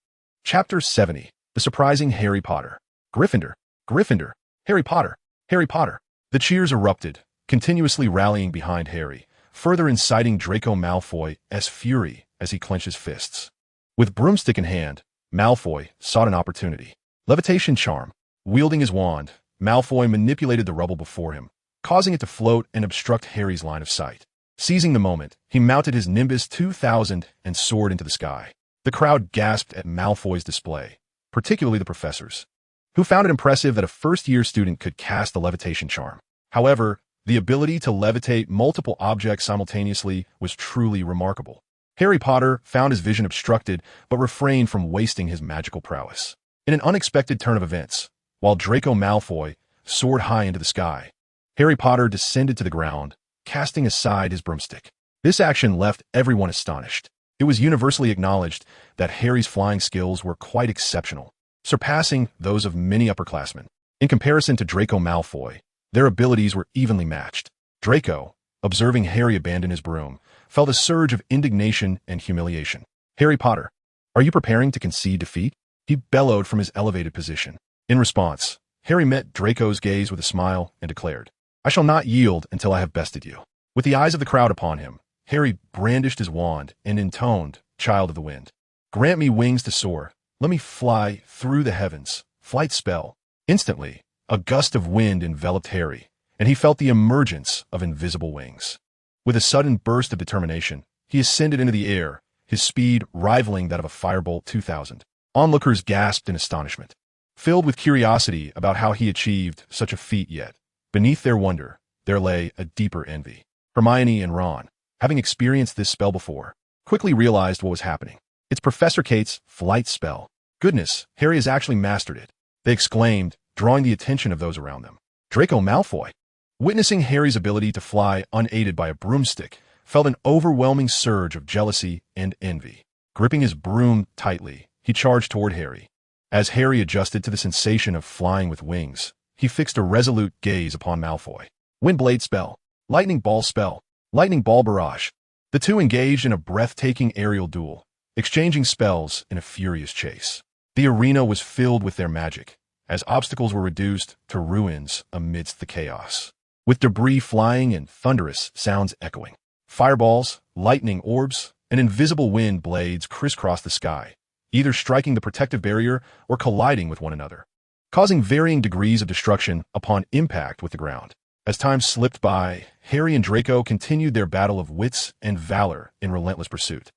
Chapter 70. The Surprising Harry Potter. Gryffindor, Gryffindor, Harry Potter, Harry Potter. The cheers erupted, continuously rallying behind Harry, further inciting Draco Malfoy's fury as he clenched his fists. With broomstick in hand, Malfoy sought an opportunity. Levitation Charm. Wielding his wand, Malfoy manipulated the rubble before him, causing it to float and obstruct Harry's line of sight. Seizing the moment, he mounted his Nimbus 2000 and soared into the sky. The crowd gasped at Malfoy's display, particularly the professors, who found it impressive that a first-year student could cast the levitation charm. However, the ability to levitate multiple objects simultaneously was truly remarkable. Harry Potter found his vision obstructed but refrained from wasting his magical prowess. In an unexpected turn of events, while Draco Malfoy soared high into the sky, Harry Potter descended to the ground, casting aside his broomstick. This action left everyone astonished. It was universally acknowledged that Harry's flying skills were quite exceptional, surpassing those of many upperclassmen. In comparison to Draco Malfoy, their abilities were evenly matched. Draco, observing Harry abandon his broom, felt a surge of indignation and humiliation. "Harry Potter, are you preparing to concede defeat?" he bellowed from his elevated position. In response, Harry met Draco's gaze with a smile and declared, "I shall not yield until I have bested you." With the eyes of the crowd upon him, Harry brandished his wand and intoned, "Child of the Wind, grant me wings to soar. Let me fly through the heavens. Flight spell." Instantly, a gust of wind enveloped Harry, and he felt the emergence of invisible wings. With a sudden burst of determination, he ascended into the air, his speed rivaling that of a Firebolt 2000. Onlookers gasped in astonishment, filled with curiosity about how he achieved such a feat, yet beneath their wonder, there lay a deeper envy. Hermione and Ron, having experienced this spell before, quickly realized what was happening. It's Professor Kate's flight spell. "Goodness, Harry has actually mastered it," they exclaimed, drawing the attention of those around them. Draco Malfoy, witnessing Harry's ability to fly unaided by a broomstick, felt an overwhelming surge of jealousy and envy. Gripping his broom tightly, he charged toward Harry. As Harry adjusted to the sensation of flying with wings, he fixed a resolute gaze upon Malfoy. Windblade spell, lightning ball spell, lightning ball barrage. The two engaged in a breathtaking aerial duel, exchanging spells in a furious chase. The arena was filled with their magic, as obstacles were reduced to ruins amidst the chaos. With debris flying and thunderous sounds echoing, fireballs, lightning orbs, and invisible wind blades crisscrossed the sky, either striking the protective barrier or colliding with one another, causing varying degrees of destruction upon impact with the ground. As time slipped by, Harry and Draco continued their battle of wits and valor in relentless pursuit.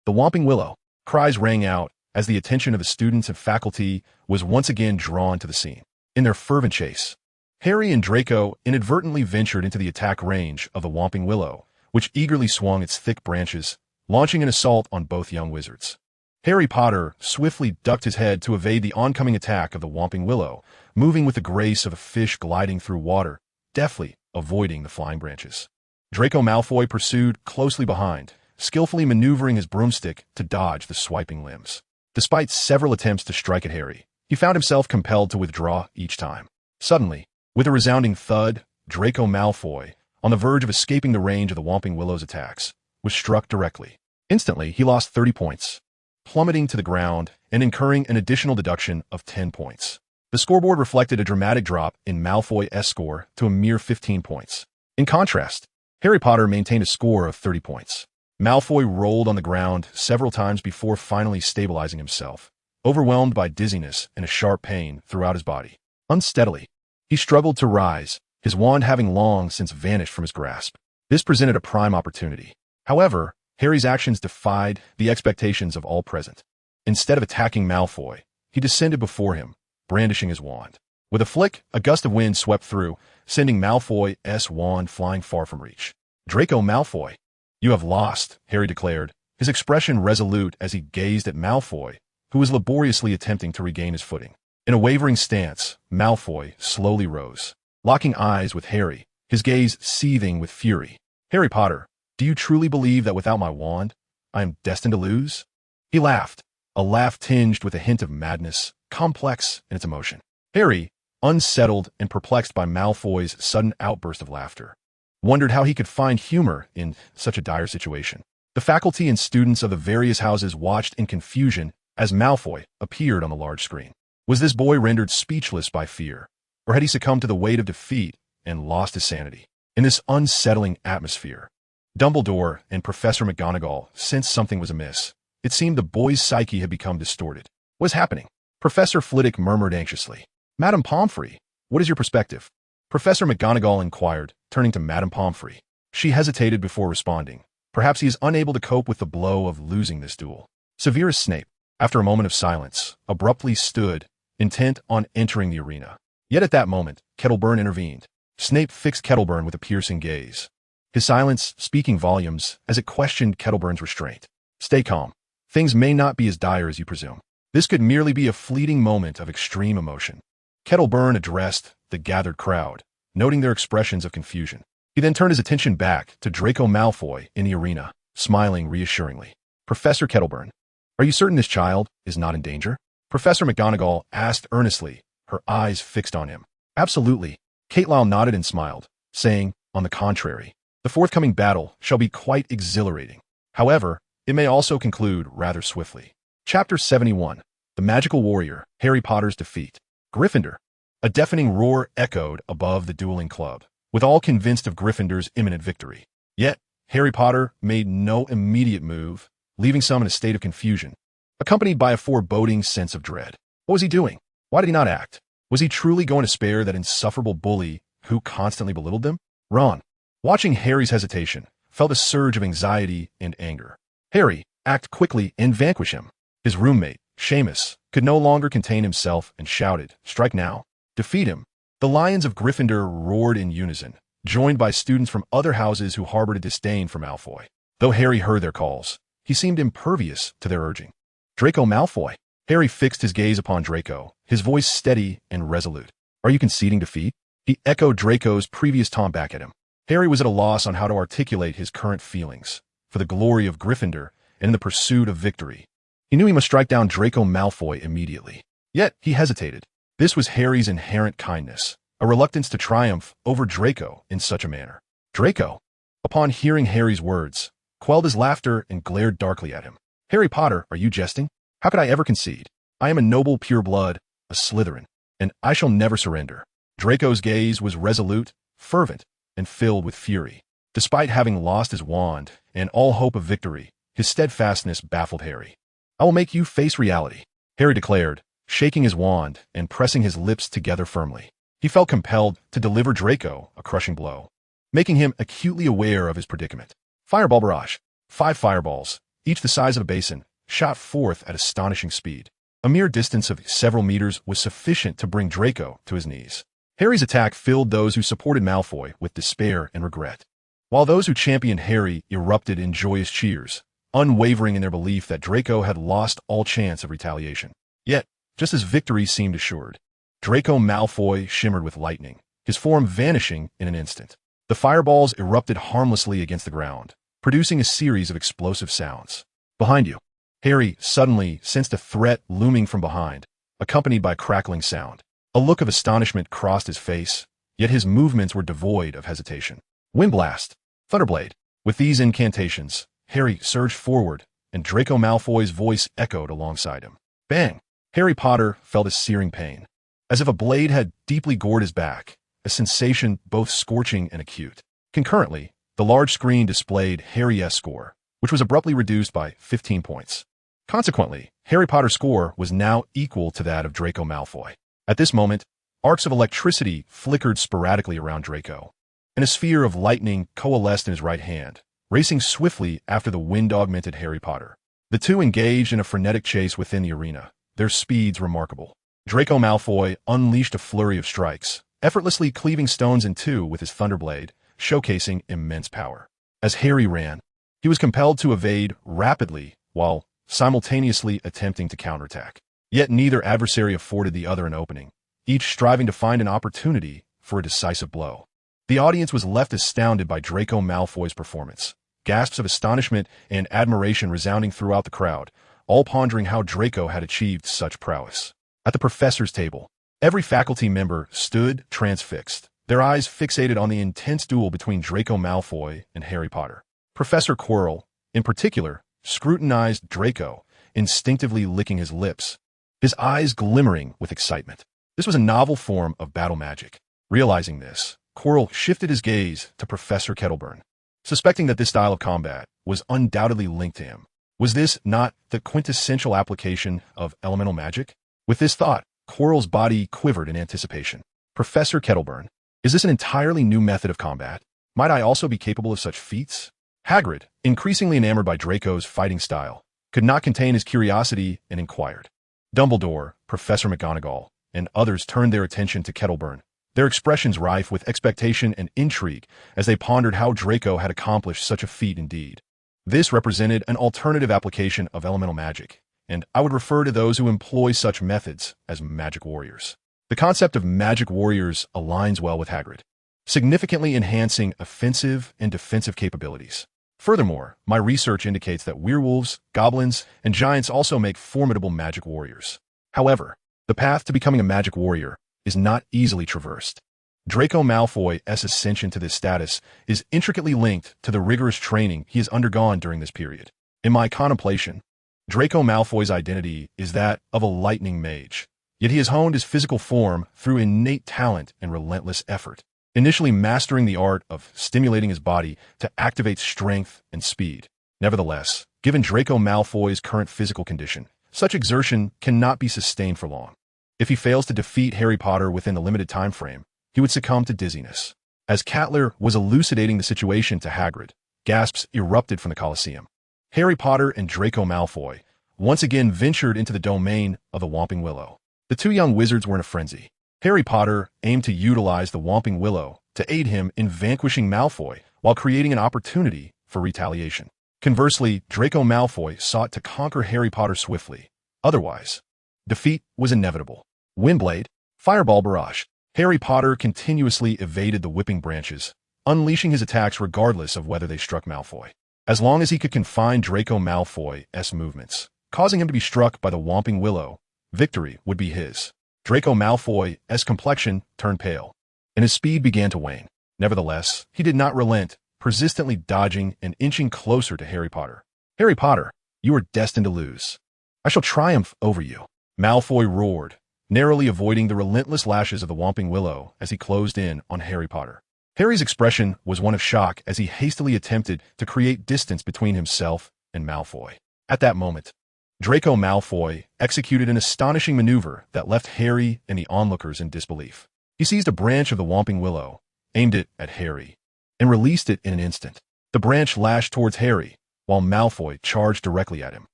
The Whomping Willow! Cries rang out as the attention of the students and faculty was once again drawn to the scene. In their fervent chase, Harry and Draco inadvertently ventured into the attack range of the Whomping Willow, which eagerly swung its thick branches, launching an assault on both young wizards. Harry Potter swiftly ducked his head to evade the oncoming attack of the Whomping Willow, moving with the grace of a fish gliding through water, deftly avoiding the flying branches. Draco Malfoy pursued closely behind, skillfully maneuvering his broomstick to dodge the swiping limbs. Despite several attempts to strike at Harry, he found himself compelled to withdraw each time. Suddenly, with a resounding thud, Draco Malfoy, on the verge of escaping the range of the Whomping Willow's attacks, was struck directly. Instantly, he lost 30 points, plummeting to the ground and incurring an additional deduction of 10 points. The scoreboard reflected a dramatic drop in Malfoy's score to a mere 15 points. In contrast, Harry Potter maintained a score of 30 points. Malfoy rolled on the ground several times before finally stabilizing himself, overwhelmed by dizziness and a sharp pain throughout his body. Unsteadily, he struggled to rise, his wand having long since vanished from his grasp. This presented a prime opportunity. However, Harry's actions defied the expectations of all present. Instead of attacking Malfoy, he descended before him, brandishing his wand. With a flick, a gust of wind swept through, sending Malfoy's wand flying far from reach. "Draco Malfoy, you have lost," Harry declared, his expression resolute as he gazed at Malfoy, who was laboriously attempting to regain his footing. In a wavering stance, Malfoy slowly rose, locking eyes with Harry, his gaze seething with fury. "Harry Potter, do you truly believe that without my wand, I am destined to lose?" He laughed, a laugh tinged with a hint of madness, complex in its emotion. Harry, unsettled and perplexed by Malfoy's sudden outburst of laughter, wondered how he could find humor in such a dire situation. The faculty and students of the various houses watched in confusion as Malfoy appeared on the large screen. Was this boy rendered speechless by fear, or had he succumbed to the weight of defeat and lost his sanity? In this unsettling atmosphere, Dumbledore and Professor McGonagall sensed something was amiss. It seemed the boy's psyche had become distorted. "What is happening?" Professor Flitwick murmured anxiously. "Madame Pomfrey, what is your perspective?" Professor McGonagall inquired, turning to Madame Pomfrey. She hesitated before responding. Perhaps he is unable to cope with the blow of losing this duel. Severus Snape, after a moment of silence, abruptly stood, intent on entering the arena. Yet at that moment, Kettleburn intervened. Snape fixed Kettleburn with a piercing gaze, his silence speaking volumes as it questioned Kettleburn's restraint. "Stay calm. Things may not be as dire as you presume. This could merely be a fleeting moment of extreme emotion." Kettleburn addressed the gathered crowd, noting their expressions of confusion. He then turned his attention back to Draco Malfoy in the arena, smiling reassuringly. "Professor Kettleburn, are you certain this child is not in danger?" Professor McGonagall asked earnestly, her eyes fixed on him. "Absolutely." Kate Lyle nodded and smiled, saying, "On the contrary, the forthcoming battle shall be quite exhilarating. However, it may also conclude rather swiftly." Chapter 71. The Magical Warrior, Harry Potter's Defeat. Gryffindor. A deafening roar echoed above the dueling club, with all convinced of Gryffindor's imminent victory. Yet, Harry Potter made no immediate move, leaving some in a state of confusion, accompanied by a foreboding sense of dread. What was he doing? Why did he not act? Was he truly going to spare that insufferable bully who constantly belittled them? Ron, watching Harry's hesitation, felt a surge of anxiety and anger. Harry, act quickly and vanquish him. His roommate, Seamus, could no longer contain himself and shouted, "Strike now! Defeat him!" The Lions of Gryffindor roared in unison, joined by students from other houses who harbored a disdain for Malfoy. Though Harry heard their calls, he seemed impervious to their urging. Draco Malfoy. Harry fixed his gaze upon Draco, his voice steady and resolute. "Are you conceding defeat?" He echoed Draco's previous taunt back at him. Harry was at a loss on how to articulate his current feelings, for the glory of Gryffindor and in the pursuit of victory. He knew he must strike down Draco Malfoy immediately. Yet, he hesitated. This was Harry's inherent kindness, a reluctance to triumph over Draco in such a manner. Draco, upon hearing Harry's words, quelled his laughter and glared darkly at him. "Harry Potter, are you jesting? How could I ever concede? I am a noble pureblood, a Slytherin, and I shall never surrender." Draco's gaze was resolute, fervent, and filled with fury. Despite having lost his wand and all hope of victory, his steadfastness baffled Harry. "I will make you face reality," Harry declared, shaking his wand and pressing his lips together firmly. He felt compelled to deliver Draco a crushing blow, making him acutely aware of his predicament. Fireball barrage. 5 fireballs, each the size of a basin, shot forth at astonishing speed. A mere distance of several meters was sufficient to bring Draco to his knees. Harry's attack filled those who supported Malfoy with despair and regret, while those who championed Harry erupted in joyous cheers, unwavering in their belief that Draco had lost all chance of retaliation. Yet, just as victory seemed assured, Draco Malfoy shimmered with lightning, his form vanishing in an instant. The fireballs erupted harmlessly against the ground, producing a series of explosive sounds. Behind you. Harry suddenly sensed a threat looming from behind, accompanied by crackling sound. A look of astonishment crossed his face, yet his movements were devoid of hesitation. Windblast. Thunderblade. With these incantations, Harry surged forward, and Draco Malfoy's voice echoed alongside him. Bang! Harry Potter felt a searing pain, as if a blade had deeply gored his back, a sensation both scorching and acute. Concurrently, the large screen displayed Harry's score, which was abruptly reduced by 15 points. Consequently, Harry Potter's score was now equal to that of Draco Malfoy. At this moment, arcs of electricity flickered sporadically around Draco, and a sphere of lightning coalesced in his right hand, racing swiftly after the wind-augmented Harry Potter. The two engaged in a frenetic chase within the arena, their speeds remarkable. Draco Malfoy unleashed a flurry of strikes, effortlessly cleaving stones in two with his Thunderblade, showcasing immense power. As Harry ran, he was compelled to evade rapidly while simultaneously attempting to counterattack. Yet neither adversary afforded the other an opening, each striving to find an opportunity for a decisive blow. The audience was left astounded by Draco Malfoy's performance, gasps of astonishment and admiration resounding throughout the crowd, all pondering how Draco had achieved such prowess. At the professor's table, every faculty member stood transfixed, their eyes fixated on the intense duel between Draco Malfoy and Harry Potter. Professor Quirrell, in particular, scrutinized Draco, instinctively licking his lips, his eyes glimmering with excitement. This was a novel form of battle magic. Realizing this, Quirrell shifted his gaze to Professor Kettleburn, suspecting that this style of combat was undoubtedly linked to him. Was this not the quintessential application of elemental magic? With this thought, Quirrell's body quivered in anticipation. Professor Kettleburn, is this an entirely new method of combat? Might I also be capable of such feats? Hagrid, increasingly enamored by Draco's fighting style, could not contain his curiosity and inquired. Dumbledore, Professor McGonagall, and others turned their attention to Kettleburn, their expressions rife with expectation and intrigue as they pondered how Draco had accomplished such a feat indeed. This represented an alternative application of elemental magic, and I would refer to those who employ such methods as magic warriors. The concept of magic warriors aligns well with Hagrid, significantly enhancing offensive and defensive capabilities. Furthermore, my research indicates that werewolves, goblins, and giants also make formidable magic warriors. However, the path to becoming a magic warrior is not easily traversed. Draco Malfoy's ascension to this status is intricately linked to the rigorous training he has undergone during this period. In my contemplation, Draco Malfoy's identity is that of a lightning mage, Yet he has honed his physical form through innate talent and relentless effort, initially mastering the art of stimulating his body to activate strength and speed. Nevertheless, given Draco Malfoy's current physical condition, such exertion cannot be sustained for long. If he fails to defeat Harry Potter within the limited time frame, he would succumb to dizziness. As Lair was elucidating the situation to Hagrid, gasps erupted from the Colosseum. Harry Potter and Draco Malfoy once again ventured into the domain of the Whomping Willow. The two young wizards were in a frenzy. Harry Potter aimed to utilize the Whomping Willow to aid him in vanquishing Malfoy while creating an opportunity for retaliation. Conversely, Draco Malfoy sought to conquer Harry Potter swiftly. Otherwise, defeat was inevitable. Windblade, Fireball Barrage. Harry Potter continuously evaded the whipping branches, unleashing his attacks regardless of whether they struck Malfoy. As long as he could confine Draco Malfoy's movements, causing him to be struck by the Whomping Willow, victory would be his. Draco Malfoy's complexion turned pale, and his speed began to wane. Nevertheless, he did not relent, persistently dodging and inching closer to Harry Potter. Harry Potter, you are destined to lose. I shall triumph over you. Malfoy roared, narrowly avoiding the relentless lashes of the Whomping Willow as he closed in on Harry Potter. Harry's expression was one of shock as he hastily attempted to create distance between himself and Malfoy. At that moment, Draco Malfoy executed an astonishing maneuver that left Harry and the onlookers in disbelief. He seized a branch of the Whomping Willow, aimed it at Harry, and released it in an instant. The branch lashed towards Harry, while Malfoy charged directly at him.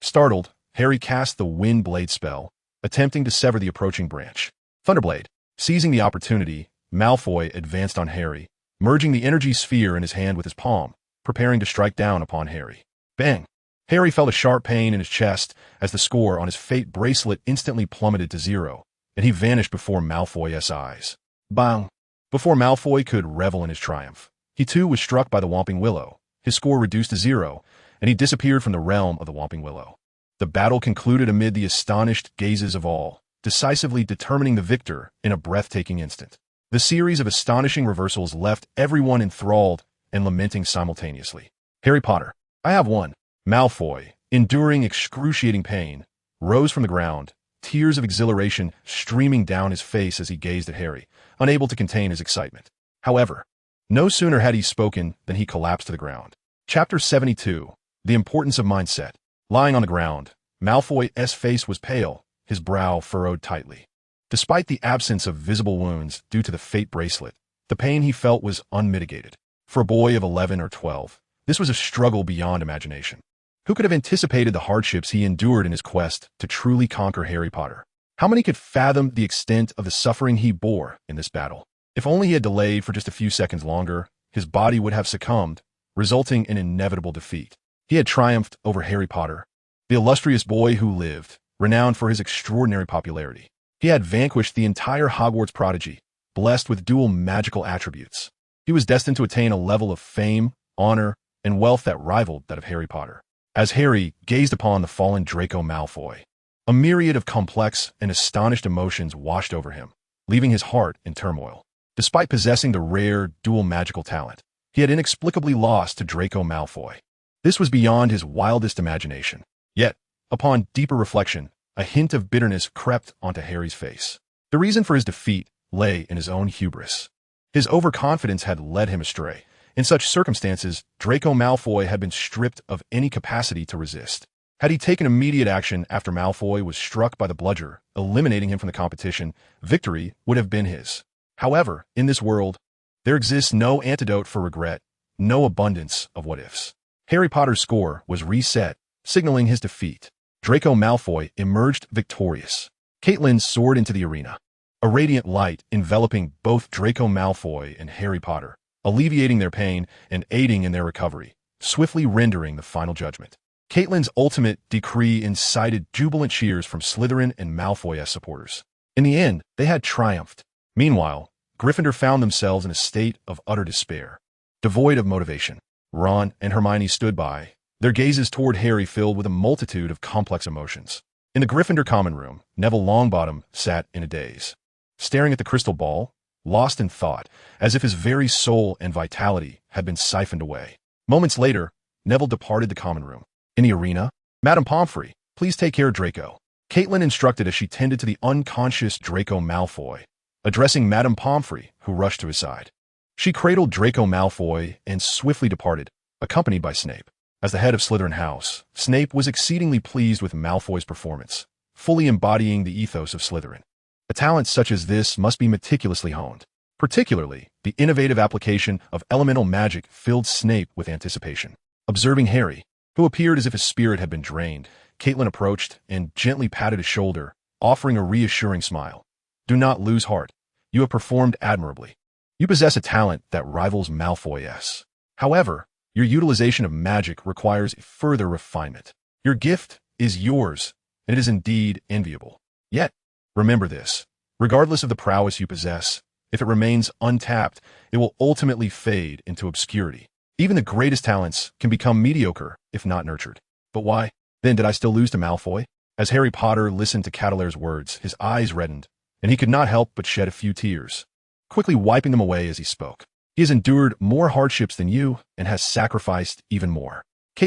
Startled, Harry cast the Wind Blade spell, attempting to sever the approaching branch. Thunderblade. Seizing the opportunity, Malfoy advanced on Harry, merging the energy sphere in his hand with his palm, preparing to strike down upon Harry. Bang! Harry felt a sharp pain in his chest as the score on his fate bracelet instantly plummeted to 0, and he vanished before Malfoy's eyes. Bang! Before Malfoy could revel in his triumph, he too was struck by the Whomping Willow, his score reduced to 0, and he disappeared from the realm of the Whomping Willow. The battle concluded amid the astonished gazes of all, decisively determining the victor in a breathtaking instant. The series of astonishing reversals left everyone enthralled and lamenting simultaneously. Harry Potter, I have won. Malfoy, enduring excruciating pain, rose from the ground, tears of exhilaration streaming down his face as he gazed at Harry, unable to contain his excitement. However, no sooner had he spoken than he collapsed to the ground. Chapter 72, The Importance of Mindset. Lying on the ground, Malfoy's face was pale, his brow furrowed tightly. Despite the absence of visible wounds due to the fate bracelet, the pain he felt was unmitigated. For a boy of 11 or 12, this was a struggle beyond imagination. Who could have anticipated the hardships he endured in his quest to truly conquer Harry Potter? How many could fathom the extent of the suffering he bore in this battle? If only he had delayed for just a few seconds longer, his body would have succumbed, resulting in inevitable defeat. He had triumphed over Harry Potter, the illustrious boy who lived, renowned for his extraordinary popularity. He had vanquished the entire Hogwarts prodigy, blessed with dual magical attributes. He was destined to attain a level of fame, honor, and wealth that rivaled that of Harry Potter. As Harry gazed upon the fallen Draco Malfoy, a myriad of complex and astonished emotions washed over him, leaving his heart in turmoil. Despite possessing the rare dual magical talent, he had inexplicably lost to Draco Malfoy. This was beyond his wildest imagination. Yet, upon deeper reflection, a hint of bitterness crept onto Harry's face. The reason for his defeat lay in his own hubris. His overconfidence had led him astray. In such circumstances, Draco Malfoy had been stripped of any capacity to resist. Had he taken immediate action after Malfoy was struck by the bludger, eliminating him from the competition, victory would have been his. However, in this world, there exists no antidote for regret, no abundance of what-ifs. Harry Potter's score was reset, signaling his defeat. Draco Malfoy emerged victorious. Caitlin soared into the arena, a radiant light enveloping both Draco Malfoy and Harry Potter, alleviating their pain and aiding in their recovery, swiftly rendering the final judgment. Caitlin's ultimate decree incited jubilant cheers from Slytherin and Malfoy's supporters. In the end, they had triumphed. Meanwhile, Gryffindor found themselves in a state of utter despair. Devoid of motivation, Ron and Hermione stood by, their gazes toward Harry filled with a multitude of complex emotions. In the Gryffindor common room, Neville Longbottom sat in a daze, staring at the crystal ball, lost in thought, as if his very soul and vitality had been siphoned away. Moments later, Neville departed the common room. In the arena, Madame Pomfrey, please take care of Draco. Caitlin instructed as she tended to the unconscious Draco Malfoy, addressing Madame Pomfrey, who rushed to his side. She cradled Draco Malfoy and swiftly departed, accompanied by Snape. As the head of Slytherin House, Snape was exceedingly pleased with Malfoy's performance, fully embodying the ethos of Slytherin. A talent such as this must be meticulously honed. Particularly, the innovative application of elemental magic filled Snape with anticipation. Observing Harry, who appeared as if his spirit had been drained, Caitlin approached and gently patted his shoulder, offering a reassuring smile. Do not lose heart. You have performed admirably. You possess a talent that rivals Malfoy's. However, your utilization of magic requires further refinement. Your gift is yours, and it is indeed enviable. Yet, remember this. Regardless of the prowess you possess, if it remains untapped, it will ultimately fade into obscurity. Even the greatest talents can become mediocre if not nurtured. But why? Then did I still lose to Malfoy? As Harry Potter listened to Cadolair's words, his eyes reddened, and he could not help but shed a few tears, quickly wiping them away as he spoke. He has endured more hardships than you and has sacrificed even more.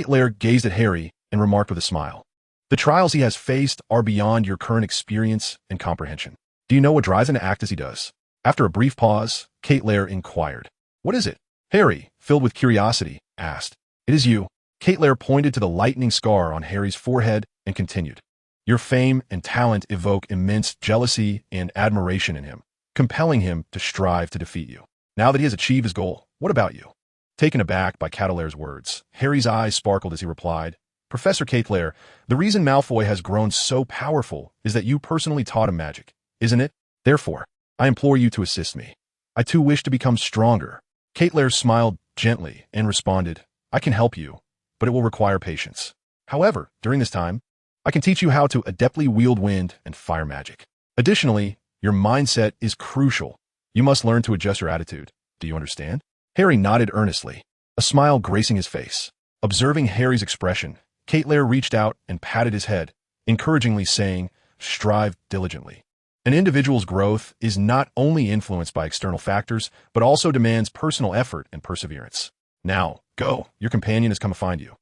Lair gazed at Harry and remarked with a smile. The trials he has faced are beyond your current experience and comprehension. Do you know what drives him to act as he does? After a brief pause, Lair inquired. What is it? Harry, filled with curiosity, asked. It is you. Lair pointed to the lightning scar on Harry's forehead and continued. Your fame and talent evoke immense jealousy and admiration in him, compelling him to strive to defeat you. Now that he has achieved his goal, what about you? Taken aback by Cadolair's words, Harry's eyes sparkled as he replied, Professor Lair, the reason Malfoy has grown so powerful is that you personally taught him magic, isn't it? Therefore, I implore you to assist me. I too wish to become stronger. Lair smiled gently and responded, I can help you, but it will require patience. However, during this time, I can teach you how to adeptly wield wind and fire magic. Additionally, your mindset is crucial. You must learn to adjust your attitude. Do you understand? Harry nodded earnestly, a smile gracing his face. Observing Harry's expression, Lair reached out and patted his head, encouragingly saying, strive diligently. An individual's growth is not only influenced by external factors, but also demands personal effort and perseverance. Now, go. Your companion has come to find you.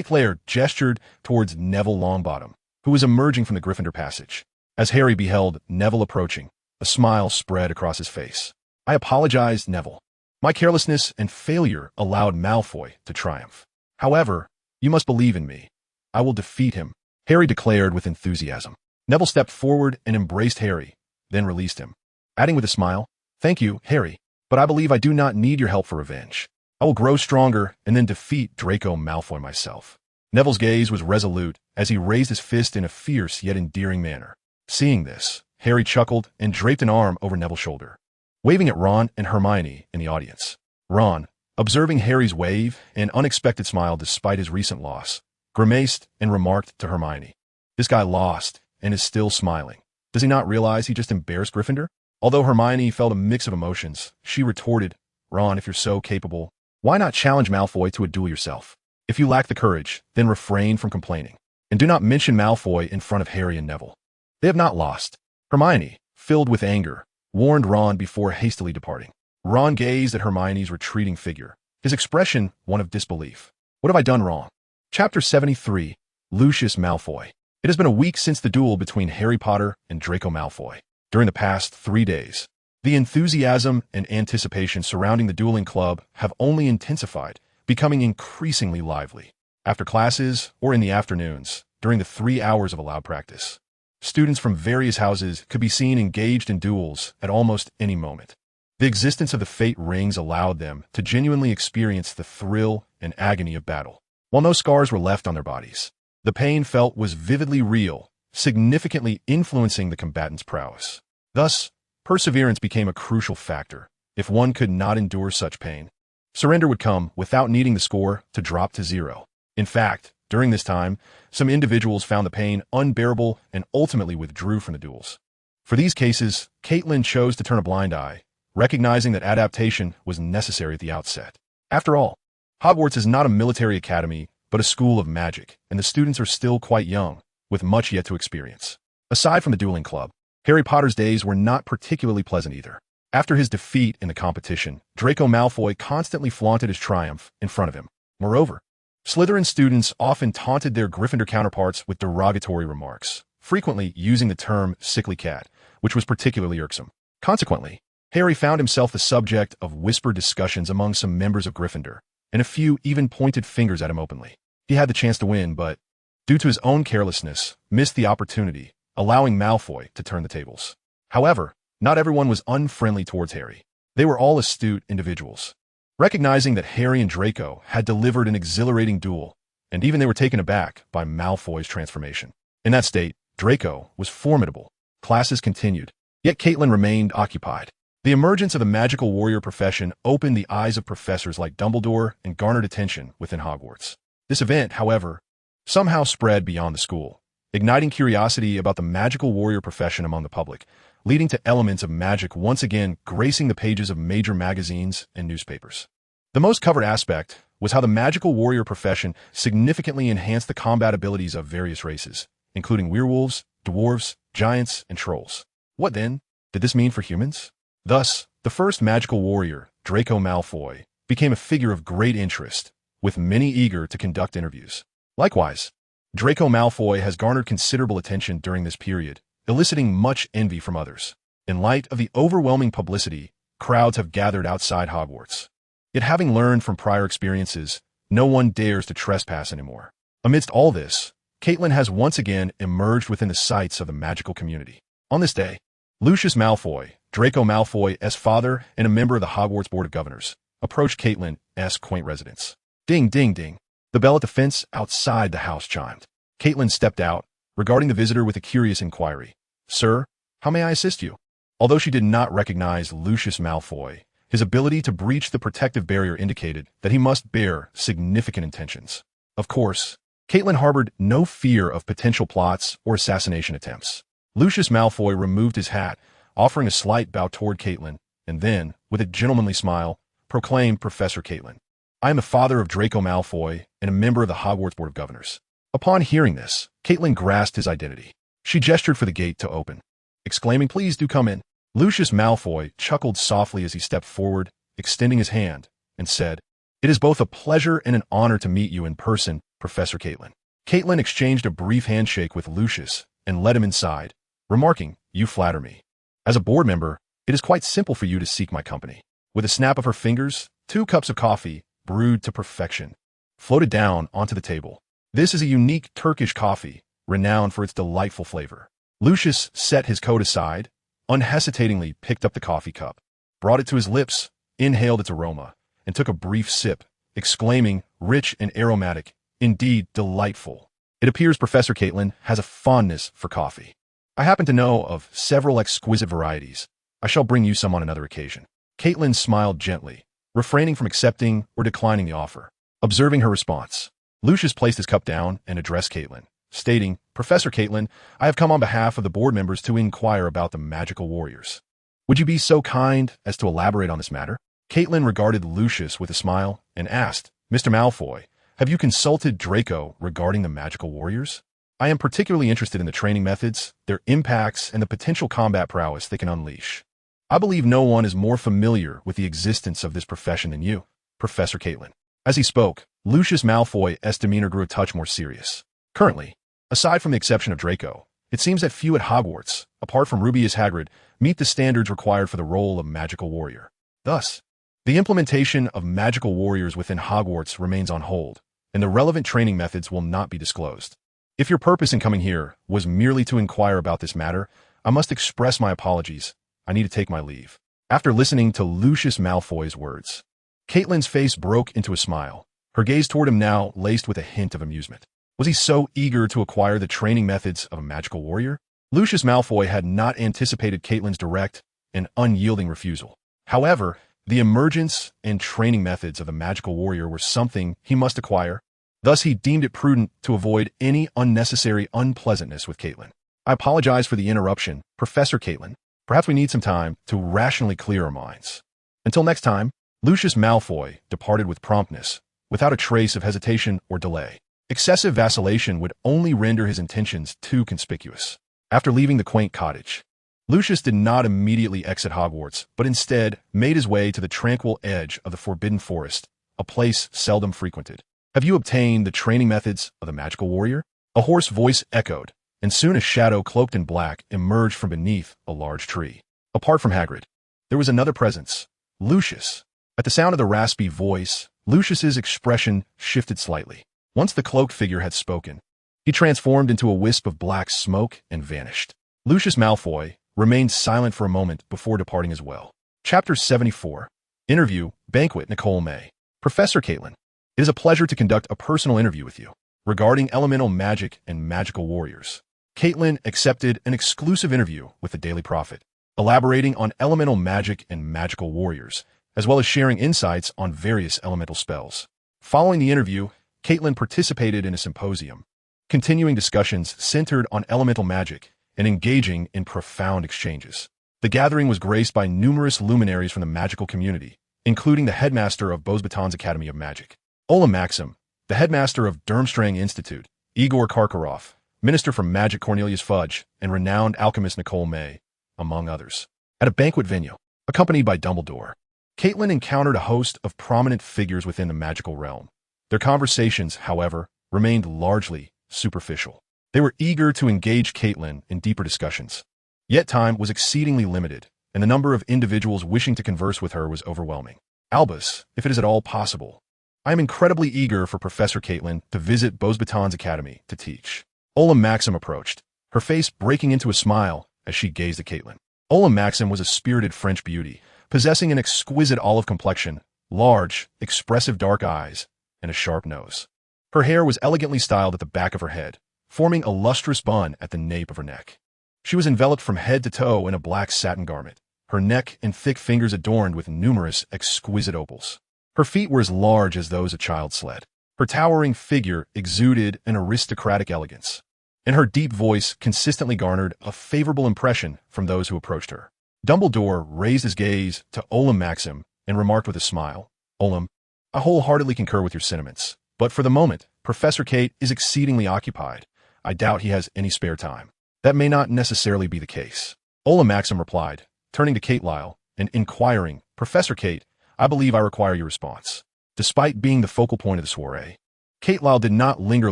Lair gestured towards Neville Longbottom, who was emerging from the Gryffindor passage. As Harry beheld Neville approaching, a smile spread across his face. I apologized, Neville. My carelessness and failure allowed Malfoy to triumph. However, you must believe in me. I will defeat him, Harry declared with enthusiasm. Neville stepped forward and embraced Harry, then released him, adding with a smile, Thank you, Harry, but I believe I do not need your help for revenge. I will grow stronger and then defeat Draco Malfoy myself. Neville's gaze was resolute as he raised his fist in a fierce yet endearing manner. Seeing this, Harry chuckled and draped an arm over Neville's shoulder, waving at Ron and Hermione in the audience. Ron, observing Harry's wave and unexpected smile despite his recent loss, grimaced and remarked to Hermione, This guy lost and is still smiling. Does he not realize he just embarrassed Gryffindor? Although Hermione felt a mix of emotions, she retorted, Ron, if you're so capable, why not challenge Malfoy to a duel yourself? If you lack the courage, then refrain from complaining. And do not mention Malfoy in front of Harry and Neville. They have not lost. Hermione, filled with anger, warned Ron before hastily departing. Ron gazed at Hermione's retreating figure, his expression one of disbelief. What have I done wrong? Chapter 73, Lucius Malfoy. It has been a week since the duel between Harry Potter and Draco Malfoy. During the past 3 days, the enthusiasm and anticipation surrounding the dueling club have only intensified, becoming increasingly lively. After classes or in the afternoons, during the 3 hours of allowed practice, students from various houses could be seen engaged in duels at almost any moment. The existence of the fate rings allowed them to genuinely experience the thrill and agony of battle. While no scars were left on their bodies, the pain felt was vividly real, significantly influencing the combatants' prowess. Thus, perseverance became a crucial factor. If one could not endure such pain, surrender would come without needing the score to drop to 0. In fact, during this time, some individuals found the pain unbearable and ultimately withdrew from the duels. For these cases, Caitlin chose to turn a blind eye, recognizing that adaptation was necessary at the outset. After all, Hogwarts is not a military academy, but a school of magic, and the students are still quite young, with much yet to experience. Aside from the dueling club, Harry Potter's days were not particularly pleasant either. After his defeat in the competition, Draco Malfoy constantly flaunted his triumph in front of him. Moreover, Slytherin students often taunted their Gryffindor counterparts with derogatory remarks, frequently using the term sickly cat, which was particularly irksome. Consequently, Harry found himself the subject of whispered discussions among some members of Gryffindor, and a few even pointed fingers at him openly. He had the chance to win, but, due to his own carelessness, missed the opportunity, allowing Malfoy to turn the tables. However, not everyone was unfriendly towards Harry. They were all astute individuals. Recognizing that Harry and Draco had delivered an exhilarating duel, and even they were taken aback by Malfoy's transformation. In that state, Draco was formidable. Classes continued, yet Caitlin remained occupied. The emergence of the magical warrior profession opened the eyes of professors like Dumbledore and garnered attention within Hogwarts. This event, however, somehow spread beyond the school, igniting curiosity about the magical warrior profession among the public, leading to elements of magic once again gracing the pages of major magazines and newspapers. The most covered aspect was how the magical warrior profession significantly enhanced the combat abilities of various races, including werewolves, dwarves, giants, and trolls. What then did this mean for humans? Thus, the first magical warrior, Draco Malfoy, became a figure of great interest, with many eager to conduct interviews. Likewise, Draco Malfoy has garnered considerable attention during this period, eliciting much envy from others. In light of the overwhelming publicity, crowds have gathered outside Hogwarts. Yet having learned from prior experiences, no one dares to trespass anymore. Amidst all this, Caitlin has once again emerged within the sights of the magical community. On this day, Lucius Malfoy, Draco Malfoy's father and a member of the Hogwarts Board of Governors, approached Caitlin's quaint residence. Ding, ding, ding. The bell at the fence outside the house chimed. Caitlin stepped out, regarding the visitor with a curious inquiry. Sir, how may I assist you? Although she did not recognize Lucius Malfoy, his ability to breach the protective barrier indicated that he must bear significant intentions. Of course, Caitlin harbored no fear of potential plots or assassination attempts. Lucius Malfoy removed his hat, offering a slight bow toward Caitlin, and then, with a gentlemanly smile, proclaimed Professor Caitlin. I am the father of Draco Malfoy and a member of the Hogwarts Board of Governors. Upon hearing this, Caitlin grasped his identity. She gestured for the gate to open, exclaiming, Please do come in. Lucius Malfoy chuckled softly as he stepped forward, extending his hand, and said, It is both a pleasure and an honor to meet you in person, Professor Caitlin. Caitlin exchanged a brief handshake with Lucius and led him inside, remarking, You flatter me. As a board member, it is quite simple for you to seek my company. With a snap of her fingers, 2 cups of coffee, brewed to perfection, floated down onto the table. This is a unique Turkish coffee, renowned for its delightful flavor. Lucius set his coat aside, unhesitatingly picked up the coffee cup, brought it to his lips, inhaled its aroma, and took a brief sip, exclaiming, Rich and aromatic, indeed delightful. It appears Professor Caitlin has a fondness for coffee. I happen to know of several exquisite varieties. I shall bring you some on another occasion. Caitlin smiled gently, refraining from accepting or declining the offer. Observing her response, Lucius placed his cup down and addressed Caitlin, stating, Professor Caitlin, I have come on behalf of the board members to inquire about the magical warriors. Would you be so kind as to elaborate on this matter? Caitlin regarded Lucius with a smile and asked, Mr. Malfoy, have you consulted Draco regarding the magical warriors? I am particularly interested in the training methods, their impacts, and the potential combat prowess they can unleash. I believe no one is more familiar with the existence of this profession than you, Professor Caitlin. As he spoke, Lucius Malfoy's demeanor grew a touch more serious. Currently, aside from the exception of Draco, it seems that few at Hogwarts, apart from Rubeus Hagrid, meet the standards required for the role of magical warrior. Thus, the implementation of magical warriors within Hogwarts remains on hold, and the relevant training methods will not be disclosed. If your purpose in coming here was merely to inquire about this matter, I must express my apologies. I need to take my leave. After listening to Lucius Malfoy's words, Caitlin's face broke into a smile, her gaze toward him now laced with a hint of amusement. Was he so eager to acquire the training methods of a magical warrior? Lucius Malfoy had not anticipated Caitlin's direct and unyielding refusal. However, the emergence and training methods of the magical warrior were something he must acquire. Thus, he deemed it prudent to avoid any unnecessary unpleasantness with Caitlin. I apologize for the interruption, Professor Caitlin. Perhaps we need some time to rationally clear our minds. Until next time, Lucius Malfoy departed with promptness, without a trace of hesitation or delay. Excessive vacillation would only render his intentions too conspicuous. After leaving the quaint cottage, Lucius did not immediately exit Hogwarts, but instead made his way to the tranquil edge of the Forbidden Forest, a place seldom frequented. Have you obtained the training methods of the magical warrior? A hoarse voice echoed, and soon a shadow cloaked in black emerged from beneath a large tree. Apart from Hagrid, there was another presence, Lucius. At the sound of the raspy voice, Lucius's expression shifted slightly. Once the cloaked figure had spoken, he transformed into a wisp of black smoke and vanished. Lucius Malfoy remained silent for a moment before departing as well. Chapter 74. Interview, Banquet, Nicole May. Professor Caitlin, it is a pleasure to conduct a personal interview with you regarding elemental magic and magical warriors. Caitlin accepted an exclusive interview with the Daily Prophet, elaborating on elemental magic and magical warriors, as well as sharing insights on various elemental spells. Following the interview, Caitlin participated in a symposium, continuing discussions centered on elemental magic and engaging in profound exchanges. The gathering was graced by numerous luminaries from the magical community, including the headmaster of Beauxbatons Academy of Magic, Ola Maxim, the headmaster of Durmstrang Institute, Igor Karkaroff, Minister for Magic Cornelius Fudge, and renowned alchemist Nicole May, among others. At a banquet venue, accompanied by Dumbledore, Caitlin encountered a host of prominent figures within the magical realm. Their conversations, however, remained largely superficial. They were eager to engage Caitlin in deeper discussions. Yet time was exceedingly limited, and the number of individuals wishing to converse with her was overwhelming. Albus, if it is at all possible, I am incredibly eager for Professor Caitlin to visit Beauxbatons Academy to teach. Ola Maxim approached, her face breaking into a smile as she gazed at Caitlin. Ola Maxim was a spirited French beauty, possessing an exquisite olive complexion, large, expressive dark eyes, and a sharp nose. Her hair was elegantly styled at the back of her head, forming a lustrous bun at the nape of her neck. She was enveloped from head to toe in a black satin garment, her neck and thick fingers adorned with numerous exquisite opals. Her feet were as large as those a child sled. Her towering figure exuded an aristocratic elegance, and her deep voice consistently garnered a favorable impression from those who approached her. Dumbledore raised his gaze to Olam Maxim and remarked with a smile, "Olam, I wholeheartedly concur with your sentiments, but for the moment, Professor Kate is exceedingly occupied. I doubt he has any spare time." "That may not necessarily be the case," Olam Maxim replied, turning to Kate Lyle and inquiring, "Professor Kate, I believe I require your response." Despite being the focal point of the soiree, Kate Lyle did not linger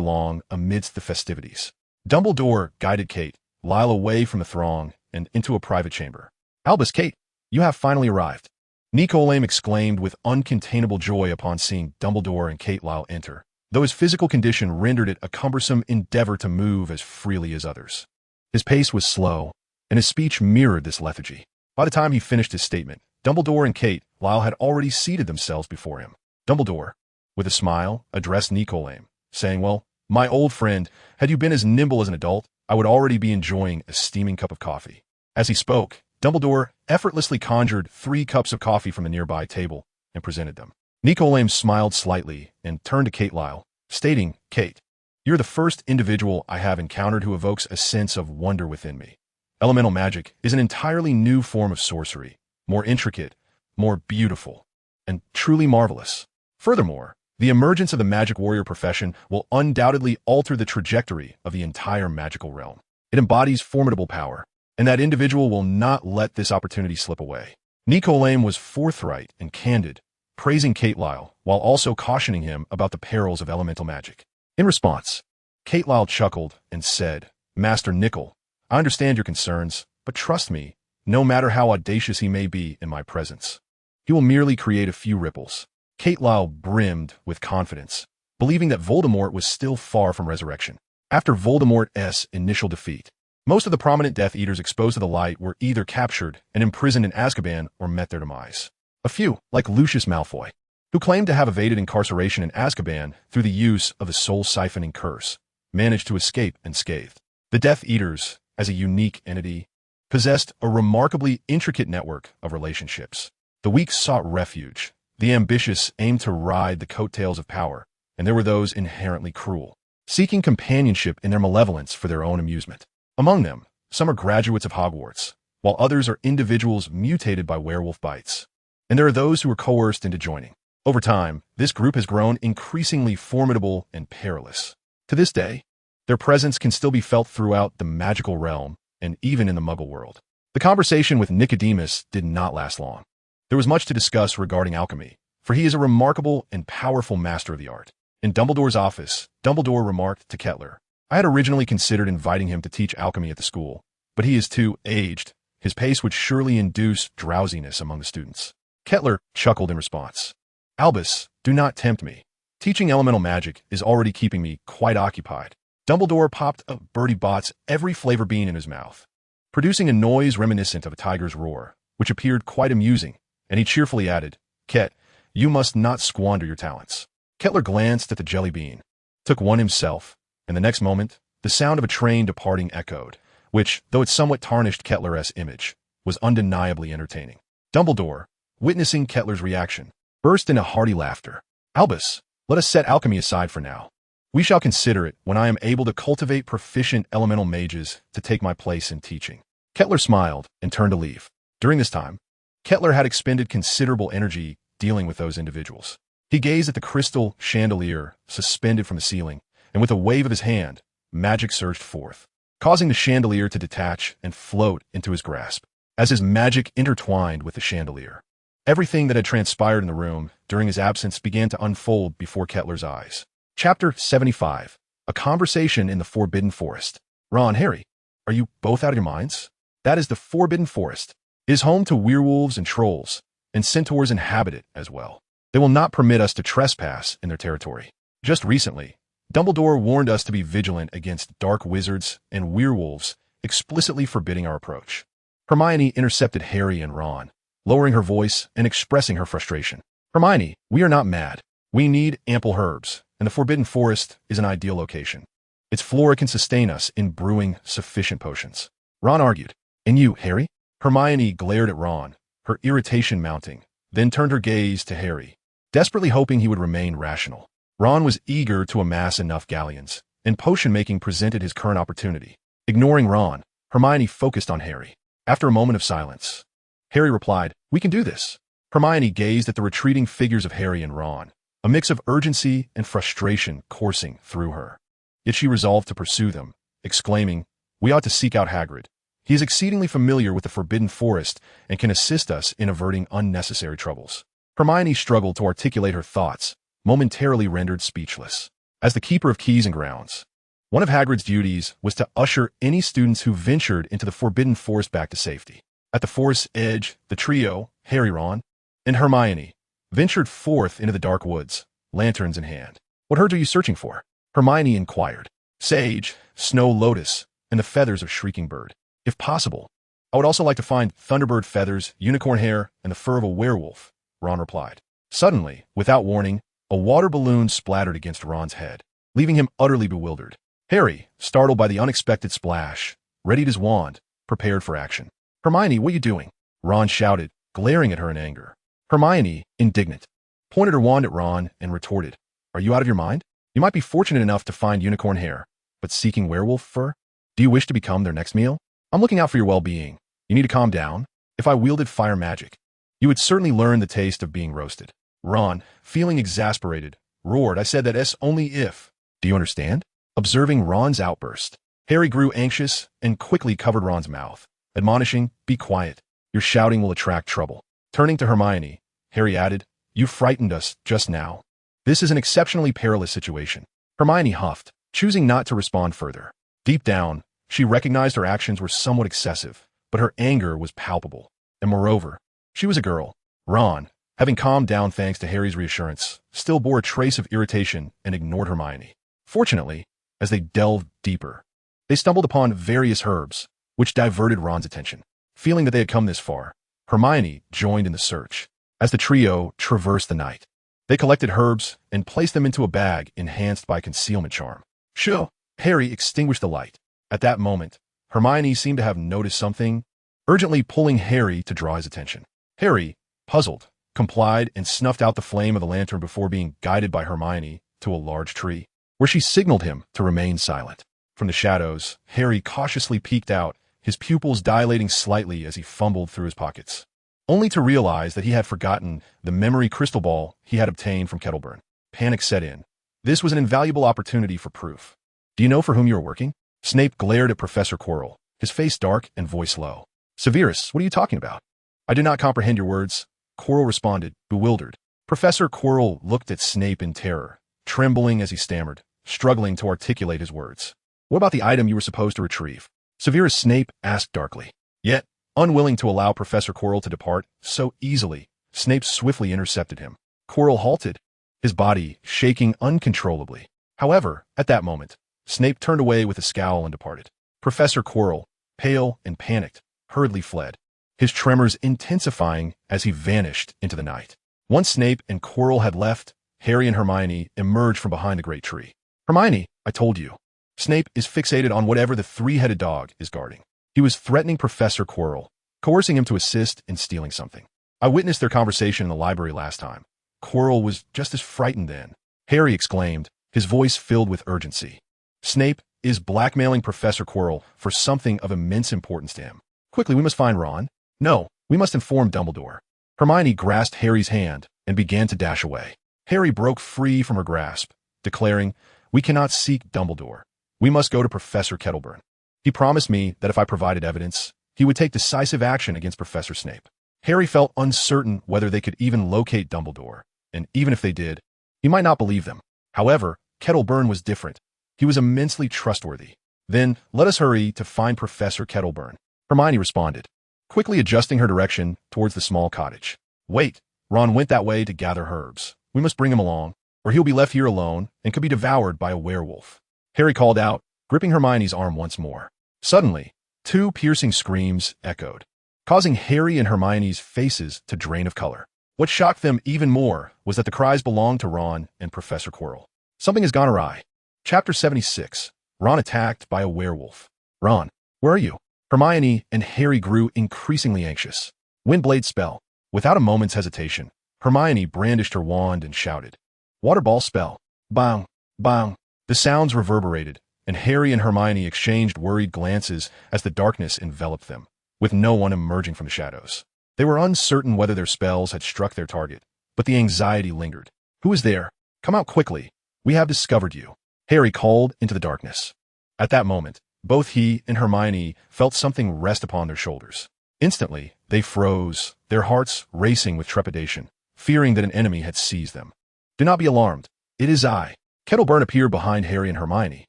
long amidst the festivities. Dumbledore guided Kate Lyle away from the throng and into a private chamber. "Albus, Kate, you have finally arrived," Nicolaim exclaimed with uncontainable joy upon seeing Dumbledore and Kate Lyle enter, though his physical condition rendered it a cumbersome endeavor to move as freely as others. His pace was slow, and his speech mirrored this lethargy. By the time he finished his statement, Dumbledore and Kate Lyle had already seated themselves before him. Dumbledore, with a smile, addressed Nicolaim, saying, "Well, my old friend, had you been as nimble as an adult, I would already be enjoying a steaming cup of coffee." As he spoke, Dumbledore effortlessly conjured 3 cups of coffee from a nearby table and presented them. Nicolaim smiled slightly and turned to Kate Lyle, stating, "Kate, you're the first individual I have encountered who evokes a sense of wonder within me. Elemental magic is an entirely new form of sorcery, more intricate, more beautiful, and truly marvelous. Furthermore, the emergence of the magic warrior profession will undoubtedly alter the trajectory of the entire magical realm. It embodies formidable power, and that individual will not let this opportunity slip away." Nicolaim was forthright and candid, praising Kate Lyle while also cautioning him about the perils of elemental magic. In response, Kate Lyle chuckled and said, "Master Nicol, I understand your concerns, but trust me, no matter how audacious he may be in my presence, he will merely create a few ripples." Kate Lyle brimmed with confidence, believing that Voldemort was still far from resurrection. After Voldemort's initial defeat, most of the prominent Death Eaters exposed to the light were either captured and imprisoned in Azkaban or met their demise. A few, like Lucius Malfoy, who claimed to have evaded incarceration in Azkaban through the use of the soul-siphoning curse, managed to escape unscathed. The Death Eaters, as a unique entity, possessed a remarkably intricate network of relationships. The weak sought refuge, the ambitious aimed to ride the coattails of power, and there were those inherently cruel, seeking companionship in their malevolence for their own amusement. Among them, some are graduates of Hogwarts, while others are individuals mutated by werewolf bites. And there are those who are coerced into joining. Over time, this group has grown increasingly formidable and perilous. To this day, their presence can still be felt throughout the magical realm and even in the Muggle world. The conversation with Nicodemus did not last long. There was much to discuss regarding alchemy, for he is a remarkable and powerful master of the art. In Dumbledore's office, Dumbledore remarked to Kettler, I had originally considered inviting him to teach alchemy at the school, but he is too aged. His pace would surely induce drowsiness among the students. Kettler chuckled in response. Albus, do not tempt me. Teaching elemental magic is already keeping me quite occupied. Dumbledore popped a Bertie Bott's every flavor bean in his mouth, producing a noise reminiscent of a tiger's roar, which appeared quite amusing, and he cheerfully added, Ket, you must not squander your talents. Kettler glanced at the jelly bean, took one himself, and the next moment, the sound of a train departing echoed, which, though it somewhat tarnished Kettler's image, was undeniably entertaining. Dumbledore, witnessing Kettler's reaction, burst into hearty laughter. Albus, let us set alchemy aside for now. We shall consider it when I am able to cultivate proficient elemental mages to take my place in teaching. Kettler smiled and turned to leave. During this time, Kettler had expended considerable energy dealing with those individuals. He gazed at the crystal chandelier suspended from the ceiling, and with a wave of his hand, magic surged forth, causing the chandelier to detach and float into his grasp. As his magic intertwined with the chandelier, everything that had transpired in the room during his absence began to unfold before Kettler's eyes. Chapter 75. A Conversation in the Forbidden Forest. Ron, Harry, are you both out of your minds? That is the Forbidden Forest. It is home to werewolves and trolls, and centaurs inhabit it as well. They will not permit us to trespass in their territory. Just recently, Dumbledore warned us to be vigilant against dark wizards and werewolves, explicitly forbidding our approach. Hermione intercepted Harry and Ron, lowering her voice and expressing her frustration. Hermione, we are not mad. We need ample herbs, and the Forbidden Forest is an ideal location. Its flora can sustain us in brewing sufficient potions. Ron argued. And you, Harry? Hermione glared at Ron, her irritation mounting, then turned her gaze to Harry, desperately hoping he would remain rational. Ron was eager to amass enough galleons, and potion-making presented his current opportunity. Ignoring Ron, Hermione focused on Harry. After a moment of silence, Harry replied, We can do this. Hermione gazed at the retreating figures of Harry and Ron, a mix of urgency and frustration coursing through her. Yet she resolved to pursue them, exclaiming, We ought to seek out Hagrid. He is exceedingly familiar with the Forbidden Forest and can assist us in averting unnecessary troubles. Hermione struggled to articulate her thoughts, momentarily rendered speechless. As the keeper of keys and grounds, one of Hagrid's duties was to usher any students who ventured into the Forbidden Forest back to safety. At the forest's edge, the trio, Harry, Ron, and Hermione, ventured forth into the dark woods, lanterns in hand. What herbs are you searching for? Hermione inquired. Sage, snow lotus, and the feathers of shrieking bird. If possible, I would also like to find thunderbird feathers, unicorn hair, and the fur of a werewolf, Ron replied. Suddenly, without warning, a water balloon splattered against Ron's head, leaving him utterly bewildered. Harry, startled by the unexpected splash, readied his wand, prepared for action. Hermione, what are you doing? Ron shouted, glaring at her in anger. Hermione, indignant, pointed her wand at Ron and retorted, Are you out of your mind? You might be fortunate enough to find unicorn hair, but seeking werewolf fur? Do you wish to become their next meal? I'm looking out for your well-being. You need to calm down. If I wielded fire magic, you would certainly learn the taste of being roasted. Ron, feeling exasperated, roared, I said that only if. Do you understand? Observing Ron's outburst, Harry grew anxious and quickly covered Ron's mouth, admonishing, Be quiet. Your shouting will attract trouble. Turning to Hermione, Harry added, You frightened us just now. This is an exceptionally perilous situation. Hermione huffed, choosing not to respond further. Deep down, she recognized her actions were somewhat excessive, but her anger was palpable. And moreover, she was a girl. Ron, having calmed down thanks to Harry's reassurance, still bore a trace of irritation and ignored Hermione. Fortunately, as they delved deeper, they stumbled upon various herbs, which diverted Ron's attention. Feeling that they had come this far, Hermione joined in the search. As the trio traversed the night, they collected herbs and placed them into a bag enhanced by concealment charm. Shoo! Harry extinguished the light. At that moment, Hermione seemed to have noticed something, urgently pulling Harry to draw his attention. Harry, puzzled, complied and snuffed out the flame of the lantern before being guided by Hermione to a large tree, where she signaled him to remain silent. From the shadows, Harry cautiously peeked out, his pupils dilating slightly as he fumbled through his pockets, only to realize that he had forgotten the memory crystal ball he had obtained from Kettleburn. Panic set in. This was an invaluable opportunity for proof. Do you know for whom you are working? Snape glared at Professor Quirrell, his face dark and voice low. Severus, what are you talking about? I do not comprehend your words, Quirrell responded, bewildered. Professor Quirrell looked at Snape in terror, trembling as he stammered, struggling to articulate his words. What about the item you were supposed to retrieve? Severus Snape asked darkly. Yet, unwilling to allow Professor Quirrell to depart so easily, Snape swiftly intercepted him. Quirrell halted, his body shaking uncontrollably. However, at that moment, Snape turned away with a scowl and departed. Professor Quirrell, pale and panicked, hurriedly fled, his tremors intensifying as he vanished into the night. Once Snape and Quirrell had left, Harry and Hermione emerged from behind the great tree. Hermione, I told you. Snape is fixated on whatever the three-headed dog is guarding. He was threatening Professor Quirrell, coercing him to assist in stealing something. I witnessed their conversation in the library last time. Quirrell was just as frightened then. Harry exclaimed, his voice filled with urgency. Snape is blackmailing Professor Quirrell for something of immense importance to him. Quickly, we must find Ron. No, we must inform Dumbledore. Hermione grasped Harry's hand and began to dash away. Harry broke free from her grasp, declaring, we cannot seek Dumbledore. We must go to Professor Kettleburn. He promised me that if I provided evidence, he would take decisive action against Professor Snape. Harry felt uncertain whether they could even locate Dumbledore, and even if they did, he might not believe them. However, Kettleburn was different. He was immensely trustworthy. Then, let us hurry to find Professor Kettleburn, Hermione responded, quickly adjusting her direction towards the small cottage. Wait, Ron went that way to gather herbs. We must bring him along, or he'll be left here alone and could be devoured by a werewolf. Harry called out, gripping Hermione's arm once more. Suddenly, two piercing screams echoed, causing Harry and Hermione's faces to drain of color. What shocked them even more was that the cries belonged to Ron and Professor Quirrell. Something has gone awry. Chapter 76. Ron attacked by a werewolf. Ron, where are you? Hermione and Harry grew increasingly anxious. Windblade spell. Without a moment's hesitation, Hermione brandished her wand and shouted. Water ball spell. Bang, bang. The sounds reverberated, and Harry and Hermione exchanged worried glances as the darkness enveloped them, with no one emerging from the shadows. They were uncertain whether their spells had struck their target, but the anxiety lingered. Who is there? Come out quickly. We have discovered you. Harry called into the darkness. At that moment, both he and Hermione felt something rest upon their shoulders. Instantly, they froze, their hearts racing with trepidation, fearing that an enemy had seized them. Do not be alarmed. It is I. Kettleburn appeared behind Harry and Hermione,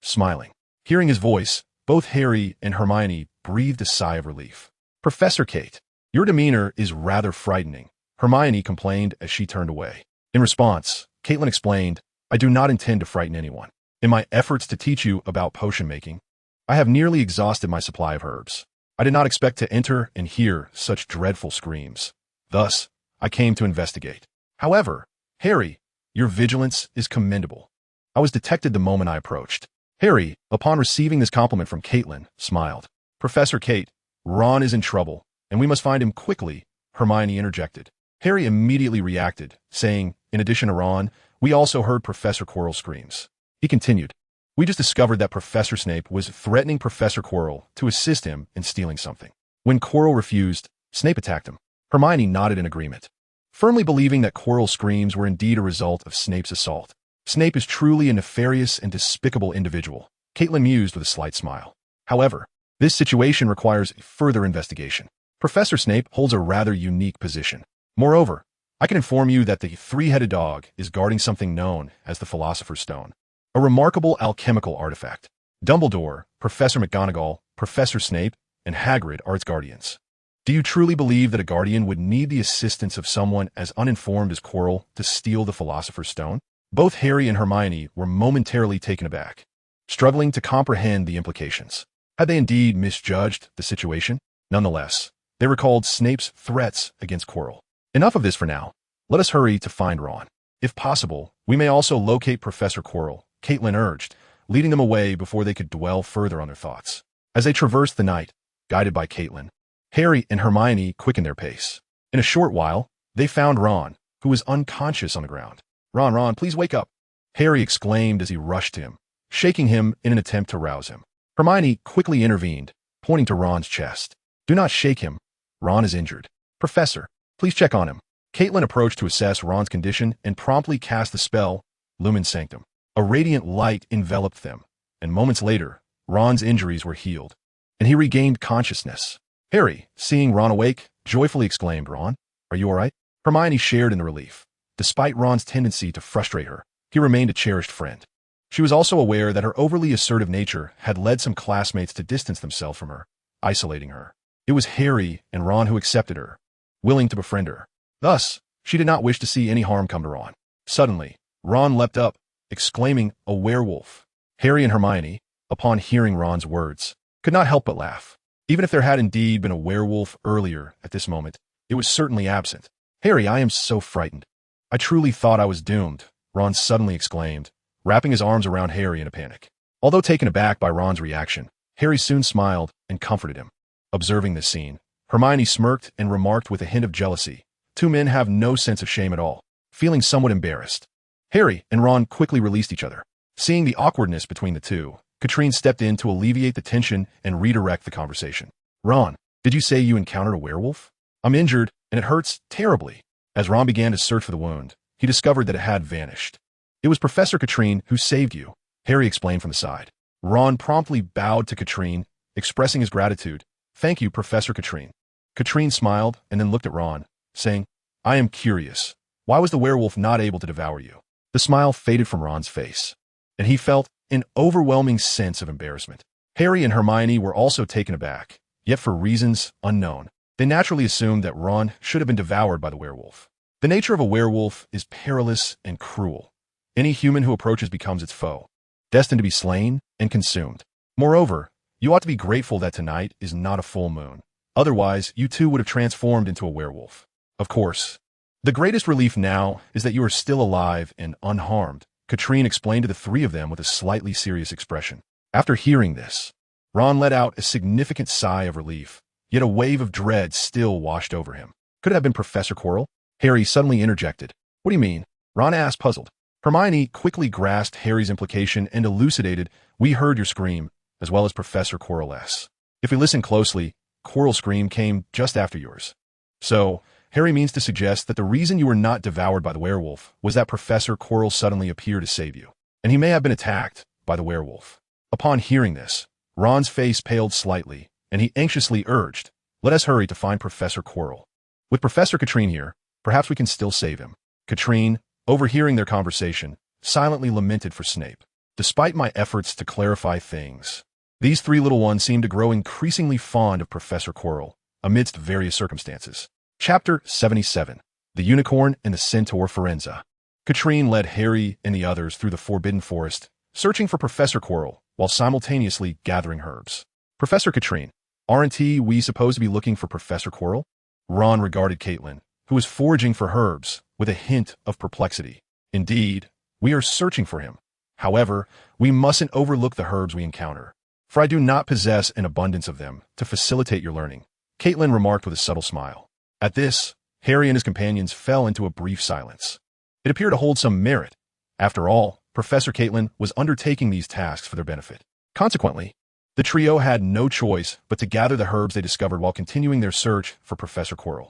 smiling. Hearing his voice, both Harry and Hermione breathed a sigh of relief. Professor Kate, your demeanor is rather frightening, Hermione complained as she turned away. In response, Caitlin explained, I do not intend to frighten anyone. In my efforts to teach you about potion making, I have nearly exhausted my supply of herbs. I did not expect to enter and hear such dreadful screams. Thus, I came to investigate. However, Harry, your vigilance is commendable. I was detected the moment I approached. Harry, upon receiving this compliment from Caitlin, smiled. Professor Kate, Ron is in trouble, and we must find him quickly, Hermione interjected. Harry immediately reacted, saying, in addition to Ron, we also heard Professor Quirrell's screams. He continued, we just discovered that Professor Snape was threatening Professor Quirrell to assist him in stealing something. When Quirrell refused, Snape attacked him. Hermione nodded in agreement, firmly believing that Quirrell's screams were indeed a result of Snape's assault. Snape is truly a nefarious and despicable individual, Caitlin mused with a slight smile. However, this situation requires further investigation. Professor Snape holds a rather unique position. Moreover, I can inform you that the three-headed dog is guarding something known as the Philosopher's Stone, a remarkable alchemical artifact. Dumbledore, Professor McGonagall, Professor Snape, and Hagrid are its guardians. Do you truly believe that a guardian would need the assistance of someone as uninformed as Quirrell to steal the Philosopher's Stone? Both Harry and Hermione were momentarily taken aback, struggling to comprehend the implications. Had they indeed misjudged the situation? Nonetheless, they recalled Snape's threats against Quirrell. Enough of this for now. Let us hurry to find Ron. If possible, we may also locate Professor Quirrell, Caitlin urged, leading them away before they could dwell further on their thoughts. As they traversed the night, guided by Caitlin, Harry and Hermione quickened their pace. In a short while, they found Ron, who was unconscious on the ground. Ron, please wake up, Harry exclaimed as he rushed to him, shaking him in an attempt to rouse him. Hermione quickly intervened, pointing to Ron's chest. Do not shake him. Ron is injured. Professor, please check on him. Caitlin approached to assess Ron's condition and promptly cast the spell, Lumen Sanctum. A radiant light enveloped them, and moments later, Ron's injuries were healed, and he regained consciousness. Harry, seeing Ron awake, joyfully exclaimed, Ron, are you all right? Hermione shared in the relief. Despite Ron's tendency to frustrate her, he remained a cherished friend. She was also aware that her overly assertive nature had led some classmates to distance themselves from her, isolating her. It was Harry and Ron who accepted her, willing to befriend her. Thus, she did not wish to see any harm come to Ron. Suddenly, Ron leapt up, exclaiming, "A werewolf!" Harry and Hermione, upon hearing Ron's words, could not help but laugh. Even if there had indeed been a werewolf earlier at this moment, it was certainly absent. "Harry, I am so frightened. I truly thought I was doomed," Ron suddenly exclaimed, wrapping his arms around Harry in a panic. Although taken aback by Ron's reaction, Harry soon smiled and comforted him. Observing this scene, Hermione smirked and remarked with a hint of jealousy, "Two men have no sense of shame at all." Feeling somewhat embarrassed, Harry and Ron quickly released each other. Seeing the awkwardness between the two, Katrine stepped in to alleviate the tension and redirect the conversation. "Ron, did you say you encountered a werewolf? I'm injured, and it hurts terribly." As Ron began to search for the wound, he discovered that it had vanished. "It was Professor Katrine who saved you," Harry explained from the side. Ron promptly bowed to Katrine, expressing his gratitude. "Thank you, Professor Katrine." Katrine smiled and then looked at Ron, saying, "I am curious. Why was the werewolf not able to devour you?" The smile faded from Ron's face, and he felt an overwhelming sense of embarrassment. Harry and Hermione were also taken aback, yet for reasons unknown, they naturally assumed that Ron should have been devoured by the werewolf. The nature of a werewolf is perilous and cruel. Any human who approaches becomes its foe, destined to be slain and consumed. Moreover, you ought to be grateful that tonight is not a full moon. Otherwise, you too would have transformed into a werewolf. Of course, the greatest relief now is that you are still alive and unharmed, Katrine explained to the three of them with a slightly serious expression. After hearing this, Ron let out a significant sigh of relief, yet a wave of dread still washed over him. Could it have been Professor Quirrell? Harry suddenly interjected. "What do you mean?" Ron asked, puzzled. Hermione quickly grasped Harry's implication and elucidated, "We heard your scream, as well as Professor Quirrell's. If we listen closely, Quirrell's scream came just after yours. So, Harry means to suggest that the reason you were not devoured by the werewolf was that Professor Quirrell suddenly appeared to save you, and he may have been attacked by the werewolf." Upon hearing this, Ron's face paled slightly, and he anxiously urged, "Let us hurry to find Professor Quirrell. With Professor Katrine here, perhaps we can still save him." Katrine, overhearing their conversation, silently lamented for Snape. "Despite my efforts to clarify things, these three little ones seem to grow increasingly fond of Professor Quirrell, amidst various circumstances." Chapter 77. The Unicorn and the Centaur Forenza. Katrine led Harry and the others through the Forbidden Forest, searching for Professor Quirrell, while simultaneously gathering herbs. "Professor Katrine, aren't we supposed to be looking for Professor Quirrell?" Ron regarded Caitlin, who was foraging for herbs, with a hint of perplexity. "Indeed, we are searching for him. However, we mustn't overlook the herbs we encounter, for I do not possess an abundance of them to facilitate your learning," Caitlin remarked with a subtle smile. At this, Harry and his companions fell into a brief silence. It appeared to hold some merit. After all, Professor Caitlin was undertaking these tasks for their benefit. Consequently, the trio had no choice but to gather the herbs they discovered while continuing their search for Professor Quirrell.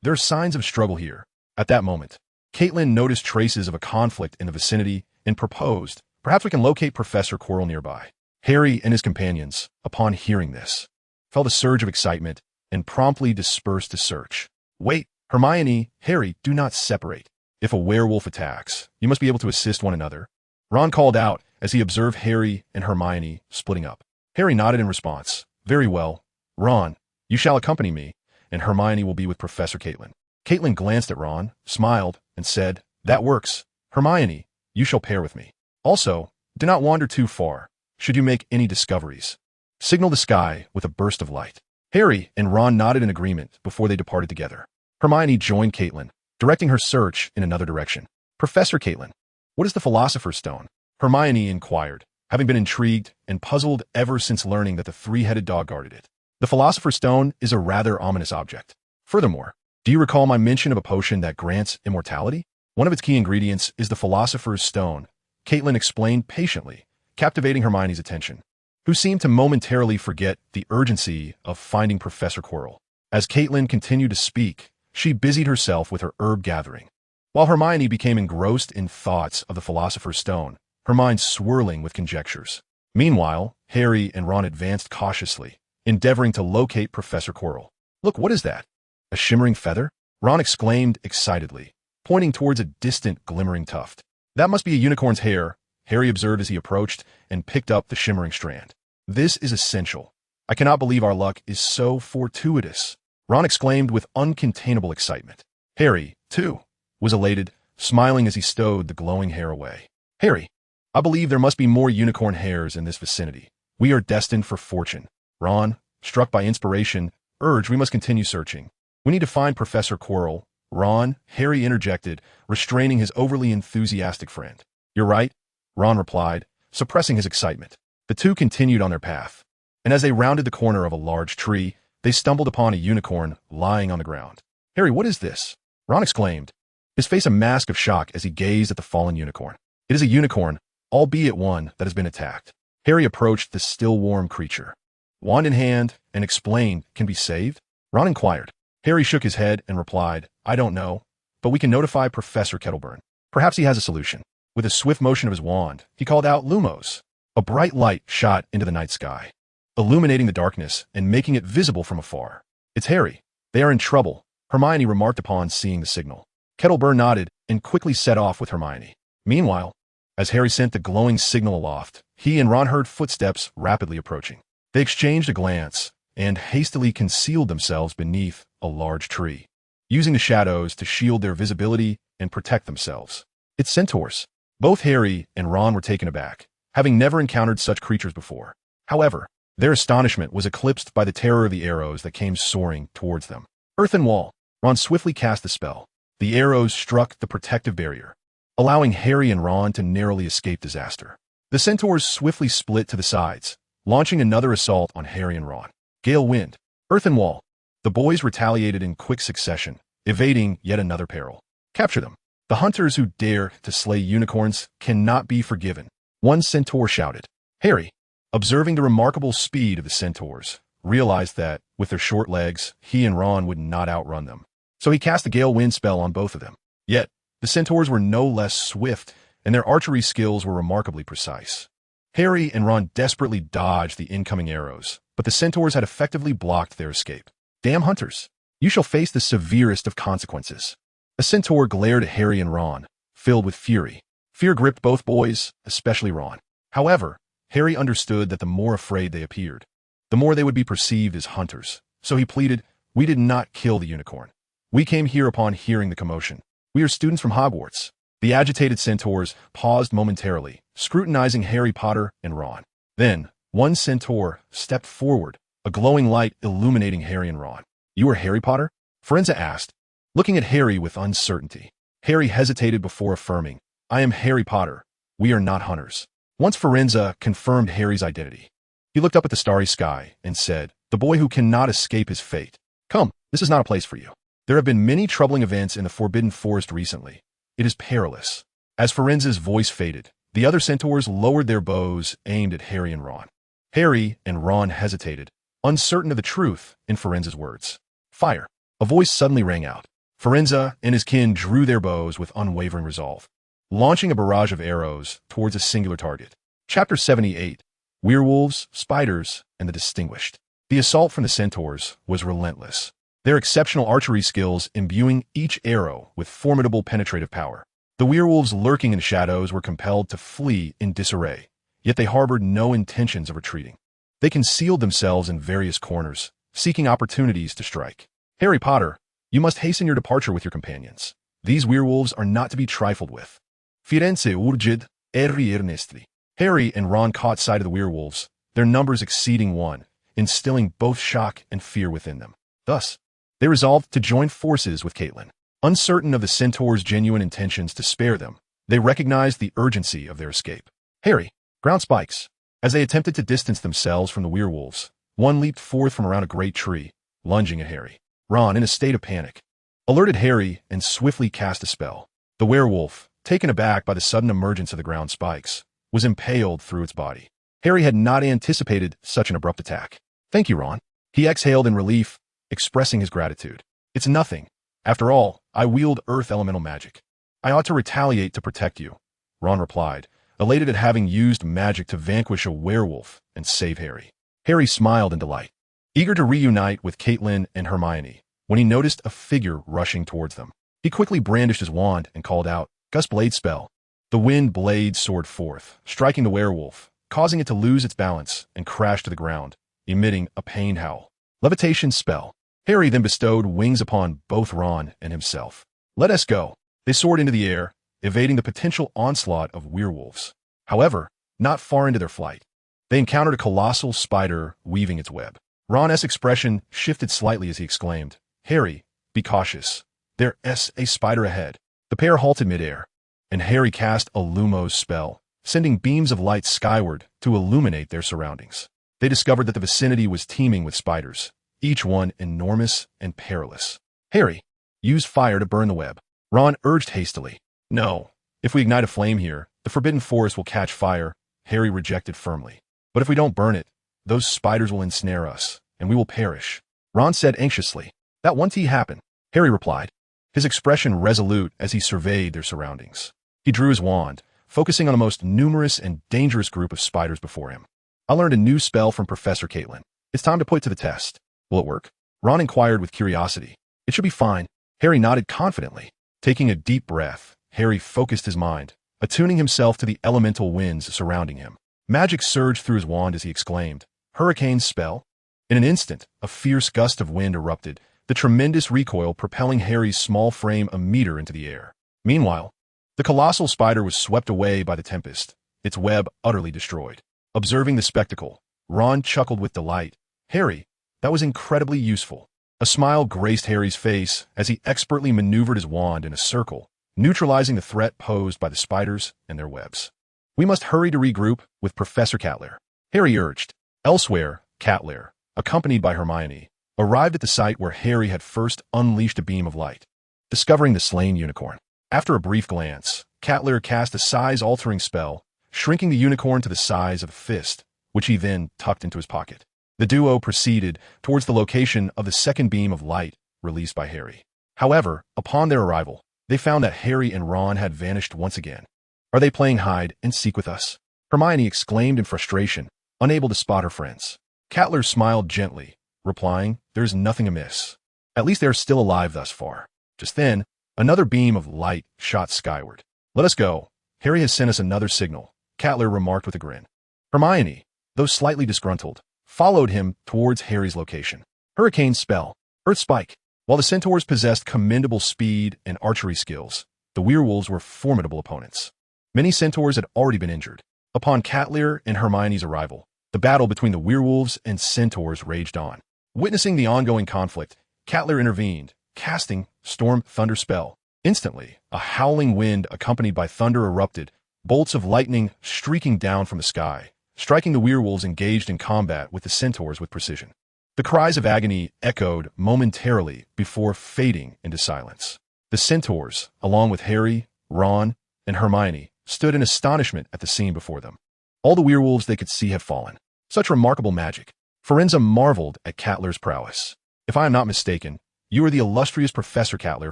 There are signs of struggle here. At that moment, Caitlin noticed traces of a conflict in the vicinity and proposed, "Perhaps we can locate Professor Quirrell nearby." Harry and his companions, upon hearing this, felt a surge of excitement and promptly dispersed to search. "Wait, Hermione, Harry, do not separate. If a werewolf attacks, you must be able to assist one another," Ron called out as he observed Harry and Hermione splitting up. Harry nodded in response. "Very well. Ron, you shall accompany me, and Hermione will be with Professor Caitlin." Caitlin glanced at Ron, smiled, and said, "That works. Hermione, you shall pair with me. Also, do not wander too far. Should you make any discoveries, signal the sky with a burst of light." Harry and Ron nodded in agreement before they departed together. Hermione joined Caitlin, directing her search in another direction. "Professor Caitlin, what is the Philosopher's Stone?" Hermione inquired, having been intrigued and puzzled ever since learning that the three-headed dog guarded it. "The Philosopher's Stone is a rather ominous object. Furthermore, do you recall my mention of a potion that grants immortality? One of its key ingredients is the Philosopher's Stone," Caitlin explained patiently, captivating Hermione's attention, who seemed to momentarily forget the urgency of finding Professor Quirrell. As Caitlin continued to speak, she busied herself with her herb gathering, while Hermione became engrossed in thoughts of the Philosopher's Stone, her mind swirling with conjectures. Meanwhile, Harry and Ron advanced cautiously, endeavoring to locate Professor Quirrell. "Look, what is that? A shimmering feather?" Ron exclaimed excitedly, pointing towards a distant glimmering tuft. "That must be a unicorn's hair," Harry observed as he approached and picked up the shimmering strand. This is essential. I cannot believe our luck is so fortuitous, Ron exclaimed with uncontainable excitement. Harry, too, was elated, smiling as he stowed the glowing hair away. Harry, I believe there must be more unicorn hairs in this vicinity. We are destined for fortune. Ron, struck by inspiration, urged we must continue searching. We need to find Professor Quirrell. Ron, Harry interjected, restraining his overly enthusiastic friend. You're right, Ron replied, suppressing his excitement. The two continued on their path, and as they rounded the corner of a large tree, they stumbled upon a unicorn lying on the ground. Harry, what is this? Ron exclaimed, his face a mask of shock as he gazed at the fallen unicorn. It is a unicorn, albeit one that has been attacked. Harry approached the still warm creature. Wand in hand, and explained, can be saved? Ron inquired. Harry shook his head and replied, I don't know, but we can notify Professor Kettleburn. Perhaps he has a solution. With a swift motion of his wand, he called out Lumos. A bright light shot into the night sky, illuminating the darkness and making it visible from afar. It's Harry. They are in trouble, Hermione remarked upon seeing the signal. Kettleburn nodded and quickly set off with Hermione. Meanwhile, as Harry sent the glowing signal aloft, he and Ron heard footsteps rapidly approaching. They exchanged a glance and hastily concealed themselves beneath a large tree, using the shadows to shield their visibility and protect themselves. It's centaurs. Both Harry and Ron were taken aback, having never encountered such creatures before. However, their astonishment was eclipsed by the terror of the arrows that came soaring towards them. Earthen Wall. Ron swiftly cast the spell. The arrows struck the protective barrier, allowing Harry and Ron to narrowly escape disaster. The centaurs swiftly split to the sides, launching another assault on Harry and Ron. Gale Wind. Earthen Wall. The boys retaliated in quick succession, evading yet another peril. Capture them. The hunters who dare to slay unicorns cannot be forgiven, one centaur shouted. Harry, observing the remarkable speed of the centaurs, realized that, with their short legs, he and Ron would not outrun them. So he cast the Gale Wind spell on both of them. Yet, the centaurs were no less swift, and their archery skills were remarkably precise. Harry and Ron desperately dodged the incoming arrows, but the centaurs had effectively blocked their escape. Damn hunters! You shall face the severest of consequences. A centaur glared at Harry and Ron, filled with fury. Fear gripped both boys, especially Ron. However, Harry understood that the more afraid they appeared, the more they would be perceived as hunters. So he pleaded, we did not kill the unicorn. We came here upon hearing the commotion. We are students from Hogwarts. The agitated centaurs paused momentarily, scrutinizing Harry Potter and Ron. Then, one centaur stepped forward, a glowing light illuminating Harry and Ron. You are Harry Potter? Forenza asked, looking at Harry with uncertainty. Harry hesitated before affirming, I am Harry Potter. We are not hunters. Once Forenza confirmed Harry's identity, he looked up at the starry sky and said, the boy who cannot escape his fate. Come, this is not a place for you. There have been many troubling events in the Forbidden Forest recently. It is perilous. As Forenza's voice faded, the other centaurs lowered their bows aimed at Harry and Ron. Harry and Ron hesitated, uncertain of the truth in Forenza's words. Fire. A voice suddenly rang out. Forenza and his kin drew their bows with unwavering resolve, launching a barrage of arrows towards a singular target. Chapter 78. Werewolves, Spiders, and the Distinguished. The assault from the centaurs was relentless, their exceptional archery skills imbuing each arrow with formidable penetrative power. The werewolves lurking in the shadows were compelled to flee in disarray, yet they harbored no intentions of retreating. They concealed themselves in various corners, seeking opportunities to strike. Harry Potter, you must hasten your departure with your companions. These werewolves are not to be trifled with. Firenze urgid, Harry Ernestri. Harry and Ron caught sight of the werewolves, their numbers exceeding one, instilling both shock and fear within them. Thus, they resolved to join forces with Caitlin. Uncertain of the centaurs' genuine intentions to spare them, they recognized the urgency of their escape. Harry, ground spikes. As they attempted to distance themselves from the werewolves, one leaped forth from around a great tree, lunging at Harry. Ron, in a state of panic, alerted Harry and swiftly cast a spell. The werewolf, taken aback by the sudden emergence of the ground spikes, was impaled through its body. Harry had not anticipated such an abrupt attack. Thank you, Ron. He exhaled in relief, expressing his gratitude. It's nothing. After all, I wield earth elemental magic. I ought to retaliate to protect you, Ron replied, elated at having used magic to vanquish a werewolf and save Harry. Harry smiled in delight, eager to reunite with Caitlin and Hermione, when he noticed a figure rushing towards them. He quickly brandished his wand and called out, Gust Blade spell. The wind blade soared forth, striking the werewolf, causing it to lose its balance and crash to the ground, emitting a pained howl. Levitation spell. Harry then bestowed wings upon both Ron and himself. Let us go. They soared into the air, evading the potential onslaught of werewolves. However, not far into their flight, they encountered a colossal spider weaving its web. Ron's expression shifted slightly as he exclaimed, Harry, be cautious. There's a spider ahead. The pair halted midair, and Harry cast a Lumos spell, sending beams of light skyward to illuminate their surroundings. They discovered that the vicinity was teeming with spiders, each one enormous and perilous. Harry, use fire to burn the web. Ron urged hastily. No. If we ignite a flame here, the forbidden forest will catch fire, Harry rejected firmly. But if we don't burn it, those spiders will ensnare us, and we will perish. Ron said anxiously. That won't happen, Harry replied, his expression resolute as he surveyed their surroundings. He drew his wand, focusing on the most numerous and dangerous group of spiders before him. I learned a new spell from Professor Caitlin. It's time to put it to the test. Will it work? Ron inquired with curiosity. It should be fine. Harry nodded confidently. Taking a deep breath, Harry focused his mind, attuning himself to the elemental winds surrounding him. Magic surged through his wand as he exclaimed, Hurricane spell? In an instant, a fierce gust of wind erupted, the tremendous recoil propelling Harry's small frame a meter into the air. Meanwhile, the colossal spider was swept away by the tempest, its web utterly destroyed. Observing the spectacle, Ron chuckled with delight. Harry, that was incredibly useful. A smile graced Harry's face as he expertly maneuvered his wand in a circle, neutralizing the threat posed by the spiders and their webs. We must hurry to regroup with Professor Catlair, Harry urged. Elsewhere, Catlair, accompanied by Hermione, arrived at the site where Harry had first unleashed a beam of light, discovering the slain unicorn. After a brief glance, Catlair cast a size-altering spell, shrinking the unicorn to the size of a fist, which he then tucked into his pocket. The duo proceeded towards the location of the second beam of light released by Harry. However, upon their arrival, they found that Harry and Ron had vanished once again. Are they playing hide and seek with us? Hermione exclaimed in frustration, unable to spot her friends. Catlair smiled gently, replying, There is nothing amiss. At least they are still alive thus far. Just then, another beam of light shot skyward. Let us go. Harry has sent us another signal, Catlair remarked with a grin. Hermione, though slightly disgruntled, followed him towards Harry's location. Hurricane spell, Earth Spike. While the centaurs possessed commendable speed and archery skills, the werewolves were formidable opponents. Many centaurs had already been injured. Upon Catlair and Hermione's arrival, the battle between the werewolves and centaurs raged on. Witnessing the ongoing conflict, Catlair intervened, casting Storm Thunder spell. Instantly, a howling wind accompanied by thunder erupted, bolts of lightning streaking down from the sky, striking the werewolves engaged in combat with the centaurs with precision. The cries of agony echoed momentarily before fading into silence. The centaurs, along with Harry, Ron, and Hermione, stood in astonishment at the scene before them. All the werewolves they could see had fallen. Such remarkable magic. Firenze marveled at Catlair's prowess. If I am not mistaken, you are the illustrious Professor Catlair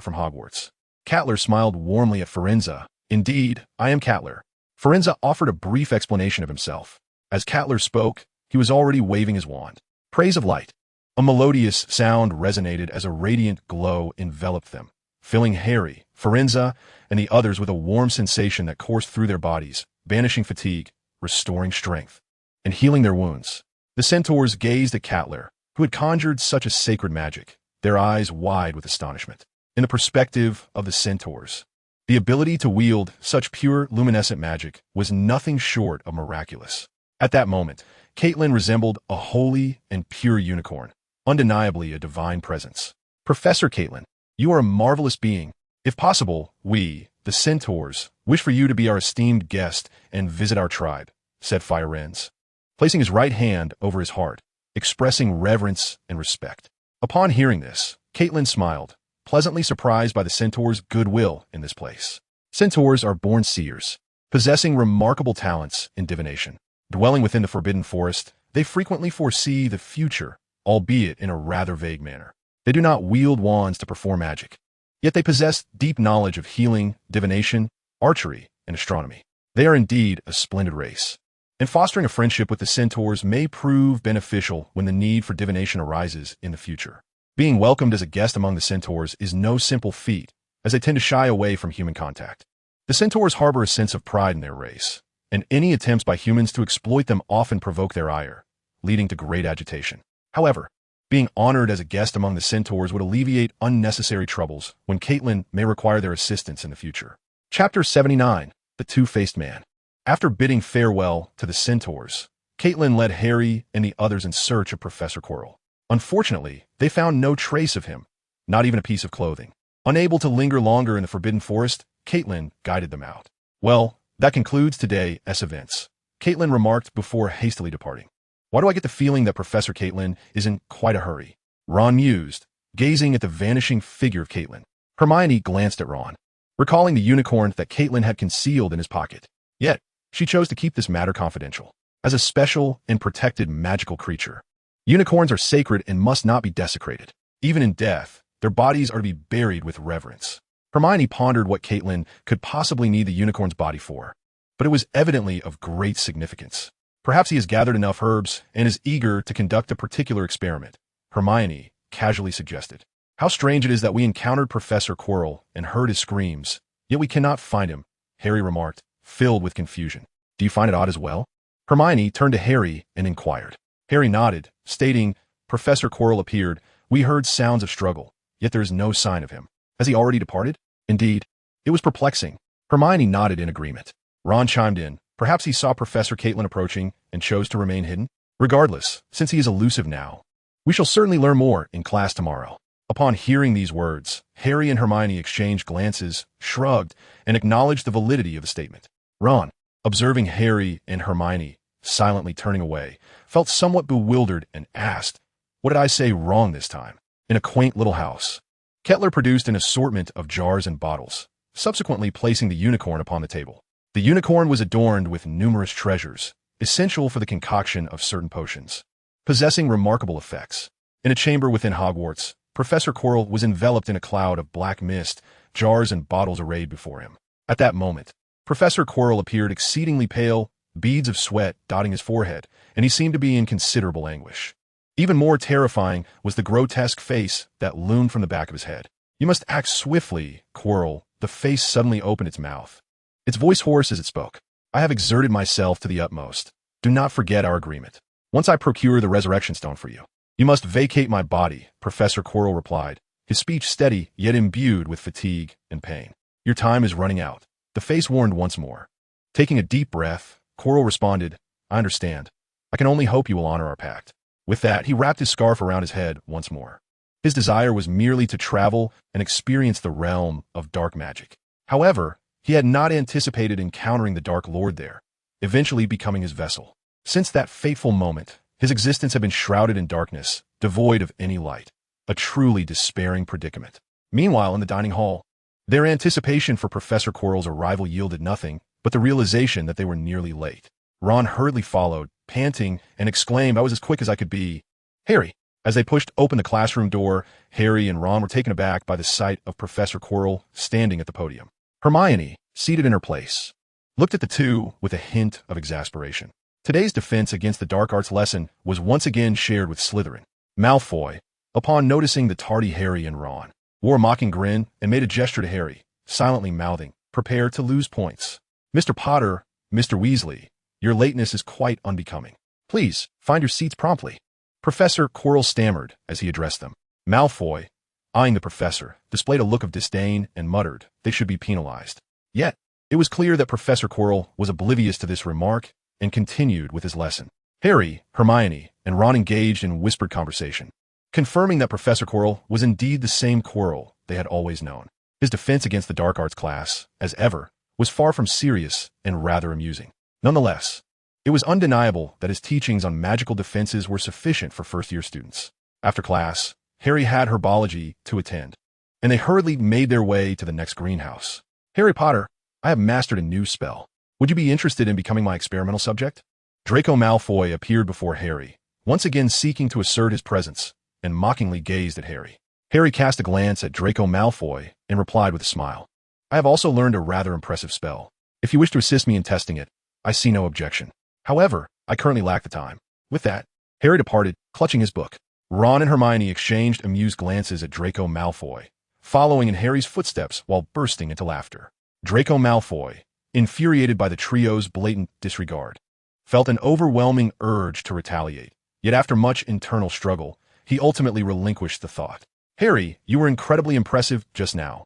from Hogwarts. Catlair smiled warmly at Firenze. Indeed, I am Catlair. Firenze offered a brief explanation of himself. As Catlair spoke, he was already waving his wand. Praise of light. A melodious sound resonated as a radiant glow enveloped them, filling Harry, Firenze, and the others with a warm sensation that coursed through their bodies, banishing fatigue, restoring strength, and healing their wounds. The centaurs gazed at Catlair, who had conjured such a sacred magic, their eyes wide with astonishment. In the perspective of the centaurs, the ability to wield such pure luminescent magic was nothing short of miraculous. At that moment, Caitlin resembled a holy and pure unicorn, undeniably a divine presence. Professor Caitlin, you are a marvelous being. If possible, we, the centaurs, wish for you to be our esteemed guest and visit our tribe, said Firenze, placing his right hand over his heart, expressing reverence and respect. Upon hearing this, Caitlin smiled, pleasantly surprised by the centaurs' goodwill in this place. Centaurs are born seers, possessing remarkable talents in divination. Dwelling within the forbidden forest, they frequently foresee the future, albeit in a rather vague manner. They do not wield wands to perform magic, yet they possess deep knowledge of healing, divination, archery, and astronomy. They are indeed a splendid race, and fostering a friendship with the centaurs may prove beneficial when the need for divination arises in the future. Being welcomed as a guest among the centaurs is no simple feat, as they tend to shy away from human contact. The centaurs harbor a sense of pride in their race, and any attempts by humans to exploit them often provoke their ire, leading to great agitation. However, being honored as a guest among the centaurs would alleviate unnecessary troubles when Caitlin may require their assistance in the future. Chapter 79, The Two-Faced Man. After bidding farewell to the centaurs, Caitlin led Harry and the others in search of Professor Quirrell. Unfortunately, they found no trace of him, not even a piece of clothing. Unable to linger longer in the Forbidden Forest, Caitlin guided them out. Well, that concludes today's events, Caitlin remarked before hastily departing. Why do I get the feeling that Professor Caitlin is in quite a hurry? Ron mused, gazing at the vanishing figure of Caitlin. Hermione glanced at Ron, recalling the unicorn that Caitlin had concealed in his pocket. Yet, she chose to keep this matter confidential. As a special and protected magical creature, unicorns are sacred and must not be desecrated. Even in death, their bodies are to be buried with reverence. Hermione pondered what Caitlin could possibly need the unicorn's body for, but it was evidently of great significance. Perhaps he has gathered enough herbs and is eager to conduct a particular experiment, Hermione casually suggested. How strange it is that we encountered Professor Quirrell and heard his screams, yet we cannot find him, Harry remarked, filled with confusion. Do you find it odd as well? Hermione turned to Harry and inquired. Harry nodded, stating, Professor Quirrell appeared. We heard sounds of struggle, yet there is no sign of him. Has he already departed? Indeed. It was perplexing. Hermione nodded in agreement. Ron chimed in. Perhaps he saw Professor Caitlin approaching and chose to remain hidden. Regardless, since he is elusive now, we shall certainly learn more in class tomorrow. Upon hearing these words, Harry and Hermione exchanged glances, shrugged, and acknowledged the validity of the statement. Ron, observing Harry and Hermione silently turning away, felt somewhat bewildered and asked, What did I say wrong this time? In a quaint little house, Kettler produced an assortment of jars and bottles, subsequently placing the unicorn upon the table. The unicorn was adorned with numerous treasures, essential for the concoction of certain potions, possessing remarkable effects. In a chamber within Hogwarts, Professor Quirrell was enveloped in a cloud of black mist, jars and bottles arrayed before him. At that moment, Professor Quirrell appeared exceedingly pale, beads of sweat dotting his forehead, and he seemed to be in considerable anguish. Even more terrifying was the grotesque face that loomed from the back of his head. You must act swiftly, Quirrell. The face suddenly opened its mouth, its voice hoarse as it spoke. I have exerted myself to the utmost. Do not forget our agreement. Once I procure the resurrection stone for you, you must vacate my body, Professor Quirrell replied, his speech steady yet imbued with fatigue and pain. Your time is running out, the face warned once more. Taking a deep breath, Quirrell responded, I understand. I can only hope you will honor our pact. With that, he wrapped his scarf around his head once more. His desire was merely to travel and experience the realm of dark magic. However, he had not anticipated encountering the Dark Lord there, eventually becoming his vessel. Since that fateful moment, his existence had been shrouded in darkness, devoid of any light, a truly despairing predicament. Meanwhile, in the dining hall, their anticipation for Professor Quirrell's arrival yielded nothing but the realization that they were nearly late. Ron hurriedly followed, panting, and exclaimed, I was as quick as I could be. Harry! As they pushed open the classroom door, Harry and Ron were taken aback by the sight of Professor Quirrell standing at the podium. Hermione, seated in her place, looked at the two with a hint of exasperation. Today's defense against the dark arts lesson was once again shared with Slytherin. Malfoy, upon noticing the tardy Harry and Ron, wore a mocking grin and made a gesture to Harry, silently mouthing, prepare to lose points. Mr. Potter, Mr. Weasley, your lateness is quite unbecoming. Please, find your seats promptly. Professor Quirrell stammered as he addressed them. Malfoy, eyeing the professor, displayed a look of disdain and muttered they should be penalized. Yet, it was clear that Professor Quirrell was oblivious to this remark and continued with his lesson. Harry, Hermione, and Ron engaged in whispered conversation, confirming that Professor Quirrell was indeed the same Quirrell they had always known. His defense against the dark arts class, as ever, was far from serious and rather amusing. Nonetheless, it was undeniable that his teachings on magical defenses were sufficient for first-year students. After class, Harry had herbology to attend, and they hurriedly made their way to the next greenhouse. Harry Potter, I have mastered a new spell. Would you be interested in becoming my experimental subject? Draco Malfoy appeared before Harry, once again seeking to assert his presence, and mockingly gazed at Harry. Harry cast a glance at Draco Malfoy and replied with a smile. I have also learned a rather impressive spell. If you wish to assist me in testing it, I see no objection. However, I currently lack the time. With that, Harry departed, clutching his book. Ron and Hermione exchanged amused glances at Draco Malfoy, following in Harry's footsteps while bursting into laughter. Draco Malfoy, infuriated by the trio's blatant disregard, felt an overwhelming urge to retaliate. Yet after much internal struggle, he ultimately relinquished the thought. Harry, you were incredibly impressive just now.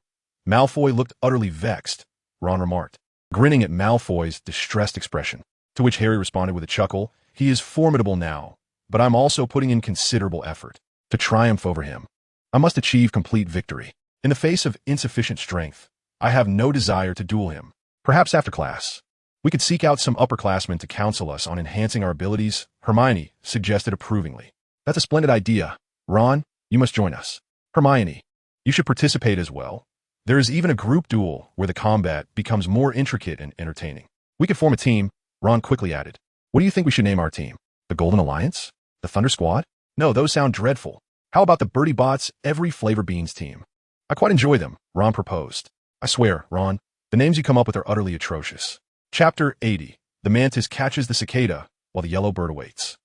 Malfoy looked utterly vexed, Ron remarked, grinning at Malfoy's distressed expression. To which Harry responded with a chuckle, he is formidable now, but I'm also putting in considerable effort to triumph over him. I must achieve complete victory. In the face of insufficient strength, I have no desire to duel him. Perhaps after class, we could seek out some upperclassmen to counsel us on enhancing our abilities, Hermione suggested approvingly. That's a splendid idea. Ron, you must join us. Hermione, you should participate as well. There is even a group duel where the combat becomes more intricate and entertaining. We could form a team, Ron quickly added. What do you think we should name our team? The Golden Alliance? The Thunder Squad? No, those sound dreadful. How about the Bertie Bott's Every Flavor Beans team? I quite enjoy them, Ron proposed. I swear, Ron, the names you come up with are utterly atrocious. Chapter 80. The Mantis catches the cicada while the yellow bird awaits.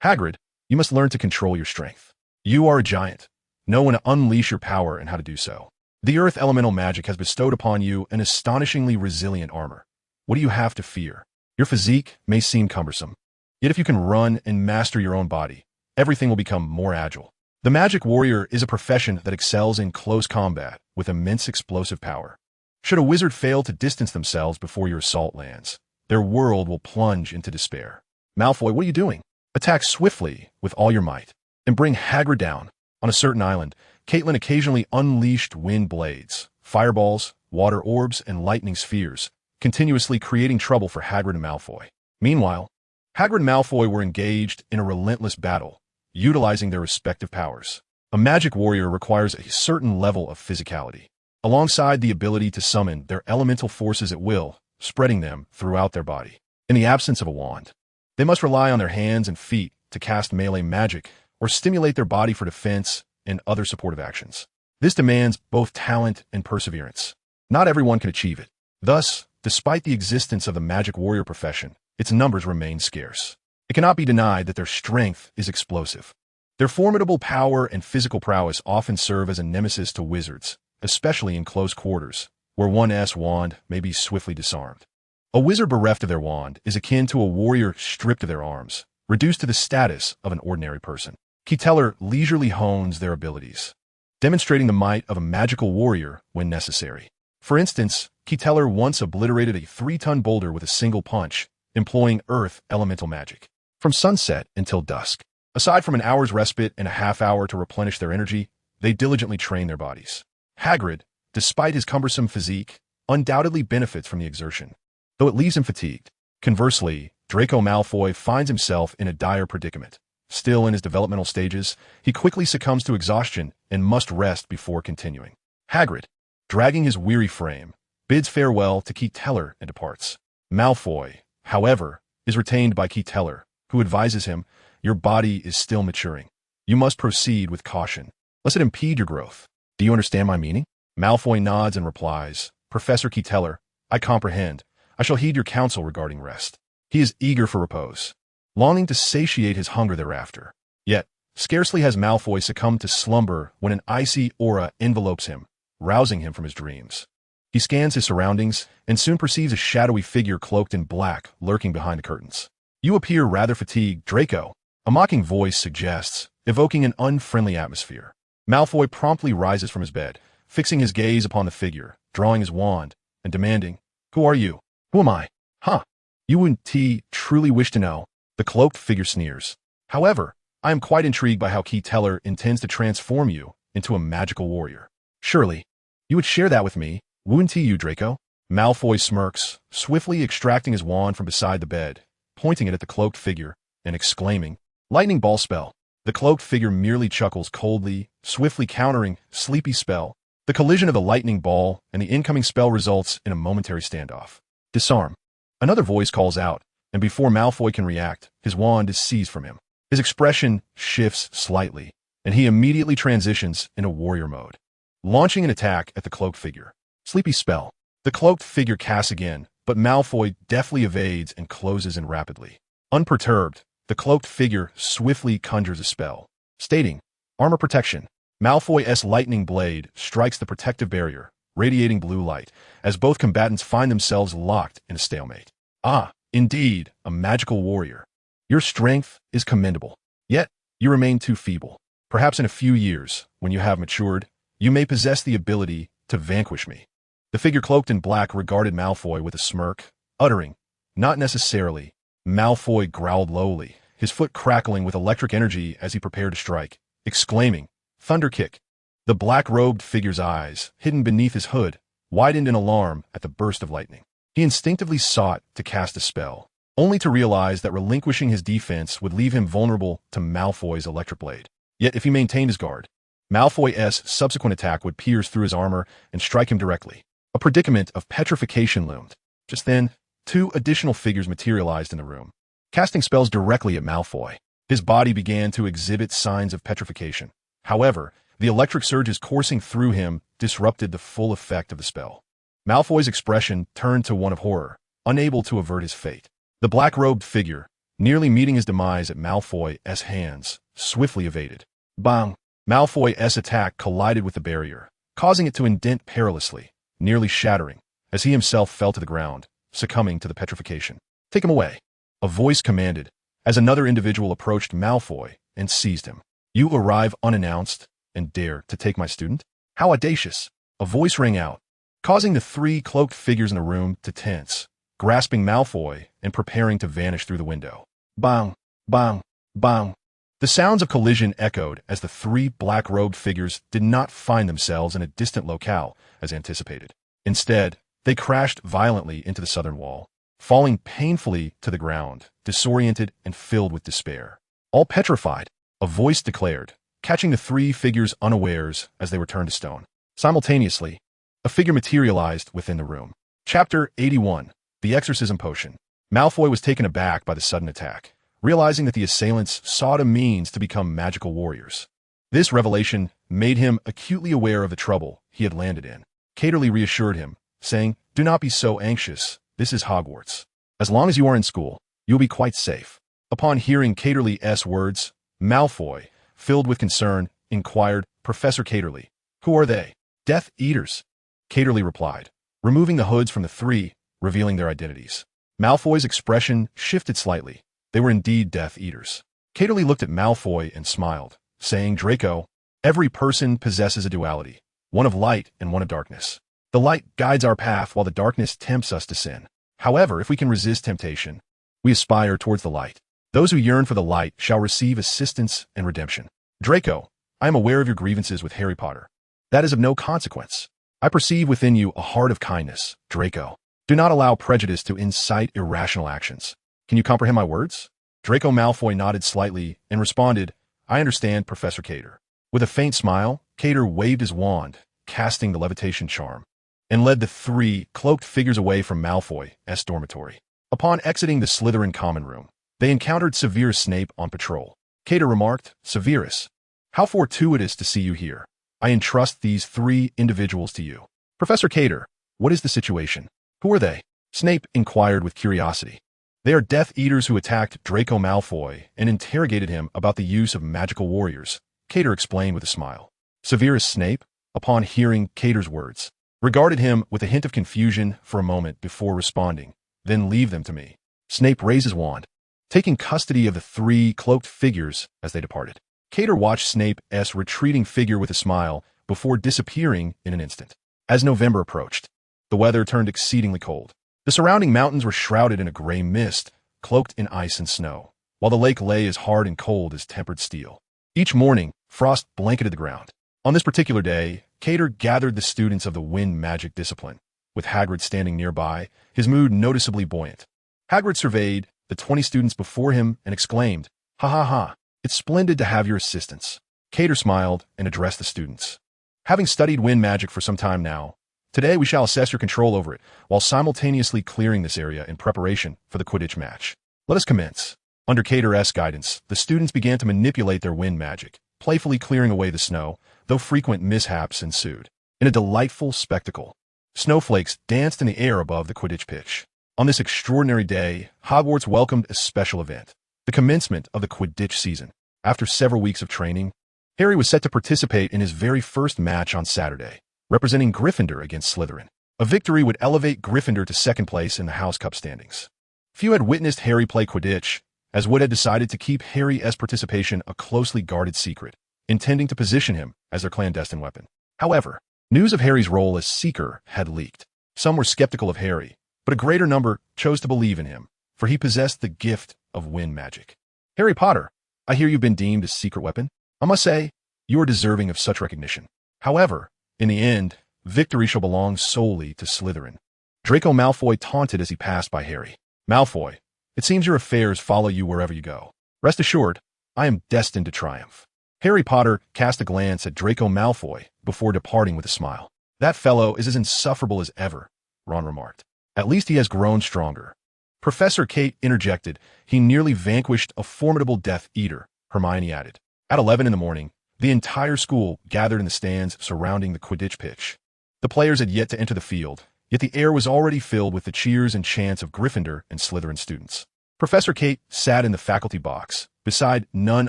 Hagrid, you must learn to control your strength. You are a giant. Know when to unleash your power and how to do so. The earth elemental magic has bestowed upon you an astonishingly resilient armor. What do you have to fear? Your physique may seem cumbersome. Yet if you can run and master your own body, everything will become more agile. The magic warrior is a profession that excels in close combat with immense explosive power. Should a wizard fail to distance themselves before your assault lands, their world will plunge into despair. Malfoy, what are you doing? Attack swiftly with all your might and bring Hagrid down. On a certain island, Caitlin occasionally unleashed wind blades, fireballs, water orbs, and lightning spheres, continuously creating trouble for Hagrid and Malfoy. Meanwhile, Hagrid and Malfoy were engaged in a relentless battle, utilizing their respective powers. A magic warrior requires a certain level of physicality, alongside the ability to summon their elemental forces at will, spreading them throughout their body. In the absence of a wand, they must rely on their hands and feet to cast melee magic or stimulate their body for defense and other supportive actions. This demands both talent and perseverance. Not everyone can achieve it. Thus, despite the existence of the magic warrior profession, its numbers remain scarce. It cannot be denied that their strength is explosive. Their formidable power and physical prowess often serve as a nemesis to wizards, especially in close quarters, where one's wand may be swiftly disarmed. A wizard bereft of their wand is akin to a warrior stripped of their arms, reduced to the status of an ordinary person. Keteller leisurely hones their abilities, demonstrating the might of a magical warrior when necessary. For instance, Keteller once obliterated a 3-ton boulder with a single punch, employing earth elemental magic. From sunset until dusk, aside from an hour's respite and a half-hour to replenish their energy, they diligently train their bodies. Hagrid, despite his cumbersome physique, undoubtedly benefits from the exertion, though it leaves him fatigued. Conversely, Draco Malfoy finds himself in a dire predicament. Still in his developmental stages, he quickly succumbs to exhaustion and must rest before continuing. Hagrid, dragging his weary frame, bids farewell to Keteller and departs. Malfoy, however, is retained by Keteller, who advises him, your body is still maturing. You must proceed with caution, lest it impede your growth. Do you understand my meaning? Malfoy nods and replies, Professor Keteller, I comprehend. I shall heed your counsel regarding rest. He is eager for repose, longing to satiate his hunger thereafter. Yet, scarcely has Malfoy succumbed to slumber when an icy aura envelopes him, rousing him from his dreams. He scans his surroundings and soon perceives a shadowy figure cloaked in black lurking behind the curtains. You appear rather fatigued, Draco, a mocking voice suggests, evoking an unfriendly atmosphere. Malfoy promptly rises from his bed, fixing his gaze upon the figure, drawing his wand, and demanding, Who are you? Who am I? Huh? You and T truly wish to know. The cloaked figure sneers. However, I am quite intrigued by how Keteller intends to transform you into a magical warrior. Surely, you would share that with me, wouldn't you, Draco? Malfoy smirks, swiftly extracting his wand from beside the bed, pointing it at the cloaked figure, and exclaiming, Lightning ball spell. The cloaked figure merely chuckles coldly, swiftly countering sleepy spell. The collision of the lightning ball and the incoming spell results in a momentary standoff. Disarm. Another voice calls out, and before Malfoy can react, his wand is seized from him. His expression shifts slightly, and he immediately transitions into warrior mode, launching an attack at the cloaked figure. Sleepy spell. The cloaked figure casts again, but Malfoy deftly evades and closes in rapidly. Unperturbed, the cloaked figure swiftly conjures a spell, stating, Armor protection. Malfoy's lightning blade strikes the protective barrier, radiating blue light, as both combatants find themselves locked in a stalemate. Ah, indeed, a magical warrior. Your strength is commendable. Yet, you remain too feeble. Perhaps in a few years, when you have matured, you may possess the ability to vanquish me. The figure cloaked in black regarded Malfoy with a smirk, uttering, "Not necessarily." Malfoy growled lowly, his foot crackling with electric energy as he prepared to strike, exclaiming, "Thunder kick." The black-robed figure's eyes, hidden beneath his hood, widened in alarm at the burst of lightning. He instinctively sought to cast a spell, only to realize that relinquishing his defense would leave him vulnerable to Malfoy's electric blade. Yet if he maintained his guard, Malfoy's subsequent attack would pierce through his armor and strike him directly. A predicament of petrification loomed. Just then, two additional figures materialized in the room, casting spells directly at Malfoy. His body began to exhibit signs of petrification. However, the electric surges coursing through him disrupted the full effect of the spell. Malfoy's expression turned to one of horror, unable to avert his fate. The black-robed figure, nearly meeting his demise at Malfoy's hands, swiftly evaded. Bang! Malfoy's attack collided with the barrier, causing it to indent perilously, nearly shattering, as he himself fell to the ground, succumbing to the petrification. "Take him away," a voice commanded, as another individual approached Malfoy and seized him. "You arrive unannounced and dare to take my student? How audacious!" A voice rang out, causing the three cloaked figures in the room to tense, grasping Malfoy and preparing to vanish through the window. Bang! Bang! Bang! The sounds of collision echoed as the three black-robed figures did not find themselves in a distant locale, as anticipated. Instead, they crashed violently into the southern wall, falling painfully to the ground, disoriented and filled with despair. "All petrified," a voice declared, catching the three figures unawares as they were turned to stone. Simultaneously, a figure materialized within the room. Chapter 81. The Exorcism Potion. Malfoy was taken aback by the sudden attack, realizing that the assailants sought a means to become magical warriors. This revelation made him acutely aware of the trouble he had landed in. Caterly reassured him, saying, "Do not be so anxious. This is Hogwarts. As long as you are in school, you will be quite safe." Upon hearing Caterly's words, Malfoy, filled with concern, inquired, "Professor Caterly, who are they?" "Death Eaters," Caterly replied, removing the hoods from the three, revealing their identities. Malfoy's expression shifted slightly. They were indeed Death Eaters. Caterly looked at Malfoy and smiled, saying, "Draco, every person possesses a duality, one of light and one of darkness. The light guides our path while the darkness tempts us to sin. However, if we can resist temptation, we aspire towards the light. Those who yearn for the light shall receive assistance and redemption. Draco, I am aware of your grievances with Harry Potter. That is of no consequence. I perceive within you a heart of kindness, Draco. Do not allow prejudice to incite irrational actions. Can you comprehend my words?" Draco Malfoy nodded slightly and responded, "I understand, Professor Cater." With a faint smile, Cater waved his wand, casting the levitation charm, and led the three cloaked figures away from Malfoy's dormitory. Upon exiting the Slytherin common room, they encountered Severus Snape on patrol. Cater remarked, "Severus, how fortuitous to see you here. I entrust these three individuals to you." "Professor Cater, what is the situation? Who are they?" Snape inquired with curiosity. "They are Death Eaters who attacked Draco Malfoy and interrogated him about the use of magical warriors," Cater explained with a smile. Severus Snape, upon hearing Cater's words, regarded him with a hint of confusion for a moment before responding, "Then leave them to me." Snape raised his wand, taking custody of the three cloaked figures as they departed. Cater watched Snape's retreating figure with a smile before disappearing in an instant. As November approached, the weather turned exceedingly cold. The surrounding mountains were shrouded in a gray mist, cloaked in ice and snow, while the lake lay as hard and cold as tempered steel. Each morning, frost blanketed the ground. On this particular day, Cater gathered the students of the wind magic discipline, with Hagrid standing nearby, his mood noticeably buoyant. Hagrid surveyed the 20 students before him and exclaimed, "Ha ha ha, it's splendid to have your assistance." Cater smiled and addressed the students. "Having studied wind magic for some time now, today we shall assess your control over it, while simultaneously clearing this area in preparation for the Quidditch match. Let us commence." Under Cater's guidance, the students began to manipulate their wind magic, playfully clearing away the snow, though frequent mishaps ensued. In a delightful spectacle, snowflakes danced in the air above the Quidditch pitch. On this extraordinary day, Hogwarts welcomed a special event, the commencement of the Quidditch season. After several weeks of training, Harry was set to participate in his very first match on Saturday. representing Gryffindor against Slytherin. A victory would elevate Gryffindor to second place in the House Cup standings. Few had witnessed Harry play Quidditch, as Wood had decided to keep Harry's participation a closely guarded secret, intending to position him as their clandestine weapon. However, news of Harry's role as Seeker had leaked. Some were skeptical of Harry, but a greater number chose to believe in him, for he possessed the gift of wind magic. Harry Potter, I hear you've been deemed a secret weapon. I must say, you are deserving of such recognition. However, in the end, victory shall belong solely to Slytherin. Draco Malfoy taunted as he passed by Harry. Malfoy, it seems your affairs follow you wherever you go. Rest assured, I am destined to triumph. Harry Potter cast a glance at Draco Malfoy before departing with a smile. That fellow is as insufferable as ever, Ron remarked. At least he has grown stronger. Professor Kate interjected. He nearly vanquished a formidable Death Eater, Hermione added. At 11 in the morning, the entire school gathered in the stands surrounding the Quidditch pitch. The players had yet to enter the field, yet the air was already filled with the cheers and chants of Gryffindor and Slytherin students. Professor Kate sat in the faculty box, beside none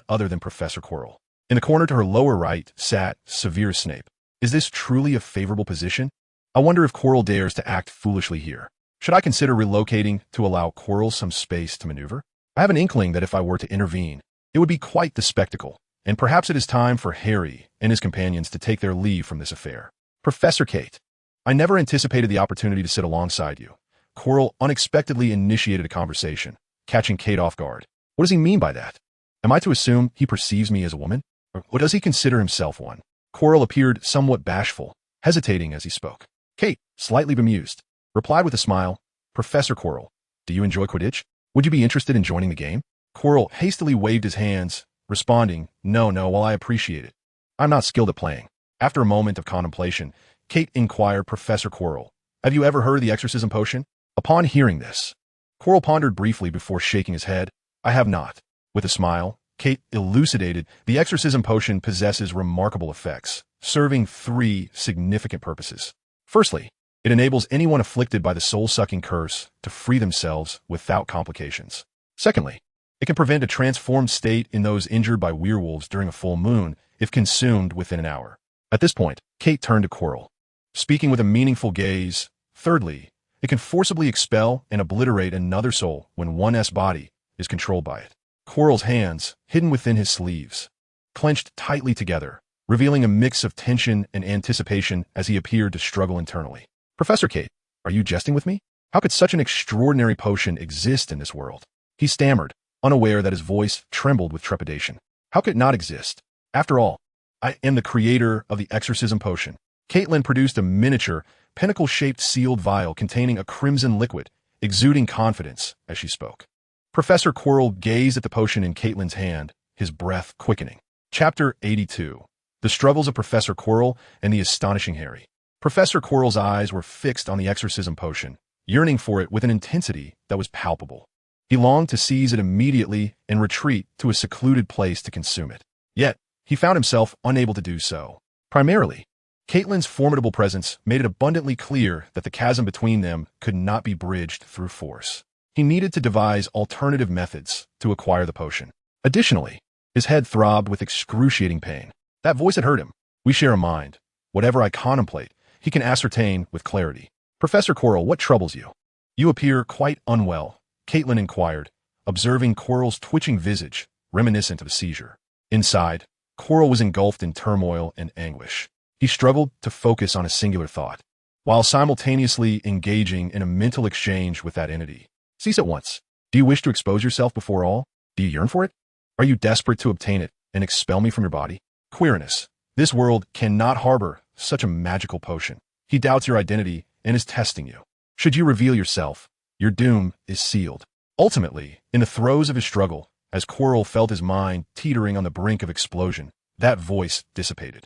other than Professor Quirrell. In the corner to her lower right sat Severus Snape. Is this truly a favorable position? I wonder if Quirrell dares to act foolishly here. Should I consider relocating to allow Quirrell some space to maneuver? I have an inkling that if I were to intervene, it would be quite the spectacle, and perhaps it is time for Harry and his companions to take their leave from this affair. Professor Kate, I never anticipated the opportunity to sit alongside you. Quirrell unexpectedly initiated a conversation, catching Kate off guard. What does he mean by that? Am I to assume he perceives me as a woman? Or does he consider himself one? Quirrell appeared somewhat bashful, hesitating as he spoke. Kate, slightly bemused, replied with a smile, Professor Quirrell, do you enjoy Quidditch? Would you be interested in joining the game? Quirrell hastily waved his hands, responding, No, while I appreciate it. I'm not skilled at playing. After a moment of contemplation, Kate inquired Professor Quirrell, have you ever heard of the exorcism potion? Upon hearing this, Quirrell pondered briefly before shaking his head. I have not. With a smile, Kate elucidated, the exorcism potion possesses remarkable effects, serving 3 significant purposes. Firstly, it enables anyone afflicted by the soul-sucking curse to free themselves without complications. Secondly, it can prevent a transformed state in those injured by werewolves during a full moon if consumed within an hour. At this point, Kate turned to Quirrell, speaking with a meaningful gaze. Thirdly, it can forcibly expel and obliterate another soul when one's body is controlled by it. Quirrell's hands, hidden within his sleeves, clenched tightly together, revealing a mix of tension and anticipation as he appeared to struggle internally. Professor Kate, are you jesting with me? How could such an extraordinary potion exist in this world? He stammered, unaware that his voice trembled with trepidation. How could it not exist? After all, I am the creator of the exorcism potion. Caitlin produced a miniature, pentacle-shaped sealed vial containing a crimson liquid, exuding confidence as she spoke. Professor Quirrell gazed at the potion in Caitlin's hand, his breath quickening. Chapter 82. The Struggles of Professor Quirrell and the Astonishing Harry. Professor Quirrell's eyes were fixed on the exorcism potion, yearning for it with an intensity that was palpable. He longed to seize it immediately and retreat to a secluded place to consume it. Yet, he found himself unable to do so. Primarily, Caitlin's formidable presence made it abundantly clear that the chasm between them could not be bridged through force. He needed to devise alternative methods to acquire the potion. Additionally, his head throbbed with excruciating pain. That voice had hurt him. We share a mind. Whatever I contemplate, he can ascertain with clarity. Professor Quirrell, what troubles you? You appear quite unwell, Caitlin inquired, observing Quirrell's twitching visage, reminiscent of a seizure. Inside, Quirrell was engulfed in turmoil and anguish. He struggled to focus on a singular thought, while simultaneously engaging in a mental exchange with that entity. Cease at once. Do you wish to expose yourself before all? Do you yearn for it? Are you desperate to obtain it and expel me from your body? Queerness. This world cannot harbor such a magical potion. He doubts your identity and is testing you. Should you reveal yourself, your doom is sealed. Ultimately, in the throes of his struggle, as Quirrell felt his mind teetering on the brink of explosion, that voice dissipated.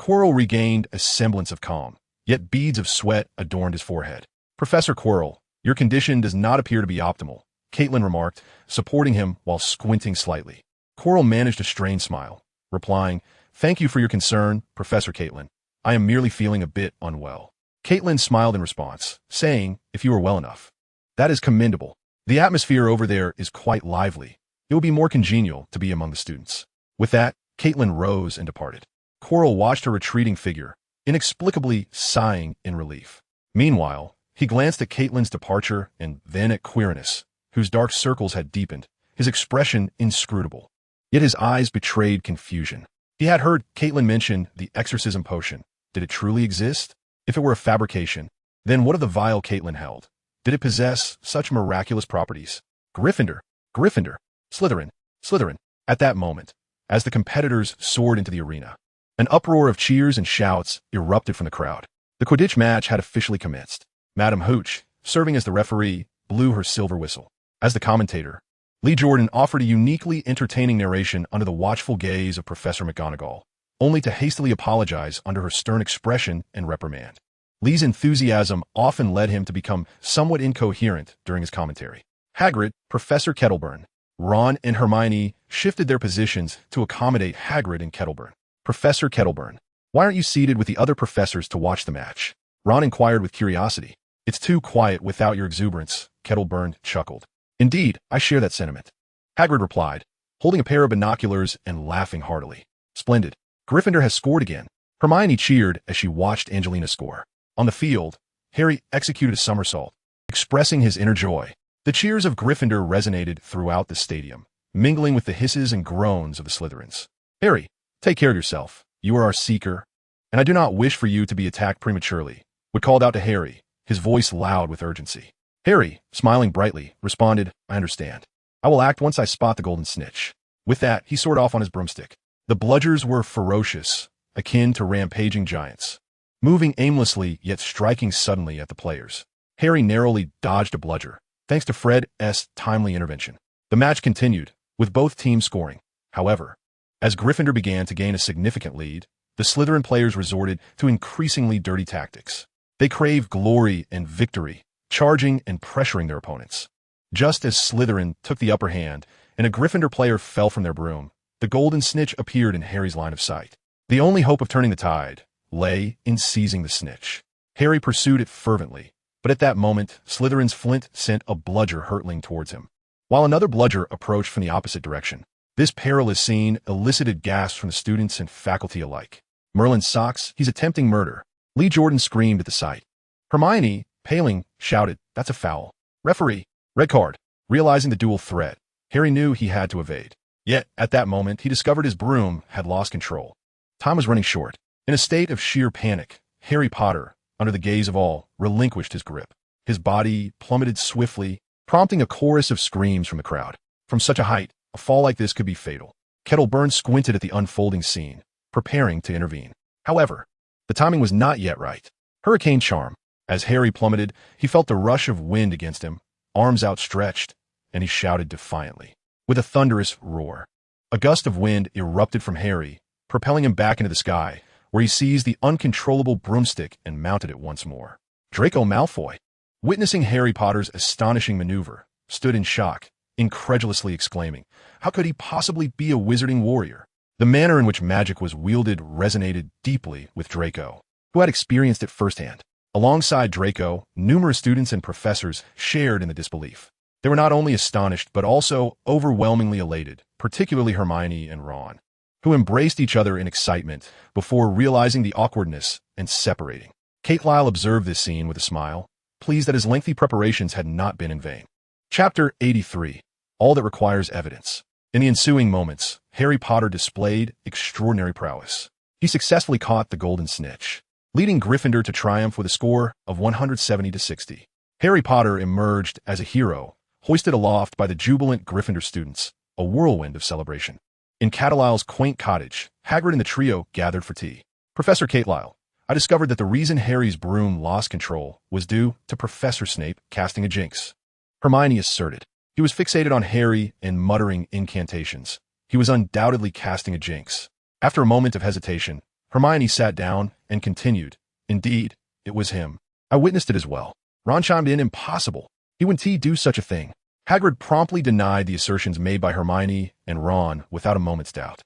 Quirrell regained a semblance of calm, yet beads of sweat adorned his forehead. Professor Quirrell, your condition does not appear to be optimal, Caitlin remarked, supporting him while squinting slightly. Quirrell managed a strained smile, replying, Thank you for your concern, Professor Caitlin. I am merely feeling a bit unwell. Caitlin smiled in response, saying, If you are well enough. That is commendable. The atmosphere over there is quite lively. It will be more congenial to be among the students. With that, Caitlin rose and departed. Quirrell watched her retreating figure, inexplicably sighing in relief. Meanwhile, he glanced at Caitlyn's departure and then at Quirinus, whose dark circles had deepened, his expression inscrutable. Yet his eyes betrayed confusion. He had heard Caitlyn mention the exorcism potion. Did it truly exist? If it were a fabrication, then what of the vial Caitlyn held? Did it possess such miraculous properties? Gryffindor, Gryffindor, Slytherin, Slytherin. At that moment, as the competitors soared into the arena, an uproar of cheers and shouts erupted from the crowd. The Quidditch match had officially commenced. Madam Hooch, serving as the referee, blew her silver whistle. As the commentator, Lee Jordan offered a uniquely entertaining narration under the watchful gaze of Professor McGonagall, only to hastily apologize under her stern expression and reprimand. Lee's enthusiasm often led him to become somewhat incoherent during his commentary. Hagrid, Professor Kettleburn, Ron and Hermione shifted their positions to accommodate Hagrid and Kettleburn. Professor Kettleburn, why aren't you seated with the other professors to watch the match? Ron inquired with curiosity. It's too quiet without your exuberance, Kettleburn chuckled. Indeed, I share that sentiment. Hagrid replied, holding a pair of binoculars and laughing heartily. Splendid. Gryffindor has scored again. Hermione cheered as she watched Angelina score. On the field, Harry executed a somersault, expressing his inner joy. The cheers of Gryffindor resonated throughout the stadium, mingling with the hisses and groans of the Slytherins. Harry, take care of yourself. You are our seeker, and I do not wish for you to be attacked prematurely. Wood called out to Harry, his voice loud with urgency. Harry, smiling brightly, responded, I understand. I will act once I spot the golden snitch. With that, he soared off on his broomstick. The bludgers were ferocious, akin to rampaging giants, moving aimlessly yet striking suddenly at the players. Harry narrowly dodged a bludger, thanks to Fred's timely intervention. The match continued, with both teams scoring. However, as Gryffindor began to gain a significant lead, the Slytherin players resorted to increasingly dirty tactics. They craved glory and victory, charging and pressuring their opponents. Just as Slytherin took the upper hand and a Gryffindor player fell from their broom, the golden snitch appeared in Harry's line of sight. The only hope of turning the tide lay in seizing the snitch. Harry pursued it fervently, but at that moment, Slytherin's flint sent a bludger hurtling towards him, while another bludger approached from the opposite direction. This perilous scene elicited gasps from the students and faculty alike. Merlin Socks, he's attempting murder. Lee Jordan screamed at the sight. Hermione, paling, shouted, that's a foul. Referee, red card. Realizing the dual threat, Harry knew he had to evade. Yet, at that moment, he discovered his broom had lost control. Time was running short. In a state of sheer panic, Harry Potter, under the gaze of all, relinquished his grip. His body plummeted swiftly, prompting a chorus of screams from the crowd. From such a height, a fall like this could be fatal. Kettleburn squinted at the unfolding scene, preparing to intervene. However, the timing was not yet right. Hurricane charm. As Harry plummeted, he felt the rush of wind against him, arms outstretched, and he shouted defiantly. With a thunderous roar, a gust of wind erupted from Harry, propelling him back into the sky, where he seized the uncontrollable broomstick and mounted it once more. Draco Malfoy, witnessing Harry Potter's astonishing maneuver, stood in shock, incredulously exclaiming, how could he possibly be a wizarding warrior? The manner in which magic was wielded resonated deeply with Draco, who had experienced it firsthand. Alongside Draco, numerous students and professors shared in the disbelief. They were not only astonished, but also overwhelmingly elated, particularly Hermione and Ron, who embraced each other in excitement before realizing the awkwardness and separating. Kate Lyle observed this scene with a smile, pleased that his lengthy preparations had not been in vain. Chapter 83. All that requires evidence. In the ensuing moments, Harry Potter displayed extraordinary prowess. He successfully caught the golden snitch, leading Gryffindor to triumph with a score of 170-60. Harry Potter emerged as a hero, hoisted aloft by the jubilant Gryffindor students, a whirlwind of celebration. In Catalyle's quaint cottage, Hagrid and the trio gathered for tea. Professor Kate Lyle, I discovered that the reason Harry's broom lost control was due to Professor Snape casting a jinx. Hermione asserted. He was fixated on Harry and muttering incantations. He was undoubtedly casting a jinx. After a moment of hesitation, Hermione sat down and continued. Indeed, it was him. I witnessed it as well. Ron chimed in, impossible. He wouldn't he do such a thing? Hagrid promptly denied the assertions made by Hermione and Ron without a moment's doubt.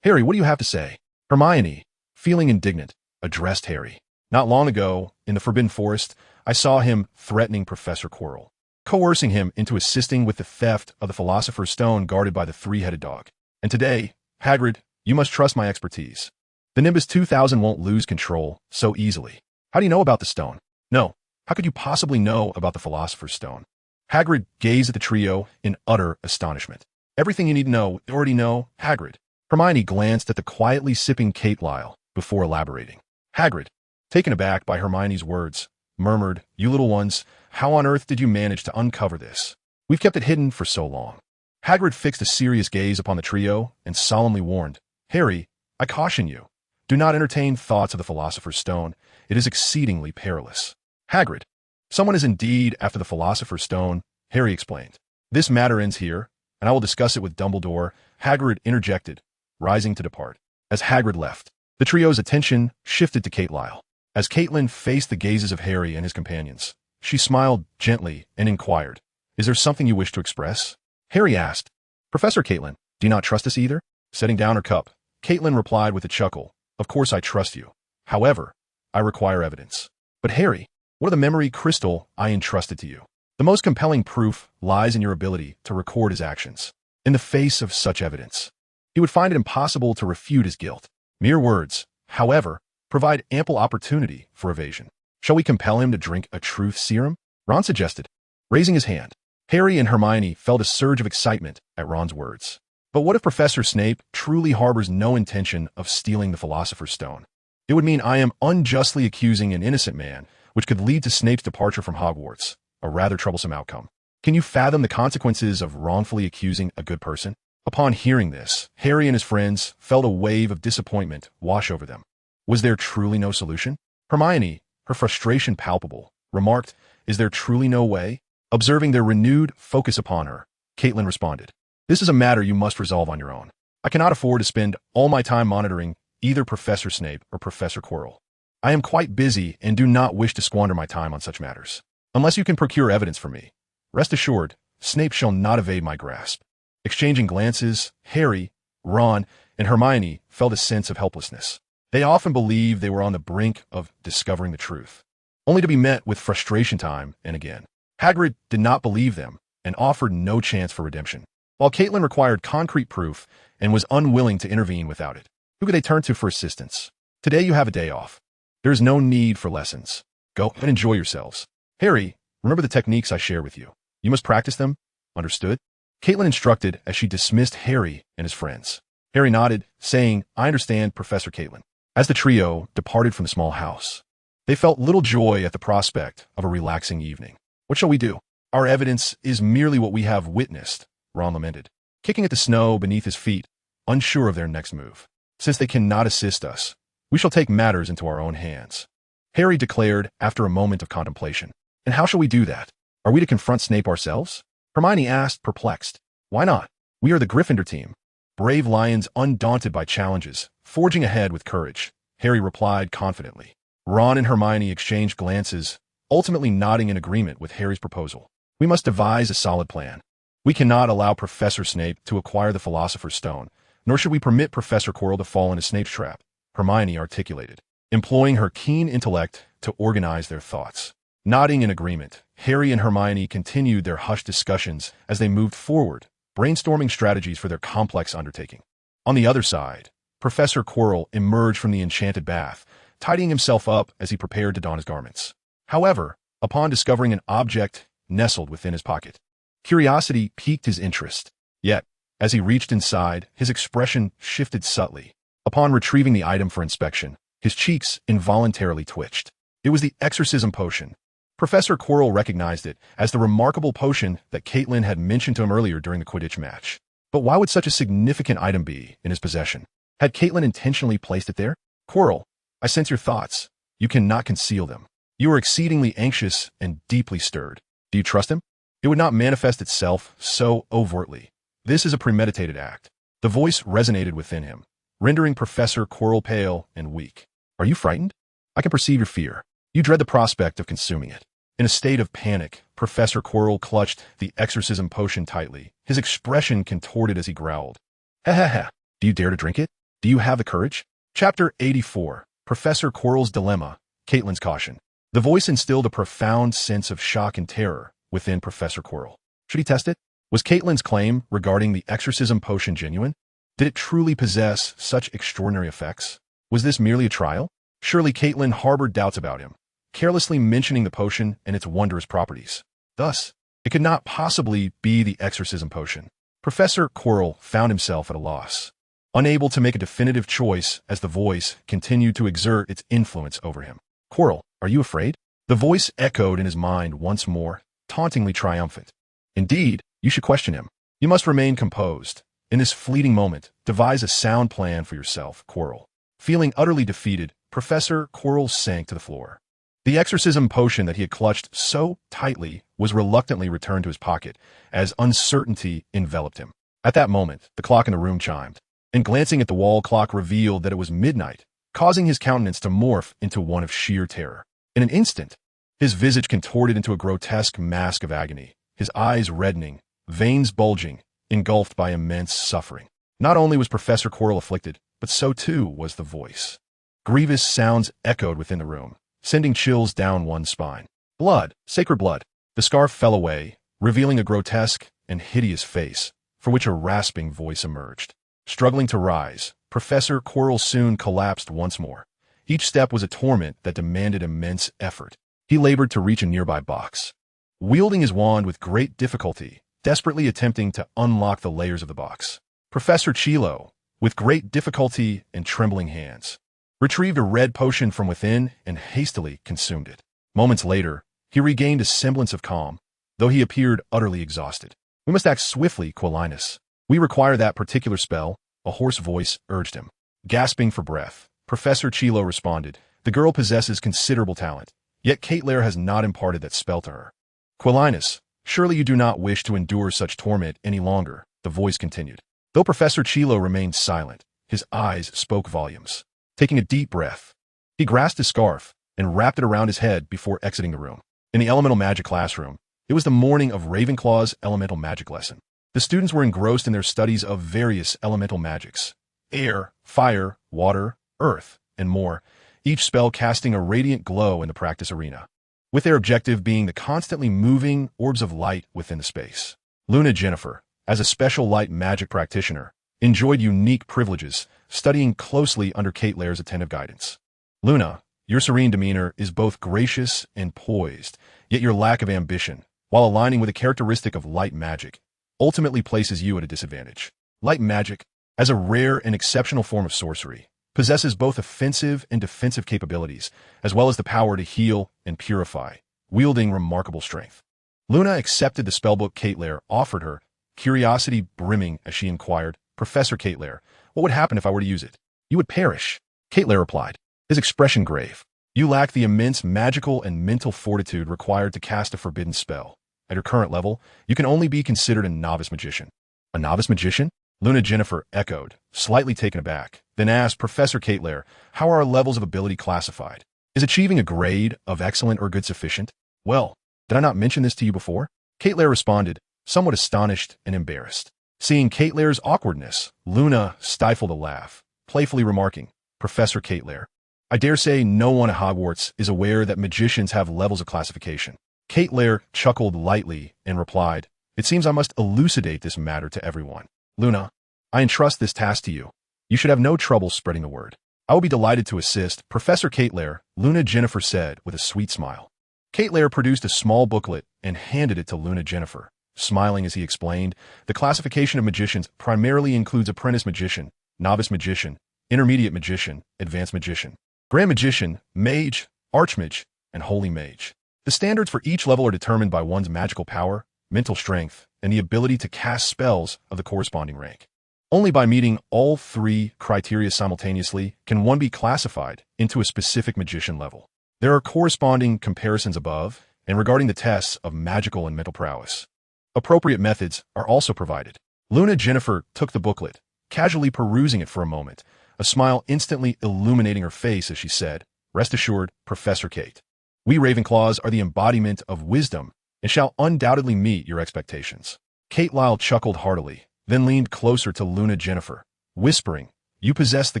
Harry, what do you have to say? Hermione, feeling indignant, addressed Harry. Not long ago, in the Forbidden Forest, I saw him threatening Professor Quirrell, coercing him into assisting with the theft of the Philosopher's Stone guarded by the three-headed dog. And today, Hagrid, you must trust my expertise. The Nimbus 2000 won't lose control so easily. How do you know about the stone? No. How could you possibly know about the Philosopher's Stone? Hagrid gazed at the trio in utter astonishment. Everything you need to know, you already know, Hagrid. Hermione glanced at the quietly sipping Kate Lyle before elaborating. Hagrid, taken aback by Hermione's words, murmured, "You little ones, how on earth did you manage to uncover this? We've kept it hidden for so long." Hagrid fixed a serious gaze upon the trio and solemnly warned, "Harry, I caution you. Do not entertain thoughts of the Philosopher's Stone. It is exceedingly perilous." Hagrid, someone is indeed after the Philosopher's Stone, Harry explained. "This matter ends here, and I will discuss it with Dumbledore," Hagrid interjected, rising to depart. As Hagrid left, the trio's attention shifted to Kate Lyle. As Caitlin faced the gazes of Harry and his companions, she smiled gently and inquired, "Is there something you wish to express?" Harry asked, "Professor Caitlin, do you not trust us either?" Setting down her cup, Caitlin replied with a chuckle, "Of course I trust you. However, I require evidence." "But Harry, what of the memory crystal I entrusted to you? The most compelling proof lies in your ability to record his actions. In the face of such evidence, he would find it impossible to refute his guilt. Mere words, however, provide ample opportunity for evasion. Shall we compel him to drink a truth serum?" Ron suggested, raising his hand. Harry and Hermione felt a surge of excitement at Ron's words. But what if Professor Snape truly harbors no intention of stealing the Philosopher's Stone? It would mean I am unjustly accusing an innocent man, which could lead to Snape's departure from Hogwarts, a rather troublesome outcome. Can you fathom the consequences of wrongfully accusing a good person? Upon hearing this, Harry and his friends felt a wave of disappointment wash over them. Was there truly no solution? Hermione, her frustration palpable, remarked, "Is there truly no way?" Observing their renewed focus upon her, Caitlin responded, "This is a matter you must resolve on your own. I cannot afford to spend all my time monitoring either Professor Snape or Professor Quirrell. I am quite busy and do not wish to squander my time on such matters. Unless you can procure evidence for me, rest assured, Snape shall not evade my grasp." Exchanging glances, Harry, Ron, and Hermione felt a sense of helplessness. They often believed they were on the brink of discovering the truth, only to be met with frustration time and again. Hagrid did not believe them and offered no chance for redemption, while Caitlin required concrete proof and was unwilling to intervene without it. Who could they turn to for assistance? Today you have a day off. There is no need for lessons. Go and enjoy yourselves. Harry, remember the techniques I share with you. You must practice them. Understood? Caitlin instructed as she dismissed Harry and his friends. Harry nodded, saying, "I understand, Professor Caitlin." As the trio departed from the small house, they felt little joy at the prospect of a relaxing evening. "What shall we do? Our evidence is merely what we have witnessed," Ron lamented, kicking at the snow beneath his feet, unsure of their next move. "Since they cannot assist us, we shall take matters into our own hands," Harry declared after a moment of contemplation. "And how shall we do that? Are we to confront Snape ourselves?" Hermione asked, perplexed. "Why not? We are the Gryffindor team. Brave lions undaunted by challenges, forging ahead with courage," Harry replied confidently. Ron and Hermione exchanged glances, ultimately nodding in agreement with Harry's proposal. "We must devise a solid plan. We cannot allow Professor Snape to acquire the Philosopher's Stone, nor should we permit Professor Quirrell to fall into Snape's trap," Hermione articulated, employing her keen intellect to organize their thoughts. Nodding in agreement, Harry and Hermione continued their hushed discussions as they moved forward, brainstorming strategies for their complex undertaking. On the other side, Professor Quirrell emerged from the enchanted bath, tidying himself up as he prepared to don his garments. However, upon discovering an object nestled within his pocket, curiosity piqued his interest. Yet, as he reached inside, his expression shifted subtly. Upon retrieving the item for inspection, his cheeks involuntarily twitched. It was the exorcism potion. Professor Quirrell recognized it as the remarkable potion that Caitlin had mentioned to him earlier during the Quidditch match. But why would such a significant item be in his possession? Had Caitlin intentionally placed it there? "Quirrell, I sense your thoughts. You cannot conceal them. You are exceedingly anxious and deeply stirred. Do you trust him? It would not manifest itself so overtly. This is a premeditated act." The voice resonated within him, rendering Professor Quirrell pale and weak. "Are you frightened? I can perceive your fear. You dread the prospect of consuming it." In a state of panic, Professor Quirrell clutched the exorcism potion tightly, his expression contorted as he growled. "Ha ha ha. Do you dare to drink it? Do you have the courage?" Chapter 84, Professor Quirrell's Dilemma, Caitlin's Caution. The voice instilled a profound sense of shock and terror within Professor Quirrell. Should he test it? Was Caitlin's claim regarding the exorcism potion genuine? Did it truly possess such extraordinary effects? Was this merely a trial? Surely Caitlin harbored doubts about him, carelessly mentioning the potion and its wondrous properties. Thus, it could not possibly be the exorcism potion. Professor Quirrell found himself at a loss, unable to make a definitive choice as the voice continued to exert its influence over him. Quirrell, are you afraid? The voice echoed in his mind once more, tauntingly triumphant. Indeed, you should question him. You must remain composed. In this fleeting moment, devise a sound plan for yourself, Quirrell. Feeling utterly defeated, Professor Quirrell sank to the floor. The exorcism potion that he had clutched so tightly was reluctantly returned to his pocket as uncertainty enveloped him. At that moment, the clock in the room chimed, and glancing at the wall clock revealed that it was midnight, causing his countenance to morph into one of sheer terror. In an instant, his visage contorted into a grotesque mask of agony, his eyes reddening, veins bulging, engulfed by immense suffering. Not only was Professor Quirrell afflicted, but so too was the voice. Grievous sounds echoed within the room, sending chills down one's spine. Blood, sacred blood. The scarf fell away, revealing a grotesque and hideous face, for which a rasping voice emerged. Struggling to rise, Professor Quirrell soon collapsed once more. Each step was a torment that demanded immense effort. He labored to reach a nearby box, wielding his wand with great difficulty, desperately attempting to unlock the layers of the box. Professor Chilo, with great difficulty and trembling hands, retrieved a red potion from within and hastily consumed it. Moments later, he regained a semblance of calm, though he appeared utterly exhausted. We must act swiftly, Quilinus. We require that particular spell, a hoarse voice urged him. Gasping for breath, Professor Chilo responded, the girl possesses considerable talent, yet Kate Lair has not imparted that spell to her. Quilinus, surely you do not wish to endure such torment any longer, the voice continued. Though Professor Chilo remained silent, his eyes spoke volumes. Taking a deep breath, he grasped his scarf and wrapped it around his head before exiting the room. In the elemental magic classroom, it was the morning of Ravenclaw's elemental magic lesson. The students were engrossed in their studies of various elemental magics: air, fire, water, earth, and more, each spell casting a radiant glow in the practice arena, with their objective being the constantly moving orbs of light within the space. Luna Jennifer, as a special light magic practitioner, enjoyed unique privileges, studying closely under Kate Lair's attentive guidance. Luna, your serene demeanor is both gracious and poised, yet your lack of ambition, while aligning with a characteristic of light magic, ultimately places you at a disadvantage. Light magic, as a rare and exceptional form of sorcery, possesses both offensive and defensive capabilities, as well as the power to heal and purify, wielding remarkable strength. Luna accepted the spellbook Kate Lair offered her, curiosity brimming as she inquired, Professor Kate Lair, what would happen if I were to use it? You would perish. Kate Lair replied, his expression grave. You lack the immense magical and mental fortitude required to cast a forbidden spell. At your current level, you can only be considered a novice magician. A novice magician? Luna Jennifer echoed, slightly taken aback, then asked Professor Kate Lair, how are our levels of ability classified? Is achieving a grade of excellent or good sufficient? Well, did I not mention this to you before? Kate Lair responded, somewhat astonished and embarrassed. Seeing Kate Lair's awkwardness, Luna stifled a laugh, playfully remarking, Professor Kate Lair, I dare say no one at Hogwarts is aware that magicians have levels of classification. Kate Lair chuckled lightly and replied, it seems I must elucidate this matter to everyone. Luna, I entrust this task to you. You should have no trouble spreading the word. I will be delighted to assist, Professor Kate Lair, Luna Jennifer said with a sweet smile. Kate Lair produced a small booklet and handed it to Luna Jennifer. Smiling as he explained, the classification of magicians primarily includes apprentice magician, novice magician, intermediate magician, advanced magician, grand magician, mage, archmage, and holy mage. The standards for each level are determined by one's magical power, mental strength, and the ability to cast spells of the corresponding rank. Only by meeting all three criteria simultaneously can one be classified into a specific magician level. There are corresponding comparisons above and regarding the tests of magical and mental prowess. Appropriate methods are also provided. Luna Jennifer took the booklet, casually perusing it for a moment, a smile instantly illuminating her face as she said, rest assured, Professor Kate. We Ravenclaws are the embodiment of wisdom and shall undoubtedly meet your expectations. Kate Lyle chuckled heartily, then leaned closer to Luna Jennifer, whispering, you possess the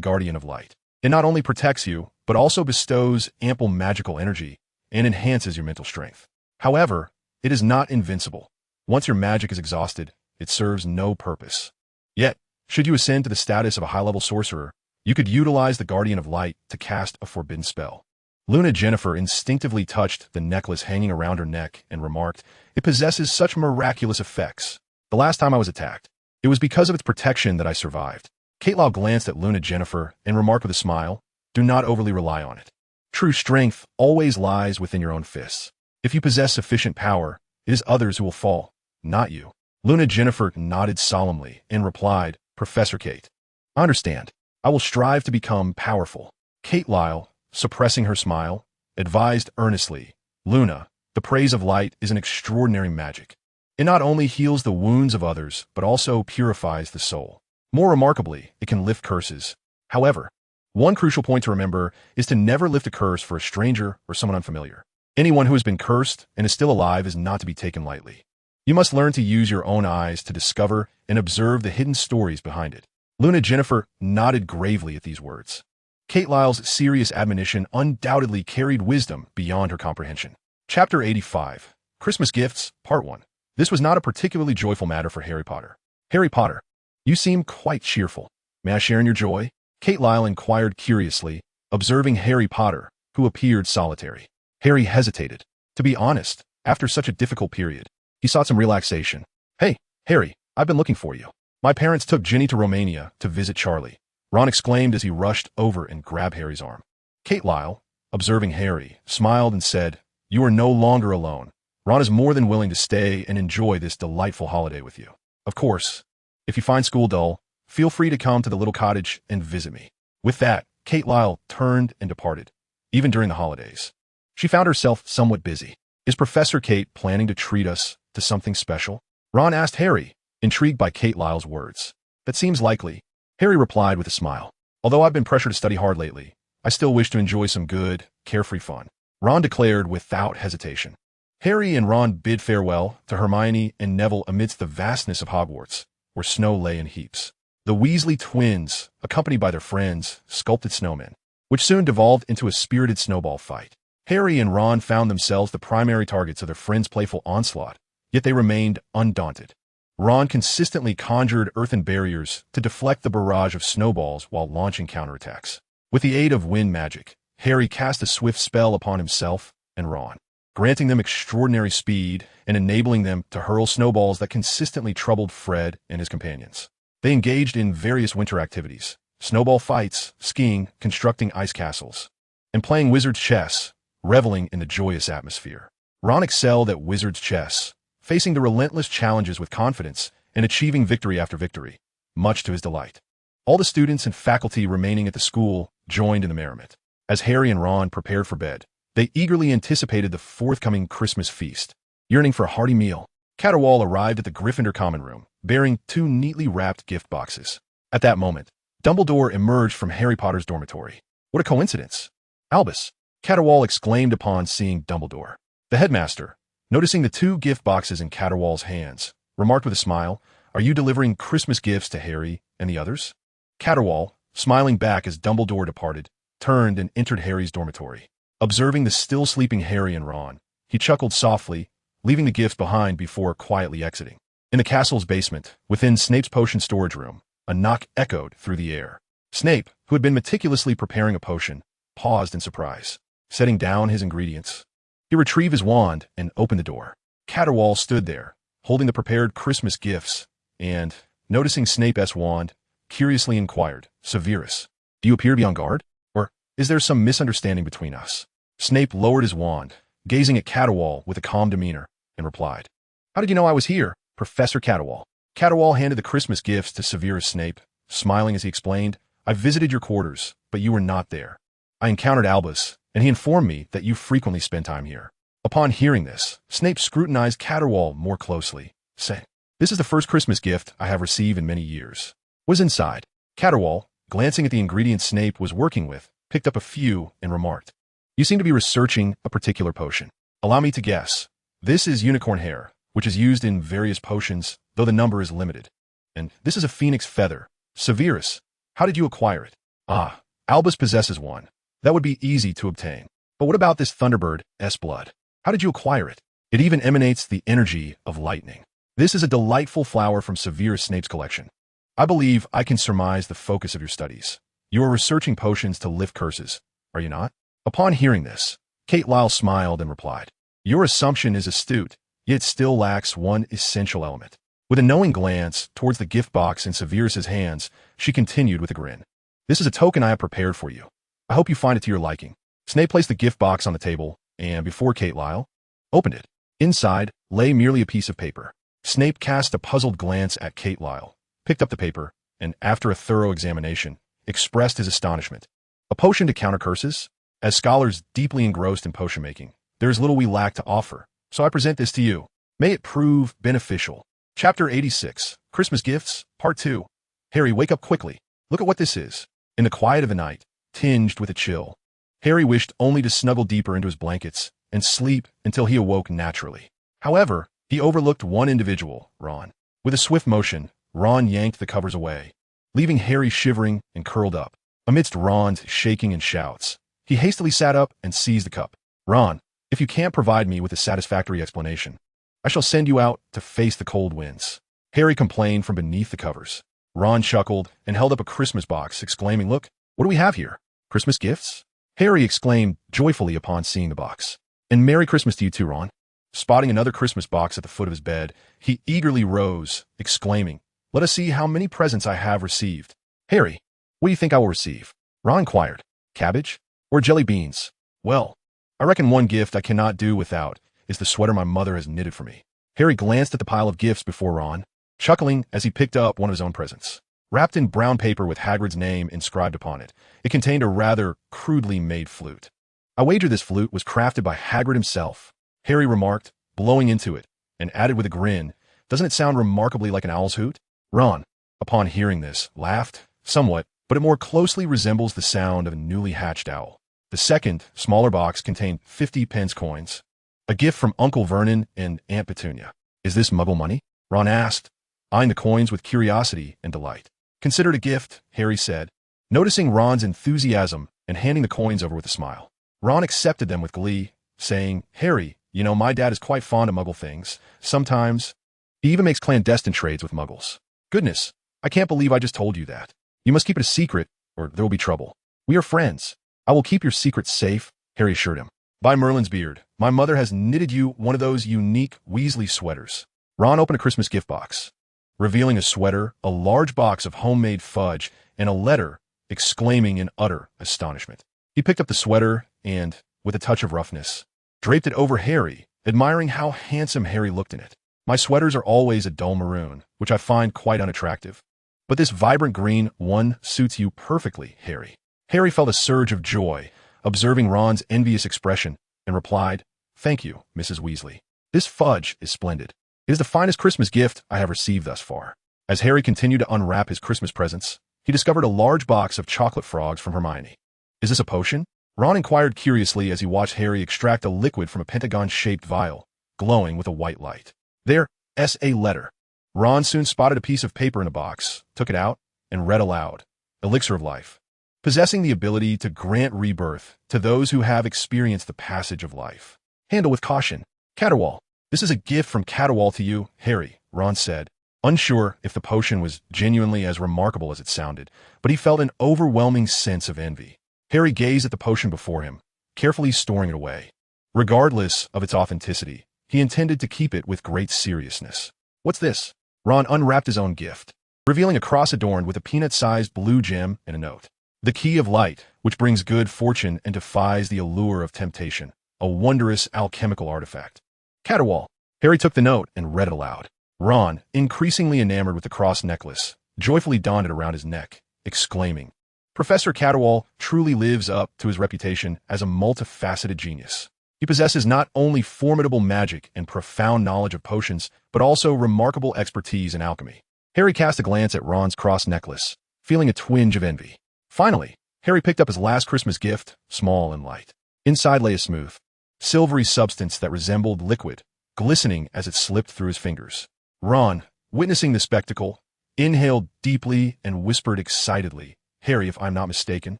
Guardian of Light. It not only protects you, but also bestows ample magical energy and enhances your mental strength. However, it is not invincible. Once your magic is exhausted, it serves no purpose. Yet, should you ascend to the status of a high-level sorcerer, You could utilize the Guardian of Light to cast a forbidden spell. Luna Jennifer instinctively touched the necklace hanging around her neck and remarked, "It possesses such miraculous effects. The last time I was attacked, it was because of its protection that I survived." Kate Lyle glanced at Luna Jennifer and remarked with a smile, "Do not overly rely on it. True strength always lies within your own fists. If you possess sufficient power, it is others who will fall, not you." Luna Jennifer nodded solemnly and replied, "Professor Kate, I understand. I will strive to become powerful." Kate Lyle, suppressing her smile, advised earnestly, "Luna, the praise of light is an extraordinary magic. It not only heals the wounds of others, but also purifies the soul. More remarkably, it can lift curses. However, one crucial point to remember is to never lift a curse for a stranger or someone unfamiliar. Anyone who has been cursed and is still alive is not to be taken lightly. You must learn to use your own eyes to discover and observe the hidden stories behind it." Luna Jennifer nodded gravely at these words. Kate Lyle's serious admonition undoubtedly carried wisdom beyond her comprehension. Chapter 85, Christmas Gifts, Part 1. This was not a particularly joyful matter for Harry Potter. "Harry Potter, you seem quite cheerful. May I share in your joy?" Kate Lyle inquired curiously, observing Harry Potter, who appeared solitary. Harry hesitated. To be honest, after such a difficult period, he sought some relaxation. "Hey, Harry, I've been looking for you. My parents took Ginny to Romania to visit Charlie," Ron exclaimed as he rushed over and grabbed Harry's arm. Kate Lyle, observing Harry, smiled and said, "You are no longer alone. Ron is more than willing to stay and enjoy this delightful holiday with you. Of course, if you find school dull, feel free to come to the little cottage and visit me." With that, Kate Lyle turned and departed. Even during the holidays, she found herself somewhat busy. "Is Professor Kate planning to treat us to something special?" Ron asked Harry, intrigued by Kate Lyle's words. "That seems likely," Harry replied with a smile. "Although I've been pressured to study hard lately, I still wish to enjoy some good, carefree fun," Ron declared without hesitation. Harry and Ron bid farewell to Hermione and Neville amidst the vastness of Hogwarts, where snow lay in heaps. The Weasley twins, accompanied by their friends, sculpted snowmen, which soon devolved into a spirited snowball fight. Harry and Ron found themselves the primary targets of their friends' playful onslaught, yet they remained undaunted. Ron consistently conjured earthen barriers to deflect the barrage of snowballs while launching counterattacks. With the aid of wind magic, Harry cast a swift spell upon himself and Ron, granting them extraordinary speed and enabling them to hurl snowballs that consistently troubled Fred and his companions. They engaged in various winter activities, snowball fights, skiing, constructing ice castles, and playing wizard's chess, reveling in the joyous atmosphere. Ron excelled at wizard's chess, facing the relentless challenges with confidence and achieving victory after victory, much to his delight. All the students and faculty remaining at the school joined in the merriment. As Harry and Ron prepared for bed, they eagerly anticipated the forthcoming Christmas feast. Yearning for a hearty meal, Caterwall arrived at the Gryffindor common room, bearing 2 neatly wrapped gift boxes. At that moment, Dumbledore emerged from Harry Potter's dormitory. "What a coincidence!" "Albus," Caterwall exclaimed upon seeing Dumbledore. The headmaster, noticing the 2 gift boxes in Caterwall's hands, remarked with a smile, "Are you delivering Christmas gifts to Harry and the others?" Caterwall, smiling back as Dumbledore departed, turned and entered Harry's dormitory. Observing the still sleeping Harry and Ron, he chuckled softly, leaving the gifts behind before quietly exiting. In the castle's basement, within Snape's potion storage room, a knock echoed through the air. Snape, who had been meticulously preparing a potion, paused in surprise. Setting down his ingredients, he retrieved his wand and opened the door. Caterwall stood there, holding the prepared Christmas gifts, and, noticing Snape's wand, curiously inquired, "Severus, do you appear to be on guard? Or is there some misunderstanding between us?" Snape lowered his wand, gazing at Caterwall with a calm demeanor, and replied, "How did you know I was here, Professor Caterwall?" Caterwall handed the Christmas gifts to Severus Snape, smiling as he explained, "I visited your quarters, but you were not there. I encountered Albus, and he informed me that you frequently spend time here." Upon hearing this, Snape scrutinized Caterwall more closely, saying, "This is the first Christmas gift I have received in many years." Was inside. Caterwall, glancing at the ingredients Snape was working with, picked up a few and remarked, "You seem to be researching a particular potion. Allow me to guess. This is unicorn hair, which is used in various potions, though the number is limited. And this is a phoenix feather. Severus, how did you acquire it?" "Ah, Albus possesses one. That would be easy to obtain. But what about this Thunderbird's blood? How did you acquire it? It even emanates the energy of lightning. This is a delightful flower from Severus Snape's collection. I believe I can surmise the focus of your studies. You are researching potions to lift curses, are you not? Upon hearing this, Kate Lyle smiled and replied, your assumption is astute, yet still lacks one essential element. With a knowing glance towards the gift box in Severus's hands, she continued with a grin. This is a token I have prepared for you. I hope you find it to your liking. Snape placed the gift box on the table, and before Kate Lyle opened it, inside lay merely a piece of paper. Snape cast a puzzled glance at Kate Lyle, picked up the paper, and after a thorough examination, expressed his astonishment. A potion to counter curses? As scholars deeply engrossed in potion making, there is little we lack to offer, so I present this to you. May it prove beneficial. Chapter 86, Christmas Gifts, Part 2. Harry, wake up quickly. Look at what this is. In the quiet of the night, tinged with a chill, Harry wished only to snuggle deeper into his blankets and sleep until he awoke naturally. However, he overlooked one individual, Ron. With a swift motion, Ron yanked the covers away, leaving Harry shivering and curled up. Amidst Ron's shaking and shouts, he hastily sat up and seized the cup. Ron, if you can't provide me with a satisfactory explanation, I shall send you out to face the cold winds. Harry complained from beneath the covers. Ron chuckled and held up a Christmas box, exclaiming, look, what do we have here? Christmas gifts? Harry exclaimed joyfully upon seeing the box. And Merry Christmas to you too, Ron. Spotting another Christmas box at the foot of his bed, he eagerly rose, exclaiming, let us see how many presents I have received. Harry, what do you think I will receive? Ron inquired. Cabbage? Or jelly beans? Well, I reckon one gift I cannot do without is the sweater my mother has knitted for me. Harry glanced at the pile of gifts before Ron, chuckling as he picked up one of his own presents. Wrapped in brown paper with Hagrid's name inscribed upon it, it contained a rather crudely made flute. I wager this flute was crafted by Hagrid himself, Harry remarked, blowing into it, and added with a grin, doesn't it sound remarkably like an owl's hoot? Ron, upon hearing this, laughed, somewhat, but it more closely resembles the sound of a newly hatched owl. The second, smaller box contained 50 pence coins, a gift from Uncle Vernon and Aunt Petunia. Is this Muggle money? Ron asked, eyeing the coins with curiosity and delight. Considered a gift, Harry said, noticing Ron's enthusiasm and handing the coins over with a smile. Ron accepted them with glee, saying, Harry, you know, my dad is quite fond of Muggle things. Sometimes, he even makes clandestine trades with Muggles. Goodness, I can't believe I just told you that. You must keep it a secret, or there will be trouble. We are friends. I will keep your secret safe, Harry assured him. By Merlin's beard, my mother has knitted you one of those unique Weasley sweaters. Ron opened a Christmas gift box, revealing a sweater, a large box of homemade fudge, and a letter, exclaiming in utter astonishment. He picked up the sweater and, with a touch of roughness, draped it over Harry, admiring how handsome Harry looked in it. My sweaters are always a dull maroon, which I find quite unattractive. But this vibrant green one suits you perfectly, Harry. Harry felt a surge of joy, observing Ron's envious expression, and replied, thank you, Mrs. Weasley. This fudge is splendid. It is the finest Christmas gift I have received thus far. As Harry continued to unwrap his Christmas presents, he discovered a large box of chocolate frogs from Hermione. Is this a potion? Ron inquired curiously as he watched Harry extract a liquid from a pentagon-shaped vial, glowing with a white light. There, S.A. letter. Ron soon spotted a piece of paper in a box, took it out, and read aloud. Elixir of life. Possessing the ability to grant rebirth to those who have experienced the passage of life. Handle with caution. Caterwaul. This is a gift from Caterwaul to you, Harry, Ron said, unsure if the potion was genuinely as remarkable as it sounded, but he felt an overwhelming sense of envy. Harry gazed at the potion before him, carefully storing it away. Regardless of its authenticity, he intended to keep it with great seriousness. What's this? Ron unwrapped his own gift, revealing a cross adorned with a peanut-sized blue gem and a note. The key of light, which brings good fortune and defies the allure of temptation. A wondrous alchemical artifact. Caterwaul. Harry took the note and read it aloud. Ron, increasingly enamored with the cross necklace, joyfully donned it around his neck, exclaiming, Professor Caterwaul truly lives up to his reputation as a multifaceted genius. He possesses not only formidable magic and profound knowledge of potions, but also remarkable expertise in alchemy. Harry cast a glance at Ron's cross necklace, feeling a twinge of envy. Finally, Harry picked up his last Christmas gift, small and light. Inside lay a smooth, silvery substance that resembled liquid, glistening as it slipped through his fingers. Ron, witnessing the spectacle, inhaled deeply and whispered excitedly, Harry, if I'm not mistaken,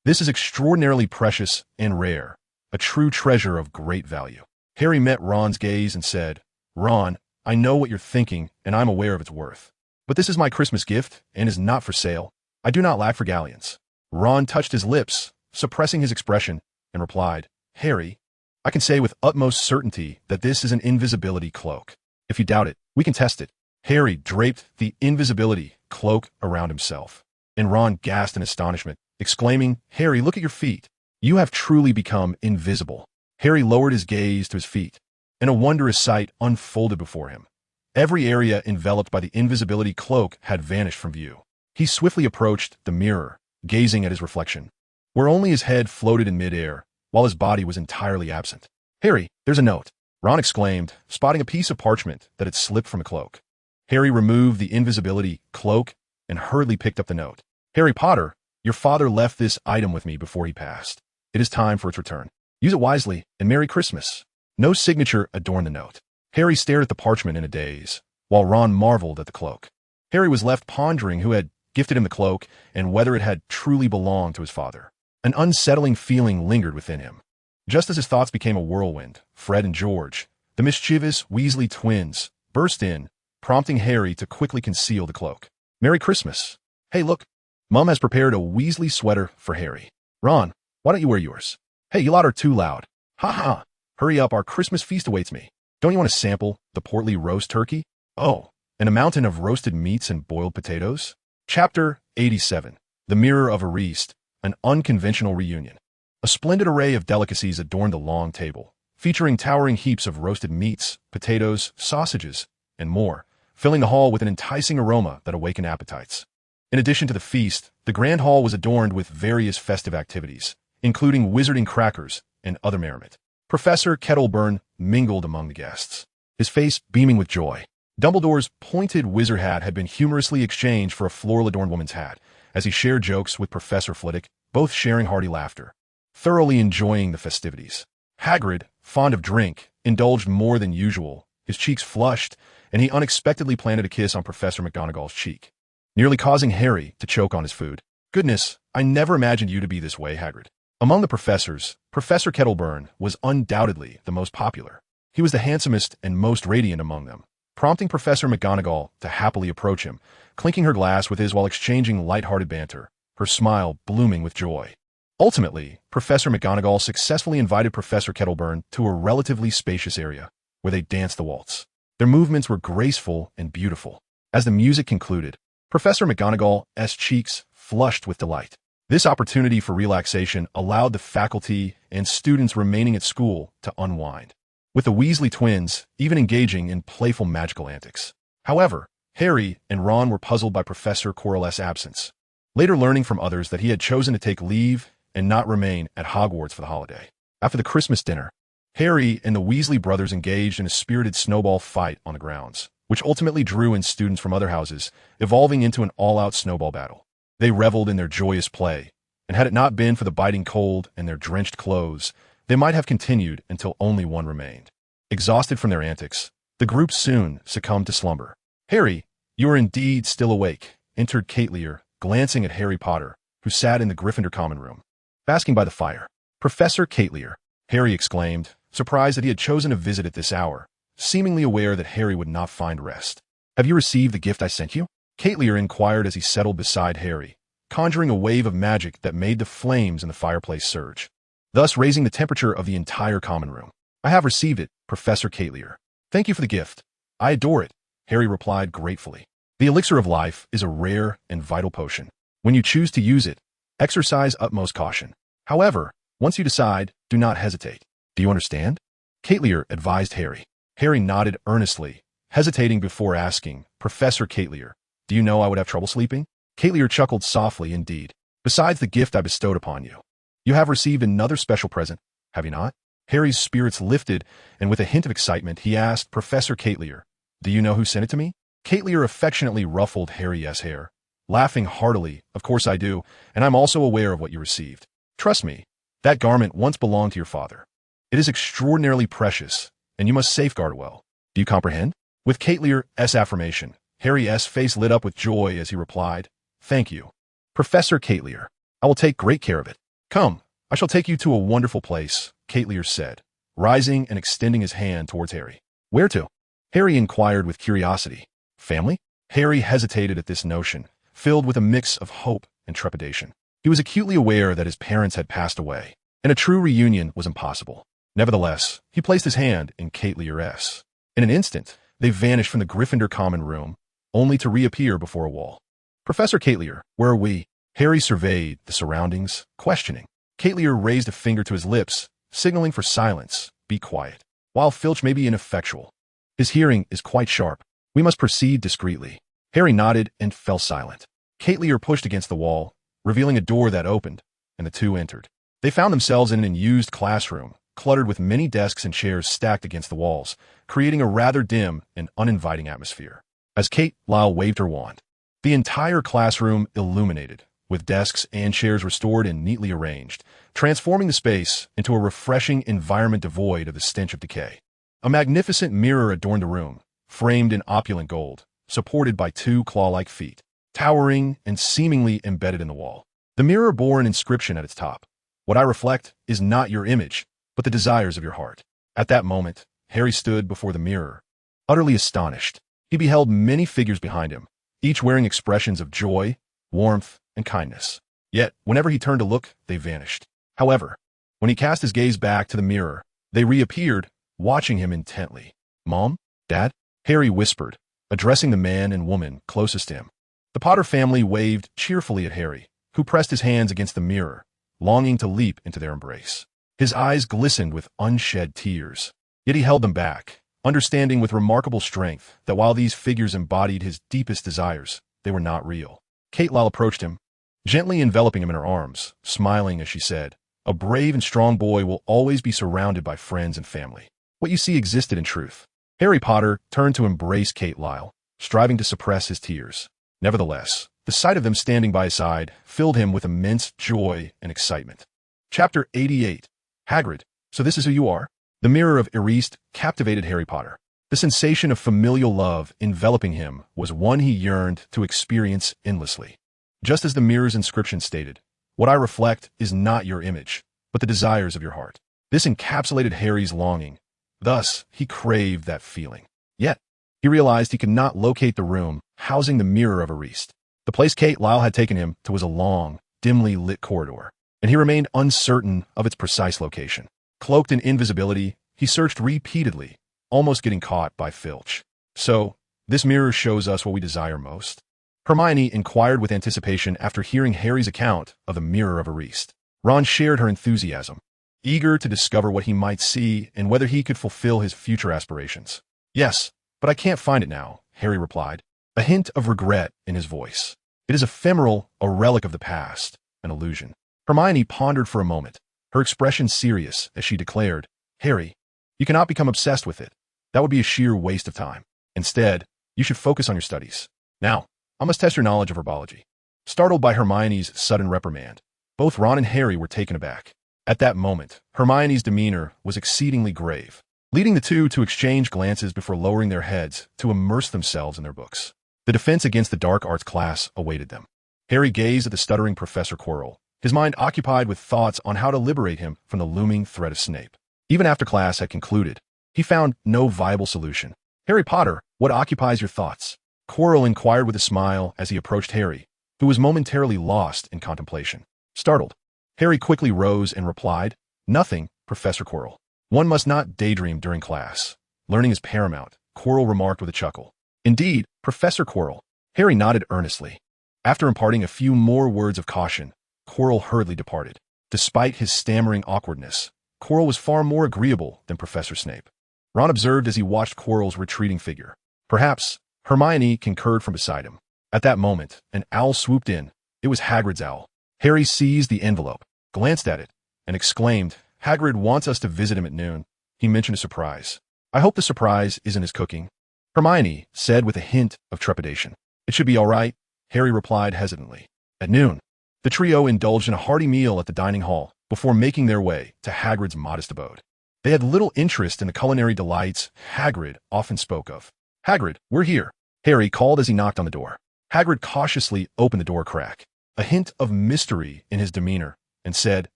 this is extraordinarily precious and rare, a true treasure of great value. Harry met Ron's gaze and said, Ron, I know what you're thinking, and I'm aware of its worth. But this is my Christmas gift, and is not for sale. I do not lack for galleons. Ron touched his lips, suppressing his expression, and replied, Harry, I can say with utmost certainty that this is an invisibility cloak. If you doubt it, we can test it. Harry draped the invisibility cloak around himself, and Ron gasped in astonishment, exclaiming, Harry, look at your feet. You have truly become invisible. Harry lowered his gaze to his feet, and a wondrous sight unfolded before him. Every area enveloped by the invisibility cloak had vanished from view. He swiftly approached the mirror, gazing at his reflection, where only his head floated in midair, while his body was entirely absent. Harry, there's a note, Ron exclaimed, spotting a piece of parchment that had slipped from a cloak. Harry removed the invisibility cloak and hurriedly picked up the note. Harry Potter, your father left this item with me before he passed. It is time for its return. Use it wisely, and Merry Christmas. No signature adorned the note. Harry stared at the parchment in a daze, while Ron marveled at the cloak. Harry was left pondering who had gifted him the cloak and whether it had truly belonged to his father. An unsettling feeling lingered within him. Just as his thoughts became a whirlwind, Fred and George, the mischievous Weasley twins, burst in, prompting Harry to quickly conceal the cloak. Merry Christmas. Hey, look. Mom has prepared a Weasley sweater for Harry. Ron, why don't you wear yours? Hey, you lot are too loud. Ha ha. Hurry up, our Christmas feast awaits me. Don't you want to sample the portly roast turkey? Oh, and a mountain of roasted meats and boiled potatoes? Chapter 87. The Mirror of Ariste, an unconventional reunion. A splendid array of delicacies adorned the long table, featuring towering heaps of roasted meats, potatoes, sausages, and more, filling the hall with an enticing aroma that awakened appetites. In addition to the feast, the grand hall was adorned with various festive activities, including wizarding crackers and other merriment. Professor Kettleburn mingled among the guests, his face beaming with joy. Dumbledore's pointed wizard hat had been humorously exchanged for a floral-adorned woman's hat, as he shared jokes with Professor Flitwick, both sharing hearty laughter, thoroughly enjoying the festivities. Hagrid, fond of drink, indulged more than usual. His cheeks flushed, and he unexpectedly planted a kiss on Professor McGonagall's cheek, nearly causing Harry to choke on his food. Goodness, I never imagined you to be this way, Hagrid. Among the professors, Professor Kettleburn was undoubtedly the most popular. He was the handsomest and most radiant among them, prompting Professor McGonagall to happily approach him, clinking her glass with his while exchanging light-hearted banter, her smile blooming with joy. Ultimately, Professor McGonagall successfully invited Professor Kettleburn to a relatively spacious area, where they danced the waltz. Their movements were graceful and beautiful. As the music concluded, Professor McGonagall's cheeks flushed with delight. This opportunity for relaxation allowed the faculty and students remaining at school to unwind, with the Weasley twins even engaging in playful magical antics. However, Harry and Ron were puzzled by Professor Quirrell's absence, later learning from others that he had chosen to take leave and not remain at Hogwarts for the holiday. After the Christmas dinner, Harry and the Weasley brothers engaged in a spirited snowball fight on the grounds, which ultimately drew in students from other houses, evolving into an all-out snowball battle. They reveled in their joyous play, and had it not been for the biting cold and their drenched clothes, they might have continued until only one remained. Exhausted from their antics, the group soon succumbed to slumber. Harry, you are indeed still awake, entered Kate Lear, glancing at Harry Potter, who sat in the Gryffindor common room, basking by the fire. Professor Kate Lear, Harry exclaimed, surprised that he had chosen a visit at this hour, seemingly aware that Harry would not find rest. Have you received the gift I sent you? Kate Lear inquired as he settled beside Harry, conjuring a wave of magic that made the flames in the fireplace surge, thus raising the temperature of the entire common room. I have received it, Professor Kate Lear. Thank you for the gift. I adore it, Harry replied gratefully. The elixir of life is a rare and vital potion. When you choose to use it, exercise utmost caution. However, once you decide, do not hesitate. Do you understand? Kate Lear advised Harry. Harry nodded earnestly, hesitating before asking, Professor Kate Lear, do you know I would have trouble sleeping? Kate Lear chuckled softly indeed. Besides the gift I bestowed upon you, you have received another special present, have you not? Harry's spirits lifted, and with a hint of excitement, he asked Professor Kate Lear, do you know who sent it to me? Kate Lear affectionately ruffled Harry's hair, laughing heartily. Of course I do, and I'm also aware of what you received. Trust me, that garment once belonged to your father. It is extraordinarily precious, and you must safeguard it well. Do you comprehend? With Kate Lear's affirmation, Harry's face lit up with joy as he replied, Thank you, Professor Kate Lear. I will take great care of it. Come, I shall take you to a wonderful place, Kate Lear said, rising and extending his hand towards Harry. Where to? Harry inquired with curiosity. Family? Harry hesitated at this notion, filled with a mix of hope and trepidation. He was acutely aware that his parents had passed away, and a true reunion was impossible. Nevertheless, he placed his hand in Kate Lear's. In an instant, they vanished from the Gryffindor common room, only to reappear before a wall. "Professor Kate Lear, where are we?" Harry surveyed the surroundings, questioning. Kate Lear raised a finger to his lips, signaling for silence. "Be quiet. While Filch may be ineffectual, his hearing is quite sharp. We must proceed discreetly." Harry nodded and fell silent. Kate Lear pushed against the wall, revealing a door that opened, and the two entered. They found themselves in an unused classroom, cluttered with many desks and chairs stacked against the walls, creating a rather dim and uninviting atmosphere. As Kate Lyle waved her wand, the entire classroom illuminated, with desks and chairs restored and neatly arranged, transforming the space into a refreshing environment devoid of the stench of decay. A magnificent mirror adorned the room, framed in opulent gold, supported by two claw-like feet, towering and seemingly embedded in the wall. The mirror bore an inscription at its top. "What I reflect is not your image, but the desires of your heart." At that moment, Harry stood before the mirror, utterly astonished. He beheld many figures behind him, each wearing expressions of joy, warmth, and kindness. Yet, whenever he turned to look, they vanished. However, when he cast his gaze back to the mirror, they reappeared, watching him intently. "Mom? Dad?" Harry whispered, addressing the man and woman closest to him. The Potter family waved cheerfully at Harry, who pressed his hands against the mirror, longing to leap into their embrace. His eyes glistened with unshed tears, yet he held them back, understanding with remarkable strength that while these figures embodied his deepest desires, they were not real. Kate Lyle approached him, gently enveloping him in her arms, smiling as she said, "A brave and strong boy will always be surrounded by friends and family." What you see existed in truth. Harry Potter turned to embrace Kate Lyle, striving to suppress his tears. Nevertheless, the sight of them standing by his side filled him with immense joy and excitement. Chapter 88. Hagrid, so this is who you are? The mirror of Erist captivated Harry Potter. The sensation of familial love enveloping him was one he yearned to experience endlessly. Just as the mirror's inscription stated, "What I reflect is not your image, but the desires of your heart." This encapsulated Harry's longing. Thus, he craved that feeling. Yet, he realized he could not locate the room housing the mirror of Erist. The place Kate Lyle had taken him to was a long, dimly lit corridor, and he remained uncertain of its precise location. Cloaked in invisibility, he searched repeatedly, almost getting caught by Filch. "So, this mirror shows us what we desire most?" Hermione inquired with anticipation after hearing Harry's account of the mirror of Erist. Ron shared her enthusiasm, eager to discover what he might see and whether he could fulfill his future aspirations. "Yes, but I can't find it now," Harry replied, a hint of regret in his voice. "It is ephemeral, a relic of the past, an illusion." Hermione pondered for a moment, her expression serious as she declared, "Harry, you cannot become obsessed with it. That would be a sheer waste of time. Instead, you should focus on your studies. Now, I must test your knowledge of herbology." Startled by Hermione's sudden reprimand, both Ron and Harry were taken aback. At that moment, Hermione's demeanor was exceedingly grave, leading the two to exchange glances before lowering their heads to immerse themselves in their books. The defense against the dark arts class awaited them. Harry gazed at the stuttering Professor Quirrell, his mind occupied with thoughts on how to liberate him from the looming threat of Snape. Even after class had concluded, he found no viable solution. "Harry Potter, what occupies your thoughts?" Quirrell inquired with a smile as he approached Harry, who was momentarily lost in contemplation. Startled, Harry quickly rose and replied, "Nothing, Professor Quirrell. One must not daydream during class. Learning is paramount," Quirrell remarked with a chuckle. "Indeed, Professor Quirrell." Harry nodded earnestly. After imparting a few more words of caution, Quirrell hurriedly departed. Despite his stammering awkwardness, Quirrell was far more agreeable than Professor Snape. Ron observed as he watched Quirrell's retreating figure. Perhaps, Hermione concurred from beside him. At that moment, an owl swooped in. It was Hagrid's owl. Harry seized the envelope, glanced at it, and exclaimed, "Hagrid wants us to visit him at noon." He mentioned a surprise. "I hope the surprise isn't his cooking," Hermione said with a hint of trepidation. "It should be all right," Harry replied hesitantly. At noon, the trio indulged in a hearty meal at the dining hall before making their way to Hagrid's modest abode. They had little interest in the culinary delights Hagrid often spoke of. "Hagrid, we're here," Harry called as he knocked on the door. Hagrid cautiously opened the door crack, a hint of mystery in his demeanor, and said,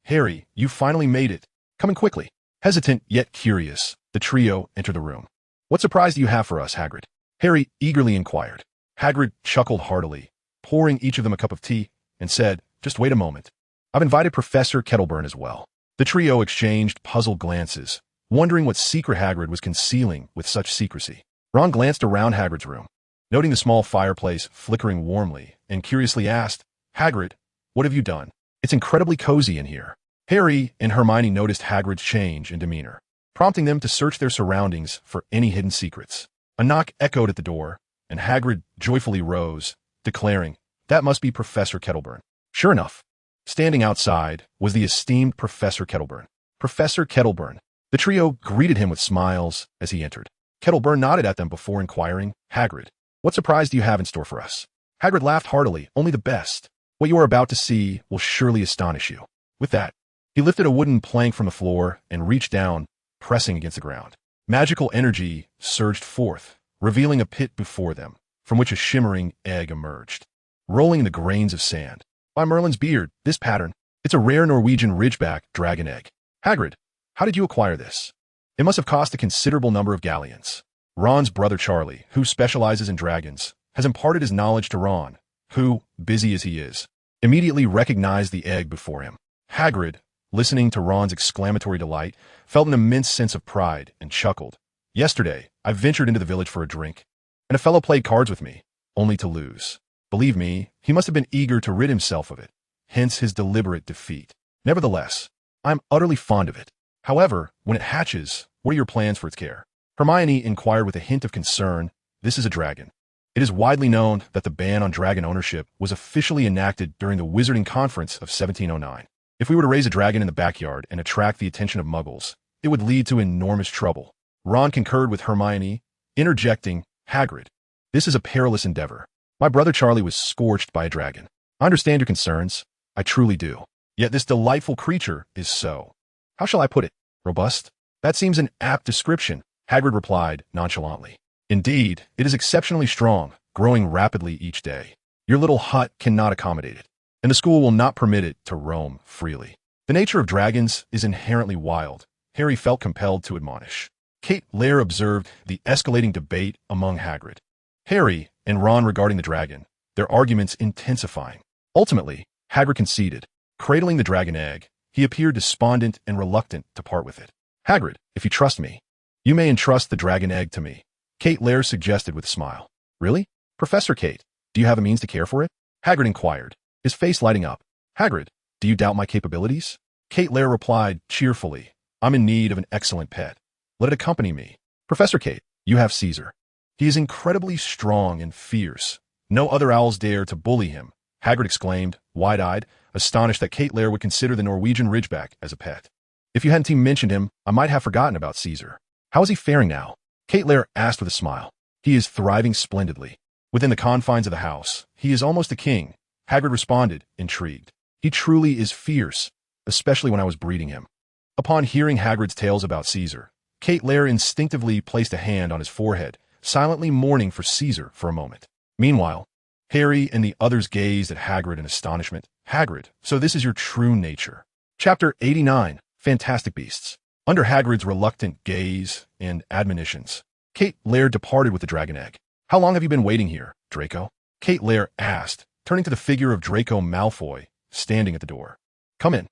"Harry, you finally made it. Come in quickly." Hesitant yet curious, the trio entered the room. "What surprise do you have for us, Hagrid?" Harry eagerly inquired. Hagrid chuckled heartily, pouring each of them a cup of tea, and said, Just wait a moment. I've invited Professor Kettleburn as well. The trio exchanged puzzled glances, wondering what secret Hagrid was concealing with such secrecy. Ron glanced around Hagrid's room, noting the small fireplace flickering warmly, and curiously asked, "Hagrid, what have you done? It's incredibly cozy in here." Harry and Hermione noticed Hagrid's change in demeanor, prompting them to search their surroundings for any hidden secrets. A knock echoed at the door, and Hagrid joyfully rose, declaring, "That must be Professor Kettleburn." Sure enough, standing outside was the esteemed Professor Kettleburn. Professor Kettleburn. The trio greeted him with smiles as he entered. Kettleburn nodded at them before inquiring, "Hagrid, what surprise do you have in store for us?" Hagrid laughed heartily, "Only the best. What you are about to see will surely astonish you." With that, he lifted a wooden plank from the floor and reached down, pressing against the ground. Magical energy surged forth, revealing a pit before them, from which a shimmering egg emerged, rolling in the grains of sand. "By Merlin's beard, this pattern, it's a rare Norwegian ridgeback dragon egg. Hagrid, how did you acquire this?" "It must have cost a considerable number of galleons." Ron's brother Charlie, who specializes in dragons, has imparted his knowledge to Ron, who, busy as he is, immediately recognized the egg before him. Hagrid, listening to Ron's exclamatory delight, felt an immense sense of pride and chuckled. "Yesterday, I ventured into the village for a drink, and a fellow played cards with me, only to lose. Believe me, he must have been eager to rid himself of it, hence his deliberate defeat. Nevertheless, I am utterly fond of it. However, when it hatches, what are your plans for its care?" Hermione inquired with a hint of concern. "This is a dragon. It is widely known that the ban on dragon ownership was officially enacted during the Wizarding Conference of 1709. If we were to raise a dragon in the backyard and attract the attention of Muggles, it would lead to enormous trouble." Ron concurred with Hermione, interjecting, "Hagrid, this is a perilous endeavor. My brother Charlie was scorched by a dragon. I understand your concerns. I truly do. Yet this delightful creature is so, how shall I put it, robust?" "That seems an apt description," Hagrid replied nonchalantly. "Indeed, it is exceptionally strong, growing rapidly each day. Your little hut cannot accommodate it, and the school will not permit it to roam freely. The nature of dragons is inherently wild," Harry felt compelled to admonish. Lair observed the escalating debate among Hagrid, Harry, and Ron regarding the dragon, their arguments intensifying. Ultimately, Hagrid conceded. Cradling the dragon egg, he appeared despondent and reluctant to part with it. "Hagrid, if you trust me, you may entrust the dragon egg to me," Lair suggested with a smile. "Really? Professor Kate, do you have a means to care for it?" Hagrid inquired, his face lighting up. "Hagrid, do you doubt my capabilities?" Lair replied cheerfully, "I'm in need of an excellent pet. Let it accompany me. Professor Kate, you have Caesar. He is incredibly strong and fierce. No other owls dare to bully him," Hagrid exclaimed, wide-eyed, astonished that Lair would consider the Norwegian ridgeback as a pet. "If you hadn't even mentioned him, I might have forgotten about Caesar. How is he faring now?" Lair asked with a smile. "He is thriving splendidly. Within the confines of the house, he is almost a king," Hagrid responded, intrigued. "He truly is fierce, especially when I was breeding him." Upon hearing Hagrid's tales about Caesar, Lair instinctively placed a hand on his forehead, silently mourning for Caesar for a moment. Meanwhile, Harry and the others gazed at Hagrid in astonishment. "Hagrid, so this is your true nature." Chapter 89, Fantastic Beasts. Under Hagrid's reluctant gaze and admonitions, Lair departed with the dragon egg. "How long have you been waiting here, Draco?" Lair asked, turning to the figure of Draco Malfoy, standing at the door. "Come in,"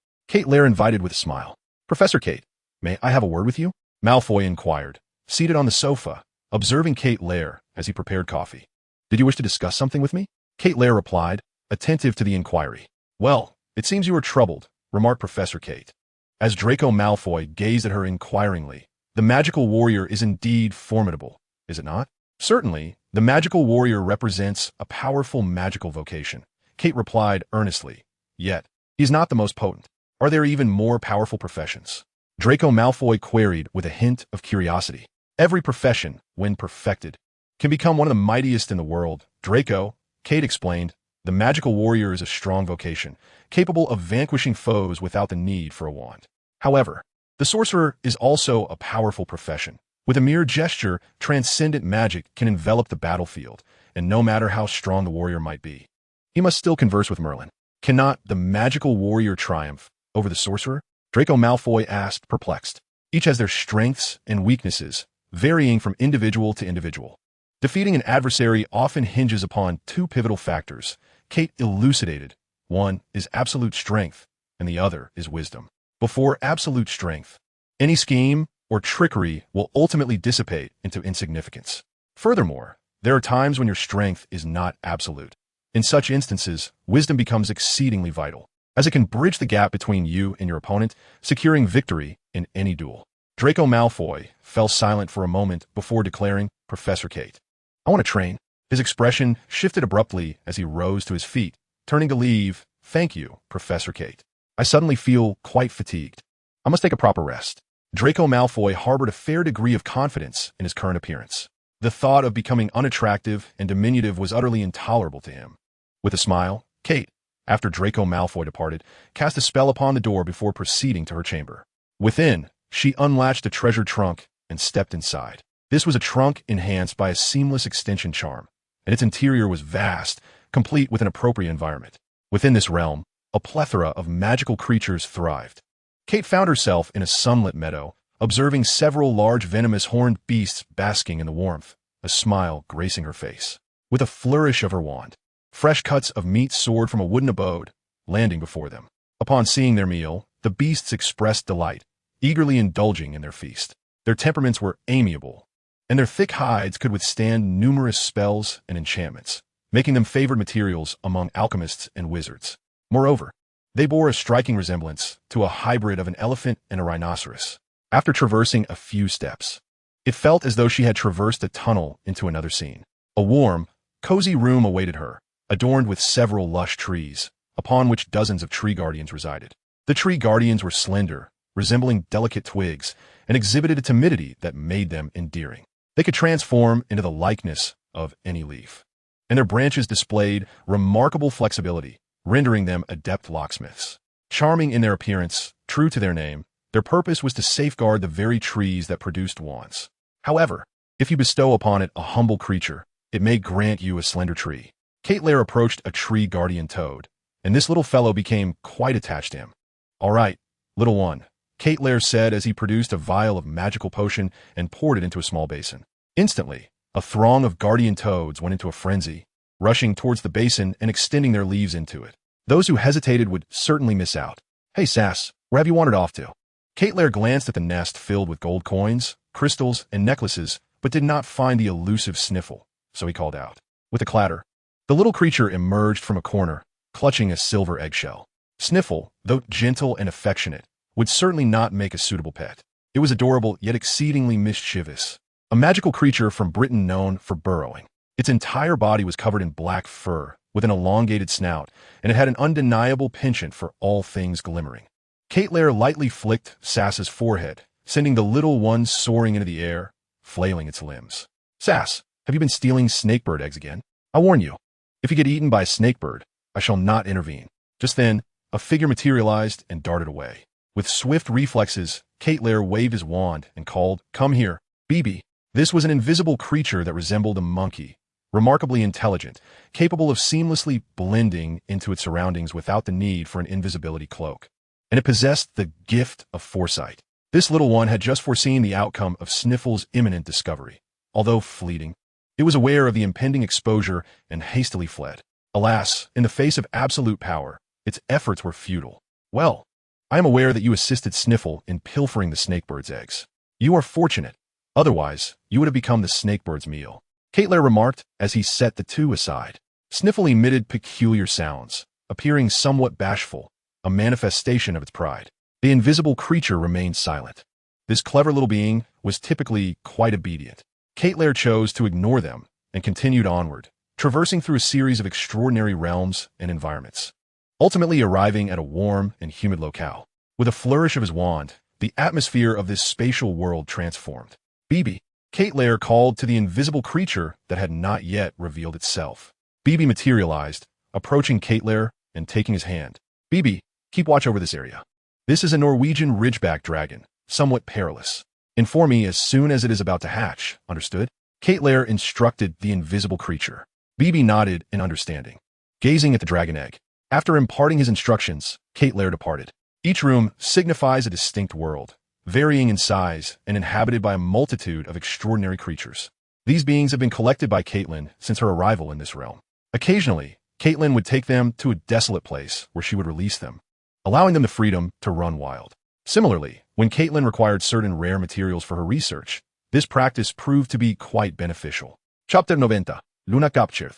Lair invited with a smile. "Professor Kate, may I have a word with you?" Malfoy inquired, seated on the sofa, observing Lair as he prepared coffee. "Did you wish to discuss something with me?" Lair replied, attentive to the inquiry. "Well, it seems you are troubled," remarked Professor Kate. As Draco Malfoy gazed at her inquiringly, "The magical warrior is indeed formidable, is it not?" "Certainly, the magical warrior represents a powerful magical vocation," Kate replied earnestly. "Yet, he is not the most potent. Are there even more powerful professions?" Draco Malfoy queried with a hint of curiosity. "Every profession, when perfected, can become one of the mightiest in the world, Draco," Kate explained. "The magical warrior is a strong vocation, capable of vanquishing foes without the need for a wand. However, the sorcerer is also a powerful profession. With a mere gesture, transcendent magic can envelop the battlefield, and no matter how strong the warrior might be, he must still converse with Merlin. Cannot the magical warrior triumph over the sorcerer?" Draco Malfoy asked, perplexed. "Each has their strengths and weaknesses, varying from individual to individual. Defeating an adversary often hinges upon two pivotal factors," Kate elucidated, One is absolute strength, and the other is wisdom. Before absolute strength, any scheme or trickery will ultimately dissipate into insignificance. Furthermore, there are times when your strength is not absolute. In such instances, wisdom becomes exceedingly vital, as it can bridge the gap between you and your opponent, securing victory in any duel. Draco Malfoy fell silent for a moment before declaring, "Professor Kate, I want to train." His expression shifted abruptly as he rose to his feet, turning to leave. "Thank you, Professor Kate. I suddenly feel quite fatigued. I must take a proper rest." Draco Malfoy harbored a fair degree of confidence in his current appearance. The thought of becoming unattractive and diminutive was utterly intolerable to him. With a smile, Kate, after Draco Malfoy departed, cast a spell upon the door before proceeding to her chamber. Within, she unlatched a treasure trunk and stepped inside. This was a trunk enhanced by a seamless extension charm, and its interior was vast, complete with an appropriate environment. Within this realm, a plethora of magical creatures thrived. Kate found herself in a sunlit meadow, observing several large venomous horned beasts basking in the warmth, a smile gracing her face. With a flourish of her wand, fresh cuts of meat soared from a wooden abode, landing before them. Upon seeing their meal, the beasts expressed delight, eagerly indulging in their feast. Their temperaments were amiable, and their thick hides could withstand numerous spells and enchantments, making them favored materials among alchemists and wizards. Moreover, they bore a striking resemblance to a hybrid of an elephant and a rhinoceros. After traversing a few steps, it felt as though she had traversed a tunnel into another scene. A warm, cozy room awaited her, adorned with several lush trees, upon which dozens of tree guardians resided. The tree guardians were slender, resembling delicate twigs, and exhibited a timidity that made them endearing. They could transform into the likeness of any leaf, and their branches displayed remarkable flexibility, rendering them adept locksmiths. Charming in their appearance, true to their name, their purpose was to safeguard the very trees that produced wands. However, if you bestow upon it a humble creature, it may grant you a slender tree. Kate Lair approached a tree guardian toad, and this little fellow became quite attached to him. "All right, little one," Kate Lair said as he produced a vial of magical potion and poured it into a small basin. Instantly, a throng of guardian toads went into a frenzy, rushing towards the basin and extending their leaves into it. Those who hesitated would certainly miss out. "Hey, Sass, where have you wandered off to?" Kate Lair glanced at the nest filled with gold coins, crystals, and necklaces, but did not find the elusive Sniffle, so he called out. With a clatter, the little creature emerged from a corner, clutching a silver eggshell. Sniffle, though gentle and affectionate, would certainly not make a suitable pet. It was adorable yet exceedingly mischievous. A magical creature from Britain known for burrowing. Its entire body was covered in black fur, with an elongated snout, and it had an undeniable penchant for all things glimmering. Kate Lair lightly flicked Sass's forehead, sending the little one soaring into the air, flailing its limbs. "Sass, have you been stealing snakebird eggs again? I warn you, if you get eaten by a snakebird, I shall not intervene." Just then, a figure materialized and darted away. With swift reflexes, Kate Lair waved his wand and called, "Come here, BB." This was an invisible creature that resembled a monkey, remarkably intelligent, capable of seamlessly blending into its surroundings without the need for an invisibility cloak. And it possessed the gift of foresight. This little one had just foreseen the outcome of Sniffle's imminent discovery. Although fleeting, it was aware of the impending exposure and hastily fled. Alas, in the face of absolute power, its efforts were futile. "Well, I am aware that you assisted Sniffle in pilfering the snakebird's eggs. You are fortunate. Otherwise, you would have become the snakebird's meal," Kate Lair remarked as he set the two aside. Sniffle emitted peculiar sounds, appearing somewhat bashful, a manifestation of its pride. The invisible creature remained silent. This clever little being was typically quite obedient. Kate Lair chose to ignore them and continued onward, traversing through a series of extraordinary realms and environments, ultimately arriving at a warm and humid locale. With a flourish of his wand, the atmosphere of this spatial world transformed. "BB," Kate Lair called to the invisible creature that had not yet revealed itself. BB materialized, approaching Kate Lair and taking his hand. "BB, keep watch over this area. This is a Norwegian ridgeback dragon, somewhat perilous. Inform me as soon as it is about to hatch, understood?" Kate Lair instructed the invisible creature. BB nodded in understanding, gazing at the dragon egg. After imparting his instructions, Kate Lair departed. Each room signifies a distinct world, varying in size and inhabited by a multitude of extraordinary creatures. These beings have been collected by Caitlin since her arrival in this realm. Occasionally, Caitlin would take them to a desolate place where she would release them, allowing them the freedom to run wild. Similarly, when Caitlin required certain rare materials for her research, this practice proved to be quite beneficial. Chapter 90. Luna captured.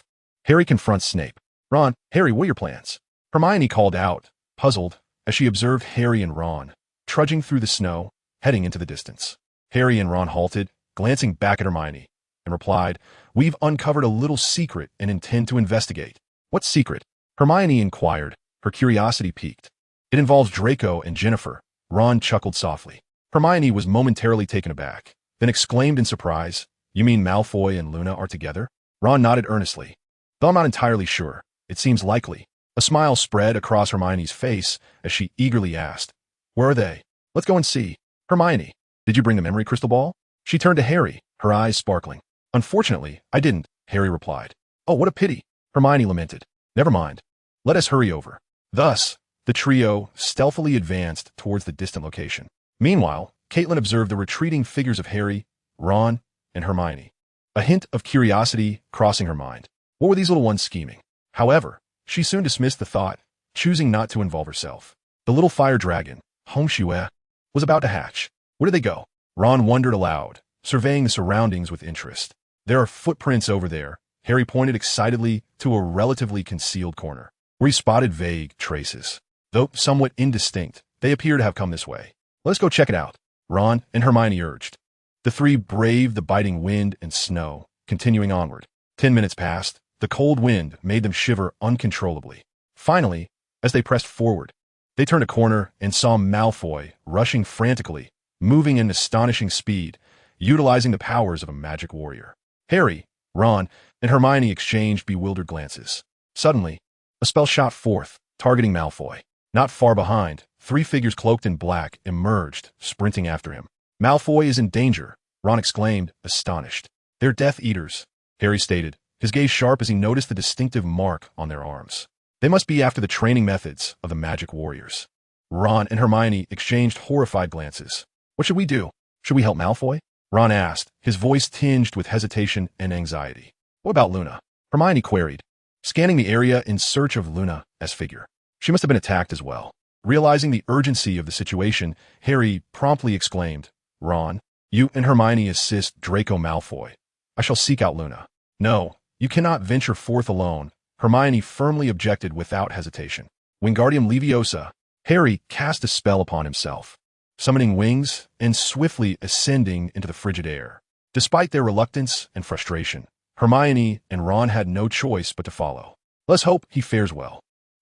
Harry confronts Snape. Ron, Harry, what are your plans? Hermione called out, puzzled, as she observed Harry and Ron trudging through the snow, heading into the distance. Harry and Ron halted, glancing back at Hermione, and replied, "We've uncovered a little secret and intend to investigate." "What secret?" Hermione inquired, her curiosity piqued. "It involves Draco and Jennifer." Ron chuckled softly. Hermione was momentarily taken aback, then exclaimed in surprise, "You mean Malfoy and Luna are together?" Ron nodded earnestly. "Though I'm not entirely sure, it seems likely." A smile spread across Hermione's face as she eagerly asked, "Where are they? Let's go and see." "Hermione, did you bring the memory crystal ball?" She turned to Harry, her eyes sparkling. "Unfortunately, I didn't," Harry replied. "Oh, what a pity," Hermione lamented. "Never mind. Let us hurry over." Thus, the trio stealthily advanced towards the distant location. Meanwhile, Caitlin observed the retreating figures of Harry, Ron, and Hermione, a hint of curiosity crossing her mind. What were these little ones scheming? However, she soon dismissed the thought, choosing not to involve herself. The little fire dragon, Hongxue, was about to hatch. Where did they go? Ron wondered aloud, surveying the surroundings with interest. "There are footprints over there." Harry pointed excitedly to a relatively concealed corner, where he spotted vague traces. Though somewhat indistinct, they appear to have come this way. "Let's go check it out," Ron and Hermione urged. The three braved the biting wind and snow, continuing onward. 10 minutes passed. The cold wind made them shiver uncontrollably. Finally, as they pressed forward, they turned a corner and saw Malfoy rushing frantically, moving in astonishing speed, utilizing the powers of a magic warrior. Harry, Ron, and Hermione exchanged bewildered glances. Suddenly, a spell shot forth, targeting Malfoy. Not far behind, 3 figures cloaked in black emerged, sprinting after him. "Malfoy is in danger," Ron exclaimed, astonished. "They're Death Eaters," Harry stated, his gaze sharp as he noticed the distinctive mark on their arms. "They must be after the training methods of the magic warriors." Ron and Hermione exchanged horrified glances. "What should we do? Should we help Malfoy?" Ron asked, his voice tinged with hesitation and anxiety. "What about Luna?" Hermione queried, scanning the area in search of Luna's figure. She must have been attacked as well. Realizing the urgency of the situation, Harry promptly exclaimed, "Ron, you and Hermione assist Draco Malfoy. I shall seek out Luna." "No, you cannot venture forth alone," Hermione firmly objected without hesitation. Wingardium Leviosa, Harry cast a spell upon himself, summoning wings and swiftly ascending into the frigid air. Despite their reluctance and frustration, Hermione and Ron had no choice but to follow. "Let's hope he fares well,"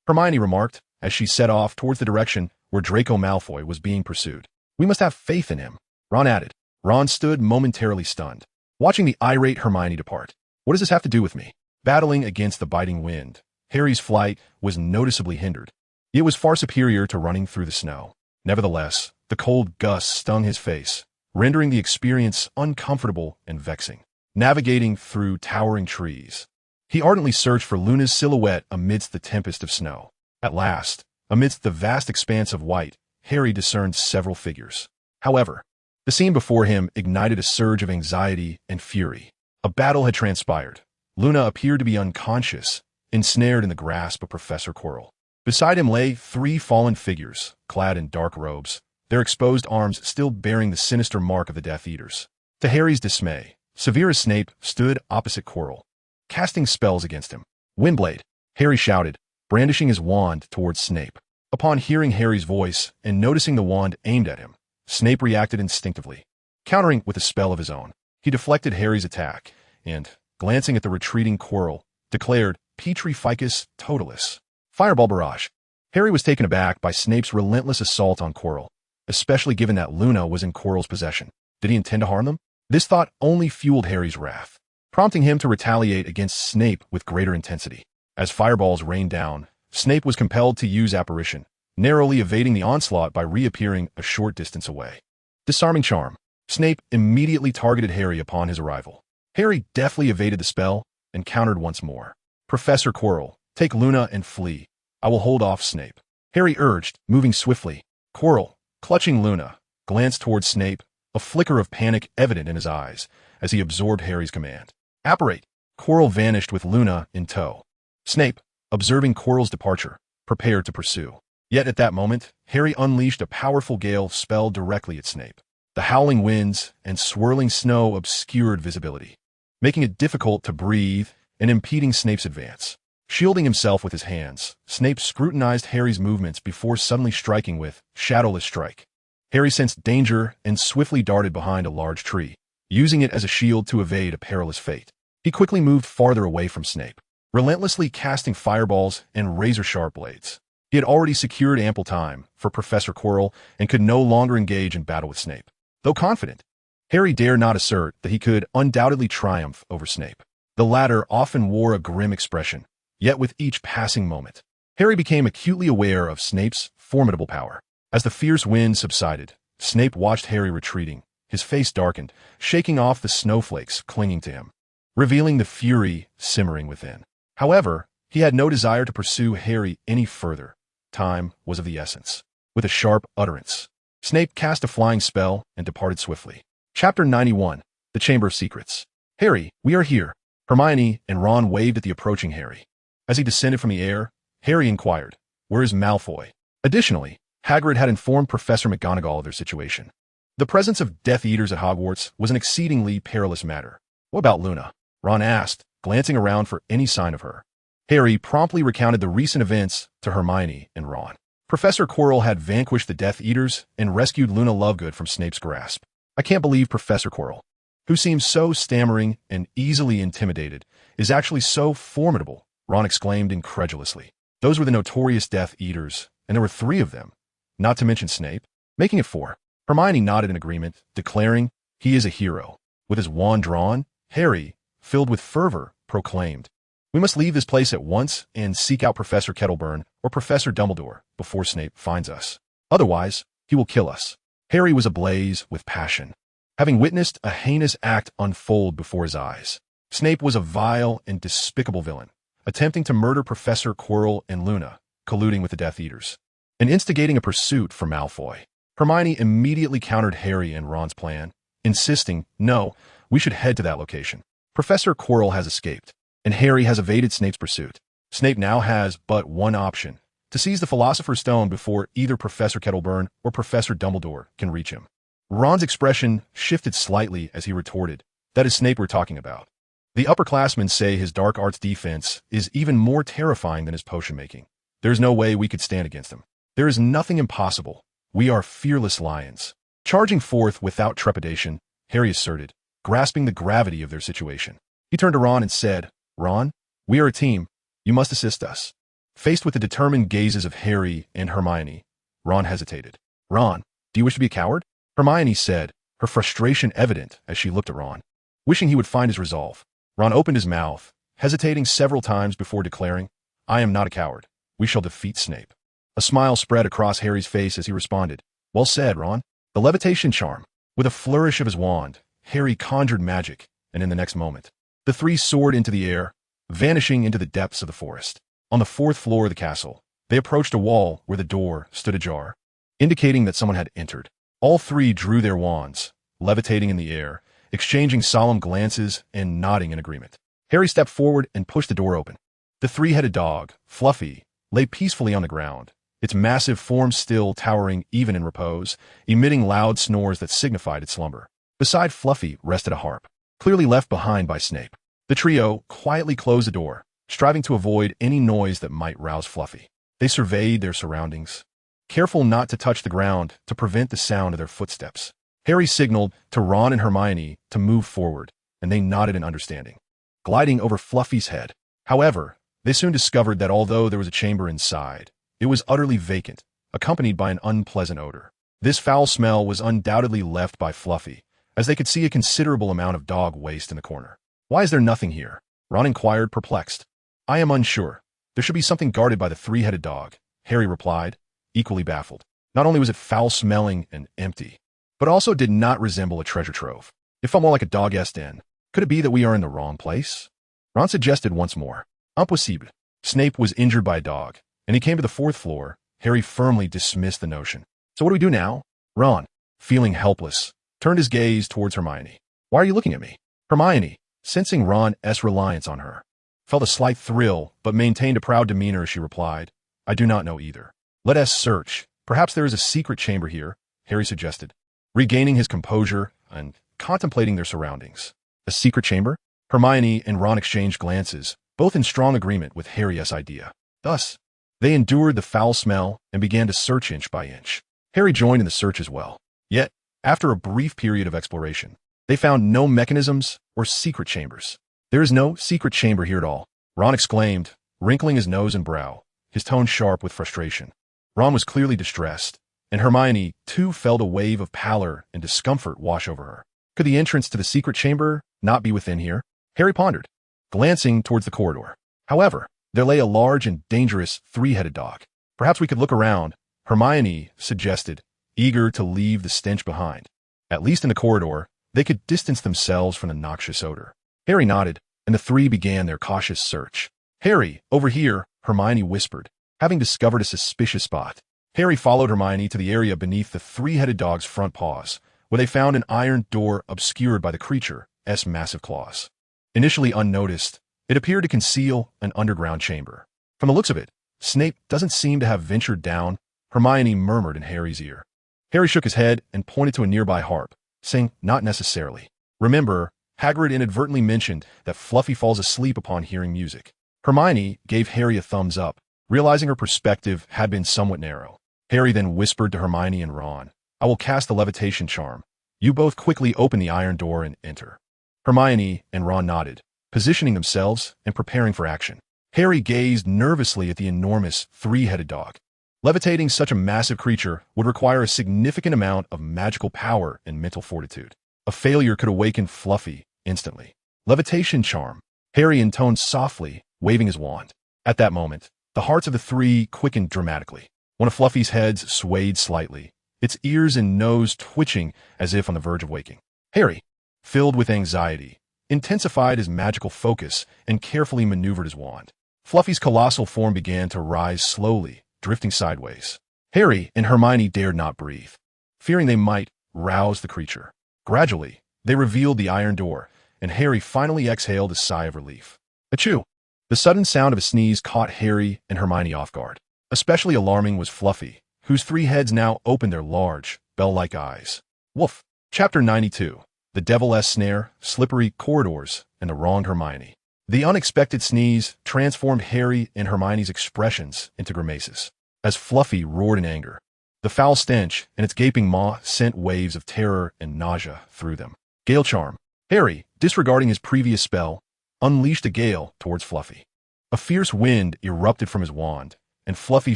Hermione remarked as she set off towards the direction where Draco Malfoy was being pursued. "We must have faith in him," Ron added. Ron stood momentarily stunned, watching the irate Hermione depart. "What does this have to do with me?" Battling against the biting wind, Harry's flight was noticeably hindered. It was far superior to running through the snow. Nevertheless, the cold gusts stung his face, rendering the experience uncomfortable and vexing. Navigating through towering trees, he ardently searched for Luna's silhouette amidst the tempest of snow. At last, amidst the vast expanse of white, Harry discerned several figures. However, the scene before him ignited a surge of anxiety and fury. A battle had transpired. Luna appeared to be unconscious, ensnared in the grasp of Professor Quirrell. Beside him lay 3 fallen figures, clad in dark robes, their exposed arms still bearing the sinister mark of the Death Eaters. To Harry's dismay, Severus Snape stood opposite Quirrell, casting spells against him. "Windblade!" Harry shouted, brandishing his wand towards Snape. Upon hearing Harry's voice and noticing the wand aimed at him, Snape reacted instinctively. Countering with a spell of his own, he deflected Harry's attack and, glancing at the retreating Quirrell, declared Petri Ficus Totalis. Fireball barrage. Harry was taken aback by Snape's relentless assault on Quirrell, especially given that Luna was in Quirrell's possession. Did he intend to harm them? This thought only fueled Harry's wrath, prompting him to retaliate against Snape with greater intensity. As fireballs rained down, Snape was compelled to use apparition, narrowly evading the onslaught by reappearing a short distance away. Disarming charm. Snape immediately targeted Harry upon his arrival. Harry deftly evaded the spell and countered once more. "Professor Quirrell, take Luna and flee. I will hold off Snape," Harry urged, moving swiftly. Quirrell, clutching Luna, glanced towards Snape, a flicker of panic evident in his eyes as he absorbed Harry's command. "Apparate!" Quirrell vanished with Luna in tow. "Snape, observing Quirrell's departure, prepared to pursue. Yet at that moment, Harry unleashed a powerful gale spell directly at Snape. The howling winds and swirling snow obscured visibility, making it difficult to breathe and impeding Snape's advance. Shielding himself with his hands, Snape scrutinized Harry's movements before suddenly striking with Shadowless Strike. Harry sensed danger and swiftly darted behind a large tree, using it as a shield to evade a perilous fate. He quickly moved farther away from Snape, relentlessly casting fireballs and razor-sharp blades. He had already secured ample time for Professor Quirrell and could no longer engage in battle with Snape. Though confident, Harry dared not assert that he could undoubtedly triumph over Snape. The latter often wore a grim expression, yet with each passing moment, Harry became acutely aware of Snape's formidable power. As the fierce wind subsided, Snape watched Harry retreating. His face darkened, shaking off the snowflakes clinging to him, revealing the fury simmering within. However, he had no desire to pursue Harry any further. Time was of the essence. With a sharp utterance, Snape cast a flying spell and departed swiftly. Chapter 91, The Chamber of Secrets. Harry, we are here. Hermione and Ron waved at the approaching Harry. As he descended from the air, Harry inquired, "Where is Malfoy?" Additionally, Hagrid had informed Professor McGonagall of their situation. The presence of Death Eaters at Hogwarts was an exceedingly perilous matter. "What about Luna?" Ron asked, glancing around for any sign of her. Harry promptly recounted the recent events to Hermione and Ron. Professor Quirrell had vanquished the Death Eaters and rescued Luna Lovegood from Snape's grasp. "I can't believe Professor Quirrell, who seems so stammering and easily intimidated, is actually so formidable," Ron exclaimed incredulously. "Those were the notorious Death Eaters, and there were 3 of them, not to mention Snape, making it 4. Hermione nodded in agreement, declaring, "He is a hero." With his wand drawn, Harry, filled with fervor, proclaimed, "We must leave this place at once and seek out Professor Kettleburn or Professor Dumbledore before Snape finds us. Otherwise, he will kill us." Harry was ablaze with passion, having witnessed a heinous act unfold before his eyes. Snape was a vile and despicable villain, attempting to murder Professor Quirrell and Luna, colluding with the Death Eaters, and instigating a pursuit for Malfoy. Hermione immediately countered Harry and Ron's plan, insisting, "No, we should head to that location. Professor Quirrell has escaped, and Harry has evaded Snape's pursuit. Snape now has but one option, to seize the Philosopher's Stone before either Professor Kettleburn or Professor Dumbledore can reach him." Ron's expression shifted slightly as he retorted, "That is Snape we're talking about. The upperclassmen say his dark arts defense is even more terrifying than his potion making. There's no way we could stand against him. There is nothing impossible. We are fearless lions." Charging forth without trepidation, Harry asserted, grasping the gravity of their situation. He turned to Ron and said, "Ron, we are a team. You must assist us." Faced with the determined gazes of Harry and Hermione, Ron hesitated. "Ron, do you wish to be a coward?" Hermione said, her frustration evident as she looked at Ron. Wishing he would find his resolve, Ron opened his mouth, hesitating several times before declaring, "I am not a coward. We shall defeat Snape." A smile spread across Harry's face as he responded, "Well said, Ron." The levitation charm. With a flourish of his wand, Harry conjured magic, and in the next moment, the 3 soared into the air, vanishing into the depths of the forest. On the 4th floor of the castle, they approached a wall where the door stood ajar, indicating that someone had entered. All 3 drew their wands, levitating in the air, exchanging solemn glances and nodding in agreement. Harry stepped forward and pushed the door open. The 3-headed dog, Fluffy, lay peacefully on the ground, its massive form still towering even in repose, emitting loud snores that signified its slumber. Beside Fluffy rested a harp, clearly left behind by Snape. The trio quietly closed the door, striving to avoid any noise that might rouse Fluffy. They surveyed their surroundings, careful not to touch the ground to prevent the sound of their footsteps. Harry signaled to Ron and Hermione to move forward, and they nodded in understanding, gliding over Fluffy's head. However, they soon discovered that although there was a chamber inside, it was utterly vacant, accompanied by an unpleasant odor. This foul smell was undoubtedly left by Fluffy, as they could see a considerable amount of dog waste in the corner. "Why is there nothing here?" Ron inquired, perplexed. "I am unsure. There should be something guarded by the 3-headed dog," Harry replied, equally baffled. Not only was it foul-smelling and empty, but also did not resemble a treasure trove. It felt more like a dog-ass den. Could it be that we are in the wrong place? Ron suggested once more. Impossible. Snape was injured by a dog, and he came to the 4th floor. Harry firmly dismissed the notion. "So what do we do now?" Ron, feeling helpless, turned his gaze towards Hermione. "Why are you looking at me?" Hermione, sensing Ron's reliance on her, felt a slight thrill, but maintained a proud demeanor as she replied, I do not know either. Let us search. Perhaps there is a secret chamber here, Harry suggested, regaining his composure and contemplating their surroundings. A secret chamber? Hermione and Ron exchanged glances, both in strong agreement with Harry's idea. Thus, they endured the foul smell and began to search inch by inch. Harry joined in the search as well. Yet, after a brief period of exploration, they found no mechanisms or secret chambers. There is no secret chamber here at all, Ron exclaimed, wrinkling his nose and brow, his tone sharp with frustration. Ron was clearly distressed, and Hermione, too, felt a wave of pallor and discomfort wash over her. Could the entrance to the secret chamber not be within here? Harry pondered, glancing towards the corridor. However, there lay a large and dangerous three-headed dog. Perhaps we could look around, Hermione suggested, eager to leave the stench behind. At least in the corridor, they could distance themselves from the noxious odor. Harry nodded, and the three began their cautious search. Harry, over here, Hermione whispered, having discovered a suspicious spot. Harry followed Hermione to the area beneath the three-headed dog's front paws, where they found an iron door obscured by the creature's massive claws. Initially unnoticed, it appeared to conceal an underground chamber. From the looks of it, Snape doesn't seem to have ventured down, Hermione murmured in Harry's ear. Harry shook his head and pointed to a nearby harp, saying, not necessarily. Remember, Hagrid inadvertently mentioned that Fluffy falls asleep upon hearing music. Hermione gave Harry a thumbs up, realizing her perspective had been somewhat narrow. Harry then whispered to Hermione and Ron, I will cast the levitation charm. You both quickly open the iron door and enter. Hermione and Ron nodded, positioning themselves and preparing for action. Harry gazed nervously at the enormous three-headed dog. Levitating such a massive creature would require a significant amount of magical power and mental fortitude. A failure could awaken Fluffy instantly. Levitation charm, Harry intoned softly, waving his wand. At that moment, the hearts of the three quickened dramatically. One of Fluffy's heads swayed slightly, its ears and nose twitching as if on the verge of waking. Harry, filled with anxiety, intensified his magical focus and carefully maneuvered his wand. Fluffy's colossal form began to rise slowly, drifting sideways. Harry and Hermione dared not breathe, fearing they might rouse the creature. Gradually, they revealed the iron door, and Harry finally exhaled a sigh of relief. Achoo! The sudden sound of a sneeze caught Harry and Hermione off guard. Especially alarming was Fluffy, whose three heads now opened their large, bell-like eyes. Woof! Chapter 92. The Devil's Snare, Slippery Corridors, and the Wronged Hermione. The unexpected sneeze transformed Harry and Hermione's expressions into grimaces, as Fluffy roared in anger. The foul stench and its gaping maw sent waves of terror and nausea through them. Gale Charm. Harry, disregarding his previous spell, unleashed a gale towards Fluffy. A fierce wind erupted from his wand, and Fluffy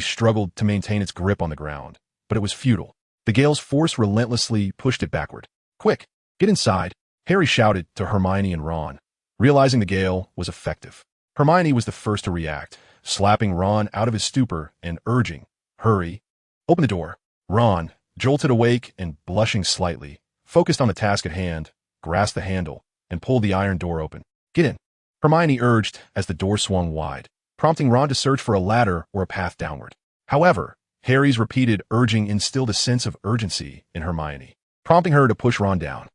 struggled to maintain its grip on the ground, but it was futile. The gale's force relentlessly pushed it backward. Quick, get inside, Harry shouted to Hermione and Ron, realizing the gale was effective. Hermione was the first to react, slapping Ron out of his stupor and urging, hurry. Open the door. Ron, jolted awake and blushing slightly, focused on the task at hand, grasped the handle, and pulled the iron door open. Get in, Hermione urged as the door swung wide, prompting Ron to search for a ladder or a path downward. However, Harry's repeated urging instilled a sense of urgency in Hermione, prompting her to push Ron down.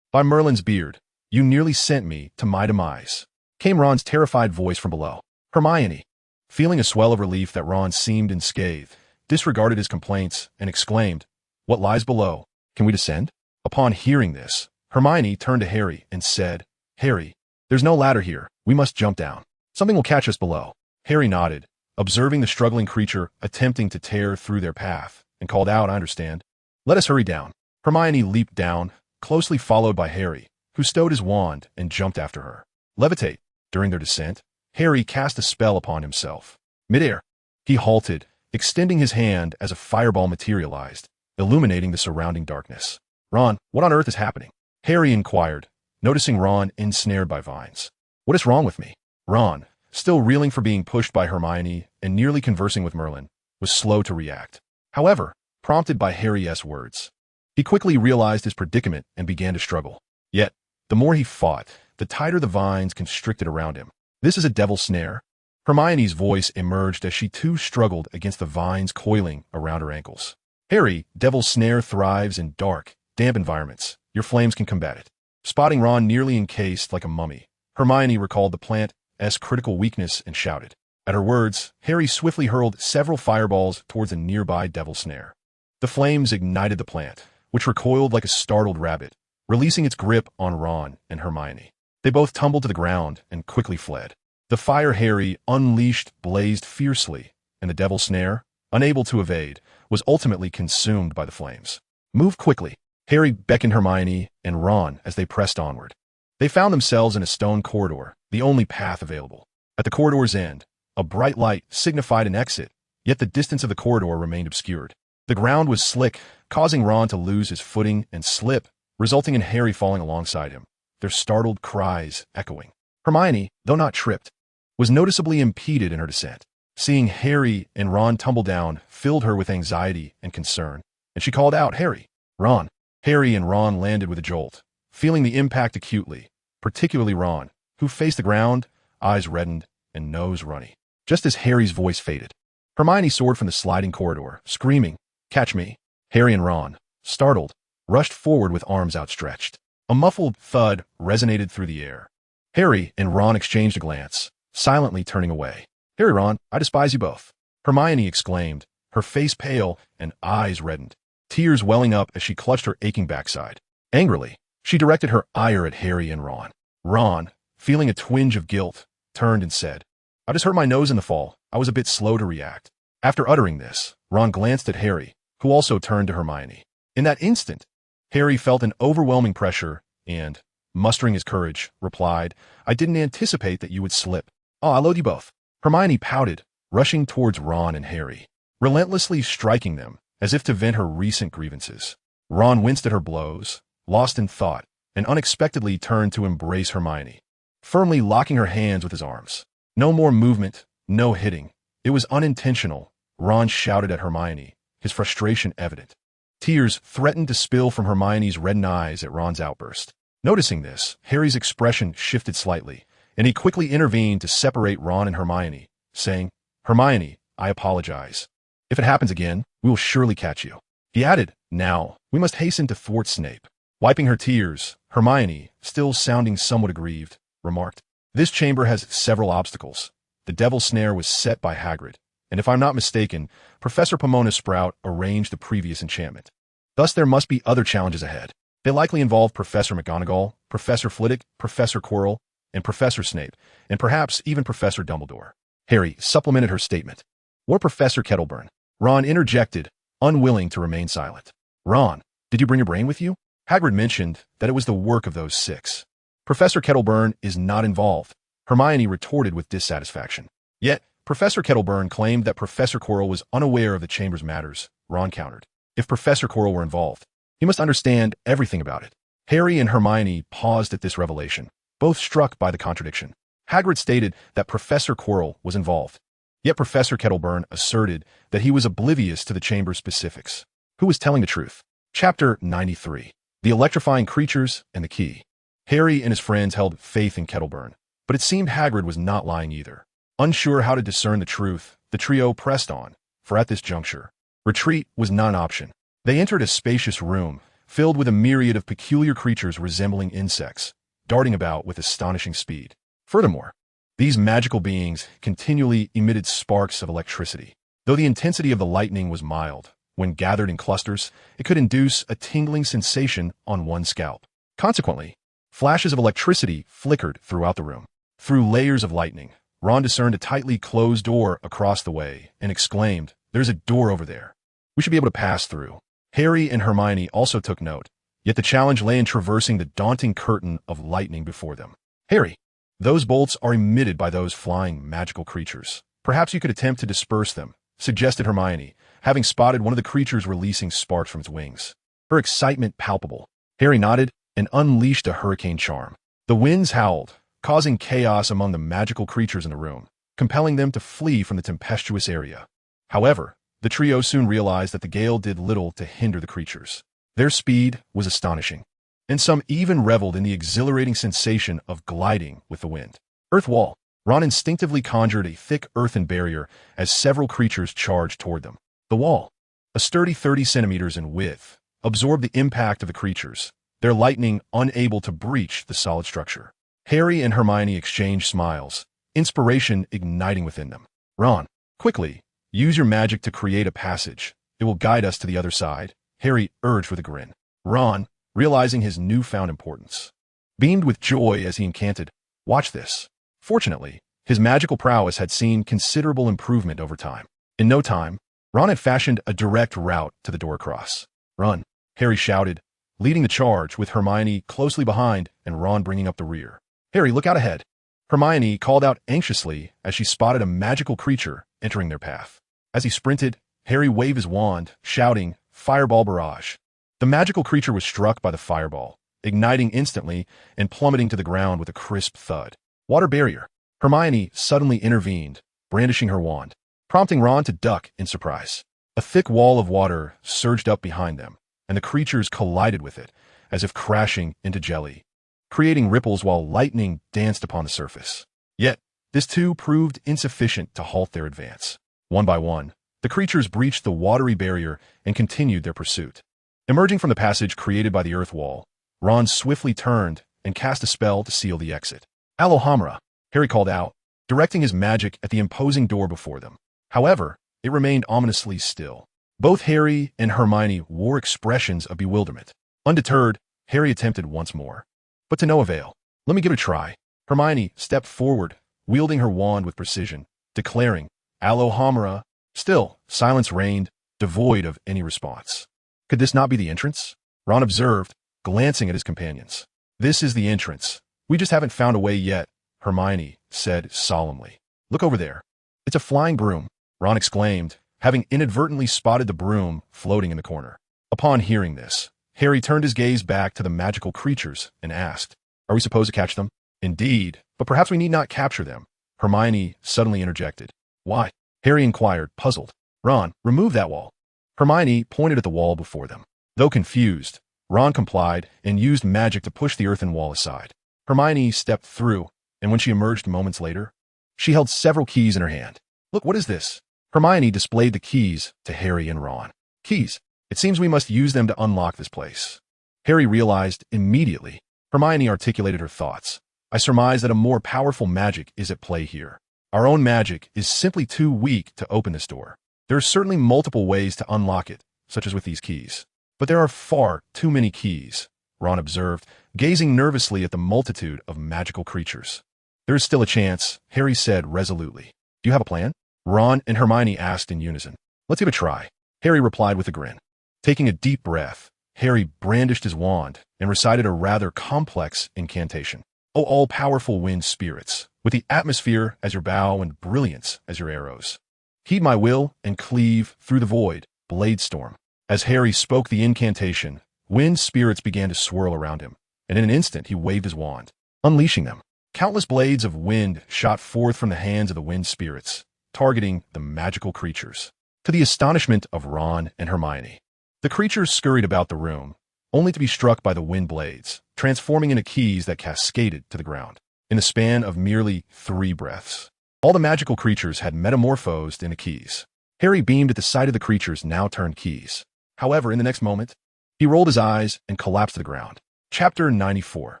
By Merlin's beard, you nearly sent me to my demise, came Ron's terrified voice from below. Hermione, feeling a swell of relief that Ron seemed unscathed, disregarded his complaints and exclaimed, What lies below? Can we descend? Upon hearing this, Hermione turned to Harry and said, Harry, there's no ladder here. We must jump down. Something will catch us below. Harry nodded, observing the struggling creature attempting to tear through their path, and called out, I understand. Let us hurry down. Hermione leaped down, closely followed by Harry, who stowed his wand and jumped after her. Levitate. During their descent, Harry cast a spell upon himself. Midair, he halted, extending his hand as a fireball materialized, illuminating the surrounding darkness. Ron, what on earth is happening? Harry inquired, noticing Ron ensnared by vines. What is wrong with me? Ron, still reeling for being pushed by Hermione and nearly conversing with Merlin, was slow to react. However, prompted by Harry's words, he quickly realized his predicament and began to struggle. Yet, the more he fought, the tighter the vines constricted around him. This is a devil's snare. Hermione's voice emerged as she too struggled against the vines coiling around her ankles. Harry, devil's snare thrives in dark, damp environments. Your flames can combat it. Spotting Ron nearly encased like a mummy, Hermione recalled the plant critical weakness and shouted. At her words, Harry swiftly hurled several fireballs towards a nearby devil snare. The flames ignited the plant, which recoiled like a startled rabbit, releasing its grip on Ron and Hermione. They both tumbled to the ground and quickly fled. The fire Harry unleashed blazed fiercely, and the devil snare, unable to evade, was ultimately consumed by the flames. Move quickly, Harry beckoned Hermione and Ron as they pressed onward. They found themselves in a stone corridor, the only path available. At the corridor's end, a bright light signified an exit, yet the distance of the corridor remained obscured. The ground was slick, causing Ron to lose his footing and slip, resulting in Harry falling alongside him, their startled cries echoing. Hermione, though not tripped, was noticeably impeded in her descent. Seeing Harry and Ron tumble down filled her with anxiety and concern, and she called out, "Harry, Ron." Harry and Ron landed with a jolt, feeling the impact acutely, particularly Ron, who faced the ground, eyes reddened and nose runny. Just as Harry's voice faded, Hermione soared from the sliding corridor, screaming, "Catch me!" Harry and Ron, startled, rushed forward with arms outstretched. A muffled thud resonated through the air. Harry and Ron exchanged a glance, silently turning away. "Harry, Ron, I despise you both," Hermione exclaimed, her face pale and eyes reddened, tears welling up as she clutched her aching backside. Angrily, she directed her ire at Harry and Ron. Ron, feeling a twinge of guilt, turned and said, "I just hurt my nose in the fall. I was a bit slow to react." After uttering this, Ron glanced at Harry, who also turned to Hermione. In that instant, Harry felt an overwhelming pressure and, mustering his courage, replied, "I didn't anticipate that you would slip. Oh, I loathe you both." Hermione pouted, rushing towards Ron and Harry, relentlessly striking them as if to vent her recent grievances. Ron winced at her blows, lost in thought, and unexpectedly turned to embrace Hermione, firmly locking her hands with his arms. No more movement, no hitting. It was unintentional, Ron shouted at Hermione, his frustration evident. Tears threatened to spill from Hermione's reddened eyes at Ron's outburst. Noticing this, Harry's expression shifted slightly, and he quickly intervened to separate Ron and Hermione, saying, "Hermione, I apologize. If it happens again, we will surely catch you." He added, "Now, we must hasten to thwart Snape." Wiping her tears, Hermione, still sounding somewhat aggrieved, remarked, "This chamber has several obstacles. The devil's snare was set by Hagrid, and if I'm not mistaken, Professor Pomona Sprout arranged the previous enchantment. Thus there must be other challenges ahead. They likely involve Professor McGonagall, Professor Flitwick, Professor Quirrell, and Professor Snape, and perhaps even Professor Dumbledore." Harry supplemented her statement. "Or Professor Kettleburn." Ron interjected, unwilling to remain silent. "Ron, did you bring your brain with you? Hagrid mentioned that it was the work of those 6. Professor Kettleburn is not involved," Hermione retorted with dissatisfaction. Yet, Professor Kettleburn claimed that Professor Quirrell was unaware of the chamber's matters, Ron countered. If Professor Quirrell were involved, he must understand everything about it. Harry and Hermione paused at this revelation, both struck by the contradiction. Hagrid stated that Professor Quirrell was involved, yet Professor Kettleburn asserted that he was oblivious to the chamber's specifics. Who was telling the truth? Chapter 93. The Electrifying Creatures and the Key. Harry and his friends held faith in Kettleburn, but it seemed Hagrid was not lying either. Unsure how to discern the truth, the trio pressed on, for at this juncture, retreat was not an option. They entered a spacious room, filled with a myriad of peculiar creatures resembling insects, darting about with astonishing speed. Furthermore, these magical beings continually emitted sparks of electricity. Though the intensity of the lightning was mild, when gathered in clusters, it could induce a tingling sensation on one's scalp. Consequently, flashes of electricity flickered throughout the room. Through layers of lightning, Ron discerned a tightly closed door across the way and exclaimed, "There's a door over there. We should be able to pass through." Harry and Hermione also took note, yet the challenge lay in traversing the daunting curtain of lightning before them. "Harry, those bolts are emitted by those flying magical creatures. Perhaps you could attempt to disperse them," suggested Hermione, having spotted one of the creatures releasing sparks from its wings. Her excitement palpable, Harry nodded and unleashed a hurricane charm. The winds howled, causing chaos among the magical creatures in the room, compelling them to flee from the tempestuous area. However, the trio soon realized that the gale did little to hinder the creatures. Their speed was astonishing, and some even reveled in the exhilarating sensation of gliding with the wind. Earth wall. Ron instinctively conjured a thick earthen barrier as several creatures charged toward them. The wall, a sturdy 30 centimeters in width, absorbed the impact of the creatures, their lightning unable to breach the solid structure. Harry and Hermione exchanged smiles, inspiration igniting within them. Ron, quickly, use your magic to create a passage. It will guide us to the other side, Harry urged with a grin. Ron, realizing his newfound importance, beamed with joy as he incanted, "Watch this." Fortunately, his magical prowess had seen considerable improvement over time. In no time, Ron had fashioned a direct route to the door across. "Run," Harry shouted, leading the charge with Hermione closely behind and Ron bringing up the rear. "Harry, look out ahead," Hermione called out anxiously as she spotted a magical creature entering their path. As he sprinted, Harry waved his wand, shouting, "Fireball barrage." The magical creature was struck by the fireball, igniting instantly and plummeting to the ground with a crisp thud. "Water barrier." Hermione suddenly intervened, brandishing her wand, prompting Ron to duck in surprise. A thick wall of water surged up behind them, and the creatures collided with it, as if crashing into jelly, creating ripples while lightning danced upon the surface. Yet, this too proved insufficient to halt their advance. One by one, the creatures breached the watery barrier and continued their pursuit. Emerging from the passage created by the earth wall, Ron swiftly turned and cast a spell to seal the exit. "Alohomora," Harry called out, directing his magic at the imposing door before them. However, it remained ominously still. Both Harry and Hermione wore expressions of bewilderment. Undeterred, Harry attempted once more, but to no avail. "Let me give it a try." Hermione stepped forward, wielding her wand with precision, declaring, "Alohomora." Still, silence reigned, devoid of any response. Could this not be the entrance? Ron observed, glancing at his companions. "This is the entrance. We just haven't found a way yet," Hermione said solemnly. "Look over there. It's a flying broom," Ron exclaimed, having inadvertently spotted the broom floating in the corner. Upon hearing this, Harry turned his gaze back to the magical creatures and asked, "Are we supposed to catch them?" "Indeed, but perhaps we need not capture them," Hermione suddenly interjected. "Why?" Harry inquired, puzzled. "Ron, remove that wall." Hermione pointed at the wall before them. Though confused, Ron complied and used magic to push the earthen wall aside. Hermione stepped through, and when she emerged moments later, she held several keys in her hand. "Look, what is this?" Hermione displayed the keys to Harry and Ron. "Keys. It seems we must use them to unlock this place." Harry realized immediately. Hermione articulated her thoughts. "I surmise that a more powerful magic is at play here. Our own magic is simply too weak to open this door. There are certainly multiple ways to unlock it, such as with these keys. But there are far too many keys," Ron observed, gazing nervously at the multitude of magical creatures. "There is still a chance," Harry said resolutely. "Do you have a plan?" Ron and Hermione asked in unison. "Let's give it a try," Harry replied with a grin. Taking a deep breath, Harry brandished his wand and recited a rather complex incantation. "O all-powerful wind spirits, with the atmosphere as your bow and brilliance as your arrows, heed my will and cleave through the void, blade storm." As Harry spoke the incantation, wind spirits began to swirl around him, and in an instant he waved his wand, unleashing them. Countless blades of wind shot forth from the hands of the wind spirits, targeting the magical creatures. To the astonishment of Ron and Hermione, the creatures scurried about the room, only to be struck by the wind blades, transforming into keys that cascaded to the ground. In the span of merely 3 breaths, all the magical creatures had metamorphosed into keys. Harry beamed at the sight of the creatures now turned keys. However, in the next moment, he rolled his eyes and collapsed to the ground. Chapter 94.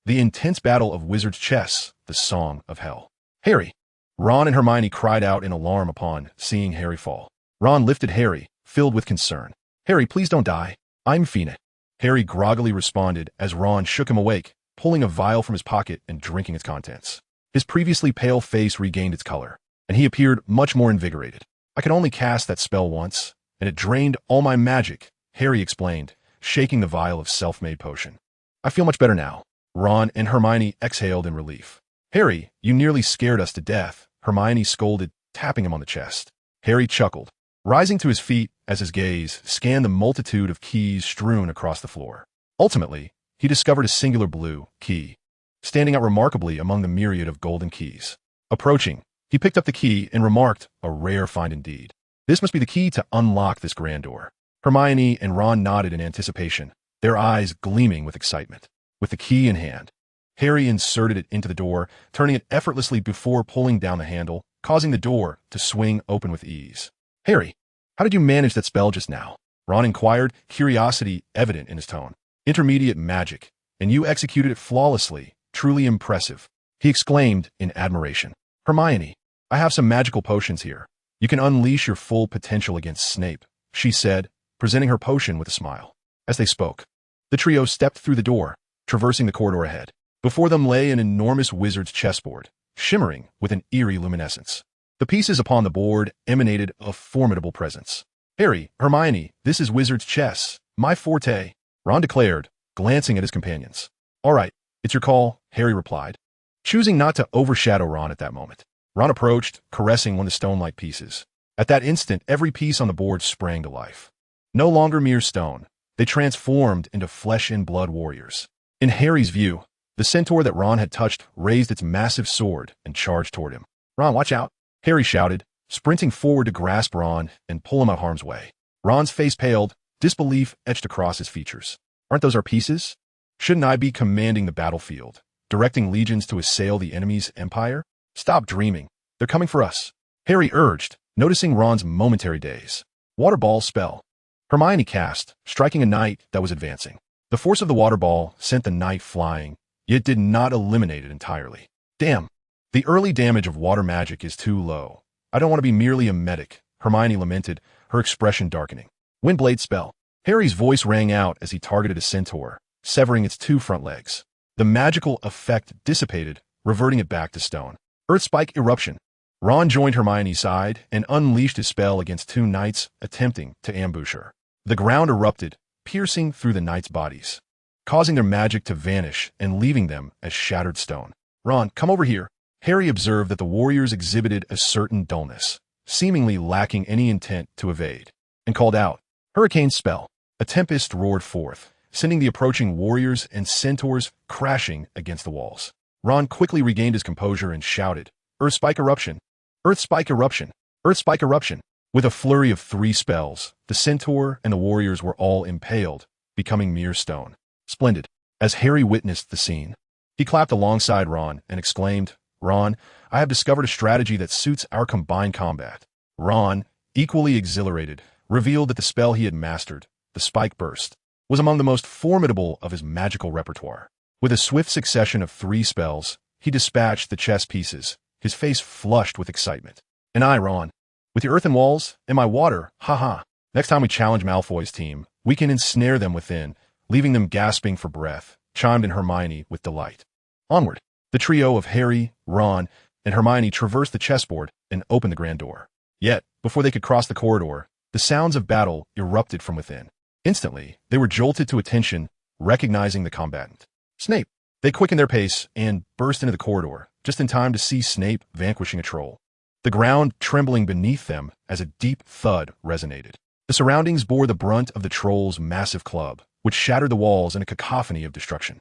The Intense Battle of Wizard's Chess, the Song of Hell. "Harry!" Ron and Hermione cried out in alarm upon seeing Harry fall. Ron lifted Harry, filled with concern. "Harry, please don't die. I'm Fina." Harry groggily responded as Ron shook him awake, pulling a vial from his pocket and drinking its contents. His previously pale face regained its color, and he appeared much more invigorated. "I could only cast that spell once, and it drained all my magic," Harry explained, shaking the vial of self-made potion. "I feel much better now." Ron and Hermione exhaled in relief. "Harry, you nearly scared us to death," Hermione scolded, tapping him on the chest. Harry chuckled, rising to his feet as his gaze scanned the multitude of keys strewn across the floor. Ultimately, he discovered a singular blue key, standing out remarkably among the myriad of golden keys. Approaching, he picked up the key and remarked, "A rare find indeed. This must be the key to unlock this grand door." Hermione and Ron nodded in anticipation, their eyes gleaming with excitement. With the key in hand, Harry inserted it into the door, turning it effortlessly before pulling down the handle, causing the door to swing open with ease. "Harry, how did you manage that spell just now?" Ron inquired, curiosity evident in his tone. "Intermediate magic, and you executed it flawlessly. Truly impressive," he exclaimed in admiration. Hermione, I have some magical potions here. You can unleash your full potential against Snape, she said, presenting her potion with a smile. As they spoke, the trio stepped through the door, traversing the corridor ahead. Before them lay an enormous wizard's chessboard, shimmering with an eerie luminescence. The pieces upon the board emanated a formidable presence. Harry, Hermione, this is wizard's chess, my forte, Ron declared, glancing at his companions. All right, it's your call, Harry replied, choosing not to overshadow Ron at that moment. Ron approached, caressing one of the stone-like pieces. At that instant, every piece on the board sprang to life. No longer mere stone, they transformed into flesh and blood warriors. In Harry's view, the centaur that Ron had touched raised its massive sword and charged toward him. Ron, watch out, Harry shouted, sprinting forward to grasp Ron and pull him out of harm's way. Ron's face paled, disbelief etched across his features. Aren't those our pieces? Shouldn't I be commanding the battlefield, directing legions to assail the enemy's empire? Stop dreaming. They're coming for us, Harry urged, noticing Ron's momentary daze. Water ball spell. Hermione cast, striking a knight that was advancing. The force of the water ball sent the knight flying, yet did not eliminate it entirely. Damn. The early damage of water magic is too low. I don't want to be merely a medic, Hermione lamented, her expression darkening. Windblade spell. Harry's voice rang out as he targeted a centaur, severing its two front legs. The magical effect dissipated, reverting it back to stone. Earth spike eruption. Ron joined Hermione's side and unleashed his spell against two knights attempting to ambush her. The ground erupted, piercing through the knights' bodies, causing their magic to vanish and leaving them as shattered stone. Ron, come over here. Harry observed that the warriors exhibited a certain dullness, seemingly lacking any intent to evade, and called out, Hurricane spell. A tempest roared forth, sending the approaching warriors and centaurs crashing against the walls. Ron quickly regained his composure and shouted, Earth spike eruption! Earth spike eruption! Earth spike eruption! With a flurry of 3 spells, the centaur and the warriors were all impaled, becoming mere stone. Splendid. As Harry witnessed the scene, he clapped alongside Ron and exclaimed, Ron, I have discovered a strategy that suits our combined combat. Ron, equally exhilarated, revealed that the spell he had mastered, the Spike Burst, was among the most formidable of his magical repertoire. With a swift succession of 3 spells, he dispatched the chess pieces, his face flushed with excitement. And I, Ron, with your earthen walls and my water, haha. Next time we challenge Malfoy's team, we can ensnare them within, leaving them gasping for breath, chimed in Hermione with delight. Onward. The trio of Harry, Ron, and Hermione traversed the chessboard and opened the grand door. Yet, before they could cross the corridor, the sounds of battle erupted from within. Instantly, they were jolted to attention, recognizing the combatant. Snape. They quickened their pace and burst into the corridor, just in time to see Snape vanquishing a troll. The ground trembling beneath them as a deep thud resonated. The surroundings bore the brunt of the troll's massive club, which shattered the walls in a cacophony of destruction.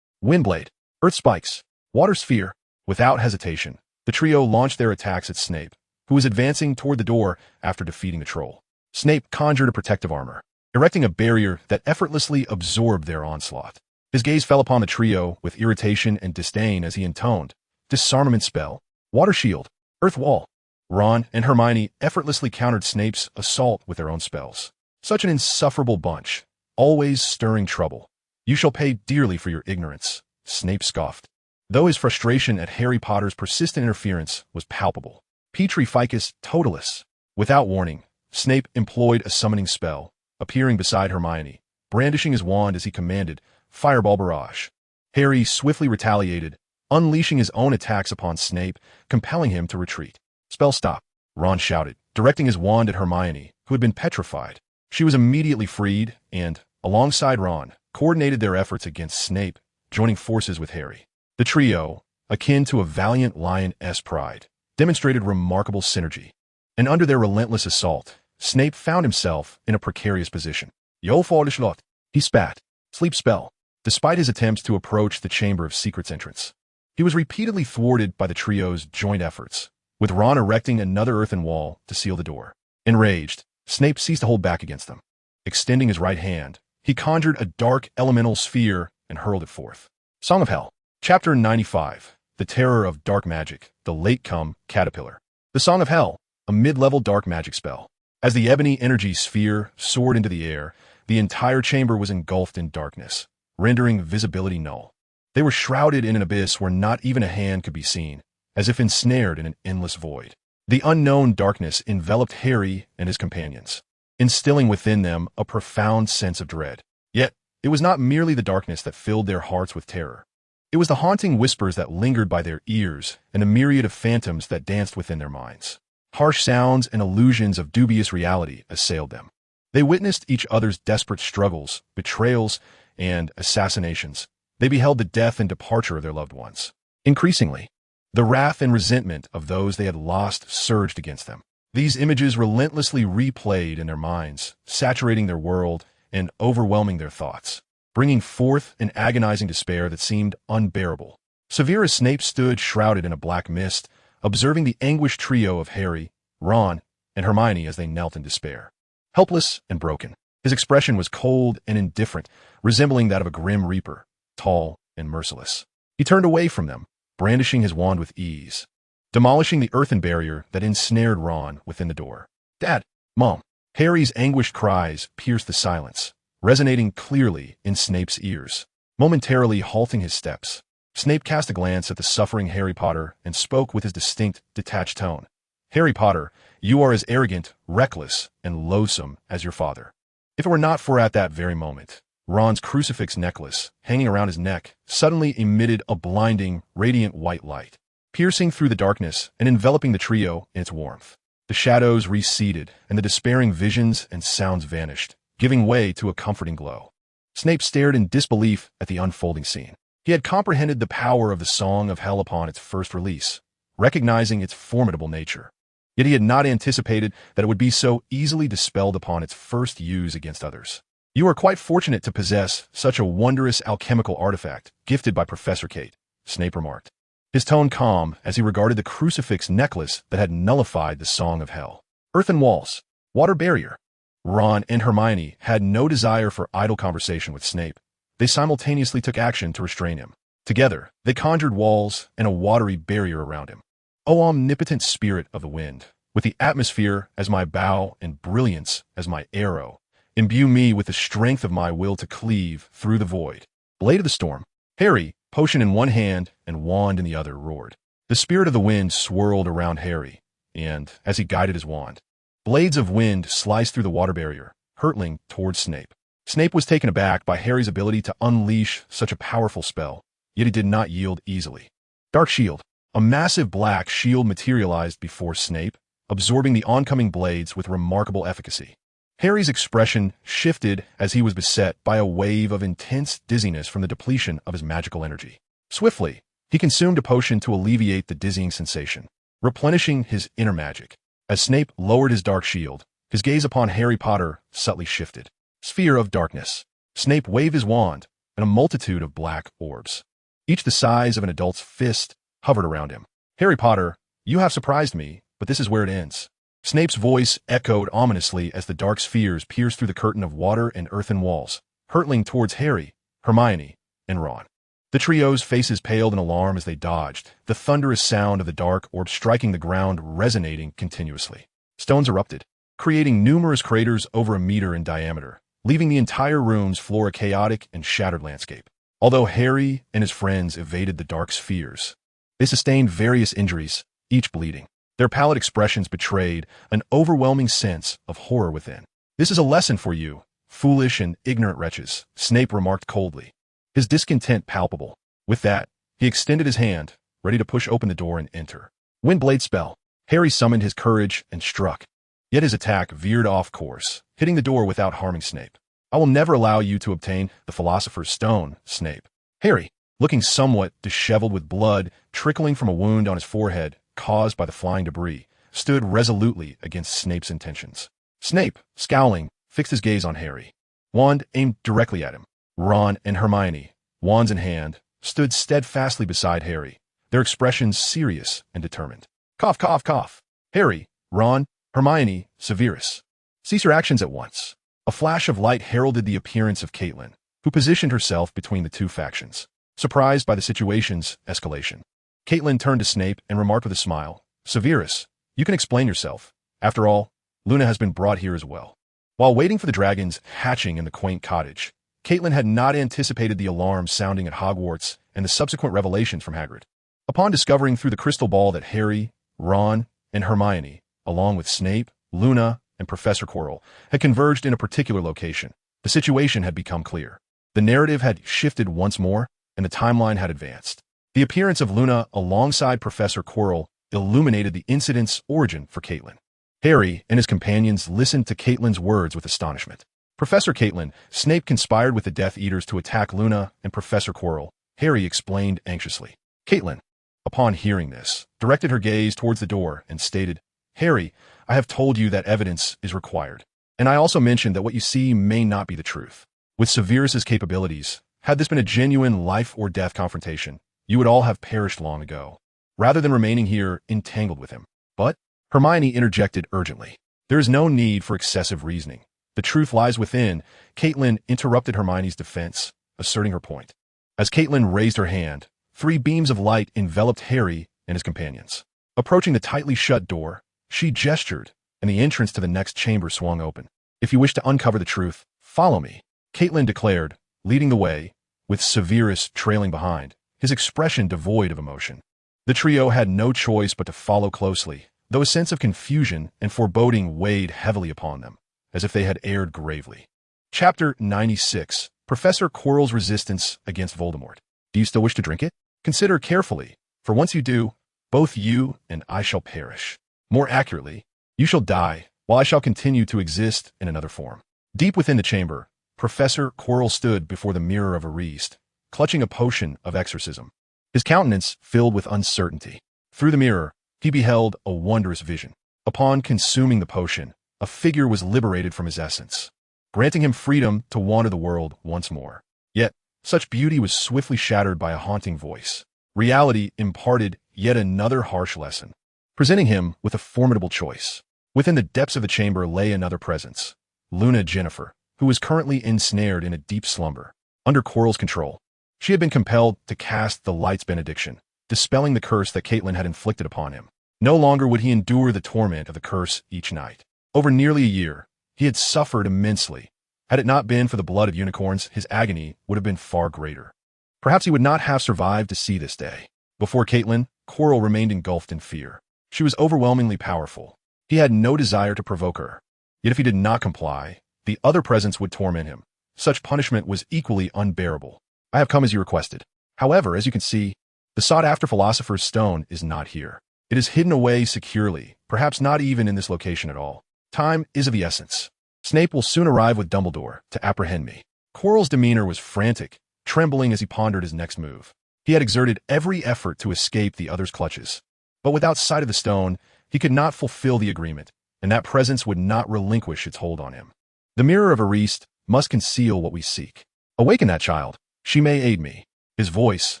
Windblade. Earth spikes. Water sphere. Without hesitation, the trio launched their attacks at Snape, who was advancing toward the door after defeating the troll. Snape conjured a protective armor, erecting a barrier that effortlessly absorbed their onslaught. His gaze fell upon the trio with irritation and disdain as he intoned, Disarmament spell. Water shield. Earth wall. Ron and Hermione effortlessly countered Snape's assault with their own spells. Such an insufferable bunch, always stirring trouble. You shall pay dearly for your ignorance, Snape scoffed. Though his frustration at Harry Potter's persistent interference was palpable. Petri Ficus Totalis. Without warning, Snape employed a summoning spell, appearing beside Hermione, brandishing his wand as he commanded, Fireball Barrage. Harry swiftly retaliated, unleashing his own attacks upon Snape, compelling him to retreat. Spell stop, Ron shouted, directing his wand at Hermione, who had been petrified. She was immediately freed and, alongside Ron, coordinated their efforts against Snape, joining forces with Harry. The trio, akin to a valiant lion's pride, demonstrated remarkable synergy. And under their relentless assault, Snape found himself in a precarious position. Yo foolish lot, he spat. Sleep spell. Despite his attempts to approach the Chamber of Secrets entrance, he was repeatedly thwarted by the trio's joint efforts, with Ron erecting another earthen wall to seal the door. Enraged, Snape ceased to hold back against them. Extending his right hand, he conjured a dark elemental sphere and hurled it forth. Song of Hell. Chapter 95. The Terror of Dark Magic, the Late-Come Caterpillar. The Song of Hell, a mid-level dark magic spell. As the ebony energy sphere soared into the air, the entire chamber was engulfed in darkness, rendering visibility null. They were shrouded in an abyss where not even a hand could be seen, as if ensnared in an endless void. The unknown darkness enveloped Harry and his companions, instilling within them a profound sense of dread. Yet, it was not merely the darkness that filled their hearts with terror. It was the haunting whispers that lingered by their ears and a myriad of phantoms that danced within their minds. Harsh sounds and illusions of dubious reality assailed them. They witnessed each other's desperate struggles, betrayals, and assassinations. They beheld the death and departure of their loved ones. Increasingly, the wrath and resentment of those they had lost surged against them. These images relentlessly replayed in their minds, saturating their world and overwhelming their thoughts, bringing forth an agonizing despair that seemed unbearable. Severus Snape stood shrouded in a black mist, observing the anguished trio of Harry, Ron, and Hermione as they knelt in despair. Helpless and broken, his expression was cold and indifferent, resembling that of a grim reaper, tall and merciless. He turned away from them, brandishing his wand with ease, demolishing the earthen barrier that ensnared Ron within the door. "Dad! Mom!" Harry's anguished cries pierced the silence, resonating clearly in Snape's ears. Momentarily halting his steps, Snape cast a glance at the suffering Harry Potter and spoke with his distinct, detached tone. "Harry Potter, you are as arrogant, reckless, and loathsome as your father." If it were not for at that very moment, Ron's crucifix necklace, hanging around his neck, suddenly emitted a blinding, radiant white light, piercing through the darkness and enveloping the trio in its warmth. The shadows receded, and the despairing visions and sounds vanished, giving way to a comforting glow. Snape stared in disbelief at the unfolding scene. He had comprehended the power of the Song of Hell upon its first release, recognizing its formidable nature. Yet he had not anticipated that it would be so easily dispelled upon its first use against others. "You are quite fortunate to possess such a wondrous alchemical artifact gifted by Professor Kate," Snape remarked, his tone calm as he regarded the crucifix necklace that had nullified the Song of Hell. Earthen walls, water barrier. Ron and Hermione had no desire for idle conversation with Snape. They simultaneously took action to restrain him. Together, they conjured walls and a watery barrier around him. "O omnipotent spirit of the wind, with the atmosphere as my bow and brilliance as my arrow, imbue me with the strength of my will to cleave through the void." Blade of the storm. Harry, potion in one hand and wand in the other, roared. The spirit of the wind swirled around Harry, and, as he guided his wand, blades of wind sliced through the water barrier, hurtling towards Snape. Snape was taken aback by Harry's ability to unleash such a powerful spell, yet he did not yield easily. Dark shield. A massive black shield materialized before Snape, absorbing the oncoming blades with remarkable efficacy. Harry's expression shifted as he was beset by a wave of intense dizziness from the depletion of his magical energy. Swiftly, he consumed a potion to alleviate the dizzying sensation, replenishing his inner magic. As Snape lowered his dark shield, his gaze upon Harry Potter subtly shifted. Sphere of darkness. Snape waved his wand, and a multitude of black orbs, each the size of an adult's fist, hovered around him. "Harry Potter, you have surprised me, but this is where it ends." Snape's voice echoed ominously as the dark spheres pierced through the curtain of water and earthen walls, hurtling towards Harry, Hermione, and Ron. The trio's faces paled in alarm as they dodged, the thunderous sound of the dark orb striking the ground resonating continuously. Stones erupted, creating numerous craters over a meter in diameter, leaving the entire room's floor a chaotic and shattered landscape. Although Harry and his friends evaded the dark spheres, they sustained various injuries, each bleeding. Their pallid expressions betrayed an overwhelming sense of horror within. "This is a lesson for you, foolish and ignorant wretches," Snape remarked coldly, his discontent palpable. With that, he extended his hand, ready to push open the door and enter. Windblade spell. Harry summoned his courage and struck. Yet his attack veered off course, hitting the door without harming Snape. "I will never allow you to obtain the Philosopher's Stone, Snape." Harry, looking somewhat disheveled with blood trickling from a wound on his forehead caused by the flying debris, stood resolutely against Snape's intentions. Snape, scowling, fixed his gaze on Harry. Wand aimed directly at him. Ron and Hermione, wands in hand, stood steadfastly beside Harry, their expressions serious and determined. "Cough, cough, cough. Harry, Ron, Hermione, Severus, cease your actions at once." A flash of light heralded the appearance of Caitlin, who positioned herself between the two factions, surprised by the situation's escalation. Caitlin turned to Snape and remarked with a smile, "Severus, you can explain yourself. After all, Luna has been brought here as well." While waiting for the dragons hatching in the quaint cottage, Caitlin had not anticipated the alarm sounding at Hogwarts and the subsequent revelations from Hagrid. Upon discovering through the crystal ball that Harry, Ron, and Hermione, along with Snape, Luna, and Professor Quirrell, had converged in a particular location, the situation had become clear. The narrative had shifted once more, and the timeline had advanced. The appearance of Luna alongside Professor Quirrell illuminated the incident's origin for Caitlin. Harry and his companions listened to Caitlin's words with astonishment. Professor Caitlin, Snape conspired with the Death Eaters to attack Luna and Professor Quirrell, Harry explained anxiously. Caitlin, upon hearing this, directed her gaze towards the door and stated, Harry, I have told you that evidence is required. And I also mentioned that what you see may not be the truth. With Severus's capabilities, had this been a genuine life or death confrontation, you would all have perished long ago, rather than remaining here entangled with him. But Hermione interjected urgently. There is no need for excessive reasoning. The truth lies within. Caitlin interrupted Hermione's defense, asserting her point. As Caitlin raised her hand, 3 beams of light enveloped Harry and his companions. Approaching the tightly shut door, she gestured, and the entrance to the next chamber swung open. If you wish to uncover the truth, follow me, Caitlin declared, leading the way, with Severus trailing behind, his expression devoid of emotion. The trio had no choice but to follow closely, though a sense of confusion and foreboding weighed heavily upon them, as if they had erred gravely. Chapter 96, Professor Quirrell's Resistance Against Voldemort. Do you still wish to drink it? Consider carefully, for once you do, both you and I shall perish. More accurately, you shall die, while I shall continue to exist in another form. Deep within the chamber, Professor Quirrell stood before the mirror of Ariste, clutching a potion of exorcism. His countenance filled with uncertainty. Through the mirror, he beheld a wondrous vision. Upon consuming the potion, a figure was liberated from his essence, granting him freedom to wander the world once more. Yet, such beauty was swiftly shattered by a haunting voice. Reality imparted yet another harsh lesson, presenting him with a formidable choice. Within the depths of the chamber lay another presence, Luna Jennifer, who was currently ensnared in a deep slumber. Under Quirrell's control, she had been compelled to cast the Light's benediction, dispelling the curse that Caitlin had inflicted upon him. No longer would he endure the torment of the curse each night. Over nearly a year, he had suffered immensely. Had it not been for the blood of unicorns, his agony would have been far greater. Perhaps he would not have survived to see this day. Before Caitlin, Quirrell remained engulfed in fear. She was overwhelmingly powerful. He had no desire to provoke her. Yet if he did not comply, the other presence would torment him. Such punishment was equally unbearable. I have come as you requested. However, as you can see, the sought-after Philosopher's Stone is not here. It is hidden away securely, perhaps not even in this location at all. Time is of the essence. Snape will soon arrive with Dumbledore to apprehend me. Quirrell's demeanor was frantic, trembling as he pondered his next move. He had exerted every effort to escape the other's clutches. But without sight of the stone, he could not fulfill the agreement, and that presence would not relinquish its hold on him. The mirror of Ariste must conceal what we seek. Awaken that child. She may aid me. His voice,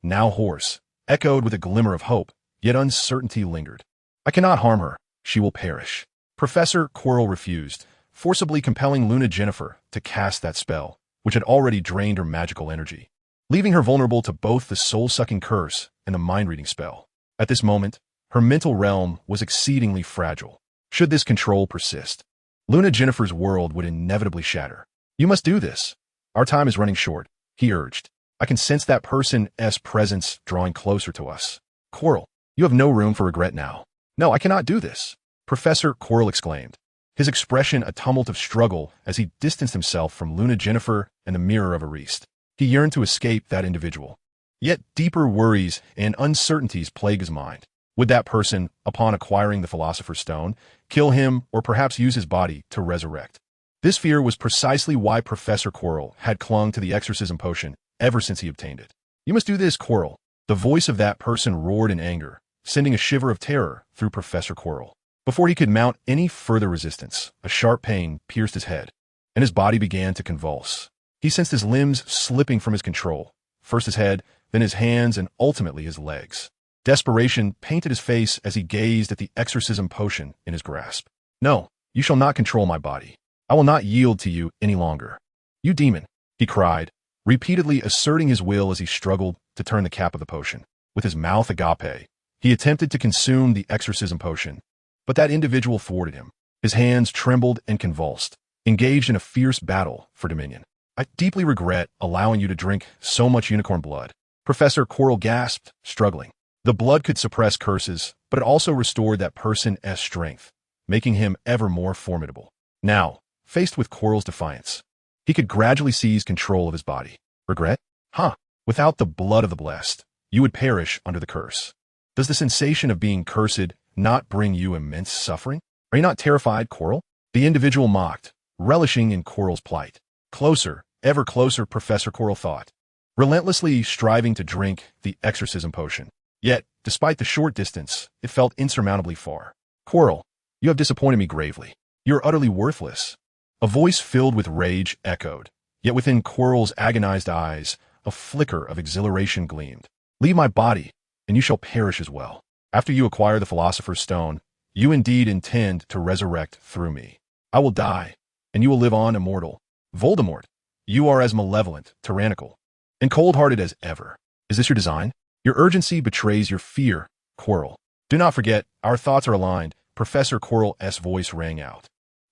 now hoarse, echoed with a glimmer of hope, yet uncertainty lingered. I cannot harm her. She will perish. Professor Quirrell refused, forcibly compelling Luna Jennifer to cast that spell, which had already drained her magical energy, leaving her vulnerable to both the soul-sucking curse and the mind-reading spell. At this moment, her mental realm was exceedingly fragile. Should this control persist, Luna Jennifer's world would inevitably shatter. You must do this. Our time is running short, he urged. I can sense that person's presence drawing closer to us. Quirrell, you have no room for regret now. No, I cannot do this, Professor Quirrell exclaimed, his expression a tumult of struggle as he distanced himself from Luna Jennifer and the mirror of Ariste. He yearned to escape that individual. Yet deeper worries and uncertainties plague his mind. Would that person, upon acquiring the Philosopher's Stone, kill him or perhaps use his body to resurrect? This fear was precisely why Professor Quirrell had clung to the exorcism potion ever since he obtained it. You must do this, Quirrell. The voice of that person roared in anger, sending a shiver of terror through Professor Quirrell. Before he could mount any further resistance, a sharp pain pierced his head, and his body began to convulse. He sensed his limbs slipping from his control, first his head, then his hands, and ultimately his legs. Desperation painted his face as he gazed at the exorcism potion in his grasp. No, you shall not control my body. I will not yield to you any longer. You demon, he cried, repeatedly asserting his will as he struggled to turn the cap of the potion. With his mouth agape, he attempted to consume the exorcism potion, but that individual thwarted him. His hands trembled and convulsed, engaged in a fierce battle for dominion. I deeply regret allowing you to drink so much unicorn blood, Professor Quirrell gasped, struggling. The blood could suppress curses, but it also restored that person's strength, making him ever more formidable. Now, faced with Quirrell's defiance, he could gradually seize control of his body. Regret? Huh. Without the blood of the blessed, you would perish under the curse. Does the sensation of being cursed not bring you immense suffering? Are you not terrified, Quirrell? The individual mocked, relishing in Quirrell's plight. Closer, ever closer, Professor Quirrell thought, relentlessly striving to drink the exorcism potion. Yet, despite the short distance, it felt insurmountably far. Quirrell, you have disappointed me gravely. You are utterly worthless. A voice filled with rage echoed, yet within Quirrell's agonized eyes, a flicker of exhilaration gleamed. Leave my body, and you shall perish as well. After you acquire the Philosopher's Stone, you indeed intend to resurrect through me. I will die, and you will live on immortal. Voldemort, you are as malevolent, tyrannical, and cold-hearted as ever. Is this your design? Your urgency betrays your fear, Quirrell. Do not forget, our thoughts are aligned. Professor Quirrell's voice rang out,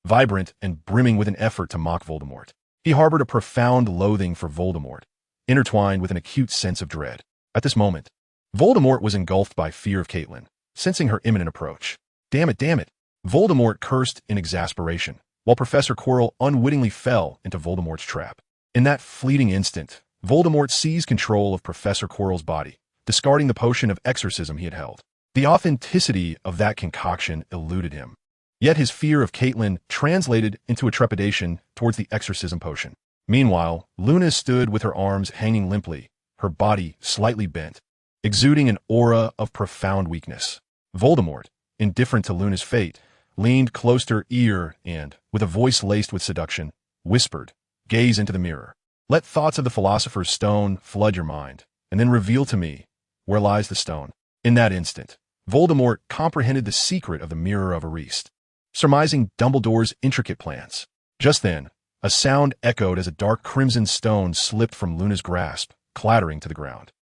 vibrant and brimming with an effort to mock Voldemort. He harbored a profound loathing for Voldemort, intertwined with an acute sense of dread. At this moment, Voldemort was engulfed by fear of Caitlin, sensing her imminent approach. Damn it, damn it! Voldemort cursed in exasperation, while Professor Quirrell unwittingly fell into Voldemort's trap. In that fleeting instant, Voldemort seized control of Professor Quirrell's body, discarding the potion of exorcism he had held. The authenticity of that concoction eluded him. Yet his fear of Caitlin translated into a trepidation towards the exorcism potion. Meanwhile, Luna stood with her arms hanging limply, her body slightly bent, exuding an aura of profound weakness. Voldemort, indifferent to Luna's fate, leaned close to her ear and, with a voice laced with seduction, whispered, "Gaze into the mirror. Let thoughts of the Philosopher's Stone flood your mind, and then reveal to me where lies the stone." In that instant, Voldemort comprehended the secret of the Mirror of Ariste, surmising Dumbledore's intricate plans. Just then, a sound echoed as a dark crimson stone slipped from Luna's grasp, clattering to the ground.